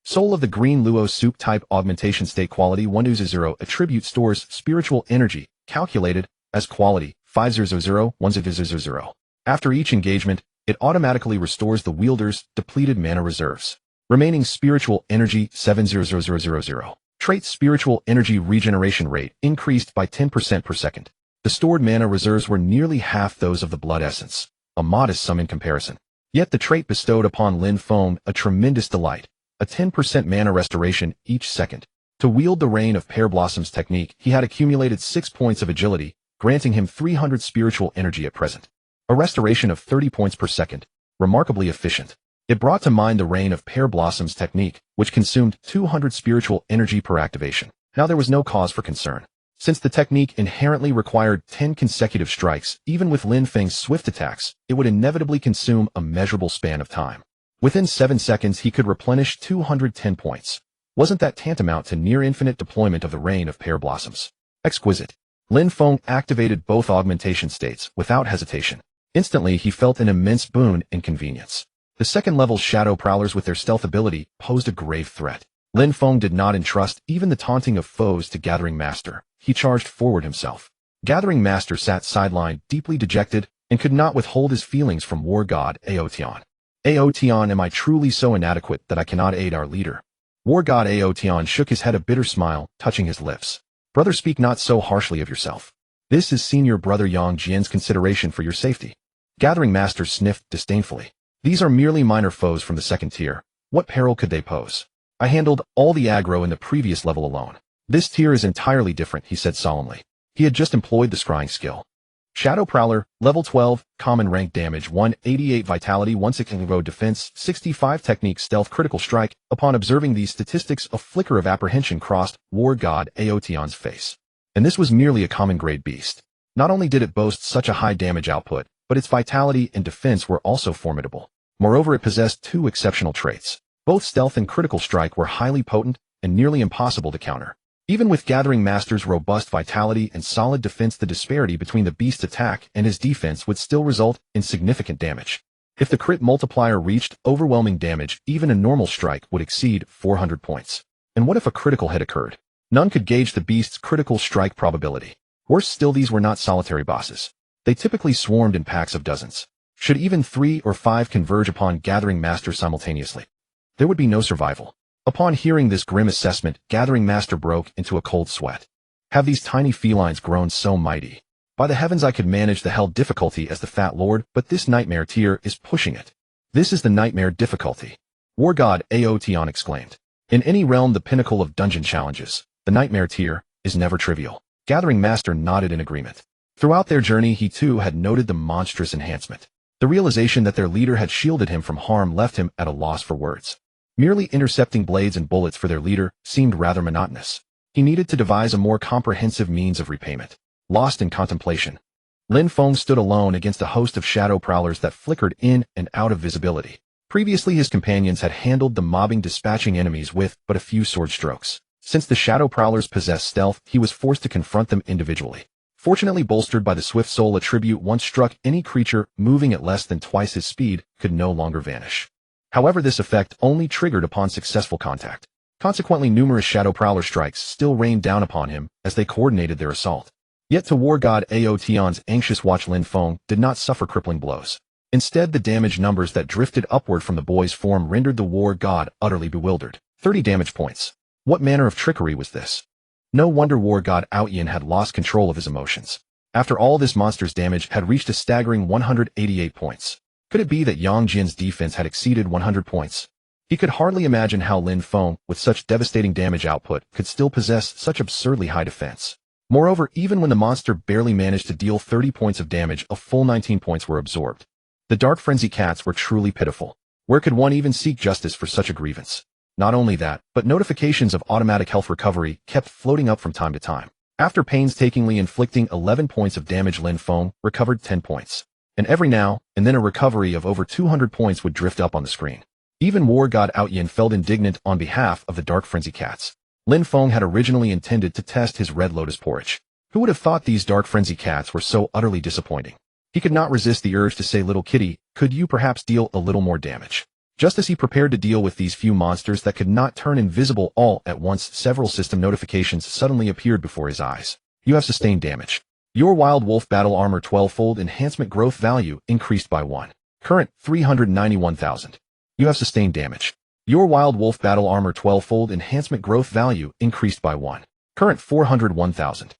A: Soul of the Green Luo Soup type augmentation state quality 100 attribute stores spiritual energy, calculated as quality 500,100. After each engagement, it automatically restores the wielder's depleted mana reserves. Remaining spiritual energy 700,000. Trait spiritual energy regeneration rate increased by 10% per second. The stored mana reserves were nearly half those of the blood essence, a modest sum in comparison. Yet the trait bestowed upon Lin Feng a tremendous delight, a 10% mana restoration each second. To wield the Rain of Pear Blossoms technique, he had accumulated 6 points of agility, granting him 300 spiritual energy at present. A restoration of 30 points per second, remarkably efficient. It brought to mind the Rain of Pear Blossoms technique, which consumed 200 spiritual energy per activation. Now there was no cause for concern. Since the technique inherently required 10 consecutive strikes, even with Lin Feng's swift attacks, it would inevitably consume a measurable span of time. Within 7 seconds, he could replenish 210 points. Wasn't that tantamount to near-infinite deployment of the Rain of Pear Blossoms? Exquisite. Lin Feng activated both augmentation states without hesitation. Instantly, he felt an immense boon and convenience. The second-level Shadow Prowlers with their stealth ability posed a grave threat. Lin Feng did not entrust even the taunting of foes to Gathering Master. He charged forward himself. Gathering Master sat sidelined, deeply dejected, and could not withhold his feelings from War God Aotian. Aotian, am I truly so inadequate that I cannot aid our leader? War God Aotian shook his head, a bitter smile touching his lips. Brother, speak not so harshly of yourself. This is senior brother Yang Jian's consideration for your safety. Gathering Master sniffed disdainfully. These are merely minor foes from the second tier. What peril could they pose? I handled all the aggro in the previous level alone. This tier is entirely different, he said solemnly. He had just employed the scrying skill. Shadow Prowler, level 12, common rank damage 188 vitality 160 defense 65 technique stealth critical strike. Upon observing these statistics, a flicker of apprehension crossed War God Aotian's face. And this was merely a common grade beast. Not only did it boast such a high damage output, but its vitality and defense were also formidable. Moreover, it possessed 2 exceptional traits. Both stealth and critical strike were highly potent and nearly impossible to counter. Even with Gathering Master's robust vitality and solid defense, the disparity between the beast's attack and his defense would still result in significant damage. If the crit multiplier reached overwhelming damage, even a normal strike would exceed 400 points. And what if a critical hit occurred? None could gauge the beast's critical strike probability. Worse still, these were not solitary bosses. They typically swarmed in packs of dozens. Should even 3 or 5 converge upon Gathering Master simultaneously, there would be no survival. Upon hearing this grim assessment, Gathering Master broke into a cold sweat. Have these tiny felines grown so mighty? By the heavens, I could manage the hell difficulty as the Fat Lord, but this nightmare tier is pushing it. This is the nightmare difficulty. War God Aotian exclaimed. In any realm the pinnacle of dungeon challenges, the nightmare tier, is never trivial. Gathering Master nodded in agreement. Throughout their journey he too had noted the monstrous enhancement. The realization that their leader had shielded him from harm left him at a loss for words. Merely intercepting blades and bullets for their leader seemed rather monotonous. He needed to devise a more comprehensive means of repayment. Lost in contemplation, Lin Feng stood alone against a host of shadow prowlers that flickered in and out of visibility. Previously his companions had handled the mobbing, dispatching enemies with but a few sword strokes. Since the shadow prowlers possessed stealth, he was forced to confront them individually. Fortunately bolstered by the swift soul attribute, once struck, any creature moving at less than twice his speed could no longer vanish. However, this effect only triggered upon successful contact. Consequently, numerous shadow prowler strikes still rained down upon him as they coordinated their assault. Yet to war god Aotion's anxious watch, Lin Feng did not suffer crippling blows. Instead, the damage numbers that drifted upward from the boy's form rendered the war god utterly bewildered. 30 damage points. What manner of trickery was this? No wonder war god Aoyan had lost control of his emotions. After all, this monster's damage had reached a staggering 188 points. Could it be that Yang Jin's defense had exceeded 100 points? He could hardly imagine how Lin Feng, with such devastating damage output, could still possess such absurdly high defense. Moreover, even when the monster barely managed to deal 30 points of damage, a full 19 points were absorbed. The Dark Frenzy cats were truly pitiful. Where could one even seek justice for such a grievance? Not only that, but notifications of automatic health recovery kept floating up from time to time. After painstakingly inflicting 11 points of damage, Lin Feng recovered 10 points. And every now and then a recovery of over 200 points would drift up on the screen. Even war god Aoyan felt indignant on behalf of the Dark Frenzy cats. Lin Feng had originally intended to test his Red Lotus porridge. Who would have thought these Dark Frenzy cats were so utterly disappointing? He could not resist the urge to say, "Little kitty, could you perhaps deal a little more damage?" Just as he prepared to deal with these few monsters that could not turn invisible all at once, several system notifications suddenly appeared before his eyes. You have sustained damage. Your Wild Wolf Battle Armor 12-fold enhancement growth value increased by 1. Current 391,000. You have sustained damage. Your Wild Wolf Battle Armor 12-fold enhancement growth value increased by 1. Current 401,000.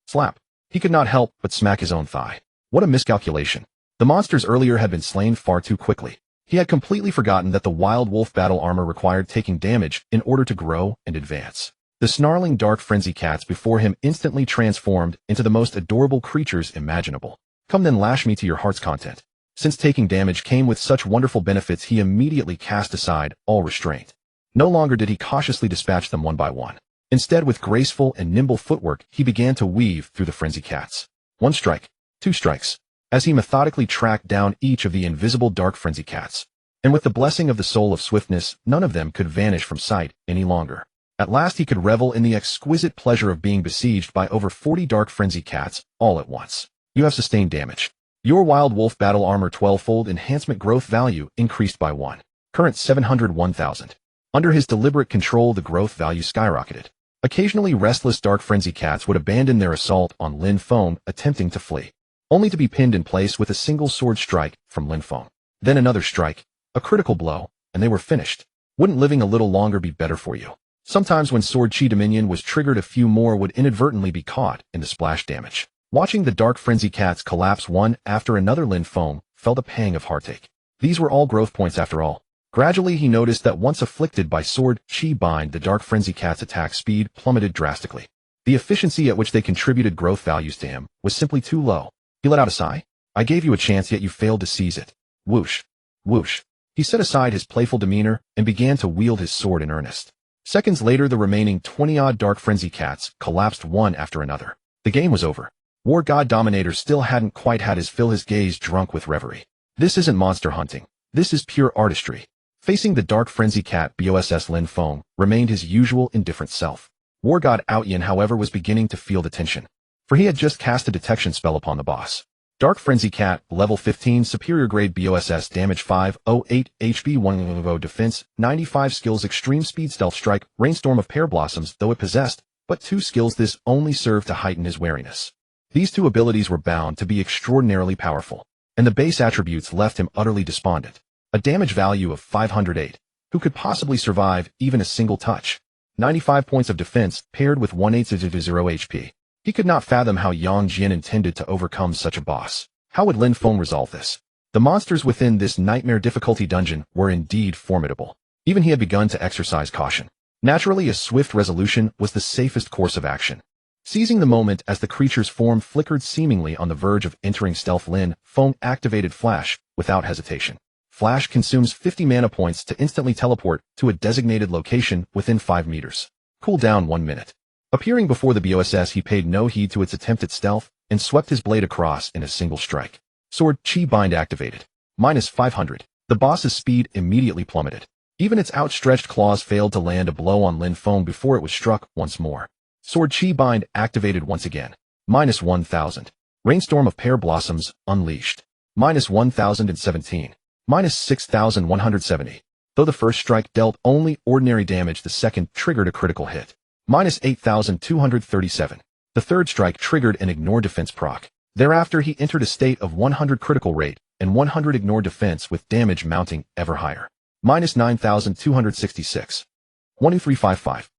A: Slap. He could not help but smack his own thigh. What a miscalculation. The monsters earlier had been slain far too quickly. He had completely forgotten that the Wild Wolf Battle Armor required taking damage in order to grow and advance. The snarling Dark Frenzy cats before him instantly transformed into the most adorable creatures imaginable. Come then, lash me to your heart's content. Since taking damage came with such wonderful benefits, he immediately cast aside all restraint. No longer did he cautiously dispatch them one by one. Instead, with graceful and nimble footwork, he began to weave through the frenzy cats. 1 strike, 2 strikes, as he methodically tracked down each of the invisible Dark Frenzy cats. And with the blessing of the soul of swiftness, none of them could vanish from sight any longer. At last he could revel in the exquisite pleasure of being besieged by over 40 Dark Frenzy cats all at once. You have sustained damage. Your Wild Wolf Battle Armor 12-fold enhancement growth value increased by 1. Current 701,000. Under his deliberate control, the growth value skyrocketed. Occasionally restless Dark Frenzy cats would abandon their assault on Lin Feng, attempting to flee, only to be pinned in place with a single sword strike from Lin Feng. Then another strike, a critical blow, and they were finished. Wouldn't living a little longer be better for you? Sometimes when sword chi dominion was triggered, a few more would inadvertently be caught in the splash damage. Watching the Dark Frenzy cats collapse one after another, Lin Feng felt a pang of heartache. These were all growth points after all. Gradually he noticed that once afflicted by sword chi bind, the Dark Frenzy cats' attack speed plummeted drastically. The efficiency at which they contributed growth values to him was simply too low. He let out a sigh. I gave you a chance, yet you failed to seize it. Whoosh. Whoosh. He set aside his playful demeanor and began to wield his sword in earnest. Seconds later, the remaining 20-odd Dark Frenzy cats collapsed one after another. The game was over. War God Dominator still hadn't quite had his fill, his gaze drunk with reverie. This isn't monster hunting. This is pure artistry. Facing the Dark Frenzy cat BOSS, Lin Feng remained his usual indifferent self. War God Aoyan, however, was beginning to feel the tension, for he had just cast a detection spell upon the boss. Dark Frenzy cat, level 15, superior grade BOSS, damage 508, HP 100, defense 95, skills extreme speed, stealth strike, rainstorm of pear blossoms. Though it possessed but 2 skills, this only served to heighten his wariness. These 2 abilities were bound to be extraordinarily powerful, and the base attributes left him utterly despondent. A damage value of 508. Who could possibly survive even a single touch? 95 points of defense paired with 180 HP. He could not fathom how Yang Jin intended to overcome such a boss. How would Lin Feng resolve this? The monsters within this nightmare difficulty dungeon were indeed formidable. Even he had begun to exercise caution. Naturally, a swift resolution was the safest course of action. Seizing the moment as the creature's form flickered seemingly on the verge of entering stealth, Lin Feng activated Flash without hesitation. Flash consumes 50 mana points to instantly teleport to a designated location within 5 meters. Cooldown 1 minute. Appearing before the boss, he paid no heed to its attempt at stealth and swept his blade across in a single strike. Sword Chi Bind activated. Minus 500. The boss's speed immediately plummeted. Even its outstretched claws failed to land a blow on Lin Feng before it was struck once more. Sword Chi Bind activated once again. Minus 1000. Rainstorm of Pear Blossoms unleashed. Minus 1017. Minus 6170. Though the first strike dealt only ordinary damage, the second triggered a critical hit. Minus 8237. The third strike triggered an ignore defense proc. Thereafter he entered a state of 100 critical rate and 100 ignore defense, with damage mounting ever higher. Minus 9266. 12355.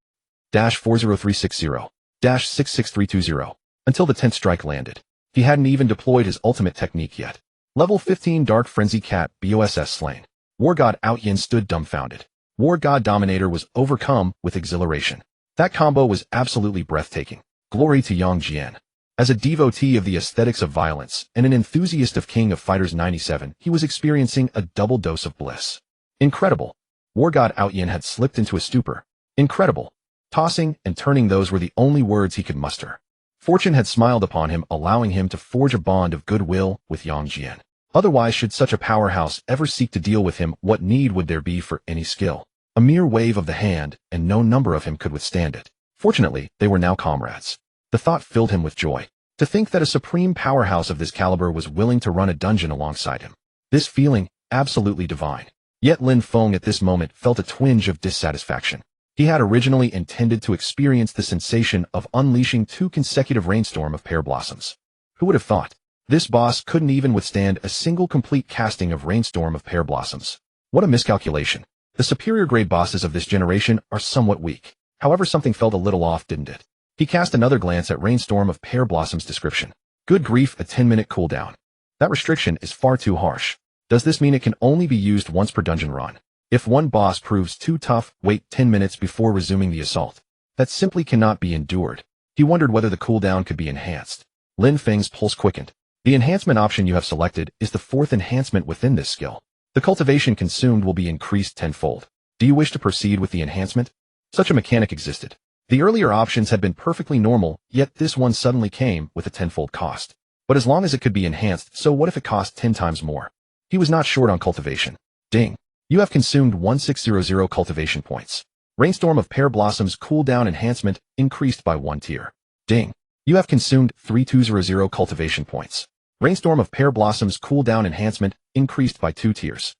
A: 40360. 66320. Until the 10th strike landed. He hadn't even deployed his ultimate technique yet. Level 15 Dark Frenzy Cat BOSS slain. War God Awaken stood dumbfounded. War God Dominator was overcome with exhilaration. That combo was absolutely breathtaking. Glory to Yang Jian. As a devotee of the aesthetics of violence and an enthusiast of King of Fighters 97, he was experiencing a double dose of bliss. Incredible. War God Awaken had slipped into a stupor. Incredible. Tossing and turning, those were the only words he could muster. Fortune had smiled upon him, allowing him to forge a bond of goodwill with Yang Jian. Otherwise, should such a powerhouse ever seek to deal with him, what need would there be for any skill? A mere wave of the hand, and no number of him could withstand it. Fortunately, they were now comrades. The thought filled him with joy. To think that a supreme powerhouse of this caliber was willing to run a dungeon alongside him. This feeling, absolutely divine. Yet Lin Feng at this moment felt a twinge of dissatisfaction. He had originally intended to experience the sensation of unleashing 2 consecutive rainstorm of pear blossoms. Who would have thought? This boss couldn't even withstand a single complete casting of rainstorm of pear blossoms. What a miscalculation. The superior grade bosses of this generation are somewhat weak. However, something felt a little off, didn't it? He cast another glance at rainstorm of pear blossoms description. Good grief, a 10-minute cooldown. That restriction is far too harsh. Does this mean it can only be used once per dungeon run? If one boss proves too tough, wait 10 minutes before resuming the assault. That simply cannot be endured. He wondered whether the cooldown could be enhanced. Lin Feng's pulse quickened. The enhancement option you have selected is the 4th enhancement within this skill. The cultivation consumed will be increased tenfold. Do you wish to proceed with the enhancement? Such a mechanic existed. The earlier options had been perfectly normal, yet this one suddenly came with a tenfold cost. But as long as it could be enhanced, so what if it cost 10 times more? He was not short on cultivation. Ding. You have consumed 1600 cultivation points. Rainstorm of Pear Blossoms cooldown enhancement increased by 1 tier. Ding. You have consumed 3200 cultivation points. Rainstorm of Pear Blossoms cooldown enhancement increased by 2 tiers.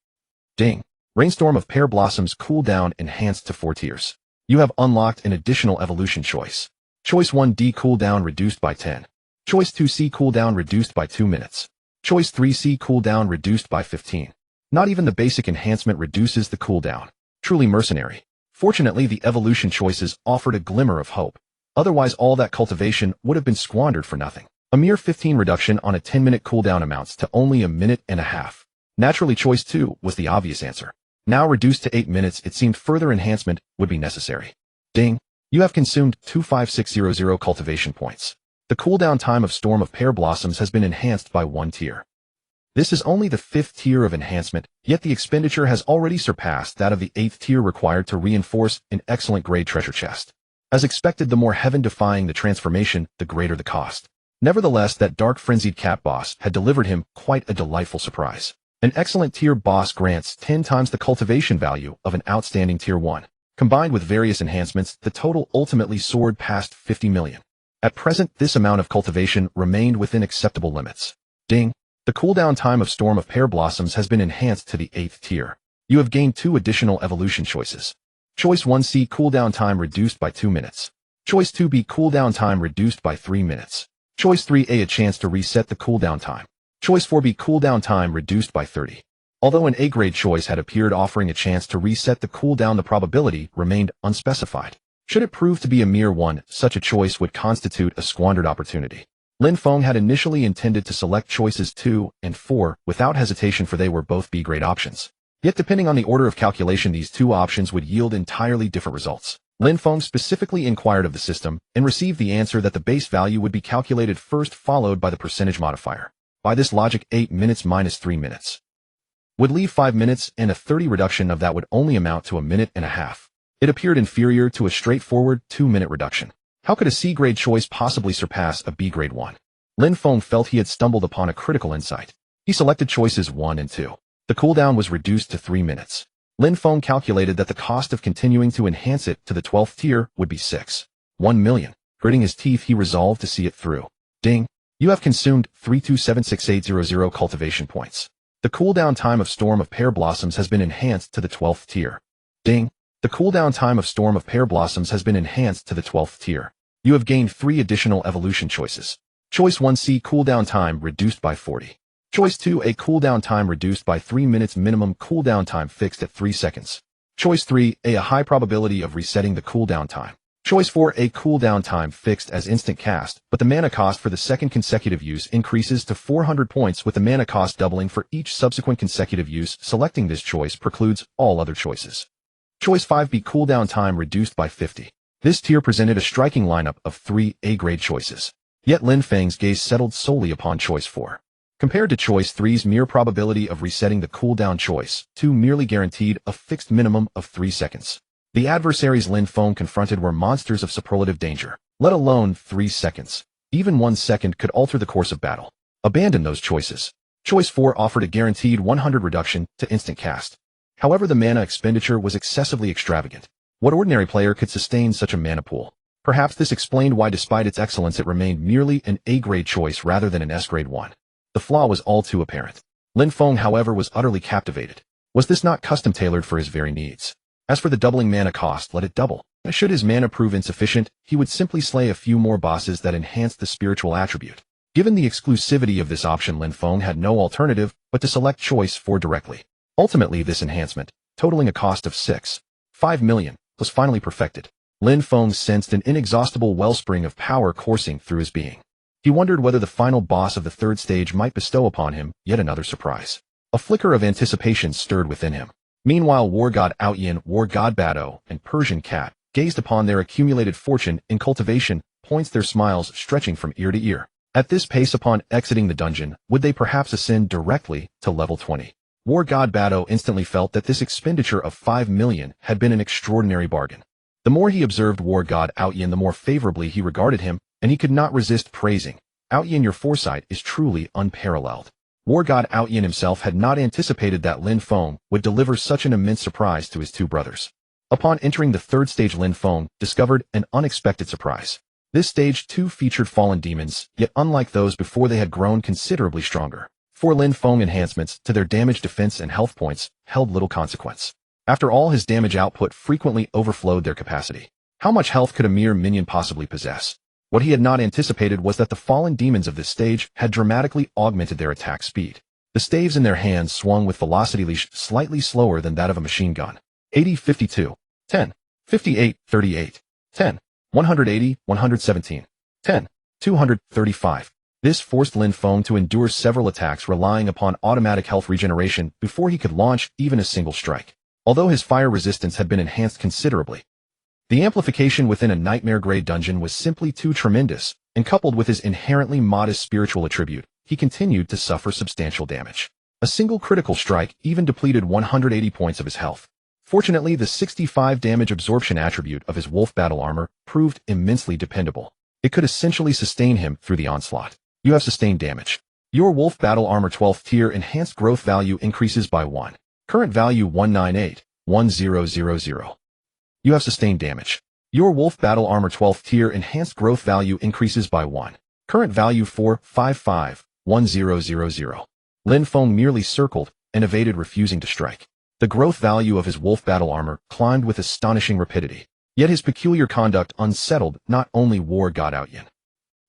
A: Ding. Rainstorm of Pear Blossoms cooldown enhanced to 4 tiers. You have unlocked an additional evolution choice. Choice 1D cooldown reduced by 10. Choice 2C cooldown reduced by 2 minutes. Choice 3C cooldown reduced by 15. Not even the basic enhancement reduces the cooldown. Truly mercenary. Fortunately, the evolution choices offered a glimmer of hope. Otherwise, all that cultivation would have been squandered for nothing. A mere 15 reduction on a 10-minute cooldown amounts to only a minute and a half. Naturally, choice 2 was the obvious answer. Now reduced to 8 minutes, it seemed further enhancement would be necessary. Ding. You have consumed 25600 cultivation points. The cooldown time of Storm of Pear Blossoms has been enhanced by 1 tier. This is only the 5th tier of enhancement, yet the expenditure has already surpassed that of the 8th tier required to reinforce an excellent grade treasure chest. As expected, the more heaven-defying the transformation, the greater the cost. Nevertheless, that dark frenzied cat boss had delivered him quite a delightful surprise. An excellent tier boss grants 10 times the cultivation value of an outstanding tier 1. Combined with various enhancements, the total ultimately soared past 50 million. At present, this amount of cultivation remained within acceptable limits. Ding. The cooldown time of Storm of Pear Blossoms has been enhanced to the 8th tier. You have gained 2 additional evolution choices. Choice 1C cooldown time reduced by 2 minutes. Choice 2B cooldown time reduced by 3 minutes. Choice 3A a chance to reset the cooldown time. Choice 4B cooldown time reduced by 30. Although an A-grade choice had appeared offering a chance to reset the cooldown, the probability remained unspecified. Should it prove to be a mere 1, such a choice would constitute a squandered opportunity. Lin Feng had initially intended to select choices 2 and 4 without hesitation, for they were both B-grade options. Yet depending on the order of calculation, these 2 options would yield entirely different results. Lin Feng specifically inquired of the system and received the answer that the base value would be calculated first, followed by the percentage modifier. By this logic, 8 minutes minus 3 minutes would leave 5 minutes, and a 30 reduction of that would only amount to a minute and a half. It appeared inferior to a straightforward 2-minute reduction. How could a C-grade choice possibly surpass a B-grade one? Lin Feng felt he had stumbled upon a critical insight. He selected choices 1 and 2. The cooldown was reduced to 3 minutes. Lin Feng calculated that the cost of continuing to enhance it to the 12th tier would be 1 million. Gritting his teeth, he resolved to see it through. Ding! You have consumed 3276800 cultivation points. The cooldown time of Storm of Pear Blossoms has been enhanced to the 12th tier. Ding! The cooldown time of Storm of Pear Blossoms has been enhanced to the 12th tier. You have gained 3 additional evolution choices. Choice 1C, cooldown time reduced by 40. Choice 2A, cooldown time reduced by 3 minutes, minimum cooldown time fixed at 3 seconds. Choice 3A, a high probability of resetting the cooldown time. Choice 4A, cooldown time fixed as instant cast, but the mana cost for the second consecutive use increases to 400 points, with the mana cost doubling for each subsequent consecutive use. Selecting this choice precludes all other choices. Choice 5B, cooldown time reduced by 50. This tier presented a striking lineup of 3 A-grade choices. Yet Lin Feng's gaze settled solely upon choice 4. Compared to choice 3's mere probability of resetting the cooldown, choice 2 merely guaranteed a fixed minimum of 3 seconds. The adversaries Lin Feng confronted were monsters of superlative danger, let alone 3 seconds. Even 1 second could alter the course of battle. Abandon those choices. Choice 4 offered a guaranteed 100 reduction to instant cast. However, the mana expenditure was excessively extravagant. What ordinary player could sustain such a mana pool? Perhaps this explained why, despite its excellence, it remained merely an A-grade choice rather than an S-grade one. The flaw was all too apparent. Lin Feng, however, was utterly captivated. Was this not custom-tailored for his very needs? As for the doubling mana cost, let it double. Should his mana prove insufficient, he would simply slay a few more bosses that enhanced the spiritual attribute. Given the exclusivity of this option, Lin Feng had no alternative but to select choice 4 directly. Ultimately, this enhancement, totaling a cost of 5 million, was finally perfected. Lin Feng sensed an inexhaustible wellspring of power coursing through his being. He wondered whether the final boss of the 3rd stage might bestow upon him yet another surprise. A flicker of anticipation stirred within him. Meanwhile, War God Awaken, War God Bado, and Persian Cat gazed upon their accumulated fortune in cultivation points, their smiles stretching from ear to ear. At this pace, upon exiting the dungeon, would they perhaps ascend directly to level 20? War God Bado instantly felt that this expenditure of 5 million had been an extraordinary bargain. The more he observed War God Awaken, the more favorably he regarded him, and he could not resist praising. Awaken, your foresight is truly unparalleled. War God Awaken himself had not anticipated that Lin Feng would deliver such an immense surprise to his 2 brothers. Upon entering the 3rd stage, Lin Feng discovered an unexpected surprise. This stage 2 featured fallen demons, yet unlike those before, they had grown considerably stronger. 4 Lin Feng enhancements to their damage, defense, and health points held little consequence. After all, his damage output frequently overflowed their capacity. How much health could a mere minion possibly possess? What he had not anticipated was that the fallen demons of this stage had dramatically augmented their attack speed. The staves in their hands swung with velocity leash slightly slower than that of a machine gun. 80, 52, 10, 58, 38, 10, 180, 117, 10, 235. This forced Lin Feng to endure several attacks relying upon automatic health regeneration before he could launch even a single strike. Although his fire resistance had been enhanced considerably, the amplification within a nightmare-grade dungeon was simply too tremendous, and coupled with his inherently modest spiritual attribute, he continued to suffer substantial damage. A single critical strike even depleted 180 points of his health. Fortunately, the 65 damage absorption attribute of his wolf battle armor proved immensely dependable. It could essentially sustain him through the onslaught. You have sustained damage. Your wolf battle armor 12th tier enhanced growth value increases by 1. Current value 198,1000. You have sustained damage. Your wolf battle armor 12th tier enhanced growth value increases by 1. Current value 455,1000. Lin Feng merely circled and evaded, refusing to strike. The growth value of his wolf battle armor climbed with astonishing rapidity. Yet his peculiar conduct unsettled not only War God Awaken,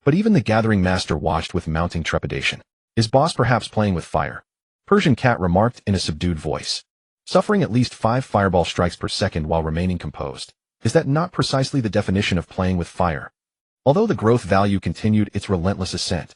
A: but even the Gathering Master watched with mounting trepidation. Is boss perhaps playing with fire? Persian Cat remarked in a subdued voice. Suffering at least 5 fireball strikes per second while remaining composed. Is that not precisely the definition of playing with fire? Although the growth value continued its relentless ascent,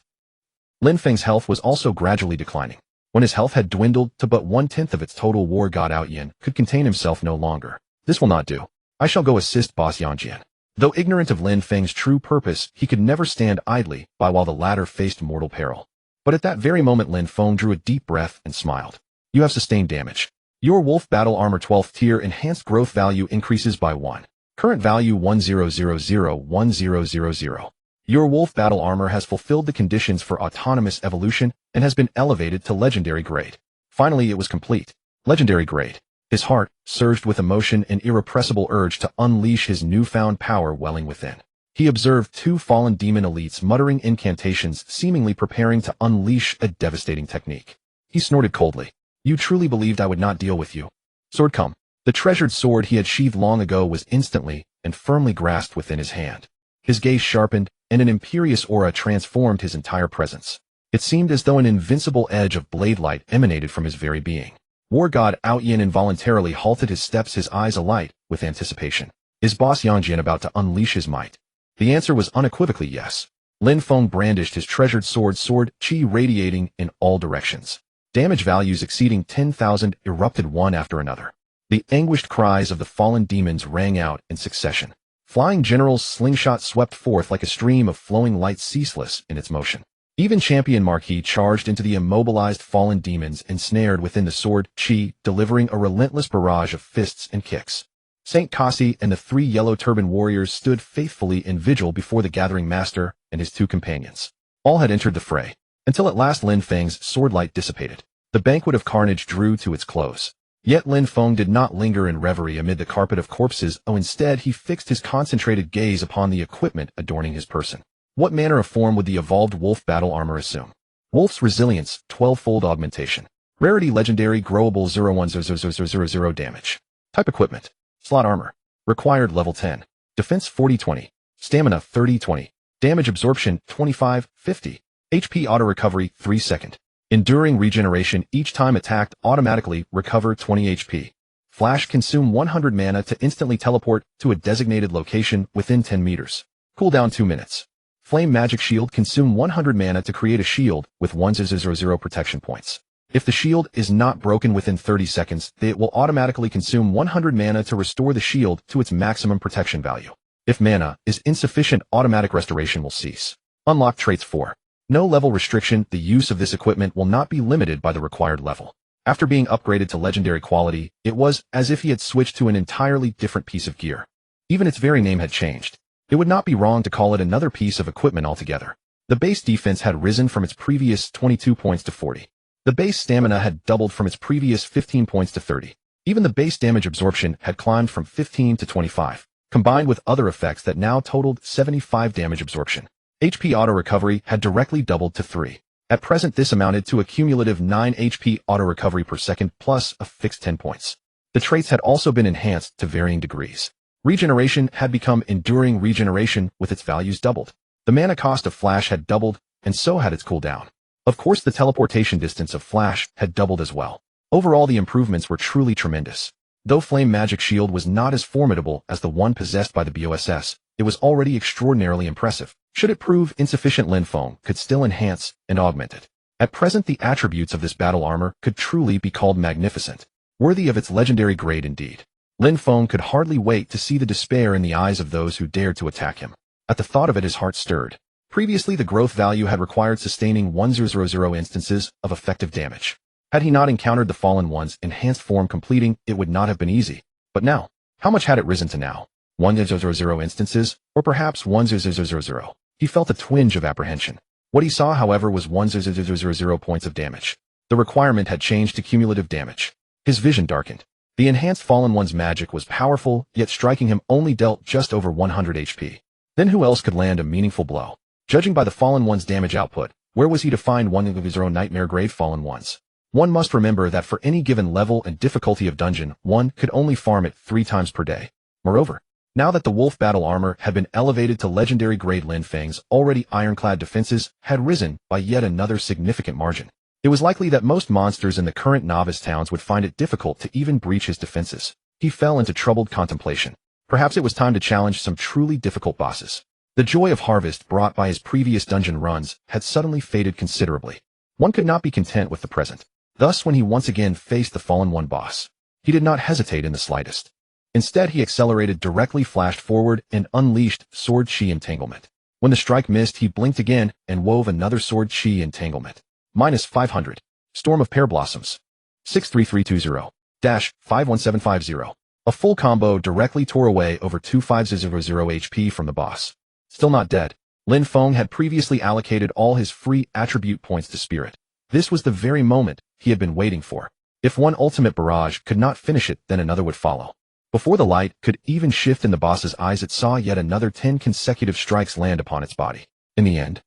A: Lin Feng's health was also gradually declining. When his health had dwindled to but 1/10 of its total, War God Awaken could contain himself no longer. This will not do. I shall go assist boss Yanjian. Though ignorant of Lin Feng's true purpose, he could never stand idly by while the latter faced mortal peril. But at that very moment Lin Feng drew a deep breath and smiled. You have sustained damage. Your Wolf Battle Armor 12th tier enhanced growth value increases by 1. Current value 10001000. Your Wolf Battle Armor has fulfilled the conditions for autonomous evolution and has been elevated to Legendary Grade. Finally, it was complete. Legendary Grade. His heart surged with emotion and irrepressible urge to unleash his newfound power welling within. He observed 2 fallen demon elites muttering incantations, seemingly preparing to unleash a devastating technique. He snorted coldly. You truly believed I would not deal with you? Sword come. The treasured sword he had sheathed long ago was instantly and firmly grasped within his hand. His gaze sharpened, and an imperious aura transformed his entire presence. It seemed as though an invincible edge of blade light emanated from his very being. War God Awaken involuntarily halted his steps, his eyes alight with anticipation. Is boss Yanjian about to unleash his might? The answer was unequivocally yes. Lin Feng brandished his treasured sword chi radiating in all directions. Damage values exceeding 10,000 erupted one after another. The anguished cries of the fallen demons rang out in succession. Flying generals' slingshot swept forth like a stream of flowing light, ceaseless in its motion. Even Champion Marquis charged into the immobilized fallen demons ensnared within the sword chi, delivering a relentless barrage of fists and kicks. Saint Kasi and the 3 yellow turban warriors stood faithfully in vigil before the gathering master and his 2 companions. All had entered the fray, until at last Lin Feng's sword light dissipated. The banquet of carnage drew to its close. Yet Lin Feng did not linger in reverie amid the carpet of corpses. Instead he fixed his concentrated gaze upon the equipment adorning his person. What manner of form would the evolved wolf battle armor assume? Wolf's resilience, 12-fold augmentation. Rarity legendary, growable 0100000 damage. Type equipment. Slot armor. Required level 10. Defense 40-20. Stamina 30-20. Damage absorption 25-50. HP auto recovery 3 second. Enduring regeneration, each time attacked automatically recover 20 HP. Flash consume 100 mana to instantly teleport to a designated location within 10 meters. Cooldown 2 minutes. Flame magic shield consume 100 mana to create a shield with 1000 protection points. If the shield is not broken within 30 seconds, it will automatically consume 100 mana to restore the shield to its maximum protection value. If mana is insufficient, automatic restoration will cease. Unlock traits 4. No level restriction. The use of this equipment will not be limited by the required level. After being upgraded to legendary quality, it was as if he had switched to an entirely different piece of gear. Even its very name had changed. It would not be wrong to call it another piece of equipment altogether. The base defense had risen from its previous 22 points to 40. The base stamina had doubled from its previous 15 points to 30. Even the base damage absorption had climbed from 15 to 25, combined with other effects that now totaled 75 damage absorption. HP auto recovery had directly doubled to 3. At present this amounted to a cumulative 9 HP auto recovery per second plus a fixed 10 points. The traits had also been enhanced to varying degrees. Regeneration had become enduring regeneration with its values doubled. The mana cost of Flash had doubled, and so had its cooldown. Of course the teleportation distance of Flash had doubled as well. Overall the improvements were truly tremendous. Though Flame Magic Shield was not as formidable as the one possessed by the BOSS, it was already extraordinarily impressive. Should it prove insufficient, Lin Feng could still enhance and augment it. At present the attributes of this battle armor could truly be called magnificent, worthy of its legendary grade indeed. Lin Feng could hardly wait to see the despair in the eyes of those who dared to attack him. At the thought of it his heart stirred. Previously the growth value had required sustaining 1000 instances of effective damage. Had he not encountered the Fallen One's enhanced form completing, it would not have been easy. But now, how much had it risen to now? 1000 instances, or perhaps 1000? He felt a twinge of apprehension. What he saw, however, was 1000 points of damage. The requirement had changed to cumulative damage. His vision darkened. The enhanced Fallen One's magic was powerful, yet striking him only dealt just over 100 HP. Then who else could land a meaningful blow? Judging by the Fallen One's damage output, where was he to find one of his own nightmare grade Fallen Ones? One must remember that for any given level and difficulty of dungeon, one could only farm it 3 times per day. Moreover, now that the wolf battle armor had been elevated to legendary grade, Lin Feng's already ironclad defenses had risen by yet another significant margin. It was likely that most monsters in the current novice towns would find it difficult to even breach his defenses. He fell into troubled contemplation. Perhaps it was time to challenge some truly difficult bosses. The joy of harvest brought by his previous dungeon runs had suddenly faded considerably. One could not be content with the present. Thus, when he once again faced the Fallen One boss, he did not hesitate in the slightest. Instead, he accelerated, directly flashed forward, and unleashed Sword Chi Entanglement. When the strike missed, he blinked again and wove another Sword Chi Entanglement. -500. Storm of Pear Blossoms. 63320-51750. A full combo directly tore away over 2500 HP from the boss. Still not dead, Lin Feng had previously allocated all his free attribute points to Spirit. This was the very moment he had been waiting for. If one ultimate barrage could not finish it, then another would follow. Before the light could even shift in the boss's eyes, it saw yet another 10 consecutive strikes land upon its body. In the end,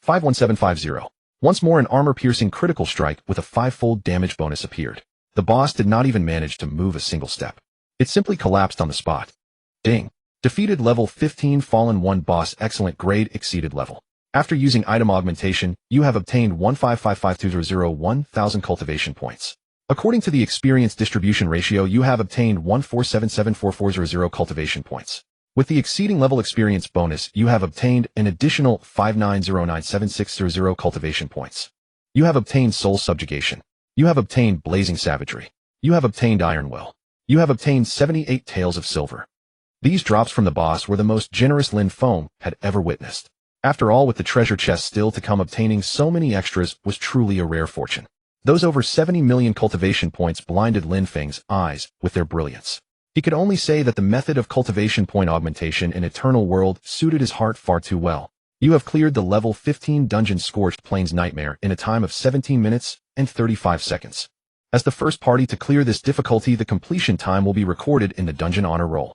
A: 51750. Once more an armor-piercing critical strike with a 5-fold damage bonus appeared. The boss did not even manage to move a single step. It simply collapsed on the spot. Ding. Defeated level 15 Fallen 1 boss. Excellent grade exceeded level. After using item augmentation, you have obtained 1555200 cultivation points. According to the experience distribution ratio, you have obtained 1477440 cultivation points. With the exceeding level experience bonus, you have obtained an additional 5909760 cultivation points. You have obtained Soul Subjugation. You have obtained Blazing Savagery. You have obtained Iron Will. You have obtained 78 Tails of Silver. These drops from the boss were the most generous Lin Feng had ever witnessed. After all, with the treasure chest still to come, obtaining so many extras was truly a rare fortune. Those over 70 million cultivation points blinded Lin Feng's eyes with their brilliance. He could only say that the method of cultivation point augmentation in Eternal World suited his heart far too well. You have cleared the level 15 dungeon Scorched Plains Nightmare in a time of 17 minutes and 35 seconds. As the first party to clear this difficulty, the completion time will be recorded in the dungeon honor roll.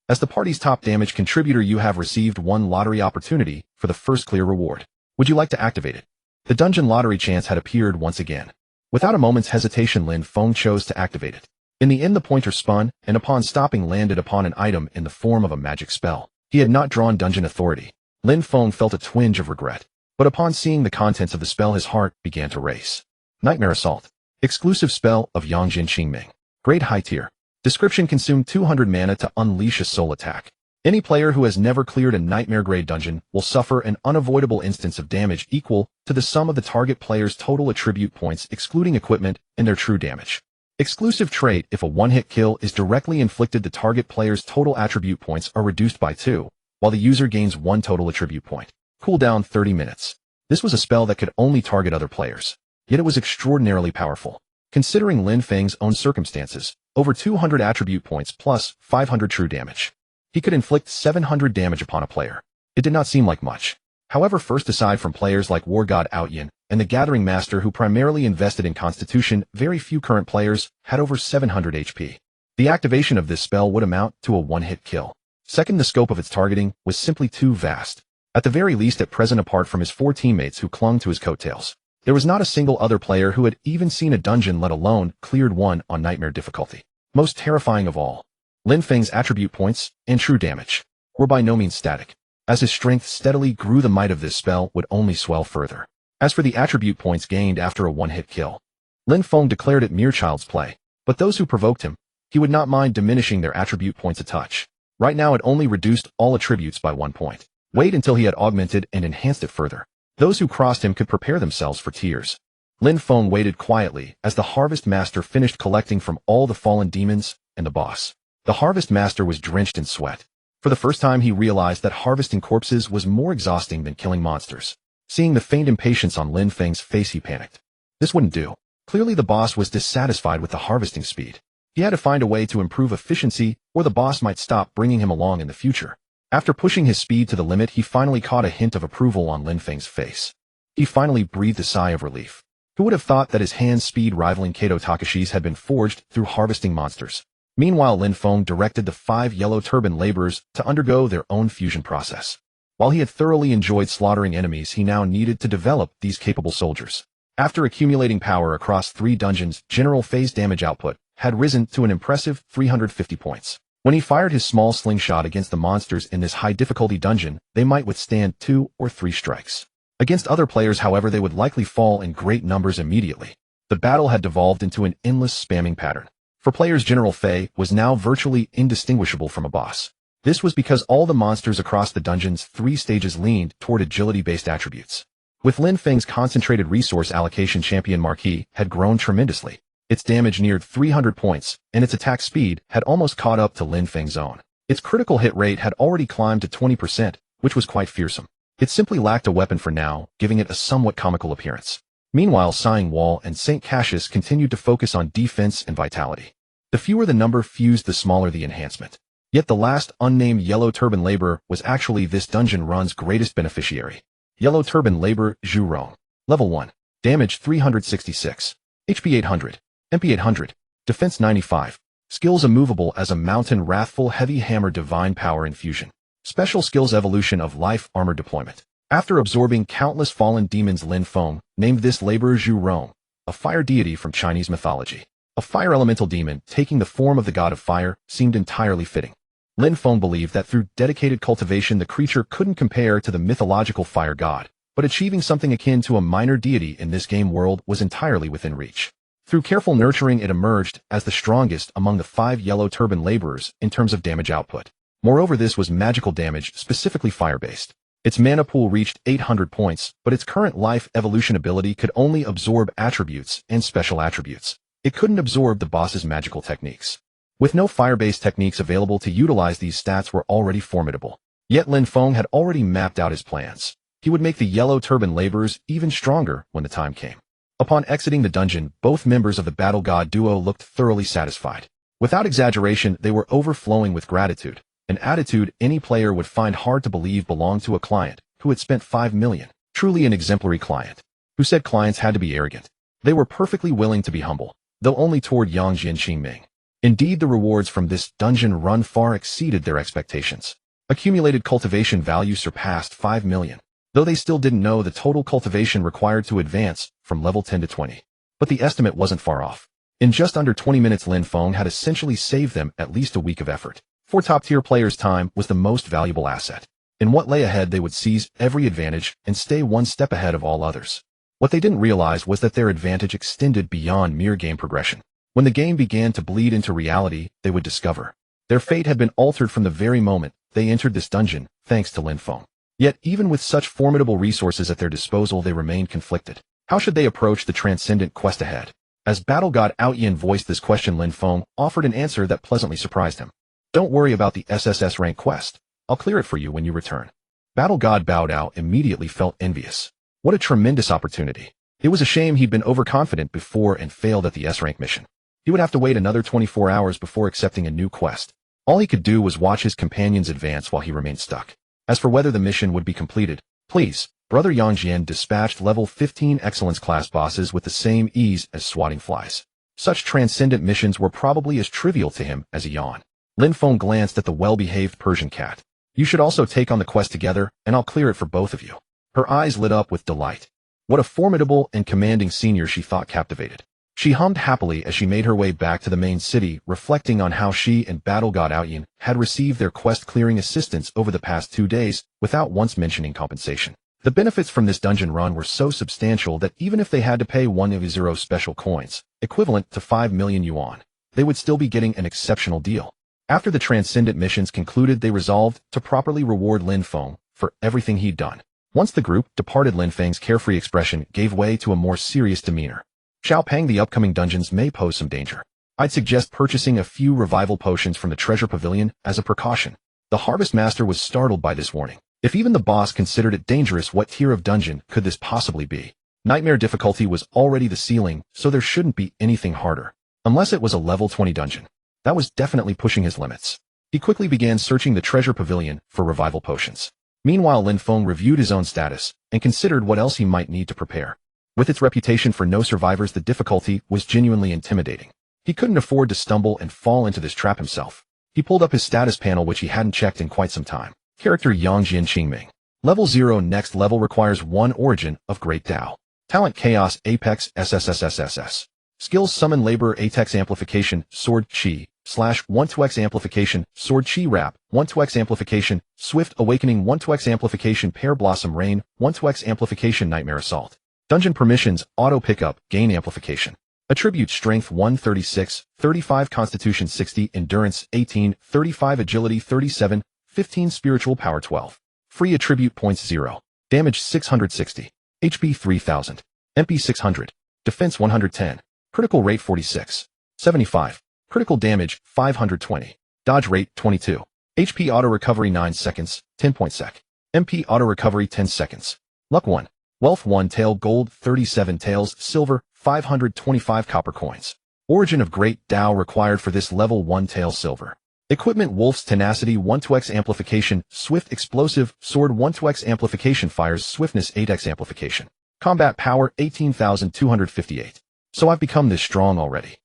A: As the party's top damage contributor, you have received one lottery opportunity for the first clear reward. Would you like to activate it? The dungeon lottery chance had appeared once again. Without a moment's hesitation, Lin Feng chose to activate it. In the end, the pointer spun, and upon stopping landed upon an item in the form of a magic spell. He had not drawn Dungeon Authority. Lin Feng felt a twinge of regret. But upon seeing the contents of the spell, his heart began to race. Nightmare Assault. Exclusive spell of Yangjin Qingming. Grade high tier. Description: consume 200 mana to unleash a soul attack. Any player who has never cleared a Nightmare Grade dungeon will suffer an unavoidable instance of damage equal to the sum of the target player's total attribute points excluding equipment and their true damage. Exclusive trait: if a one-hit kill is directly inflicted, the target player's total attribute points are reduced by 2, while the user gains 1 total attribute point. Cooldown 30 minutes. This was a spell that could only target other players, yet it was extraordinarily powerful. Considering Lin Feng's own circumstances, over 200 attribute points plus 500 true damage. He could inflict 700 damage upon a player. It did not seem like much. However, first, aside from players like War God Outyin and the Gathering Master who primarily invested in Constitution, very few current players had over 700 HP. The activation of this spell would amount to a one-hit kill. Second, the scope of its targeting was simply too vast. At the very least, at present, apart from his 4 teammates who clung to his coattails, there was not a single other player who had even seen a dungeon, let alone cleared one on Nightmare difficulty. Most terrifying of all, Lin Feng's attribute points and true damage were by no means static. As his strength steadily grew, the might of this spell would only swell further. As for the attribute points gained after a one-hit kill, Lin Feng declared it mere child's play. But those who provoked him, he would not mind diminishing their attribute points a touch. Right now, it only reduced all attributes by 1 point. Wait until he had augmented and enhanced it further. Those who crossed him could prepare themselves for tears. Lin Feng waited quietly as the Harvest Master finished collecting from all the fallen demons and the boss. The Harvest Master was drenched in sweat. For the first time, he realized that harvesting corpses was more exhausting than killing monsters. Seeing the faint impatience on Lin Feng's face, he panicked. This wouldn't do. Clearly the boss was dissatisfied with the harvesting speed. He had to find a way to improve efficiency, or the boss might stop bringing him along in the future. After pushing his speed to the limit, he finally caught a hint of approval on Lin Feng's face. He finally breathed a sigh of relief. Who would have thought that his hand speed rivaling Kato Takashi's had been forged through harvesting monsters? Meanwhile, Lin Feng directed the 5 yellow turban laborers to undergo their own fusion process. While he had thoroughly enjoyed slaughtering enemies, he now needed to develop these capable soldiers. After accumulating power across 3 dungeons, general phase damage output had risen to an impressive 350 points. When he fired his small slingshot against the monsters in this high-difficulty dungeon, they might withstand 2 or 3 strikes. Against other players, however, they would likely fall in great numbers immediately. The battle had devolved into an endless spamming pattern. For players, General Fei was now virtually indistinguishable from a boss. This was because all the monsters across the dungeon's 3 stages leaned toward agility-based attributes. With Lin Feng's concentrated resource allocation, Champion Marquis had grown tremendously. Its damage neared 300 points, and its attack speed had almost caught up to Lin Feng's own. Its critical hit rate had already climbed to 20%, which was quite fearsome. It simply lacked a weapon for now, giving it a somewhat comical appearance. Meanwhile, Sighing Wall and St. Cassius continued to focus on defense and vitality. The fewer the number fused, the smaller the enhancement. Yet the last unnamed Yellow Turban Laborer was actually this dungeon run's greatest beneficiary. Yellow Turban Laborer Zhu Rong. Level 1. Damage 366. HP 800. MP 800. Defense 95. Skills immovable as a mountain, wrathful heavy hammer, divine power infusion. Special skills evolution of life armor deployment. After absorbing countless fallen demons, Lin Feng named this laborer Zhu Rong, a fire deity from Chinese mythology. A fire elemental demon taking the form of the god of fire seemed entirely fitting. Lin Feng believed that through dedicated cultivation the creature couldn't compare to the mythological fire god, but achieving something akin to a minor deity in this game world was entirely within reach. Through careful nurturing, it emerged as the strongest among the 5 Yellow Turban Laborers in terms of damage output. Moreover, this was magical damage, specifically fire-based. Its mana pool reached 800 points, but its current life evolution ability could only absorb attributes and special attributes. It couldn't absorb the boss's magical techniques. With no fire-based techniques available to utilize, these stats were already formidable. Yet Lin Feng had already mapped out his plans. He would make the Yellow Turban Laborers even stronger when the time came. Upon exiting the dungeon, both members of the Battle God duo looked thoroughly satisfied. Without exaggeration, they were overflowing with gratitude, an attitude any player would find hard to believe belonged to a client who had spent 5 million. Truly an exemplary client. Who said clients had to be arrogant? They were perfectly willing to be humble, though only toward Yangjian Qingming. Indeed, the rewards from this dungeon run far exceeded their expectations. Accumulated cultivation value surpassed 5 million. Though they still didn't know the total cultivation required to advance from level 10 to 20. But the estimate wasn't far off. In just under 20 minutes, Lin Feng had essentially saved them at least a week of effort. For top-tier players, time was the most valuable asset. In what lay ahead, they would seize every advantage and stay one step ahead of all others. What they didn't realize was that their advantage extended beyond mere game progression. When the game began to bleed into reality, they would discover their fate had been altered from the very moment they entered this dungeon, thanks to Lin Feng. Yet, even with such formidable resources at their disposal, they remained conflicted. How should they approach the transcendent quest ahead? As Battle God Awaken voiced this question, Lin Feng offered an answer that pleasantly surprised him. Don't worry about the SSS rank quest. I'll clear it for you when you return. Battle God Bao Dao immediately felt envious. What a tremendous opportunity. It was a shame he'd been overconfident before and failed at the S-rank mission. He would have to wait another 24 hours before accepting a new quest. All he could do was watch his companions advance while he remained stuck. As for whether the mission would be completed, please, Brother Yangjian dispatched level 15 excellence class bosses with the same ease as swatting flies. Such transcendent missions were probably as trivial to him as a yawn. Lin Feng glanced at the well-behaved Persian cat. You should also take on the quest together, and I'll clear it for both of you. Her eyes lit up with delight. What a formidable and commanding senior, she thought, captivated. She hummed happily as she made her way back to the main city, reflecting on how she and Battle God Awaken had received their quest-clearing assistance over the past 2 days without once mentioning compensation. The benefits from this dungeon run were so substantial that even if they had to pay 1 special coins, equivalent to 5 million yuan, they would still be getting an exceptional deal. After the transcendent missions concluded, they resolved to properly reward Lin Feng for everything he'd done. Once the group departed, Lin Feng's carefree expression gave way to a more serious demeanor. Xiao Pang, the upcoming dungeons may pose some danger. I'd suggest purchasing a few revival potions from the treasure pavilion as a precaution. The Harvest Master was startled by this warning. If even the boss considered it dangerous, what tier of dungeon could this possibly be? Nightmare difficulty was already the ceiling, so there shouldn't be anything harder. Unless it was a level 20 dungeon. That was definitely pushing his limits. He quickly began searching the treasure pavilion for revival potions. Meanwhile, Lin Feng reviewed his own status and considered what else he might need to prepare. With its reputation for no survivors, the difficulty was genuinely intimidating. He couldn't afford to stumble and fall into this trap himself. He pulled up his status panel, which he hadn't checked in quite some time. Character Yangjian Qingming. Level 0. Next level requires 1 Origin of Great Tao. Talent Chaos Apex SSSSSS. Skills Summon Labor Atex Amplification Sword Chi / 1-2x Amplification Sword Chi Wrap 1-2x Amplification Swift Awakening 1-2x Amplification Pear Blossom Rain 1-2x Amplification Nightmare Assault. Dungeon Permissions Auto Pickup Gain Amplification. Attributes Strength 136, 35 Constitution 60 Endurance 18, 35 Agility 37, 15 Spiritual Power 12. Free Attribute Points 0. Damage 660. HP 3000. MP 600. Defense 110. Critical rate 46. 75. Critical damage 520. Dodge rate 22. HP auto recovery 9 seconds, 10 point sec. MP auto recovery 10 seconds. Luck 1. Wealth 1 tail gold 37 tails silver 525 copper coins. Origin of Great Tao required for this level 1 tail silver. Equipment Wolf's Tenacity 1-2x Amplification, Swift Explosive, Sword 1-2x Amplification Fires Swiftness 8x Amplification. Combat Power 18,258. So I've become this strong already.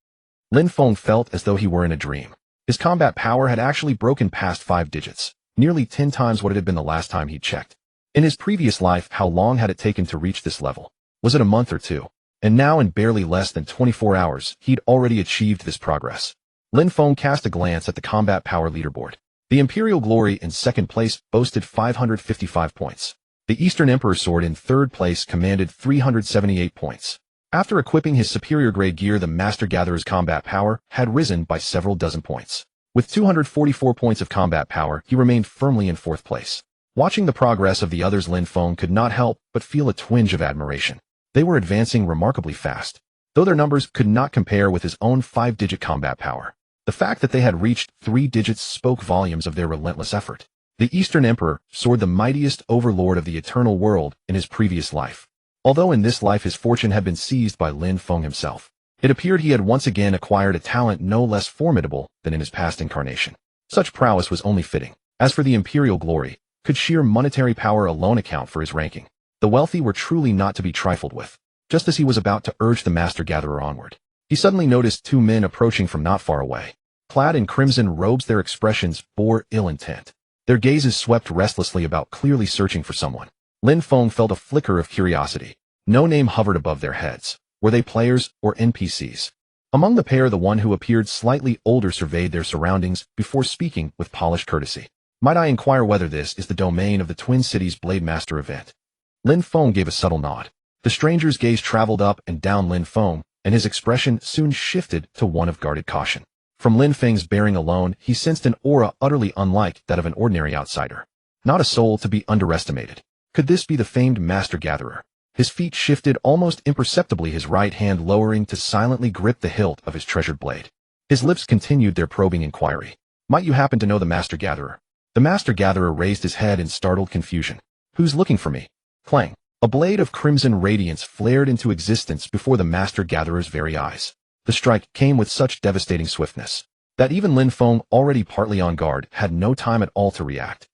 A: Lin Feng felt as though he were in a dream. His combat power had actually broken past 5 digits, nearly 10 times what it had been the last time he'd checked. In his previous life, how long had it taken to reach this level? Was it a month or two? And now in barely less than 24 hours, he'd already achieved this progress. Lin Feng cast a glance at the combat power leaderboard. The Imperial Glory in second place boasted 555 points. The Eastern Emperor's Sword in third place commanded 378 points. After equipping his superior grade gear, the Master Gatherer's combat power had risen by several dozen points. With 244 points of combat power, he remained firmly in fourth place. Watching the progress of the others, Lin Feng could not help but feel a twinge of admiration. They were advancing remarkably fast, though their numbers could not compare with his own 5-digit combat power. The fact that they had reached 3 digits spoke volumes of their relentless effort. The Eastern Emperor soared the mightiest overlord of the eternal world in his previous life. Although in this life his fortune had been seized by Lin Feng himself, it appeared he had once again acquired a talent no less formidable than in his past incarnation. Such prowess was only fitting. As for the Imperial Glory, could sheer monetary power alone account for his ranking? The wealthy were truly not to be trifled with. Just as he was about to urge the Master Gatherer onward, he suddenly noticed 2 men approaching from not far away. Clad in crimson robes, their expressions bore ill intent. Their gazes swept restlessly about, clearly searching for someone. Lin Feng felt a flicker of curiosity. No name hovered above their heads. Were they players or NPCs? Among the pair, the one who appeared slightly older surveyed their surroundings before speaking with polished courtesy. Might I inquire whether this is the domain of the Twin Cities Blade Master event? Lin Feng gave a subtle nod. The stranger's gaze traveled up and down Lin Feng, and his expression soon shifted to one of guarded caution. From Lin Feng's bearing alone, he sensed an aura utterly unlike that of an ordinary outsider. Not a soul to be underestimated. Could this be the famed Master Gatherer? His feet shifted almost imperceptibly, his right hand lowering to silently grip the hilt of his treasured blade. His lips continued their probing inquiry. Might you happen to know the Master Gatherer? The Master Gatherer raised his head in startled confusion. Who's looking for me? Clang. A blade of crimson radiance flared into existence before the Master Gatherer's very eyes. The strike came with such devastating swiftness that even Lin Feng, already partly on guard, had no time at all to react.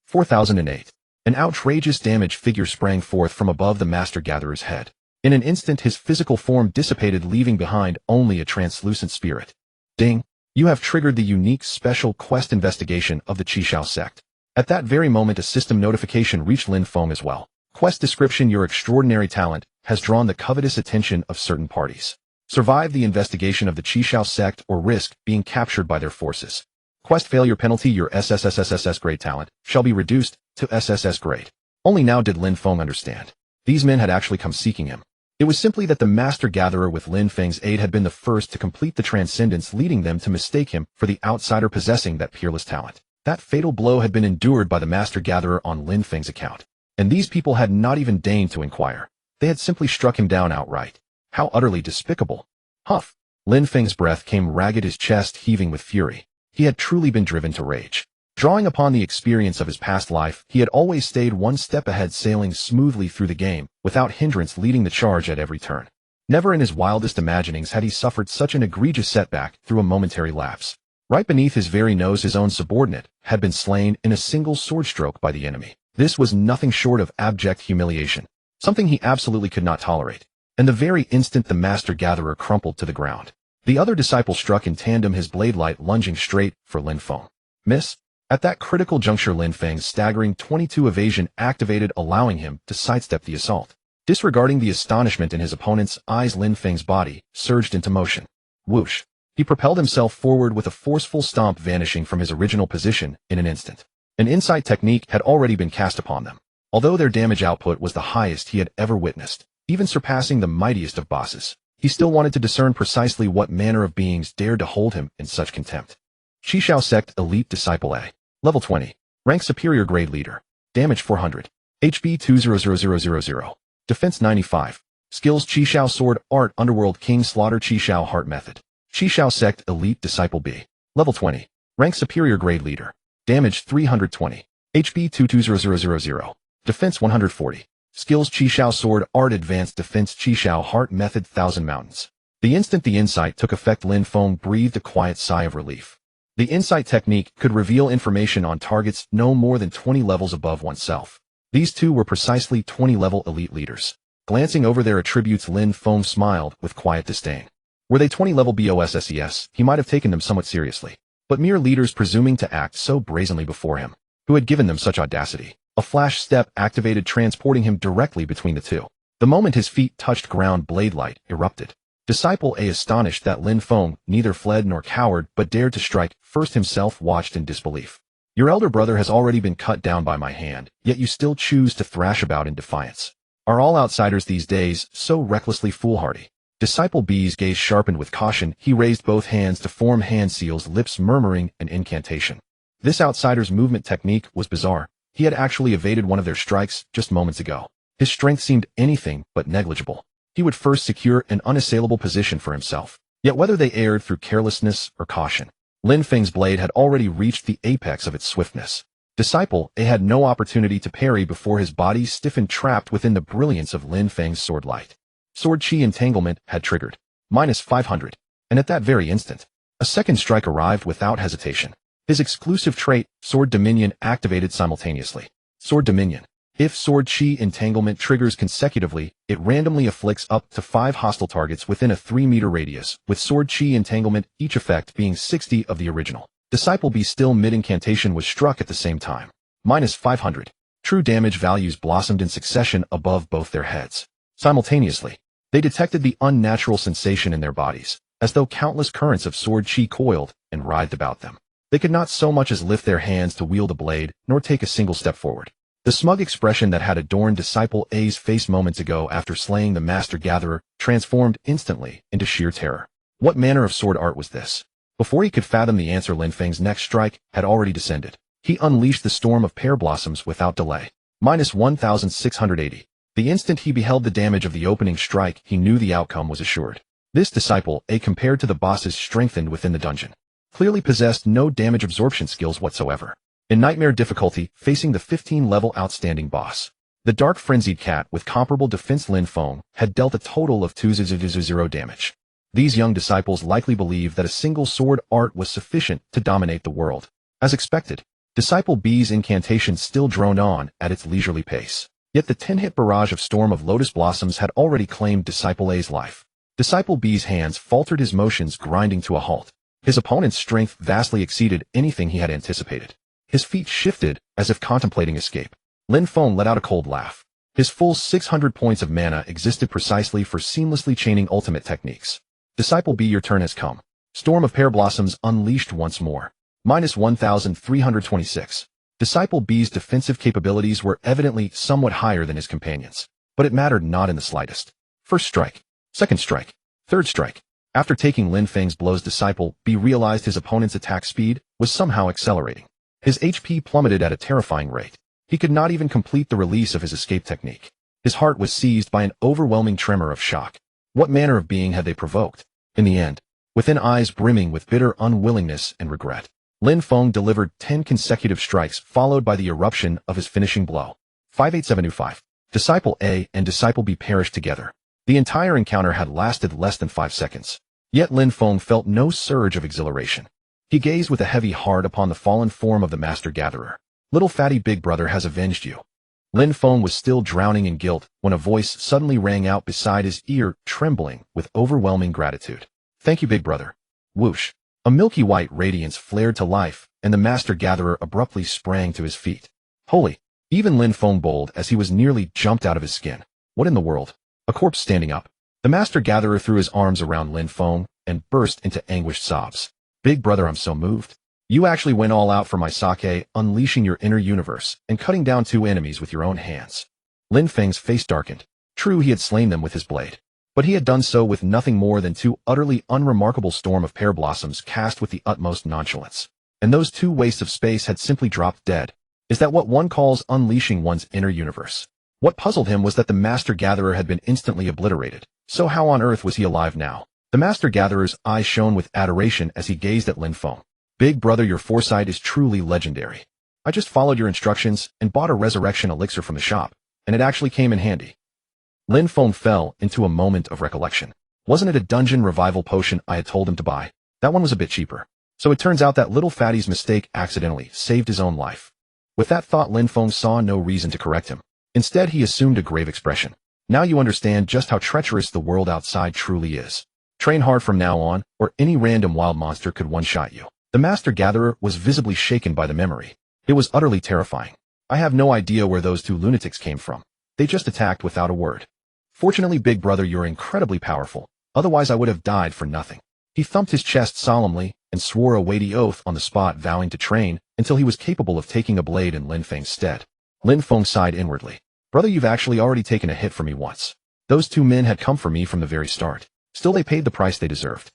A: 4008. An outrageous damage figure sprang forth from above the Master Gatherer's head. In an instant his physical form dissipated, leaving behind only a translucent spirit. Ding! You have triggered the unique special quest investigation of the Qishao sect. At that very moment a system notification reached Lin Feng as well. Quest description: your extraordinary talent has drawn the covetous attention of certain parties. Survive the investigation of the Qishao sect or risk being captured by their forces. Quest failure penalty: your 6S-Grade talent shall be reduced to 6S-Grade. Only now did Lin Feng understand. These men had actually come seeking him. It was simply that the Master Gatherer with Lin Feng's aid had been the first to complete the transcendence, leading them to mistake him for the outsider possessing that peerless talent. That fatal blow had been endured by the Master Gatherer on Lin Feng's account. And these people had not even deigned to inquire. They had simply struck him down outright. How utterly despicable. Huff. Lin Feng's breath came ragged, his chest heaving with fury. He had truly been driven to rage. Drawing upon the experience of his past life, he had always stayed one step ahead, sailing smoothly through the game, without hindrance, leading the charge at every turn. Never in his wildest imaginings had he suffered such an egregious setback through a momentary lapse. Right beneath his very nose, his own subordinate had been slain in a single sword stroke by the enemy. This was nothing short of abject humiliation, something he absolutely could not tolerate. And the very instant the Master Gatherer crumpled to the ground, the other disciple struck in tandem, his blade light lunging straight for Lin Feng. Miss? At that critical juncture, Lin Feng's staggering 22 evasion activated, allowing him to sidestep the assault. Disregarding the astonishment in his opponent's eyes, Lin Feng's body surged into motion. Whoosh! He propelled himself forward with a forceful stomp, vanishing from his original position in an instant. An insight technique had already been cast upon them. Although their damage output was the highest he had ever witnessed, even surpassing the mightiest of bosses, he still wanted to discern precisely what manner of beings dared to hold him in such contempt. Qishao Sect Elite Disciple A. Level 20. Rank Superior Grade Leader. Damage 400. HP 200000. Defense 95. Skills: Qishao Sword Art Underworld King Slaughter Qishao Heart Method. Qishao Sect Elite Disciple B. Level 20. Rank Superior Grade Leader. Damage 320. HP 220000. Defense 140. Skills: Qishao Sword Art Advanced Defense Qishao Heart Method 1000 Mountains. The instant the insight took effect, Lin Feng breathed a quiet sigh of relief. The insight technique could reveal information on targets no more than 20 levels above oneself. These two were precisely 20-level elite leaders. Glancing over their attributes, Lin Feng smiled with quiet disdain. Were they 20-level BOSSES, he might have taken them somewhat seriously. But mere leaders presuming to act so brazenly before him. Who had given them such audacity? A flash step activated, transporting him directly between the two. The moment his feet touched ground, blade light erupted. Disciple A, astonished that Lin Feng neither fled nor cowered but dared to strike first, himself watched in disbelief. Your elder brother has already been cut down by my hand, yet you still choose to thrash about in defiance. Are all outsiders these days so recklessly foolhardy? Disciple B's gaze sharpened with caution. He raised both hands to form hand seals, lips murmuring an incantation. This outsider's movement technique was bizarre. He had actually evaded one of their strikes just moments ago. His strength seemed anything but negligible. He would first secure an unassailable position for himself. Yet whether they erred through carelessness or caution, Lin Feng's blade had already reached the apex of its swiftness. Disciple A had no opportunity to parry before his body stiffened, trapped within the brilliance of Lin Feng's sword light. Sword Chi Entanglement had triggered. -500. And at that very instant, a second strike arrived without hesitation. His exclusive trait, Sword Dominion, activated simultaneously. Sword Dominion. If Sword Chi Entanglement triggers consecutively, it randomly afflicts up to 5 hostile targets within a 3-meter radius, with Sword Chi Entanglement, each effect being 60 of the original. Disciple B, still mid-incantation, was struck at the same time. -500. True damage values blossomed in succession above both their heads. Simultaneously, they detected the unnatural sensation in their bodies, as though countless currents of sword chi coiled and writhed about them. They could not so much as lift their hands to wield a blade, nor take a single step forward. The smug expression that had adorned Disciple A's face moments ago after slaying the Master Gatherer transformed instantly into sheer terror. What manner of sword art was this? Before he could fathom the answer, Lin Feng's next strike had already descended. He unleashed the storm of pear blossoms without delay. -1680. The instant he beheld the damage of the opening strike, he knew the outcome was assured. This Disciple A, compared to the bosses strengthened within the dungeon, clearly possessed no damage absorption skills whatsoever. In nightmare difficulty, facing the 15-level outstanding boss, the dark frenzied cat with comparable defense, Lin Feng had dealt a total of 200 damage. These young disciples likely believed that a single sword art was sufficient to dominate the world. As expected, Disciple B's incantation still droned on at its leisurely pace. Yet the 10-hit barrage of Storm of Lotus Blossoms had already claimed Disciple A's life. Disciple B's hands faltered, his motions grinding to a halt. His opponent's strength vastly exceeded anything he had anticipated. His feet shifted as if contemplating escape. Lin Feng let out a cold laugh. His full 600 points of mana existed precisely for seamlessly chaining ultimate techniques. Disciple B, your turn has come. Storm of Pear Blossoms unleashed once more. -1326. Disciple B's defensive capabilities were evidently somewhat higher than his companions, but it mattered not in the slightest. First strike, second strike, third strike. After taking Lin Feng's blows, Disciple B realized his opponent's attack speed was somehow accelerating. His HP plummeted at a terrifying rate. He could not even complete the release of his escape technique. His heart was seized by an overwhelming tremor of shock. What manner of being had they provoked? In the end, within eyes brimming with bitter unwillingness and regret, Lin Feng delivered 10 consecutive strikes, followed by the eruption of his finishing blow. 58725. Disciple A and Disciple B perished together. The entire encounter had lasted less than 5 seconds. Yet Lin Feng felt no surge of exhilaration. He gazed with a heavy heart upon the fallen form of the Master Gatherer. Little fatty big brother has avenged you. Lin Feng was still drowning in guilt when a voice suddenly rang out beside his ear, trembling with overwhelming gratitude. Thank you, big brother. Whoosh. A milky white radiance flared to life, and the Master Gatherer abruptly sprang to his feet. Holy! Even Lin Feng bowled as he was nearly jumped out of his skin. What in the world? A corpse standing up? The Master Gatherer threw his arms around Lin Feng and burst into anguished sobs. Big brother, I'm so moved. You actually went all out for my sake, unleashing your inner universe and cutting down 2 enemies with your own hands. Lin Feng's face darkened. True, he had slain them with his blade, but he had done so with nothing more than 2 utterly unremarkable Storm of Pear Blossoms cast with the utmost nonchalance. And those 2 wastes of space had simply dropped dead. Is that what one calls unleashing one's inner universe? What puzzled him was that the Master Gatherer had been instantly obliterated. So how on earth was he alive now? The Master Gatherer's eyes shone with adoration as he gazed at Lin Feng. Big brother, your foresight is truly legendary. I just followed your instructions and bought a resurrection elixir from the shop, and it actually came in handy. Lin Feng fell into a moment of recollection. Wasn't it a dungeon revival potion I had told him to buy? That one was a bit cheaper. So it turns out that little fatty's mistake accidentally saved his own life. With that thought, Lin Feng saw no reason to correct him. Instead, he assumed a grave expression. Now you understand just how treacherous the world outside truly is. Train hard from now on, or any random wild monster could one-shot you. The Master Gatherer was visibly shaken by the memory. It was utterly terrifying. I have no idea where those two lunatics came from. They just attacked without a word. Fortunately, big brother, you're incredibly powerful. Otherwise I would have died for nothing. He thumped his chest solemnly and swore a weighty oath on the spot, vowing to train until he was capable of taking a blade in Lin Feng's stead. Lin Feng sighed inwardly. Brother, you've actually already taken a hit for me once. Those two men had come for me from the very start. Still, they paid the price they deserved.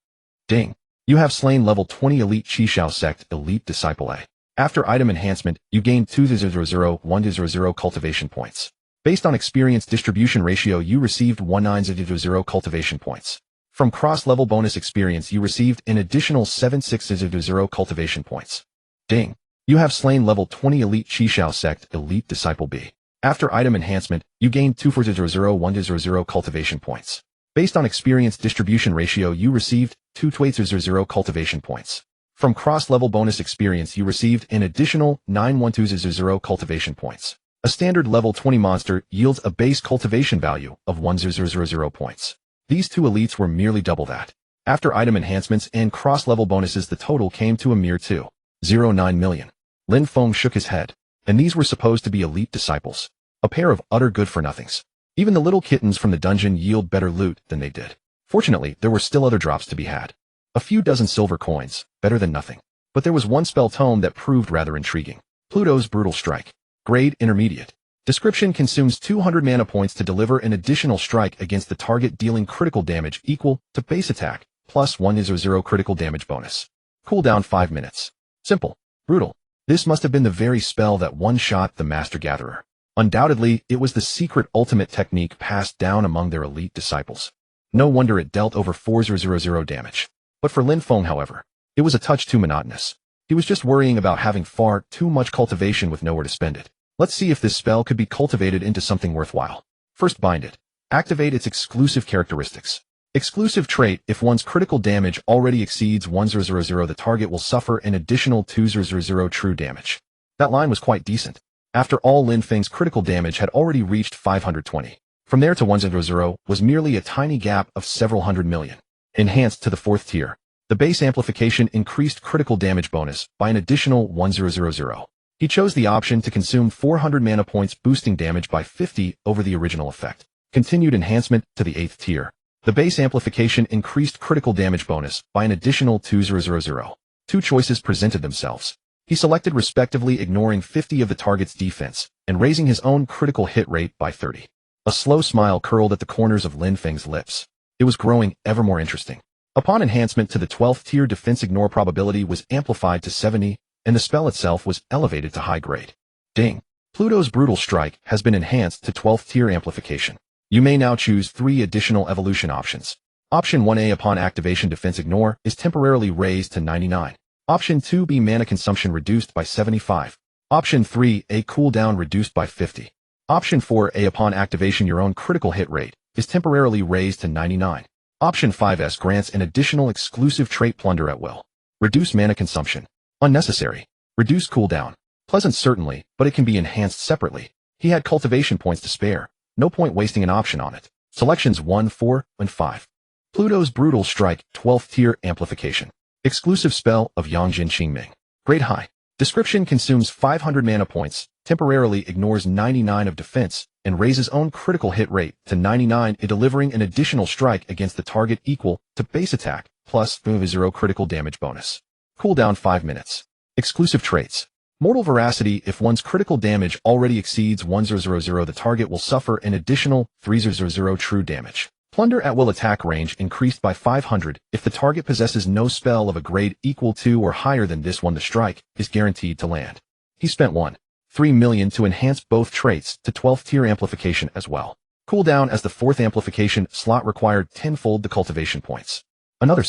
A: Ding. You have slain level 20 elite Qishao sect elite disciple A. After item enhancement, you gain 2,000 cultivation points. Based on experience distribution ratio, you received 19,000 cultivation points. From cross-level bonus experience, you received an additional 7,600 cultivation points. Ding. You have slain level 20 elite Qishao sect elite disciple B. After item enhancement, you gain 2,400 cultivation points. Based on experience distribution ratio, you received 2,200 cultivation points. From cross-level bonus experience, you received an additional 9,120 cultivation points. A standard level 20 monster yields a base cultivation value of 1,000 points. These two elites were merely double that. After item enhancements and cross-level bonuses, the total came to a mere 2.09 million. Lin Feng shook his head. And these were supposed to be elite disciples. A pair of utter good-for-nothings. Even the little kittens from the dungeon yield better loot than they did. Fortunately, there were still other drops to be had. A few dozen silver coins, better than nothing. But there was one spell tome that proved rather intriguing. Pluto's Brutal Strike. Grade Intermediate. Description: consumes 200 mana points to deliver an additional strike against the target, dealing critical damage equal to base attack, plus 100 critical damage bonus. Cooldown 5 minutes. Simple. Brutal. This must have been the very spell that one-shot the Master Gatherer. Undoubtedly, it was the secret ultimate technique passed down among their elite disciples. No wonder it dealt over 4,000 damage. But for Lin Feng, however, it was a touch too monotonous. He was just worrying about having far too much cultivation with nowhere to spend it. Let's see if this spell could be cultivated into something worthwhile. First, bind it. Activate its exclusive characteristics. Exclusive trait: if one's critical damage already exceeds 1,000, the target will suffer an additional 2,000 true damage. That line was quite decent. After all, Lin Feng's critical damage had already reached 520. From there to 1,000 was merely a tiny gap of several hundred million. Enhanced to the 4th tier. The base amplification increased critical damage bonus by an additional 1,000. He chose the option to consume 400 mana points, boosting damage by 50 over the original effect. Continued enhancement to the 8th tier. The base amplification increased critical damage bonus by an additional 2,000. Two choices presented themselves. He selected respectively, ignoring 50 of the target's defense and raising his own critical hit rate by 30. A slow smile curled at the corners of Lin Feng's lips. It was growing ever more interesting. Upon enhancement to the 12th tier, defense ignore probability was amplified to 70, and the spell itself was elevated to high grade. Ding. Pluto's Brutal Strike has been enhanced to 12th tier amplification. You may now choose 3 additional evolution options. Option 1A: upon activation, defense ignore is temporarily raised to 99. Option 2B: mana consumption reduced by 75. Option 3A: cooldown reduced by 50. Option 4A: upon activation, your own critical hit rate is temporarily raised to 99. Option 5S grants an additional exclusive trait: plunder at will. Reduce mana consumption. Unnecessary. Reduce cooldown. Pleasant certainly, but it can be enhanced separately. He had cultivation points to spare. No point wasting an option on it. Selections 1, 4, and 5. Pluto's Brutal Strike, 12th tier amplification. Exclusive spell of Yangjin Qingming. Grade high. Description: consumes 500 mana points, temporarily ignores 99 of defense, and raises own critical hit rate to 99, delivering an additional strike against the target equal to base attack, plus 0 critical damage bonus. Cooldown 5 minutes. Exclusive traits. Mortal Veracity: if one's critical damage already exceeds 1,000, the target will suffer an additional 3,000 true damage. Plunder at will: attack range increased by 500 if the target possesses no spell of a grade equal to or higher than this one. The strike is guaranteed to land. He spent 1 3 million to enhance both traits to 12th tier amplification as well. Cooldown as the 4th amplification slot required tenfold the cultivation points. Another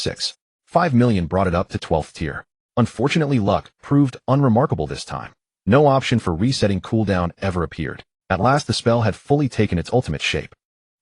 A: 5 million brought it up to 12th tier. Unfortunately, luck proved unremarkable this time. No option for resetting cooldown ever appeared. At last the spell had fully taken its ultimate shape.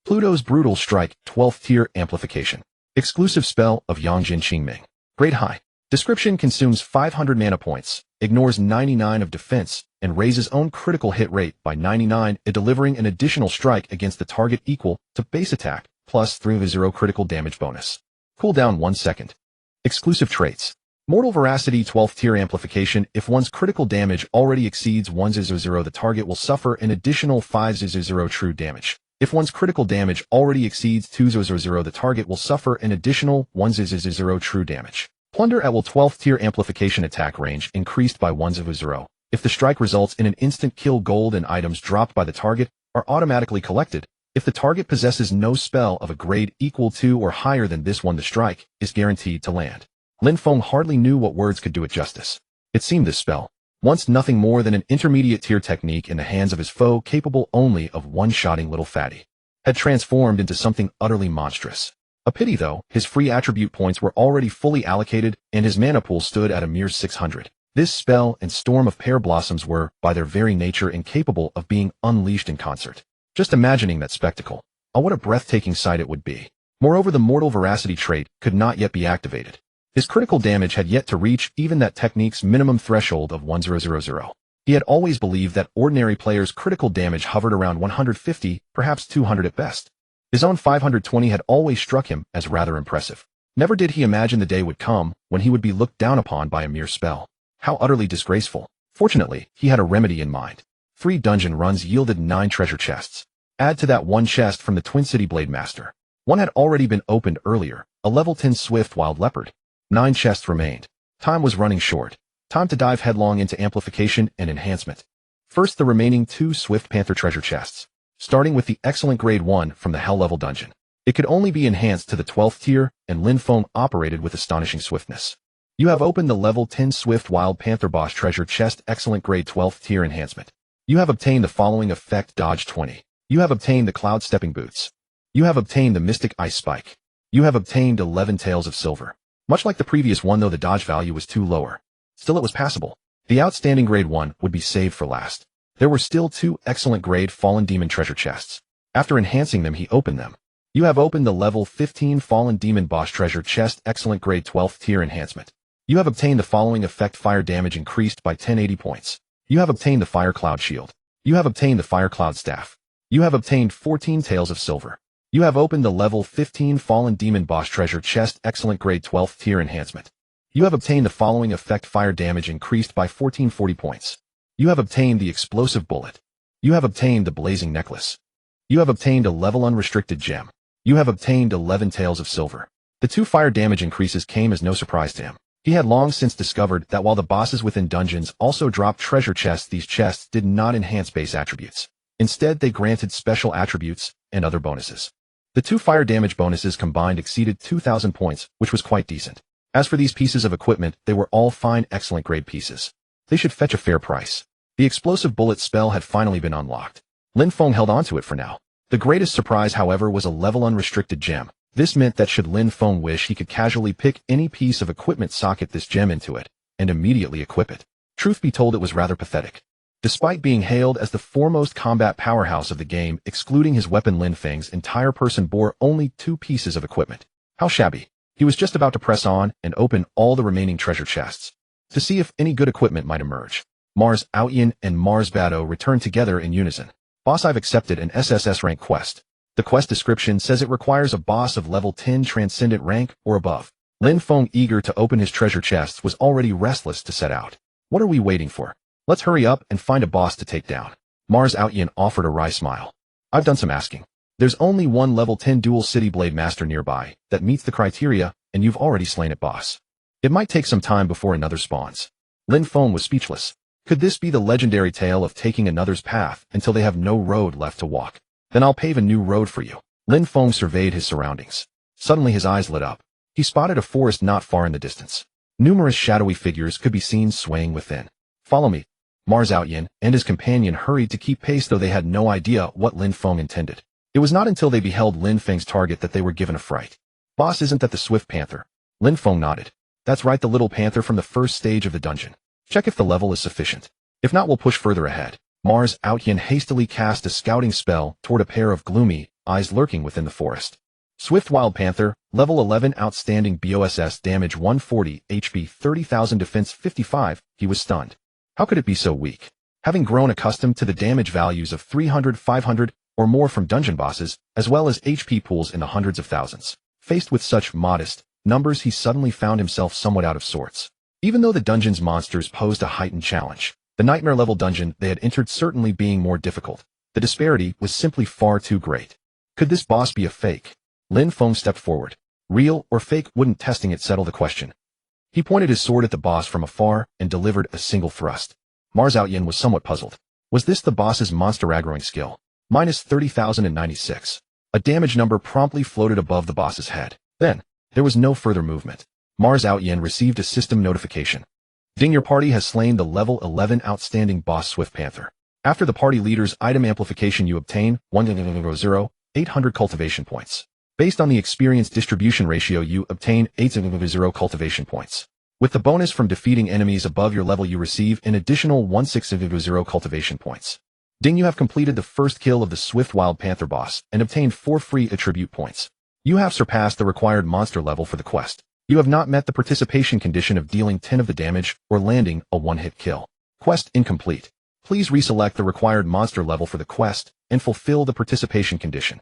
A: Pluto's Brutal Strike 12th tier amplification. Exclusive spell of Yangjin Qingming. Grade high. Description: consumes 500 mana points, ignores 99 of defense, and raises own critical hit rate by 99, delivering an additional strike against the target equal to base attack, plus 3/0 critical damage bonus. Cooldown 1 second. Exclusive traits. Mortal Veracity 12th tier amplification. If one's critical damage already exceeds 1/0, the target will suffer an additional 5/0 true damage. If one's critical damage already exceeds 2/0, the target will suffer an additional 1/0 true damage. Plunder at will 12th tier amplification attack range increased by 1/0. If the strike results in an instant kill, gold and items dropped by the target are automatically collected. If the target possesses no spell of a grade equal to or higher than this one, the strike is guaranteed to land. Lin Feng hardly knew what words could do it justice. It seemed this spell, once nothing more than an intermediate tier technique in the hands of his foe capable only of one-shotting little fatty, had transformed into something utterly monstrous. A pity though, his free attribute points were already fully allocated and his mana pool stood at a mere 600. This spell and Storm of Pear Blossoms were, by their very nature, incapable of being unleashed in concert. Just imagining that spectacle. Oh, what a breathtaking sight it would be. Moreover, the Mortal Veracity trait could not yet be activated. His critical damage had yet to reach even that technique's minimum threshold of 1000. He had always believed that ordinary players' critical damage hovered around 150, perhaps 200 at best. His own 520 had always struck him as rather impressive. Never did he imagine the day would come when he would be looked down upon by a mere spell. How utterly disgraceful. Fortunately, he had a remedy in mind. 3 dungeon runs yielded 9 treasure chests. Add to that 1 chest from the Twin City Blade Master. One had already been opened earlier, a level 10 Swift Wild Leopard. 9 chests remained. Time was running short. Time to dive headlong into amplification and enhancement. First, the remaining 2 Swift Panther treasure chests. Starting with the excellent grade 1 from the Hell level dungeon. It could only be enhanced to the 12th tier, and Lin Feng operated with astonishing swiftness. You have opened the level 10 Swift Wild Panther Boss treasure chest excellent grade 12th tier enhancement. You have obtained the following effect: dodge 20. You have obtained the Cloud Stepping Boots. You have obtained the Mystic Ice Spike. You have obtained 11 Tails of Silver. Much like the previous one though, the dodge value was too lower. Still it was passable. The outstanding grade 1 would be saved for last. There were still 2 excellent grade Fallen Demon treasure chests. After enhancing them, he opened them. You have opened the level 15 Fallen Demon Boss treasure chest excellent grade 12th tier enhancement. You have obtained the following effect: fire damage increased by 1080 points. You have obtained the Fire Cloud Shield. You have obtained the Fire Cloud Staff. You have obtained 14 Tails of Silver. You have opened the level 15 Fallen Demon Boss treasure chest excellent grade 12th tier enhancement. You have obtained the following effect: fire damage increased by 1440 points. You have obtained the Explosive Bullet. You have obtained the Blazing Necklace. You have obtained a level unrestricted gem. You have obtained 11 Tails of Silver. The 2 fire damage increases came as no surprise to him. He had long since discovered that while the bosses within dungeons also dropped treasure chests, these chests did not enhance base attributes. Instead, they granted special attributes and other bonuses. The 2 fire damage bonuses combined exceeded 2,000 points, which was quite decent. As for these pieces of equipment, they were all fine, excellent grade pieces. They should fetch a fair price. The Explosive Bullet spell had finally been unlocked. Lin Feng held on to it for now. The greatest surprise, however, was a level unrestricted gem. This meant that should Lin Feng wish, he could casually pick any piece of equipment, socket this gem into it, and immediately equip it. Truth be told, it was rather pathetic. Despite being hailed as the foremost combat powerhouse of the game, excluding his weapon, Lin Feng's entire person bore only 2 pieces of equipment. How shabby. He was just about to press on and open all the remaining treasure chests to see if any good equipment might emerge. Mars Awaken and Mars Bado returned together in unison. Boss, I've accepted an SSS rank quest. The quest description says it requires a boss of level 10 transcendent rank or above. Lin Feng, eager to open his treasure chests, was already restless to set out. What are we waiting for? Let's hurry up and find a boss to take down. Mars Awaken offered a wry smile. I've done some asking. There's only one level 10 Dual City Blade Master nearby that meets the criteria, and you've already slain it, boss. It might take some time before another spawns. Lin Feng was speechless. Could this be the legendary tale of taking another's path until they have no road left to walk? Then I'll pave a new road for you. Lin Feng surveyed his surroundings. Suddenly his eyes lit up. He spotted a forest not far in the distance. Numerous shadowy figures could be seen swaying within. Follow me. Mars Outyin and his companion hurried to keep pace, though they had no idea what Lin Feng intended. It was not until they beheld Lin Feng's target that they were given a fright. "Boss, isn't that the Swift Panther?" Lin Feng nodded. "That's right, the little panther from the first stage of the dungeon. Check if the level is sufficient. If not, we'll push further ahead." Mars Outyin hastily cast a scouting spell toward a pair of gloomy eyes lurking within the forest. Swift Wild Panther, level 11, outstanding BOSS, damage 140, HP 30,000, defense 55. He was stunned. How could it be so weak? Having grown accustomed to the damage values of 300, 500, or more from dungeon bosses, as well as HP pools in the hundreds of thousands. Faced with such modest numbers, he suddenly found himself somewhat out of sorts. Even though the dungeon's monsters posed a heightened challenge, the nightmare-level dungeon they had entered certainly being more difficult, the disparity was simply far too great. Could this boss be a fake? Lin Feng stepped forward. Real or fake, wouldn't testing it settle the question? He pointed his sword at the boss from afar and delivered a single thrust. Mars Outyin was somewhat puzzled. Was this the boss's monster aggroing skill? Minus 30,096. A damage number promptly floated above the boss's head. Then, there was no further movement. Mars Outyin received a system notification. Ding, your party has slain the level 11 outstanding boss Swift Panther. After the party leader's item amplification, you obtain 800 cultivation points. Based on the experience distribution ratio, you obtain 800 cultivation points. With the bonus from defeating enemies above your level, you receive an additional 1600 cultivation points. Ding, you have completed the first kill of the Swift Wild Panther boss and obtained 4 free attribute points. You have surpassed the required monster level for the quest. You have not met the participation condition of dealing 10 of the damage or landing a one-hit kill. Quest incomplete. Please reselect the required monster level for the quest and fulfill the participation condition.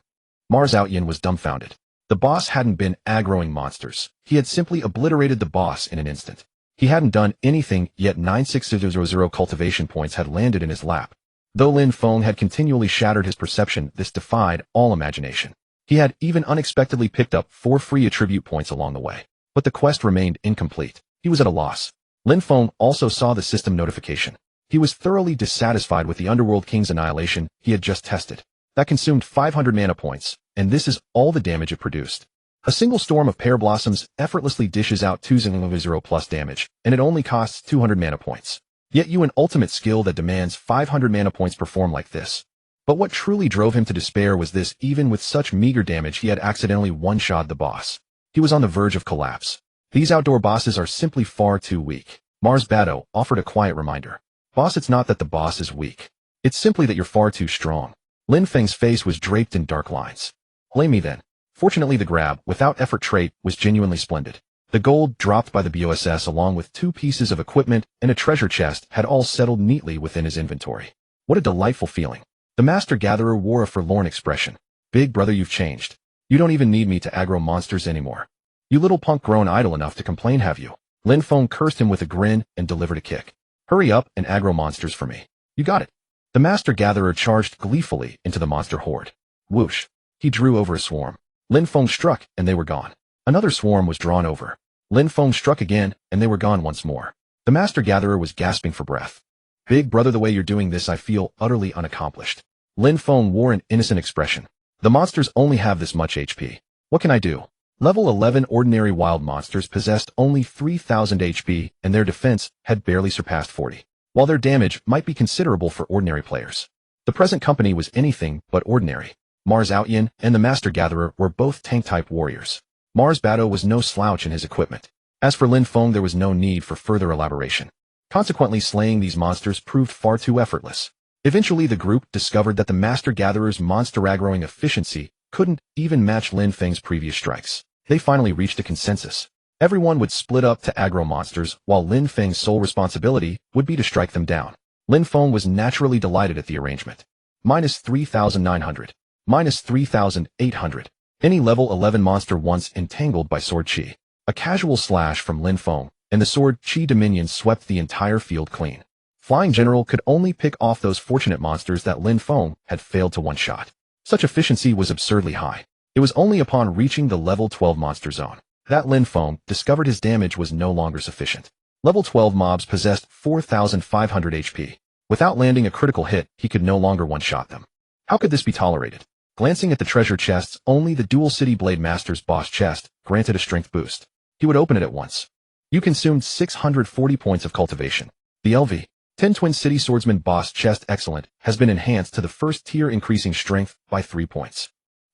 A: Mars Outyin was dumbfounded. The boss hadn't been aggroing monsters. He had simply obliterated the boss in an instant. He hadn't done anything yet. 9600 cultivation points had landed in his lap. Though Lin Feng had continually shattered his perception, this defied all imagination. He had even unexpectedly picked up 4 free attribute points along the way. But the quest remained incomplete. He was at a loss. Lin Feng also saw the system notification. He was thoroughly dissatisfied with the Underworld King's annihilation he had just tested. That consumed 500 mana points, and this is all the damage it produced. A single storm of pear blossoms effortlessly dishes out 200 plus damage, and it only costs 200 mana points. Yet you, an ultimate skill that demands 500 mana points, perform like this. But what truly drove him to despair was this: even with such meager damage, he had accidentally one-shot the boss. He was on the verge of collapse. These outdoor bosses are simply far too weak. Mars Batto offered a quiet reminder. Boss, it's not that the boss is weak. It's simply that you're far too strong. Lin Feng's face was draped in dark lines. Blame me then. Fortunately, the grab, without effort trait, was genuinely splendid. The gold dropped by the BOSS, along with 2 pieces of equipment and a treasure chest, had all settled neatly within his inventory. What a delightful feeling. The Master Gatherer wore a forlorn expression. Big brother, you've changed. You don't even need me to aggro monsters anymore. You little punk, grown idle enough to complain, have you? Lin Feng cursed him with a grin and delivered a kick. Hurry up and aggro monsters for me. You got it. The Master Gatherer charged gleefully into the monster horde. Whoosh. He drew over a swarm. Lin Feng struck, and they were gone. Another swarm was drawn over. Lin Feng struck again, and they were gone once more. The Master Gatherer was gasping for breath. Big brother, the way you're doing this, I feel utterly unaccomplished. Lin Feng wore an innocent expression. The monsters only have this much HP. What can I do? Level 11 ordinary wild monsters possessed only 3,000 HP, and their defense had barely surpassed 40. While their damage might be considerable for ordinary players, the present company was anything but ordinary. Mars Outyin and the Master Gatherer were both tank-type warriors. Mars Batto was no slouch in his equipment. As for Lin Feng, there was no need for further elaboration. Consequently, slaying these monsters proved far too effortless. Eventually, the group discovered that the Master Gatherer's monster aggroing efficiency couldn't even match Lin Feng's previous strikes. They finally reached a consensus. Everyone would split up to aggro monsters, while Lin Feng's sole responsibility would be to strike them down. Lin Feng was naturally delighted at the arrangement. Minus 3,900. Minus 3,800. Any level 11 monster once entangled by sword chi. A casual slash from Lin Feng, and the sword chi dominion swept the entire field clean. Flying General could only pick off those fortunate monsters that Lin Feng had failed to one-shot. Such efficiency was absurdly high. It was only upon reaching the level 12 monster zone that Lin Feng discovered his damage was no longer sufficient. Level 12 mobs possessed 4,500 HP. Without landing a critical hit, he could no longer one-shot them. How could this be tolerated? Glancing at the treasure chests, only the Dual City Blade Master's boss chest granted a strength boost. He would open it at once. You consumed 640 points of cultivation. The LV. 10 Twin City Swordsman Boss Chest Excellent has been enhanced to the first tier, increasing strength by 3 points.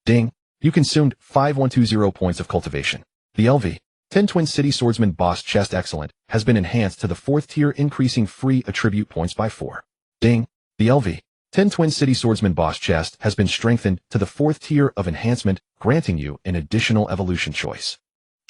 A: Ding! You consumed 5120 points of cultivation. The LV 10 Twin City Swordsman Boss Chest Excellent has been enhanced to the 4th tier, increasing free attribute points by 4. Ding! The LV 10 Twin City Swordsman Boss Chest has been strengthened to the 4th tier of enhancement, granting you an additional evolution choice.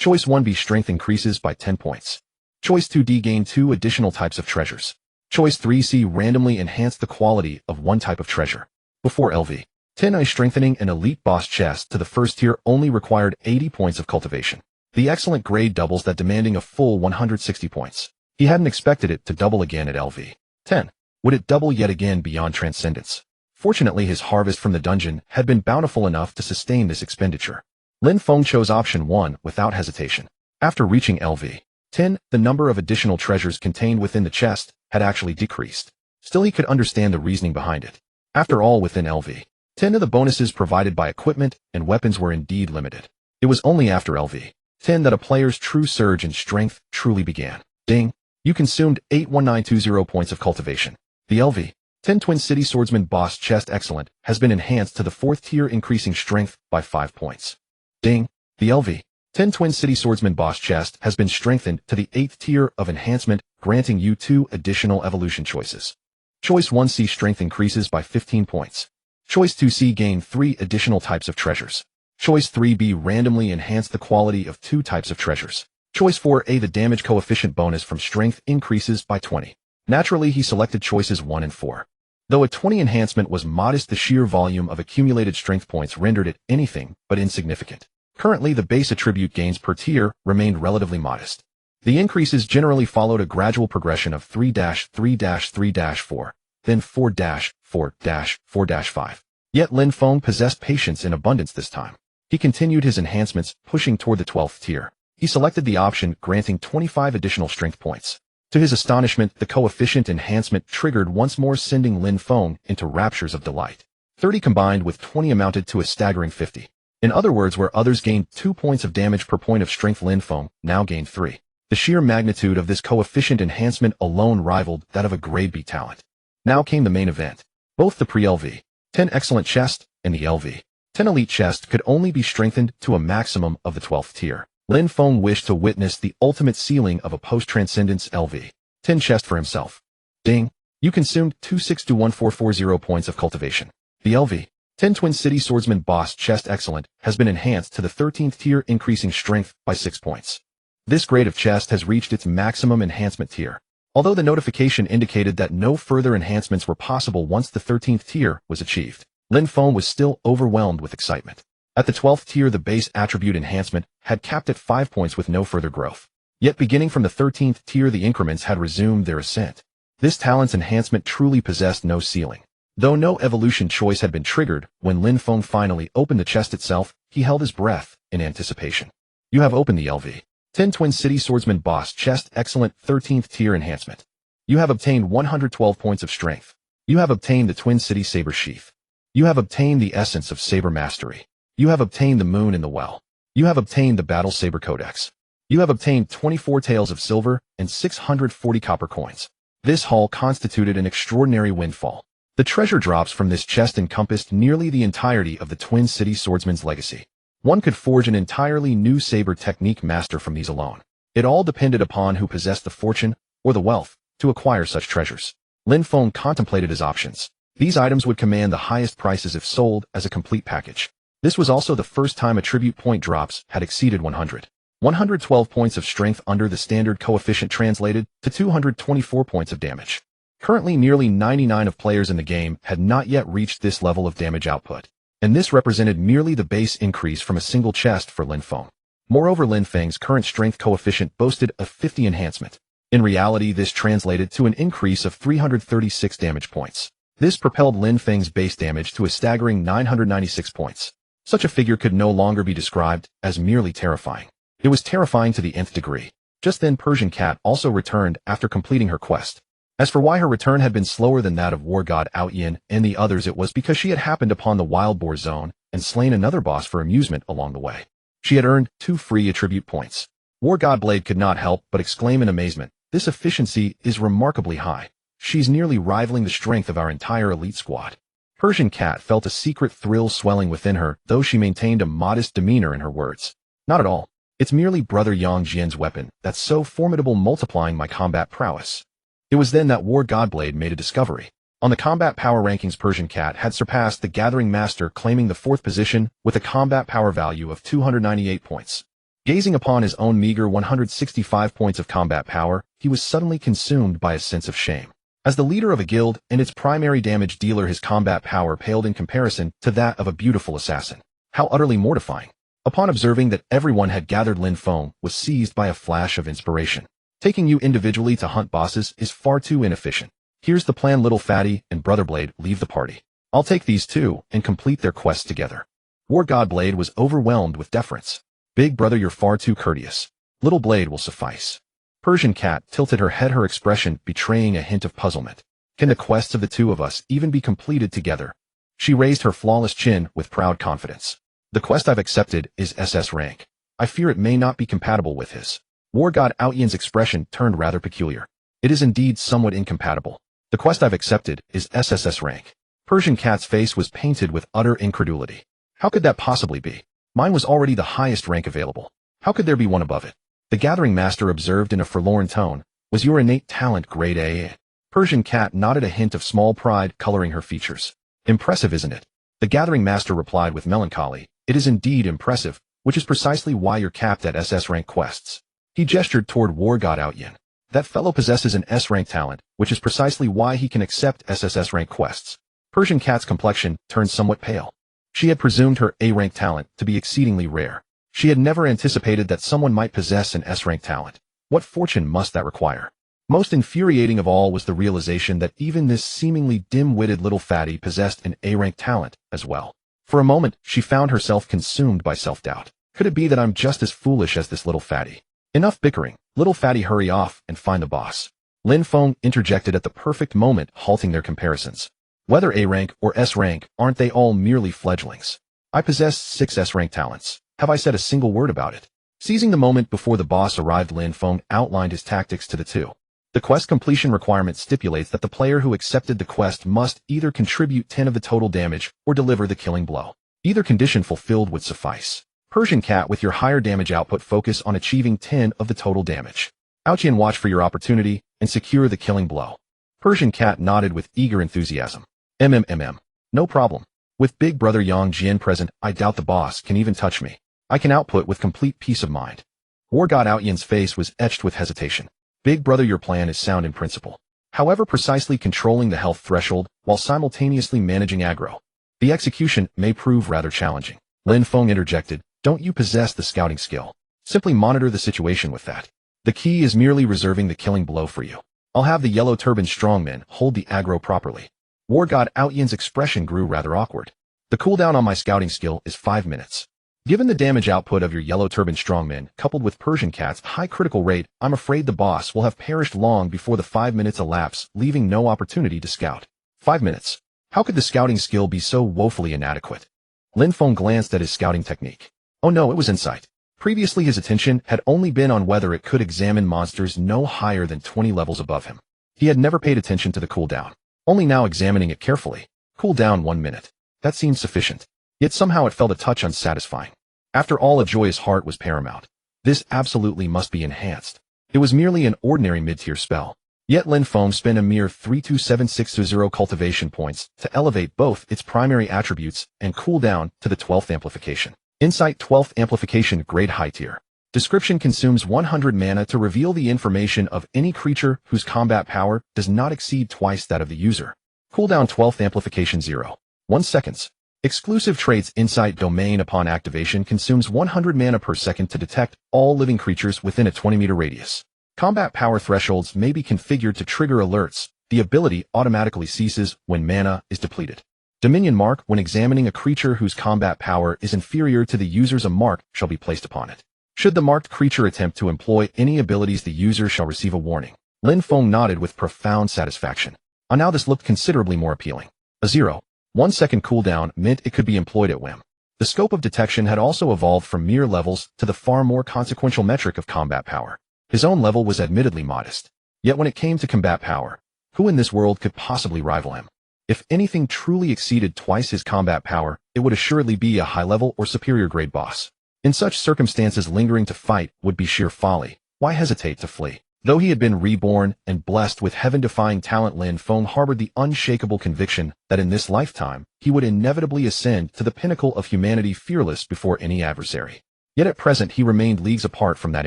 A: Choice 1B Strength increases by 10 points. Choice 2D Gain 2 additional types of treasures. Choice 3C randomly enhance the quality of one type of treasure. Before LV 10I strengthening an elite boss chest to the 1st tier only required 80 points of cultivation. The excellent grade doubles that, demanding a full 160 points. He hadn't expected it to double again at LV 10. Would it double yet again beyond Transcendence? Fortunately, his harvest from the dungeon had been bountiful enough to sustain this expenditure. Lin Feng chose option 1 without hesitation. After reaching LV 10, the number of additional treasures contained within the chest had actually decreased. Still, he could understand the reasoning behind it. After all, within LV 10 of the bonuses provided by equipment and weapons were indeed limited. It was only after LV 10 that a player's true surge in strength truly began. Ding! You consumed 81920 points of cultivation. The LV 10 Twin City Swordsman Boss Chest Excellent has been enhanced to the 4th tier, increasing strength by 5 points. Ding! The LV 10 Twin City Swordsman Boss Chest has been strengthened to the 8th tier of enhancement, granting you 2 additional evolution choices. Choice 1C Strength increases by 15 points. Choice 2C Gain 3 additional types of treasures. Choice 3B randomly enhance the quality of 2 types of treasures. Choice 4A the damage coefficient bonus from strength increases by 20. Naturally, he selected choices 1 and 4. Though a 20 enhancement was modest, the sheer volume of accumulated strength points rendered it anything but insignificant. Currently, the base attribute gains per tier remained relatively modest. The increases generally followed a gradual progression of 3-3-3-4, then 4-4-4-5. Yet Lin Feng possessed patience in abundance this time. He continued his enhancements, pushing toward the 12th tier. He selected the option granting 25 additional strength points. To his astonishment, the coefficient enhancement triggered once more, sending Lin Feng into raptures of delight. 30 combined with 20 amounted to a staggering 50. In other words, where others gained 2 points of damage per point of strength, Lin Feng now gained 3. The sheer magnitude of this coefficient enhancement alone rivaled that of a grade B talent. Now came the main event. Both the pre-LV 10 Excellent Chest and the LV 10 Elite Chest could only be strengthened to a maximum of the 12th tier. Lin Feng wished to witness the ultimate ceiling of a post-transcendence LV 10 chest for himself. Ding! You consumed 262140 points of cultivation. The LV 10 Twin City Swordsman Boss Chest Excellent has been enhanced to the 13th tier, increasing strength by 6 points. This grade of chest has reached its maximum enhancement tier. Although the notification indicated that no further enhancements were possible once the 13th tier was achieved, Lin Feng was still overwhelmed with excitement. At the 12th tier, the base attribute enhancement had capped at 5 points with no further growth. Yet beginning from the 13th tier, the increments had resumed their ascent. This talent's enhancement truly possessed no ceiling. Though no evolution choice had been triggered, when Lin Feng finally opened the chest itself, he held his breath in anticipation. You have opened the LV 10 Twin City Swordsman Boss Chest Excellent 13th tier enhancement. You have obtained 112 points of strength. You have obtained the Twin City Saber Sheath. You have obtained the essence of Saber Mastery. You have obtained the Moon in the Well. You have obtained the Battle Saber Codex. You have obtained 24 taels of silver and 640 copper coins. This haul constituted an extraordinary windfall. The treasure drops from this chest encompassed nearly the entirety of the Twin City Swordsman's legacy. One could forge an entirely new saber technique master from these alone. It all depended upon who possessed the fortune or the wealth to acquire such treasures. Lin Feng contemplated his options. These items would command the highest prices if sold as a complete package. This was also the first time attribute point drops had exceeded 100. 112 points of strength under the standard coefficient translated to 224 points of damage. Currently, nearly 99% of players in the game had not yet reached this level of damage output, and this represented merely the base increase from a single chest for Lin Feng. Moreover, Lin Feng's current strength coefficient boasted a 50 enhancement. In reality, this translated to an increase of 336 damage points. This propelled Lin Feng's base damage to a staggering 996 points. Such a figure could no longer be described as merely terrifying. It was terrifying to the nth degree. Just then, Persian Cat also returned after completing her quest. As for why her return had been slower than that of War God Awaken and the others, it was because she had happened upon the Wild Boar Zone and slain another boss for amusement along the way. She had earned 2 free attribute points. War God Blade could not help but exclaim in amazement, "This efficiency is remarkably high." she's nearly rivaling the strength of our entire elite squad. Persian Cat felt a secret thrill swelling within her, though she maintained a modest demeanor in her words. Not at all. It's merely Brother Yang Jian's weapon that's so formidable, multiplying my combat prowess. It was then that War Godblade made a discovery. On the combat power rankings, Persian Cat had surpassed the Gathering Master, claiming the 4th position with a combat power value of 298 points. Gazing upon his own meager 165 points of combat power, he was suddenly consumed by a sense of shame. As the leader of a guild and its primary damage dealer, his combat power paled in comparison to that of a beautiful assassin. How utterly mortifying. Upon observing that everyone had gathered, Lin Feng was seized by a flash of inspiration. Taking you individually to hunt bosses is far too inefficient. Here's the plan. Little Fatty and Brother Blade leave the party. I'll take these two and complete their quest together. War Godblade was overwhelmed with deference. Big brother, you're far too courteous. Little Blade will suffice. Persian Cat tilted her head, her expression betraying a hint of puzzlement. Can the quests of the two of us even be completed together? She raised her flawless chin with proud confidence. The quest I've accepted is SS rank. I fear it may not be compatible with his. War God Outyan's expression turned rather peculiar. It is indeed somewhat incompatible. The quest I've accepted is SSS rank. Persian Cat's face was painted with utter incredulity. How could that possibly be? Mine was already the highest rank available. How could there be one above it? The Gathering Master observed in a forlorn tone. Was your innate talent grade A? Persian Cat nodded, a hint of small pride coloring her features. Impressive, isn't it? The Gathering Master replied with melancholy. It is indeed impressive, which is precisely why you're capped at SS rank quests. He gestured toward War God Outyan. That fellow possesses an S rank talent, which is precisely why he can accept SSS rank quests. Persian Cat's complexion turned somewhat pale. She had presumed her A-rank talent to be exceedingly rare. She had never anticipated that someone might possess an S-rank talent. What fortune must that require? Most infuriating of all was the realization that even this seemingly dim-witted little fatty possessed an A-rank talent as well. For a moment, she found herself consumed by self-doubt. Could it be that I'm just as foolish as this little fatty? Enough bickering. Little fatty, hurry off and find the boss. Lin Feng interjected at the perfect moment, halting their comparisons. Whether A-rank or S-rank, aren't they all merely fledglings? I possess 6S rank talents. Have I said a single word about it? Seizing the moment before the boss arrived, Lin Feng outlined his tactics to the two. The quest completion requirement stipulates that the player who accepted the quest must either contribute 10 of the total damage or deliver the killing blow. Either condition fulfilled would suffice. Persian Cat, with your higher damage output, focus on achieving 10 of the total damage. Outyan, watch for your opportunity and secure the killing blow. Persian Cat nodded with eager enthusiasm. No problem. With Big Brother Yang Jian present, I doubt the boss can even touch me. I can output with complete peace of mind. War God Outyan's face was etched with hesitation. Big brother, your plan is sound in principle. However, precisely controlling the health threshold while simultaneously managing aggro, the execution may prove rather challenging. Lin Feng interjected. Don't you possess the scouting skill? Simply monitor the situation with that. The key is merely reserving the killing blow for you. I'll have the yellow turban strongmen hold the aggro properly. War God Outyan's expression grew rather awkward. The cooldown on my scouting skill is 5 minutes. Given the damage output of your yellow turban strongmen, coupled with Persian Cat's high critical rate, I'm afraid the boss will have perished long before the 5 minutes elapse, leaving no opportunity to scout. 5 minutes. How could the scouting skill be so woefully inadequate? Lin Feng glanced at his scouting technique. Oh no, it was insight. Previously his attention had only been on whether it could examine monsters no higher than 20 levels above him. He had never paid attention to the cooldown. Only now examining it carefully. Cooldown 1 minute. That seemed sufficient. Yet somehow it felt a touch unsatisfying. After all, a joyous heart was paramount. This absolutely must be enhanced. It was merely an ordinary mid-tier spell. Yet Lin Feng spent a mere 327,620 cultivation points to elevate both its primary attributes and cooldown to the 12th amplification. Insight 12th amplification, grade high tier. Description: consumes 100 mana to reveal the information of any creature whose combat power does not exceed twice that of the user. Cooldown 12th amplification 0. 1 seconds. Exclusive traits: Insight domain upon activation consumes 100 mana per second to detect all living creatures within a 20-meter radius. Combat power thresholds may be configured to trigger alerts. The ability automatically ceases when mana is depleted. Dominion mark: when examining a creature whose combat power is inferior to the user's, a mark shall be placed upon it. Should the marked creature attempt to employ any abilities, the user shall receive a warning. Lin Feng nodded with profound satisfaction. Now this looked considerably more appealing. A 0. 1 second cooldown meant it could be employed at whim. The scope of detection had also evolved from mere levels to the far more consequential metric of combat power. His own level was admittedly modest. Yet when it came to combat power, Who in this world could possibly rival him? If anything truly exceeded twice his combat power, it would assuredly be a high-level or superior grade boss. In such circumstances, lingering to fight would be sheer folly. Why hesitate to flee? Though he had been reborn and blessed with heaven-defying talent, Lin Feng harbored the unshakable conviction that in this lifetime, he would inevitably ascend to the pinnacle of humanity, fearless before any adversary. Yet at present he remained leagues apart from that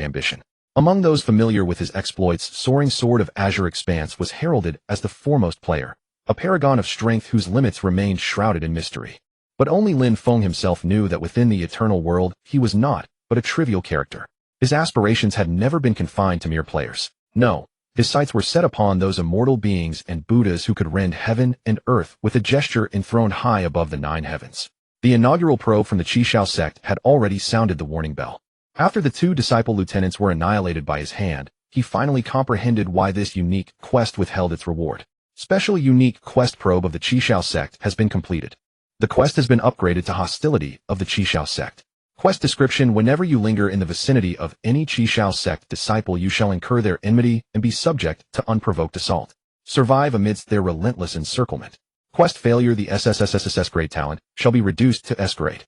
A: ambition. Among those familiar with his exploits, soaring Sword of Azure Expanse was heralded as the foremost player, a paragon of strength whose limits remained shrouded in mystery. But only Lin Feng himself knew that within the eternal world, he was not but a trivial character. His aspirations had never been confined to mere players. No, his sights were set upon those immortal beings and Buddhas who could rend heaven and earth with a gesture enthroned high above the 9 heavens. The inaugural probe from the Qishao sect had already sounded the warning bell. After the 2 disciple lieutenants were annihilated by his hand, he finally comprehended why this unique quest withheld its reward. Special unique quest probe of the Qishao sect has been completed. The quest has been upgraded to hostility of the Qishao sect. Quest description: whenever you linger in the vicinity of any Qishao sect disciple, you shall incur their enmity and be subject to unprovoked assault. Survive amidst their relentless encirclement. Quest failure: the 6S-Grade talent shall be reduced to S-Grade.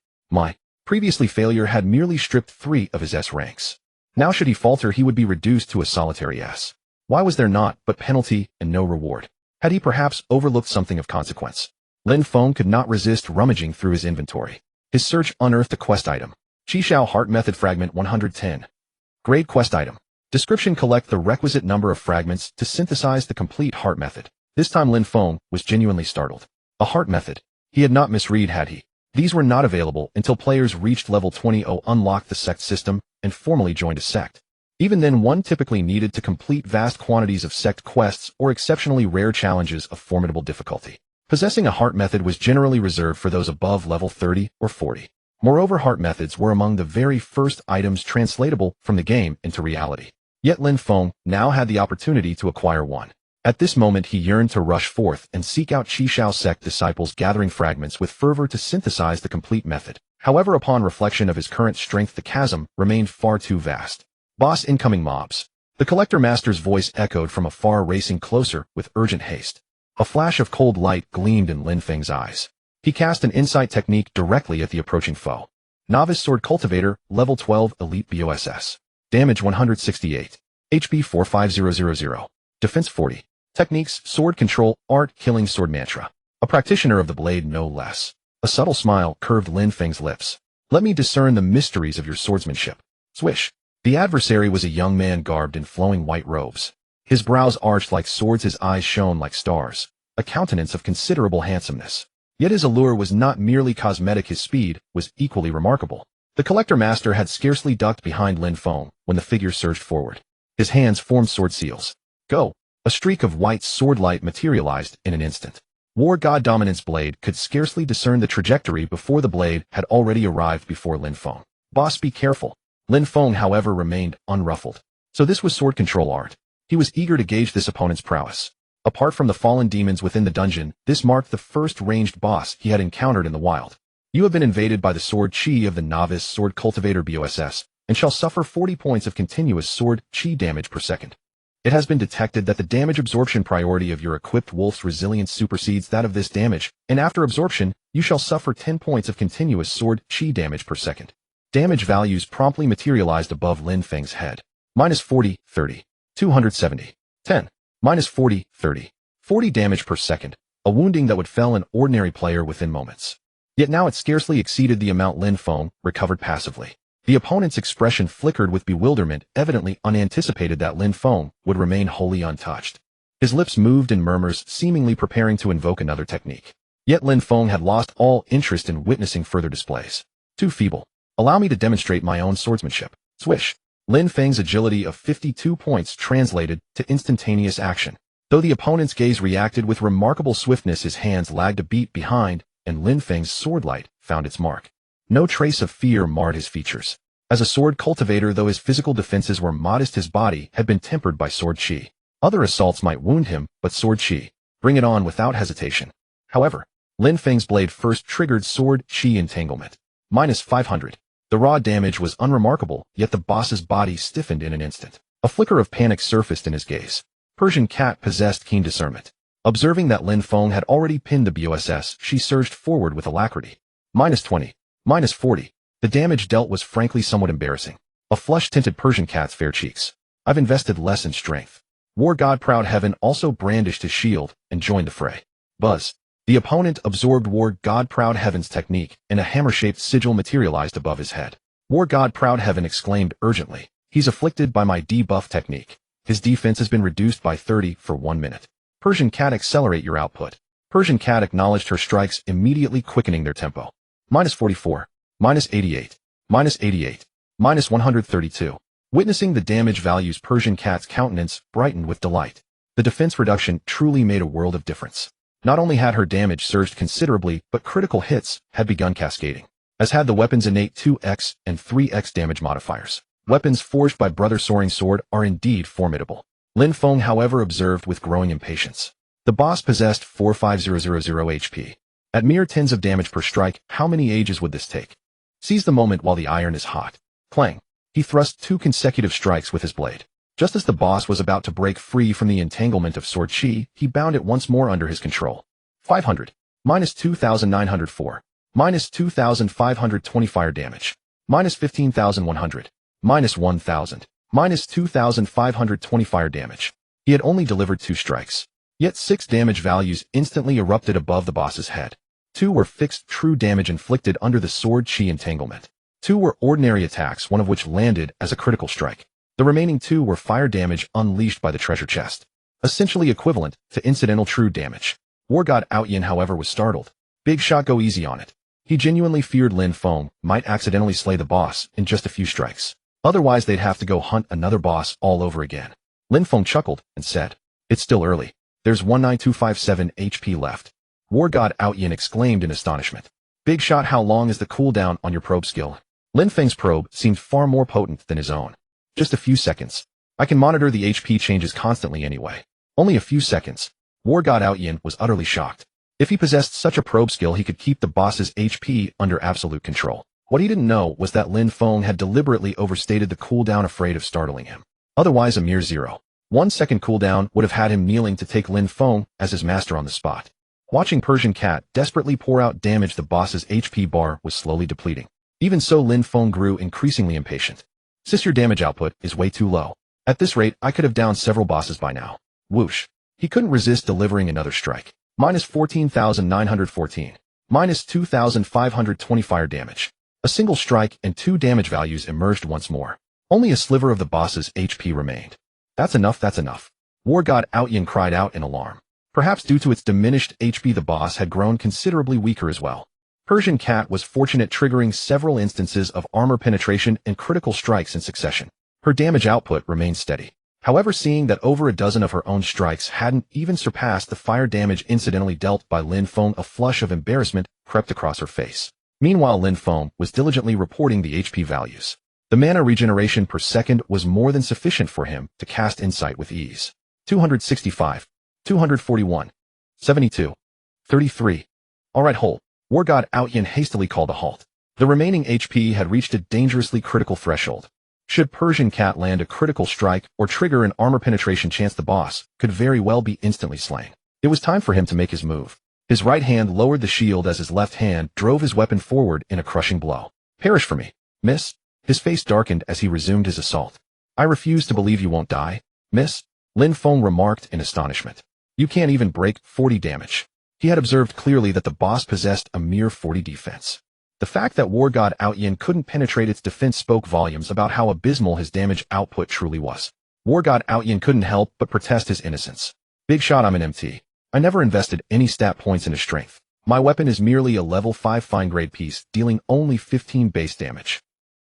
A: Previously failure had merely stripped 3 of his S ranks. Now should he falter, he would be reduced to a solitary S. Why was there naught but penalty and no reward? Had he perhaps overlooked something of consequence? Lin Feng could not resist rummaging through his inventory. His search unearthed a quest item. Qishao Heart Method Fragment 110. Grade quest item. Description: collect the requisite number of fragments to synthesize the complete heart method. This time Lin Feng was genuinely startled. A heart method. He had not misread, had he? These were not available until players reached level 20, unlocked the sect system, and formally joined a sect. Even then, one typically needed to complete vast quantities of sect quests or exceptionally rare challenges of formidable difficulty. Possessing a heart method was generally reserved for those above level 30 or 40. Moreover, heart methods were among the very first items translatable from the game into reality. Yet Lin Feng now had the opportunity to acquire one. At this moment he yearned to rush forth and seek out Qishao sect disciples, gathering fragments with fervor to synthesize the complete method. However, upon reflection of his current strength, the chasm remained far too vast. Boss incoming mobs. The Collector Master's voice echoed from afar, racing closer with urgent haste. A flash of cold light gleamed in Lin Feng's eyes. He cast an insight technique directly at the approaching foe. Novice Sword Cultivator, level 12, Elite BOSS. Damage 168. HP 45000. Defense 40. Techniques: Sword Control, Art, Killing Sword Mantra. A practitioner of the blade, no less. A subtle smile curved Lin Feng's lips. Let me discern the mysteries of your swordsmanship. Swish. The adversary was a young man garbed in flowing white robes. His brows arched like swords, his eyes shone like stars, a countenance of considerable handsomeness. Yet his allure was not merely cosmetic, his speed was equally remarkable. The Collector Master had scarcely ducked behind Lin Feng when the figure surged forward. His hands formed sword seals. Go! A streak of white sword light materialized in an instant. War God Dominant's blade could scarcely discern the trajectory before the blade had already arrived before Lin Feng. Boss, be careful. Lin Feng, however, remained unruffled. So this was sword control art. He was eager to gauge this opponent's prowess. Apart from the fallen demons within the dungeon, this marked the first ranged boss he had encountered in the wild. You have been invaded by the sword chi of the Novice Sword Cultivator BOSS, and shall suffer 40 points of continuous sword chi damage per second. It has been detected that the damage absorption priority of your equipped wolf's resilience supersedes that of this damage, and after absorption, you shall suffer 10 points of continuous sword chi damage per second. Damage values promptly materialized above Lin Feng's head. Minus 40, 30, 270, 10, minus 40, 30, 40 damage per second, a wounding that would fell an ordinary player within moments. Yet now it scarcely exceeded the amount Lin Feng recovered passively. The opponent's expression flickered with bewilderment, evidently unanticipated that Lin Feng would remain wholly untouched. His lips moved in murmurs, seemingly preparing to invoke another technique. Yet Lin Feng had lost all interest in witnessing further displays. Too feeble. Allow me to demonstrate my own swordsmanship. Swish. Lin Feng's agility of 52 points translated to instantaneous action. Though the opponent's gaze reacted with remarkable swiftness, his hands lagged a beat behind, and Lin Feng's sword light found its mark. No trace of fear marred his features. As a sword cultivator, though his physical defenses were modest, his body had been tempered by sword chi. Other assaults might wound him, but sword chi. Bring it on without hesitation. However, Lin Feng's blade first triggered sword chi entanglement. Minus 500. The raw damage was unremarkable, yet the boss's body stiffened in an instant. A flicker of panic surfaced in his gaze. Persian Cat possessed keen discernment. Observing that Lin Feng had already pinned the BOSS, she surged forward with alacrity. -20, -40. The damage dealt was frankly somewhat embarrassing. A flush tinted Persian Cat's fair cheeks. I've invested less in strength. War God Proud Heaven also brandished his shield and joined the fray. Buzz. The opponent absorbed War God Proud Heaven's technique, and a hammer-shaped sigil materialized above his head. War God Proud Heaven exclaimed urgently, "He's afflicted by my debuff technique. His defense has been reduced by 30 for 1 minute. Persian Cat, accelerate your output." Persian Cat acknowledged her strikes, immediately quickening their tempo. -44, -88, -88, -132. Witnessing the damage values, Persian Cat's countenance brightened with delight. The defense reduction truly made a world of difference. Not only had her damage surged considerably, but critical hits had begun cascading, as had the weapon's innate 2x and 3x damage modifiers. Weapons forged by Brother Soaring Sword are indeed formidable. Lin Feng, however, observed with growing impatience. The boss possessed 45000 HP. At mere tens of damage per strike, how many ages would this take? Seize the moment while the iron is hot. Clang. He thrust 2 consecutive strikes with his blade. Just as the boss was about to break free from the entanglement of sword chi, he bound it once more under his control. 500. -2904. -2520 fire damage. -15100. -1000. -2520 fire damage. He had only delivered 2 strikes. Yet 6 damage values instantly erupted above the boss's head. 2 were fixed true damage inflicted under the sword chi entanglement. 2 were ordinary attacks, one of which landed as a critical strike. The remaining 2 were fire damage unleashed by the treasure chest, essentially equivalent to incidental true damage. War God Awaken, however, was startled. Big shot, go easy on it. He genuinely feared Lin Feng might accidentally slay the boss in just a few strikes. Otherwise, they'd have to go hunt another boss all over again. Lin Feng chuckled and said, "It's still early. There's 19257 HP left." War God Awaken exclaimed in astonishment. "Big shot, how long is the cooldown on your probe skill?" Lin Feng's probe seemed far more potent than his own. "Just a few seconds. I can monitor the HP changes constantly anyway." Only a few seconds. War God Awaken was utterly shocked. If he possessed such a probe skill, he could keep the boss's HP under absolute control. What he didn't know was that Lin Feng had deliberately overstated the cooldown, afraid of startling him. Otherwise, a mere 0. 1 second cooldown would have had him kneeling to take Lin Feng as his master on the spot. Watching Persian Cat desperately pour out damage, the boss's HP bar was slowly depleting. Even so, Lin Feng grew increasingly impatient. "Sis, your damage output is way too low. At this rate, I could have downed several bosses by now." Whoosh. He couldn't resist delivering another strike. -14,914. -2,520 fire damage. A single strike and 2 damage values emerged once more. Only a sliver of the boss's HP remained. "That's enough, that's enough." War God Awaken cried out in alarm. Perhaps due to its diminished HP, the boss had grown considerably weaker as well. Persian Cat was fortunate, triggering several instances of armor penetration and critical strikes in succession. Her damage output remained steady. However, seeing that over a dozen of her own strikes hadn't even surpassed the fire damage incidentally dealt by Lin Feng, a flush of embarrassment crept across her face. Meanwhile, Lin Feng was diligently reporting the HP values. The mana regeneration per second was more than sufficient for him to cast Insight with ease. 265, 241, 72, 33. All right, hold. War God Awaken hastily called a halt. The remaining HP had reached a dangerously critical threshold. Should Persian Cat land a critical strike or trigger an armor penetration chance, the boss could very well be instantly slain. It was time for him to make his move. His right hand lowered the shield as his left hand drove his weapon forward in a crushing blow. "Perish for me, miss." His face darkened as he resumed his assault. "I refuse to believe you won't die, miss," Lin Feng remarked in astonishment. "You can't even break 40 damage. He had observed clearly that the boss possessed a mere 40 defense. The fact that War God Awaken couldn't penetrate its defense spoke volumes about how abysmal his damage output truly was. War God Awaken couldn't help but protest his innocence. "Big shot, I'm an MT. I never invested any stat points into strength. My weapon is merely a level 5 fine-grade piece, dealing only 15 base damage."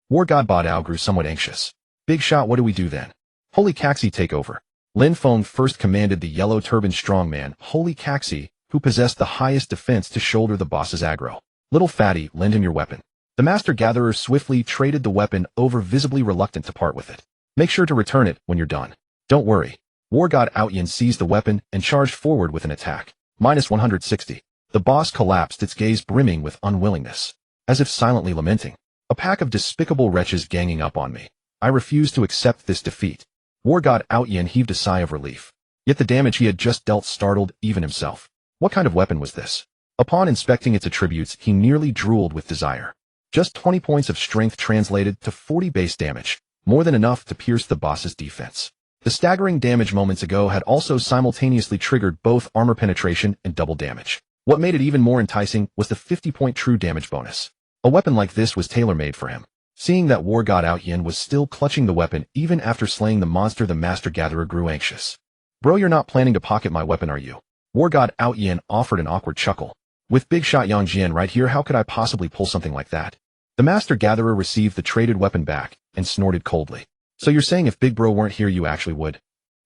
A: War God Badao grew somewhat anxious. "Big shot, what do we do then?" "Holy Caxi, take over." Lin Feng first commanded the yellow-turbaned strongman, Holy Caxi, who possessed the highest defense, to shoulder the boss's aggro. "Little fatty, lend him your weapon." The Master Gatherer swiftly traded the weapon over, visibly reluctant to part with it. "Make sure to return it when you're done." "Don't worry." War God Awaken seized the weapon and charged forward with an attack. -160. The boss collapsed, its gaze brimming with unwillingness, as if silently lamenting. "A pack of despicable wretches ganging up on me. I refuse to accept this defeat." War God Awaken heaved a sigh of relief. Yet the damage he had just dealt startled even himself. What kind of weapon was this? Upon inspecting its attributes, he nearly drooled with desire. Just 20 points of strength translated to 40 base damage, more than enough to pierce the boss's defense. The staggering damage moments ago had also simultaneously triggered both armor penetration and double damage. What made it even more enticing was the 50-point true damage bonus. A weapon like this was tailor-made for him. Seeing that War God Awaken was still clutching the weapon even after slaying the monster, the Master Gatherer grew anxious. Bro, you're not planning to pocket my weapon, are you? War God Awaken offered an awkward chuckle. With Big Shot Yang Jian right here, how could I possibly pull something like that? The Master Gatherer received the traded weapon back and snorted coldly. So you're saying if Big Bro weren't here you actually would?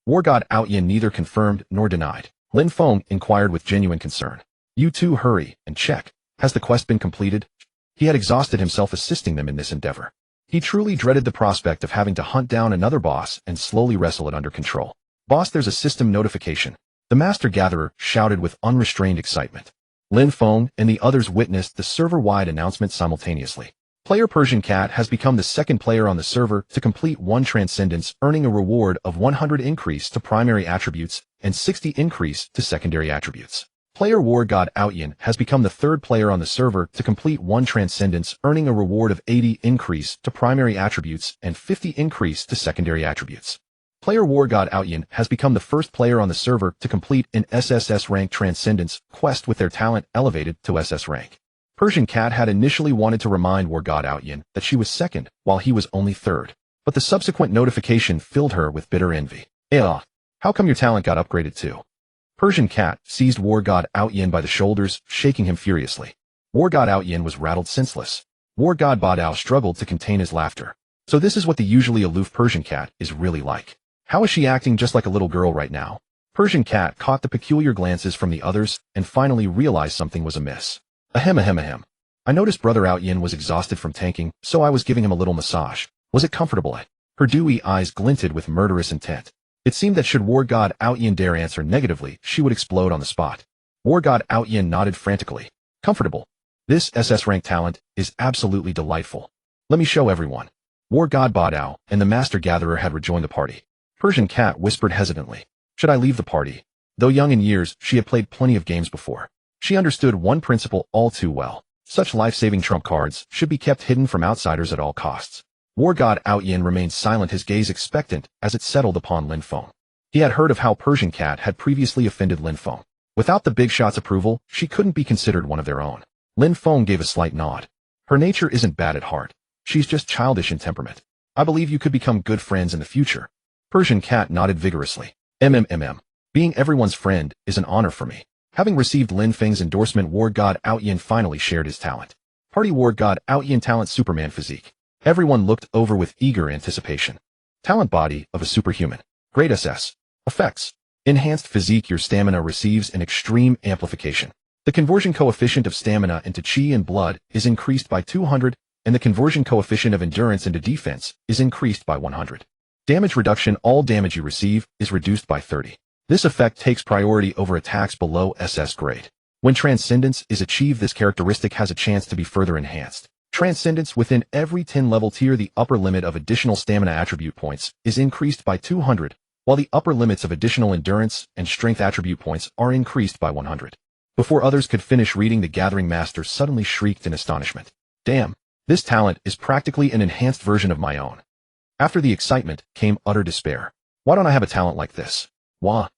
A: War God Awaken neither confirmed nor denied. Lin Feng inquired with genuine concern. You two hurry and check. Has the quest been completed? He had exhausted himself assisting them in this endeavor. He truly dreaded the prospect of having to hunt down another boss and slowly wrestle it under control. Boss, there's a system notification. The Master Gatherer shouted with unrestrained excitement. Lin Feng and the others witnessed the server-wide announcement simultaneously. Player Persian Cat has become the second player on the server to complete 1 Transcendence, earning a reward of 100 increase to primary attributes and 60 increase to secondary attributes. Player War God Awaken has become the third player on the server to complete 1 Transcendence, earning a reward of 80 increase to primary attributes and 50 increase to secondary attributes. Player War God Awaken has become the first player on the server to complete an SSS rank Transcendence quest with their talent elevated to SS rank. Persian Cat had initially wanted to remind War God Awaken that she was second while he was only third, but the subsequent notification filled her with bitter envy. How come your talent got upgraded too? Persian Cat seized War God Awaken by the shoulders, shaking him furiously. War God Awaken was rattled senseless. War God Badao struggled to contain his laughter. So this is what the usually aloof Persian Cat is really like. How is she acting just like a little girl right now? Persian Cat caught the peculiar glances from the others and finally realized something was amiss. Ahem. I noticed Brother Awaken was exhausted from tanking, so I was giving him a little massage. Was it comfortable? Her dewy eyes glinted with murderous intent. It seemed that should War God Awaken dare answer negatively, she would explode on the spot. War God Awaken nodded frantically. Comfortable. This SS rank talent is absolutely delightful. Let me show everyone. War God Badao and the Master Gatherer had rejoined the party. Persian Cat whispered hesitantly. Should I leave the party? Though young in years, she had played plenty of games before. She understood one principle all too well. Such life-saving trump cards should be kept hidden from outsiders at all costs. War God Awaken remained silent, his gaze expectant as it settled upon Lin Feng. He had heard of how Persian Cat had previously offended Lin Feng. Without the big shot's approval, she couldn't be considered one of their own. Lin Feng gave a slight nod. Her nature isn't bad at heart. She's just childish in temperament. I believe you could become good friends in the future. Persian Cat nodded vigorously. Being everyone's friend is an honor for me. Having received Lin Feng's endorsement, War God Awaken finally shared his talent. Party War God Awaken talent Superman physique. Everyone looked over with eager anticipation. Talent body of a superhuman. Great SS. Effects. Enhanced physique. Your stamina receives an extreme amplification. The conversion coefficient of stamina into chi and blood is increased by 200, and the conversion coefficient of endurance into defense is increased by 100. Damage reduction. All damage you receive is reduced by 30. This effect takes priority over attacks below SS grade. When Transcendence is achieved, this characteristic has a chance to be further enhanced. Transcendence within every 10 level tier. The upper limit of additional stamina attribute points is increased by 200, while the upper limits of additional endurance and strength attribute points are increased by 100. Before others could finish reading, the Gathering Master suddenly shrieked in astonishment. Damn, this talent is practically an enhanced version of my own. After the excitement came utter despair. Why don't I have a talent like this? Wah.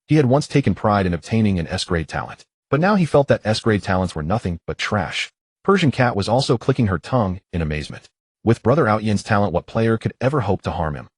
A: He had once taken pride in obtaining an S-grade talent, but now he felt that S-grade talents were nothing but trash. Persian Cat was also clicking her tongue in amazement. With Brother Awaken's talent, what player could ever hope to harm him?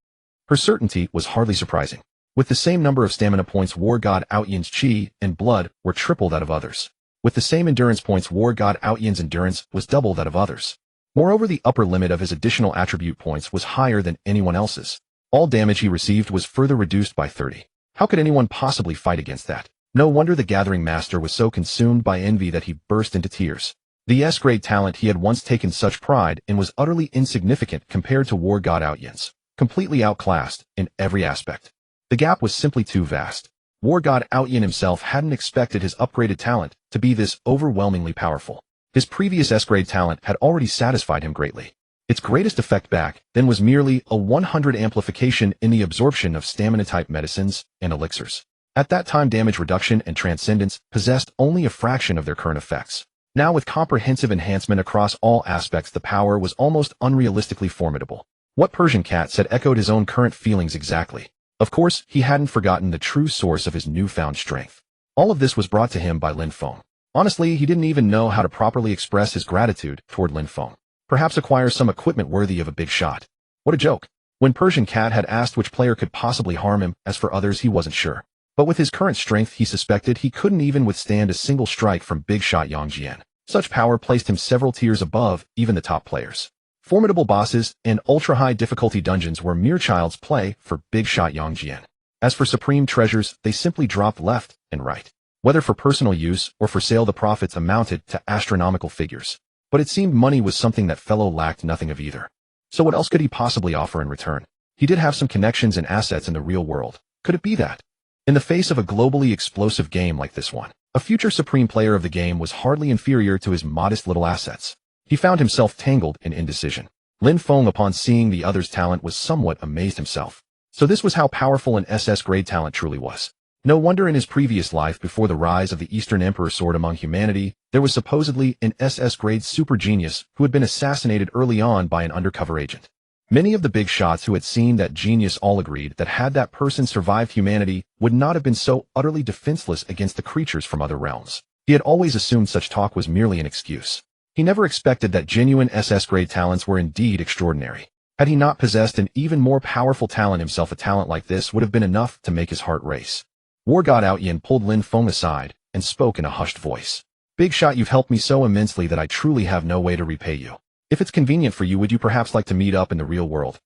A: Her certainty was hardly surprising. With the same number of stamina points, War God Awaken's chi and blood were triple that of others. With the same endurance points, War God Awaken's endurance was double that of others. Moreover, the upper limit of his additional attribute points was higher than anyone else's. All damage he received was further reduced by 30. How could anyone possibly fight against that? No wonder the Gathering Master was so consumed by envy that he burst into tears. The S-grade talent he had once taken such pride in was utterly insignificant compared to War God Awaken's, completely outclassed in every aspect. The gap was simply too vast. War God Awaken himself hadn't expected his upgraded talent to be this overwhelmingly powerful. His previous S-grade talent had already satisfied him greatly. Its greatest effect back then was merely a 100 amplification in the absorption of stamina-type medicines and elixirs. At that time, damage reduction and transcendence possessed only a fraction of their current effects. Now with comprehensive enhancement across all aspects, the power was almost unrealistically formidable. What Persian cat said echoed his own current feelings exactly. Of course, he hadn't forgotten the true source of his newfound strength. All of this was brought to him by Lin Feng. Honestly, he didn't even know how to properly express his gratitude toward Lin Feng. Perhaps acquire some equipment worthy of a big shot. What a joke. When Persian cat had asked which player could possibly harm him, as for others he wasn't sure. But with his current strength, he suspected he couldn't even withstand a single strike from big shot Yang Jian. Such power placed him several tiers above even the top players. Formidable bosses and ultra-high difficulty dungeons were mere child's play for big shot Yang Jian. As for supreme treasures, they simply dropped left and right. Whether for personal use or for sale, the profits amounted to astronomical figures. But it seemed money was something that fellow lacked nothing of either. So what else could he possibly offer in return? He did have some connections and assets in the real world. Could it be that? In the face of a globally explosive game like this one, a future supreme player of the game was hardly inferior to his modest little assets. He found himself tangled in indecision. Lin Feng, upon seeing the other's talent, was somewhat amazed himself. So this was how powerful an SS-grade talent truly was. No wonder in his previous life, before the rise of the Eastern Emperor sword among humanity, there was supposedly an SS-grade super genius who had been assassinated early on by an undercover agent. Many of the big shots who had seen that genius all agreed that had that person survived, humanity would not have been so utterly defenseless against the creatures from other realms. He had always assumed such talk was merely an excuse. He never expected that genuine SS-grade talents were indeed extraordinary. Had he not possessed an even more powerful talent himself, a talent like this would have been enough to make his heart race. War God Awaken pulled Lin Feng aside and spoke in a hushed voice. Big shot, you've helped me so immensely that I truly have no way to repay you. If it's convenient for you, would you perhaps like to meet up in the real world?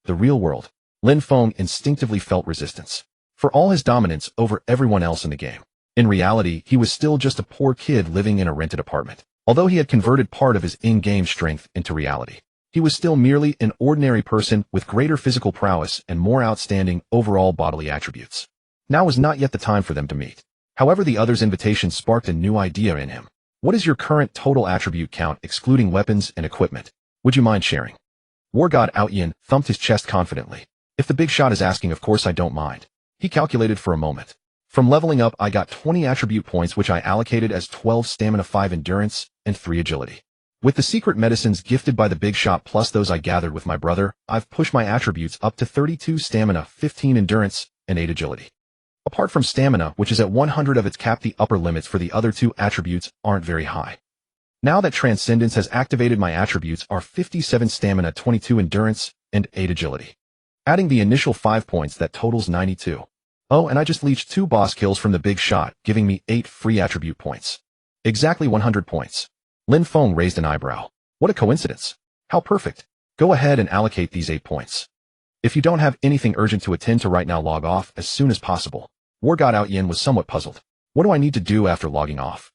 A: The real world. Lin Feng instinctively felt resistance. For all his dominance over everyone else in the game, in reality, he was still just a poor kid living in a rented apartment. Although he had converted part of his in-game strength into reality, he was still merely an ordinary person with greater physical prowess and more outstanding overall bodily attributes. Now was not yet the time for them to meet. However, the other's invitation sparked a new idea in him. What is your current total attribute count, excluding weapons and equipment? Would you mind sharing? War God Awaken thumped his chest confidently. If the big shot is asking, of course I don't mind. He calculated for a moment. From leveling up, I got 20 attribute points, which I allocated as 12 stamina, 5 endurance, and 3 agility. With the secret medicines gifted by the big shot plus those I gathered with my brother, I've pushed my attributes up to 32 stamina, 15 endurance, and 8 agility. Apart from stamina, which is at 100 of its cap, the upper limits for the other two attributes aren't very high. Now that Transcendence has activated, my attributes are 57 stamina, 22 endurance, and 8 agility. Adding the initial 5 points, that totals 92. Oh, and I just leached 2 boss kills from the big shot, giving me 8 free attribute points. Exactly 100 points. Lin Feng raised an eyebrow. What a coincidence. How perfect. Go ahead and allocate these 8 points. If you don't have anything urgent to attend to right now, log off as soon as possible. War God Awaken was somewhat puzzled. What do I need to do after logging off?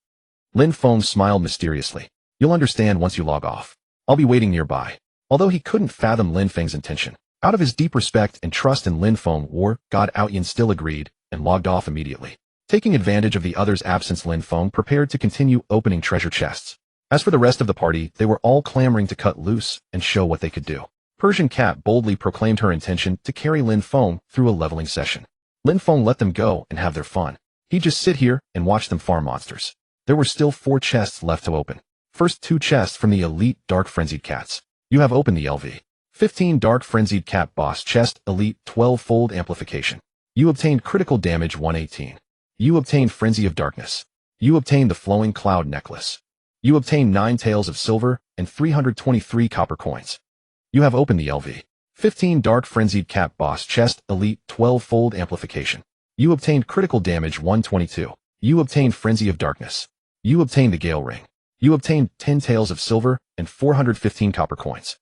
A: Lin Feng smiled mysteriously. You'll understand once you log off. I'll be waiting nearby. Although he couldn't fathom Lin Feng's intention, out of his deep respect and trust in Lin Feng, War God Awaken still agreed and logged off immediately. Taking advantage of the other's absence, Lin Feng prepared to continue opening treasure chests. As for the rest of the party, they were all clamoring to cut loose and show what they could do. Persian Cat boldly proclaimed her intention to carry Lin Feng through a leveling session. Lin Feng let them go and have their fun. He'd just sit here and watch them farm monsters. There were still 4 chests left to open. First, 2 chests from the elite Dark Frenzied Cats. You have opened the LV 15 Dark Frenzied Cat Boss Chest Elite 12-fold Amplification. You obtained critical damage 118. You obtained Frenzy of Darkness. You obtained the Flowing Cloud Necklace. You obtained 9 Tails of Silver and 323 copper coins. You have opened the LV 15 Dark Frenzied Cat Boss Chest Elite 12-fold Amplification. You obtained critical damage 122. You obtained Frenzy of Darkness. You obtained the Gale Ring. You obtained 10 Tails of Silver and 415 copper coins.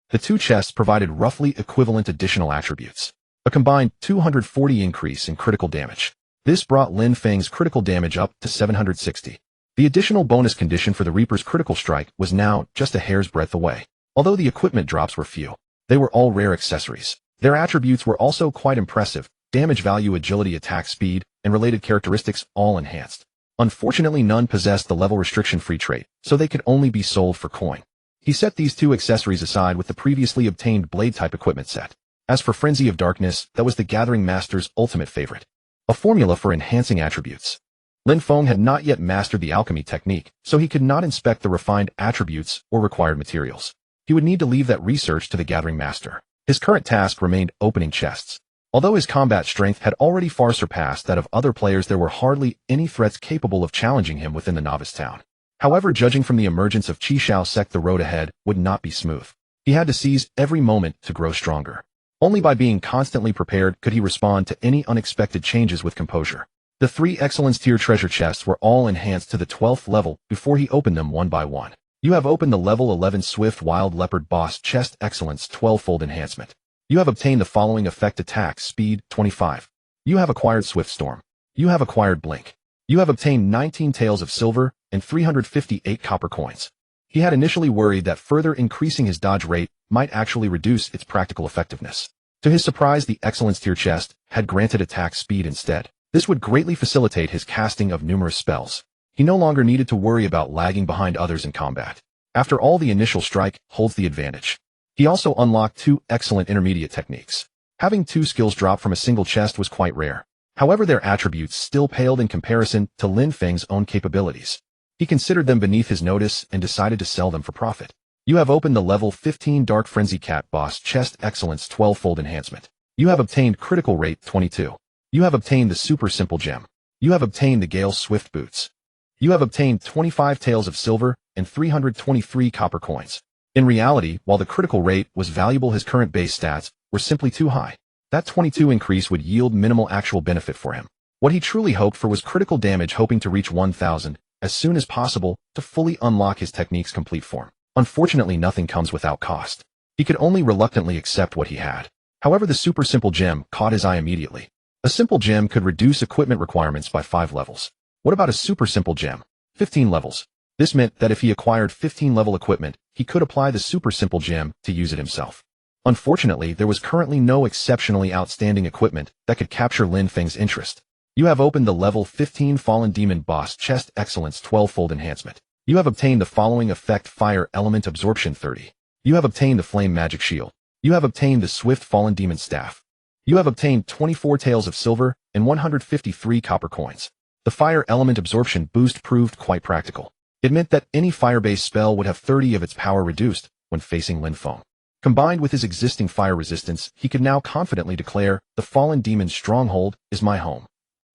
A: The 2 chests provided roughly equivalent additional attributes. A combined 240 increase in critical damage. This brought Lin Feng's critical damage up to 760. The additional bonus condition for the Reaper's critical strike was now just a hair's breadth away. Although the equipment drops were few, they were all rare accessories. Their attributes were also quite impressive. Damage value, agility, attack speed, and related characteristics all enhanced. Unfortunately, none possessed the level restriction-free trait, so they could only be sold for coin. He set these 2 accessories aside with the previously obtained blade-type equipment set. As for Frenzy of Darkness, that was the Gathering Master's ultimate favorite. A formula for enhancing attributes. Lin Feng had not yet mastered the alchemy technique, so he could not inspect the refined attributes or required materials. He would need to leave that research to the gathering master. His current task remained opening chests. Although his combat strength had already far surpassed that of other players, there were hardly any threats capable of challenging him within the novice town. However, judging from the emergence of Qishao sect, the road ahead would not be smooth. He had to seize every moment to grow stronger. Only by being constantly prepared could he respond to any unexpected changes with composure. The 3 excellence tier treasure chests were all enhanced to the 12th level before he opened them one by one. You have opened the level 11 Swift Wild Leopard Boss Chest Excellence 12-fold enhancement. You have obtained the following effect: attack speed 25. You have acquired Swift Storm. You have acquired Blink. You have obtained 19 taels of silver and 358 copper coins. He had initially worried that further increasing his dodge rate might actually reduce its practical effectiveness. To his surprise, the excellence tier chest had granted attack speed instead. This would greatly facilitate his casting of numerous spells. He no longer needed to worry about lagging behind others in combat. After all, the initial strike holds the advantage. He also unlocked 2 excellent intermediate techniques. Having 2 skills drop from a single chest was quite rare. However, their attributes still paled in comparison to Lin Feng's own capabilities. He considered them beneath his notice and decided to sell them for profit. You have opened the level 15 Dark Frenzy Cat Boss Chest Excellence 12-fold enhancement. You have obtained critical rate 22. You have obtained the Super Simple Gem. You have obtained the Gale Swift Boots. You have obtained 25 taels of silver and 323 copper coins. In reality, while the critical rate was valuable, his current base stats were simply too high. That 22 increase would yield minimal actual benefit for him. What he truly hoped for was critical damage, hoping to reach 1000 as soon as possible to fully unlock his technique's complete form. Unfortunately, nothing comes without cost. He could only reluctantly accept what he had. However, the Super Simple Gem caught his eye immediately. A simple gem could reduce equipment requirements by 5 levels. What about a super simple gem? 15 levels. This meant that if he acquired 15-level equipment, he could apply the super simple gem to use it himself. Unfortunately, there was currently no exceptionally outstanding equipment that could capture Lin Feng's interest. You have opened the level 15 Fallen Demon Boss Chest Excellence 12-fold enhancement. You have obtained the following effect: Fire Element Absorption 30. You have obtained the Flame Magic Shield. You have obtained the Swift Fallen Demon Staff. You have obtained 24 taels of silver and 153 copper coins. The Fire Element Absorption boost proved quite practical. It meant that any fire-based spell would have 30 of its power reduced when facing Lin Feng. Combined with his existing fire resistance, he could now confidently declare, "The Fallen Demon's stronghold is my home."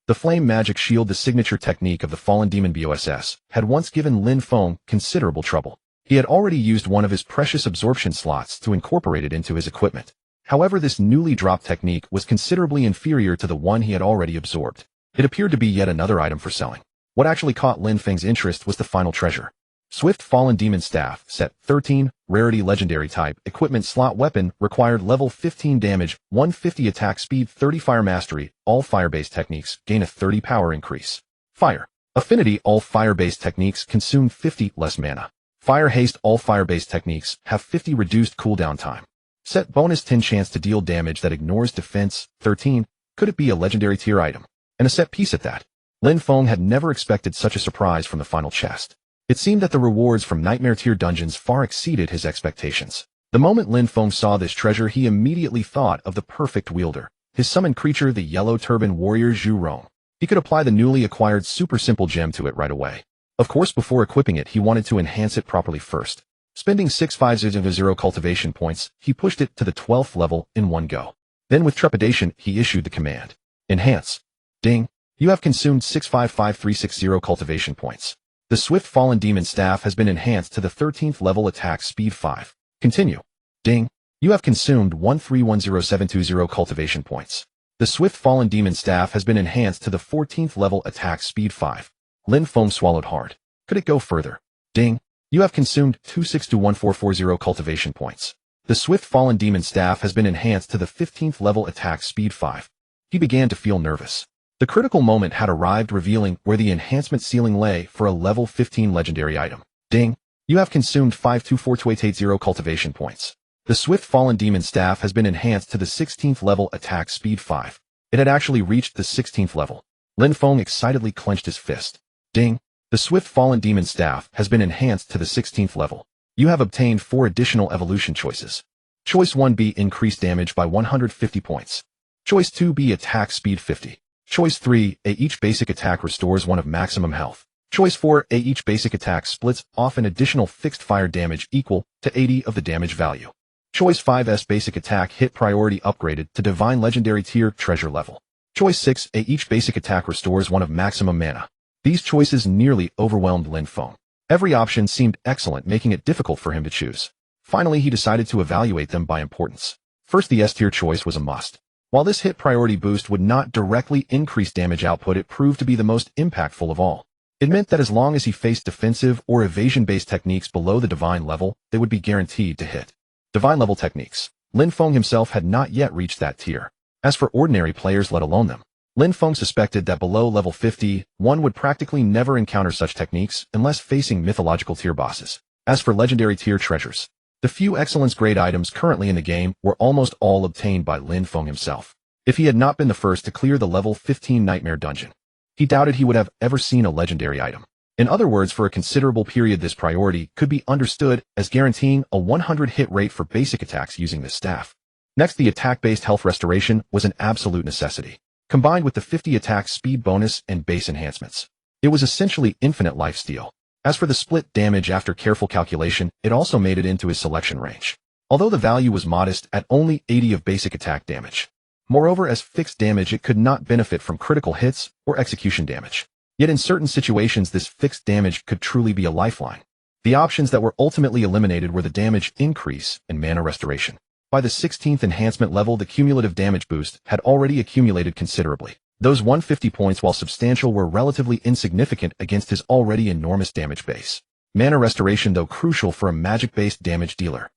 A: The Flame Magic Shield, the signature technique of the Fallen Demon BOSS, had once given Lin Feng considerable trouble. He had already used one of his precious absorption slots to incorporate it into his equipment. However, this newly dropped technique was considerably inferior to the one he had already absorbed. It appeared to be yet another item for selling. What actually caught Lin Feng's interest was the final treasure. Swift Fallen Demon Staff, set 13, rarity legendary type, equipment slot weapon, required level 15 damage, 150 attack speed, 30 fire mastery, all fire-based techniques gain a 30 power increase. Fire affinity, all fire-based techniques consume 50 less mana. Fire haste, all fire-based techniques have 50 reduced cooldown time. Set bonus 10 chance to deal damage that ignores defense, 13. Could it be a legendary tier item? And a set piece at that. Lin Feng had never expected such a surprise from the final chest. It seemed that the rewards from Nightmare tier dungeons far exceeded his expectations. The moment Lin Feng saw this treasure, he immediately thought of the perfect wielder, his summoned creature, the Yellow Turban Warrior Zhu Rong. He could apply the newly acquired Super Simple Gem to it right away. Of course, before equipping it, he wanted to enhance it properly first. Spending 650 cultivation points, he pushed it to the 12th level in one go. Then with trepidation, he issued the command. Enhance. Ding. You have consumed 655360 cultivation points. The Swift Fallen Demon Staff has been enhanced to the 13th level, attack speed 5. Continue. Ding. You have consumed 1310720 cultivation points. The Swift Fallen Demon Staff has been enhanced to the 14th level, attack speed 5. Lin Feng swallowed hard. Could it go further? Ding. You have consumed 262140 cultivation points. The Swift Fallen Demon Staff has been enhanced to the 15th level, attack speed 5. He began to feel nervous. The critical moment had arrived, revealing where the enhancement ceiling lay for a level 15 legendary item. Ding. You have consumed 524280 cultivation points. The Swift Fallen Demon Staff has been enhanced to the 16th level, attack speed 5. It had actually reached the 16th level. Lin Feng excitedly clenched his fist. Ding. The Swift Fallen Demon Staff has been enhanced to the 16th level. You have obtained 4 additional evolution choices. Choice 1B, increased damage by 150 points. Choice 2B, attack speed 50. Choice 3, A. Each basic attack restores 1 of maximum health. Choice 4, A. Each basic attack splits off an additional fixed fire damage equal to 80 of the damage value. Choice 5's basic attack hit priority upgraded to divine legendary tier treasure level. Choice 6, A. Each basic attack restores 1 of maximum mana. These choices nearly overwhelmed Lin Feng. Every option seemed excellent, making it difficult for him to choose. Finally, he decided to evaluate them by importance. First, the S-tier choice was a must. While this hit priority boost would not directly increase damage output, it proved to be the most impactful of all. It meant that as long as he faced defensive or evasion-based techniques below the divine level, they would be guaranteed to hit. Divine level techniques. Lin Feng himself had not yet reached that tier. As for ordinary players, let alone them, Lin Feng suspected that below level 50, one would practically never encounter such techniques unless facing mythological tier bosses. As for legendary tier treasures, the few excellence grade items currently in the game were almost all obtained by Lin Feng himself. If he had not been the first to clear the level 15 Nightmare Dungeon, he doubted he would have ever seen a legendary item. In other words, for a considerable period, this priority could be understood as guaranteeing a 100 hit rate for basic attacks using this staff. Next, the attack-based health restoration was an absolute necessity. Combined with the 50 attack speed bonus and base enhancements, it was essentially infinite lifesteal. As for the split damage, after careful calculation, it also made it into his selection range, although the value was modest at only 80 of basic attack damage. Moreover, as fixed damage, it could not benefit from critical hits or execution damage. Yet in certain situations, this fixed damage could truly be a lifeline. The options that were ultimately eliminated were the damage increase and mana restoration. By the 16th enhancement level, the cumulative damage boost had already accumulated considerably. Those 150 points, while substantial, were relatively insignificant against his already enormous damage base. Mana restoration, though crucial for a magic-based damage dealer.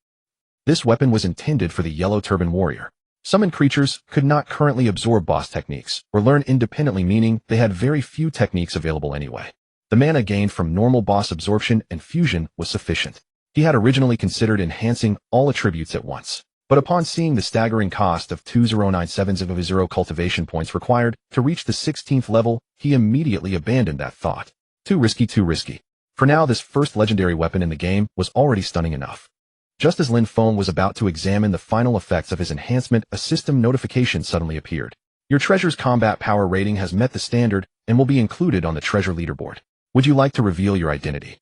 A: This weapon was intended for the Yellow Turban Warrior. Summoned creatures could not currently absorb boss techniques or learn independently, meaning they had very few techniques available anyway. The mana gained from normal boss absorption and fusion was sufficient. He had originally considered enhancing all attributes at once, but upon seeing the staggering cost of 2097 of his 0 cultivation points required to reach the 16th level, he immediately abandoned that thought. Too risky, too risky. For now, this first legendary weapon in the game was already stunning enough. Just as Lin Feng was about to examine the final effects of his enhancement, a system notification suddenly appeared. Your treasure's combat power rating has met the standard and will be included on the treasure leaderboard. Would you like to reveal your identity?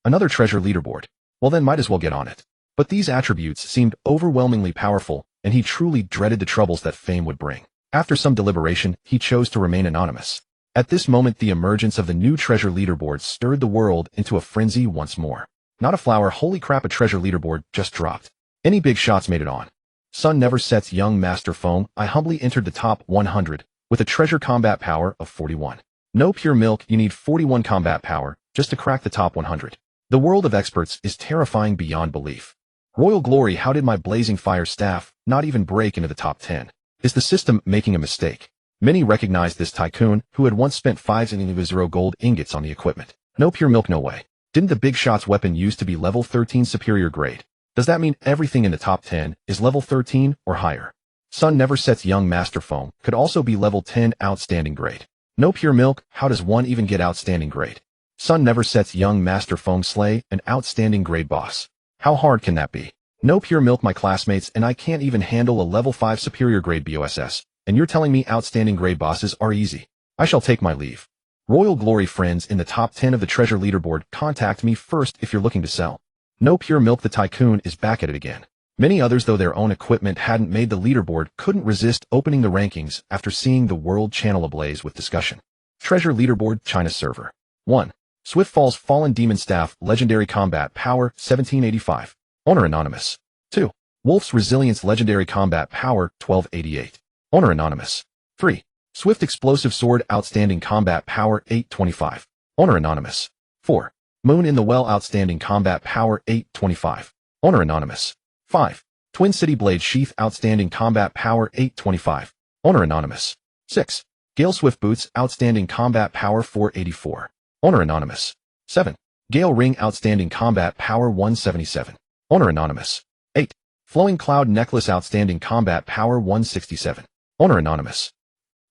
A: Another treasure leaderboard? Well, then might as well get on it. But these attributes seemed overwhelmingly powerful, and he truly dreaded the troubles that fame would bring. After some deliberation, he chose to remain anonymous. At this moment, the emergence of the new treasure leaderboard stirred the world into a frenzy once more. Not a flower, holy crap, a treasure leaderboard just dropped. Any big shots made it on? Sun never sets, young Master Feng. I humbly entered the top 100 with a treasure combat power of 41. No pure milk, you need 41 combat power just to crack the top 100. The world of experts is terrifying beyond belief. Royal glory, how did my blazing fire staff not even break into the top 10? Is the system making a mistake? Many recognized this tycoon who had once spent 5 of his 0 gold ingots on the equipment. No pure milk, no way. Didn't the big shots weapon used to be level 13 superior grade? Does that mean everything in the top 10 is level 13 or higher? Sun never sets, young Master Feng could also be level 10 outstanding grade. No pure milk, how does one even get outstanding grade? Sun never sets, young Master Feng slay an outstanding grade boss. How hard can that be? No pure milk, my classmates, and I can't even handle a level 5 superior grade BOSS, and you're telling me outstanding grade bosses are easy. I shall take my leave. Royal glory, friends in the top 10 of the treasure leaderboard, contact me first if you're looking to sell. No pure milk, the tycoon is back at it again. Many others, though their own equipment hadn't made the leaderboard, couldn't resist opening the rankings after seeing the world channel ablaze with discussion. Treasure leaderboard, China server. 1. Swiftfall's Fallen Demon Staff, legendary combat power, 1785. Owner anonymous. 2. Wolf's Resilience, legendary combat power, 1288. Owner anonymous. 3. Swift Explosive Sword, outstanding combat power, 825. Owner anonymous. 4. Moon in the Well, outstanding combat power, 825. Owner anonymous. 5. Twin City Blade Sheath, outstanding combat power, 825. Owner anonymous. 6. Gale Swift Boots, outstanding combat power, 484. Owner anonymous. 7. Gale Ring, outstanding combat power, 177. Owner anonymous. 8. Flowing Cloud Necklace, outstanding combat power, 167. Owner anonymous.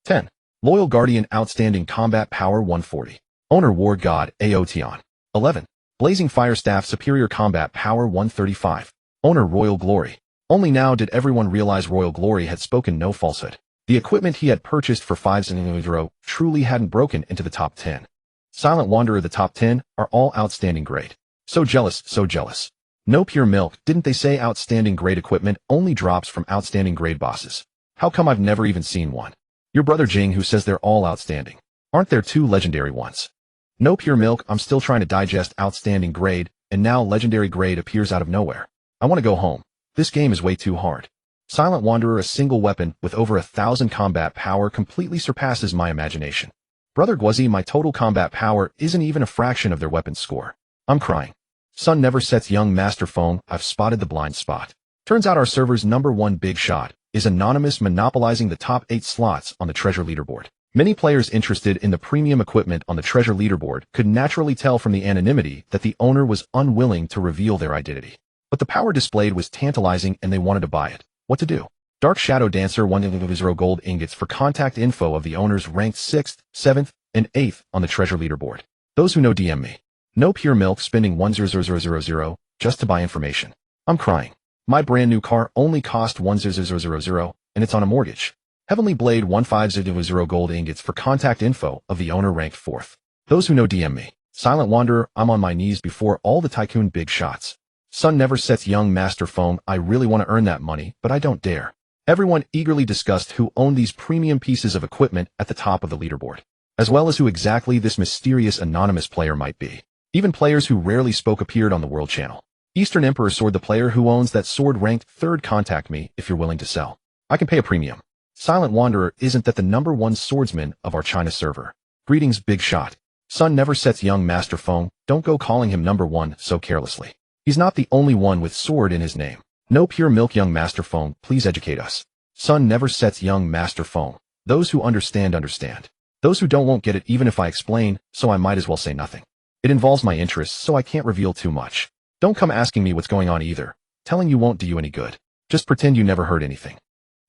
A: 10. Loyal Guardian, outstanding combat power, 140. Owner War God, Aotion. 11. Blazing Fire Staff, superior combat power, 135. Owner Royal Glory. Only now did everyone realize Royal Glory had spoken no falsehood. The equipment he had purchased for 5 truly hadn't broken into the top 10. Silent Wanderer, the top 10 are all outstanding grade. So jealous, so jealous. No pure milk, didn't they say outstanding grade equipment only drops from outstanding grade bosses? How come I've never even seen one? Your brother Jing who says they're all outstanding. Aren't there 2 legendary ones? No pure milk, I'm still trying to digest outstanding grade, and now legendary grade appears out of nowhere. I want to go home. This game is way too hard. Silent Wanderer, a single weapon with over 1,000 combat power completely surpasses my imagination. Brother Guazi, my total combat power isn't even a fraction of their weapons score. I'm crying. Sun never sets young Master Feng, I've spotted the blind spot. Turns out our server's #1 big shot is anonymous, monopolizing the top 8 slots on the treasure leaderboard. Many players interested in the premium equipment on the treasure leaderboard could naturally tell from the anonymity that the owner was unwilling to reveal their identity. But the power displayed was tantalizing and they wanted to buy it. What to do? Dark Shadow Dancer 1 gold ingots for contact info of the owners ranked 6th, 7th, and 8th on the treasure leaderboard. Those who know DM me. No pure milk, spending 100,000 just to buy information. I'm crying. My brand new car only cost 100,000 and it's on a mortgage. Heavenly Blade 1500 gold ingots for contact info of the owner ranked 4th. Those who know DM me. Silent Wanderer, I'm on my knees before all the tycoon big shots. Sun never sets young Master Feng, I really want to earn that money, but I don't dare. Everyone eagerly discussed who owned these premium pieces of equipment at the top of the leaderboard, as well as who exactly this mysterious anonymous player might be. Even players who rarely spoke appeared on the World Channel. Eastern Emperor Sword, the player who owns that sword ranked 3rd, contact me if you're willing to sell. I can pay a premium. Silent Wanderer, isn't that the #1 swordsman of our China server? Greetings, big shot. Sun never sets young Master Feng, don't go calling him #1 so carelessly. He's not the only one with sword in his name. No pure milk, young Master Feng, please educate us. Sun never sets young Master Feng. Those who understand, understand. Those who don't won't get it even if I explain, so I might as well say nothing. It involves my interests, so I can't reveal too much. Don't come asking me what's going on either. Telling you won't do you any good. Just pretend you never heard anything.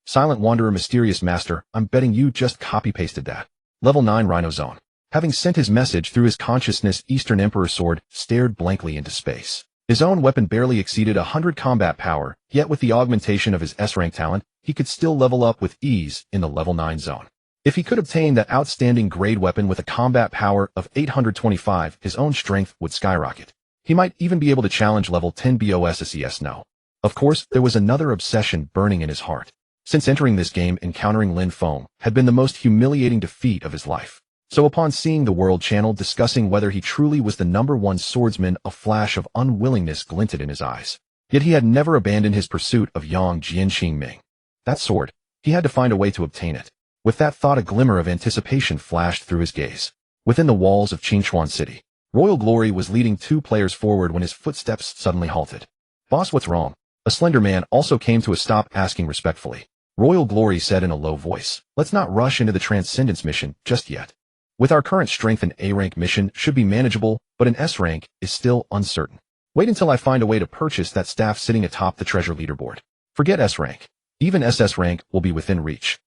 A: Silent Wanderer, mysterious master, I'm betting you just copy-pasted that. Level 9 Rhino Zone. Having sent his message through his consciousness, Eastern Emperor Sword stared blankly into space. His own weapon barely exceeded 100 combat power, yet with the augmentation of his S-rank talent, he could still level up with ease in the level 9 zone. If he could obtain that outstanding grade weapon with a combat power of 825, his own strength would skyrocket. He might even be able to challenge level 10 BOSSES. No. Of course, there was another obsession burning in his heart. Since entering this game, encountering Lin Feng had been the most humiliating defeat of his life. So upon seeing the World Channel discussing whether he truly was the #1 swordsman, a flash of unwillingness glinted in his eyes. Yet he had never abandoned his pursuit of Yang Jianqingming. That sword, he had to find a way to obtain it. With that thought, a glimmer of anticipation flashed through his gaze. Within the walls of Qingchuan City, Royal Glory was leading 2 players forward when his footsteps suddenly halted. Boss, what's wrong? A slender man also came to a stop, asking respectfully. Royal Glory said in a low voice, let's not rush into the Transcendence mission just yet. With our current strength, an A-rank mission should be manageable, but an S-rank is still uncertain. Wait until I find a way to purchase that staff sitting atop the treasure leaderboard. Forget S-rank. Even SS rank will be within reach.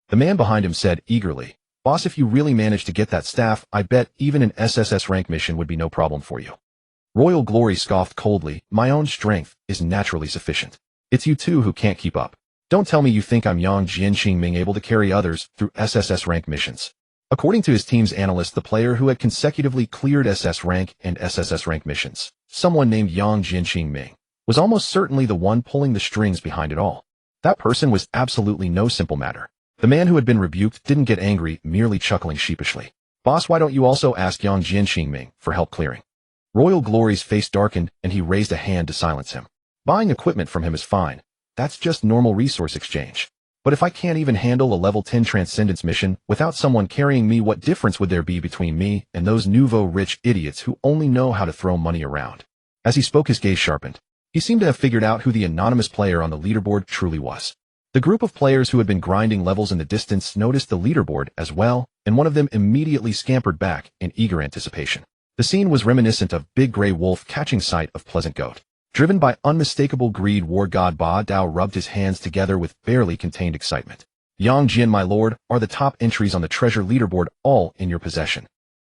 A: The man behind him said eagerly, boss, if you really manage to get that staff, I bet even an SSS rank mission would be no problem for you. Royal Glory scoffed coldly, my own strength is naturally sufficient. It's you two who can't keep up. Don't tell me you think I'm Yang Jianqingming able to carry others through SSS rank missions. According to his team's analyst, the player who had consecutively cleared SS rank and SSS rank missions, someone named Yang Jianqingming, was almost certainly the one pulling the strings behind it all. That person was absolutely no simple matter. The man who had been rebuked didn't get angry, merely chuckling sheepishly. Boss, why don't you also ask Yang Jianqingming for help clearing? Royal Glory's face darkened and he raised a hand to silence him. Buying equipment from him is fine. That's just normal resource exchange. But if I can't even handle a level 10 Transcendence mission without someone carrying me, what difference would there be between me and those nouveau rich idiots who only know how to throw money around? As he spoke, his gaze sharpened. He seemed to have figured out who the anonymous player on the leaderboard truly was. The group of players who had been grinding levels in the distance noticed the leaderboard as well, and one of them immediately scampered back in eager anticipation. The scene was reminiscent of Big Grey Wolf catching sight of Pleasant Goat. Driven by unmistakable greed, war god Ba Dao rubbed his hands together with barely contained excitement. Yang Jian, my lord, are the top entries on the treasure leaderboard all in your possession.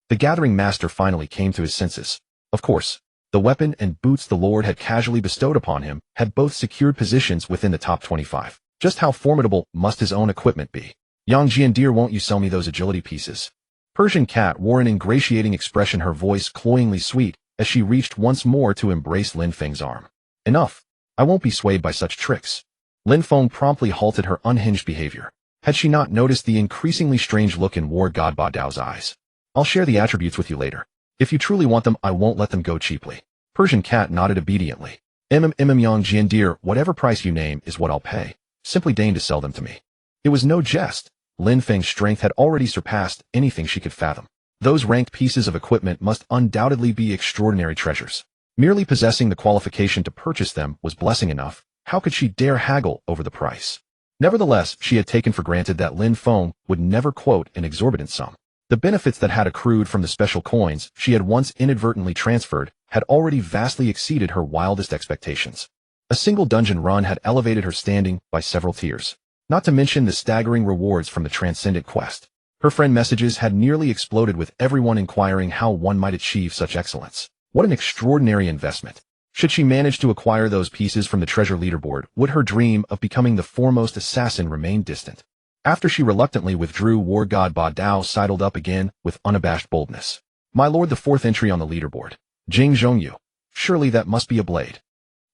A: The gathering master finally came to his senses. Of course, the weapon and boots the lord had casually bestowed upon him had both secured positions within the top 25. Just how formidable must his own equipment be? Yang Jiandir, won't you sell me those agility pieces? Persian cat wore an ingratiating expression, her voice cloyingly sweet, as she reached once more to embrace Lin Feng's arm. Enough. I won't be swayed by such tricks. Lin Feng promptly halted her unhinged behavior. Had she not noticed the increasingly strange look in War God Ba Dao's eyes? I'll share the attributes with you later. If you truly want them, I won't let them go cheaply. Persian cat nodded obediently. Yang Jiandir, whatever price you name is what I'll pay. Simply deign to sell them to me. It was no jest. Lin Feng's strength had already surpassed anything she could fathom. Those ranked pieces of equipment must undoubtedly be extraordinary treasures. Merely possessing the qualification to purchase them was blessing enough. How could she dare haggle over the price? Nevertheless, she had taken for granted that Lin Feng would never quote an exorbitant sum. The benefits that had accrued from the special coins she had once inadvertently transferred had already vastly exceeded her wildest expectations. A single dungeon run had elevated her standing by several tiers. Not to mention the staggering rewards from the transcendent quest. Her friend messages had nearly exploded with everyone inquiring how one might achieve such excellence. What an extraordinary investment. Should she manage to acquire those pieces from the treasure leaderboard, would her dream of becoming the foremost assassin remain distant? After she reluctantly withdrew, War God Ba Dao sidled up again with unabashed boldness. My lord, the fourth entry on the leaderboard. Jing Zhongyu. Surely that must be a blade.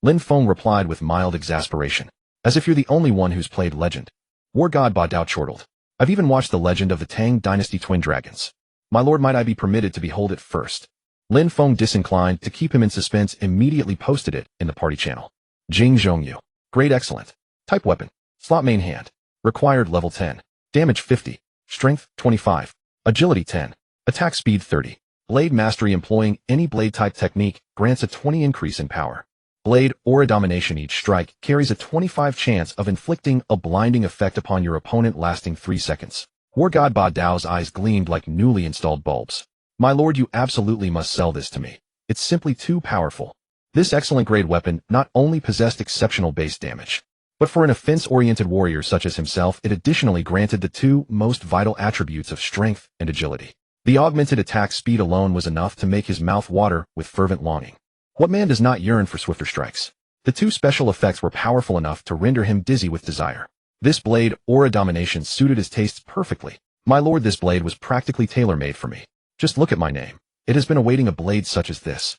A: Lin Feng replied with mild exasperation. As if you're the only one who's played Legend. War God Ba Dao chortled. I've even watched the Legend of the Tang Dynasty Twin Dragons. My lord, might I be permitted to behold it first? Lin Feng, disinclined to keep him in suspense, immediately posted it in the party channel. Jing Zhongyu. Grade excellent. Type weapon. Slot main hand. Required level 10. Damage 50. Strength 25. Agility 10. Attack speed 30. Blade mastery, employing any blade type technique grants a 20 increase in power. Blade Aura Domination. Each strike carries a 25 chance of inflicting a blinding effect upon your opponent lasting 3 seconds. War God Ba Dao's eyes gleamed like newly installed bulbs. My lord, you absolutely must sell this to me. It's simply too powerful. This excellent grade weapon not only possessed exceptional base damage, but for an offense-oriented warrior such as himself, it additionally granted the two most vital attributes of strength and agility. The augmented attack speed alone was enough to make his mouth water with fervent longing. What man does not yearn for swifter strikes? The two special effects were powerful enough to render him dizzy with desire. This blade, Aura Domination, suited his tastes perfectly. My lord, this blade was practically tailor-made for me. Just look at my name. It has been awaiting a blade such as this.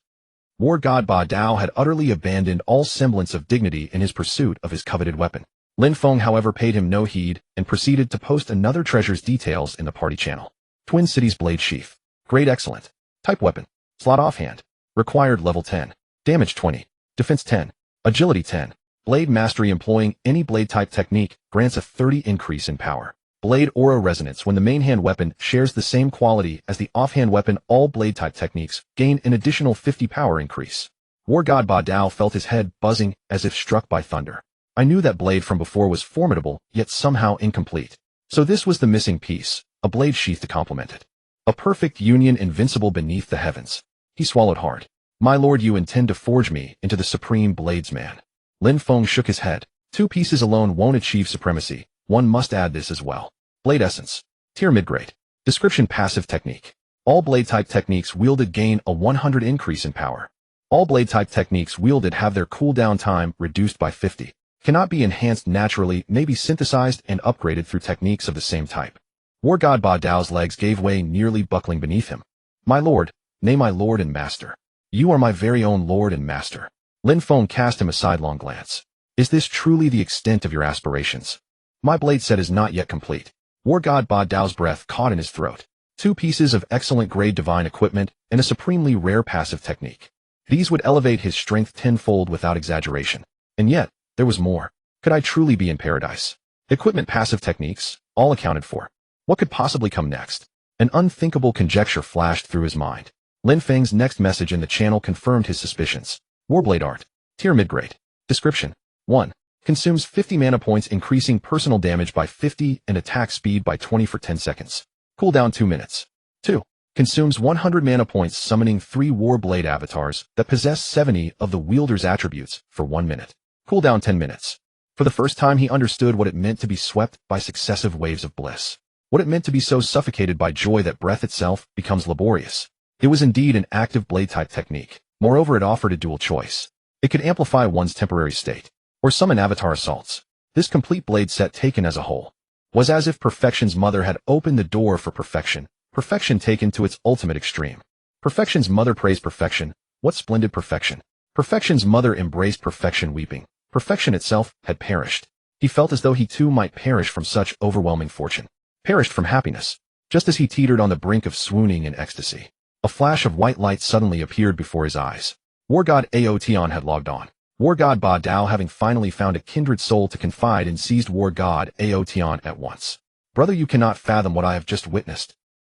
A: War God Ba Dao had utterly abandoned all semblance of dignity in his pursuit of his coveted weapon. Lin Feng, however, paid him no heed and proceeded to post another treasure's details in the party channel. Twin Cities Blade Sheath. Grade excellent. Type weapon. Slot offhand. Required level 10. Damage 20. Defense 10. Agility 10. Blade mastery, employing any blade type technique grants a 30 increase in power. Blade Aura Resonance. When the main hand weapon shares the same quality as the offhand weapon, all blade type techniques gain an additional 50 power increase. War God Ba Dao felt his head buzzing as if struck by thunder. I knew that blade from before was formidable, yet somehow incomplete. So this was the missing piece, a blade sheath to complement it. A perfect union, invincible beneath the heavens. He swallowed hard. My lord, you intend to forge me into the supreme bladesman. Lin Feng shook his head. Two pieces alone won't achieve supremacy. One must add this as well. Blade Essence. Tier Midgrade. Description: Passive Technique. All blade type techniques wielded gain a 100 increase in power. All blade type techniques wielded have their cooldown time reduced by 50. Cannot be enhanced naturally, may be synthesized and upgraded through techniques of the same type. War God Ba Dao's legs gave way, nearly buckling beneath him. My lord, nay, my lord and master. You are my very own lord and master. Lin Feng cast him a sidelong glance. Is this truly the extent of your aspirations? My blade set is not yet complete. War God Ba Dao's breath caught in his throat. Two pieces of excellent grade divine equipment and a supremely rare passive technique. These would elevate his strength tenfold without exaggeration. And yet, there was more. Could I truly be in paradise? Equipment, passive techniques, all accounted for. What could possibly come next? An unthinkable conjecture flashed through his mind. Lin Feng's next message in the channel confirmed his suspicions. Warblade Art. Tier Midgrade. Description. 1. Consumes 50 mana points, increasing personal damage by 50 and attack speed by 20 for 10 seconds. Cooldown 2 minutes. 2. Consumes 100 mana points, summoning 3 Warblade avatars that possess 70 of the wielder's attributes for 1 minute. Cooldown 10 minutes. For the first time, he understood what it meant to be swept by successive waves of bliss. What it meant to be so suffocated by joy that breath itself becomes laborious. It was indeed an active blade-type technique. Moreover, it offered a dual choice. It could amplify one's temporary state, or summon avatar assaults. This complete blade set taken as a whole Was as if perfection's mother had opened the door for perfection, perfection taken to its ultimate extreme. Perfection's mother praised perfection. What splendid perfection! Perfection's mother embraced perfection weeping. Perfection itself had perished. He felt as though he too might perish from such overwhelming fortune. Perished from happiness. Just as he teetered on the brink of swooning in ecstasy, a flash of white light suddenly appeared before his eyes. War God Aotian had logged on. War God Ba Dao, having finally found a kindred soul to confide in, seized War God Aotian at once. Brother, you cannot fathom what I have just witnessed.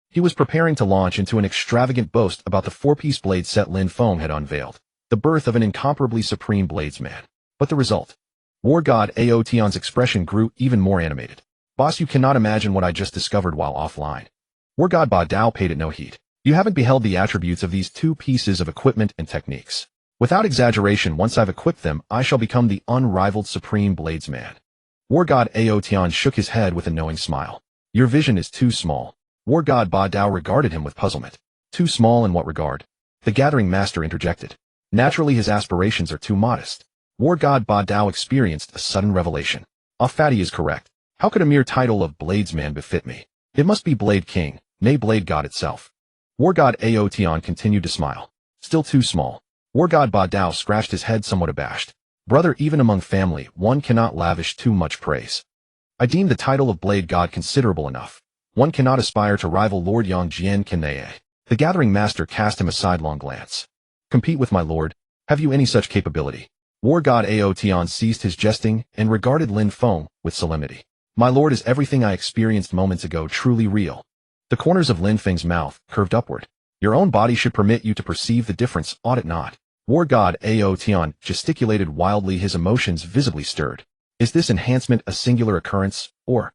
A: He was preparing to launch into an extravagant boast about the four-piece blade set Lin Feng had unveiled, the birth of an incomparably supreme bladesman. But the result? War God Aotian's expression grew even more animated. Boss, you cannot imagine what I just discovered while offline. War God Ba Dao paid it no heed. You haven't beheld the attributes of these two pieces of equipment and techniques. Without exaggeration, once I've equipped them, I shall become the unrivaled supreme bladesman. War God Aotian shook his head with a knowing smile. Your vision is too small. War God Ba Dao regarded him with puzzlement. Too small in what regard? The gathering master interjected. Naturally, his aspirations are too modest. War God Ba Dao experienced a sudden revelation. Fatty is correct. How could a mere title of bladesman befit me? It must be Blade King, nay Blade God itself. War God Aotian continued to smile. Still too small. War God Ba Dao scratched his head somewhat abashed. Brother, even among family, one cannot lavish too much praise. I deem the title of Blade God considerable enough. One cannot aspire to rival Lord Yang Jian Kanae. The gathering master cast him a sidelong glance. Compete with my lord? Have you any such capability? War God Aotian ceased his jesting and regarded Lin Feng with solemnity. My lord, is everything I experienced moments ago truly real? The corners of Lin Feng's mouth curved upward. Your own body should permit you to perceive the difference, ought it not? War God Aotian gesticulated wildly, his emotions visibly stirred. Is this enhancement a singular occurrence, or?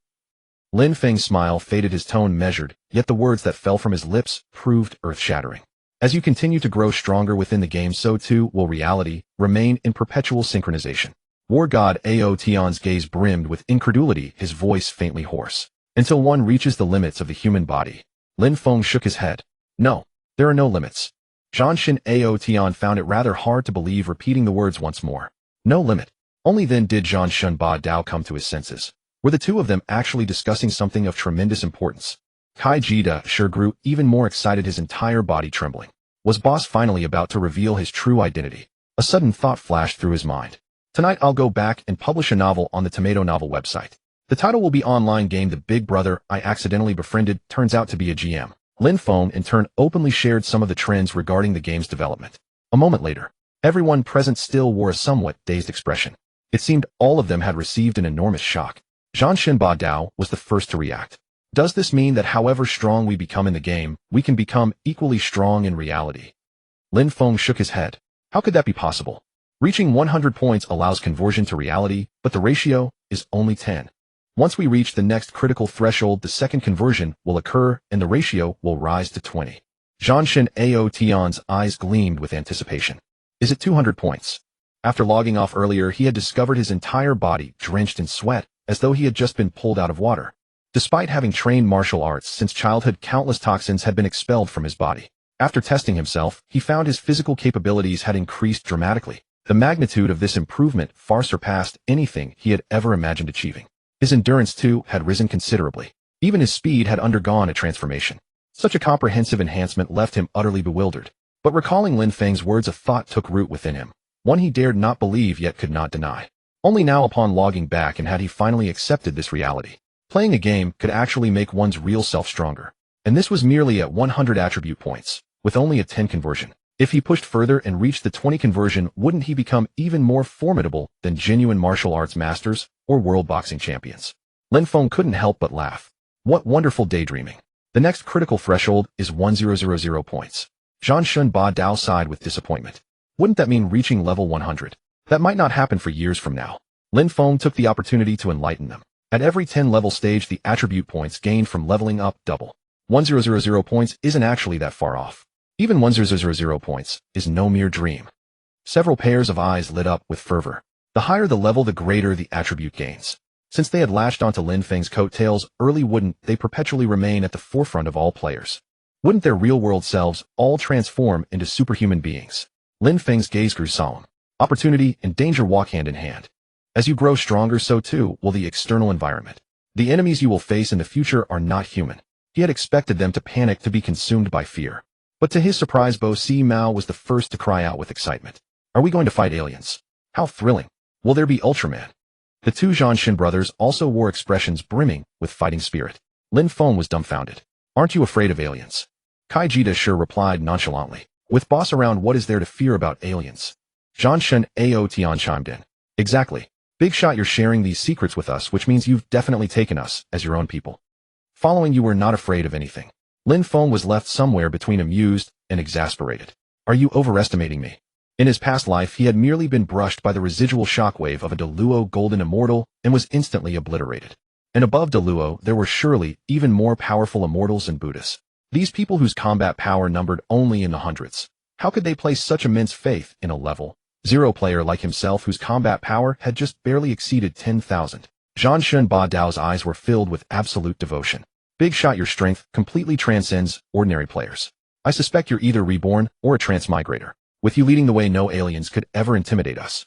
A: Lin Feng's smile faded, his tone measured, yet the words that fell from his lips proved earth-shattering. As you continue to grow stronger within the game, so too will reality remain in perpetual synchronization. War God Aotian's gaze brimmed with incredulity, his voice faintly hoarse. Until one reaches the limits of the human body. Lin Feng shook his head. No, there are no limits. Zhanshin Aotian found it rather hard to believe, repeating the words once more. No limit. Only then did Zhanshin Ba Dao come to his senses. Were the two of them actually discussing something of tremendous importance? Kai Jida sure grew even more excited, his entire body trembling. Was Boss finally about to reveal his true identity? A sudden thought flashed through his mind. Tonight I'll go back and publish a novel on the Tomato Novel website. The title will be Online Game The Big Brother I Accidentally Befriended Turns Out to Be a GM. Lin Feng, in turn, openly shared some of the trends regarding the game's development. A moment later, everyone present still wore a somewhat dazed expression. It seemed all of them had received an enormous shock. Zhanshin Ba Dao was the first to react. Does this mean that however strong we become in the game, we can become equally strong in reality? Lin Feng shook his head. How could that be possible? Reaching 100 points allows conversion to reality, but the ratio is only 10. Once we reach the next critical threshold, the second conversion will occur and the ratio will rise to 20. Zhanshin Aotian's eyes gleamed with anticipation. Is it 200 points? After logging off earlier, he had discovered his entire body drenched in sweat, as though he had just been pulled out of water. Despite having trained martial arts since childhood, countless toxins had been expelled from his body. After testing himself, he found his physical capabilities had increased dramatically. The magnitude of this improvement far surpassed anything he had ever imagined achieving. His endurance, too, had risen considerably. Even his speed had undergone a transformation. Such a comprehensive enhancement left him utterly bewildered. But recalling Lin Feng's words, a thought took root within him, one he dared not believe yet could not deny. Only now, upon logging back, and had he finally accepted this reality. Playing a game could actually make one's real self stronger. And this was merely at 100 attribute points, with only a 10 conversion. If he pushed further and reached the 20 conversion, wouldn't he become even more formidable than genuine martial arts masters or world boxing champions? Lin Feng couldn't help but laugh. What wonderful daydreaming. The next critical threshold is 1000 points. Zhanshin Ba Dao sighed with disappointment. Wouldn't that mean reaching level 100? That might not happen for years from now. Lin Feng took the opportunity to enlighten them. At every 10 level stage, the attribute points gained from leveling up double. 1000 points isn't actually that far off. Even 1000 points is no mere dream. Several pairs of eyes lit up with fervor. The higher the level, the greater the attribute gains. Since they had latched onto Lin Feng's coattails early, wouldn't they perpetually remain at the forefront of all players? Wouldn't their real-world selves all transform into superhuman beings? Lin Feng's gaze grew solemn. Opportunity and danger walk hand in hand. As you grow stronger, so too will the external environment. The enemies you will face in the future are not human. He had expected them to panic, to be consumed by fear. But to his surprise, Bo Si Mao was the first to cry out with excitement. Are we going to fight aliens? How thrilling. Will there be Ultraman? The two Zhanshin brothers also wore expressions brimming with fighting spirit. Lin Feng was dumbfounded. Aren't you afraid of aliens? Kai Jita sure replied nonchalantly. With boss around, what is there to fear about aliens? Zhanshin Ao Tian chimed in. Exactly. Big shot, you're sharing these secrets with us, which means you've definitely taken us as your own people. Following you, were not afraid of anything. Lin Feng was left somewhere between amused and exasperated. Are you overestimating me? In his past life, he had merely been brushed by the residual shockwave of a Deluo Golden Immortal and was instantly obliterated. And above Deluo, there were surely even more powerful immortals and Buddhas. These people whose combat power numbered only in the hundreds. How could they place such immense faith in a level 0 player like himself whose combat power had just barely exceeded 10,000? Zhanshin Ba Dao's eyes were filled with absolute devotion. Big shot, your strength completely transcends ordinary players. I suspect you're either reborn or a transmigrator. With you leading the way, no aliens could ever intimidate us.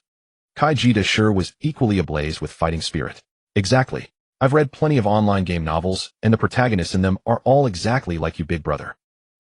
A: Kai Jita sure was equally ablaze with fighting spirit. Exactly. I've read plenty of online game novels, and the protagonists in them are all exactly like you, big brother.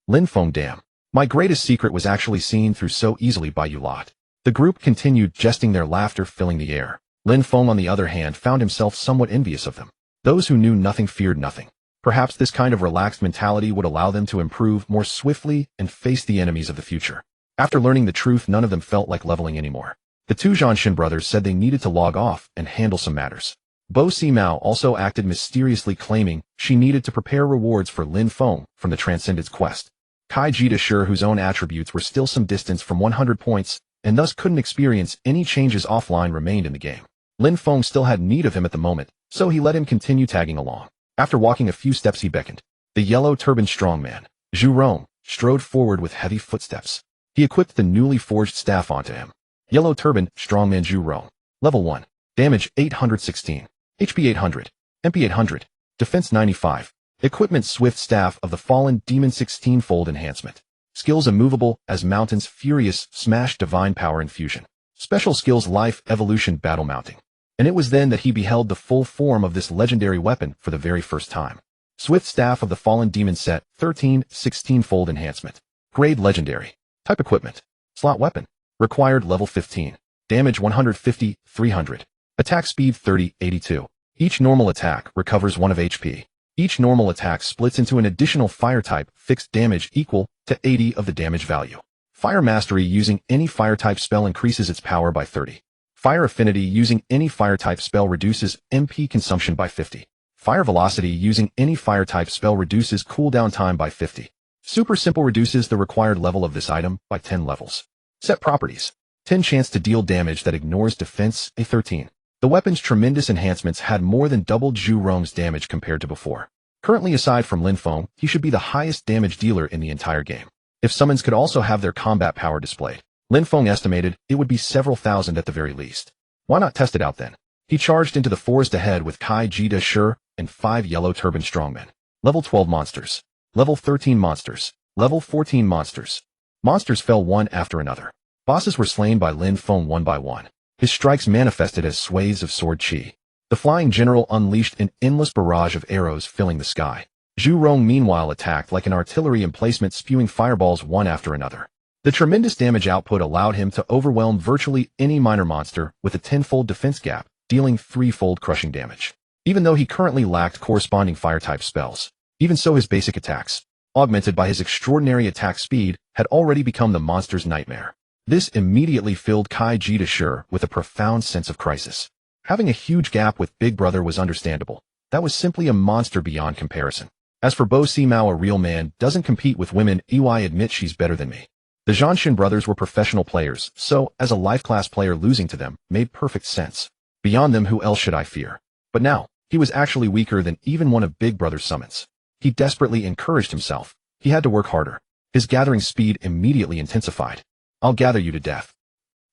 A: Lin Feng, damn. My greatest secret was actually seen through so easily by you lot. The group continued jesting, their laughter filling the air. Lin Feng, on the other hand, found himself somewhat envious of them. Those who knew nothing feared nothing. Perhaps this kind of relaxed mentality would allow them to improve more swiftly and face the enemies of the future. After learning the truth, none of them felt like leveling anymore. The two Zhanshin brothers said they needed to log off and handle some matters. Bo Si Mao also acted mysteriously, claiming she needed to prepare rewards for Lin Feng from the Transcendence quest. Kai Jita sure, whose own attributes were still some distance from 100 points and thus couldn't experience any changes offline, remained in the game. Lin Feng still had need of him at the moment, so he let him continue tagging along. After walking a few steps, he beckoned. The yellow-turbaned strongman, Zhu Rong, strode forward with heavy footsteps. He equipped the newly forged staff onto him. Yellow Turban, Strongman Zhu Rong. Level 1. Damage 816. HP 800. MP 800. Defense 95. Equipment Swift Staff of the Fallen Demon 16-fold enhancement. Skills immovable as mountains, Furious Smash, Divine Power Infusion. Special skills Life Evolution, Battle Mounting. And it was then that he beheld the full form of this legendary weapon for the very first time. Swift Staff of the Fallen Demon Set, 13, 16-fold enhancement. Grade Legendary. Type Equipment. Slot Weapon. Required Level 15. Damage 150, 300. Attack Speed 30, 82. Each normal attack recovers 1 of HP. Each normal attack splits into an additional fire type, fixed damage equal to 80 of the damage value. Fire Mastery, using any fire type spell increases its power by 30. Fire Affinity, using any fire type spell reduces MP consumption by 50. Fire Velocity, using any fire type spell reduces cooldown time by 50. Super Simple, reduces the required level of this item by 10 levels. Set Properties. 10 chance to deal damage that ignores defense, a 13. The weapon's tremendous enhancements had more than doubled Zhu Rong's damage compared to before. Currently, aside from Lin Feng, he should be the highest damage dealer in the entire game. If summons could also have their combat power displayed, Lin Feng estimated it would be several thousand at the very least. Why not test it out then? He charged into the forest ahead with Kai Jita Sure and 5 yellow turban strongmen. Level 12 monsters. Level 13 monsters. Level 14 monsters. Monsters fell one after another. Bosses were slain by Lin Feng one by one. His strikes manifested as swathes of sword chi. The flying general unleashed an endless barrage of arrows filling the sky. Zhu Rong meanwhile attacked like an artillery emplacement, spewing fireballs one after another. The tremendous damage output allowed him to overwhelm virtually any minor monster with a 10-fold defense gap, dealing 3-fold crushing damage. Even though he currently lacked corresponding fire-type spells, even so his basic attacks, augmented by his extraordinary attack speed, had already become the monster's nightmare. This immediately filled Kai Jita Sure with a profound sense of crisis. Having a huge gap with Big Brother was understandable. That was simply a monster beyond comparison. As for Bo Si Mao, a real man doesn't compete with women. I admit she's better than me. The Zhanshin brothers were professional players, so, as a life-class player, losing to them made perfect sense. Beyond them, who else should I fear? But now, he was actually weaker than even one of Big Brother's summons. He desperately encouraged himself. He had to work harder. His gathering speed immediately intensified. I'll gather you to death.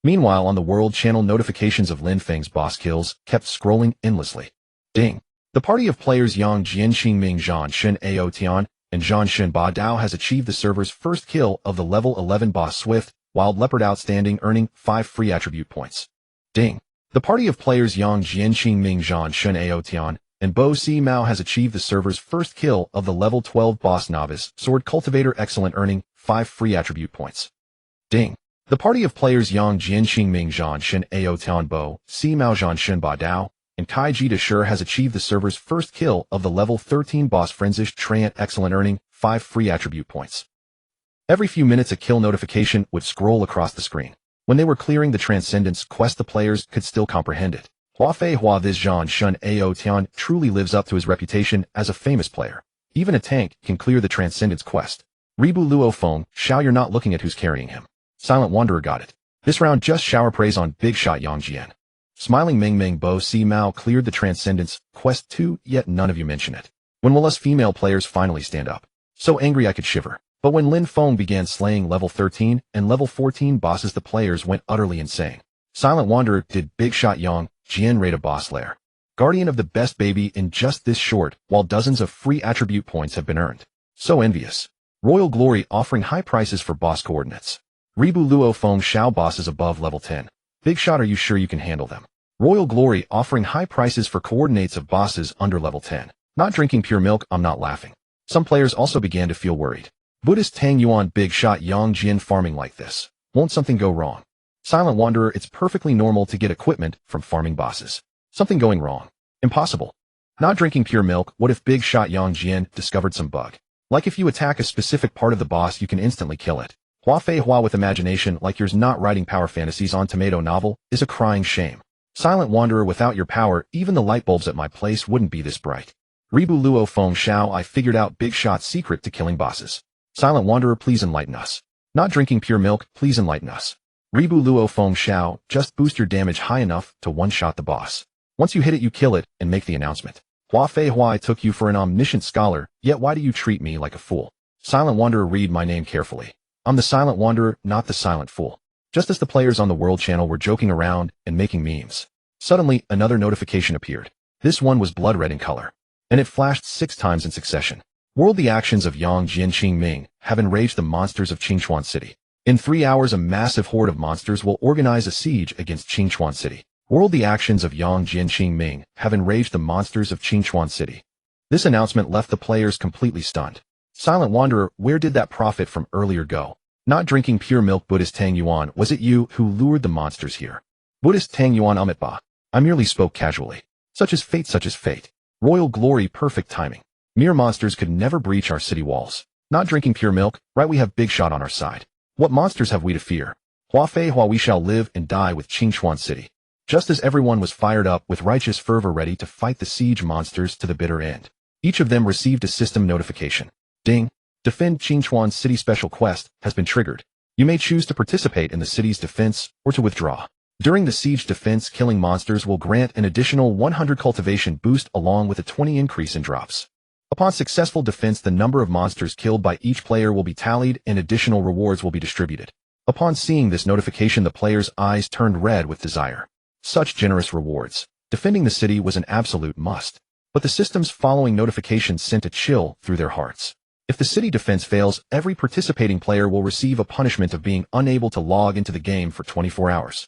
A: Meanwhile, on the World Channel, notifications of Lin Feng's boss kills kept scrolling endlessly. Ding. The party of players Yang Jianxing Ming Zhan Shen Ao Tian and Zhanshin Ba Dao has achieved the server's first kill of the level 11 boss Swift, Wild Leopard, outstanding, earning 5 free attribute points. Ding. The party of players Yang Jianxing Ming Zhan Shen Ao Tian and Bo Si Mao has achieved the server's first kill of the level 12 boss novice sword cultivator, excellent, earning 5 free attribute points. Ding. The party of players Yang Jian Xingming Zhan Shen Ao Tian Bo, Si Mao Zhan Shen Ba Dao, and Kai Ji Dashur has achieved the server's first kill of the level 13 boss Frenzish Treant, excellent, earning 5 free attribute points. Every few minutes a kill notification would scroll across the screen. When they were clearing the Transcendence quest, the players could still comprehend it. Hua Fei Hua, this Zhan Shen Ao Tian truly lives up to his reputation as a famous player. Even a tank can clear the Transcendence quest. Ribu Luo Feng, Xiao, you're not looking at who's carrying him. Silent Wanderer got it. This round just shower praise on Big Shot Yang Jian. Smiling Ming Ming Bo Si Mao cleared the Transcendence quest too, yet none of you mention it. When will us female players finally stand up? So angry I could shiver. But when Lin Feng began slaying level 13 and level 14 bosses, the players went utterly insane. Silent Wanderer, did Big Shot Yang Jian raid a boss lair? Guardian of the best baby in just this short, while dozens of free attribute points have been earned. So envious. Royal Glory offering high prices for boss coordinates. Ribu Luo Feng Xiao bosses above level 10. Big Shot, are you sure you can handle them? Royal Glory offering high prices for coordinates of bosses under level 10. Not drinking pure milk, I'm not laughing. Some players also began to feel worried. Buddhist Tang Yuan, Big Shot Yang Jian farming like this. Won't something go wrong? Silent Wanderer, it's perfectly normal to get equipment from farming bosses. Something going wrong? Impossible. Not drinking pure milk, what if Big Shot Yang Jian discovered some bug? Like if you attack a specific part of the boss, you can instantly kill it. Hua Fei Hua, with imagination like yours, not writing power fantasies on tomato novel is a crying shame. Silent Wanderer, without your power, even the light bulbs at my place wouldn't be this bright. Ribu Luo Feng Xiao, I figured out Big Shot's secret to killing bosses. Silent Wanderer, please enlighten us. Not drinking pure milk, please enlighten us. Ribu Luo Feng Xiao, just boost your damage high enough to one-shot the boss. Once you hit it, you kill it and make the announcement. Hua Fei Hua, I took you for an omniscient scholar, yet why do you treat me like a fool? Silent Wanderer, read my name carefully. I'm the Silent Wanderer, not the Silent Fool. Just as the players on the World Channel were joking around and making memes, suddenly another notification appeared. This one was blood red in color, and it flashed 6 times in succession. World, the actions of Yang Jian Qingming have enraged the monsters of Qingchuan City. In 3 hours, a massive horde of monsters will organize a siege against Qingchuan City. World, the actions of Yang Jian Qingming have enraged the monsters of Qingchuan City. This announcement left the players completely stunned. Silent Wanderer, where did that prophet from earlier go? Not drinking pure milk, Buddhist Tang Yuan, was it you who lured the monsters here? Buddhist Tang Yuan, Amitba. I merely spoke casually. Such is fate, such is fate. Royal Glory, perfect timing. Mere monsters could never breach our city walls. Not drinking pure milk, right, we have Big Shot on our side. What monsters have we to fear? Hua Fei Hua, we shall live and die with Qingchuan City. Just as everyone was fired up with righteous fervor, ready to fight the siege monsters to the bitter end, each of them received a system notification. Ding. Defend Qingchuan City special quest has been triggered. You may choose to participate in the city's defense or to withdraw. During the siege defense, killing monsters will grant an additional 100 cultivation boost along with a 20 increase in drops. Upon successful defense, the number of monsters killed by each player will be tallied and additional rewards will be distributed. Upon seeing this notification, the players' eyes turned red with desire. Such generous rewards. Defending the city was an absolute must. But the system's following notifications sent a chill through their hearts. If the city defense fails, every participating player will receive a punishment of being unable to log into the game for 24 hours.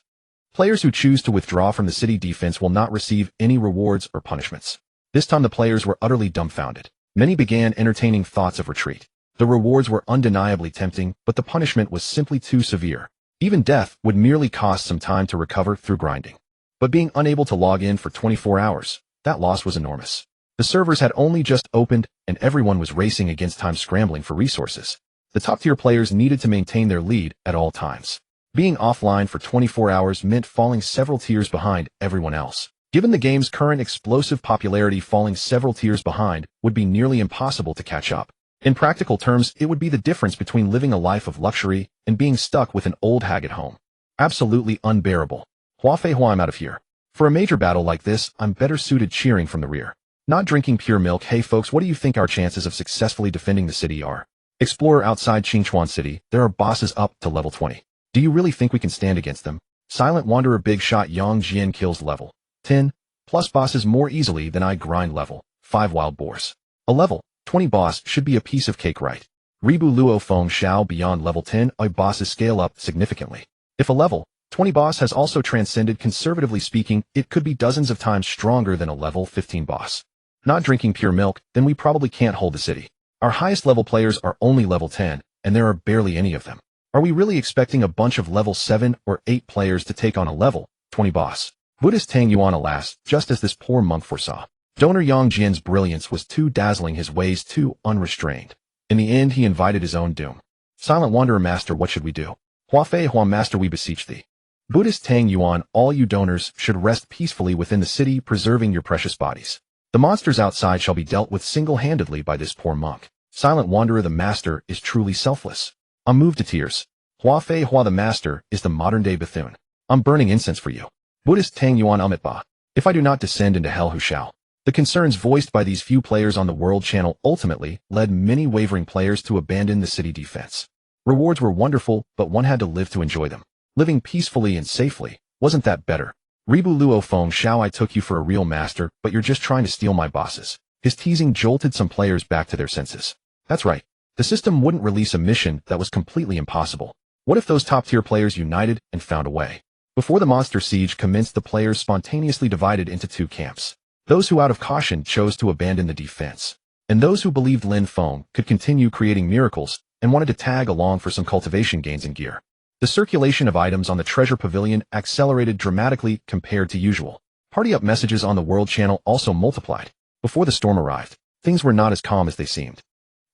A: Players who choose to withdraw from the city defense will not receive any rewards or punishments. This time the players were utterly dumbfounded. Many began entertaining thoughts of retreat. The rewards were undeniably tempting, but the punishment was simply too severe. Even death would merely cost some time to recover through grinding. But being unable to log in for 24 hours, that loss was enormous. The servers had only just opened, and everyone was racing against time, scrambling for resources. The top-tier players needed to maintain their lead at all times. Being offline for 24 hours meant falling several tiers behind everyone else. Given the game's current explosive popularity, falling several tiers behind would be nearly impossible to catch up. In practical terms, it would be the difference between living a life of luxury and being stuck with an old hag at home. Absolutely unbearable. Hua Fei Hua, I'm out of here. For a major battle like this, I'm better suited cheering from the rear. Not drinking pure milk. Hey folks, what do you think our chances of successfully defending the city are? Explorer, outside Qingchuan City, there are bosses up to level 20. Do you really think we can stand against them? Silent Wanderer, Big Shot Yang Jian kills level 10 plus bosses more easily than I grind level 5 wild boars. A level 20 boss should be a piece of cake, right? Ribu Luo Feng Xiao, beyond level 10, bosses scale up significantly. If a level 20 boss has also transcended, conservatively speaking, it could be dozens of times stronger than a level 15 boss. Not drinking pure milk, then we probably can't hold the city. Our highest level players are only level 10, and there are barely any of them. Are we really expecting a bunch of level 7 or 8 players to take on a level 20 boss? Buddhist Tang Yuan alas, just as this poor monk foresaw. Donor Yang Jian's brilliance was too dazzling, his ways too unrestrained. In the end, he invited his own doom. Silent Wanderer Master, what should we do? Hua Fei Hua Master, we beseech thee. Buddhist Tang Yuan, all you donors should rest peacefully within the city, preserving your precious bodies. The monsters outside shall be dealt with single-handedly by this poor monk. Silent Wanderer, the Master is truly selfless. I'm moved to tears. Hua Fei Hua, the Master is the modern-day Bethune. I'm burning incense for you. Buddhist Tang Yuan Amitabha. If I do not descend into hell, who shall? The concerns voiced by these few players on the World Channel ultimately led many wavering players to abandon the city defense. Rewards were wonderful, but one had to live to enjoy them. Living peacefully and safely, wasn't that better? Ribu Luo Feng Shao, I took you for a real master, but you're just trying to steal my bosses. His teasing jolted some players back to their senses. That's right. The system wouldn't release a mission that was completely impossible. What if those top-tier players united and found a way? Before the monster siege commenced, the players spontaneously divided into two camps. Those who out of caution chose to abandon the defense, and those who believed Lin Feng could continue creating miracles and wanted to tag along for some cultivation gains and gear. The circulation of items on the treasure pavilion accelerated dramatically compared to usual. Party-up messages on the World Channel also multiplied. Before the storm arrived, things were not as calm as they seemed.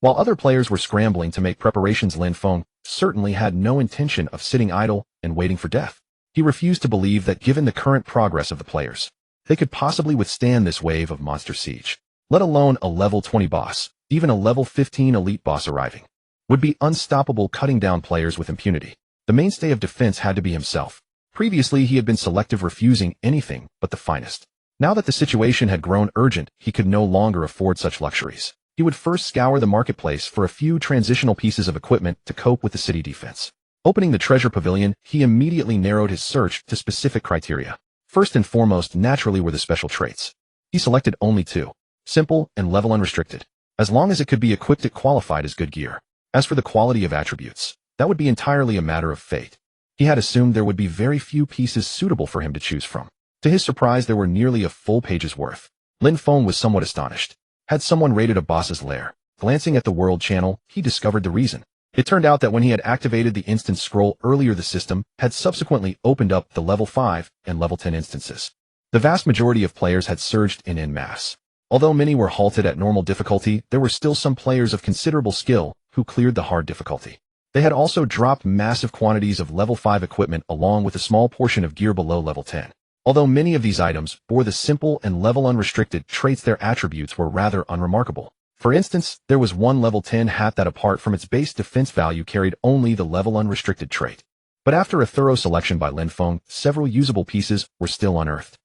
A: While other players were scrambling to make preparations, Lin Feng certainly had no intention of sitting idle and waiting for death. He refused to believe that given the current progress of the players, they could possibly withstand this wave of monster siege. Let alone a level 20 boss, even a level 15 elite boss arriving, would be unstoppable, cutting down players with impunity. The mainstay of defense had to be himself. Previously, he had been selective, refusing anything but the finest. Now that the situation had grown urgent, he could no longer afford such luxuries. He would first scour the marketplace for a few transitional pieces of equipment to cope with the city defense. Opening the treasure pavilion, he immediately narrowed his search to specific criteria. First and foremost, naturally, were the special traits. He selected only two: simple and level unrestricted. As long as it could be equipped, it qualified as good gear. As for the quality of attributes, that would be entirely a matter of fate. He had assumed there would be very few pieces suitable for him to choose from. To his surprise, there were nearly a full page's worth. Lin Feng was somewhat astonished. Had someone raided a boss's lair? Glancing at the World Channel, he discovered the reason. It turned out that when he had activated the instant scroll earlier, the system had subsequently opened up the level 5 and level 10 instances. The vast majority of players had surged in en masse. Although many were halted at normal difficulty, there were still some players of considerable skill who cleared the hard difficulty. They had also dropped massive quantities of level 5 equipment along with a small portion of gear below level 10. Although many of these items bore the simple and level unrestricted traits, their attributes were rather unremarkable. For instance, there was one level 10 hat that, apart from its base defense value, carried only the level unrestricted trait. But after a thorough selection by Lin Feng, several usable pieces were still unearthed.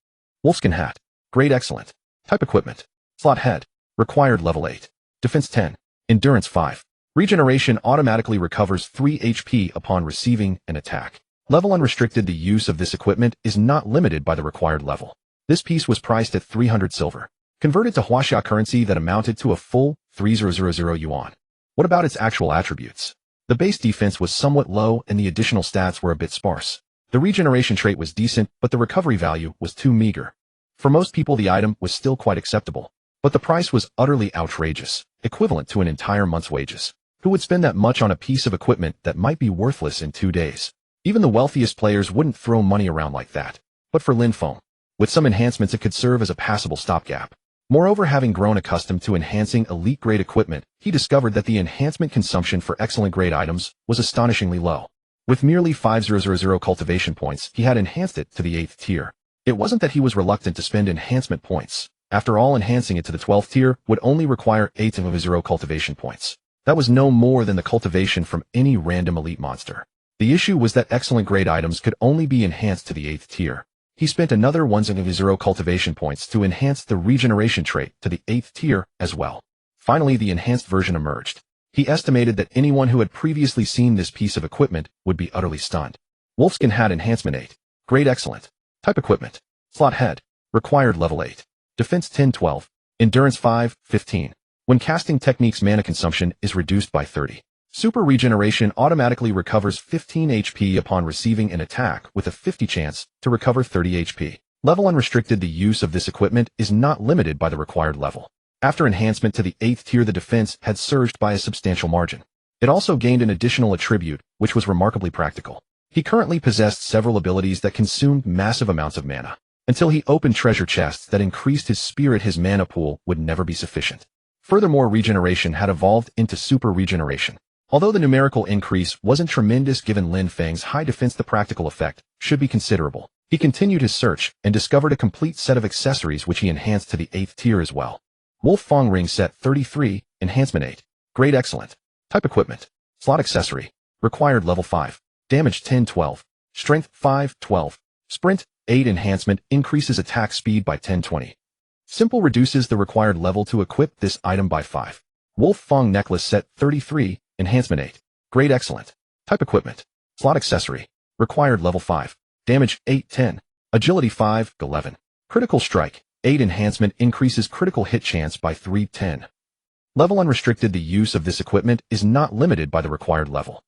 A: Wolfskin hat. Grade excellent. Type equipment. Slot head. Required level 8. Defense 10. Endurance 5. Regeneration automatically recovers 3 HP upon receiving an attack. Level unrestricted. The use of this equipment is not limited by the required level. This piece was priced at 300 silver. Converted to Huaxia currency, that amounted to a full 3000 yuan. What about its actual attributes? The base defense was somewhat low and the additional stats were a bit sparse. The regeneration trait was decent, but the recovery value was too meager. For most people, the item was still quite acceptable, but the price was utterly outrageous, equivalent to an entire month's wages. Who would spend that much on a piece of equipment that might be worthless in 2 days? Even the wealthiest players wouldn't throw money around like that. But for Lin Feng, with some enhancements, it could serve as a passable stopgap. Moreover, having grown accustomed to enhancing elite-grade equipment, he discovered that the enhancement consumption for excellent-grade items was astonishingly low. With merely 5000 cultivation points, he had enhanced it to the 8th tier. It wasn't that he was reluctant to spend enhancement points. After all, enhancing it to the 12th tier would only require 800 cultivation points. That was no more than the cultivation from any random elite monster. The issue was that excellent-grade items could only be enhanced to the 8th tier. He spent another 100 cultivation points to enhance the regeneration trait to the 8th tier as well. Finally, the enhanced version emerged. He estimated that anyone who had previously seen this piece of equipment would be utterly stunned. Wolfskin hat enhancement 8. Grade excellent. Type equipment. Slot head. Required level 8. Defense 10-12. Endurance 5-15. When casting techniques, mana consumption is reduced by 30. Super regeneration automatically recovers 15 HP upon receiving an attack with a 50 chance to recover 30 HP. Level unrestricted. The use of this equipment is not limited by the required level. After enhancement to the 8th tier, the defense had surged by a substantial margin. It also gained an additional attribute, which was remarkably practical. He currently possessed several abilities that consumed massive amounts of mana. Until he opened treasure chests that increased his spirit, his mana pool would never be sufficient. Furthermore, regeneration had evolved into super regeneration. Although the numerical increase wasn't tremendous given Lin Feng's high defense, the practical effect should be considerable. He continued his search and discovered a complete set of accessories which he enhanced to the 8th tier as well. Wolf Fong Ring Set 33, Enhancement 8. Grade Excellent. Type Equipment. Slot Accessory. Required Level 5. Damage 10-12. Strength 5-12. Sprint 8. Enhancement increases attack speed by 10-20. Simple reduces the required level to equip this item by 5. Wolf Fong Necklace Set 33, Enhancement 8. Grade Excellent. Type Equipment. Slot Accessory. Required Level 5. Damage 8-10. Agility 5-11. Critical Strike 8. Enhancement increases critical hit chance by 3-10. Level unrestricted. The use of this equipment is not limited by the required level.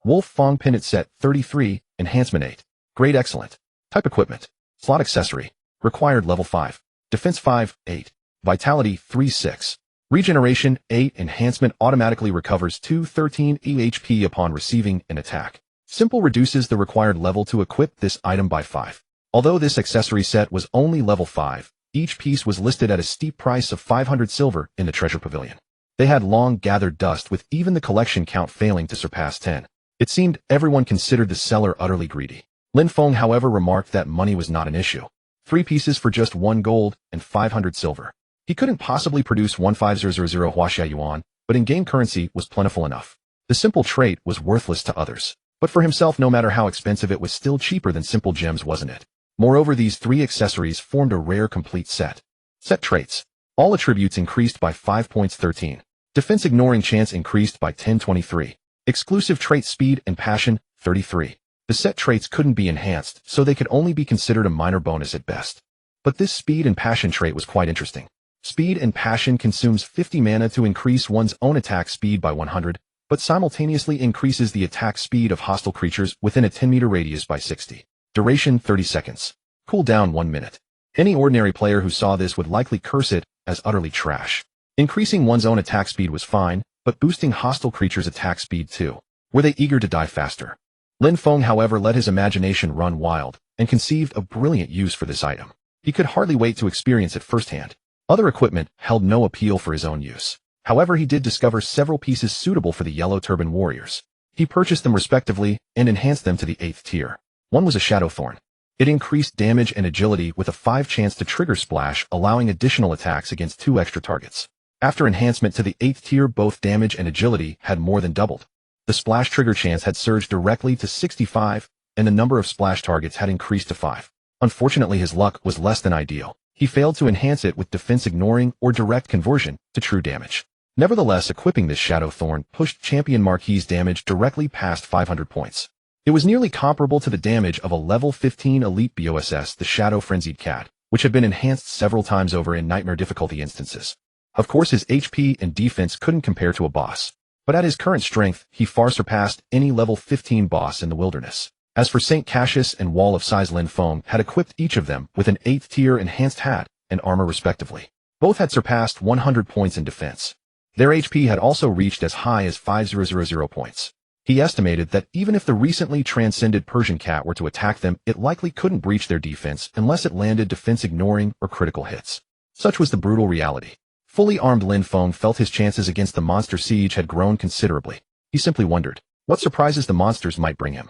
A: Wolf Fong Pennant Set 33, Enhancement 8. Grade Excellent. Type Equipment. Slot Accessory. Required Level 5. Defense 5-8. Vitality 3-6. Regeneration 8. Enhancement automatically recovers 213 EHP upon receiving an attack. Simple reduces the required level to equip this item by 5. Although this accessory set was only level 5, each piece was listed at a steep price of 500 silver in the treasure pavilion. They had long gathered dust, with even the collection count failing to surpass 10. It seemed everyone considered the seller utterly greedy. Lin Feng, however, remarked that money was not an issue. 3 pieces for just 1 gold and 500 silver. He couldn't possibly produce 15000 Huaxia yuan, but in-game currency was plentiful enough. The simple trait was worthless to others. But for himself, no matter how expensive, it was still cheaper than simple gems, wasn't it? Moreover, these 3 accessories formed a rare complete set. Set traits. All attributes increased by 5 points 13. Defense ignoring chance increased by 10-23. Exclusive trait speed and passion 33. The set traits couldn't be enhanced, so they could only be considered a minor bonus at best. But this speed and passion trait was quite interesting. Speed and passion consumes 50 mana to increase one's own attack speed by 100, but simultaneously increases the attack speed of hostile creatures within a 10-meter radius by 60. Duration 30 seconds. Cooldown 1 minute. Any ordinary player who saw this would likely curse it as utterly trash. Increasing one's own attack speed was fine, but boosting hostile creatures' attack speed too. Were they eager to die faster? Lin Feng, however, let his imagination run wild and conceived a brilliant use for this item. He could hardly wait to experience it firsthand. Other equipment held no appeal for his own use. However, he did discover several pieces suitable for the Yellow Turban warriors. He purchased them respectively and enhanced them to the 8th tier. One was a Shadow Thorn. It increased damage and agility with a 5 chance to trigger splash, allowing additional attacks against 2 extra targets. After enhancement to the 8th tier, both damage and agility had more than doubled. The splash trigger chance had surged directly to 65, and the number of splash targets had increased to 5. Unfortunately, his luck was less than ideal. He failed to enhance it with defense ignoring or direct conversion to true damage. Nevertheless, equipping this Shadow Thorn pushed Champion Marquis's damage directly past 500 points. It was nearly comparable to the damage of a level 15 elite BOSS, the Shadow Frenzied Cat, which had been enhanced several times over in nightmare difficulty instances. Of course, his HP and defense couldn't compare to a boss. But at his current strength, he far surpassed any level 15 boss in the wilderness. As for St. Cassius and Wall of Size, Lin Feng had equipped each of them with an 8th tier enhanced hat and armor respectively. Both had surpassed 100 points in defense. Their HP had also reached as high as 5000 points. He estimated that even if the recently transcended Persian cat were to attack them, it likely couldn't breach their defense unless it landed defense ignoring or critical hits. Such was the brutal reality. Fully armed Lin Feng felt his chances against the monster siege had grown considerably. He simply wondered what surprises the monsters might bring him.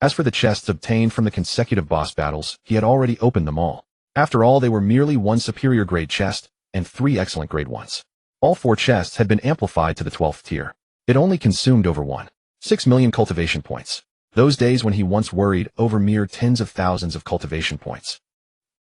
A: As for the chests obtained from the consecutive boss battles, he had already opened them all. After all, they were merely 1 superior grade chest and 3 excellent grade ones. All 4 chests had been amplified to the 12th tier. It only consumed over 1.6 million cultivation points. Those days when he once worried over mere tens of thousands of cultivation points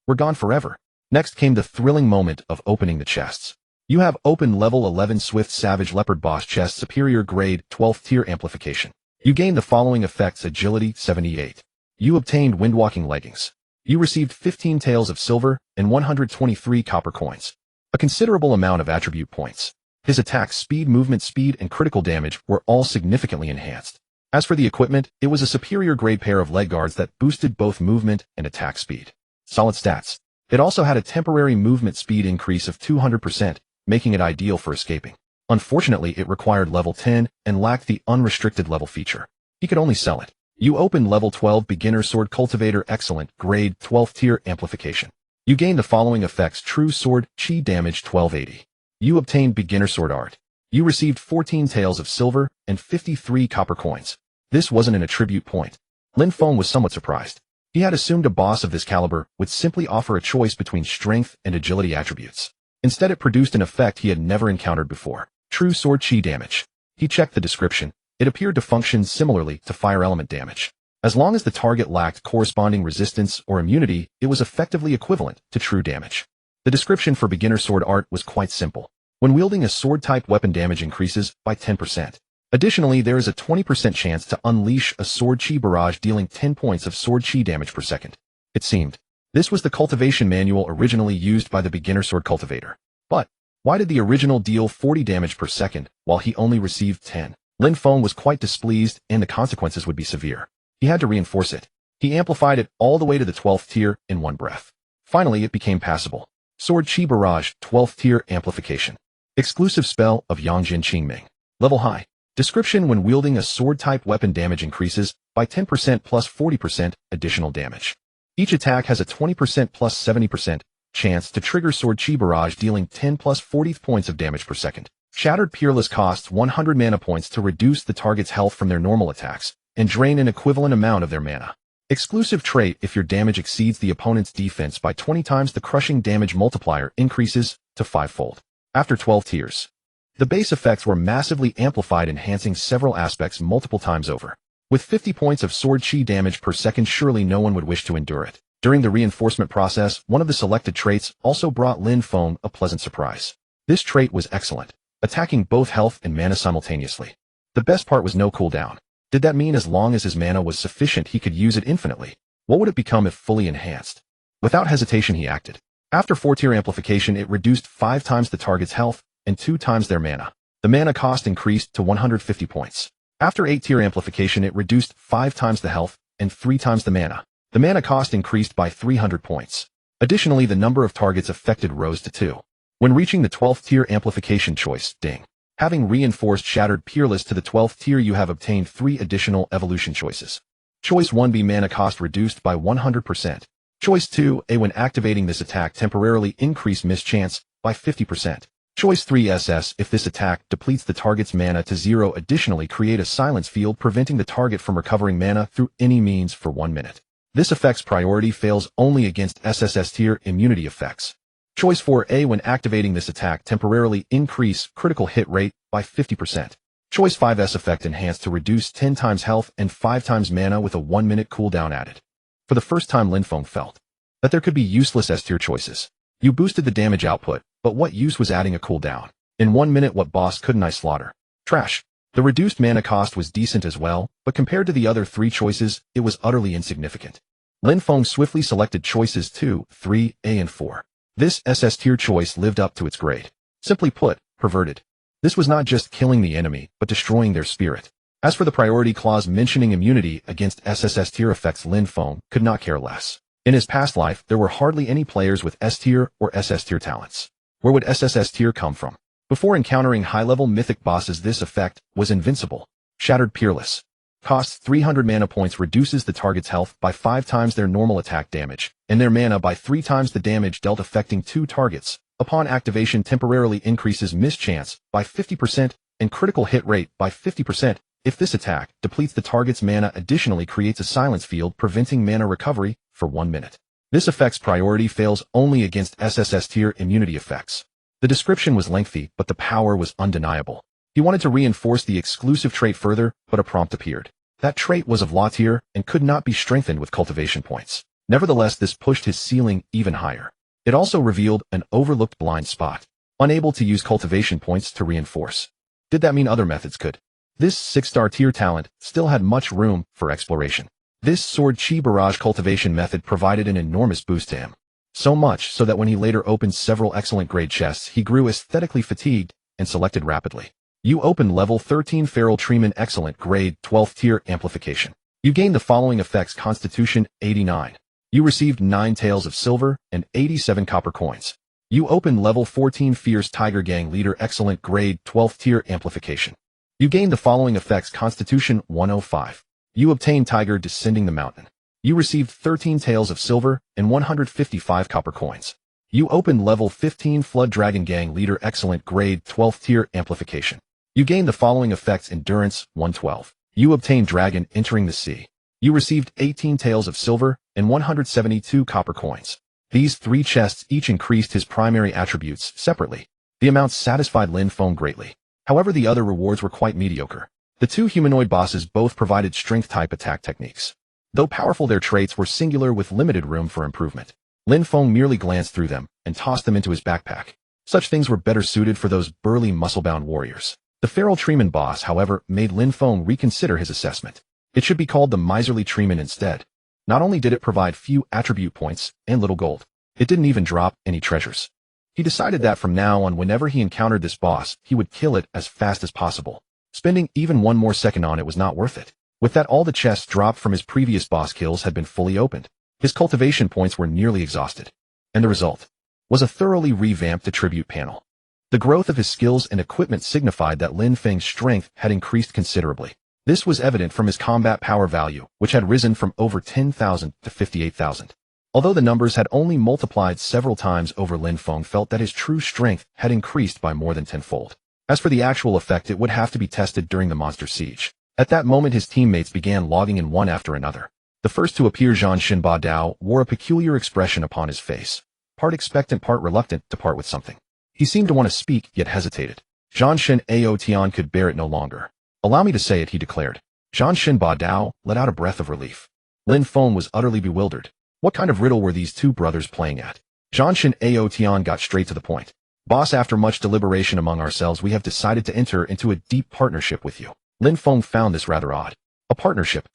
A: were gone forever. Next came the thrilling moment of opening the chests. You have opened level 11 Swift Savage Leopard Boss Chest Superior Grade 12th Tier Amplification. You gained the following effects: Agility 78. You obtained Windwalking Leggings. You received 15 taels of silver and 123 copper coins. A considerable amount of attribute points. His attack speed, movement speed, and critical damage were all significantly enhanced. As for the equipment, it was a superior grade pair of leg guards that boosted both movement and attack speed. Solid stats. It also had a temporary movement speed increase of 200%, making it ideal for escaping. Unfortunately, it required level 10 and lacked the unrestricted level feature. He could only sell it. You opened level 12 Beginner Sword Cultivator Excellent Grade 12th Tier Amplification. You gained the following effects: True Sword, Chi Damage 1280. You obtained Beginner Sword Art. You received 14 taels of silver and 53 copper coins. This wasn't an attribute point. Lin Feng was somewhat surprised. He had assumed a boss of this caliber would simply offer a choice between strength and agility attributes. Instead, it produced an effect he had never encountered before. True Sword Chi Damage. He checked the description. It appeared to function similarly to fire element damage. As long as the target lacked corresponding resistance or immunity, it was effectively equivalent to true damage. The description for Beginner Sword Art was quite simple. When wielding a sword-type weapon, damage increases by 10%. Additionally, there is a 20% chance to unleash a sword chi barrage dealing 10 points of sword chi damage per second. It seemed. This was the cultivation manual originally used by the beginner sword cultivator. But why did the original deal 40 damage per second while he only received 10? Lin Feng was quite displeased, and the consequences would be severe. He had to reinforce it. He amplified it all the way to the 12th tier in one breath. Finally, it became passable. Sword Chi Barrage 12th tier amplification. Exclusive spell of Yangjin Qingming. Level high. Description: when wielding a sword-type weapon, damage increases by 10% plus 40% additional damage. Each attack has a 20% plus 70% chance to trigger Sword Chi Barrage, dealing 10 plus 40 points of damage per second. Shattered Peerless costs 100 mana points to reduce the target's health from their normal attacks and drain an equivalent amount of their mana. Exclusive trait: if your damage exceeds the opponent's defense by 20 times, the crushing damage multiplier increases to 5-fold. After 12 tiers, the base effects were massively amplified, enhancing several aspects multiple times over. With 50 points of sword chi damage per second, surely no one would wish to endure it. During the reinforcement process, one of the selected traits also brought Lin Feng a pleasant surprise. This trait was excellent, attacking both health and mana simultaneously. The best part was no cooldown. Did that mean as long as his mana was sufficient, he could use it infinitely? What would it become if fully enhanced? Without hesitation, he acted. After 4-tier amplification, it reduced 5 times the target's health and 2 times their mana. The mana cost increased to 150 points. After 8-tier amplification, it reduced 5 times the health and 3 times the mana. The mana cost increased by 300 points. Additionally, the number of targets affected rose to 2. When reaching the 12th tier amplification choice, ding. Having reinforced Shattered Peerless to the 12th tier, you have obtained 3 additional evolution choices. Choice 1B, mana cost reduced by 100%. Choice 2A, when activating this attack, temporarily increase miss chance by 50%. Choice 3SS, if this attack depletes the target's mana to 0, additionally create a silence field preventing the target from recovering mana through any means for 1 minute. This effect's priority fails only against SSS tier immunity effects. Choice 4A, when activating this attack, temporarily increase critical hit rate by 50%. Choice 5S effect, enhanced to reduce 10 times health and 5 times mana with a 1-minute cooldown added. For the first time, Lin Feng felt that there could be useless S-tier choices. You boosted the damage output, but what use was adding a cooldown? In 1 minute, what boss couldn't I slaughter? Trash. The reduced mana cost was decent as well, but compared to the other 3 choices, it was utterly insignificant. Lin Feng swiftly selected choices 2, 3, A and 4. This SS tier choice lived up to its grade. Simply put, perverted. This was not just killing the enemy, but destroying their spirit. As for the priority clause mentioning immunity against SSS tier effects, Lin Feng could not care less. In his past life, there were hardly any players with S tier or SS tier talents. Where would SSS tier come from? Before encountering high-level mythic bosses, this effect was invincible. Shattered Peerless. Costs 300 mana points, reduces the target's health by 5 times their normal attack damage, and their mana by 3 times the damage dealt, affecting 2 targets. Upon activation, temporarily increases miss chance by 50% and critical hit rate by 50%. If this attack depletes the target's mana, additionally creates a silence field preventing mana recovery for 1 minute. This effect's priority fails only against SSS tier immunity effects. The description was lengthy, but the power was undeniable. He wanted to reinforce the exclusive trait further, but a prompt appeared. That trait was of law tier and could not be strengthened with cultivation points. Nevertheless, this pushed his ceiling even higher. It also revealed an overlooked blind spot, unable to use cultivation points to reinforce. Did that mean other methods could? This 6-star tier talent still had much room for exploration. This Sword Chi Barrage cultivation method provided an enormous boost to him. So much so that when he later opened several excellent grade chests, he grew aesthetically fatigued and selected rapidly. You opened level 13 Feral Treeman Excellent Grade 12th Tier Amplification. You gained the following effects: Constitution 89. You received 9 taels of silver and 87 copper coins. You opened level 14 Fierce Tiger Gang Leader Excellent Grade 12th Tier Amplification. You gained the following effects: Constitution 105. You obtained Tiger Descending the Mountain. You received 13 taels of silver and 155 copper coins. You opened level 15 Flood Dragon Gang Leader Excellent Grade 12th Tier Amplification. You gained the following effects: Endurance 112. You obtained Dragon Entering the Sea. You received 18 taels of silver and 172 copper coins. These 3 chests each increased his primary attributes separately. The amounts satisfied Lin Feng greatly. However, the other rewards were quite mediocre. The 2 humanoid bosses both provided strength-type attack techniques. Though powerful, their traits were singular with limited room for improvement. Lin Feng merely glanced through them and tossed them into his backpack. Such things were better suited for those burly, muscle-bound warriors. The feral treeman boss, however, made Lin Feng reconsider his assessment. It should be called the miserly treeman instead. Not only did it provide few attribute points and little gold, it didn't even drop any treasures. He decided that from now on, whenever he encountered this boss, he would kill it as fast as possible. Spending even one more second on it was not worth it. With that, all the chests dropped from his previous boss kills had been fully opened. His cultivation points were nearly exhausted. And the result was a thoroughly revamped attribute panel. The growth of his skills and equipment signified that Lin Feng's strength had increased considerably. This was evident from his combat power value, which had risen from over 10,000 to 58,000. Although the numbers had only multiplied several times over, Lin Feng felt that his true strength had increased by more than tenfold. As for the actual effect, it would have to be tested during the monster siege. At that moment, his teammates began logging in one after another. The first to appear, Zhan Shinba Dao, wore a peculiar expression upon his face, part expectant, part reluctant to part with something. He seemed to want to speak, yet hesitated. Zhan Shin Ao Tian could bear it no longer. "Allow me to say it," he declared. Zhan Shinba Dao let out a breath of relief. Lin Feng was utterly bewildered. What kind of riddle were these 2 brothers playing at? Zhan Shin Ao Tian got straight to the point. "Boss, after much deliberation among ourselves, we have decided to enter into a deep partnership with you." Lin Feng found this rather odd. A partnership?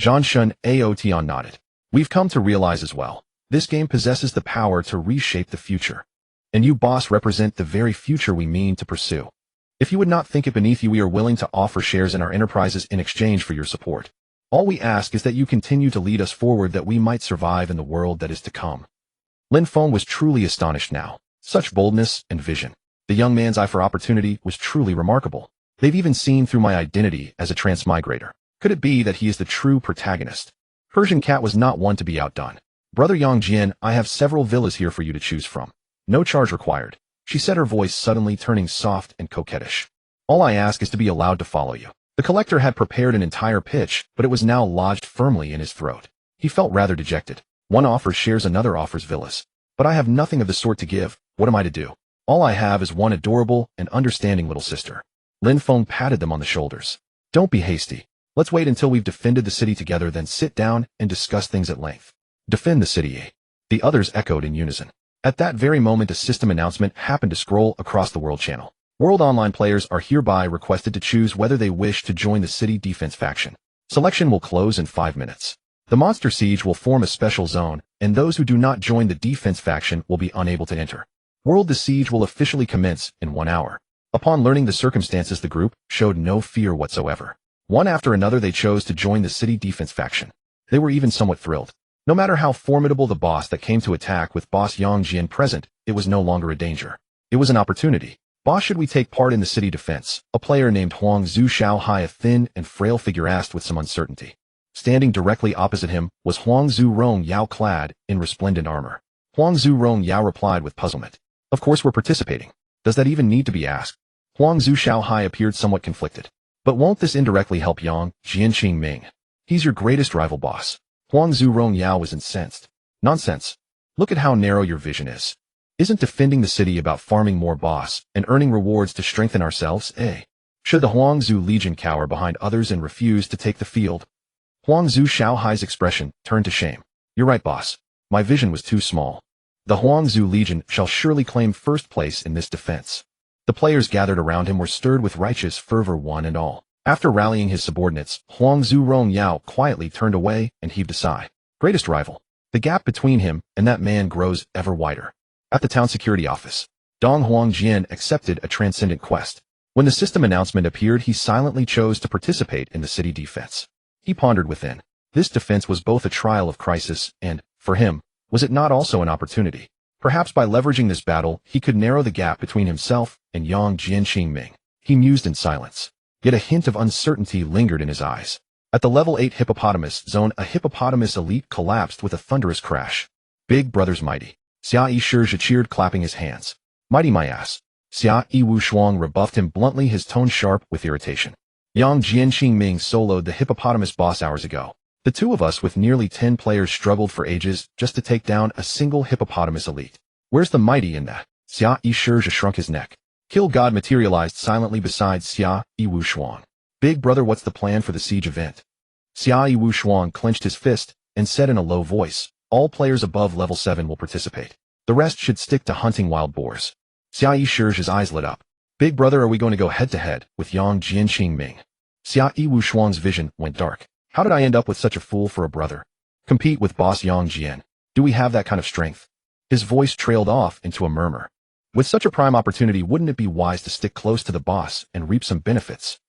A: Zhan Shin Ao Tian nodded. "We've come to realize as well. This game possesses the power to reshape the future. And you, boss, represent the very future we mean to pursue. If you would not think it beneath you, we are willing to offer shares in our enterprises in exchange for your support. All we ask is that you continue to lead us forward, that we might survive in the world that is to come." Lin Feng was truly astonished now. Such boldness and vision. The young man's eye for opportunity was truly remarkable. "They've even seen through my identity as a transmigrator. Could it be that he is the true protagonist?" Persian Cat was not one to be outdone. "Brother Yang Jian, I have several villas here for you to choose from. No charge required," she said, her voice suddenly turning soft and coquettish. "All I ask is to be allowed to follow you." The collector had prepared an entire pitch, but it was now lodged firmly in his throat. He felt rather dejected. One offers shares, another offers villas. "But I have nothing of the sort to give. What am I to do? All I have is one adorable and understanding little sister." Lin Feng patted them on the shoulders. "Don't be hasty. Let's wait until we've defended the city together, then sit down and discuss things at length." "Defend the city, eh?" The others echoed in unison. At that very moment, a system announcement happened to scroll across the World channel. "World Online players are hereby requested to choose whether they wish to join the city defense faction. Selection will close in 5 minutes. The monster siege will form a special zone, and those who do not join the defense faction will be unable to enter. World the siege will officially commence in 1 hour." Upon learning the circumstances, the group showed no fear whatsoever. One after another, they chose to join the city defense faction. They were even somewhat thrilled. No matter how formidable the boss that came to attack, with boss Yang Jian present, it was no longer a danger. It was an opportunity. "Boss, should we take part in the city defense?" a player named Huang Zhu Xiaohai, a thin and frail figure, asked with some uncertainty. Standing directly opposite him was Huang Zhu Rong Yao, clad in resplendent armor. Huang Zhu Rong Yao replied with puzzlement. "Of course we're participating. Does that even need to be asked?" Huang Zhu Xiaohai appeared somewhat conflicted. "But won't this indirectly help Yang Jianqing Ming? He's your greatest rival, boss." Huang Zhu Rong Yao was incensed. "Nonsense. Look at how narrow your vision is. Isn't defending the city about farming more boss and earning rewards to strengthen ourselves, eh? Should the Huang Zhu Legion cower behind others and refuse to take the field?" Huang Zhu Xiaohai's expression turned to shame. "You're right, boss. My vision was too small. The Huang Zhu Legion shall surely claim first place in this defense." The players gathered around him were stirred with righteous fervor, one and all. After rallying his subordinates, Huang Zhu Rong Yao quietly turned away and heaved a sigh. Greatest rival. The gap between him and that man grows ever wider. At the town security office, Dong Huangjian accepted a transcendent quest. When the system announcement appeared, he silently chose to participate in the city defense. He pondered within. This defense was both a trial of crisis and for him, was it not also an opportunity? Perhaps by leveraging this battle, he could narrow the gap between himself and Yang Jianqingming. He mused in silence. Yet a hint of uncertainty lingered in his eyes. At the level 8 hippopotamus zone, a hippopotamus elite collapsed with a thunderous crash. Big brother's mighty. Xia Yishizhi cheered, clapping his hands. Mighty my ass. Xia Yiwu Shuang rebuffed him bluntly, his tone sharp with irritation. Yang Jianqingming soloed the hippopotamus boss hours ago. The two of us with nearly 10 players struggled for ages just to take down a single hippopotamus elite. Where's the mighty in that? Xia Yishizhi shrunk his neck. Kill God materialized silently beside Xia Yiwu Shuang. Big brother, what's the plan for the siege event? Xia Yiwu Shuang clenched his fist and said in a low voice, all players above level 7 will participate. The rest should stick to hunting wild boars. Xia Yishizhi's eyes lit up. Big brother, are we going to go head-to-head with Yang Jianqingming? Xia Yiwu Shuang's vision went dark. How did I end up with such a fool for a brother? Compete with boss Yang Jian. Do we have that kind of strength? His voice trailed off into a murmur. With such a prime opportunity, wouldn't it be wise to stick close to the boss and reap some benefits?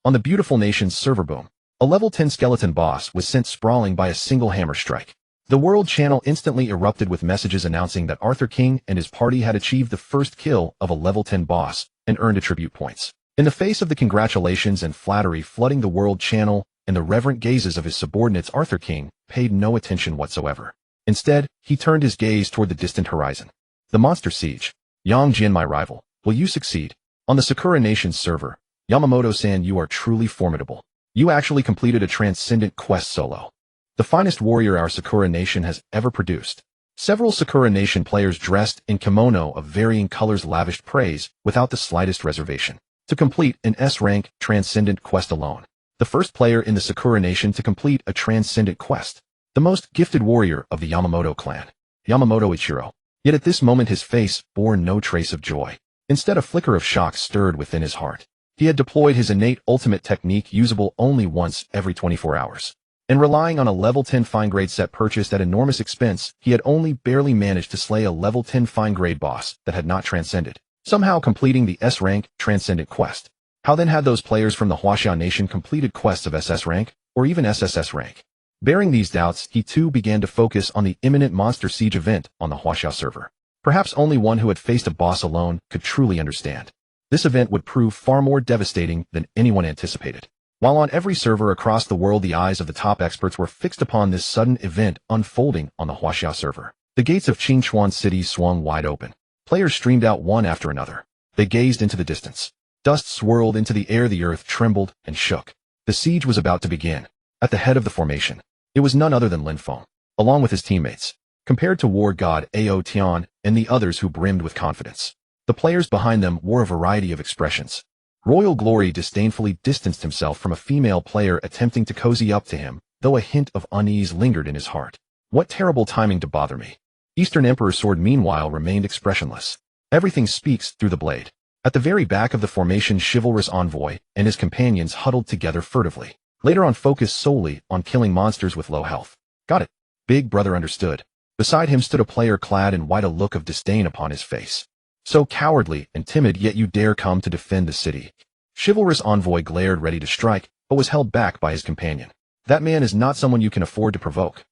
A: On the beautiful nation's server boom, a level 10 skeleton boss was sent sprawling by a single hammer strike. The world channel instantly erupted with messages announcing that Arthur King and his party had achieved the first kill of a level 10 boss and earned attribute points. In the face of the congratulations and flattery flooding the world channel and the reverent gazes of his subordinates, Arthur King paid no attention whatsoever. Instead, he turned his gaze toward the distant horizon. The monster siege. Yang Jian, my rival, will you succeed? On the Sakura Nation's server, Yamamoto-san, you are truly formidable. You actually completed a transcendent quest solo. The finest warrior our Sakura Nation has ever produced. Several Sakura Nation players dressed in kimono of varying colors lavished praise without the slightest reservation. To complete an S-rank transcendent quest alone. The first player in the Sakura Nation to complete a transcendent quest. The most gifted warrior of the Yamamoto clan. Yamamoto Ichiro. Yet at this moment his face bore no trace of joy. Instead, a flicker of shock stirred within his heart. He had deployed his innate ultimate technique, usable only once every 24 hours. And relying on a level 10 fine-grade set purchased at enormous expense, he had only barely managed to slay a level 10 fine-grade boss that had not transcended, somehow completing the S-rank transcendent quest. How then had those players from the Huaxia Nation completed quests of SS rank, or even SSS rank? Bearing these doubts, he too began to focus on the imminent monster siege event on the Huaxia server. Perhaps only one who had faced a boss alone could truly understand. This event would prove far more devastating than anyone anticipated. While on every server across the world the eyes of the top experts were fixed upon this sudden event unfolding on the Huaxia server, the gates of Qingchuan City swung wide open. Players streamed out one after another. They gazed into the distance. Dust swirled into the air, the earth trembled and shook. The siege was about to begin. At the head of the formation, it was none other than Lin Feng, along with his teammates. Compared to war god Ao Tian and the others who brimmed with confidence, the players behind them wore a variety of expressions. Royal Glory disdainfully distanced himself from a female player attempting to cozy up to him, though a hint of unease lingered in his heart. What terrible timing to bother me. Eastern Emperor's sword meanwhile remained expressionless. Everything speaks through the blade. At the very back of the formation, chivalrous envoy and his companions huddled together furtively. Later on, focused solely on killing monsters with low health. Got it. Big brother understood. Beside him stood a player clad in white, a look of disdain upon his face. So cowardly and timid, yet you dare come to defend the city. Chivalrous envoy glared, ready to strike, but was held back by his companion. That man is not someone you can afford to provoke.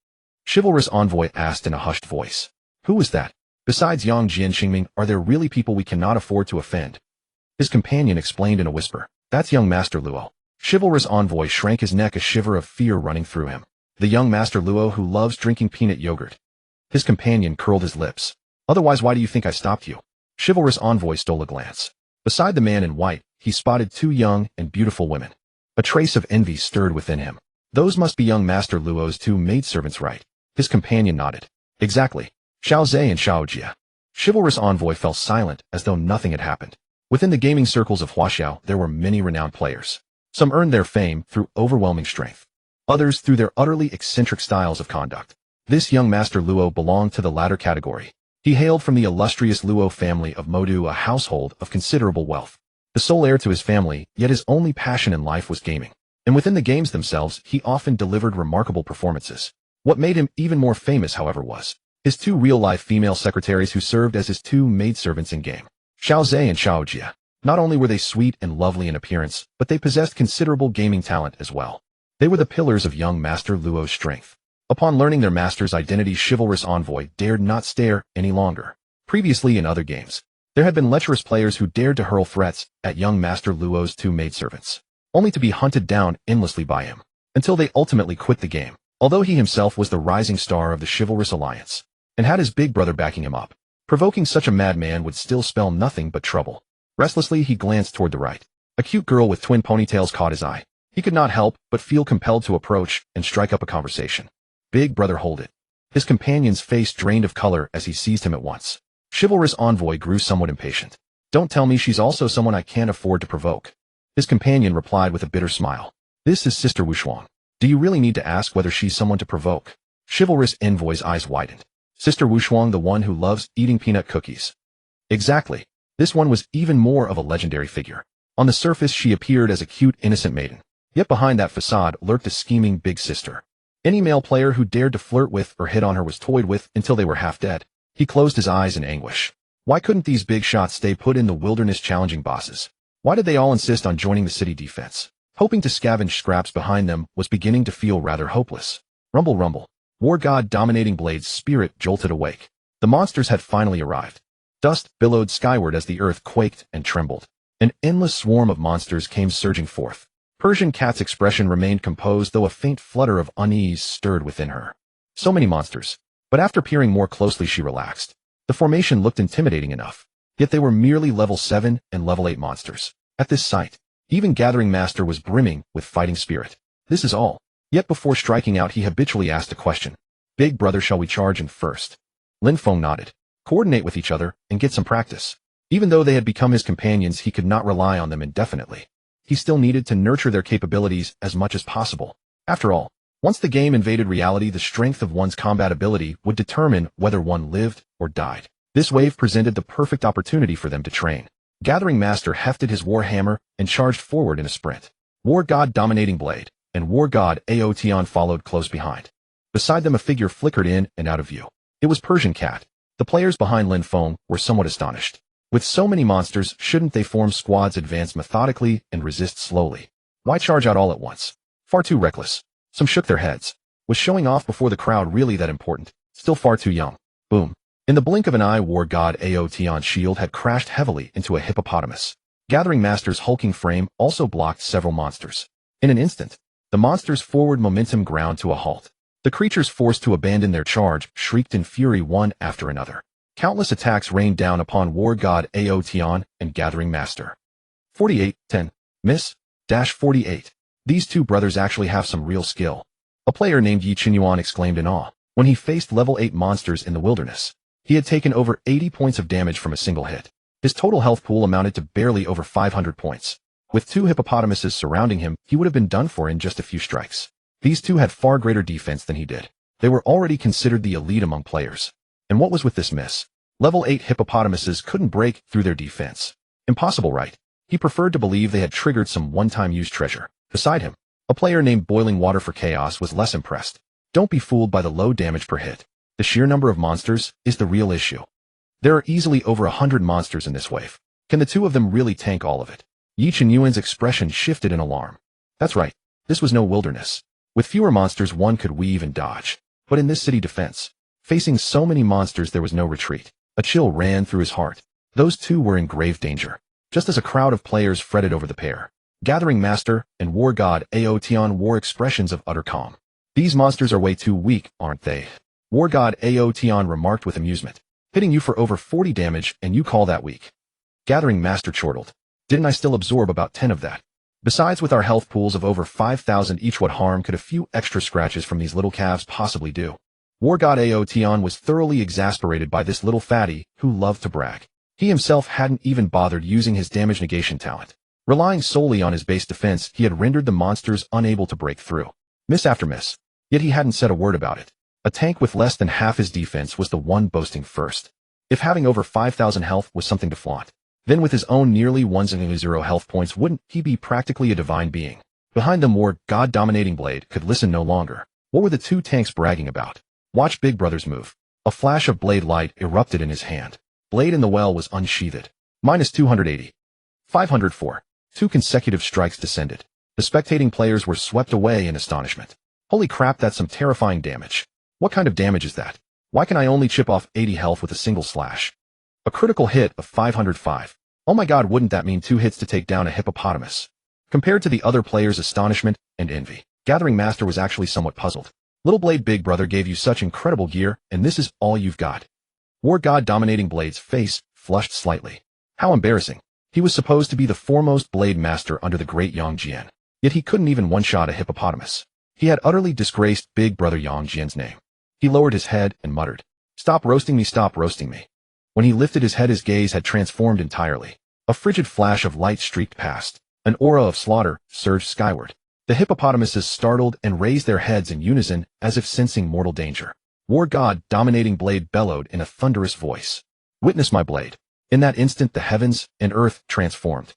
A: Chivalrous envoy asked in a hushed voice. Who was that? Besides Yang Jianqingming, are there really people we cannot afford to offend? His companion explained in a whisper. That's young Master Luo. Chivalrous envoy shrank his neck, a shiver of fear running through him. The young Master Luo who loves drinking peanut yogurt. His companion curled his lips. Otherwise, why do you think I stopped you? Chivalrous envoy stole a glance. Beside the man in white, he spotted two young and beautiful women. A trace of envy stirred within him. Those must be young Master Luo's two maidservants, right? His companion nodded. Exactly. Xiao Zhe and Xiao Jia. Chivalrous envoy fell silent as though nothing had happened. Within the gaming circles of Huaxiao, there were many renowned players. Some earned their fame through overwhelming strength. Others through their utterly eccentric styles of conduct. This young Master Luo belonged to the latter category. He hailed from the illustrious Luo family of Modu, a household of considerable wealth. The sole heir to his family, yet his only passion in life was gaming. And within the games themselves, he often delivered remarkable performances. What made him even more famous, however, was his two real-life female secretaries who served as his two maidservants in-game. Xiao Zhe and Xiao Jia. Not only were they sweet and lovely in appearance, but they possessed considerable gaming talent as well. They were the pillars of young Master Luo's strength. Upon learning their master's identity, chivalrous envoy dared not stare any longer. Previously in other games, there had been lecherous players who dared to hurl threats at young Master Luo's two maidservants, only to be hunted down endlessly by him, until they ultimately quit the game. Although he himself was the rising star of the chivalrous alliance, and had his big brother backing him up, provoking such a madman would still spell nothing but trouble. Restlessly, he glanced toward the right. A cute girl with twin ponytails caught his eye. He could not help but feel compelled to approach and strike up a conversation. Big brother, hold it. His companion's face drained of color as he seized him at once. Chivalrous envoy grew somewhat impatient. Don't tell me she's also someone I can't afford to provoke. His companion replied with a bitter smile. This is Sister Wushuang. Do you really need to ask whether she's someone to provoke? Chivalrous envoy's eyes widened. Sister Wushuang, the one who loves eating peanut cookies. Exactly. This one was even more of a legendary figure. On the surface, she appeared as a cute, innocent maiden. Yet behind that facade lurked a scheming big sister. Any male player who dared to flirt with or hit on her was toyed with until they were half dead. He closed his eyes in anguish. Why couldn't these big shots stay put in the wilderness challenging bosses? Why did they all insist on joining the city defense? Hoping to scavenge scraps behind them was beginning to feel rather hopeless. Rumble, rumble. War god dominating Blade's spirit jolted awake. The monsters had finally arrived. Dust billowed skyward as the earth quaked and trembled. An endless swarm of monsters came surging forth. Persian Cat's expression remained composed, though a faint flutter of unease stirred within her. So many monsters. But after peering more closely, she relaxed. The formation looked intimidating enough. Yet they were merely level 7 and level 8 monsters. At this sight, even Gathering Master was brimming with fighting spirit. This is all. Yet before striking out, he habitually asked a question. Big brother, shall we charge in first? Lin Feng nodded. Coordinate with each other and get some practice. Even though they had become his companions, he could not rely on them indefinitely. He still needed to nurture their capabilities as much as possible. After all, once the game invaded reality, the strength of one's combat ability would determine whether one lived or died. This wave presented the perfect opportunity for them to train. Gathering Master hefted his war hammer and charged forward in a sprint. War god dominating Blade and War god Aotion followed close behind. Beside them, a figure flickered in and out of view. It was Persian Cat. The players behind Lin Feng were somewhat astonished. With so many monsters, shouldn't they form squads, advance methodically, and resist slowly? Why charge out all at once? Far too reckless. Some shook their heads. Was showing off before the crowd really that important? Still far too young. Boom. In the blink of an eye, War god Aotion's shield had crashed heavily into a hippopotamus. Gathering Master's hulking frame also blocked several monsters. In an instant, the monster's forward momentum ground to a halt. The creatures, forced to abandon their charge, shrieked in fury one after another. Countless attacks rained down upon War god Aotion and Gathering Master. 48, 10. Miss. 48. These two brothers actually have some real skill. A player named Yi Qinyuan exclaimed in awe. When he faced level 8 monsters in the wilderness, he had taken over 80 points of damage from a single hit. His total health pool amounted to barely over 500 points. With two hippopotamuses surrounding him, he would have been done for in just a few strikes. These two had far greater defense than he did. They were already considered the elite among players. And what was with this miss? Level 8 hippopotamuses couldn't break through their defense. Impossible, right? He preferred to believe they had triggered some one-time use treasure. Beside him, a player named Boiling Water for Chaos was less impressed. Don't be fooled by the low damage per hit. The sheer number of monsters is the real issue. There are easily over 100 monsters in this wave. Can the two of them really tank all of it? Yi Qinyuan's expression shifted in alarm. That's right. This was no wilderness. With fewer monsters, one could weave and dodge. But in this city defense, facing so many monsters, there was no retreat. A chill ran through his heart. Those two were in grave danger. Just as a crowd of players fretted over the pair, Gathering Master and War god Aotion wore expressions of utter calm. These monsters are way too weak, aren't they? War god Aotion remarked with amusement. Hitting you for over 40 damage and you call that weak? Gathering Master chortled. Didn't I still absorb about 10 of that? Besides, with our health pools of over 5,000 each, what harm could a few extra scratches from these little calves possibly do? War god Aotion was thoroughly exasperated by this little fatty who loved to brag. He himself hadn't even bothered using his damage negation talent. Relying solely on his base defense, he had rendered the monsters unable to break through. Miss after miss. Yet he hadn't said a word about it. A tank with less than half his defense was the one boasting first. If having over 5,000 health was something to flaunt, then with his own nearly 1,000 health points, wouldn't he be practically a divine being? Behind them, War god dominating Blade could listen no longer. What were the two tanks bragging about? Watch Big Brother's move. A flash of blade light erupted in his hand. Blade in the well was unsheathed. Minus 280. 504. Two consecutive strikes descended. The spectating players were swept away in astonishment. Holy crap, that's some terrifying damage. What kind of damage is that? Why can I only chip off 80 health with a single slash? A critical hit of 505. Oh my god, wouldn't that mean 2 hits to take down a hippopotamus? Compared to the other players' astonishment and envy, Gathering Master was actually somewhat puzzled. Little Blade Big Brother gave you such incredible gear, and this is all you've got. War God Dominating Blade's face flushed slightly. How embarrassing. He was supposed to be the foremost Blade Master under the great Yang Jian. Yet he couldn't even one-shot a hippopotamus. He had utterly disgraced Big Brother Yang Jian's name. He lowered his head and muttered, "Stop roasting me, stop roasting me." When he lifted his head, his gaze had transformed entirely. A frigid flash of light streaked past. An aura of slaughter surged skyward. The hippopotamuses startled and raised their heads in unison as if sensing mortal danger. War God Dominating Blade bellowed in a thunderous voice, "Witness my blade." In that instant, the heavens and earth transformed.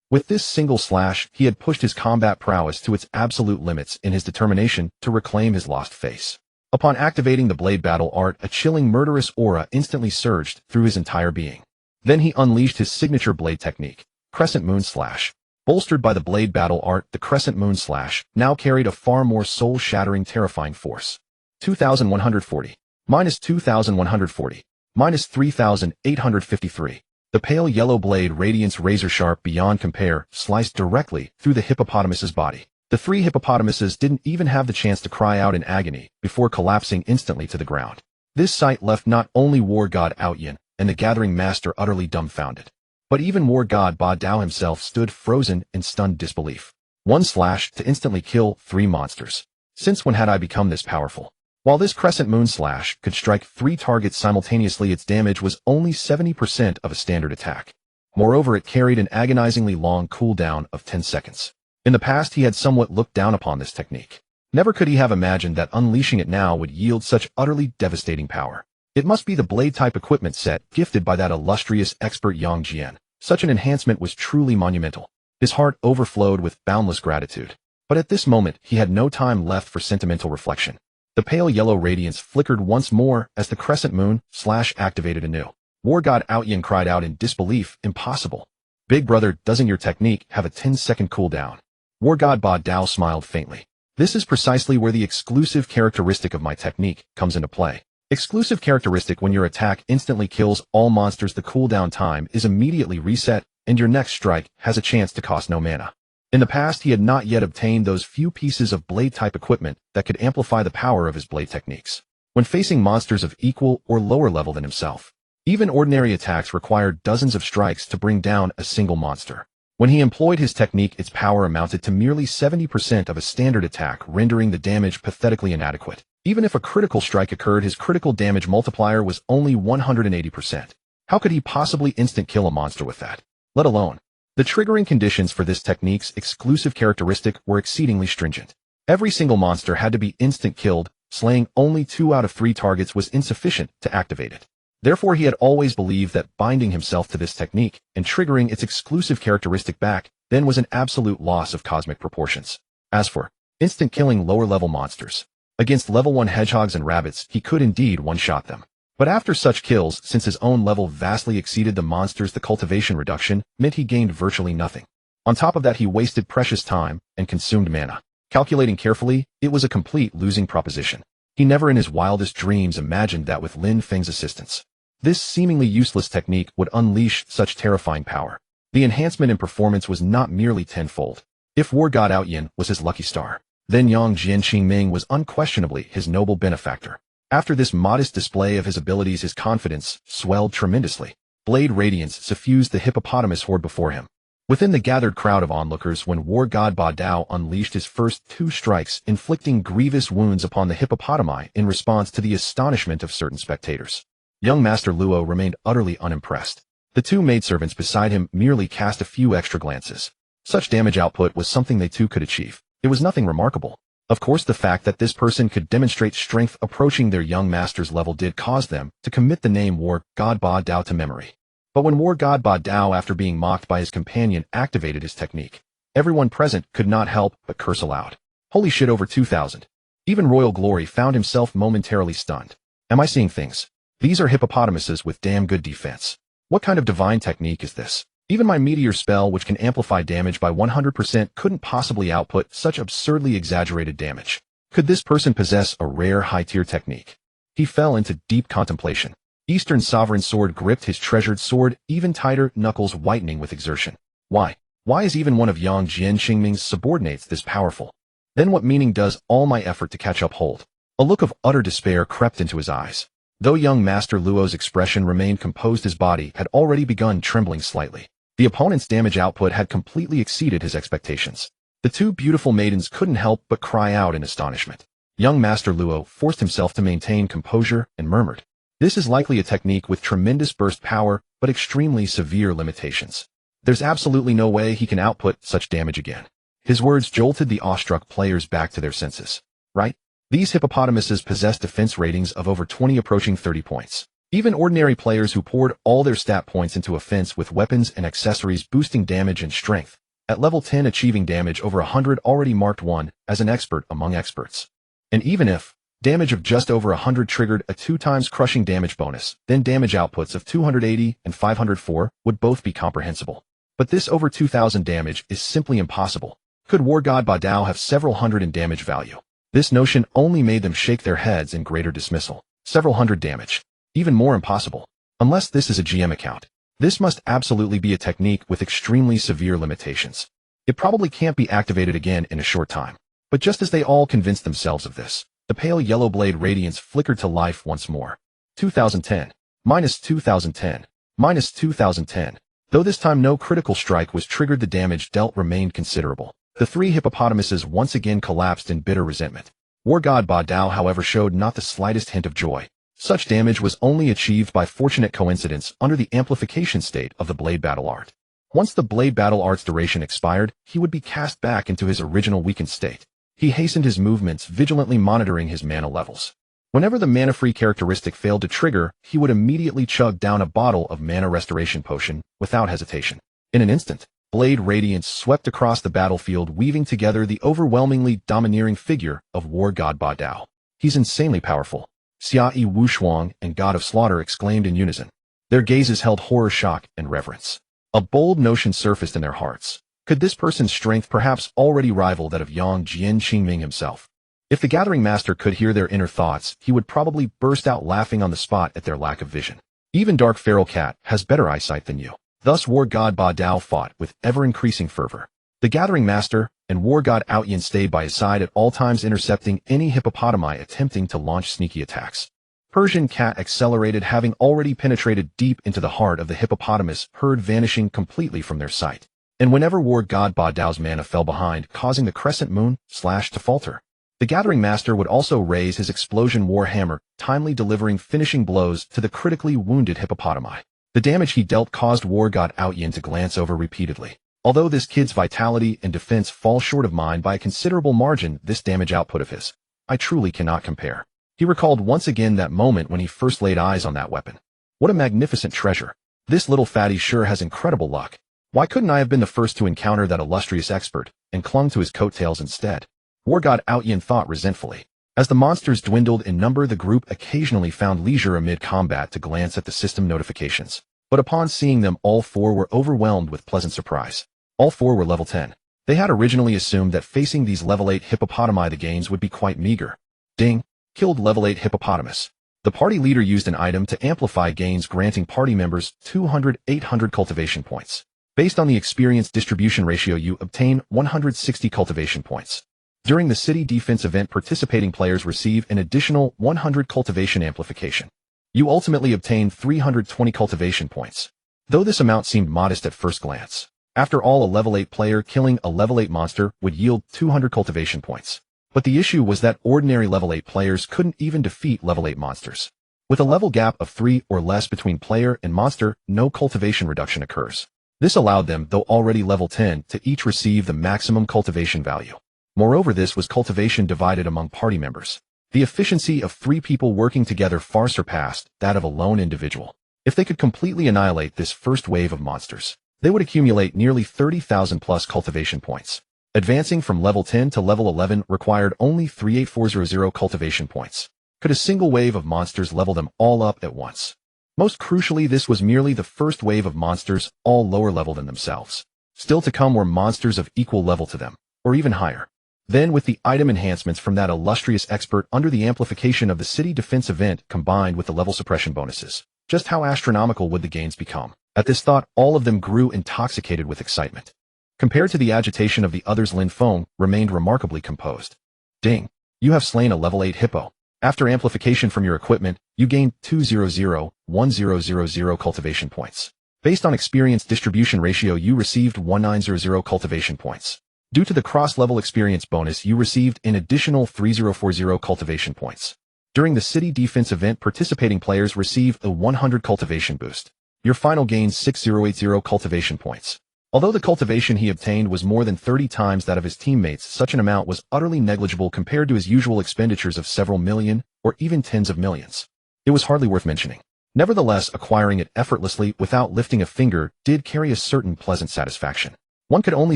A: With this single slash, he had pushed his combat prowess to its absolute limits in his determination to reclaim his lost face. Upon activating the blade battle art, a chilling murderous aura instantly surged through his entire being. Then he unleashed his signature blade technique, Crescent Moon Slash. Bolstered by the blade battle art, the Crescent Moon Slash now carried a far more soul-shattering, terrifying force. 2,140. Minus 2,140. Minus 3,853. The pale yellow blade, radiance razor-sharp beyond compare, sliced directly through the hippopotamus's body. The 3 hippopotamuses didn't even have the chance to cry out in agony before collapsing instantly to the ground. This sight left not only War God Awaken and the Gathering Master utterly dumbfounded, but even War God Ba Dao himself stood frozen in stunned disbelief. 1 slash to instantly kill 3 monsters. Since when had I become this powerful? While this Crescent Moon Slash could strike 3 targets simultaneously, its damage was only 70% of a standard attack. Moreover, it carried an agonizingly long cooldown of 10 seconds. In the past, he had somewhat looked down upon this technique. Never could he have imagined that unleashing it now would yield such utterly devastating power. It must be the blade-type equipment set gifted by that illustrious expert Yang Jian. Such an enhancement was truly monumental. His heart overflowed with boundless gratitude. But at this moment, he had no time left for sentimental reflection. The pale yellow radiance flickered once more as the Crescent Moon Slash activated anew. War God Awaken cried out in disbelief, "Impossible. Big Brother, doesn't your technique have a 10-second cooldown?" War God Ba Dao smiled faintly. "This is precisely where the exclusive characteristic of my technique comes into play. Exclusive characteristic: when your attack instantly kills all monsters, the cooldown time is immediately reset, and your next strike has a chance to cost no mana." In the past, he had not yet obtained those few pieces of blade-type equipment that could amplify the power of his blade techniques. When facing monsters of equal or lower level than himself, even ordinary attacks required dozens of strikes to bring down a single monster. When he employed his technique, its power amounted to merely 70% of a standard attack, rendering the damage pathetically inadequate. Even if a critical strike occurred, his critical damage multiplier was only 180%. How could he possibly instant kill a monster with that? Let alone, the triggering conditions for this technique's exclusive characteristic were exceedingly stringent. Every single monster had to be instant killed. Slaying only 2 out of 3 targets was insufficient to activate it. Therefore, he had always believed that binding himself to this technique and triggering its exclusive characteristic back then was an absolute loss of cosmic proportions. As for instant killing lower-level monsters, against level 1 hedgehogs and rabbits, he could indeed one-shot them. But after such kills, since his own level vastly exceeded the monsters, the cultivation reduction meant he gained virtually nothing. On top of that, he wasted precious time and consumed mana. Calculating carefully, it was a complete losing proposition. He never in his wildest dreams imagined that with Lin Feng's assistance, this seemingly useless technique would unleash such terrifying power. The enhancement in performance was not merely tenfold. If War God Awaken was his lucky star, then Yang Jian Qingming was unquestionably his noble benefactor. After this modest display of his abilities, his confidence swelled tremendously. Blade radiance suffused the hippopotamus horde before him. Within the gathered crowd of onlookers, when War God Ba Dao unleashed his first 2 strikes, inflicting grievous wounds upon the hippopotami in response to the astonishment of certain spectators, young Master Luo remained utterly unimpressed. The 2 maidservants beside him merely cast a few extra glances. Such damage output was something they too could achieve. It was nothing remarkable. Of course, the fact that this person could demonstrate strength approaching their young master's level did cause them to commit the name War God Ba Dao to memory. But when War God Ba Dao, after being mocked by his companion, activated his technique, everyone present could not help but curse aloud. Holy shit, over 2,000. Even Royal Glory found himself momentarily stunned. Am I seeing things? These are hippopotamuses with damn good defense. What kind of divine technique is this? Even my meteor spell, which can amplify damage by 100%, couldn't possibly output such absurdly exaggerated damage. Could this person possess a rare high-tier technique? He fell into deep contemplation. Eastern Sovereign Sword gripped his treasured sword even tighter, knuckles whitening with exertion. Why? Why is even one of Yang Jian Qingming's subordinates this powerful? Then what meaning does all my effort to catch up hold? A look of utter despair crept into his eyes. Though young Master Luo's expression remained composed, his body had already begun trembling slightly. The opponent's damage output had completely exceeded his expectations. The two beautiful maidens couldn't help but cry out in astonishment. Young Master Luo forced himself to maintain composure and murmured, "This is likely a technique with tremendous burst power, but extremely severe limitations. There's absolutely no way he can output such damage again." His words jolted the awestruck players back to their senses. Right? These hippopotamuses possess defense ratings of over 20 approaching 30 points. Even ordinary players who poured all their stat points into offense with weapons and accessories boosting damage and strength, at level 10 achieving damage over 100 already marked one as an expert among experts. And even if damage of just over 100 triggered a 2 times crushing damage bonus, then damage outputs of 280 and 504 would both be comprehensible. But this over 2,000 damage is simply impossible. Could War God Ba Dao have several hundred in damage value? This notion only made them shake their heads in greater dismissal. Several hundred damage. Even more impossible. Unless this is a GM account. This must absolutely be a technique with extremely severe limitations. It probably can't be activated again in a short time. But just as they all convinced themselves of this, the pale yellow blade radiance flickered to life once more. 2010. Minus 2010. Minus 2010. Though this time no critical strike was triggered, the damage dealt remained considerable. The three hippopotamuses once again collapsed in bitter resentment. War God Ba Dao, however, showed not the slightest hint of joy. Such damage was only achieved by fortunate coincidence under the amplification state of the blade battle art. Once the blade battle art's duration expired, he would be cast back into his original weakened state. He hastened his movements, vigilantly monitoring his mana levels. Whenever the mana-free characteristic failed to trigger, he would immediately chug down a bottle of mana restoration potion without hesitation. In an instant, blade radiance swept across the battlefield, weaving together the overwhelmingly domineering figure of War God Ba Dao. He's insanely powerful. Xia Yi Wushuang and God of Slaughter exclaimed in unison. Their gazes held horror, shock, and reverence. A bold notion surfaced in their hearts. Could this person's strength perhaps already rival that of Yang Jian Qingming himself? If the Gathering Master could hear their inner thoughts, he would probably burst out laughing on the spot at their lack of vision. Even Dark Feral Cat has better eyesight than you. Thus War God Ba Dao fought with ever-increasing fervor. The Gathering Master and War God Outyin stayed by his side at all times, intercepting any hippopotami attempting to launch sneaky attacks. Persian Cat accelerated, having already penetrated deep into the heart of the hippopotamus herd, vanishing completely from their sight. And whenever War God Ba Dao's mana fell behind, causing the crescent moon to falter, the Gathering Master would also raise his explosion war hammer, timely delivering finishing blows to the critically wounded hippopotami. The damage he dealt caused War God Outyin to glance over repeatedly. Although this kid's vitality and defense fall short of mine by a considerable margin, this damage output of his, I truly cannot compare. He recalled once again that moment when he first laid eyes on that weapon. What a magnificent treasure. This little fatty sure has incredible luck. Why couldn't I have been the first to encounter that illustrious expert, and clung to his coattails instead? War God Outyin thought resentfully. As the monsters dwindled in number, the group occasionally found leisure amid combat to glance at the system notifications. But upon seeing them, all four were overwhelmed with pleasant surprise. All four were level 10. They had originally assumed that facing these level 8 hippopotami the gains would be quite meager. Ding! Killed level 8 hippopotamus. The party leader used an item to amplify gains, granting party members 800 cultivation points. Based on the experience distribution ratio, you obtain 160 cultivation points. During the city defense event, participating players receive an additional 100 cultivation amplification. You ultimately obtain 320 cultivation points. Though this amount seemed modest at first glance, after all, a level 8 player killing a level 8 monster would yield 200 cultivation points. But the issue was that ordinary level 8 players couldn't even defeat level 8 monsters. With a level gap of 3 or less between player and monster, no cultivation reduction occurs. This allowed them, though already level 10, to each receive the maximum cultivation value. Moreover, this was cultivation divided among party members. The efficiency of 3 people working together far surpassed that of a lone individual. If they could completely annihilate this first wave of monsters, they would accumulate nearly 30,000 plus cultivation points. Advancing from level 10 to level 11 required only 38400 cultivation points. Could a single wave of monsters level them all up at once? Most crucially, this was merely the first wave of monsters, all lower level than themselves. Still to come were monsters of equal level to them, or even higher. Then, with the item enhancements from that illustrious expert under the amplification of the city defense event combined with the level suppression bonuses, just how astronomical would the gains become? At this thought, all of them grew intoxicated with excitement. Compared to the agitation of the others, Lin Feng remained remarkably composed. Ding! You have slain a level 8 hippo. After amplification from your equipment, you gain 200,1000 cultivation points. Based on experience distribution ratio, you received 1900 cultivation points. Due to the cross-level experience bonus, you received an additional 3040 cultivation points. During the city defense event, participating players receive a 100 cultivation boost. Your final gains 6080 cultivation points. Although the cultivation he obtained was more than 30 times that of his teammates, such an amount was utterly negligible compared to his usual expenditures of several million, or even tens of millions. It was hardly worth mentioning. Nevertheless, acquiring it effortlessly without lifting a finger did carry a certain pleasant satisfaction. One could only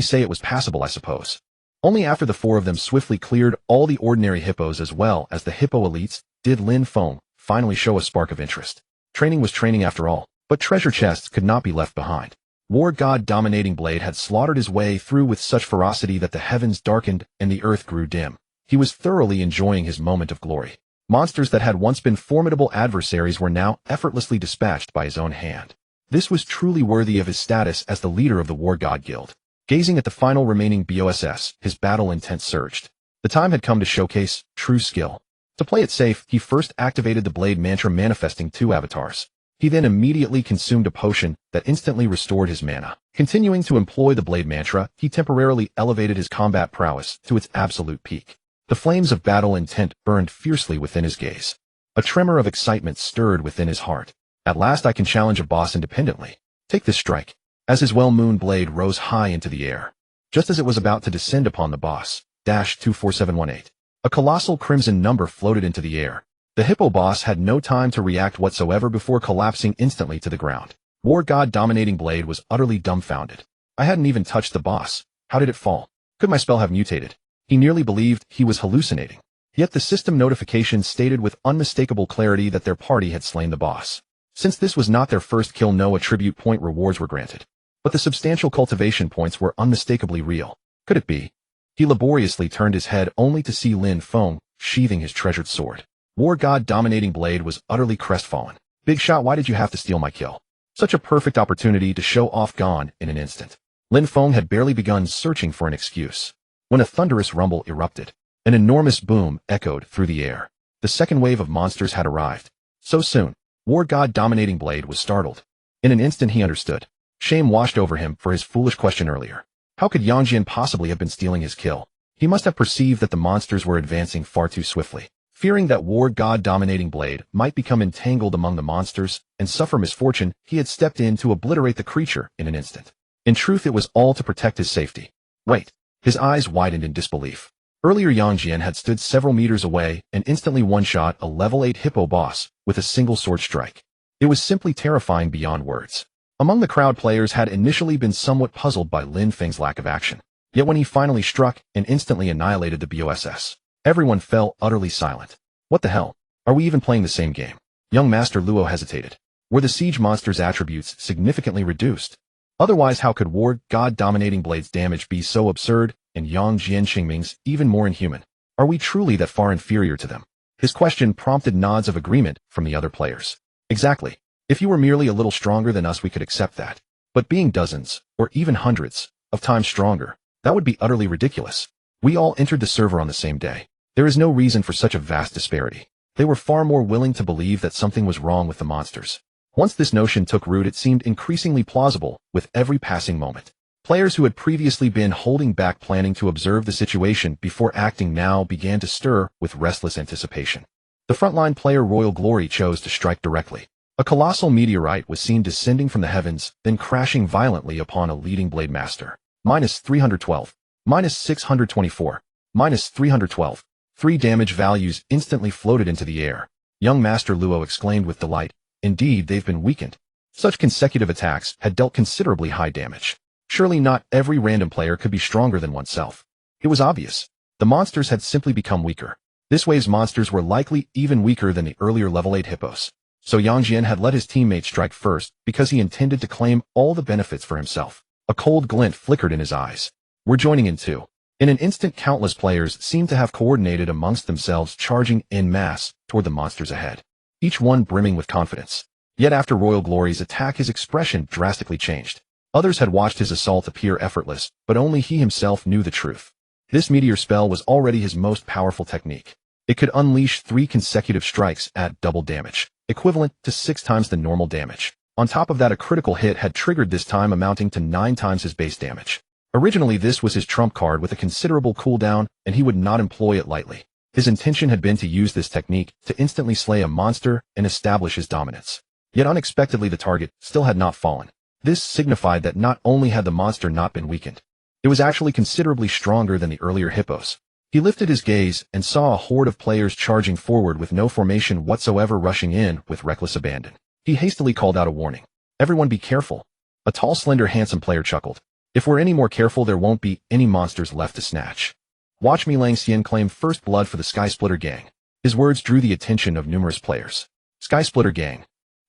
A: say it was passable, I suppose. Only after the four of them swiftly cleared all the ordinary hippos as well as the hippo elites did Lin Feng finally show a spark of interest. Training was training after all, but treasure chests could not be left behind. War God Dominating Blade had slaughtered his way through with such ferocity that the heavens darkened and the earth grew dim. He was thoroughly enjoying his moment of glory. Monsters that had once been formidable adversaries were now effortlessly dispatched by his own hand. This was truly worthy of his status as the leader of the War God Guild. Gazing at the final remaining BOSS, his battle intent surged. The time had come to showcase true skill. To play it safe, he first activated the blade mantra, manifesting 2 avatars. He then immediately consumed a potion that instantly restored his mana. Continuing to employ the blade mantra, he temporarily elevated his combat prowess to its absolute peak. The flames of battle intent burned fiercely within his gaze. A tremor of excitement stirred within his heart. At last I can challenge a boss independently. Take this strike. As his well-moon blade rose high into the air. Just as it was about to descend upon the boss, -24718. A colossal crimson number floated into the air. The hippo boss had no time to react whatsoever before collapsing instantly to the ground. War God Dominating Blade was utterly dumbfounded. I hadn't even touched the boss. How did it fall? Could my spell have mutated? He nearly believed he was hallucinating. Yet the system notification stated with unmistakable clarity that their party had slain the boss. Since this was not their first kill, no attribute point rewards were granted. But the substantial cultivation points were unmistakably real. Could it be? He laboriously turned his head only to see Lin Feng sheathing his treasured sword. War God Dominating Blade was utterly crestfallen. Big shot, why did you have to steal my kill? Such a perfect opportunity to show off, gone in an instant. Lin Feng had barely begun searching for an excuse when a thunderous rumble erupted. An enormous boom echoed through the air. The second wave of monsters had arrived. So soon, War God Dominating Blade was startled. In an instant he understood. Shame washed over him for his foolish question earlier. How could Yang Jian possibly have been stealing his kill? He must have perceived that the monsters were advancing far too swiftly. Fearing that War God Dominating Blade might become entangled among the monsters and suffer misfortune, he had stepped in to obliterate the creature in an instant. In truth, it was all to protect his safety. Wait. His eyes widened in disbelief. Earlier Yang Jian had stood several meters away and instantly one-shot a level 8 hippo boss with a single sword strike. It was simply terrifying beyond words. Among the crowd, players had initially been somewhat puzzled by Lin Feng's lack of action. Yet when he finally struck and instantly annihilated the BOSS, everyone fell utterly silent. What the hell? Are we even playing the same game? Young Master Luo hesitated. Were the siege monster's attributes significantly reduced? Otherwise, how could War God Dominating Blade's damage be so absurd and Yang Jian Qingming's even more inhuman? Are we truly that far inferior to them? His question prompted nods of agreement from the other players. Exactly. If you were merely a little stronger than us, we could accept that. But being dozens, or even hundreds, of times stronger, that would be utterly ridiculous. We all entered the server on the same day. There is no reason for such a vast disparity. They were far more willing to believe that something was wrong with the monsters. Once this notion took root, it seemed increasingly plausible with every passing moment. Players who had previously been holding back, planning to observe the situation before acting, now began to stir with restless anticipation. The frontline player Royal Glory chose to strike directly. A colossal meteorite was seen descending from the heavens, then crashing violently upon a leading blade master. -312. -624. -312. 3 damage values instantly floated into the air. Young Master Luo exclaimed with delight. Indeed, they've been weakened. Such consecutive attacks had dealt considerably high damage. Surely not every random player could be stronger than oneself. It was obvious. The monsters had simply become weaker. This wave's monsters were likely even weaker than the earlier level 8 hippos. So Yang Jian had let his teammate strike first because he intended to claim all the benefits for himself. A cold glint flickered in his eyes. We're joining in too. In an instant, countless players seemed to have coordinated amongst themselves, charging en masse toward the monsters ahead, each one brimming with confidence. Yet after Royal Glory's attack, his expression drastically changed. Others had watched his assault appear effortless, but only he himself knew the truth. This meteor spell was already his most powerful technique. It could unleash 3 consecutive strikes at double damage, equivalent to 6 times the normal damage. On top of that, a critical hit had triggered, this time amounting to 9 times his base damage. Originally, this was his trump card with a considerable cooldown, and he would not employ it lightly. His intention had been to use this technique to instantly slay a monster and establish his dominance. Yet unexpectedly, the target still had not fallen. This signified that not only had the monster not been weakened, it was actually considerably stronger than the earlier hippos. He lifted his gaze and saw a horde of players charging forward with no formation whatsoever, rushing in with reckless abandon. He hastily called out a warning. Everyone be careful. A tall, slender, handsome player chuckled. If we're any more careful, there won't be any monsters left to snatch. Watch me. Lang Xian claimed first blood for the Sky Splitter Gang. His words drew the attention of numerous players. Sky Splitter Gang.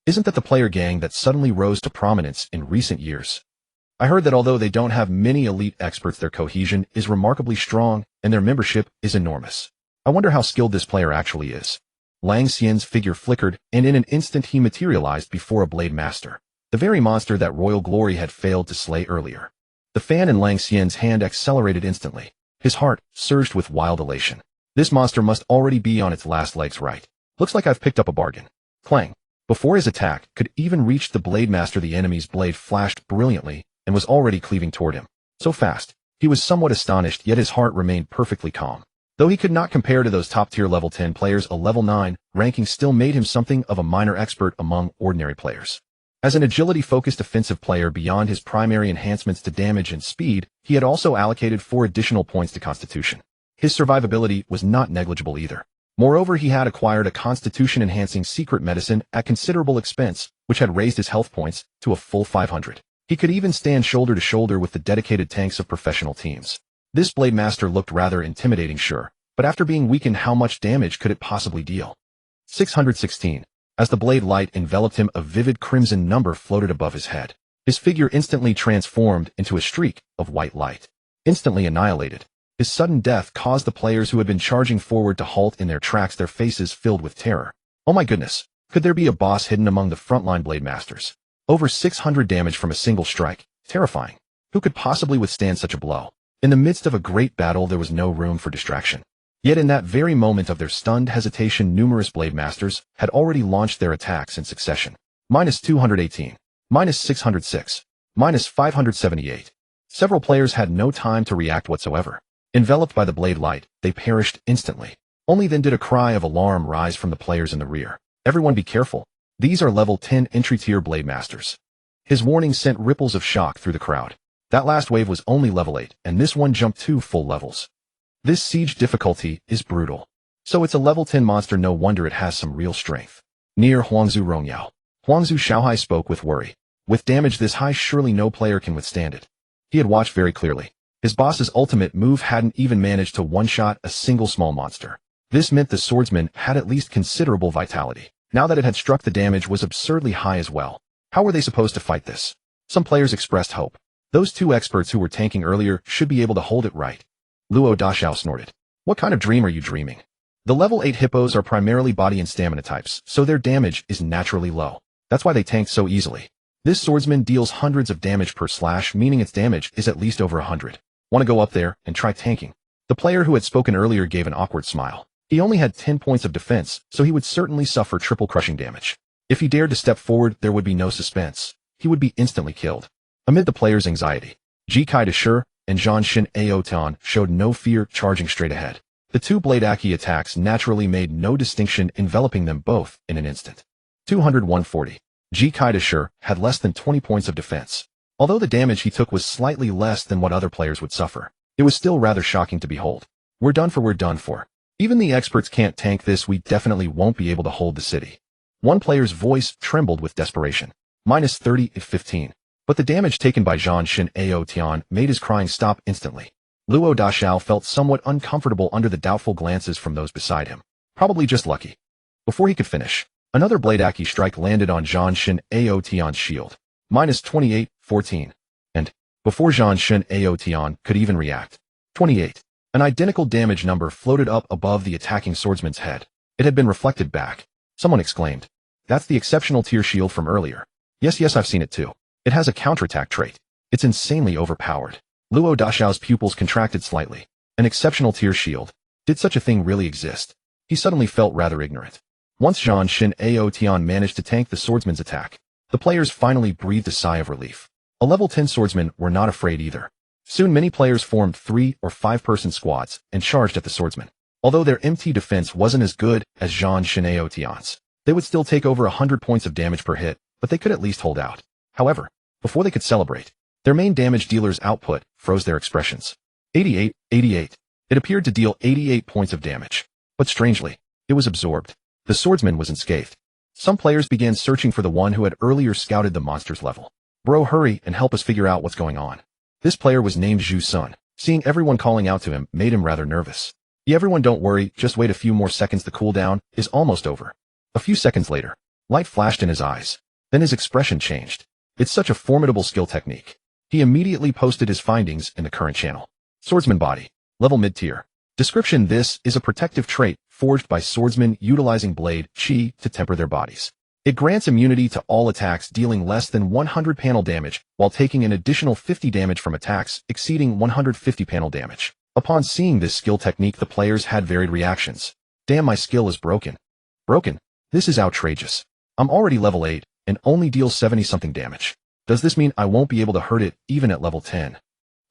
A: Isn't that the player gang that suddenly rose to prominence in recent years? I heard that although they don't have many elite experts, their cohesion is remarkably strong and their membership is enormous. I wonder how skilled this player actually is. Lang Xian's figure flickered, and in an instant he materialized before a Blade Master, the very monster that Royal Glory had failed to slay earlier. The fan in Lang Xian's hand accelerated instantly. His heart surged with wild elation. This monster must already be on its last legs, right? Looks like I've picked up a bargain. Clang. Before his attack could even reach the Blade Master, the enemy's blade flashed brilliantly and was already cleaving toward him. So fast. He was somewhat astonished, yet his heart remained perfectly calm. Though he could not compare to those top-tier level 10 players, a level 9 ranking still made him something of a minor expert among ordinary players. As an agility-focused offensive player, beyond his primary enhancements to damage and speed, he had also allocated 4 additional points to Constitution. His survivability was not negligible either. Moreover, he had acquired a Constitution-enhancing secret medicine at considerable expense, which had raised his health points to a full 500. He could even stand shoulder to shoulder with the dedicated tanks of professional teams. This Blade Master looked rather intimidating, sure, but after being weakened, how much damage could it possibly deal? 616. As the blade light enveloped him, a vivid crimson number floated above his head. His figure instantly transformed into a streak of white light. Instantly annihilated. His sudden death caused the players who had been charging forward to halt in their tracks, their faces filled with terror. Oh my goodness, could there be a boss hidden among the frontline Blade Masters? Over 600 damage from a single strike. Terrifying. Who could possibly withstand such a blow? In the midst of a great battle, there was no room for distraction. Yet in that very moment of their stunned hesitation, numerous Blade Masters had already launched their attacks in succession. Minus 218. Minus 606. Minus 578. Several players had no time to react whatsoever. Enveloped by the blade light, they perished instantly. Only then did a cry of alarm rise from the players in the rear. Everyone be careful. These are level 10 entry-tier Blade Masters. His warning sent ripples of shock through the crowd. That last wave was only level 8, and this one jumped 2 full levels. This siege difficulty is brutal. So it's a level 10 monster, no wonder it has some real strength. Near Huangzu Rongyao. Huangzu Xiaohai spoke with worry. With damage this high, surely no player can withstand it. He had watched very clearly. His boss's ultimate move hadn't even managed to one-shot a single small monster. This meant the swordsman had at least considerable vitality. Now that it had struck, the damage was absurdly high as well. How were they supposed to fight this? Some players expressed hope. Those 2 experts who were tanking earlier should be able to hold it, right? Luo Dashao snorted. What kind of dream are you dreaming? The level 8 hippos are primarily body and stamina types, so their damage is naturally low. That's why they tanked so easily. This swordsman deals hundreds of damage per slash, meaning its damage is at least over 100. Want to go up there and try tanking? The player who had spoken earlier gave an awkward smile. He only had 10 points of defense, so he would certainly suffer triple crushing damage. If he dared to step forward, there would be no suspense. He would be instantly killed. Amid the players' anxiety, Ji Kai Dashur and Zhan Xin Aotan showed no fear, charging straight ahead. The 2 Blade Aki attacks naturally made no distinction, enveloping them both in an instant. 240. Ji Kai Dashur had less than 20 points of defense. Although the damage he took was slightly less than what other players would suffer, it was still rather shocking to behold. We're done for. Even the experts can't tank this, we definitely won't be able to hold the city. One player's voice trembled with desperation. Minus 30 at 15. But the damage taken by Zhan Xin Aotian made his crying stop instantly. Luo Dashao felt somewhat uncomfortable under the doubtful glances from those beside him. Probably just lucky. Before he could finish, Another Blade Aki strike landed on Zhang Shen Aotian's shield. Minus 28, 14. And, before Zhang Shen Aotian could even react, 28. An identical damage number floated up above the attacking swordsman's head. It had been reflected back. Someone exclaimed, "That's the exceptional tier shield from earlier." Yes, I've seen it too. It has a counterattack trait. It's insanely overpowered. Luo Dashao's pupils contracted slightly. An exceptional tier shield. Did such a thing really exist? He suddenly felt rather ignorant. Once Zhang Shen Aotian managed to tank the swordsman's attack, the players finally breathed a sigh of relief. A level 10 swordsmen were not afraid either. Soon many players formed 3- or 5-person squads and charged at the swordsman. Although their MT defense wasn't as good as Zhang Shen Aotian's, they would still take over 100 points of damage per hit, but they could at least hold out. However, before they could celebrate, their main damage dealer's output froze their expressions. 88, 88. It appeared to deal 88 points of damage. But strangely, it was absorbed. The swordsman was unscathed. Some players began searching for the one who had earlier scouted the monster's level. "Bro, hurry and help us figure out what's going on." This player was named Zhu Sun. Seeing everyone calling out to him made him rather nervous. "Yeah, everyone, don't worry, just wait a few more seconds, the cooldown is almost over." A few seconds later, light flashed in his eyes. Then his expression changed. It's such a formidable skill technique. He immediately posted his findings in the current channel. Swordsman body. Level mid-tier. Description: this is a protective trait forged by swordsmen utilizing blade chi to temper their bodies. It grants immunity to all attacks dealing less than 100 panel damage, while taking an additional 50 damage from attacks exceeding 150 panel damage. Upon seeing this skill technique, the players had varied reactions. "Damn, my skill is broken. Broken? This is outrageous. I'm already level 8, and only deal 70-something damage. Does this mean I won't be able to hurt it even at level 10?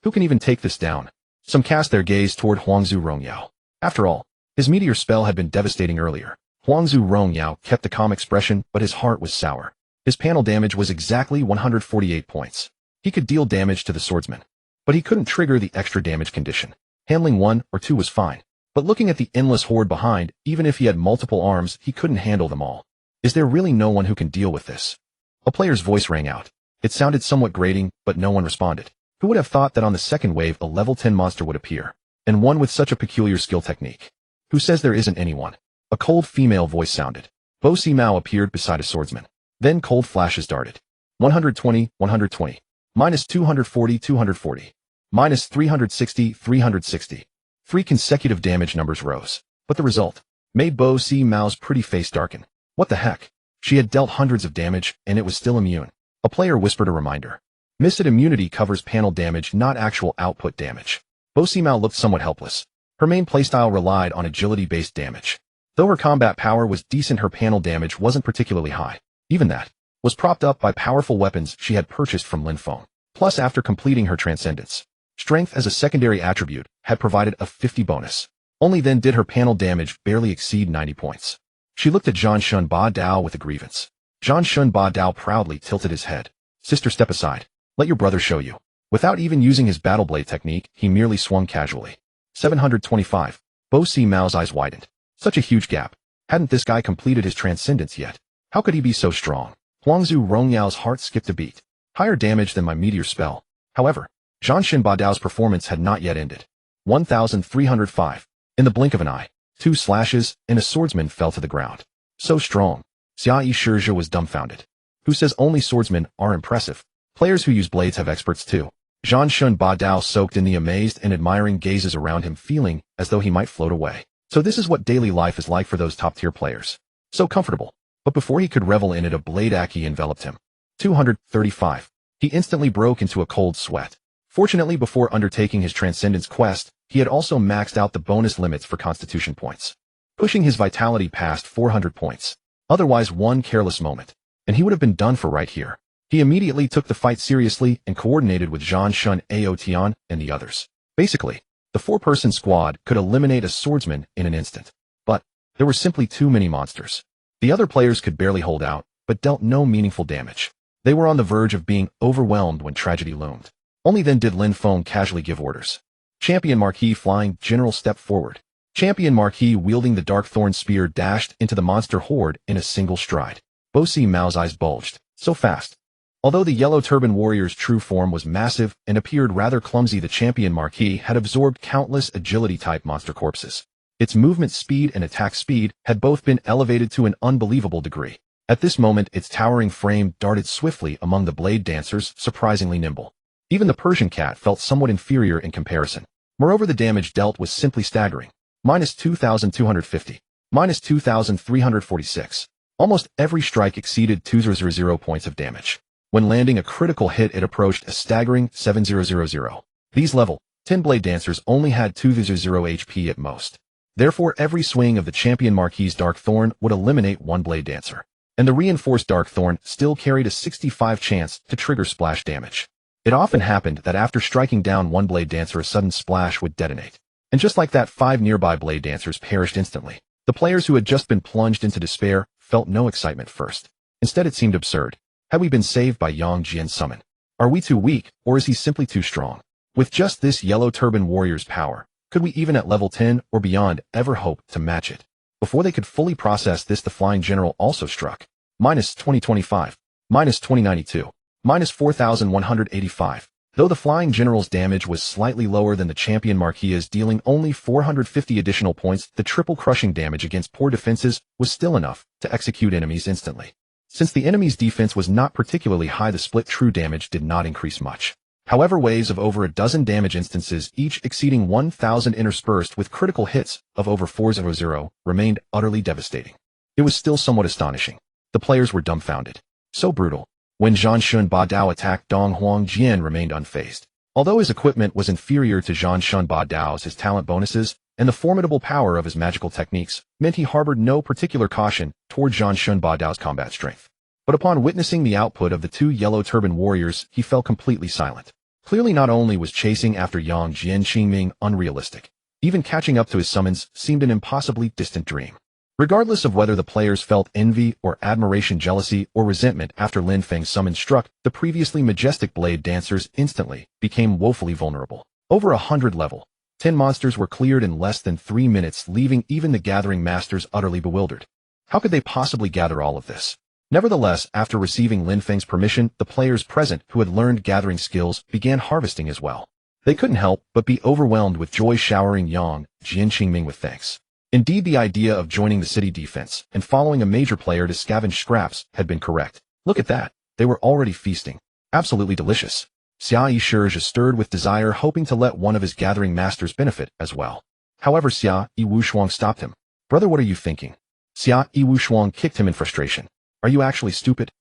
A: Who can even take this down?" Some cast their gaze toward Huangzu Rongyao. After all, his meteor spell had been devastating earlier. Huangzu Rongyao kept the calm expression, but his heart was sour. His panel damage was exactly 148 points. He could deal damage to the swordsman, but he couldn't trigger the extra damage condition. Handling 1 or 2 was fine, but looking at the endless horde behind, even if he had multiple arms, he couldn't handle them all. Is there really no one who can deal with this? A player's voice rang out. It sounded somewhat grating, but no one responded. Who would have thought that on the second wave a level 10 monster would appear, and one with such a peculiar skill technique? Who says there isn't anyone? A cold female voice sounded. Bo Si Mao appeared beside a swordsman. Then cold flashes darted. 120, 120. Minus 240, 240. Minus 360, 360. 3 consecutive damage numbers rose. But the result made Bo Si Mao's pretty face darken. What the heck? She had dealt hundreds of damage, and it was still immune. A player whispered a reminder. Misted immunity covers panel damage, not actual output damage. Bo Si Mao looked somewhat helpless. Her main playstyle relied on agility-based damage. Though her combat power was decent, her panel damage wasn't particularly high. Even that was propped up by powerful weapons she had purchased from Lin Feng. Plus, after completing her transcendence, strength as a secondary attribute had provided a 50 bonus. Only then did her panel damage barely exceed 90 points. She looked at Zhang Shun Ba Dao with a grievance. Zhang Shun Ba Dao proudly tilted his head. "Sister, step aside. Let your brother show you." Without even using his battle blade technique, he merely swung casually. 725. Bo Si Mao's eyes widened. Such a huge gap. Hadn't this guy completed his transcendence yet? How could he be so strong? Huangzu Rongyao's heart skipped a beat. Higher damage than my meteor spell. However, Zhang Shen Ba Dao's performance had not yet ended. 1,305. In the blink of an eye, 2 slashes, and a swordsman fell to the ground. So strong. Xia Yi Shizhe was dumbfounded. Who says only swordsmen are impressive? Players who use blades have experts too. Zhang Shun Ba Dao soaked in the amazed and admiring gazes around him, feeling as though he might float away. So this is what daily life is like for those top-tier players. So comfortable. But before he could revel in it, a blade Aki enveloped him. 235. He instantly broke into a cold sweat. Fortunately, before undertaking his transcendence quest, he had also maxed out the bonus limits for constitution points, pushing his vitality past 400 points. Otherwise, one careless moment, and he would have been done for right here. He immediately took the fight seriously and coordinated with Zhang Shun Aotian and the others. Basically, the 4-person squad could eliminate a swordsman in an instant. But there were simply too many monsters. The other players could barely hold out, but dealt no meaningful damage. They were on the verge of being overwhelmed when tragedy loomed. Only then did Lin Feng casually give orders. Champion Marquis flying, General step forward. Champion Marquis wielding the dark thorn spear dashed into the monster horde in a single stride. Bo Si Mao's eyes bulged. So fast. Although the yellow turban warrior's true form was massive and appeared rather clumsy, the champion Marquis had absorbed countless agility-type monster corpses. Its movement speed and attack speed had both been elevated to an unbelievable degree. At this moment, its towering frame darted swiftly among the blade dancers, surprisingly nimble. Even the Persian cat felt somewhat inferior in comparison. Moreover, the damage dealt was simply staggering. Minus 2,250. Minus 2,346. Almost every strike exceeded 2,000 points of damage. When landing a critical hit, it approached a staggering 7,000. These level 10 blade dancers only had 2,000 HP at most. Therefore, every swing of the champion Marquis Dark Thorn would eliminate one blade dancer. And the reinforced Dark Thorn still carried a 65 chance to trigger splash damage. It often happened that after striking down one blade dancer, a sudden splash would detonate. And just like that, 5 nearby blade dancers perished instantly. The players who had just been plunged into despair felt no excitement first. Instead, it seemed absurd. Had we been saved by Yang Jian's summon? Are we too weak, or is he simply too strong? With just this yellow turban warrior's power, could we even at level 10 or beyond ever hope to match it? Before they could fully process this, the flying general also struck. Minus 2025. Minus 2092. Minus 4,185. Though the flying general's damage was slightly lower than the champion Marquis, dealing only 450 additional points, the triple crushing damage against poor defenses was still enough to execute enemies instantly. Since the enemy's defense was not particularly high, the split true damage did not increase much. However, waves of over a dozen damage instances, each exceeding 1,000 interspersed with critical hits of over 400, remained utterly devastating. It was still somewhat astonishing. The players were dumbfounded. So brutal. When Zhanshun Ba Dao attacked, Dong Huang Jian remained unfazed. Although his equipment was inferior to Zhanshun Ba Dao's, his talent bonuses and the formidable power of his magical techniques meant he harbored no particular caution toward Zhanshun Ba Dao's combat strength. But upon witnessing the output of the two yellow turban warriors, he fell completely silent. Clearly, not only was chasing after Yang Jian Qingming unrealistic, even catching up to his summons seemed an impossibly distant dream. Regardless of whether the players felt envy or admiration, jealousy or resentment after Lin Feng's summon struck, the previously majestic blade dancers instantly became woefully vulnerable. Over 100 level 10 monsters were cleared in less than 3 minutes, leaving even the gathering masters utterly bewildered. How could they possibly gather all of this? Nevertheless, after receiving Lin Feng's permission, the players present who had learned gathering skills began harvesting as well. They couldn't help but be overwhelmed with joy, showering Yang Jian Qingming with thanks. Indeed, the idea of joining the city defense and following a major player to scavenge scraps had been correct. Look at that. They were already feasting. Absolutely delicious. Xia Yishirja stirred with desire, hoping to let one of his gathering masters benefit as well. However, Xia Yiwushuang stopped him. Brother, what are you thinking? Xia Yiwushuang kicked him in frustration. Are you actually stupid?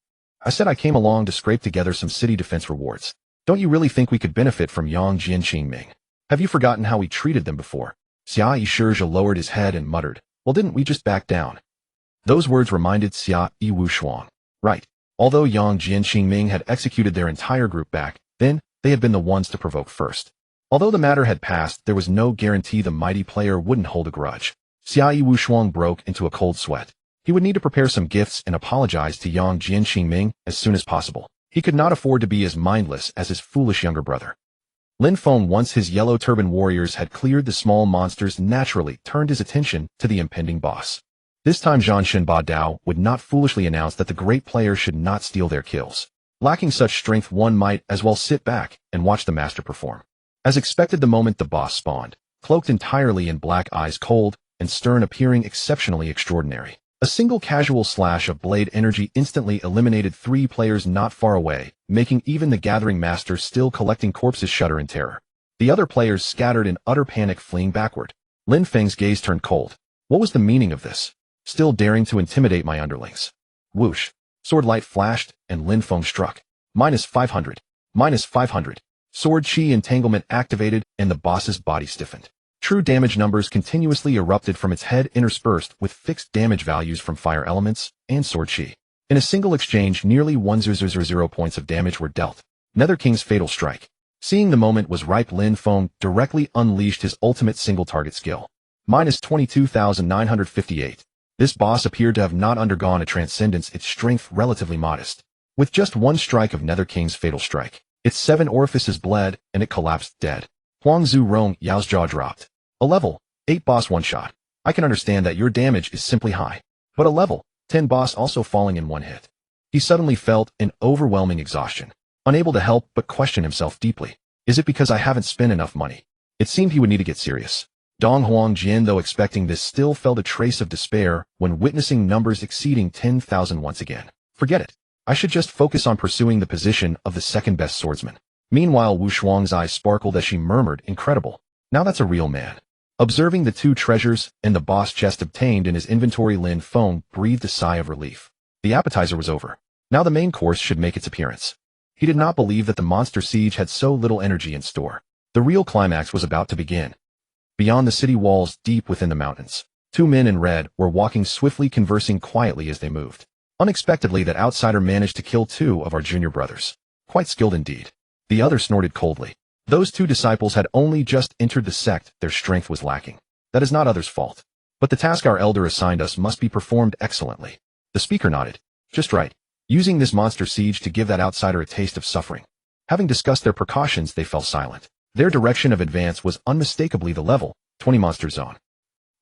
A: I said I came along to scrape together some city defense rewards. Don't you really think we could benefit from Yang Jian Qingming? Have you forgotten how we treated them before? Xia Yishirja lowered his head and muttered, well, didn't we just back down? Those words reminded Xia Yiwushuang. Right. Although Yang Jian Qingming had executed their entire group back, then they had been the ones to provoke first. Although the matter had passed, there was no guarantee the mighty player wouldn't hold a grudge. Xia Yiwushuang broke into a cold sweat. He would need to prepare some gifts and apologize to Yang Jian Qingming as soon as possible. He could not afford to be as mindless as his foolish younger brother. Lin Feng, once his yellow turban warriors had cleared the small monsters, naturally turned his attention to the impending boss. This time Zhanshun Ba Dao would not foolishly announce that the great player should not steal their kills. Lacking such strength, one might as well sit back and watch the master perform. As expected, the moment the boss spawned, cloaked entirely in black, eyes cold and stern, appearing exceptionally extraordinary. A single casual slash of blade energy instantly eliminated 3 players not far away, making even the gathering master still collecting corpses shudder in terror. The other players scattered in utter panic, fleeing backward. Lin Feng's gaze turned cold. What was the meaning of this? Still daring to intimidate my underlings? Whoosh. Sword light flashed, and Lin Feng struck. Minus 500. Minus 500. Sword chi entanglement activated, and the boss's body stiffened. True damage numbers continuously erupted from its head, interspersed with fixed damage values from fire elements and sword chi. In a single exchange, nearly 1,000 points of damage were dealt. Nether King's fatal strike. Seeing the moment was ripe, Lin Feng directly unleashed his ultimate single-target skill. Minus 22,958. This boss appeared to have not undergone a transcendence, its strength relatively modest. With just one strike of Nether King's fatal strike, its 7 orifices bled, and it collapsed dead. Huangzu Rong Yao's jaw dropped. A level 8 boss one-shot. I can understand that your damage is simply high, but a level 10 boss also falling in one hit. He suddenly felt an overwhelming exhaustion, unable to help but question himself deeply. Is it because I haven't spent enough money? It seemed he would need to get serious. Dong Huang-Jian, though expecting this, still felt a trace of despair when witnessing numbers exceeding 10,000 once again. Forget it. I should just focus on pursuing the position of the second-best swordsman. Meanwhile, Wu Shuang's eyes sparkled as she murmured, incredible. Now that's a real man. Observing the two treasures and the boss chest obtained in his inventory, Lin Feng breathed a sigh of relief. The appetizer was over. Now the main course should make its appearance. He did not believe that the monster siege had so little energy in store. The real climax was about to begin. Beyond the city walls, deep within the mountains, two men in red were walking swiftly, conversing quietly as they moved. Unexpectedly, that outsider managed to kill two of our junior brothers. Quite skilled indeed. The other snorted coldly. Those two disciples had only just entered the sect, their strength was lacking. That is not others' fault. But the task our elder assigned us must be performed excellently. The speaker nodded. Just right. Using this monster siege to give that outsider a taste of suffering. Having discussed their precautions, they fell silent. Their direction of advance was unmistakably the level 20 monster zone.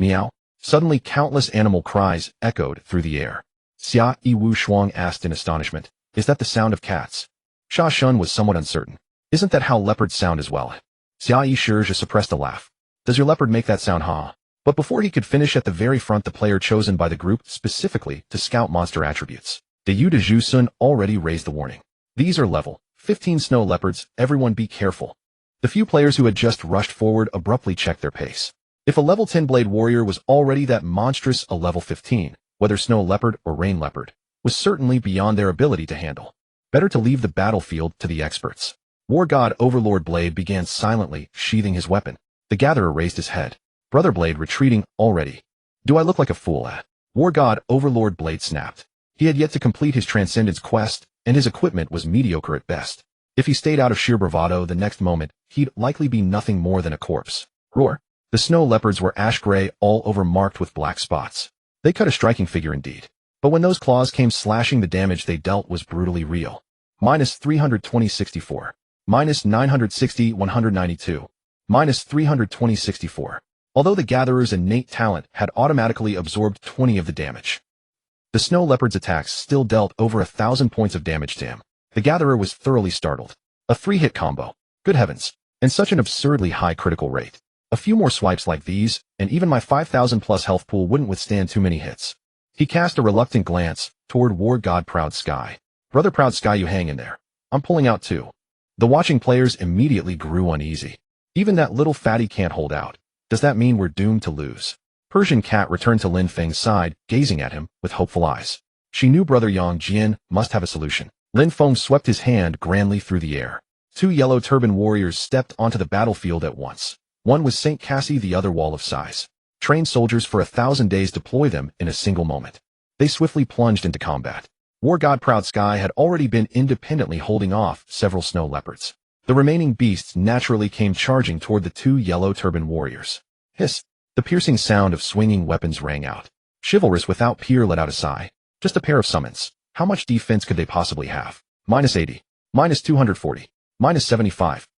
A: Meow. Suddenly countless animal cries echoed through the air. Xia Yi, Wu Shuang asked in astonishment. Is that the sound of cats? Sha Shun was somewhat uncertain. Isn't that how leopards sound as well? Xia Yi Shizhe suppressed a laugh. Does your leopard make that sound, huh? But before he could finish, at the very front, the player chosen by the group specifically to scout monster attributes, De Yu de Zhu Sun, already raised the warning. These are level 15 snow leopards, everyone be careful. The few players who had just rushed forward abruptly checked their pace. If a level 10 blade warrior was already that monstrous, a level 15, whether snow leopard or rain leopard, was certainly beyond their ability to handle. Better to leave the battlefield to the experts. War God Overlord Blade began silently, sheathing his weapon. The Gatherer raised his head. Brother Blade retreating already. Do I look like a fool? War God Overlord Blade snapped. He had yet to complete his Transcendence quest, and his equipment was mediocre at best. If he stayed out of sheer bravado, the next moment, he'd likely be nothing more than a corpse. Roar. The snow leopards were ash gray, all over marked with black spots. They cut a striking figure indeed. But when those claws came slashing, the damage they dealt was brutally real. Minus 320-64. Minus 960-192. Minus 320-64. Although the Gatherer's innate talent had automatically absorbed 20 of the damage, the snow leopard's attacks still dealt over 1,000 points of damage to him. The Gatherer was thoroughly startled. A 3-hit combo. Good heavens. And such an absurdly high critical rate. A few more swipes like these, and even my 5,000 plus health pool wouldn't withstand too many hits. He cast a reluctant glance toward War God Proud Sky. Brother Proud Sky, you hang in there. I'm pulling out too. The watching players immediately grew uneasy. Even that little fatty can't hold out. Does that mean we're doomed to lose? Persian Cat returned to Lin Feng's side, gazing at him with hopeful eyes. She knew Brother Yang Jian must have a solution. Lin Feng swept his hand grandly through the air. Two yellow turban warriors stepped onto the battlefield at once. One was St. Cassie, the other Wall of Size. Trained soldiers for 1,000 days deploy them in a single moment. They swiftly plunged into combat. War God Proud Sky had already been independently holding off several snow leopards. The remaining beasts naturally came charging toward the two yellow turban warriors. Hiss! The piercing sound of swinging weapons rang out. Chivalrous Without Peer let out a sigh. Just a pair of summons. How much defense could they possibly have? Minus 80. Minus 240. Minus 75.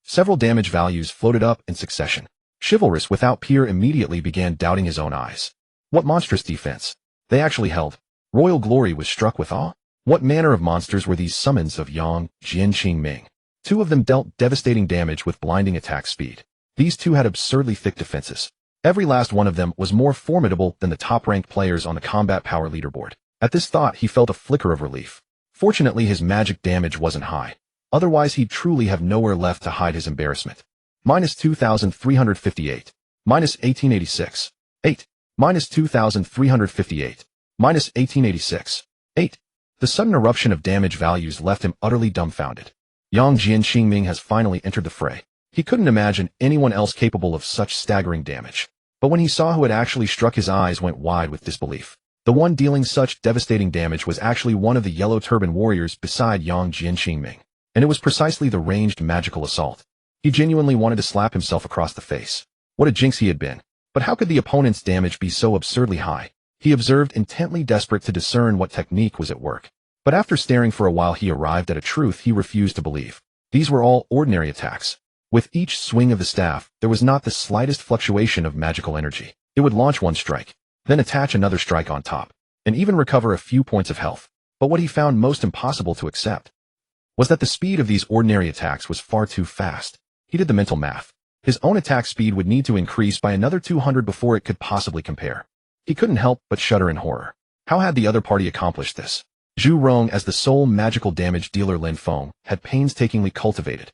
A: Several damage values floated up in succession. Chivalrous Without Peer immediately began doubting his own eyes. What monstrous defense they actually held. Royal Glory was struck with awe. What manner of monsters were these summons of Yang, Jian, Qing Ming? Two of them dealt devastating damage with blinding attack speed. These two had absurdly thick defenses. Every last one of them was more formidable than the top-ranked players on the combat power leaderboard. At this thought, he felt a flicker of relief. Fortunately, his magic damage wasn't high. Otherwise, he'd truly have nowhere left to hide his embarrassment. Minus 2,358. Minus 1886. 8. Minus 2,358. Minus 1886. 8. The sudden eruption of damage values left him utterly dumbfounded. Yang Jian Qingming has finally entered the fray. He couldn't imagine anyone else capable of such staggering damage. But when he saw who had actually struck, his eyes went wide with disbelief. The one dealing such devastating damage was actually one of the yellow turban warriors beside Yang Jian Qingming. And it was precisely the ranged magical assault. He genuinely wanted to slap himself across the face. What a jinx he had been. But how could the opponent's damage be so absurdly high? He observed intently, desperate to discern what technique was at work. But after staring for a while, he arrived at a truth he refused to believe. These were all ordinary attacks. With each swing of the staff, there was not the slightest fluctuation of magical energy. It would launch one strike, then attach another strike on top, and even recover a few points of health. But what he found most impossible to accept was that the speed of these ordinary attacks was far too fast. He did the mental math. His own attack speed would need to increase by another 200 before it could possibly compare. He couldn't help but shudder in horror. How had the other party accomplished this? Zhu Rong, as the sole magical damage dealer Lin Feng, had painstakingly cultivated,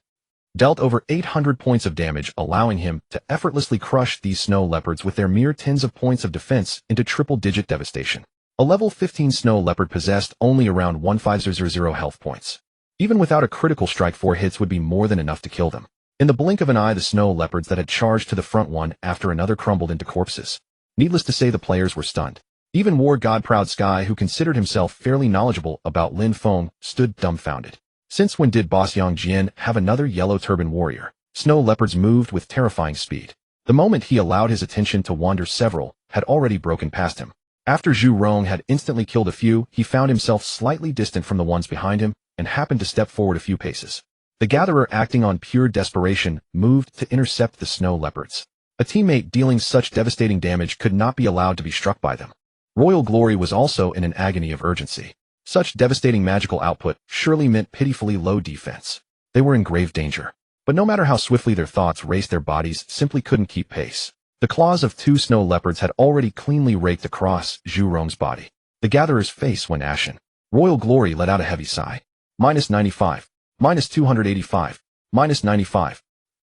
A: dealt over 800 points of damage, allowing him to effortlessly crush these snow leopards with their mere tens of points of defense into triple-digit devastation. A level 15 snow leopard possessed only around 1500 health points. Even without a critical strike, 4 hits would be more than enough to kill them. In the blink of an eye, the snow leopards that had charged to the front one after another crumbled into corpses. Needless to say, the players were stunned. Even War God Proud Sky, who considered himself fairly knowledgeable about Lin Feng, stood dumbfounded. Since when did Boss Yang Jian have another yellow turban warrior? Snow leopards moved with terrifying speed. The moment he allowed his attention to wander, several had already broken past him. After Zhu Rong had instantly killed a few, he found himself slightly distant from the ones behind him and happened to step forward a few paces. The gatherer, acting on pure desperation, moved to intercept the snow leopards. A teammate dealing such devastating damage could not be allowed to be struck by them. Royal Glory was also in an agony of urgency. Such devastating magical output surely meant pitifully low defense. They were in grave danger. But no matter how swiftly their thoughts raced, their bodies simply couldn't keep pace. The claws of 2 snow leopards had already cleanly raked across Zhu Rong's body. The gatherer's face went ashen. Royal Glory let out a heavy sigh. -95. -285. -95.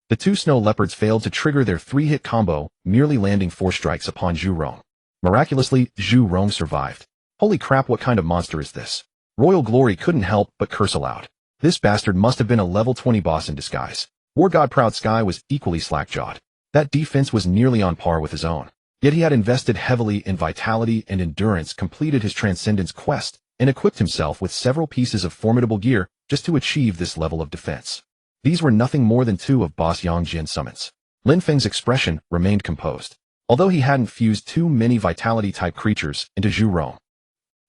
A: The 2 snow leopards failed to trigger their 3-hit combo, merely landing 4 strikes upon Zhu Rong. Miraculously, Zhu Rong survived. Holy crap, what kind of monster is this? Royal Glory couldn't help but curse aloud. This bastard must have been a level 20 boss in disguise. War God Proud Sky was equally slack-jawed. That defense was nearly on par with his own. Yet he had invested heavily in vitality and endurance, completed his Transcendence quest, and equipped himself with several pieces of formidable gear just to achieve this level of defense. These were nothing more than 2 of Boss Yang Jian's summons. Lin Feng's expression remained composed. Although he hadn't fused too many vitality-type creatures into Zhu Rong,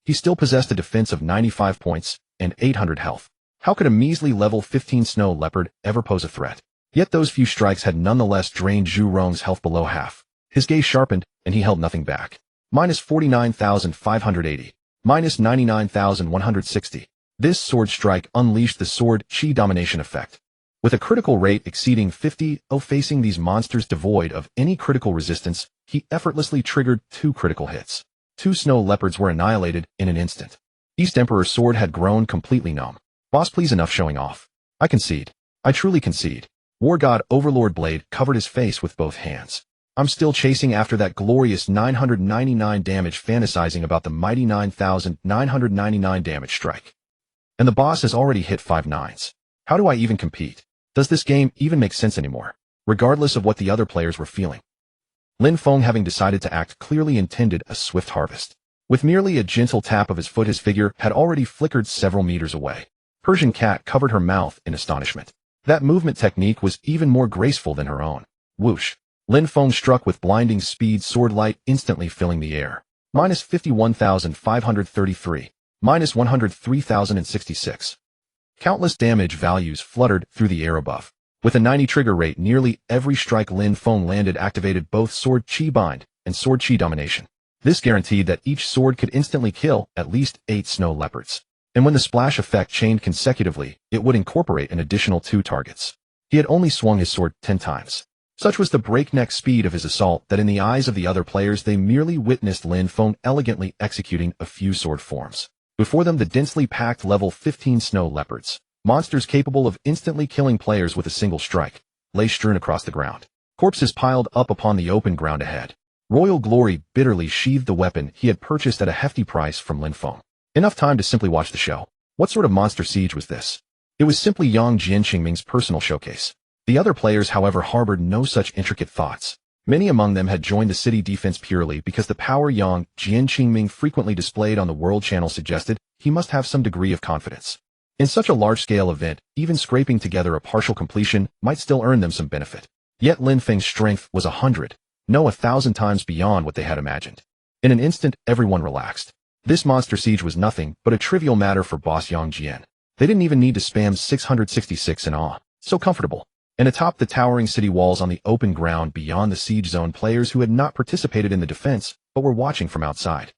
A: he still possessed a defense of 95 points and 800 health. How could a measly level 15 snow leopard ever pose a threat? Yet those few strikes had nonetheless drained Zhu Rong's health below half. His gaze sharpened, and he held nothing back. -49,580. -99,160. This sword strike unleashed the sword chi domination effect. With a critical rate exceeding 50, facing these monsters devoid of any critical resistance, he effortlessly triggered 2 critical hits. 2 snow leopards were annihilated in an instant. East Emperor's sword had grown completely numb. Boss, please, enough showing off. I concede. I truly concede. War God Overlord Blade covered his face with both hands. I'm still chasing after that glorious 999 damage, fantasizing about the mighty 9,999 damage strike. And the boss has already hit 5 nines. How do I even compete? Does this game even make sense anymore? Regardless of what the other players were feeling, Lin Feng, having decided to act, clearly intended a swift harvest. With merely a gentle tap of his foot, his figure had already flickered several meters away. Persian Cat covered her mouth in astonishment. That movement technique was even more graceful than her own. Whoosh! Lin Feng struck with blinding speed, sword light instantly filling the air. -51,533. -103,066. Countless damage values fluttered through the air above. With a 90 trigger rate, nearly every strike Lin Feng landed activated both sword chi bind and sword chi domination. This guaranteed that each sword could instantly kill at least 8 snow leopards. And when the splash effect chained consecutively, it would incorporate an additional 2 targets. He had only swung his sword 10 times. Such was the breakneck speed of his assault that in the eyes of the other players they merely witnessed Lin Feng elegantly executing a few sword forms. Before them, the densely packed level 15 snow leopards, monsters capable of instantly killing players with a single strike, lay strewn across the ground. Corpses piled up upon the open ground ahead. Royal Glory bitterly sheathed the weapon he had purchased at a hefty price from Lin Feng. Enough time to simply watch the show. What sort of monster siege was this? It was simply Yang Jian Qingming's personal showcase. The other players, however, harbored no such intricate thoughts. Many among them had joined the city defense purely because the power Yang Jian Qingming frequently displayed on the World Channel suggested he must have some degree of confidence. In such a large-scale event, even scraping together a partial completion might still earn them some benefit. Yet Lin Feng's strength was 100, no 1,000 times beyond what they had imagined. In an instant, everyone relaxed. This monster siege was nothing but a trivial matter for Boss Yang Jian. They didn't even need to spam 666 in awe. So comfortable. And atop the towering city walls on the open ground beyond the siege zone, players who had not participated in the defense but were watching from outside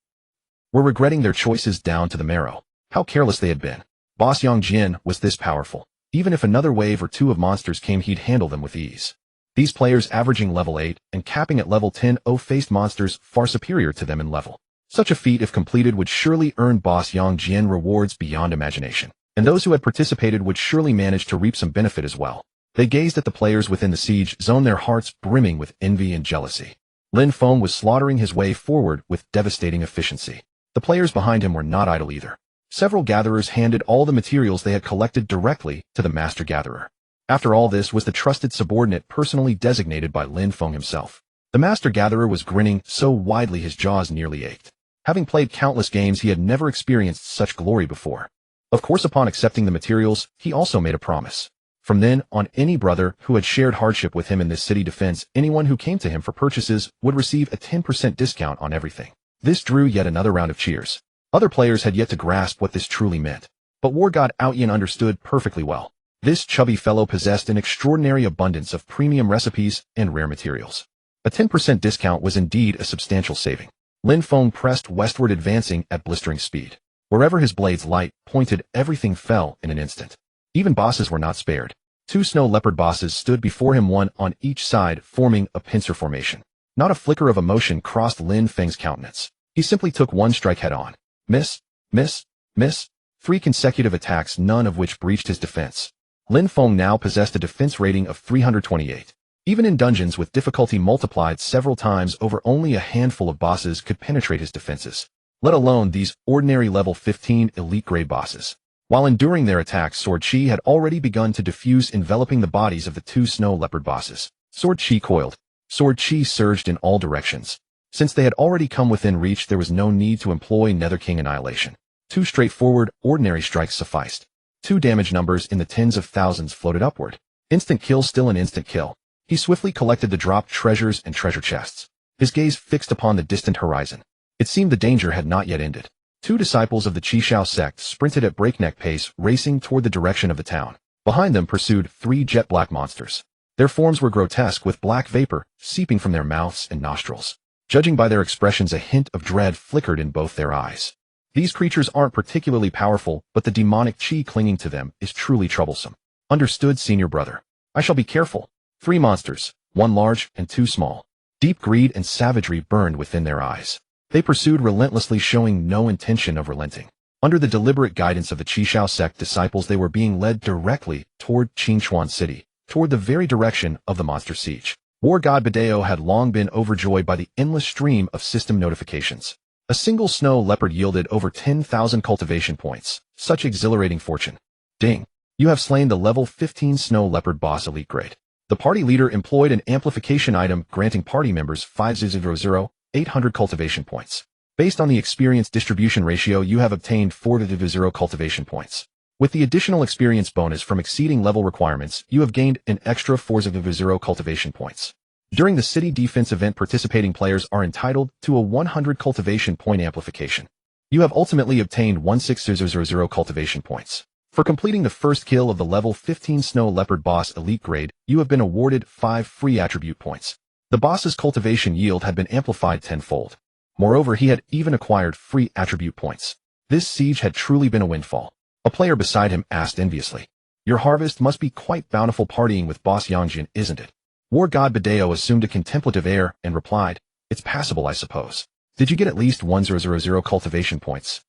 A: were regretting their choices down to the marrow. How careless they had been. Boss Yang Jian was this powerful. Even if another wave or 2 of monsters came, he'd handle them with ease. These players averaging level 8 and capping at level 10 faced monsters far superior to them in level. Such a feat, if completed, would surely earn boss Yang Jian rewards beyond imagination, and those who had participated would surely manage to reap some benefit as well. They gazed at the players within the siege zone, their hearts brimming with envy and jealousy. Lin Feng was slaughtering his way forward with devastating efficiency. The players behind him were not idle either. Several gatherers handed all the materials they had collected directly to the master gatherer. After all, this was the trusted subordinate personally designated by Lin Feng himself. The master gatherer was grinning so widely his jaws nearly ached. Having played countless games, he had never experienced such glory before. Of course, upon accepting the materials, he also made a promise. From then on, any brother who had shared hardship with him in this city defense, anyone who came to him for purchases, would receive a 10% discount on everything. This drew yet another round of cheers. Other players had yet to grasp what this truly meant, but War God Awaken understood perfectly well. This chubby fellow possessed an extraordinary abundance of premium recipes and rare materials. A 10% discount was indeed a substantial saving. Lin Feng pressed westward, advancing at blistering speed. Wherever his blade's light pointed, everything fell in an instant. Even bosses were not spared. 2 snow leopard bosses stood before him, one on each side, forming a pincer formation. Not a flicker of emotion crossed Lin Feng's countenance. He simply took one strike head on. Miss, miss, miss. 3 consecutive attacks, none of which breached his defense. Lin Feng now possessed a defense rating of 328. Even in dungeons with difficulty multiplied several times over, only a handful of bosses could penetrate his defenses, let alone these ordinary level 15 elite grade bosses. While enduring their attacks, sword chi had already begun to diffuse, enveloping the bodies of the 2 snow leopard bosses. Sword chi coiled. Sword chi surged in all directions. Since they had already come within reach, there was no need to employ Nether King Annihilation. 2 straightforward, ordinary strikes sufficed. 2 damage numbers in the tens of thousands floated upward. Instant kill, still an instant kill. He swiftly collected the dropped treasures and treasure chests. His gaze fixed upon the distant horizon. It seemed the danger had not yet ended. 2 disciples of the Qishao sect sprinted at breakneck pace, racing toward the direction of the town. Behind them pursued 3 jet black monsters. Their forms were grotesque, with black vapor seeping from their mouths and nostrils. Judging by their expressions, a hint of dread flickered in both their eyes. These creatures aren't particularly powerful, but the demonic chi clinging to them is truly troublesome. Understood, senior brother. I shall be careful. 3 monsters, 1 large and 2 small. Deep greed and savagery burned within their eyes. They pursued relentlessly, showing no intention of relenting. Under the deliberate guidance of the Qishao sect disciples, they were being led directly toward Qingchuan City, toward the very direction of the monster siege. War God Badeo had long been overjoyed by the endless stream of system notifications. A single snow leopard yielded over 10,000 cultivation points. Such exhilarating fortune. Ding. You have slain the level 15 snow leopard boss elite grade. The party leader employed an amplification item granting party members 500 cultivation points. Based on the experience distribution ratio, you have obtained 400 cultivation points. With the additional experience bonus from exceeding level requirements, you have gained an extra 400 cultivation points. During the city defense event, participating players are entitled to a 100 cultivation point amplification. You have ultimately obtained 1600 cultivation points. For completing the first kill of the level 15 snow leopard boss elite grade, you have been awarded 5 free attribute points. The boss's cultivation yield had been amplified tenfold. Moreover, he had even acquired free attribute points. This siege had truly been a windfall. A player beside him asked enviously, "Your harvest must be quite bountiful partying with boss Yangjin, isn't it?" War God Badeo assumed a contemplative air and replied, "It's passable, I suppose. Did you get at least 1000 cultivation points?"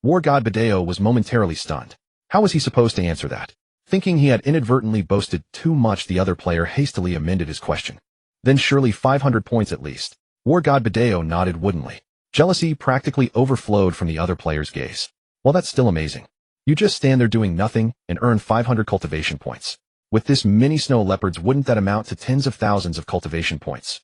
A: War God Badeo was momentarily stunned. How was he supposed to answer that? Thinking he had inadvertently boasted too much, the other player hastily amended his question. "Then surely 500 points at least." War God Badeo nodded woodenly. Jealousy practically overflowed from the other player's gaze. "Well, that's still amazing. You just stand there doing nothing and earn 500 cultivation points. With this many snow leopards, wouldn't that amount to tens of thousands of cultivation points?"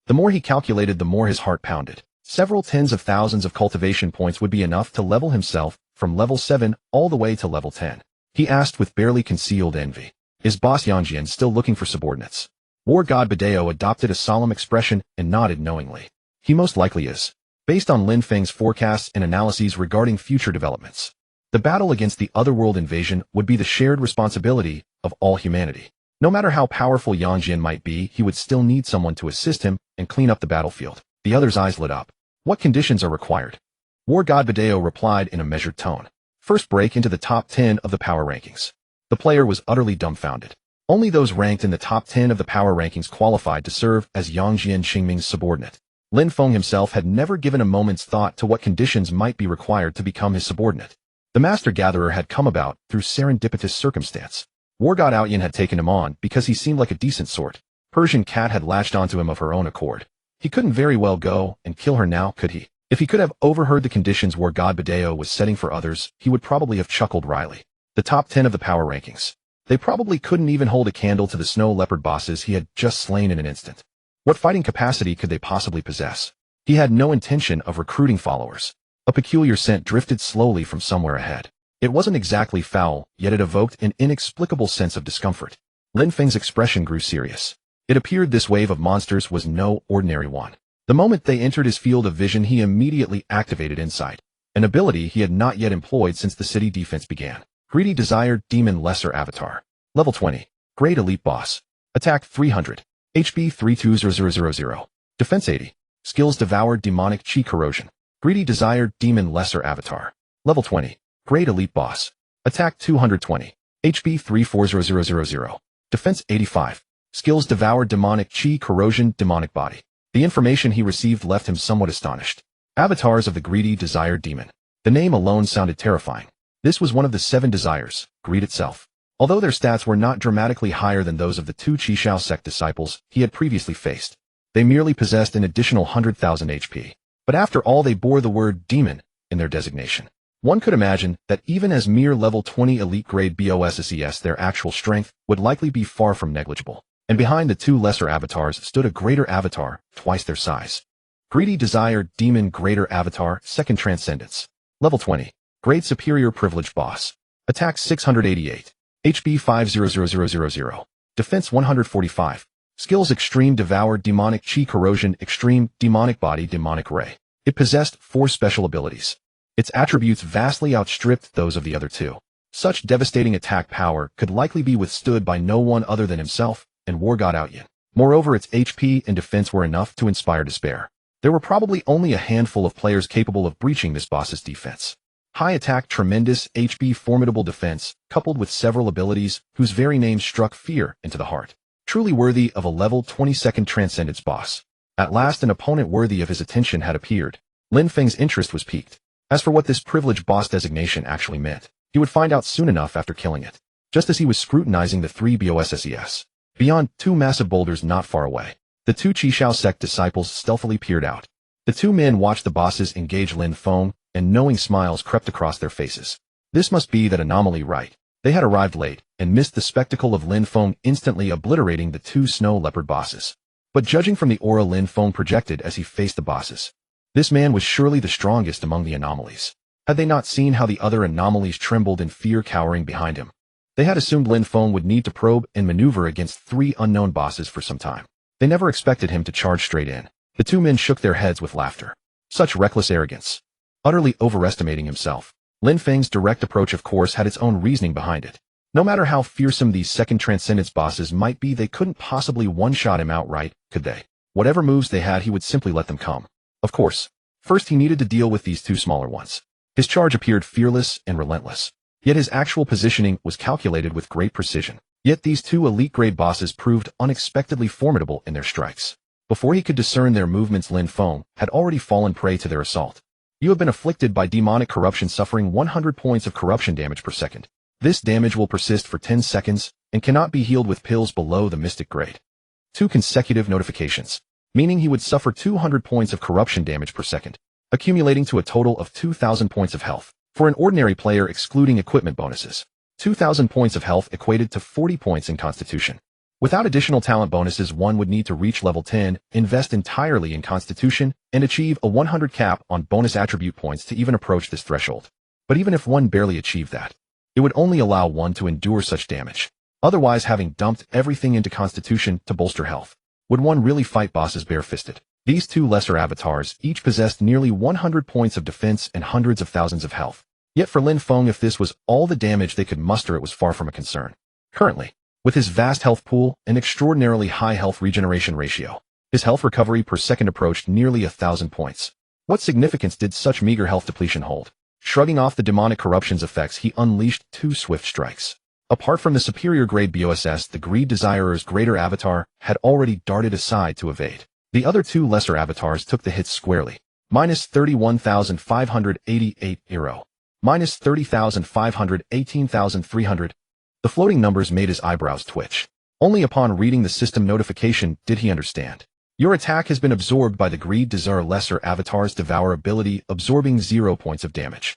A: The more he calculated, the more his heart pounded. Several tens of thousands of cultivation points would be enough to level himself from level 7 all the way to level 10. He asked with barely concealed envy, "Is boss Yangjin still looking for subordinates?" War God Badeo adopted a solemn expression and nodded knowingly. "He most likely is. Based on Lin Feng's forecasts and analyses regarding future developments, the battle against the otherworld invasion would be the shared responsibility of all humanity. No matter how powerful Yangjin might be, he would still need someone to assist him and clean up the battlefield." The other's eyes lit up. "What conditions are required?" War God Badeo replied in a measured tone. "First, break into the top 10 of the power rankings." The player was utterly dumbfounded. Only those ranked in the top 10 of the power rankings qualified to serve as Yangjian Qingming's subordinate. Lin Feng himself had never given a moment's thought to what conditions might be required to become his subordinate. The Master Gatherer had come about through serendipitous circumstance. War God Awaken had taken him on because he seemed like a decent sort. Persian Cat had latched onto him of her own accord. He couldn't very well go and kill her now, could he? If he could have overheard the conditions War God Badeo was setting for others, he would probably have chuckled wryly. The top 10 of the power rankings. They probably couldn't even hold a candle to the snow leopard bosses he had just slain in an instant. What fighting capacity could they possibly possess? He had no intention of recruiting followers. A peculiar scent drifted slowly from somewhere ahead. It wasn't exactly foul, yet it evoked an inexplicable sense of discomfort. Lin Feng's expression grew serious. It appeared this wave of monsters was no ordinary one. The moment they entered his field of vision, he immediately activated Insight, an ability he had not yet employed since the city defense began. Greedy Desired Demon Lesser Avatar. Level 20. Grade Elite Boss. Attack 300. HP 320000. Defense 80. Skills Devoured Demonic Chi Corrosion. Greedy Desired Demon Lesser Avatar. Level 20. Grade Elite Boss. Attack 220. HP 340000. Defense 85. Skills Devoured Demonic Chi Corrosion Demonic Body. The information he received left him somewhat astonished. Avatars of the Greedy Desired Demon. The name alone sounded terrifying. This was one of the 7 desires, greed itself. Although their stats were not dramatically higher than those of the 2 Qishao sect disciples he had previously faced, they merely possessed an additional 100,000 HP. But after all, they bore the word demon in their designation. One could imagine that even as mere level 20 elite grade bosses, their actual strength would likely be far from negligible. And behind the 2 lesser avatars stood a greater avatar, twice their size. Greedy Desired Demon Greater Avatar, Second Transcendence. Level 20. Grade Superior Privileged Boss. Attack 688. HP 500000. Defense 145. Skills Extreme Devoured Demonic Chi Corrosion Extreme Demonic Body Demonic Ray. It possessed 4 special abilities. Its attributes vastly outstripped those of the other 2. Such devastating attack power could likely be withstood by no one other than himself and War God Awaken. Moreover, its HP and defense were enough to inspire despair. There were probably only a handful of players capable of breaching this boss's defense. High attack, tremendous HP, formidable defense, coupled with several abilities whose very names struck fear into the heart. Truly worthy of a level 22nd Transcendence boss. At last, an opponent worthy of his attention had appeared. Lin Feng's interest was piqued. As for what this privileged boss designation actually meant, he would find out soon enough after killing it. Just as he was scrutinizing the 3 bosses, beyond 2 massive boulders not far away, the 2 Qishao sect disciples stealthily peered out. The 2 men watched the bosses engage Lin Feng, and knowing smiles crept across their faces. This must be that anomaly, right? They had arrived late, and missed the spectacle of Lin Feng instantly obliterating the 2 snow leopard bosses. But judging from the aura Lin Feng projected as he faced the bosses, this man was surely the strongest among the anomalies. Had they not seen how the other anomalies trembled in fear cowering behind him? They had assumed Lin Feng would need to probe and maneuver against 3 unknown bosses for some time. They never expected him to charge straight in. The 2 men shook their heads with laughter. Such reckless arrogance. Utterly overestimating himself. Lin Feng's direct approach, of course, had its own reasoning behind it. No matter how fearsome these second transcendence bosses might be, they couldn't possibly one-shot him outright, could they? Whatever moves they had, he would simply let them come. Of course, first he needed to deal with these 2 smaller ones. His charge appeared fearless and relentless. Yet his actual positioning was calculated with great precision. Yet these 2 elite-grade bosses proved unexpectedly formidable in their strikes. Before he could discern their movements, Lin Feng had already fallen prey to their assault. You have been afflicted by demonic corruption, suffering 100 points of corruption damage per second. This damage will persist for 10 seconds and cannot be healed with pills below the mystic grade. 2 consecutive notifications, meaning he would suffer 200 points of corruption damage per second, accumulating to a total of 2,000 points of health. For an ordinary player, excluding equipment bonuses, 2,000 points of health equated to 40 points in Constitution. Without additional talent bonuses, one would need to reach level 10, invest entirely in Constitution, and achieve a 100 cap on bonus attribute points to even approach this threshold. But even if one barely achieved that, it would only allow one to endure such damage. Otherwise, having dumped everything into Constitution to bolster health, would one really fight bosses bare-fisted? These 2 lesser avatars each possessed nearly 100 points of defense and hundreds of thousands of health. Yet for Lin Feng, if this was all the damage they could muster, it was far from a concern. Currently, with his vast health pool and extraordinarily high health regeneration ratio, his health recovery per second approached nearly 1,000 points. What significance did such meager health depletion hold? Shrugging off the demonic corruption's effects, he unleashed 2 swift strikes. Apart from the superior grade BOSS, the Greed Desirer's greater avatar had already darted aside to evade. The other two lesser avatars took the hits squarely. Minus 31,588 euro. Minus 30,500, 18,300. The floating numbers made his eyebrows twitch. Only upon reading the system notification did he understand. Your attack has been absorbed by the Greed Desire lesser avatar's Devour ability, absorbing 0 points of damage.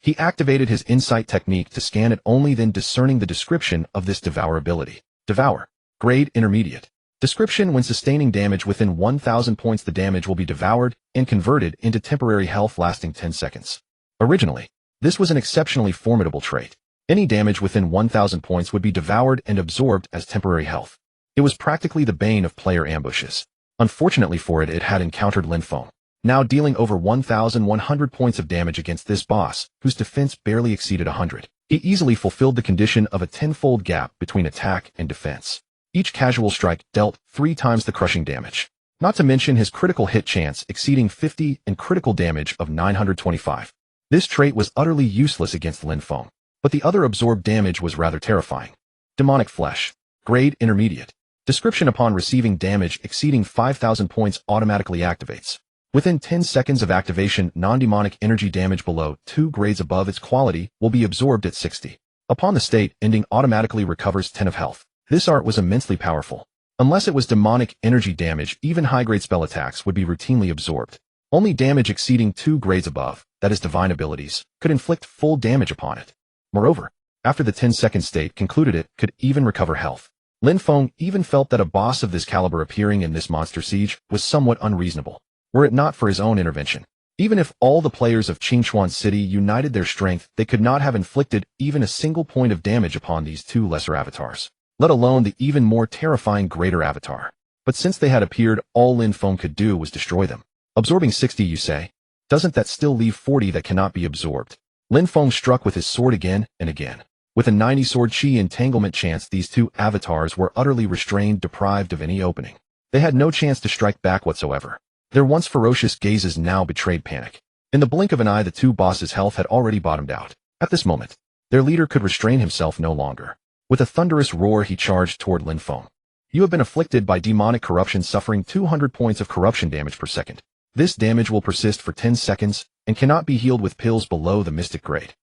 A: He activated his insight technique to scan it, only then discerning the description of this Devour ability. Devour. Grade Intermediate. Description: when sustaining damage within 1,000 points, the damage will be devoured and converted into temporary health lasting 10 seconds. Originally, this was an exceptionally formidable trait. Any damage within 1,000 points would be devoured and absorbed as temporary health. It was practically the bane of player ambushes. Unfortunately for it, it had encountered Lin Feng, now dealing over 1,100 points of damage against this boss, whose defense barely exceeded 100. He easily fulfilled the condition of a tenfold gap between attack and defense. Each casual strike dealt 3 times the crushing damage. Not to mention his critical hit chance exceeding 50 and critical damage of 925. This trait was utterly useless against Lin Feng, but the other absorbed damage was rather terrifying. Demonic Flesh. Grade Intermediate. Description: upon receiving damage exceeding 5,000 points automatically activates. Within 10 seconds of activation, non-demonic energy damage below 2 grades above its quality will be absorbed at 60. Upon the state ending, automatically recovers 10 of health. This art was immensely powerful. Unless it was demonic energy damage, even high-grade spell attacks would be routinely absorbed. Only damage exceeding 2 grades above, that is divine abilities, could inflict full damage upon it. Moreover, after the 10-second state concluded, it could even recover health. Lin Feng even felt that a boss of this caliber appearing in this monster siege was somewhat unreasonable, were it not for his own intervention. Even if all the players of Qingchuan City united their strength, they could not have inflicted even a single point of damage upon these two lesser avatars, let alone the even more terrifying greater avatar. But since they had appeared, all Lin Feng could do was destroy them. Absorbing 60, you say? Doesn't that still leave 40 that cannot be absorbed? Lin Feng struck with his sword again and again. With a 90 sword chi entanglement chance, these two avatars were utterly restrained, deprived of any opening. They had no chance to strike back whatsoever. Their once ferocious gazes now betrayed panic. In the blink of an eye, the two bosses' health had already bottomed out. At this moment, their leader could restrain himself no longer. With a thunderous roar, he charged toward Lin Feng. You have been afflicted by demonic corruption, suffering 200 points of corruption damage per second. This damage will persist for 10 seconds and cannot be healed with pills below the mystic grade.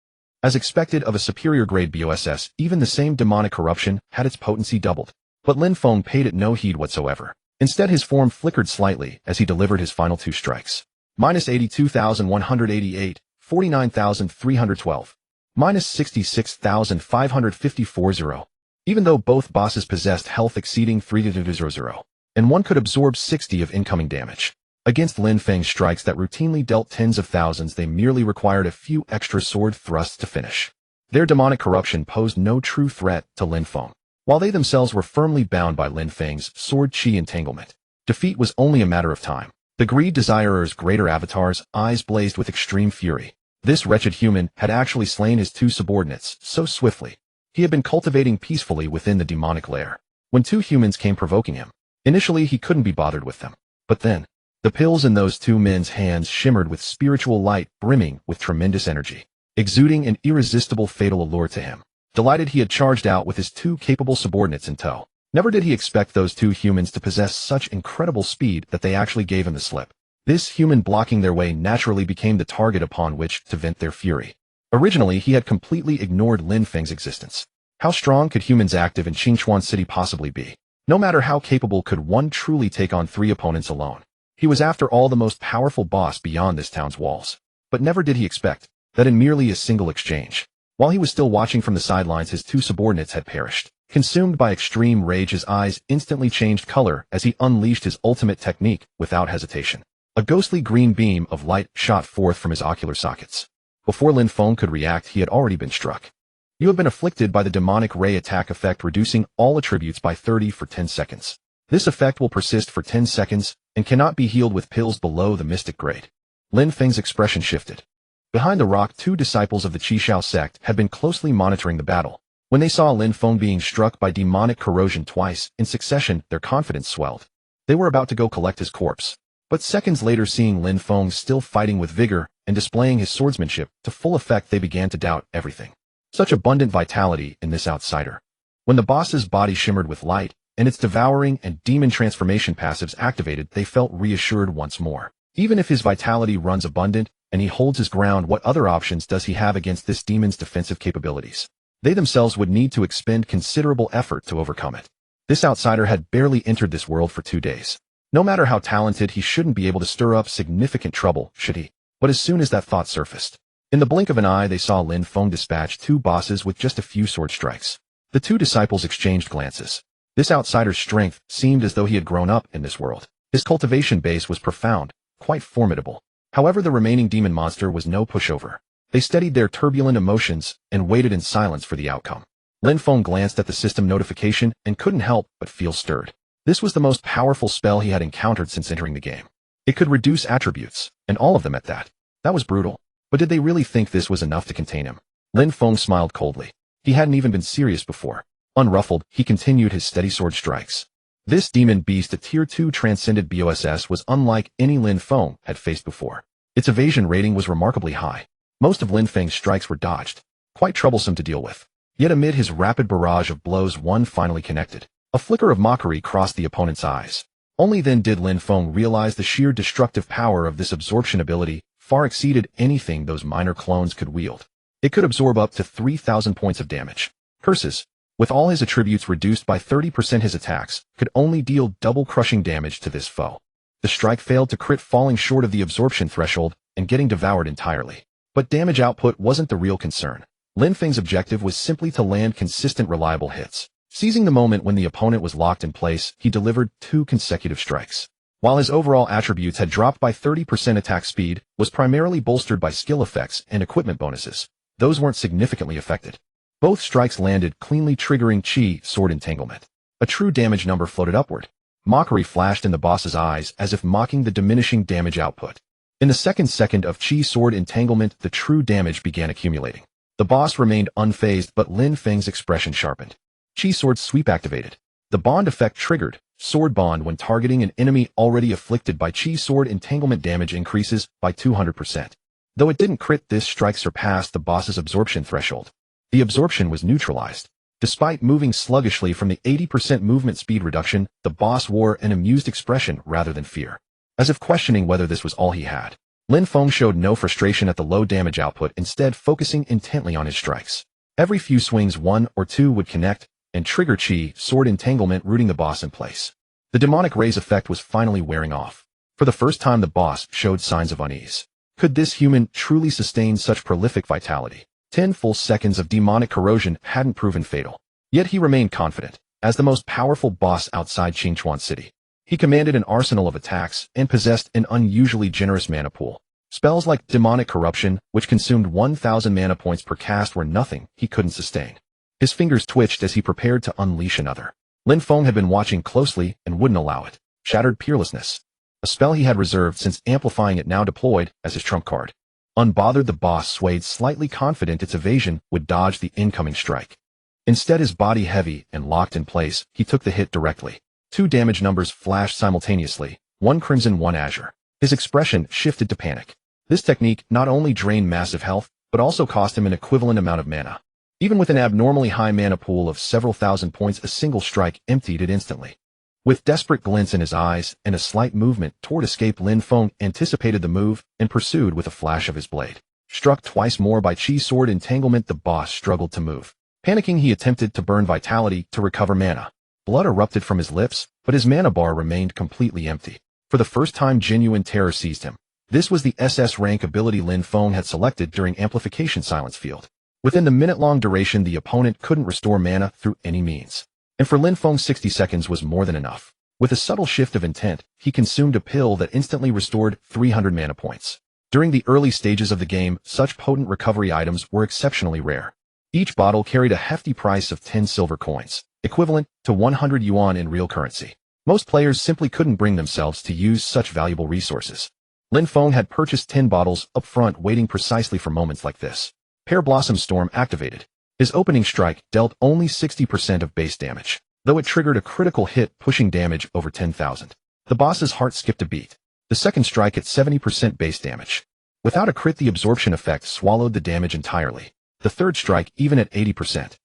A: As expected of a superior grade BOSS, even the same demonic corruption had its potency doubled. But Lin Feng paid it no heed whatsoever. Instead, his form flickered slightly as he delivered his final 2 strikes. Minus 82,188, 49,312. Minus 66,554 0. Even though both bosses possessed health exceeding 3,000, and one could absorb 60 of incoming damage. Against Lin Feng's strikes that routinely dealt tens of thousands, they merely required a few extra sword thrusts to finish. Their demonic corruption posed no true threat to Lin Feng, while they themselves were firmly bound by Lin Feng's sword chi entanglement. Defeat was only a matter of time. The Greed Desirer's greater avatar's eyes blazed with extreme fury. This wretched human had actually slain his 2 subordinates so swiftly. He had been cultivating peacefully within the demonic lair, when 2 humans came provoking him. Initially, he couldn't be bothered with them. But then, the pills in those 2 men's hands shimmered with spiritual light, brimming with tremendous energy, exuding an irresistible fatal allure to him. Delighted, he had charged out with his 2 capable subordinates in tow. Never did he expect those 2 humans to possess such incredible speed that they actually gave him the slip. This human blocking their way naturally became the target upon which to vent their fury. Originally, he had completely ignored Lin Feng's existence. How strong could humans active in Qingchuan City possibly be? No matter how capable could one truly take on 3 opponents alone. He was after all the most powerful boss beyond this town's walls. But never did he expect that in merely a single exchange, while he was still watching from the sidelines, his 2 subordinates had perished. Consumed by extreme rage, his eyes instantly changed color as he unleashed his ultimate technique without hesitation. A ghostly green beam of light shot forth from his ocular sockets. Before Lin Feng could react, he had already been struck. You have been afflicted by the demonic ray attack effect, reducing all attributes by 30 for 10 seconds. This effect will persist for 10 seconds and cannot be healed with pills below the mystic grade. Lin Feng's expression shifted. Behind the rock, 2 disciples of the Qishao sect had been closely monitoring the battle. When they saw Lin Feng being struck by demonic corrosion twice in succession, their confidence swelled. They were about to go collect his corpse. But seconds later, seeing Lin Feng still fighting with vigor and displaying his swordsmanship to full effect, they began to doubt everything. Such abundant vitality in this outsider. When the boss's body shimmered with light, and its devouring and demon transformation passives activated, they felt reassured once more. Even if his vitality runs abundant, and he holds his ground, what other options does he have against this demon's defensive capabilities? They themselves would need to expend considerable effort to overcome it. This outsider had barely entered this world for 2 days. No matter how talented, he shouldn't be able to stir up significant trouble, should he? But as soon as that thought surfaced, in the blink of an eye they saw Lin Feng dispatch 2 bosses with just a few sword strikes. The 2 disciples exchanged glances. This outsider's strength seemed as though he had grown up in this world. His cultivation base was profound, quite formidable. However, the remaining demon monster was no pushover. They steadied their turbulent emotions and waited in silence for the outcome. Lin Feng glanced at the system notification and couldn't help but feel stirred. This was the most powerful spell he had encountered since entering the game. It could reduce attributes, and all of them at that. That was brutal. But did they really think this was enough to contain him? Lin Feng smiled coldly. He hadn't even been serious before. Unruffled, he continued his steady sword strikes. This demon beast, a Tier 2 transcended BOSS, was unlike any Lin Feng had faced before. Its evasion rating was remarkably high. Most of Lin Feng's strikes were dodged, quite troublesome to deal with. Yet amid his rapid barrage of blows, one finally connected. A flicker of mockery crossed the opponent's eyes. Only then did Lin Feng realize the sheer destructive power of this absorption ability far exceeded anything those minor clones could wield. It could absorb up to 3,000 points of damage. Curses. With all his attributes reduced by 30%, his attacks could only deal double crushing damage to this foe. The strike failed to crit, falling short of the absorption threshold and getting devoured entirely. But damage output wasn't the real concern. Lin Feng's objective was simply to land consistent, reliable hits. Seizing the moment when the opponent was locked in place, he delivered 2 consecutive strikes. While his overall attributes had dropped by 30%, attack speed was primarily bolstered by skill effects and equipment bonuses. Those weren't significantly affected. Both strikes landed cleanly, triggering Chi sword entanglement. A true damage number floated upward. Mockery flashed in the boss's eyes as if mocking the diminishing damage output. In the second of Chi sword entanglement, the true damage began accumulating. The boss remained unfazed, but Lin Feng's expression sharpened. Chi sword sweep activated. The bond effect triggered. Sword bond when targeting an enemy already afflicted by Chi sword entanglement, damage increases by 200%. Though it didn't crit, this strike surpassed the boss's absorption threshold. The absorption was neutralized. Despite moving sluggishly from the 80% movement speed reduction, the boss wore an amused expression rather than fear. As if questioning whether this was all he had. Lin Feng showed no frustration at the low damage output, instead focusing intently on his strikes. Every few swings, 1 or 2 would connect and trigger Chi sword entanglement, rooting the boss in place. The demonic rays effect was finally wearing off. For the first time, the boss showed signs of unease. Could this human truly sustain such prolific vitality? 10 full seconds of demonic corrosion hadn't proven fatal. Yet he remained confident. As the most powerful boss outside Qingchuan City, he commanded an arsenal of attacks and possessed an unusually generous mana pool. Spells like demonic corruption, which consumed 1,000 mana points per cast, were nothing he couldn't sustain. His fingers twitched as he prepared to unleash another. Lin Feng had been watching closely and wouldn't allow it. Shattered Peerlessness. A spell he had reserved since amplifying it, now deployed as his trump card. Unbothered, the boss swayed slightly, confident its evasion would dodge the incoming strike. Instead, his body heavy and locked in place, he took the hit directly. 2 damage numbers flashed simultaneously, 1 crimson, 1 azure. His expression shifted to panic. This technique not only drained massive health, but also cost him an equivalent amount of mana. Even with an abnormally high mana pool of several thousand points, a single strike emptied it instantly. With desperate glints in his eyes and a slight movement toward escape, Lin Feng anticipated the move and pursued with a flash of his blade. Struck twice more by Chi sword entanglement, the boss struggled to move. Panicking, he attempted to burn vitality to recover mana. Blood erupted from his lips, but his mana bar remained completely empty. For the first time, genuine terror seized him. This was the SS rank ability Lin Feng had selected during amplification silence field. Within the minute-long duration, the opponent couldn't restore mana through any means. And for Lin Feng, 60 seconds was more than enough. With a subtle shift of intent, he consumed a pill that instantly restored 300 mana points. During the early stages of the game, such potent recovery items were exceptionally rare. Each bottle carried a hefty price of 10 silver coins, equivalent to 100 yuan in real currency. Most players simply couldn't bring themselves to use such valuable resources. Lin Feng had purchased 10 bottles up front, waiting precisely for moments like this. Pear Blossom Storm activated. His opening strike dealt only 60% of base damage, though it triggered a critical hit, pushing damage over 10,000. The boss's heart skipped a beat. The second strike at 70% base damage. Without a crit, the absorption effect swallowed the damage entirely. The third strike, even at 80%,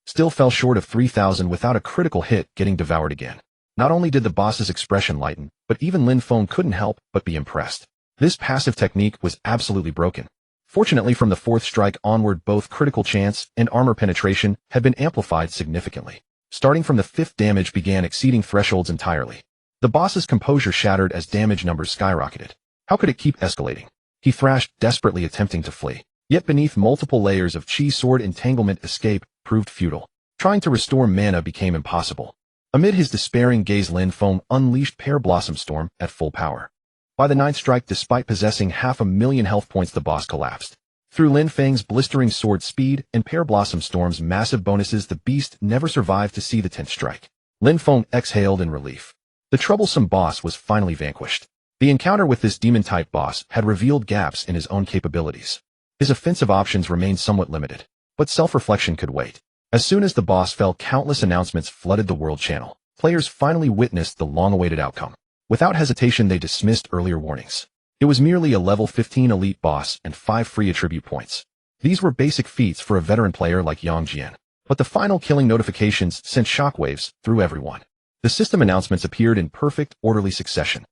A: still fell short of 3,000 without a critical hit getting devoured again. Not only did the boss's expression lighten, but even Lin Feng couldn't help but be impressed. This passive technique was absolutely broken. Fortunately, from the fourth strike onward, both critical chance and armor penetration had been amplified significantly. Starting from the fifth, damage began exceeding thresholds entirely. The boss's composure shattered as damage numbers skyrocketed. How could it keep escalating? He thrashed, desperately attempting to flee. Yet beneath multiple layers of chi sword entanglement, escape proved futile. Trying to restore mana became impossible. Amid his despairing gaze, Lin Feng unleashed Pear Blossom Storm at full power. By the ninth strike, despite possessing 500,000 health points, the boss collapsed. Through Lin Feng's blistering sword speed and Pear Blossom Storm's massive bonuses, the beast never survived to see the 10th strike. Lin Feng exhaled in relief. The troublesome boss was finally vanquished. The encounter with this demon-type boss had revealed gaps in his own capabilities. His offensive options remained somewhat limited, but self-reflection could wait. As soon as the boss fell, countless announcements flooded the world channel. Players finally witnessed the long-awaited outcome. Without hesitation, they dismissed earlier warnings. It was merely a level 15 elite boss and 5 free attribute points. These were basic feats for a veteran player like Yang Jian. But the final killing notifications sent shockwaves through everyone. The system announcements appeared in perfect, orderly succession.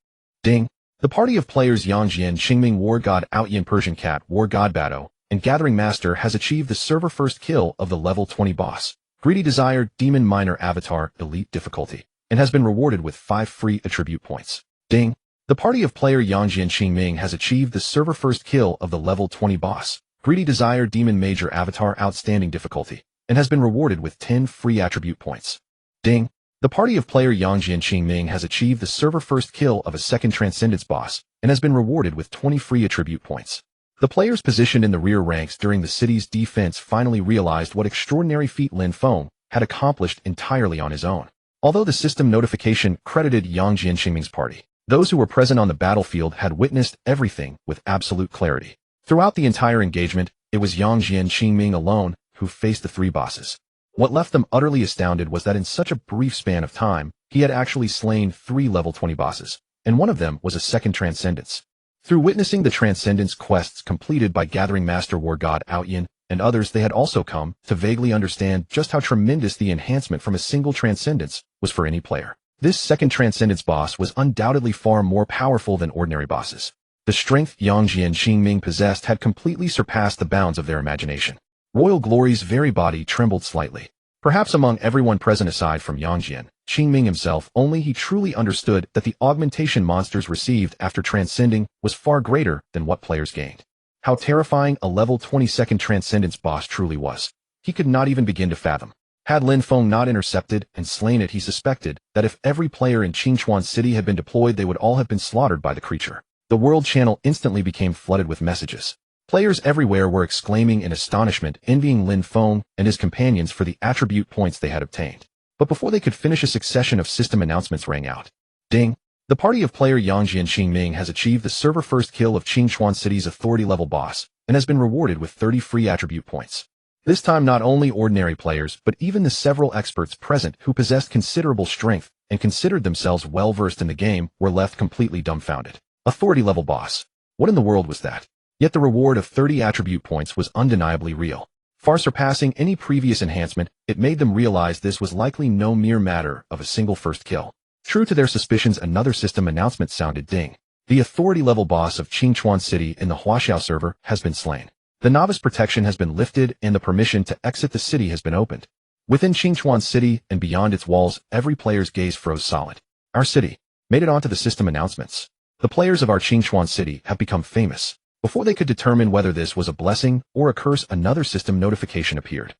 A: Ding! The party of players Yang Jian, Qingming War God, Outyin Persian Cat, War God Bado, and Gathering Master has achieved the server first kill of the level 20 boss. Greedy Desire, Demon Miner Avatar, Elite Difficulty, and has been rewarded with 5 free attribute points. Ding! The party of player Yang Jian Qingming has achieved the server first kill of the level 20 boss. Greedy Desire, Demon Major Avatar, Outstanding Difficulty, and has been rewarded with 10 free attribute points. Ding! The party of player Yang Jian Qingming has achieved the server first kill of a second Transcendence boss, and has been rewarded with 20 free attribute points. The players positioned in the rear ranks during the city's defense finally realized what extraordinary feat Lin Feng had accomplished entirely on his own. Although the system notification credited Yang Jian Qingming's party, those who were present on the battlefield had witnessed everything with absolute clarity. Throughout the entire engagement, it was Yang Jian Qingming alone who faced the 3 bosses. What left them utterly astounded was that in such a brief span of time, he had actually slain 3 level 20 bosses, and one of them was a second Transcendence. Through witnessing the Transcendence quests completed by Gathering Master War God Outyin and others, they had also come to vaguely understand just how tremendous the enhancement from a single Transcendence was for any player. This second Transcendence boss was undoubtedly far more powerful than ordinary bosses. The strength Yang Jian Qingming possessed had completely surpassed the bounds of their imagination. Royal Glory's very body trembled slightly. Perhaps among everyone present aside from Yang Jian Qingming himself, only he truly understood that the augmentation monsters received after transcending was far greater than what players gained. How terrifying a level 22nd Transcendence boss truly was, he could not even begin to fathom. Had Lin Feng not intercepted and slain it, he suspected that if every player in Qingchuan City had been deployed, they would all have been slaughtered by the creature. The world channel instantly became flooded with messages. Players everywhere were exclaiming in astonishment, envying Lin Feng and his companions for the attribute points they had obtained. But before they could finish, a succession of system announcements rang out. Ding! The party of player Yang Jian Qingming has achieved the server first kill of Qingchuan City's authority level boss, and has been rewarded with 30 free attribute points. This time, not only ordinary players, but even the several experts present who possessed considerable strength and considered themselves well versed in the game were left completely dumbfounded. Authority level boss. What in the world was that? Yet the reward of 30 attribute points was undeniably real. Far surpassing any previous enhancement, it made them realize this was likely no mere matter of a single first kill. True to their suspicions, another system announcement sounded. Ding! The authority level boss of Qingchuan City in the Huaxiao server has been slain. The novice protection has been lifted and the permission to exit the city has been opened. Within Qingchuan City and beyond its walls, every player's gaze froze solid. Our city made it onto the system announcements. The players of our Qingchuan City have become famous. Before they could determine whether this was a blessing or a curse, another system notification appeared.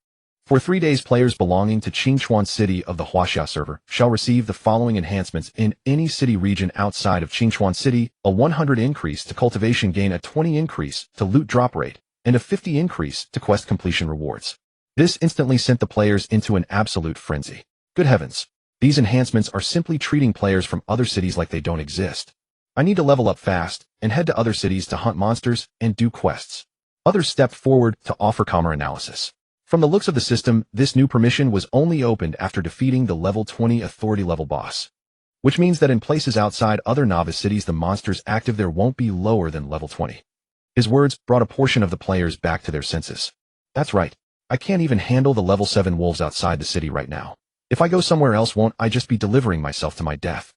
A: For 3 days, players belonging to Qingchuan City of the Huaxia server shall receive the following enhancements in any city region outside of Qingchuan City: a 100 increase to cultivation gain, a 20 increase to loot drop rate, and a 50 increase to quest completion rewards. This instantly sent the players into an absolute frenzy. Good heavens! These enhancements are simply treating players from other cities like they don't exist. I need to level up fast and head to other cities to hunt monsters and do quests. Others stepped forward to offer calmer analysis. From the looks of the system, this new permission was only opened after defeating the level 20 authority level boss, which means that in places outside other novice cities, the monsters active there won't be lower than level 20. His words brought a portion of the players back to their senses. That's right. I can't even handle the level 7 wolves outside the city right now. If I go somewhere else, won't I just be delivering myself to my death?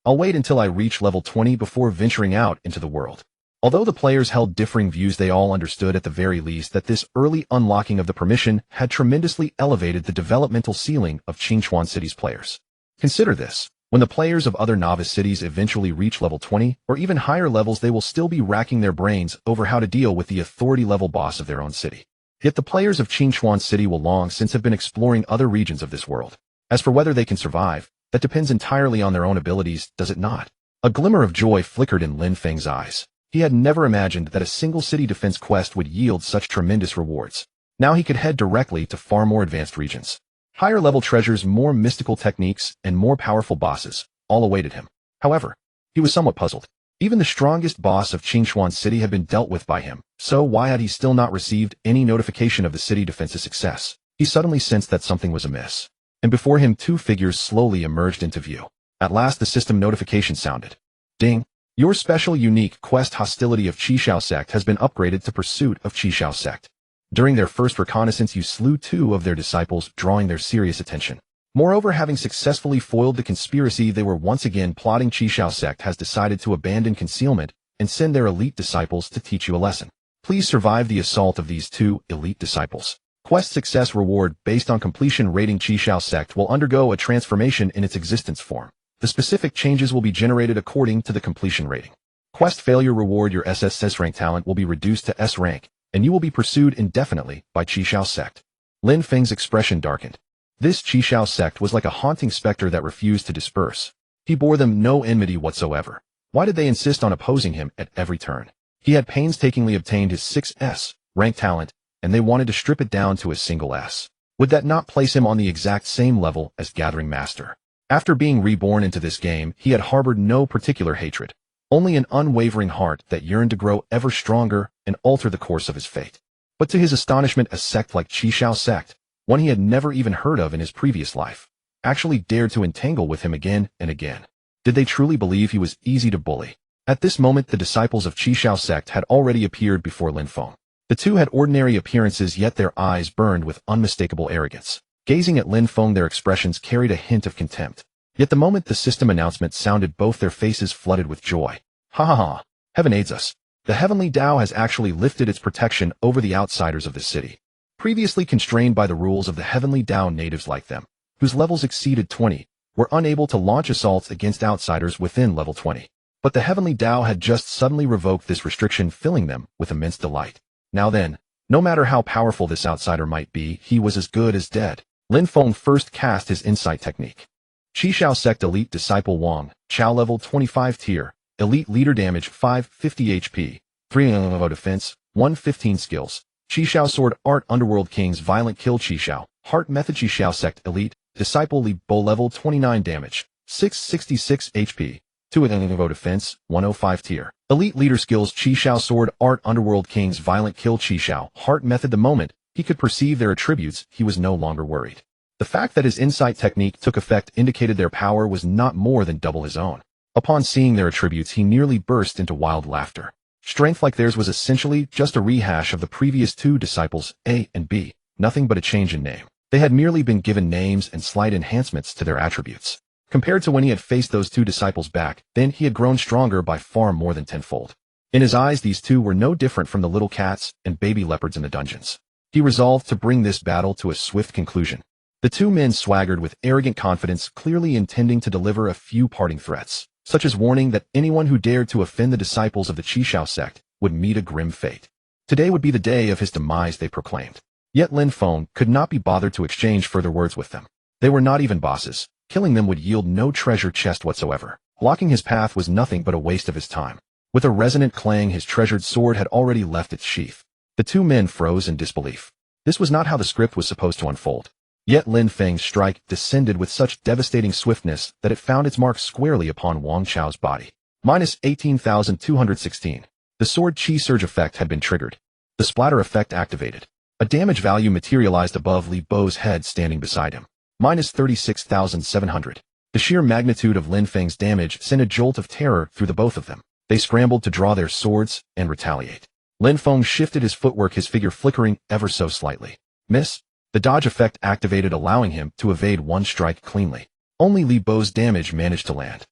A: I'll wait until I reach level 20 before venturing out into the world. Although the players held differing views, they all understood at the very least that this early unlocking of the permission had tremendously elevated the developmental ceiling of Qingchuan City's players. Consider this. When the players of other novice cities eventually reach level 20 or even higher levels, they will still be racking their brains over how to deal with the authority level boss of their own city. Yet the players of Qingchuan City will long since have been exploring other regions of this world. As for whether they can survive, that depends entirely on their own abilities, does it not? A glimmer of joy flickered in Lin Feng's eyes. He had never imagined that a single city defense quest would yield such tremendous rewards. Now he could head directly to far more advanced regions. Higher level treasures, more mystical techniques, and more powerful bosses all awaited him. However, he was somewhat puzzled. Even the strongest boss of Qingchuan City had been dealt with by him, so why had he still not received any notification of the city defense's success? He suddenly sensed that something was amiss. And before him, two figures slowly emerged into view. At last the system notification sounded. Ding! Your special unique quest Hostility of Qishao Sect has been upgraded to Pursuit of Qishao Sect. During their first reconnaissance, you slew 2 of their disciples, drawing their serious attention. Moreover, having successfully foiled the conspiracy they were once again plotting, Qishao Sect has decided to abandon concealment and send their elite disciples to teach you a lesson. Please survive the assault of these 2 elite disciples. Quest success reward based on completion rating. Qishao Sect will undergo a transformation in its existence form. The specific changes will be generated according to the completion rating. Quest failure reward. Your SS rank talent will be reduced to S rank, and you will be pursued indefinitely by Qishao Sect. Lin Feng's expression darkened. This Qishao Sect was like a haunting specter that refused to disperse. He bore them no enmity whatsoever. Why did they insist on opposing him at every turn? He had painstakingly obtained his 6S rank talent, and they wanted to strip it down to a single S. Would that not place him on the exact same level as Gathering Master? After being reborn into this game, he had harbored no particular hatred, only an unwavering heart that yearned to grow ever stronger and alter the course of his fate. But to his astonishment, a sect like Qishao Sect, one he had never even heard of in his previous life, actually dared to entangle with him again and again. Did they truly believe he was easy to bully? At this moment, the disciples of Qishao Sect had already appeared before Lin Feng. The 2 had ordinary appearances, yet their eyes burned with unmistakable arrogance. Gazing at Lin Feng, their expressions carried a hint of contempt. Yet the moment the system announcement sounded, both their faces flooded with joy. Ha ha ha! Heaven aids us! The Heavenly Tao has actually lifted its protection over the outsiders of this city. Previously constrained by the rules of the Heavenly Tao, natives like them, whose levels exceeded 20, were unable to launch assaults against outsiders within level 20. But the Heavenly Tao had just suddenly revoked this restriction, filling them with immense delight. Now then, no matter how powerful this outsider might be, he was as good as dead. Lin Feng first cast his insight technique. Qishao Sect Elite Disciple Wang, Chao level 25 tier, Elite Leader damage 550 HP, 3 defense, 115 skills. Qishao Sword Art Underworld King's Violent Kill. Qishao Heart Method. Qishao Sect Elite Disciple Li Bo level 29 damage, 666 HP, 2 defense, 105 tier. Elite Leader skills. Qishao Sword Art Underworld King's Violent Kill. Qishao Heart Method. The moment he could perceive their attributes, he was no longer worried. The fact that his insight technique took effect indicated their power was not more than double his own. Upon seeing their attributes, he nearly burst into wild laughter. Strength like theirs was essentially just a rehash of the previous 2 disciples, A and B, nothing but a change in name. They had merely been given names and slight enhancements to their attributes. Compared to when he had faced those 2 disciples back then, he had grown stronger by far more than tenfold. In his eyes, these 2 were no different from the little cats and baby leopards in the dungeons. He resolved to bring this battle to a swift conclusion. The 2 men swaggered with arrogant confidence, clearly intending to deliver a few parting threats, such as warning that anyone who dared to offend the disciples of the Qishao Sect would meet a grim fate. Today would be the day of his demise, they proclaimed. Yet Lin Feng could not be bothered to exchange further words with them. They were not even bosses. Killing them would yield no treasure chest whatsoever. Blocking his path was nothing but a waste of his time. With a resonant clang, his treasured sword had already left its sheath. The 2 men froze in disbelief. This was not how the script was supposed to unfold. Yet Lin Feng's strike descended with such devastating swiftness that it found its mark squarely upon Wang Chao's body. Minus 18,216. The sword chi surge effect had been triggered. The splatter effect activated. A damage value materialized above Li Bo's head, standing beside him. Minus 36,700. The sheer magnitude of Lin Feng's damage sent a jolt of terror through the both of them. They scrambled to draw their swords and retaliate. Lin Feng shifted his footwork, his figure flickering ever so slightly. Miss. The dodge effect activated, allowing him to evade one strike cleanly. Only Li Bo's damage managed to land.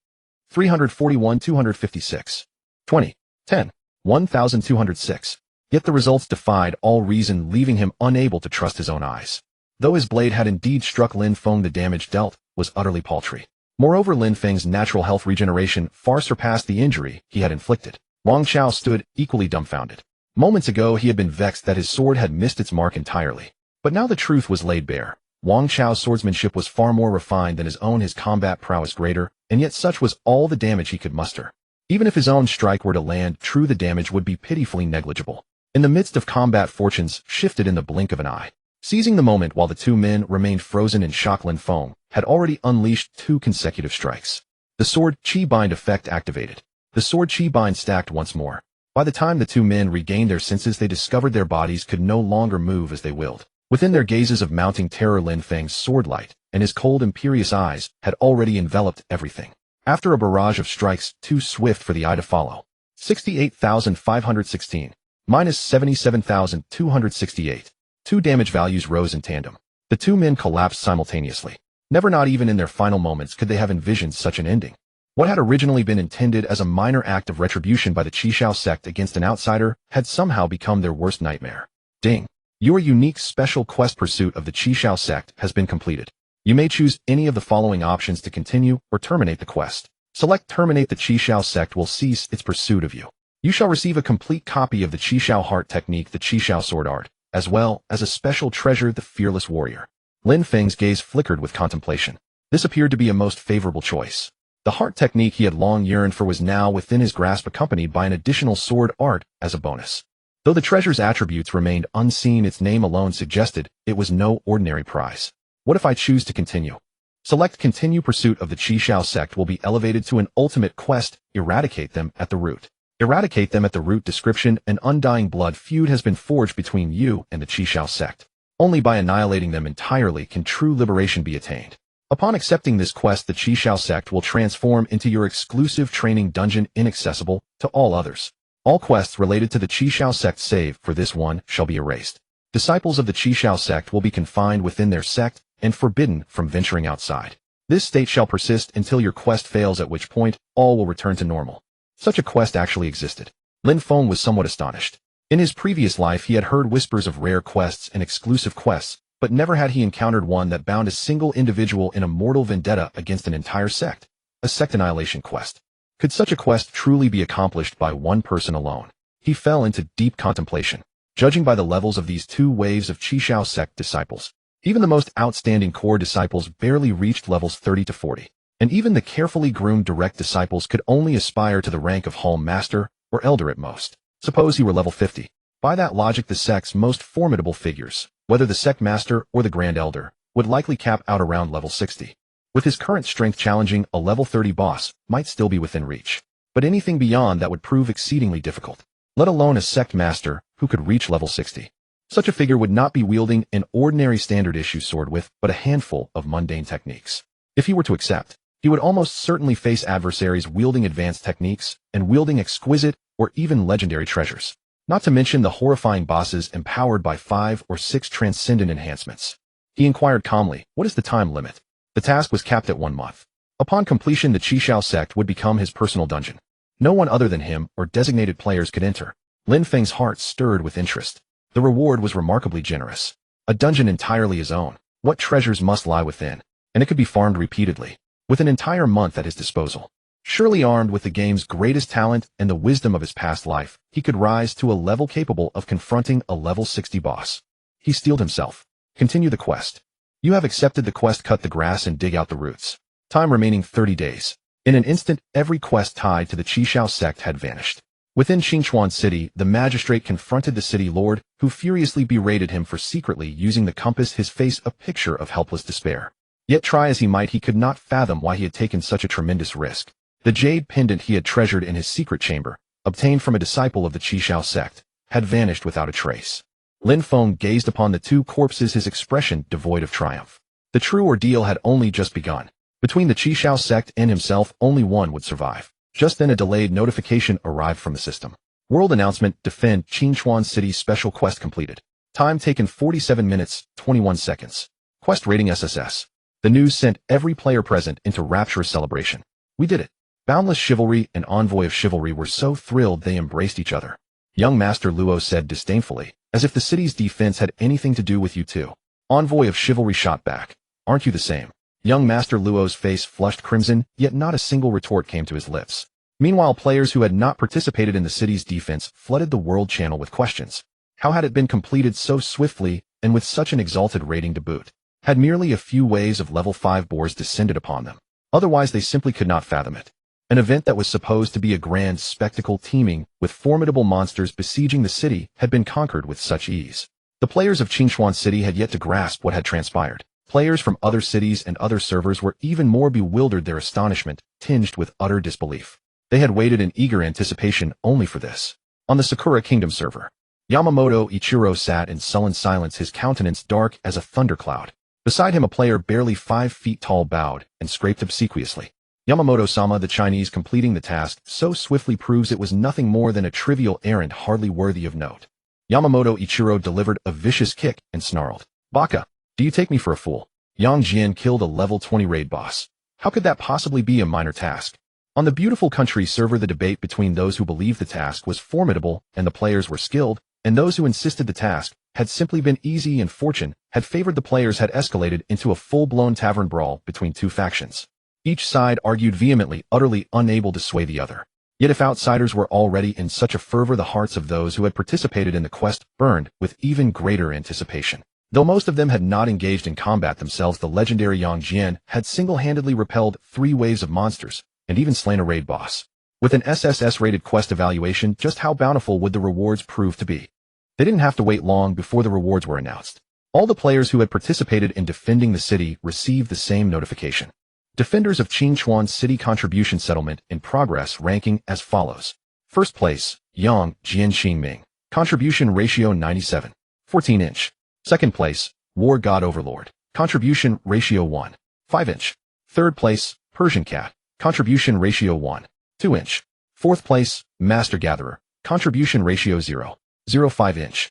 A: 341, 256. 20. 10. 1206. Yet the results defied all reason, leaving him unable to trust his own eyes. Though his blade had indeed struck Lin Feng, the damage dealt was utterly paltry. Moreover, Lin Feng's natural health regeneration far surpassed the injury he had inflicted. Wang Chao stood equally dumbfounded. Moments ago he had been vexed that his sword had missed its mark entirely. But now the truth was laid bare. Wang Chao's swordsmanship was far more refined than his own, his combat prowess greater, and yet such was all the damage he could muster. Even if his own strike were to land true, the damage would be pitifully negligible. In the midst of combat, fortunes shifted in the blink of an eye. Seizing the moment while the two men remained frozen in shock, Lin Feng had already unleashed 2 consecutive strikes. The sword Chi Bind effect activated. The sword Chi Bind stacked once more. By the time the two men regained their senses, they discovered their bodies could no longer move as they willed. Within their gazes of mounting terror, Lin Feng's sword light and his cold, imperious eyes had already enveloped everything. After a barrage of strikes too swift for the eye to follow. 68,516. Minus 77,268. 2 damage values rose in tandem. The two men collapsed simultaneously. Never, not even in their final moments, could they have envisioned such an ending. What had originally been intended as a minor act of retribution by the Qishao sect against an outsider had somehow become their worst nightmare. Ding. Your unique special quest pursuit of the Qishao sect has been completed. You may choose any of the following options to continue or terminate the quest. Select Terminate. The Qishao sect will cease its pursuit of you. You shall receive a complete copy of the Qishao heart technique, the Qishao sword art, as well as a special treasure, the Fearless Warrior. Lin Feng's gaze flickered with contemplation. This appeared to be a most favorable choice. The heart technique he had long yearned for was now within his grasp, accompanied by an additional sword art as a bonus. Though the treasure's attributes remained unseen, its name alone suggested it was no ordinary prize. What if I choose to continue? Select Continue. Pursuit of the Qishao sect will be elevated to an ultimate quest. Eradicate them at the root. Eradicate them at the root. Description: an undying blood feud has been forged between you and the Qishao sect. Only by annihilating them entirely can true liberation be attained. Upon accepting this quest, the Qishao sect will transform into your exclusive training dungeon, inaccessible to all others. All quests related to the Qishao sect save for this one shall be erased. Disciples of the Qishao sect will be confined within their sect and forbidden from venturing outside. This state shall persist until your quest fails, at which point all will return to normal. Such a quest actually existed. Lin Feng was somewhat astonished. In his previous life he had heard whispers of rare quests and exclusive quests, but never had he encountered one that bound a single individual in a mortal vendetta against an entire sect. A sect annihilation quest. Could such a quest truly be accomplished by one person alone? He fell into deep contemplation. Judging by the levels of these 2 waves of Qishao sect disciples, even the most outstanding core disciples barely reached levels 30 to 40. And even the carefully groomed direct disciples could only aspire to the rank of Hall Master or Elder at most. Suppose he were level 50. By that logic, the sect's most formidable figures, whether the sect master or the Grand Elder, would likely cap out around level 60. With his current strength, challenging a level 30 boss might still be within reach. But anything beyond that would prove exceedingly difficult, let alone a sect master who could reach level 60. Such a figure would not be wielding an ordinary standard issue sword with but a handful of mundane techniques. If he were to accept, he would almost certainly face adversaries wielding advanced techniques and wielding exquisite or even legendary treasures. Not to mention the horrifying bosses empowered by 5 or 6 transcendent enhancements. He inquired calmly, what is the time limit? The task was capped at 1 month. Upon completion, the Qishao sect would become his personal dungeon. No one other than him or designated players could enter. Lin Feng's heart stirred with interest. The reward was remarkably generous. A dungeon entirely his own. What treasures must lie within? And it could be farmed repeatedly. With an entire month at his disposal. Surely armed with the game's greatest talent and the wisdom of his past life, he could rise to a level capable of confronting a level 60 boss. He steeled himself. Continue the quest. You have accepted the quest. Cut the grass and dig out the roots. Time remaining 30 days. In an instant, every quest tied to the Qishao sect had vanished. Within Qingchuan City, the magistrate confronted the city lord, who furiously berated him for secretly using the compass, his face a picture of helpless despair. Yet try as he might, he could not fathom why he had taken such a tremendous risk. The jade pendant he had treasured in his secret chamber, obtained from a disciple of the Qishao sect, had vanished without a trace. Lin Feng gazed upon the 2 corpses, his expression devoid of triumph. The true ordeal had only just begun. Between the Qishao sect and himself, only one would survive. Just then a delayed notification arrived from the system. World announcement: Defend Qingchuan City special quest completed. Time taken 47 minutes, 21 seconds. Quest rating SSS. The news sent every player present into rapturous celebration. We did it. Boundless Chivalry and Envoy of Chivalry were so thrilled they embraced each other. Young Master Luo said disdainfully, as if the city's defense had anything to do with you two. Envoy of Chivalry shot back. Aren't you the same? Young Master Luo's face flushed crimson, yet not a single retort came to his lips. Meanwhile, players who had not participated in the city's defense flooded the world channel with questions. How had it been completed so swiftly and with such an exalted rating to boot? Had merely a few waves of level 5 boars descended upon them? Otherwise they simply could not fathom it. An event that was supposed to be a grand spectacle teeming with formidable monsters besieging the city had been conquered with such ease. The players of Qingchuan City had yet to grasp what had transpired. Players from other cities and other servers were even more bewildered, their astonishment tinged with utter disbelief. They had waited in eager anticipation only for this. On the Sakura Kingdom server, Yamamoto Ichiro sat in sullen silence, his countenance dark as a thundercloud. Beside him a player barely 5 feet tall bowed and scraped obsequiously. Yamamoto-sama, the Chinese, completing the task so swiftly proves it was nothing more than a trivial errand hardly worthy of note. Yamamoto Ichiro delivered a vicious kick and snarled, "Baka, do you take me for a fool? Yang Jian killed a level 20 raid boss. How could that possibly be a minor task?" On the Beautiful Country server, the debate between those who believed the task was formidable and the players were skilled, and those who insisted the task had simply been easy and fortune had favored the players had escalated into a full-blown tavern brawl between two factions. Each side argued vehemently, utterly unable to sway the other. Yet if outsiders were already in such a fervor, the hearts of those who had participated in the quest burned with even greater anticipation. Though most of them had not engaged in combat themselves, the legendary Yang Jian had single-handedly repelled 3 waves of monsters and even slain a raid boss. With an SSS-rated quest evaluation, just how bountiful would the rewards prove to be? They didn't have to wait long before the rewards were announced. All the players who had participated in defending the city received the same notification. Defenders of Qingchuan City contribution settlement in progress, ranking as follows. First place, Yang Jian Xingming. Contribution ratio 97. 14 inch. Second place, War God Overlord. Contribution ratio 1. 5 inch. Third place, Persian Cat. Contribution ratio 1. 2 inch. Fourth place, Master Gatherer. Contribution ratio 0. 0.5 inch.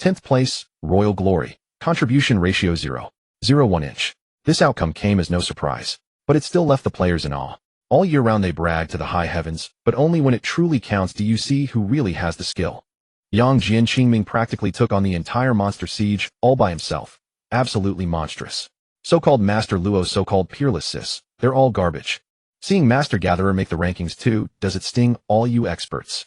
A: 10th place, Royal Glory. Contribution ratio 0. 0.1 inch. This outcome came as no surprise, but it still left the players in awe. All year round they brag to the high heavens, but only when it truly counts do you see who really has the skill. Yang Jian Qingming practically took on the entire monster siege all by himself. Absolutely monstrous. So-called Master Luo, so-called Peerless Sis, they're all garbage. Seeing Master Gatherer make the rankings too, does it sting all you experts?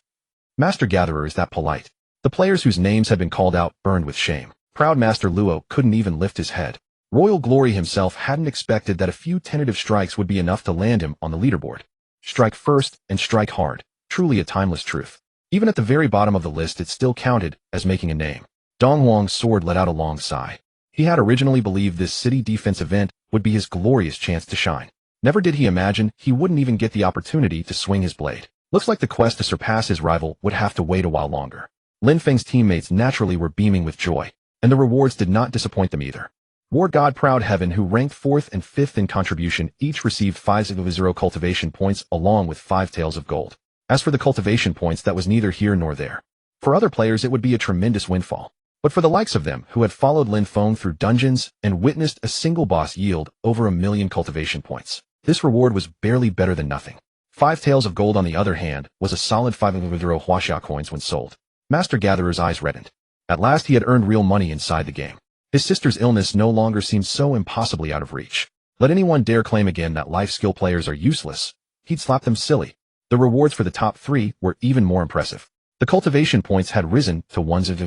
A: Master Gatherer is that polite. The players whose names had been called out burned with shame. Proud Master Luo couldn't even lift his head. Royal Glory himself hadn't expected that a few tentative strikes would be enough to land him on the leaderboard. Strike first and strike hard. Truly a timeless truth. Even at the very bottom of the list it still counted as making a name. Dong Huang's sword let out a long sigh. He had originally believed this city defense event would be his glorious chance to shine. Never did he imagine he wouldn't even get the opportunity to swing his blade. Looks like the quest to surpass his rival would have to wait a while longer. Lin Feng's teammates naturally were beaming with joy, and the rewards did not disappoint them either. War God Proud Heaven, who ranked 4th and 5th in contribution, each received 5 cultivation points along with 5 tails of gold. As for the cultivation points, that was neither here nor there. For other players it would be a tremendous windfall. But for the likes of them who had followed Lin Feng through dungeons and witnessed a single boss yield over 1,000,000 cultivation points, this reward was barely better than nothing. 5 tails of gold, on the other hand, was a solid 500 Huaxia coins when sold. Master Gatherer's eyes reddened. At last he had earned real money inside the game. His sister's illness no longer seemed so impossibly out of reach. Let anyone dare claim again that life skill players are useless, he'd slap them silly. The rewards for the top 3 were even more impressive. The cultivation points had risen to 1,000.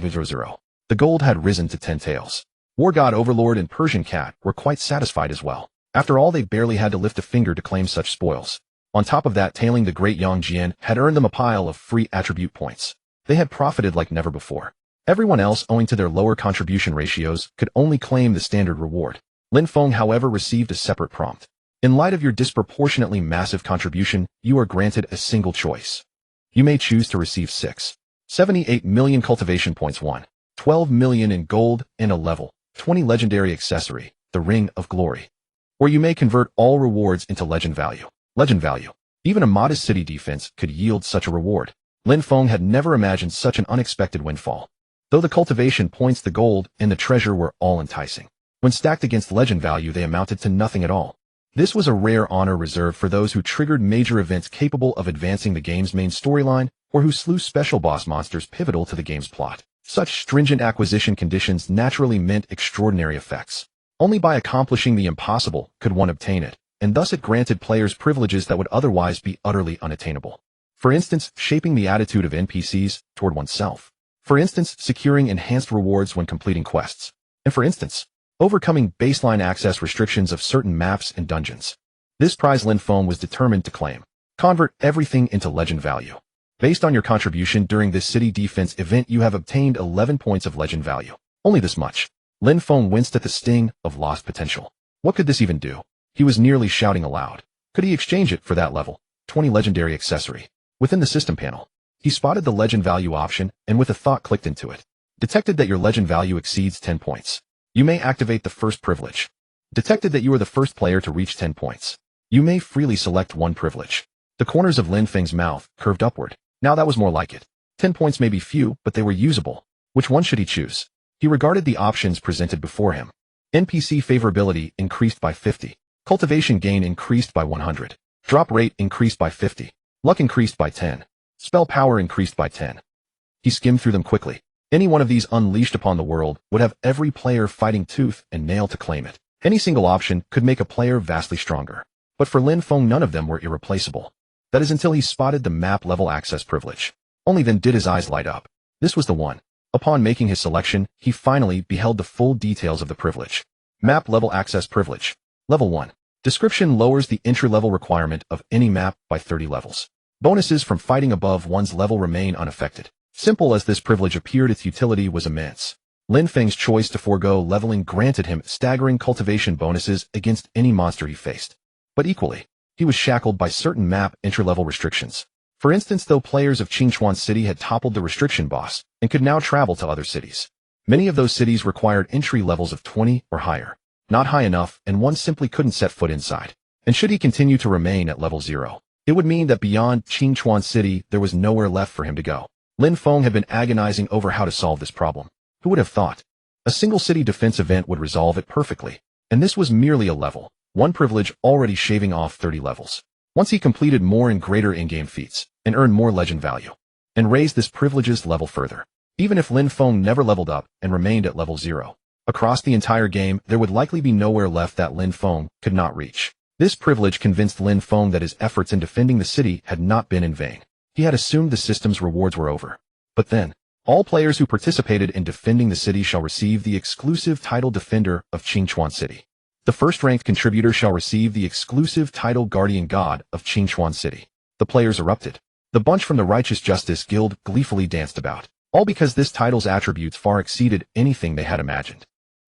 A: The gold had risen to 10 tails. War God Overlord and Persian Cat were quite satisfied as well. After all, they barely had to lift a finger to claim such spoils. On top of that, tailing the great Yang Jian had earned them a pile of free attribute points. They had profited like never before. Everyone else, owing to their lower contribution ratios, could only claim the standard reward. Lin Feng, however, received a separate prompt. In light of your disproportionately massive contribution, you are granted a single choice. You may choose to receive 6.78 million cultivation points, 1.12 million in gold, and a level 20 legendary accessory, the Ring of Glory. Or you may convert all rewards into legend value. Legend value. Even a modest city defense could yield such a reward. Lin Feng had never imagined such an unexpected windfall. Though the cultivation points, the gold and the treasure were all enticing, when stacked against legend value they amounted to nothing at all. This was a rare honor reserved for those who triggered major events capable of advancing the game's main storyline, or who slew special boss monsters pivotal to the game's plot. Such stringent acquisition conditions naturally meant extraordinary effects. Only by accomplishing the impossible could one obtain it, and thus it granted players privileges that would otherwise be utterly unattainable. For instance, shaping the attitude of NPCs toward oneself. For instance, securing enhanced rewards when completing quests. And for instance, overcoming baseline access restrictions of certain maps and dungeons. This prize Lin Feng was determined to claim. Convert everything into legend value. Based on your contribution during this city defense event, you have obtained 11 points of legend value. Only this much. Lin Feng winced at the sting of lost potential. What could this even do? He was nearly shouting aloud. Could he exchange it for that level 20 legendary accessory? Within the system panel, he spotted the legend value option and with a thought clicked into it. Detected that your legend value exceeds 10 points. You may activate the first privilege. Detected that you are the first player to reach 10 points. You may freely select one privilege. The corners of Lin Feng's mouth curved upward. Now that was more like it. 10 points may be few, but they were usable. Which one should he choose? He regarded the options presented before him. NPC favorability increased by 50. Cultivation gain increased by 100. Drop rate increased by 50. Luck increased by 10. Spell power increased by 10. He skimmed through them quickly. Any one of these unleashed upon the world would have every player fighting tooth and nail to claim it. Any single option could make a player vastly stronger. But for Lin Feng, none of them were irreplaceable. That is until he spotted the map level access privilege. Only then did his eyes light up. This was the one. Upon making his selection, he finally beheld the full details of the privilege. Map level access privilege. Level 1. Description lowers the entry-level requirement of any map by 30 levels. Bonuses from fighting above one's level remain unaffected. Simple as this privilege appeared, its utility was immense. Lin Feng's choice to forego leveling granted him staggering cultivation bonuses against any monster he faced. But equally, he was shackled by certain map entry-level restrictions. For instance, though players of Qingchuan City had toppled the restriction boss and could now travel to other cities. Many of those cities required entry levels of 20 or higher. Not high enough, and one simply couldn't set foot inside. And should he continue to remain at level 0, it would mean that beyond Qingchuan City there was nowhere left for him to go. Lin Feng had been agonizing over how to solve this problem. Who would have thought? A single city defense event would resolve it perfectly. And this was merely a level 1 privilege, already shaving off 30 levels. Once he completed more and greater in-game feats, and earned more legend value, and raised this privilege's level further. Even if Lin Feng never leveled up and remained at level 0, across the entire game there would likely be nowhere left that Lin Feng could not reach. This privilege convinced Lin Feng that his efforts in defending the city had not been in vain. He had assumed the system's rewards were over. But then, all players who participated in defending the city shall receive the exclusive title Defender of Qingchuan City. The first-ranked contributor shall receive the exclusive title Guardian God of Qingchuan City. The players erupted. The bunch from the Righteous Justice Guild gleefully danced about, all because this title's attributes far exceeded anything they had imagined.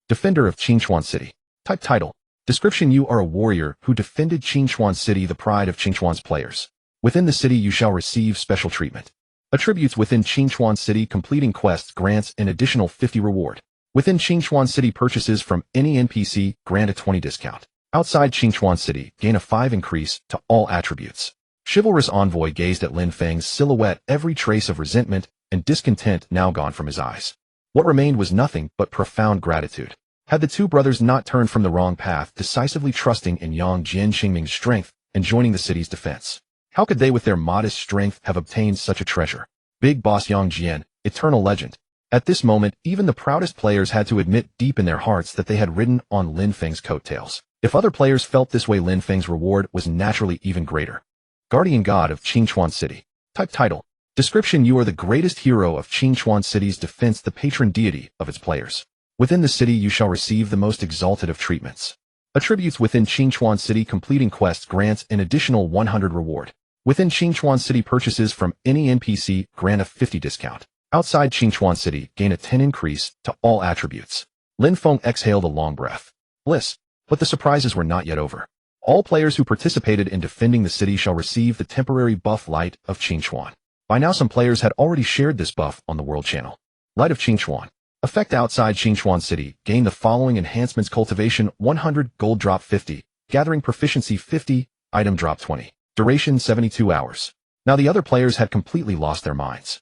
A: Defender of Qingchuan City. Type title. Description: you are a warrior who defended Qingchuan City, the pride of Qingchuan's players. Within the city you shall receive special treatment. Attributes: within Qingchuan City, completing quests grants an additional 50 reward. Within Qingchuan City, purchases from any NPC grant a 20 discount. Outside Qingchuan City, gain a 5 increase to all attributes. Chivalrous Envoy gazed at Lin Feng's silhouette, every trace of resentment and discontent now gone from his eyes. What remained was nothing but profound gratitude. Had the two brothers not turned from the wrong path, decisively trusting in Yang Jian Qingming's strength and joining the city's defense, how could they with their modest strength have obtained such a treasure? Big Boss Yang Jian, eternal legend. At this moment, even the proudest players had to admit deep in their hearts that they had ridden on Lin Feng's coattails. If other players felt this way, Lin Feng's reward was naturally even greater. Guardian God of Qingchuan City. Type title. Description: you are the greatest hero of Qingchuan City's defense, the patron deity of its players. Within the city you shall receive the most exalted of treatments. Attributes: within Qingchuan City, completing quests grants an additional 100 reward. Within Qingchuan City, purchases from any NPC grant a 50 discount. Outside Qingchuan City, gain a 10 increase to all attributes. Lin Feng exhaled a long breath. Bliss. But the surprises were not yet over. All players who participated in defending the city shall receive the temporary buff Light of Qingchuan. By now some players had already shared this buff on the World Channel. Light of Qingchuan. Effect: outside Qingchuan City, gain the following enhancements: cultivation 100, gold drop 50, gathering proficiency 50, item drop 20. Duration 72 hours. Now the other players had completely lost their minds.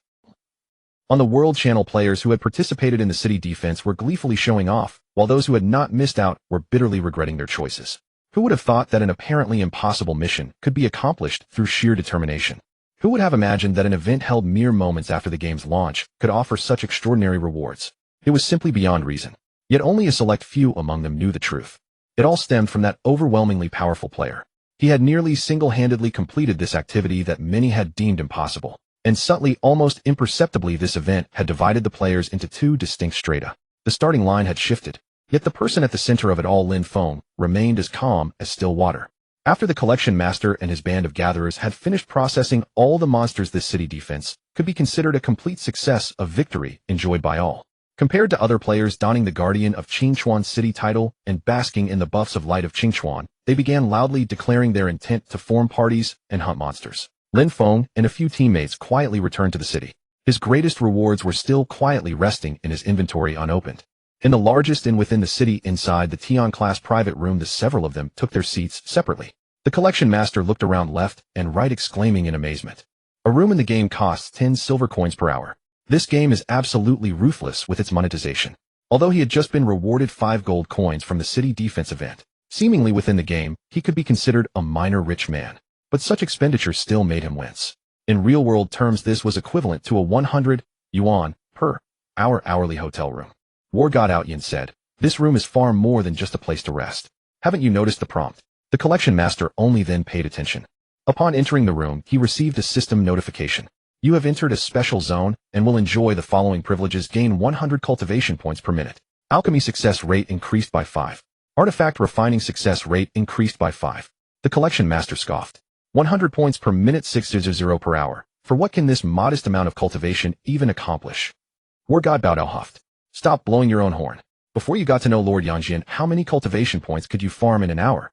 A: On the World Channel, players who had participated in the city defense were gleefully showing off, while those who had not missed out were bitterly regretting their choices. Who would have thought that an apparently impossible mission could be accomplished through sheer determination? Who would have imagined that an event held mere moments after the game's launch could offer such extraordinary rewards? It was simply beyond reason. Yet only a select few among them knew the truth. It all stemmed from that overwhelmingly powerful player. He had nearly single-handedly completed this activity that many had deemed impossible. And subtly, almost imperceptibly, this event had divided the players into two distinct strata. The starting line had shifted, yet the person at the center of it all, Lin Feng, remained as calm as still water. After the collection master and his band of gatherers had finished processing all the monsters, this city defense could be considered a complete success, a victory enjoyed by all. Compared to other players donning the Guardian of Qingchuan city title and basking in the buffs of Light of Qingchuan, they began loudly declaring their intent to form parties and hunt monsters. Lin Feng and a few teammates quietly returned to the city. His greatest rewards were still quietly resting in his inventory unopened. In the largest and within the city inside the Tian-class private room, the several of them took their seats separately. The collection master looked around left and right, exclaiming in amazement. A room in the game costs 10 silver coins per hour. This game is absolutely ruthless with its monetization. Although he had just been rewarded 5 gold coins from the city defense event, seemingly within the game, he could be considered a minor rich man. But such expenditure still made him wince. In real-world terms, this was equivalent to a 100 yuan per hour hourly hotel room. War God Awaken said, "This room is far more than just a place to rest. Haven't you noticed the prompt?" The collection master only then paid attention. Upon entering the room, he received a system notification. You have entered a special zone and will enjoy the following privileges. Gain 100 cultivation points per minute. Alchemy success rate increased by 5. Artifact refining success rate increased by 5. The collection master scoffed. 100 points per minute, 600 per hour. For what can this modest amount of cultivation even accomplish? War God Bao Dao huffed. Stop blowing your own horn. Before you got to know Lord Yanjian, how many cultivation points could you farm in an hour?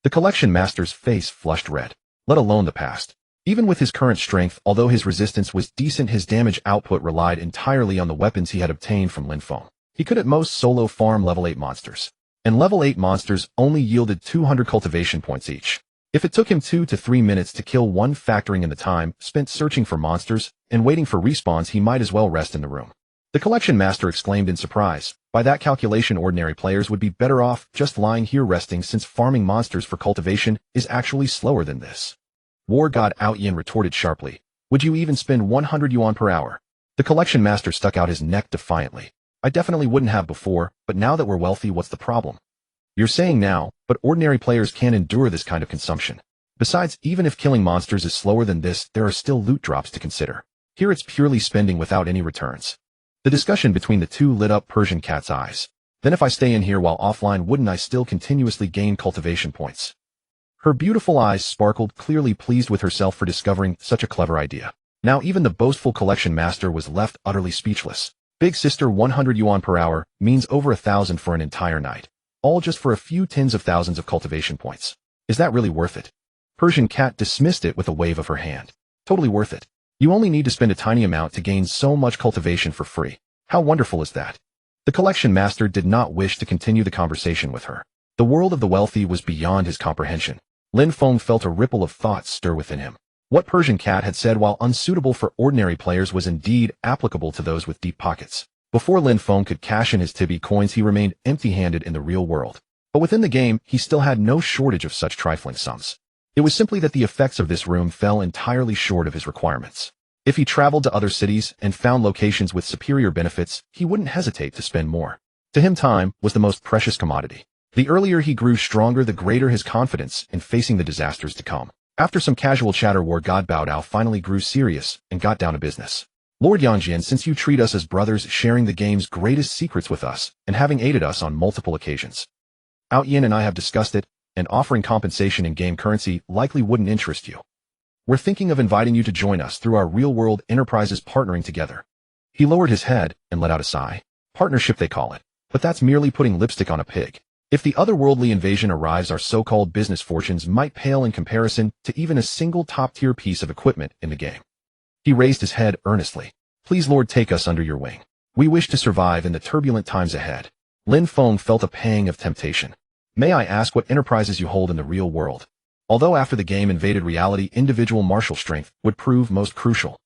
A: The collection master's face flushed red, let alone the past. Even with his current strength, although his resistance was decent, his damage output relied entirely on the weapons he had obtained from Lin Feng. He could at most solo farm level 8 monsters. And level 8 monsters only yielded 200 cultivation points each. If it took him 2 to 3 minutes to kill one, factoring in the time spent searching for monsters and waiting for respawns, he might as well rest in the room. The collection master exclaimed in surprise. By that calculation, ordinary players would be better off just lying here resting, since farming monsters for cultivation is actually slower than this. War God Awaken retorted sharply. Would you even spend 100 yuan per hour? The collection master stuck out his neck defiantly. I definitely wouldn't have before, but now that we're wealthy, what's the problem? You're saying now, but ordinary players can't endure this kind of consumption. Besides, even if killing monsters is slower than this, there are still loot drops to consider. Here it's purely spending without any returns. The discussion between the two lit up Persian Cat's eyes. Then if I stay in here while offline, wouldn't I still continuously gain cultivation points? Her beautiful eyes sparkled, clearly pleased with herself for discovering such a clever idea. Now even the boastful collection master was left utterly speechless. Big sister, 100 yuan per hour means over 1,000 for an entire night. All just for a few tens of thousands of cultivation points. Is that really worth it? Persian Cat dismissed it with a wave of her hand. Totally worth it. You only need to spend a tiny amount to gain so much cultivation for free. How wonderful is that? The collection master did not wish to continue the conversation with her. The world of the wealthy was beyond his comprehension. Lin Feng felt a ripple of thought stir within him. What Persian Cat had said, while unsuitable for ordinary players, was indeed applicable to those with deep pockets. Before Lin Feng could cash in his Tibi coins, he remained empty-handed in the real world. But within the game, he still had no shortage of such trifling sums. It was simply that the effects of this room fell entirely short of his requirements. If he traveled to other cities and found locations with superior benefits, he wouldn't hesitate to spend more. To him, time was the most precious commodity. The earlier he grew stronger, the greater his confidence in facing the disasters to come. After some casual chatter, War God Bao Dao finally grew serious and got down to business. Lord Yanjian, since you treat us as brothers, sharing the game's greatest secrets with us, and having aided us on multiple occasions, Awaken and I have discussed it, and offering compensation in game currency likely wouldn't interest you. We're thinking of inviting you to join us through our real-world enterprises, partnering together. He lowered his head and let out a sigh. Partnership, they call it, but that's merely putting lipstick on a pig. If the otherworldly invasion arrives, our so-called business fortunes might pale in comparison to even a single top-tier piece of equipment in the game. He raised his head earnestly. Please, Lord, take us under your wing. We wish to survive in the turbulent times ahead. Lin Feng felt a pang of temptation. May I ask what enterprises you hold in the real world? although after the game invaded reality, individual martial strength would prove most crucial.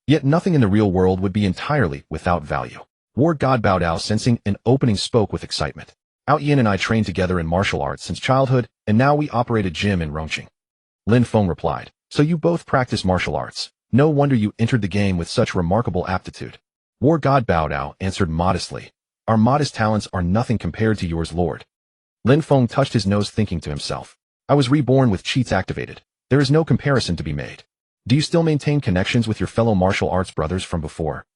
A: Yet nothing in the real world would be entirely without value. War God Bao Dao, sensing an opening, spoke with excitement. Out Yin and I trained together in martial arts since childhood, and now we operate a gym in Rongqing. Lin Feng replied. So you both practice martial arts. No wonder you entered the game with such remarkable aptitude. War God Bao Dao answered modestly. Our modest talents are nothing compared to yours, Lord. Lin Feng touched his nose, thinking to himself. I was reborn with cheats activated. There is no comparison to be made. Do you still maintain connections with your fellow martial arts brothers from before?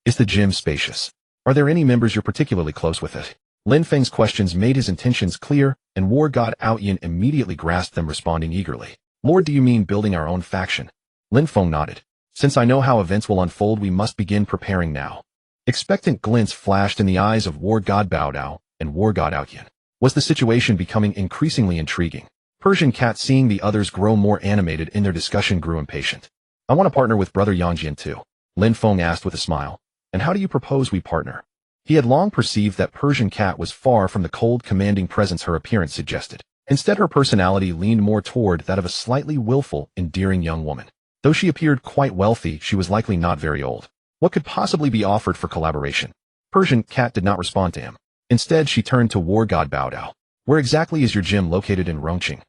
A: Is the gym spacious? Are there any members you're particularly close with it? Lin Feng's questions made his intentions clear, and War God Out Yin immediately grasped them, responding eagerly. Lord, do you mean building our own faction? Lin Feng nodded. Since I know how events will unfold, we must begin preparing now. Expectant glints flashed in the eyes of War God Bao Dao and War God Out Yin. Was the situation becoming increasingly intriguing? Persian Cat, seeing the others grow more animated in their discussion, grew impatient. I want to partner with Brother Yang Jian too, Lin Feng asked with a smile. And how do you propose we partner? He had long perceived that Persian Cat was far from the cold, commanding presence her appearance suggested. Instead, her personality leaned more toward that of a slightly willful, endearing young woman. Though she appeared quite wealthy, she was likely not very old. What could possibly be offered for collaboration? Persian Cat did not respond to him. Instead, she turned to War God Bao Dao. Where exactly is your gym located in Rongqing?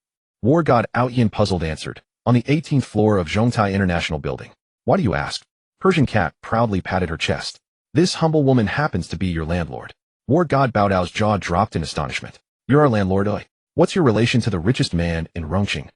A: War God Out Yin, puzzled, answered. On the 18th floor of Zhongtai International Building. Why do you ask? Persian Cat proudly patted her chest. This humble woman happens to be your landlord. War God Bao Dao's jaw dropped in astonishment. You're our landlord, oi? What's your relation to the richest man in Rongqing?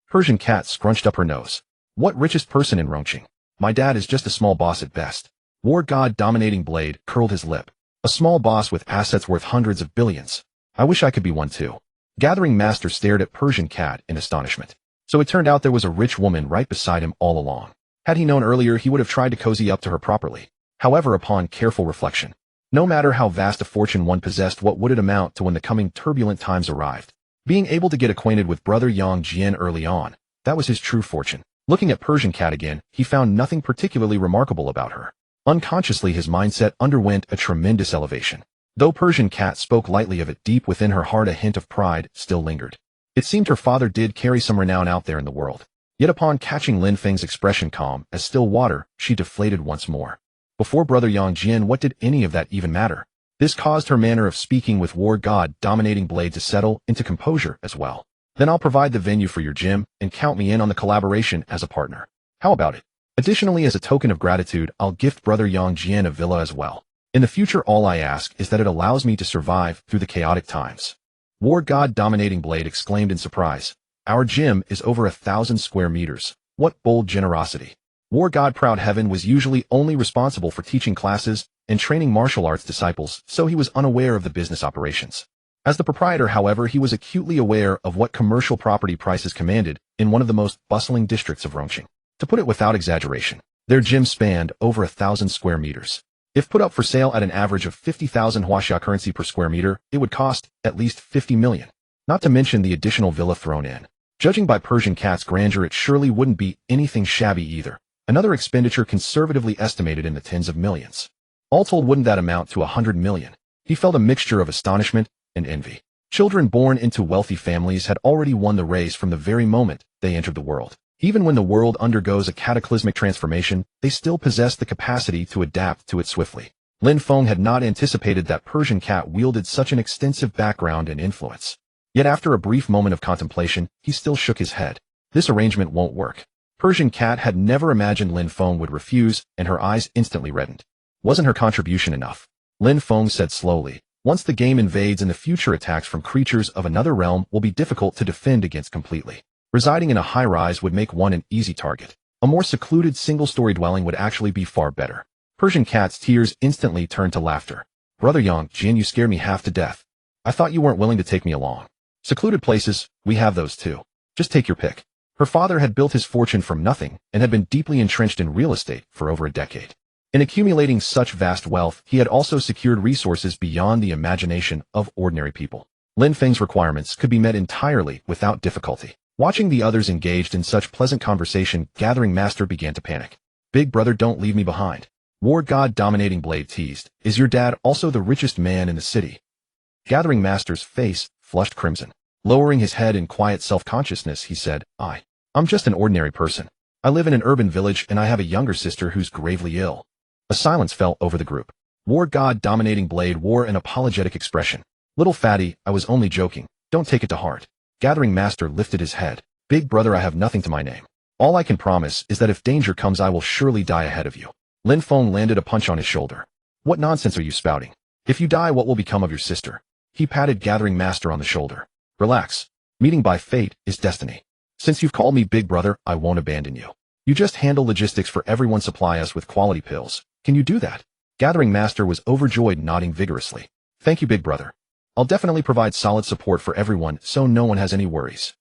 A: Persian Cat scrunched up her nose. What richest person in Rongqing? My dad is just a small boss at best. War God Dominating Blade curled his lip. A small boss with assets worth hundreds of billions. I wish I could be one too. Gathering Master stared at Persian Cat in astonishment. So it turned out there was a rich woman right beside him all along. Had he known earlier, he would have tried to cozy up to her properly. However, upon careful reflection, no matter how vast a fortune one possessed, what would it amount to when the coming turbulent times arrived? Being able to get acquainted with Brother Yang Jian early on, that was his true fortune. Looking at Persian Cat again, he found nothing particularly remarkable about her. Unconsciously, his mindset underwent a tremendous elevation. Though Persian Cat spoke lightly of it, deep within her heart a hint of pride still lingered. It seemed her father did carry some renown out there in the world. Yet upon catching Lin Feng's expression calm as still water, she deflated once more. Before Brother Yang Jian, what did any of that even matter? This caused her manner of speaking with War God Dominating Blade to settle into composure as well. Then I'll provide the venue for your gym, and count me in on the collaboration as a partner. How about it? Additionally, as a token of gratitude, I'll gift Brother Yang Jian a villa as well. In the future, all I ask is that it allows me to survive through the chaotic times. War God Dominating Blade exclaimed in surprise. Our gym is over 1,000 square meters. What bold generosity. War God Proud Heaven was usually only responsible for teaching classes and training martial arts disciples, so he was unaware of the business operations. As the proprietor, however, he was acutely aware of what commercial property prices commanded in one of the most bustling districts of Rongqing. To put it without exaggeration, their gym spanned over 1,000 square meters. If put up for sale at an average of 50,000 Huaxia currency per square meter, it would cost at least 50 million. Not to mention the additional villa thrown in. Judging by Persian Cat's grandeur, it surely wouldn't be anything shabby either. Another expenditure conservatively estimated in the tens of millions. All told, wouldn't that amount to 100 million? He felt a mixture of astonishment and envy. Children born into wealthy families had already won the race from the very moment they entered the world. Even when the world undergoes a cataclysmic transformation, they still possess the capacity to adapt to it swiftly. Lin Feng had not anticipated that Persian Cat wielded such an extensive background and influence. Yet after a brief moment of contemplation, he still shook his head. This arrangement won't work. Persian Cat had never imagined Lin Feng would refuse, and her eyes instantly reddened. Wasn't her contribution enough? Lin Feng said slowly. Once the game invades, in the future, attacks from creatures of another realm will be difficult to defend against completely. Residing in a high-rise would make one an easy target. A more secluded single-story dwelling would actually be far better. Persian Cat's tears instantly turned to laughter. Brother Yang Jian, you scare me half to death. I thought you weren't willing to take me along. Secluded places, we have those too. Just take your pick. Her father had built his fortune from nothing and had been deeply entrenched in real estate for over a decade. In accumulating such vast wealth, he had also secured resources beyond the imagination of ordinary people. Lin Feng's requirements could be met entirely without difficulty. Watching the others engaged in such pleasant conversation, Gathering Master began to panic. Big brother, don't leave me behind. War God Dominating Blade teased. Is your dad also the richest man in the city? Gathering Master's face flushed crimson. Lowering his head in quiet self-consciousness, he said, I'm just an ordinary person. I live in an urban village and I have a younger sister who's gravely ill. A silence fell over the group. War God Dominating Blade wore an apologetic expression. Little fatty, I was only joking. Don't take it to heart. Gathering Master lifted his head. Big brother, I have nothing to my name. All I can promise is that if danger comes, I will surely die ahead of you. Lin Feng landed a punch on his shoulder. What nonsense are you spouting? If you die, what will become of your sister? He patted Gathering Master on the shoulder. Relax. Meeting by fate is destiny. Since you've called me big brother, I won't abandon you. You just handle logistics for everyone, supply us with quality pills. Can you do that? Gathering Master was overjoyed, nodding vigorously. Thank you, big brother. I'll definitely provide solid support for everyone so no one has any worries.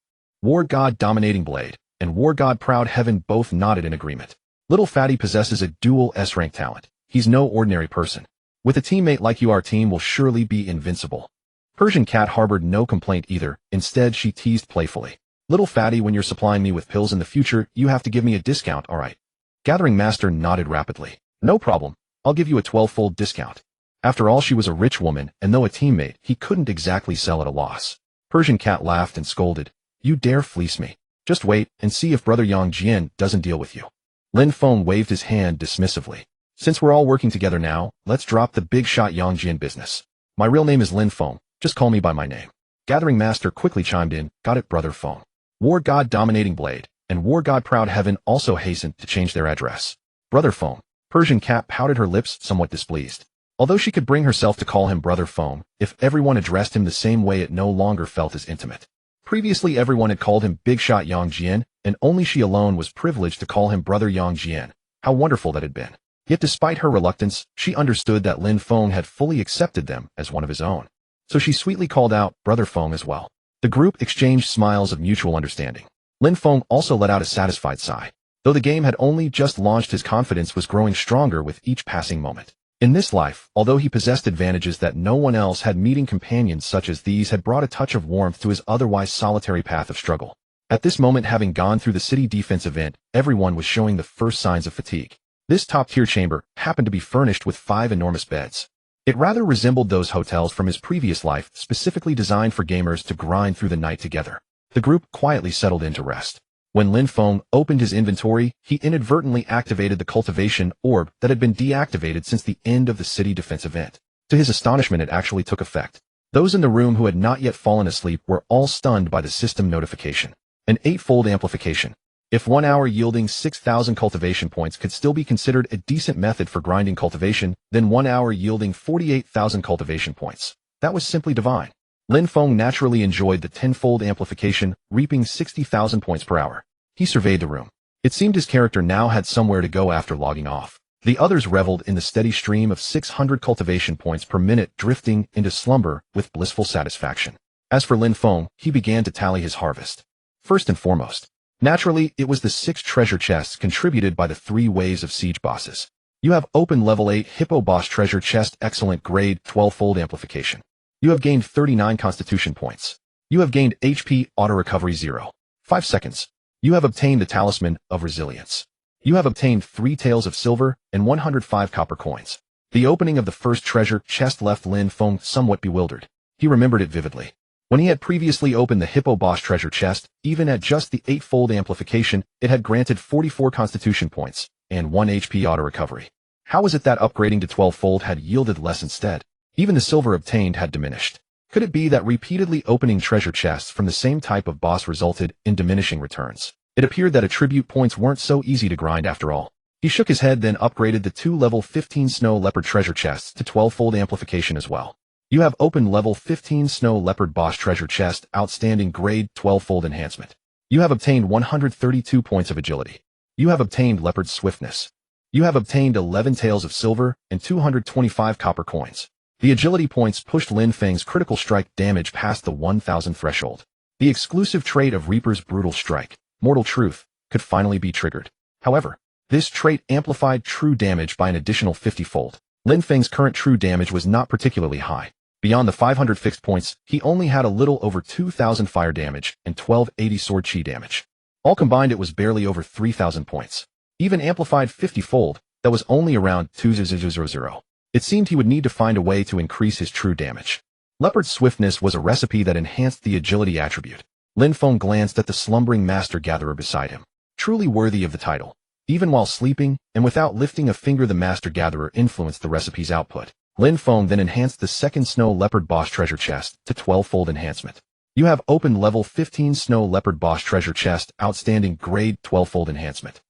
A: War God Dominating Blade and War God Proud Heaven both nodded in agreement. Little Fatty possesses a dual S-rank talent. He's no ordinary person. With a teammate like you, our team will surely be invincible. Persian Cat harbored no complaint either. Instead, she teased playfully. Little Fatty, when you're supplying me with pills in the future, you have to give me a discount, alright? Gathering Master nodded rapidly. No problem. I'll give you a 12-fold discount. After all, she was a rich woman, and though a teammate, he couldn't exactly sell at a loss. Persian Cat laughed and scolded. You dare fleece me. Just wait and see if Brother Yang Jian doesn't deal with you. Lin Feng waved his hand dismissively. Since we're all working together now, let's drop the big shot Yang Jian business. My real name is Lin Feng. Just call me by my name. Gathering Master quickly chimed in. Got it, Brother Feng. War God Dominating Blade and War God Proud Heaven also hastened to change their address. Brother Feng. Persian Cat pouted her lips, somewhat displeased. Although she could bring herself to call him Brother Feng, if everyone addressed him the same way, it no longer felt as intimate. Previously, everyone had called him Big Shot Yang Jian, and only she alone was privileged to call him Brother Yang Jian. How wonderful that had been. Yet despite her reluctance, she understood that Lin Feng had fully accepted them as one of his own. So she sweetly called out Brother Feng as well. The group exchanged smiles of mutual understanding. Lin Feng also let out a satisfied sigh. Though the game had only just launched, his confidence was growing stronger with each passing moment. In this life, although he possessed advantages that no one else had, meeting companions such as these had brought a touch of warmth to his otherwise solitary path of struggle. At this moment, having gone through the city defense event, everyone was showing the first signs of fatigue. This top-tier chamber happened to be furnished with 5 enormous beds. It rather resembled those hotels from his previous life, specifically designed for gamers to grind through the night together. The group quietly settled in to rest. When Lin Feng opened his inventory, he inadvertently activated the cultivation orb that had been deactivated since the end of the city defense event. To his astonishment, it actually took effect. Those in the room who had not yet fallen asleep were all stunned by the system notification. An 8-fold amplification. If 1 hour yielding 6,000 cultivation points could still be considered a decent method for grinding cultivation, then 1 hour yielding 48,000 cultivation points. That was simply divine. Lin Feng naturally enjoyed the 10-fold amplification, reaping 60,000 points per hour. He surveyed the room. It seemed his character now had somewhere to go after logging off. The others reveled in the steady stream of 600 cultivation points per minute, drifting into slumber with blissful satisfaction. As for Lin Feng, he began to tally his harvest. First and foremost, naturally, it was the 6 treasure chests contributed by the 3 waves of siege bosses. You have open level 8 Hippo Boss treasure chest, excellent grade, 12-fold amplification. You have gained 39 constitution points. You have gained HP auto recovery 0. 5 seconds. You have obtained the talisman of resilience. You have obtained 3 taels of silver and 105 copper coins. The opening of the first treasure chest left Lin Feng somewhat bewildered. He remembered it vividly. When he had previously opened the Hippo Boss treasure chest, even at just the 8-fold amplification, it had granted 44 constitution points and 1 HP auto recovery. How was it that upgrading to 12-fold had yielded less instead? Even the silver obtained had diminished. Could it be that repeatedly opening treasure chests from the same type of boss resulted in diminishing returns? It appeared that attribute points weren't so easy to grind after all. He shook his head, then upgraded the 2 level 15 Snow Leopard treasure chests to 12-fold amplification as well. You have opened level 15 Snow Leopard boss treasure chest, outstanding grade, 12-fold enhancement. You have obtained 132 points of agility. You have obtained leopard swiftness. You have obtained 11 taels of silver and 225 copper coins. The agility points pushed Lin Feng's critical strike damage past the 1,000 threshold. The exclusive trait of Reaper's brutal strike, Mortal Truth, could finally be triggered. However, this trait amplified true damage by an additional 50-fold. Lin Feng's current true damage was not particularly high. Beyond the 500 fixed points, he only had a little over 2,000 fire damage and 1280 sword chi damage. All combined, it was barely over 3,000 points. Even amplified 50-fold, that was only around 2,000. It seemed he would need to find a way to increase his true damage. Leopard swiftness was a recipe that enhanced the agility attribute. Lin Feng glanced at the slumbering master gatherer beside him. Truly worthy of the title. Even while sleeping, and without lifting a finger, the master gatherer influenced the recipe's output. Lin Feng then enhanced the second snow leopard boss treasure chest to 12-fold enhancement. You have opened level 15 snow leopard boss treasure chest, outstanding grade 12-fold enhancement.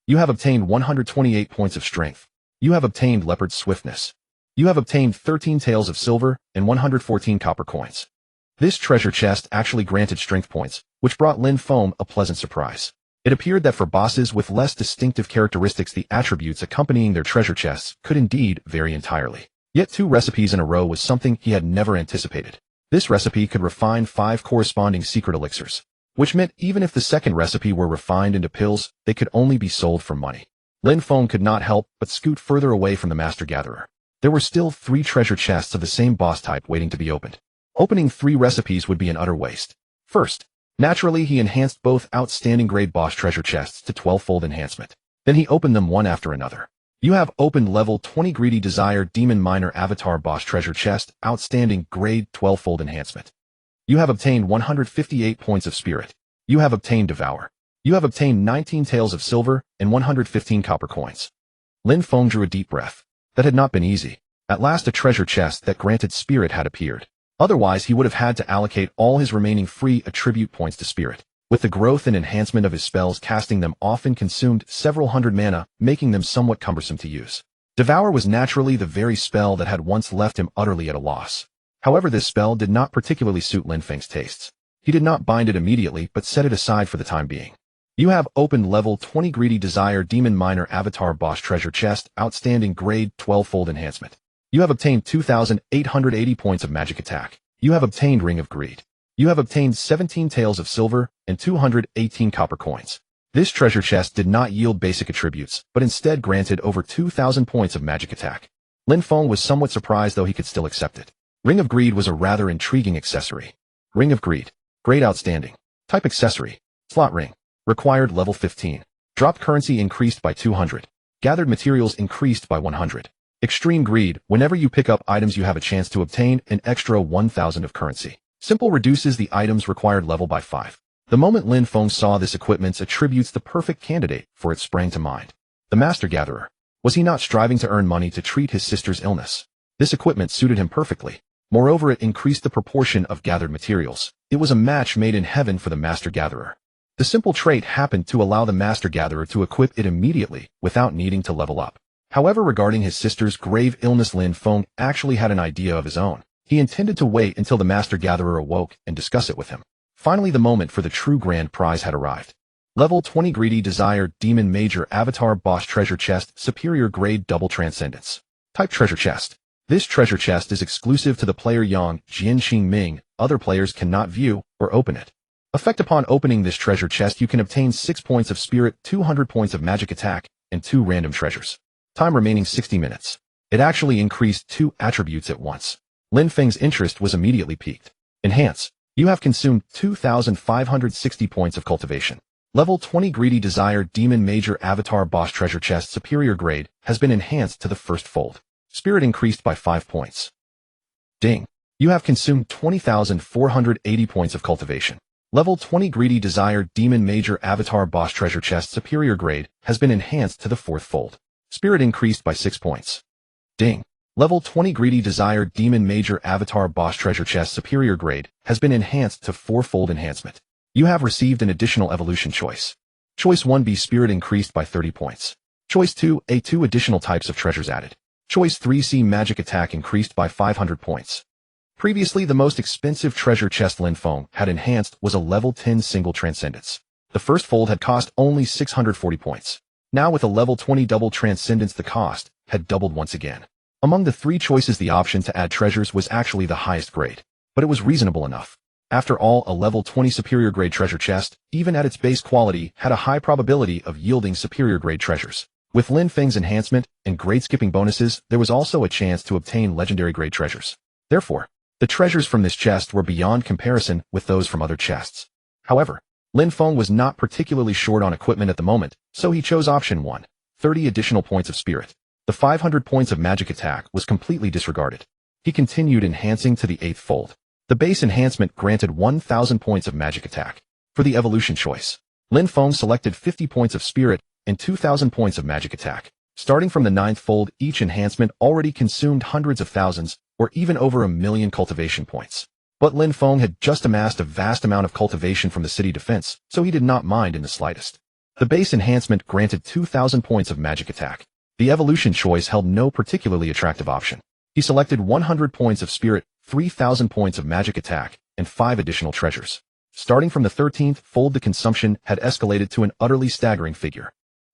A: You have obtained 128 points of strength. You have obtained leopard swiftness. You have obtained 13 taels of silver and 114 copper coins. This treasure chest actually granted strength points, which brought Lin Feng a pleasant surprise. It appeared that for bosses with less distinctive characteristics, the attributes accompanying their treasure chests could indeed vary entirely. Yet 2 recipes in a row was something he had never anticipated. This recipe could refine 5 corresponding secret elixirs, which meant even if the second recipe were refined into pills, they could only be sold for money. Lin Feng could not help but scoot further away from the master gatherer. There were still 3 treasure chests of the same boss type waiting to be opened. Opening 3 recipes would be an utter waste. First, naturally, he enhanced both outstanding grade boss treasure chests to 12-fold enhancement. Then he opened them one after another. You have opened level 20 Greedy Desire Demon Miner Avatar Boss Treasure Chest, outstanding grade 12-fold enhancement. You have obtained 158 points of spirit. You have obtained Devour. You have obtained 19 taels of silver and 115 copper coins. Lin Feng drew a deep breath. That had not been easy. At last a treasure chest that granted spirit had appeared. Otherwise he would have had to allocate all his remaining free attribute points to spirit. With the growth and enhancement of his spells, casting them often consumed several hundred mana, making them somewhat cumbersome to use. Devour was naturally the very spell that had once left him utterly at a loss. However, this spell did not particularly suit Lin Feng's tastes. He did not bind it immediately, but set it aside for the time being. You have opened level 20 Greedy Desire Demon Miner Avatar Boss Treasure Chest, outstanding grade 12-fold enhancement. You have obtained 2,880 points of magic attack. You have obtained Ring of Greed. You have obtained 17 taels of silver and 218 copper coins. This treasure chest did not yield basic attributes, but instead granted over 2,000 points of magic attack. Lin Feng was somewhat surprised, though he could still accept it. Ring of Greed was a rather intriguing accessory. Ring of Greed. Grade outstanding. Type accessory. Slot ring. Required level 15. Dropped currency increased by 200. Gathered materials increased by 100. Extreme Greed. Whenever you pick up items, you have a chance to obtain an extra 1,000 of currency. Simple reduces the item's required level by 5. The moment Lin Feng saw this equipment's attributes, the perfect candidate for it sprang to mind. The Master Gatherer. Was he not striving to earn money to treat his sister's illness? This equipment suited him perfectly. Moreover, it increased the proportion of gathered materials. It was a match made in heaven for the Master Gatherer. The simple trait happened to allow the Master Gatherer to equip it immediately without needing to level up. However, regarding his sister's grave illness, Lin Feng actually had an idea of his own. He intended to wait until the Master Gatherer awoke and discuss it with him. Finally, the moment for the true grand prize had arrived. Level 20 Greedy Desire Demon Major Avatar Boss Treasure Chest, Superior Grade Double Transcendence. Type Treasure Chest. This treasure chest is exclusive to the player Yang Jianxing Ming. Other players cannot view or open it. Effect: upon opening this treasure chest, you can obtain 6 points of spirit, 200 points of magic attack, and 2 random treasures. Time remaining 60 minutes. It actually increased 2 attributes at once. Lin Feng's interest was immediately piqued. Enhance. You have consumed 2,560 points of cultivation. Level 20 Greedy Desire Demon Major Avatar Boss Treasure Chest Superior Grade has been enhanced to the first fold. Spirit increased by 5 points. Ding. You have consumed 20,480 points of cultivation. Level 20 Greedy Desire Demon Major Avatar Boss Treasure Chest Superior Grade has been enhanced to the 4th fold. Spirit increased by 6 points. Ding. Level 20 Greedy Desire Demon Major Avatar Boss Treasure Chest Superior Grade has been enhanced to 4-fold enhancement. You have received an additional evolution choice. Choice 1B Spirit increased by 30 points. Choice 2A 2 additional types of treasures added. Choice 3C Magic Attack increased by 500 points. Previously, the most expensive treasure chest Lin Feng had enhanced was a level 10 Single Transcendence. The first fold had cost only 640 points. Now with a level 20 Double Transcendence, the cost had doubled once again. Among the 3 choices, the option to add treasures was actually the highest grade, but it was reasonable enough. After all, a level 20 superior grade treasure chest, even at its base quality, had a high probability of yielding superior grade treasures. With Lin Feng's enhancement and grade skipping bonuses, there was also a chance to obtain legendary grade treasures. Therefore, the treasures from this chest were beyond comparison with those from other chests. However, Lin Feng was not particularly short on equipment at the moment, so he chose option 1, 30 additional points of spirit. The 500 points of magic attack was completely disregarded. He continued enhancing to the 8th fold. The base enhancement granted 1,000 points of magic attack. For the evolution choice, Lin Feng selected 50 points of spirit and 2,000 points of magic attack. Starting from the 9th fold, each enhancement already consumed hundreds of thousands, or even over 1,000,000 cultivation points. But Lin Feng had just amassed a vast amount of cultivation from the city defense, so he did not mind in the slightest. The base enhancement granted 2,000 points of magic attack. The evolution choice held no particularly attractive option. He selected 100 points of spirit, 3,000 points of magic attack, and 5 additional treasures. Starting from the 13th fold, the consumption had escalated to an utterly staggering figure.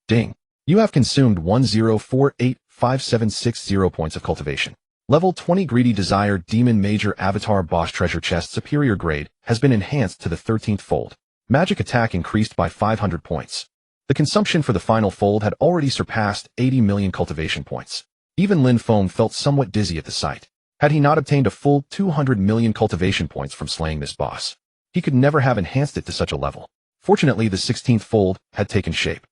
A: Ding! You have consumed 10485760 points of cultivation. Level 20 Greedy Desire Demon Major Avatar Boss Treasure Chest Superior Grade has been enhanced to the 13th fold. Magic attack increased by 500 points. The consumption for the final fold had already surpassed 80 million cultivation points. Even Lin Feng felt somewhat dizzy at the sight. Had he not obtained a full 200 million cultivation points from slaying this boss, he could never have enhanced it to such a level. Fortunately, the 16th fold had taken shape.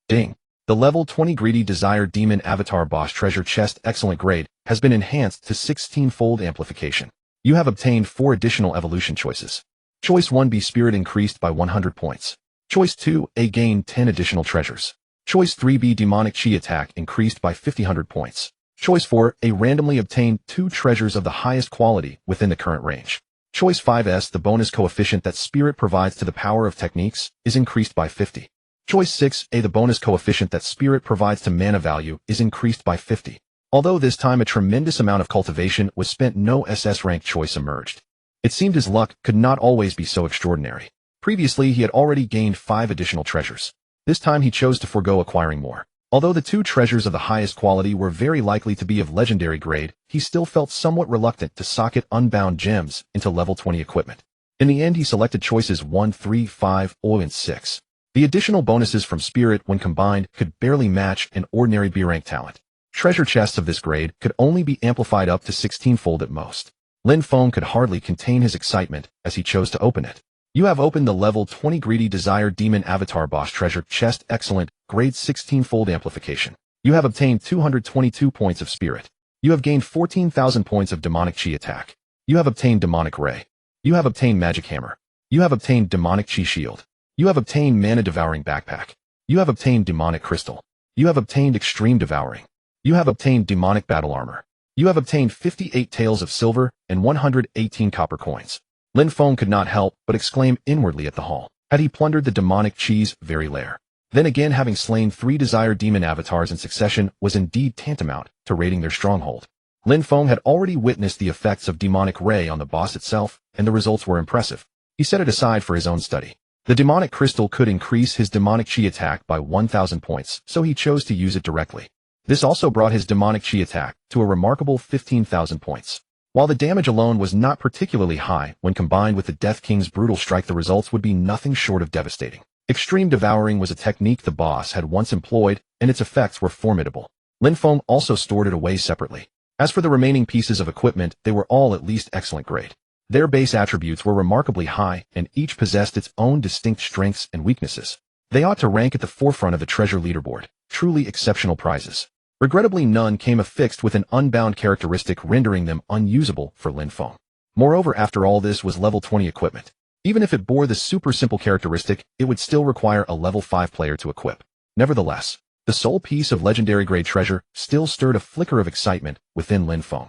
A: Ding! The level 20 Greedy Desire Demon Avatar Boss Treasure Chest Excellent Grade has been enhanced to 16-fold amplification. You have obtained 4 additional evolution choices. Choice 1B Spirit increased by 100 points. Choice 2A gained 10 additional treasures. Choice 3B Demonic Chi Attack increased by 500 points. Choice 4A randomly obtained 2 treasures of the highest quality within the current range. Choice 5S The bonus coefficient that Spirit provides to the power of techniques is increased by 50. Choice 6A The bonus coefficient that Spirit provides to mana value is increased by 50. Although this time a tremendous amount of cultivation was spent, no SS rank choice emerged. It seemed his luck could not always be so extraordinary. Previously he had already gained 5 additional treasures. This time he chose to forego acquiring more. Although the 2 treasures of the highest quality were very likely to be of legendary grade, he still felt somewhat reluctant to socket unbound gems into level 20 equipment. In the end he selected choices 1, 3, 5, and 6. The additional bonuses from Spirit when combined could barely match an ordinary B-rank talent. Treasure chests of this grade could only be amplified up to 16-fold at most. Lin Feng could hardly contain his excitement as he chose to open it. You have opened the level 20 Greedy Desire Demon Avatar Boss Treasure Chest Excellent Grade 16-fold amplification. You have obtained 222 points of Spirit. You have gained 14,000 points of Demonic Chi Attack. You have obtained Demonic Ray. You have obtained Magic Hammer. You have obtained Demonic Chi Shield. You have obtained Mana Devouring Backpack. You have obtained Demonic Crystal. You have obtained Extreme Devouring. You have obtained Demonic Battle Armor. You have obtained 58 taels of silver and 118 copper coins. Lin Feng could not help but exclaim inwardly at the haul. Had he plundered the demonic Chi's very lair? Then again, having slain 3 desired demon avatars in succession was indeed tantamount to raiding their stronghold. Lin Feng had already witnessed the effects of Demonic Ray on the boss itself, and the results were impressive. He set it aside for his own study. The demonic crystal could increase his demonic chi attack by 1,000 points, so he chose to use it directly. This also brought his demonic chi attack to a remarkable 15,000 points. While the damage alone was not particularly high, when combined with the Death King's brutal strike the results would be nothing short of devastating. Extreme Devouring was a technique the boss had once employed, and its effects were formidable. Lin Feng also stored it away separately. As for the remaining pieces of equipment, they were all at least excellent grade. Their base attributes were remarkably high, and each possessed its own distinct strengths and weaknesses. They ought to rank at the forefront of the treasure leaderboard, truly exceptional prizes. Regrettably, none came affixed with an unbound characteristic rendering them unusable for Lin Feng. Moreover, after all, this was level 20 equipment. Even if it bore the super simple characteristic, it would still require a level 5 player to equip. Nevertheless, the sole piece of legendary grade treasure still stirred a flicker of excitement within Lin Feng.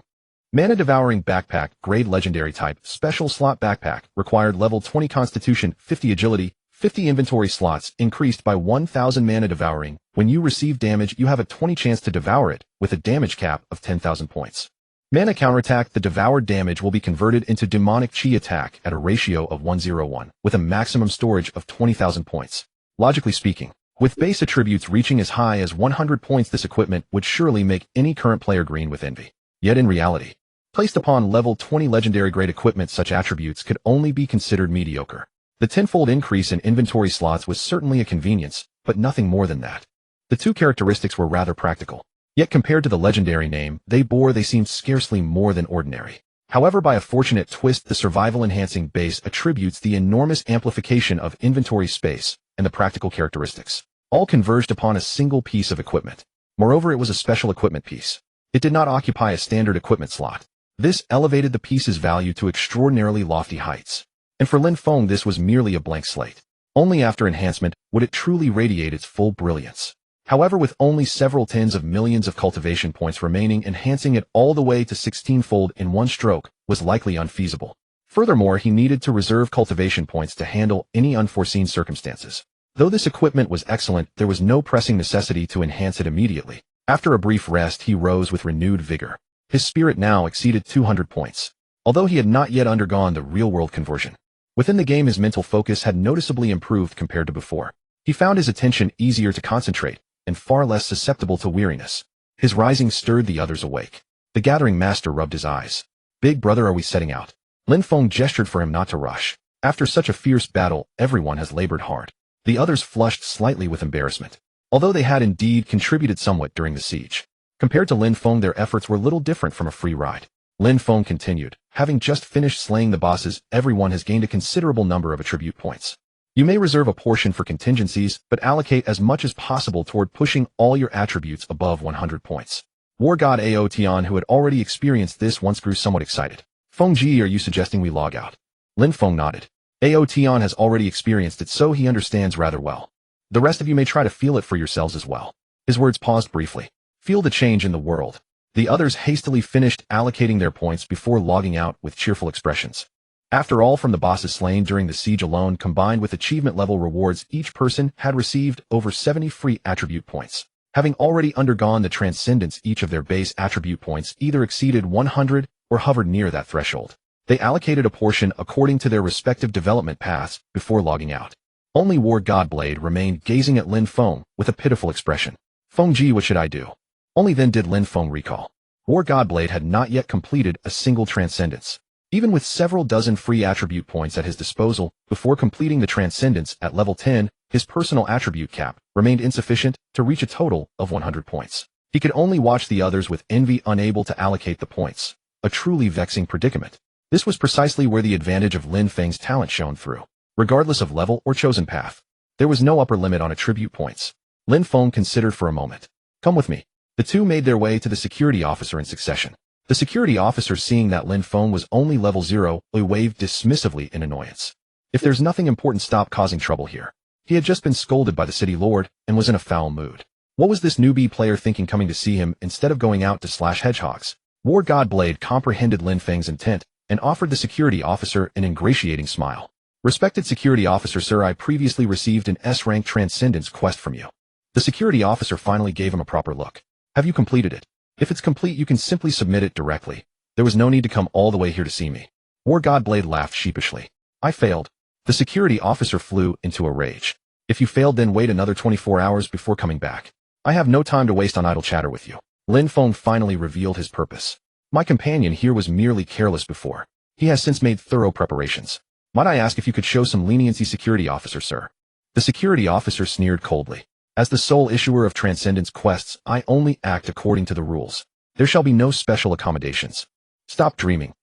A: Mana Devouring Backpack, Grade Legendary Type, Special Slot Backpack, required level 20 Constitution, 50 Agility, 50 inventory slots, increased by 1,000 Mana Devouring. When you receive damage, you have a 20 chance to devour it, with a damage cap of 10,000 points. Mana Counterattack, the devoured damage will be converted into Demonic Chi Attack at a ratio of 1:1, with a maximum storage of 20,000 points. Logically speaking, with base attributes reaching as high as 100 points, this equipment would surely make any current player green with envy. Yet in reality, placed upon level 20 legendary grade equipment, such attributes could only be considered mediocre. The tenfold increase in inventory slots was certainly a convenience, but nothing more than that. The 2 characteristics were rather practical. Yet compared to the legendary name they seemed scarcely more than ordinary. However, by a fortunate twist, the survival-enhancing base attributes, the enormous amplification of inventory space, and the practical characteristics all converged upon a single piece of equipment. Moreover, it was a special equipment piece. It did not occupy a standard equipment slot. This elevated the piece's value to extraordinarily lofty heights. And for Lin Feng, this was merely a blank slate. Only after enhancement would it truly radiate its full brilliance. However, with only several tens of millions of cultivation points remaining, enhancing it all the way to 16-fold in one stroke was likely unfeasible. Furthermore, he needed to reserve cultivation points to handle any unforeseen circumstances. Though this equipment was excellent, there was no pressing necessity to enhance it immediately. After a brief rest, he rose with renewed vigor. His spirit now exceeded 200 points. Although he had not yet undergone the real-world conversion. Within the game, his mental focus had noticeably improved compared to before. He found his attention easier to concentrate, and far less susceptible to weariness. His rising stirred the others awake. The gathering master rubbed his eyes. "Big brother, are we setting out?" Lin Feng gestured for him not to rush. After such a fierce battle, everyone has labored hard. The others flushed slightly with embarrassment. Although they had indeed contributed somewhat during the siege. Compared to Lin Feng, their efforts were little different from a free ride. Lin Feng continued, "Having just finished slaying the bosses, everyone has gained a considerable number of attribute points. You may reserve a portion for contingencies, but allocate as much as possible toward pushing all your attributes above 100 points. War God Aotian, who had already experienced this, once grew somewhat excited. "Feng Ji, are you suggesting we log out?" Lin Feng nodded. Aotian has already experienced it, so he understands rather well. The rest of you may try to feel it for yourselves as well. His words paused briefly. Feel the change in the world. The others hastily finished allocating their points before logging out with cheerful expressions. After all, from the bosses slain during the siege alone, combined with achievement level rewards, each person had received over 70 free attribute points. Having already undergone the transcendence, each of their base attribute points either exceeded 100 or hovered near that threshold. They allocated a portion according to their respective development paths before logging out. Only War God Blade remained gazing at Lin Feng with a pitiful expression. "Feng Ji, what should I do?" Only then did Lin Feng recall. War God Blade had not yet completed a single transcendence. Even with several dozen free attribute points at his disposal, before completing the transcendence at level 10, his personal attribute cap remained insufficient to reach a total of 100 points. He could only watch the others with envy, unable to allocate the points. A truly vexing predicament. This was precisely where the advantage of Lin Feng's talent shone through. Regardless of level or chosen path, there was no upper limit on attribute points. Lin Feng considered for a moment. "Come with me." The two made their way to the security officer in succession. The security officer, seeing that Lin Feng was only level 0, waved dismissively in annoyance. "If there's nothing important, stop causing trouble here." He had just been scolded by the city lord and was in a foul mood. What was this newbie player thinking, coming to see him instead of going out to slash hedgehogs? War God Blade comprehended Lin Feng's intent and offered the security officer an ingratiating smile. "Respected security officer, sir, I previously received an S-rank transcendence quest from you." The security officer finally gave him a proper look. "Have you completed it? If it's complete, you can simply submit it directly. There was no need to come all the way here to see me." War God Blade laughed sheepishly. "I failed." The security officer flew into a rage. "If you failed, then wait another 24 hours before coming back. I have no time to waste on idle chatter with you." Lin Feng finally revealed his purpose. "My companion here was merely careless before. He has since made thorough preparations. Might I ask if you could show some leniency, security officer, sir?" The security officer sneered coldly. "As the sole issuer of transcendence quests, I only act according to the rules. There shall be no special accommodations." "Stop dreaming.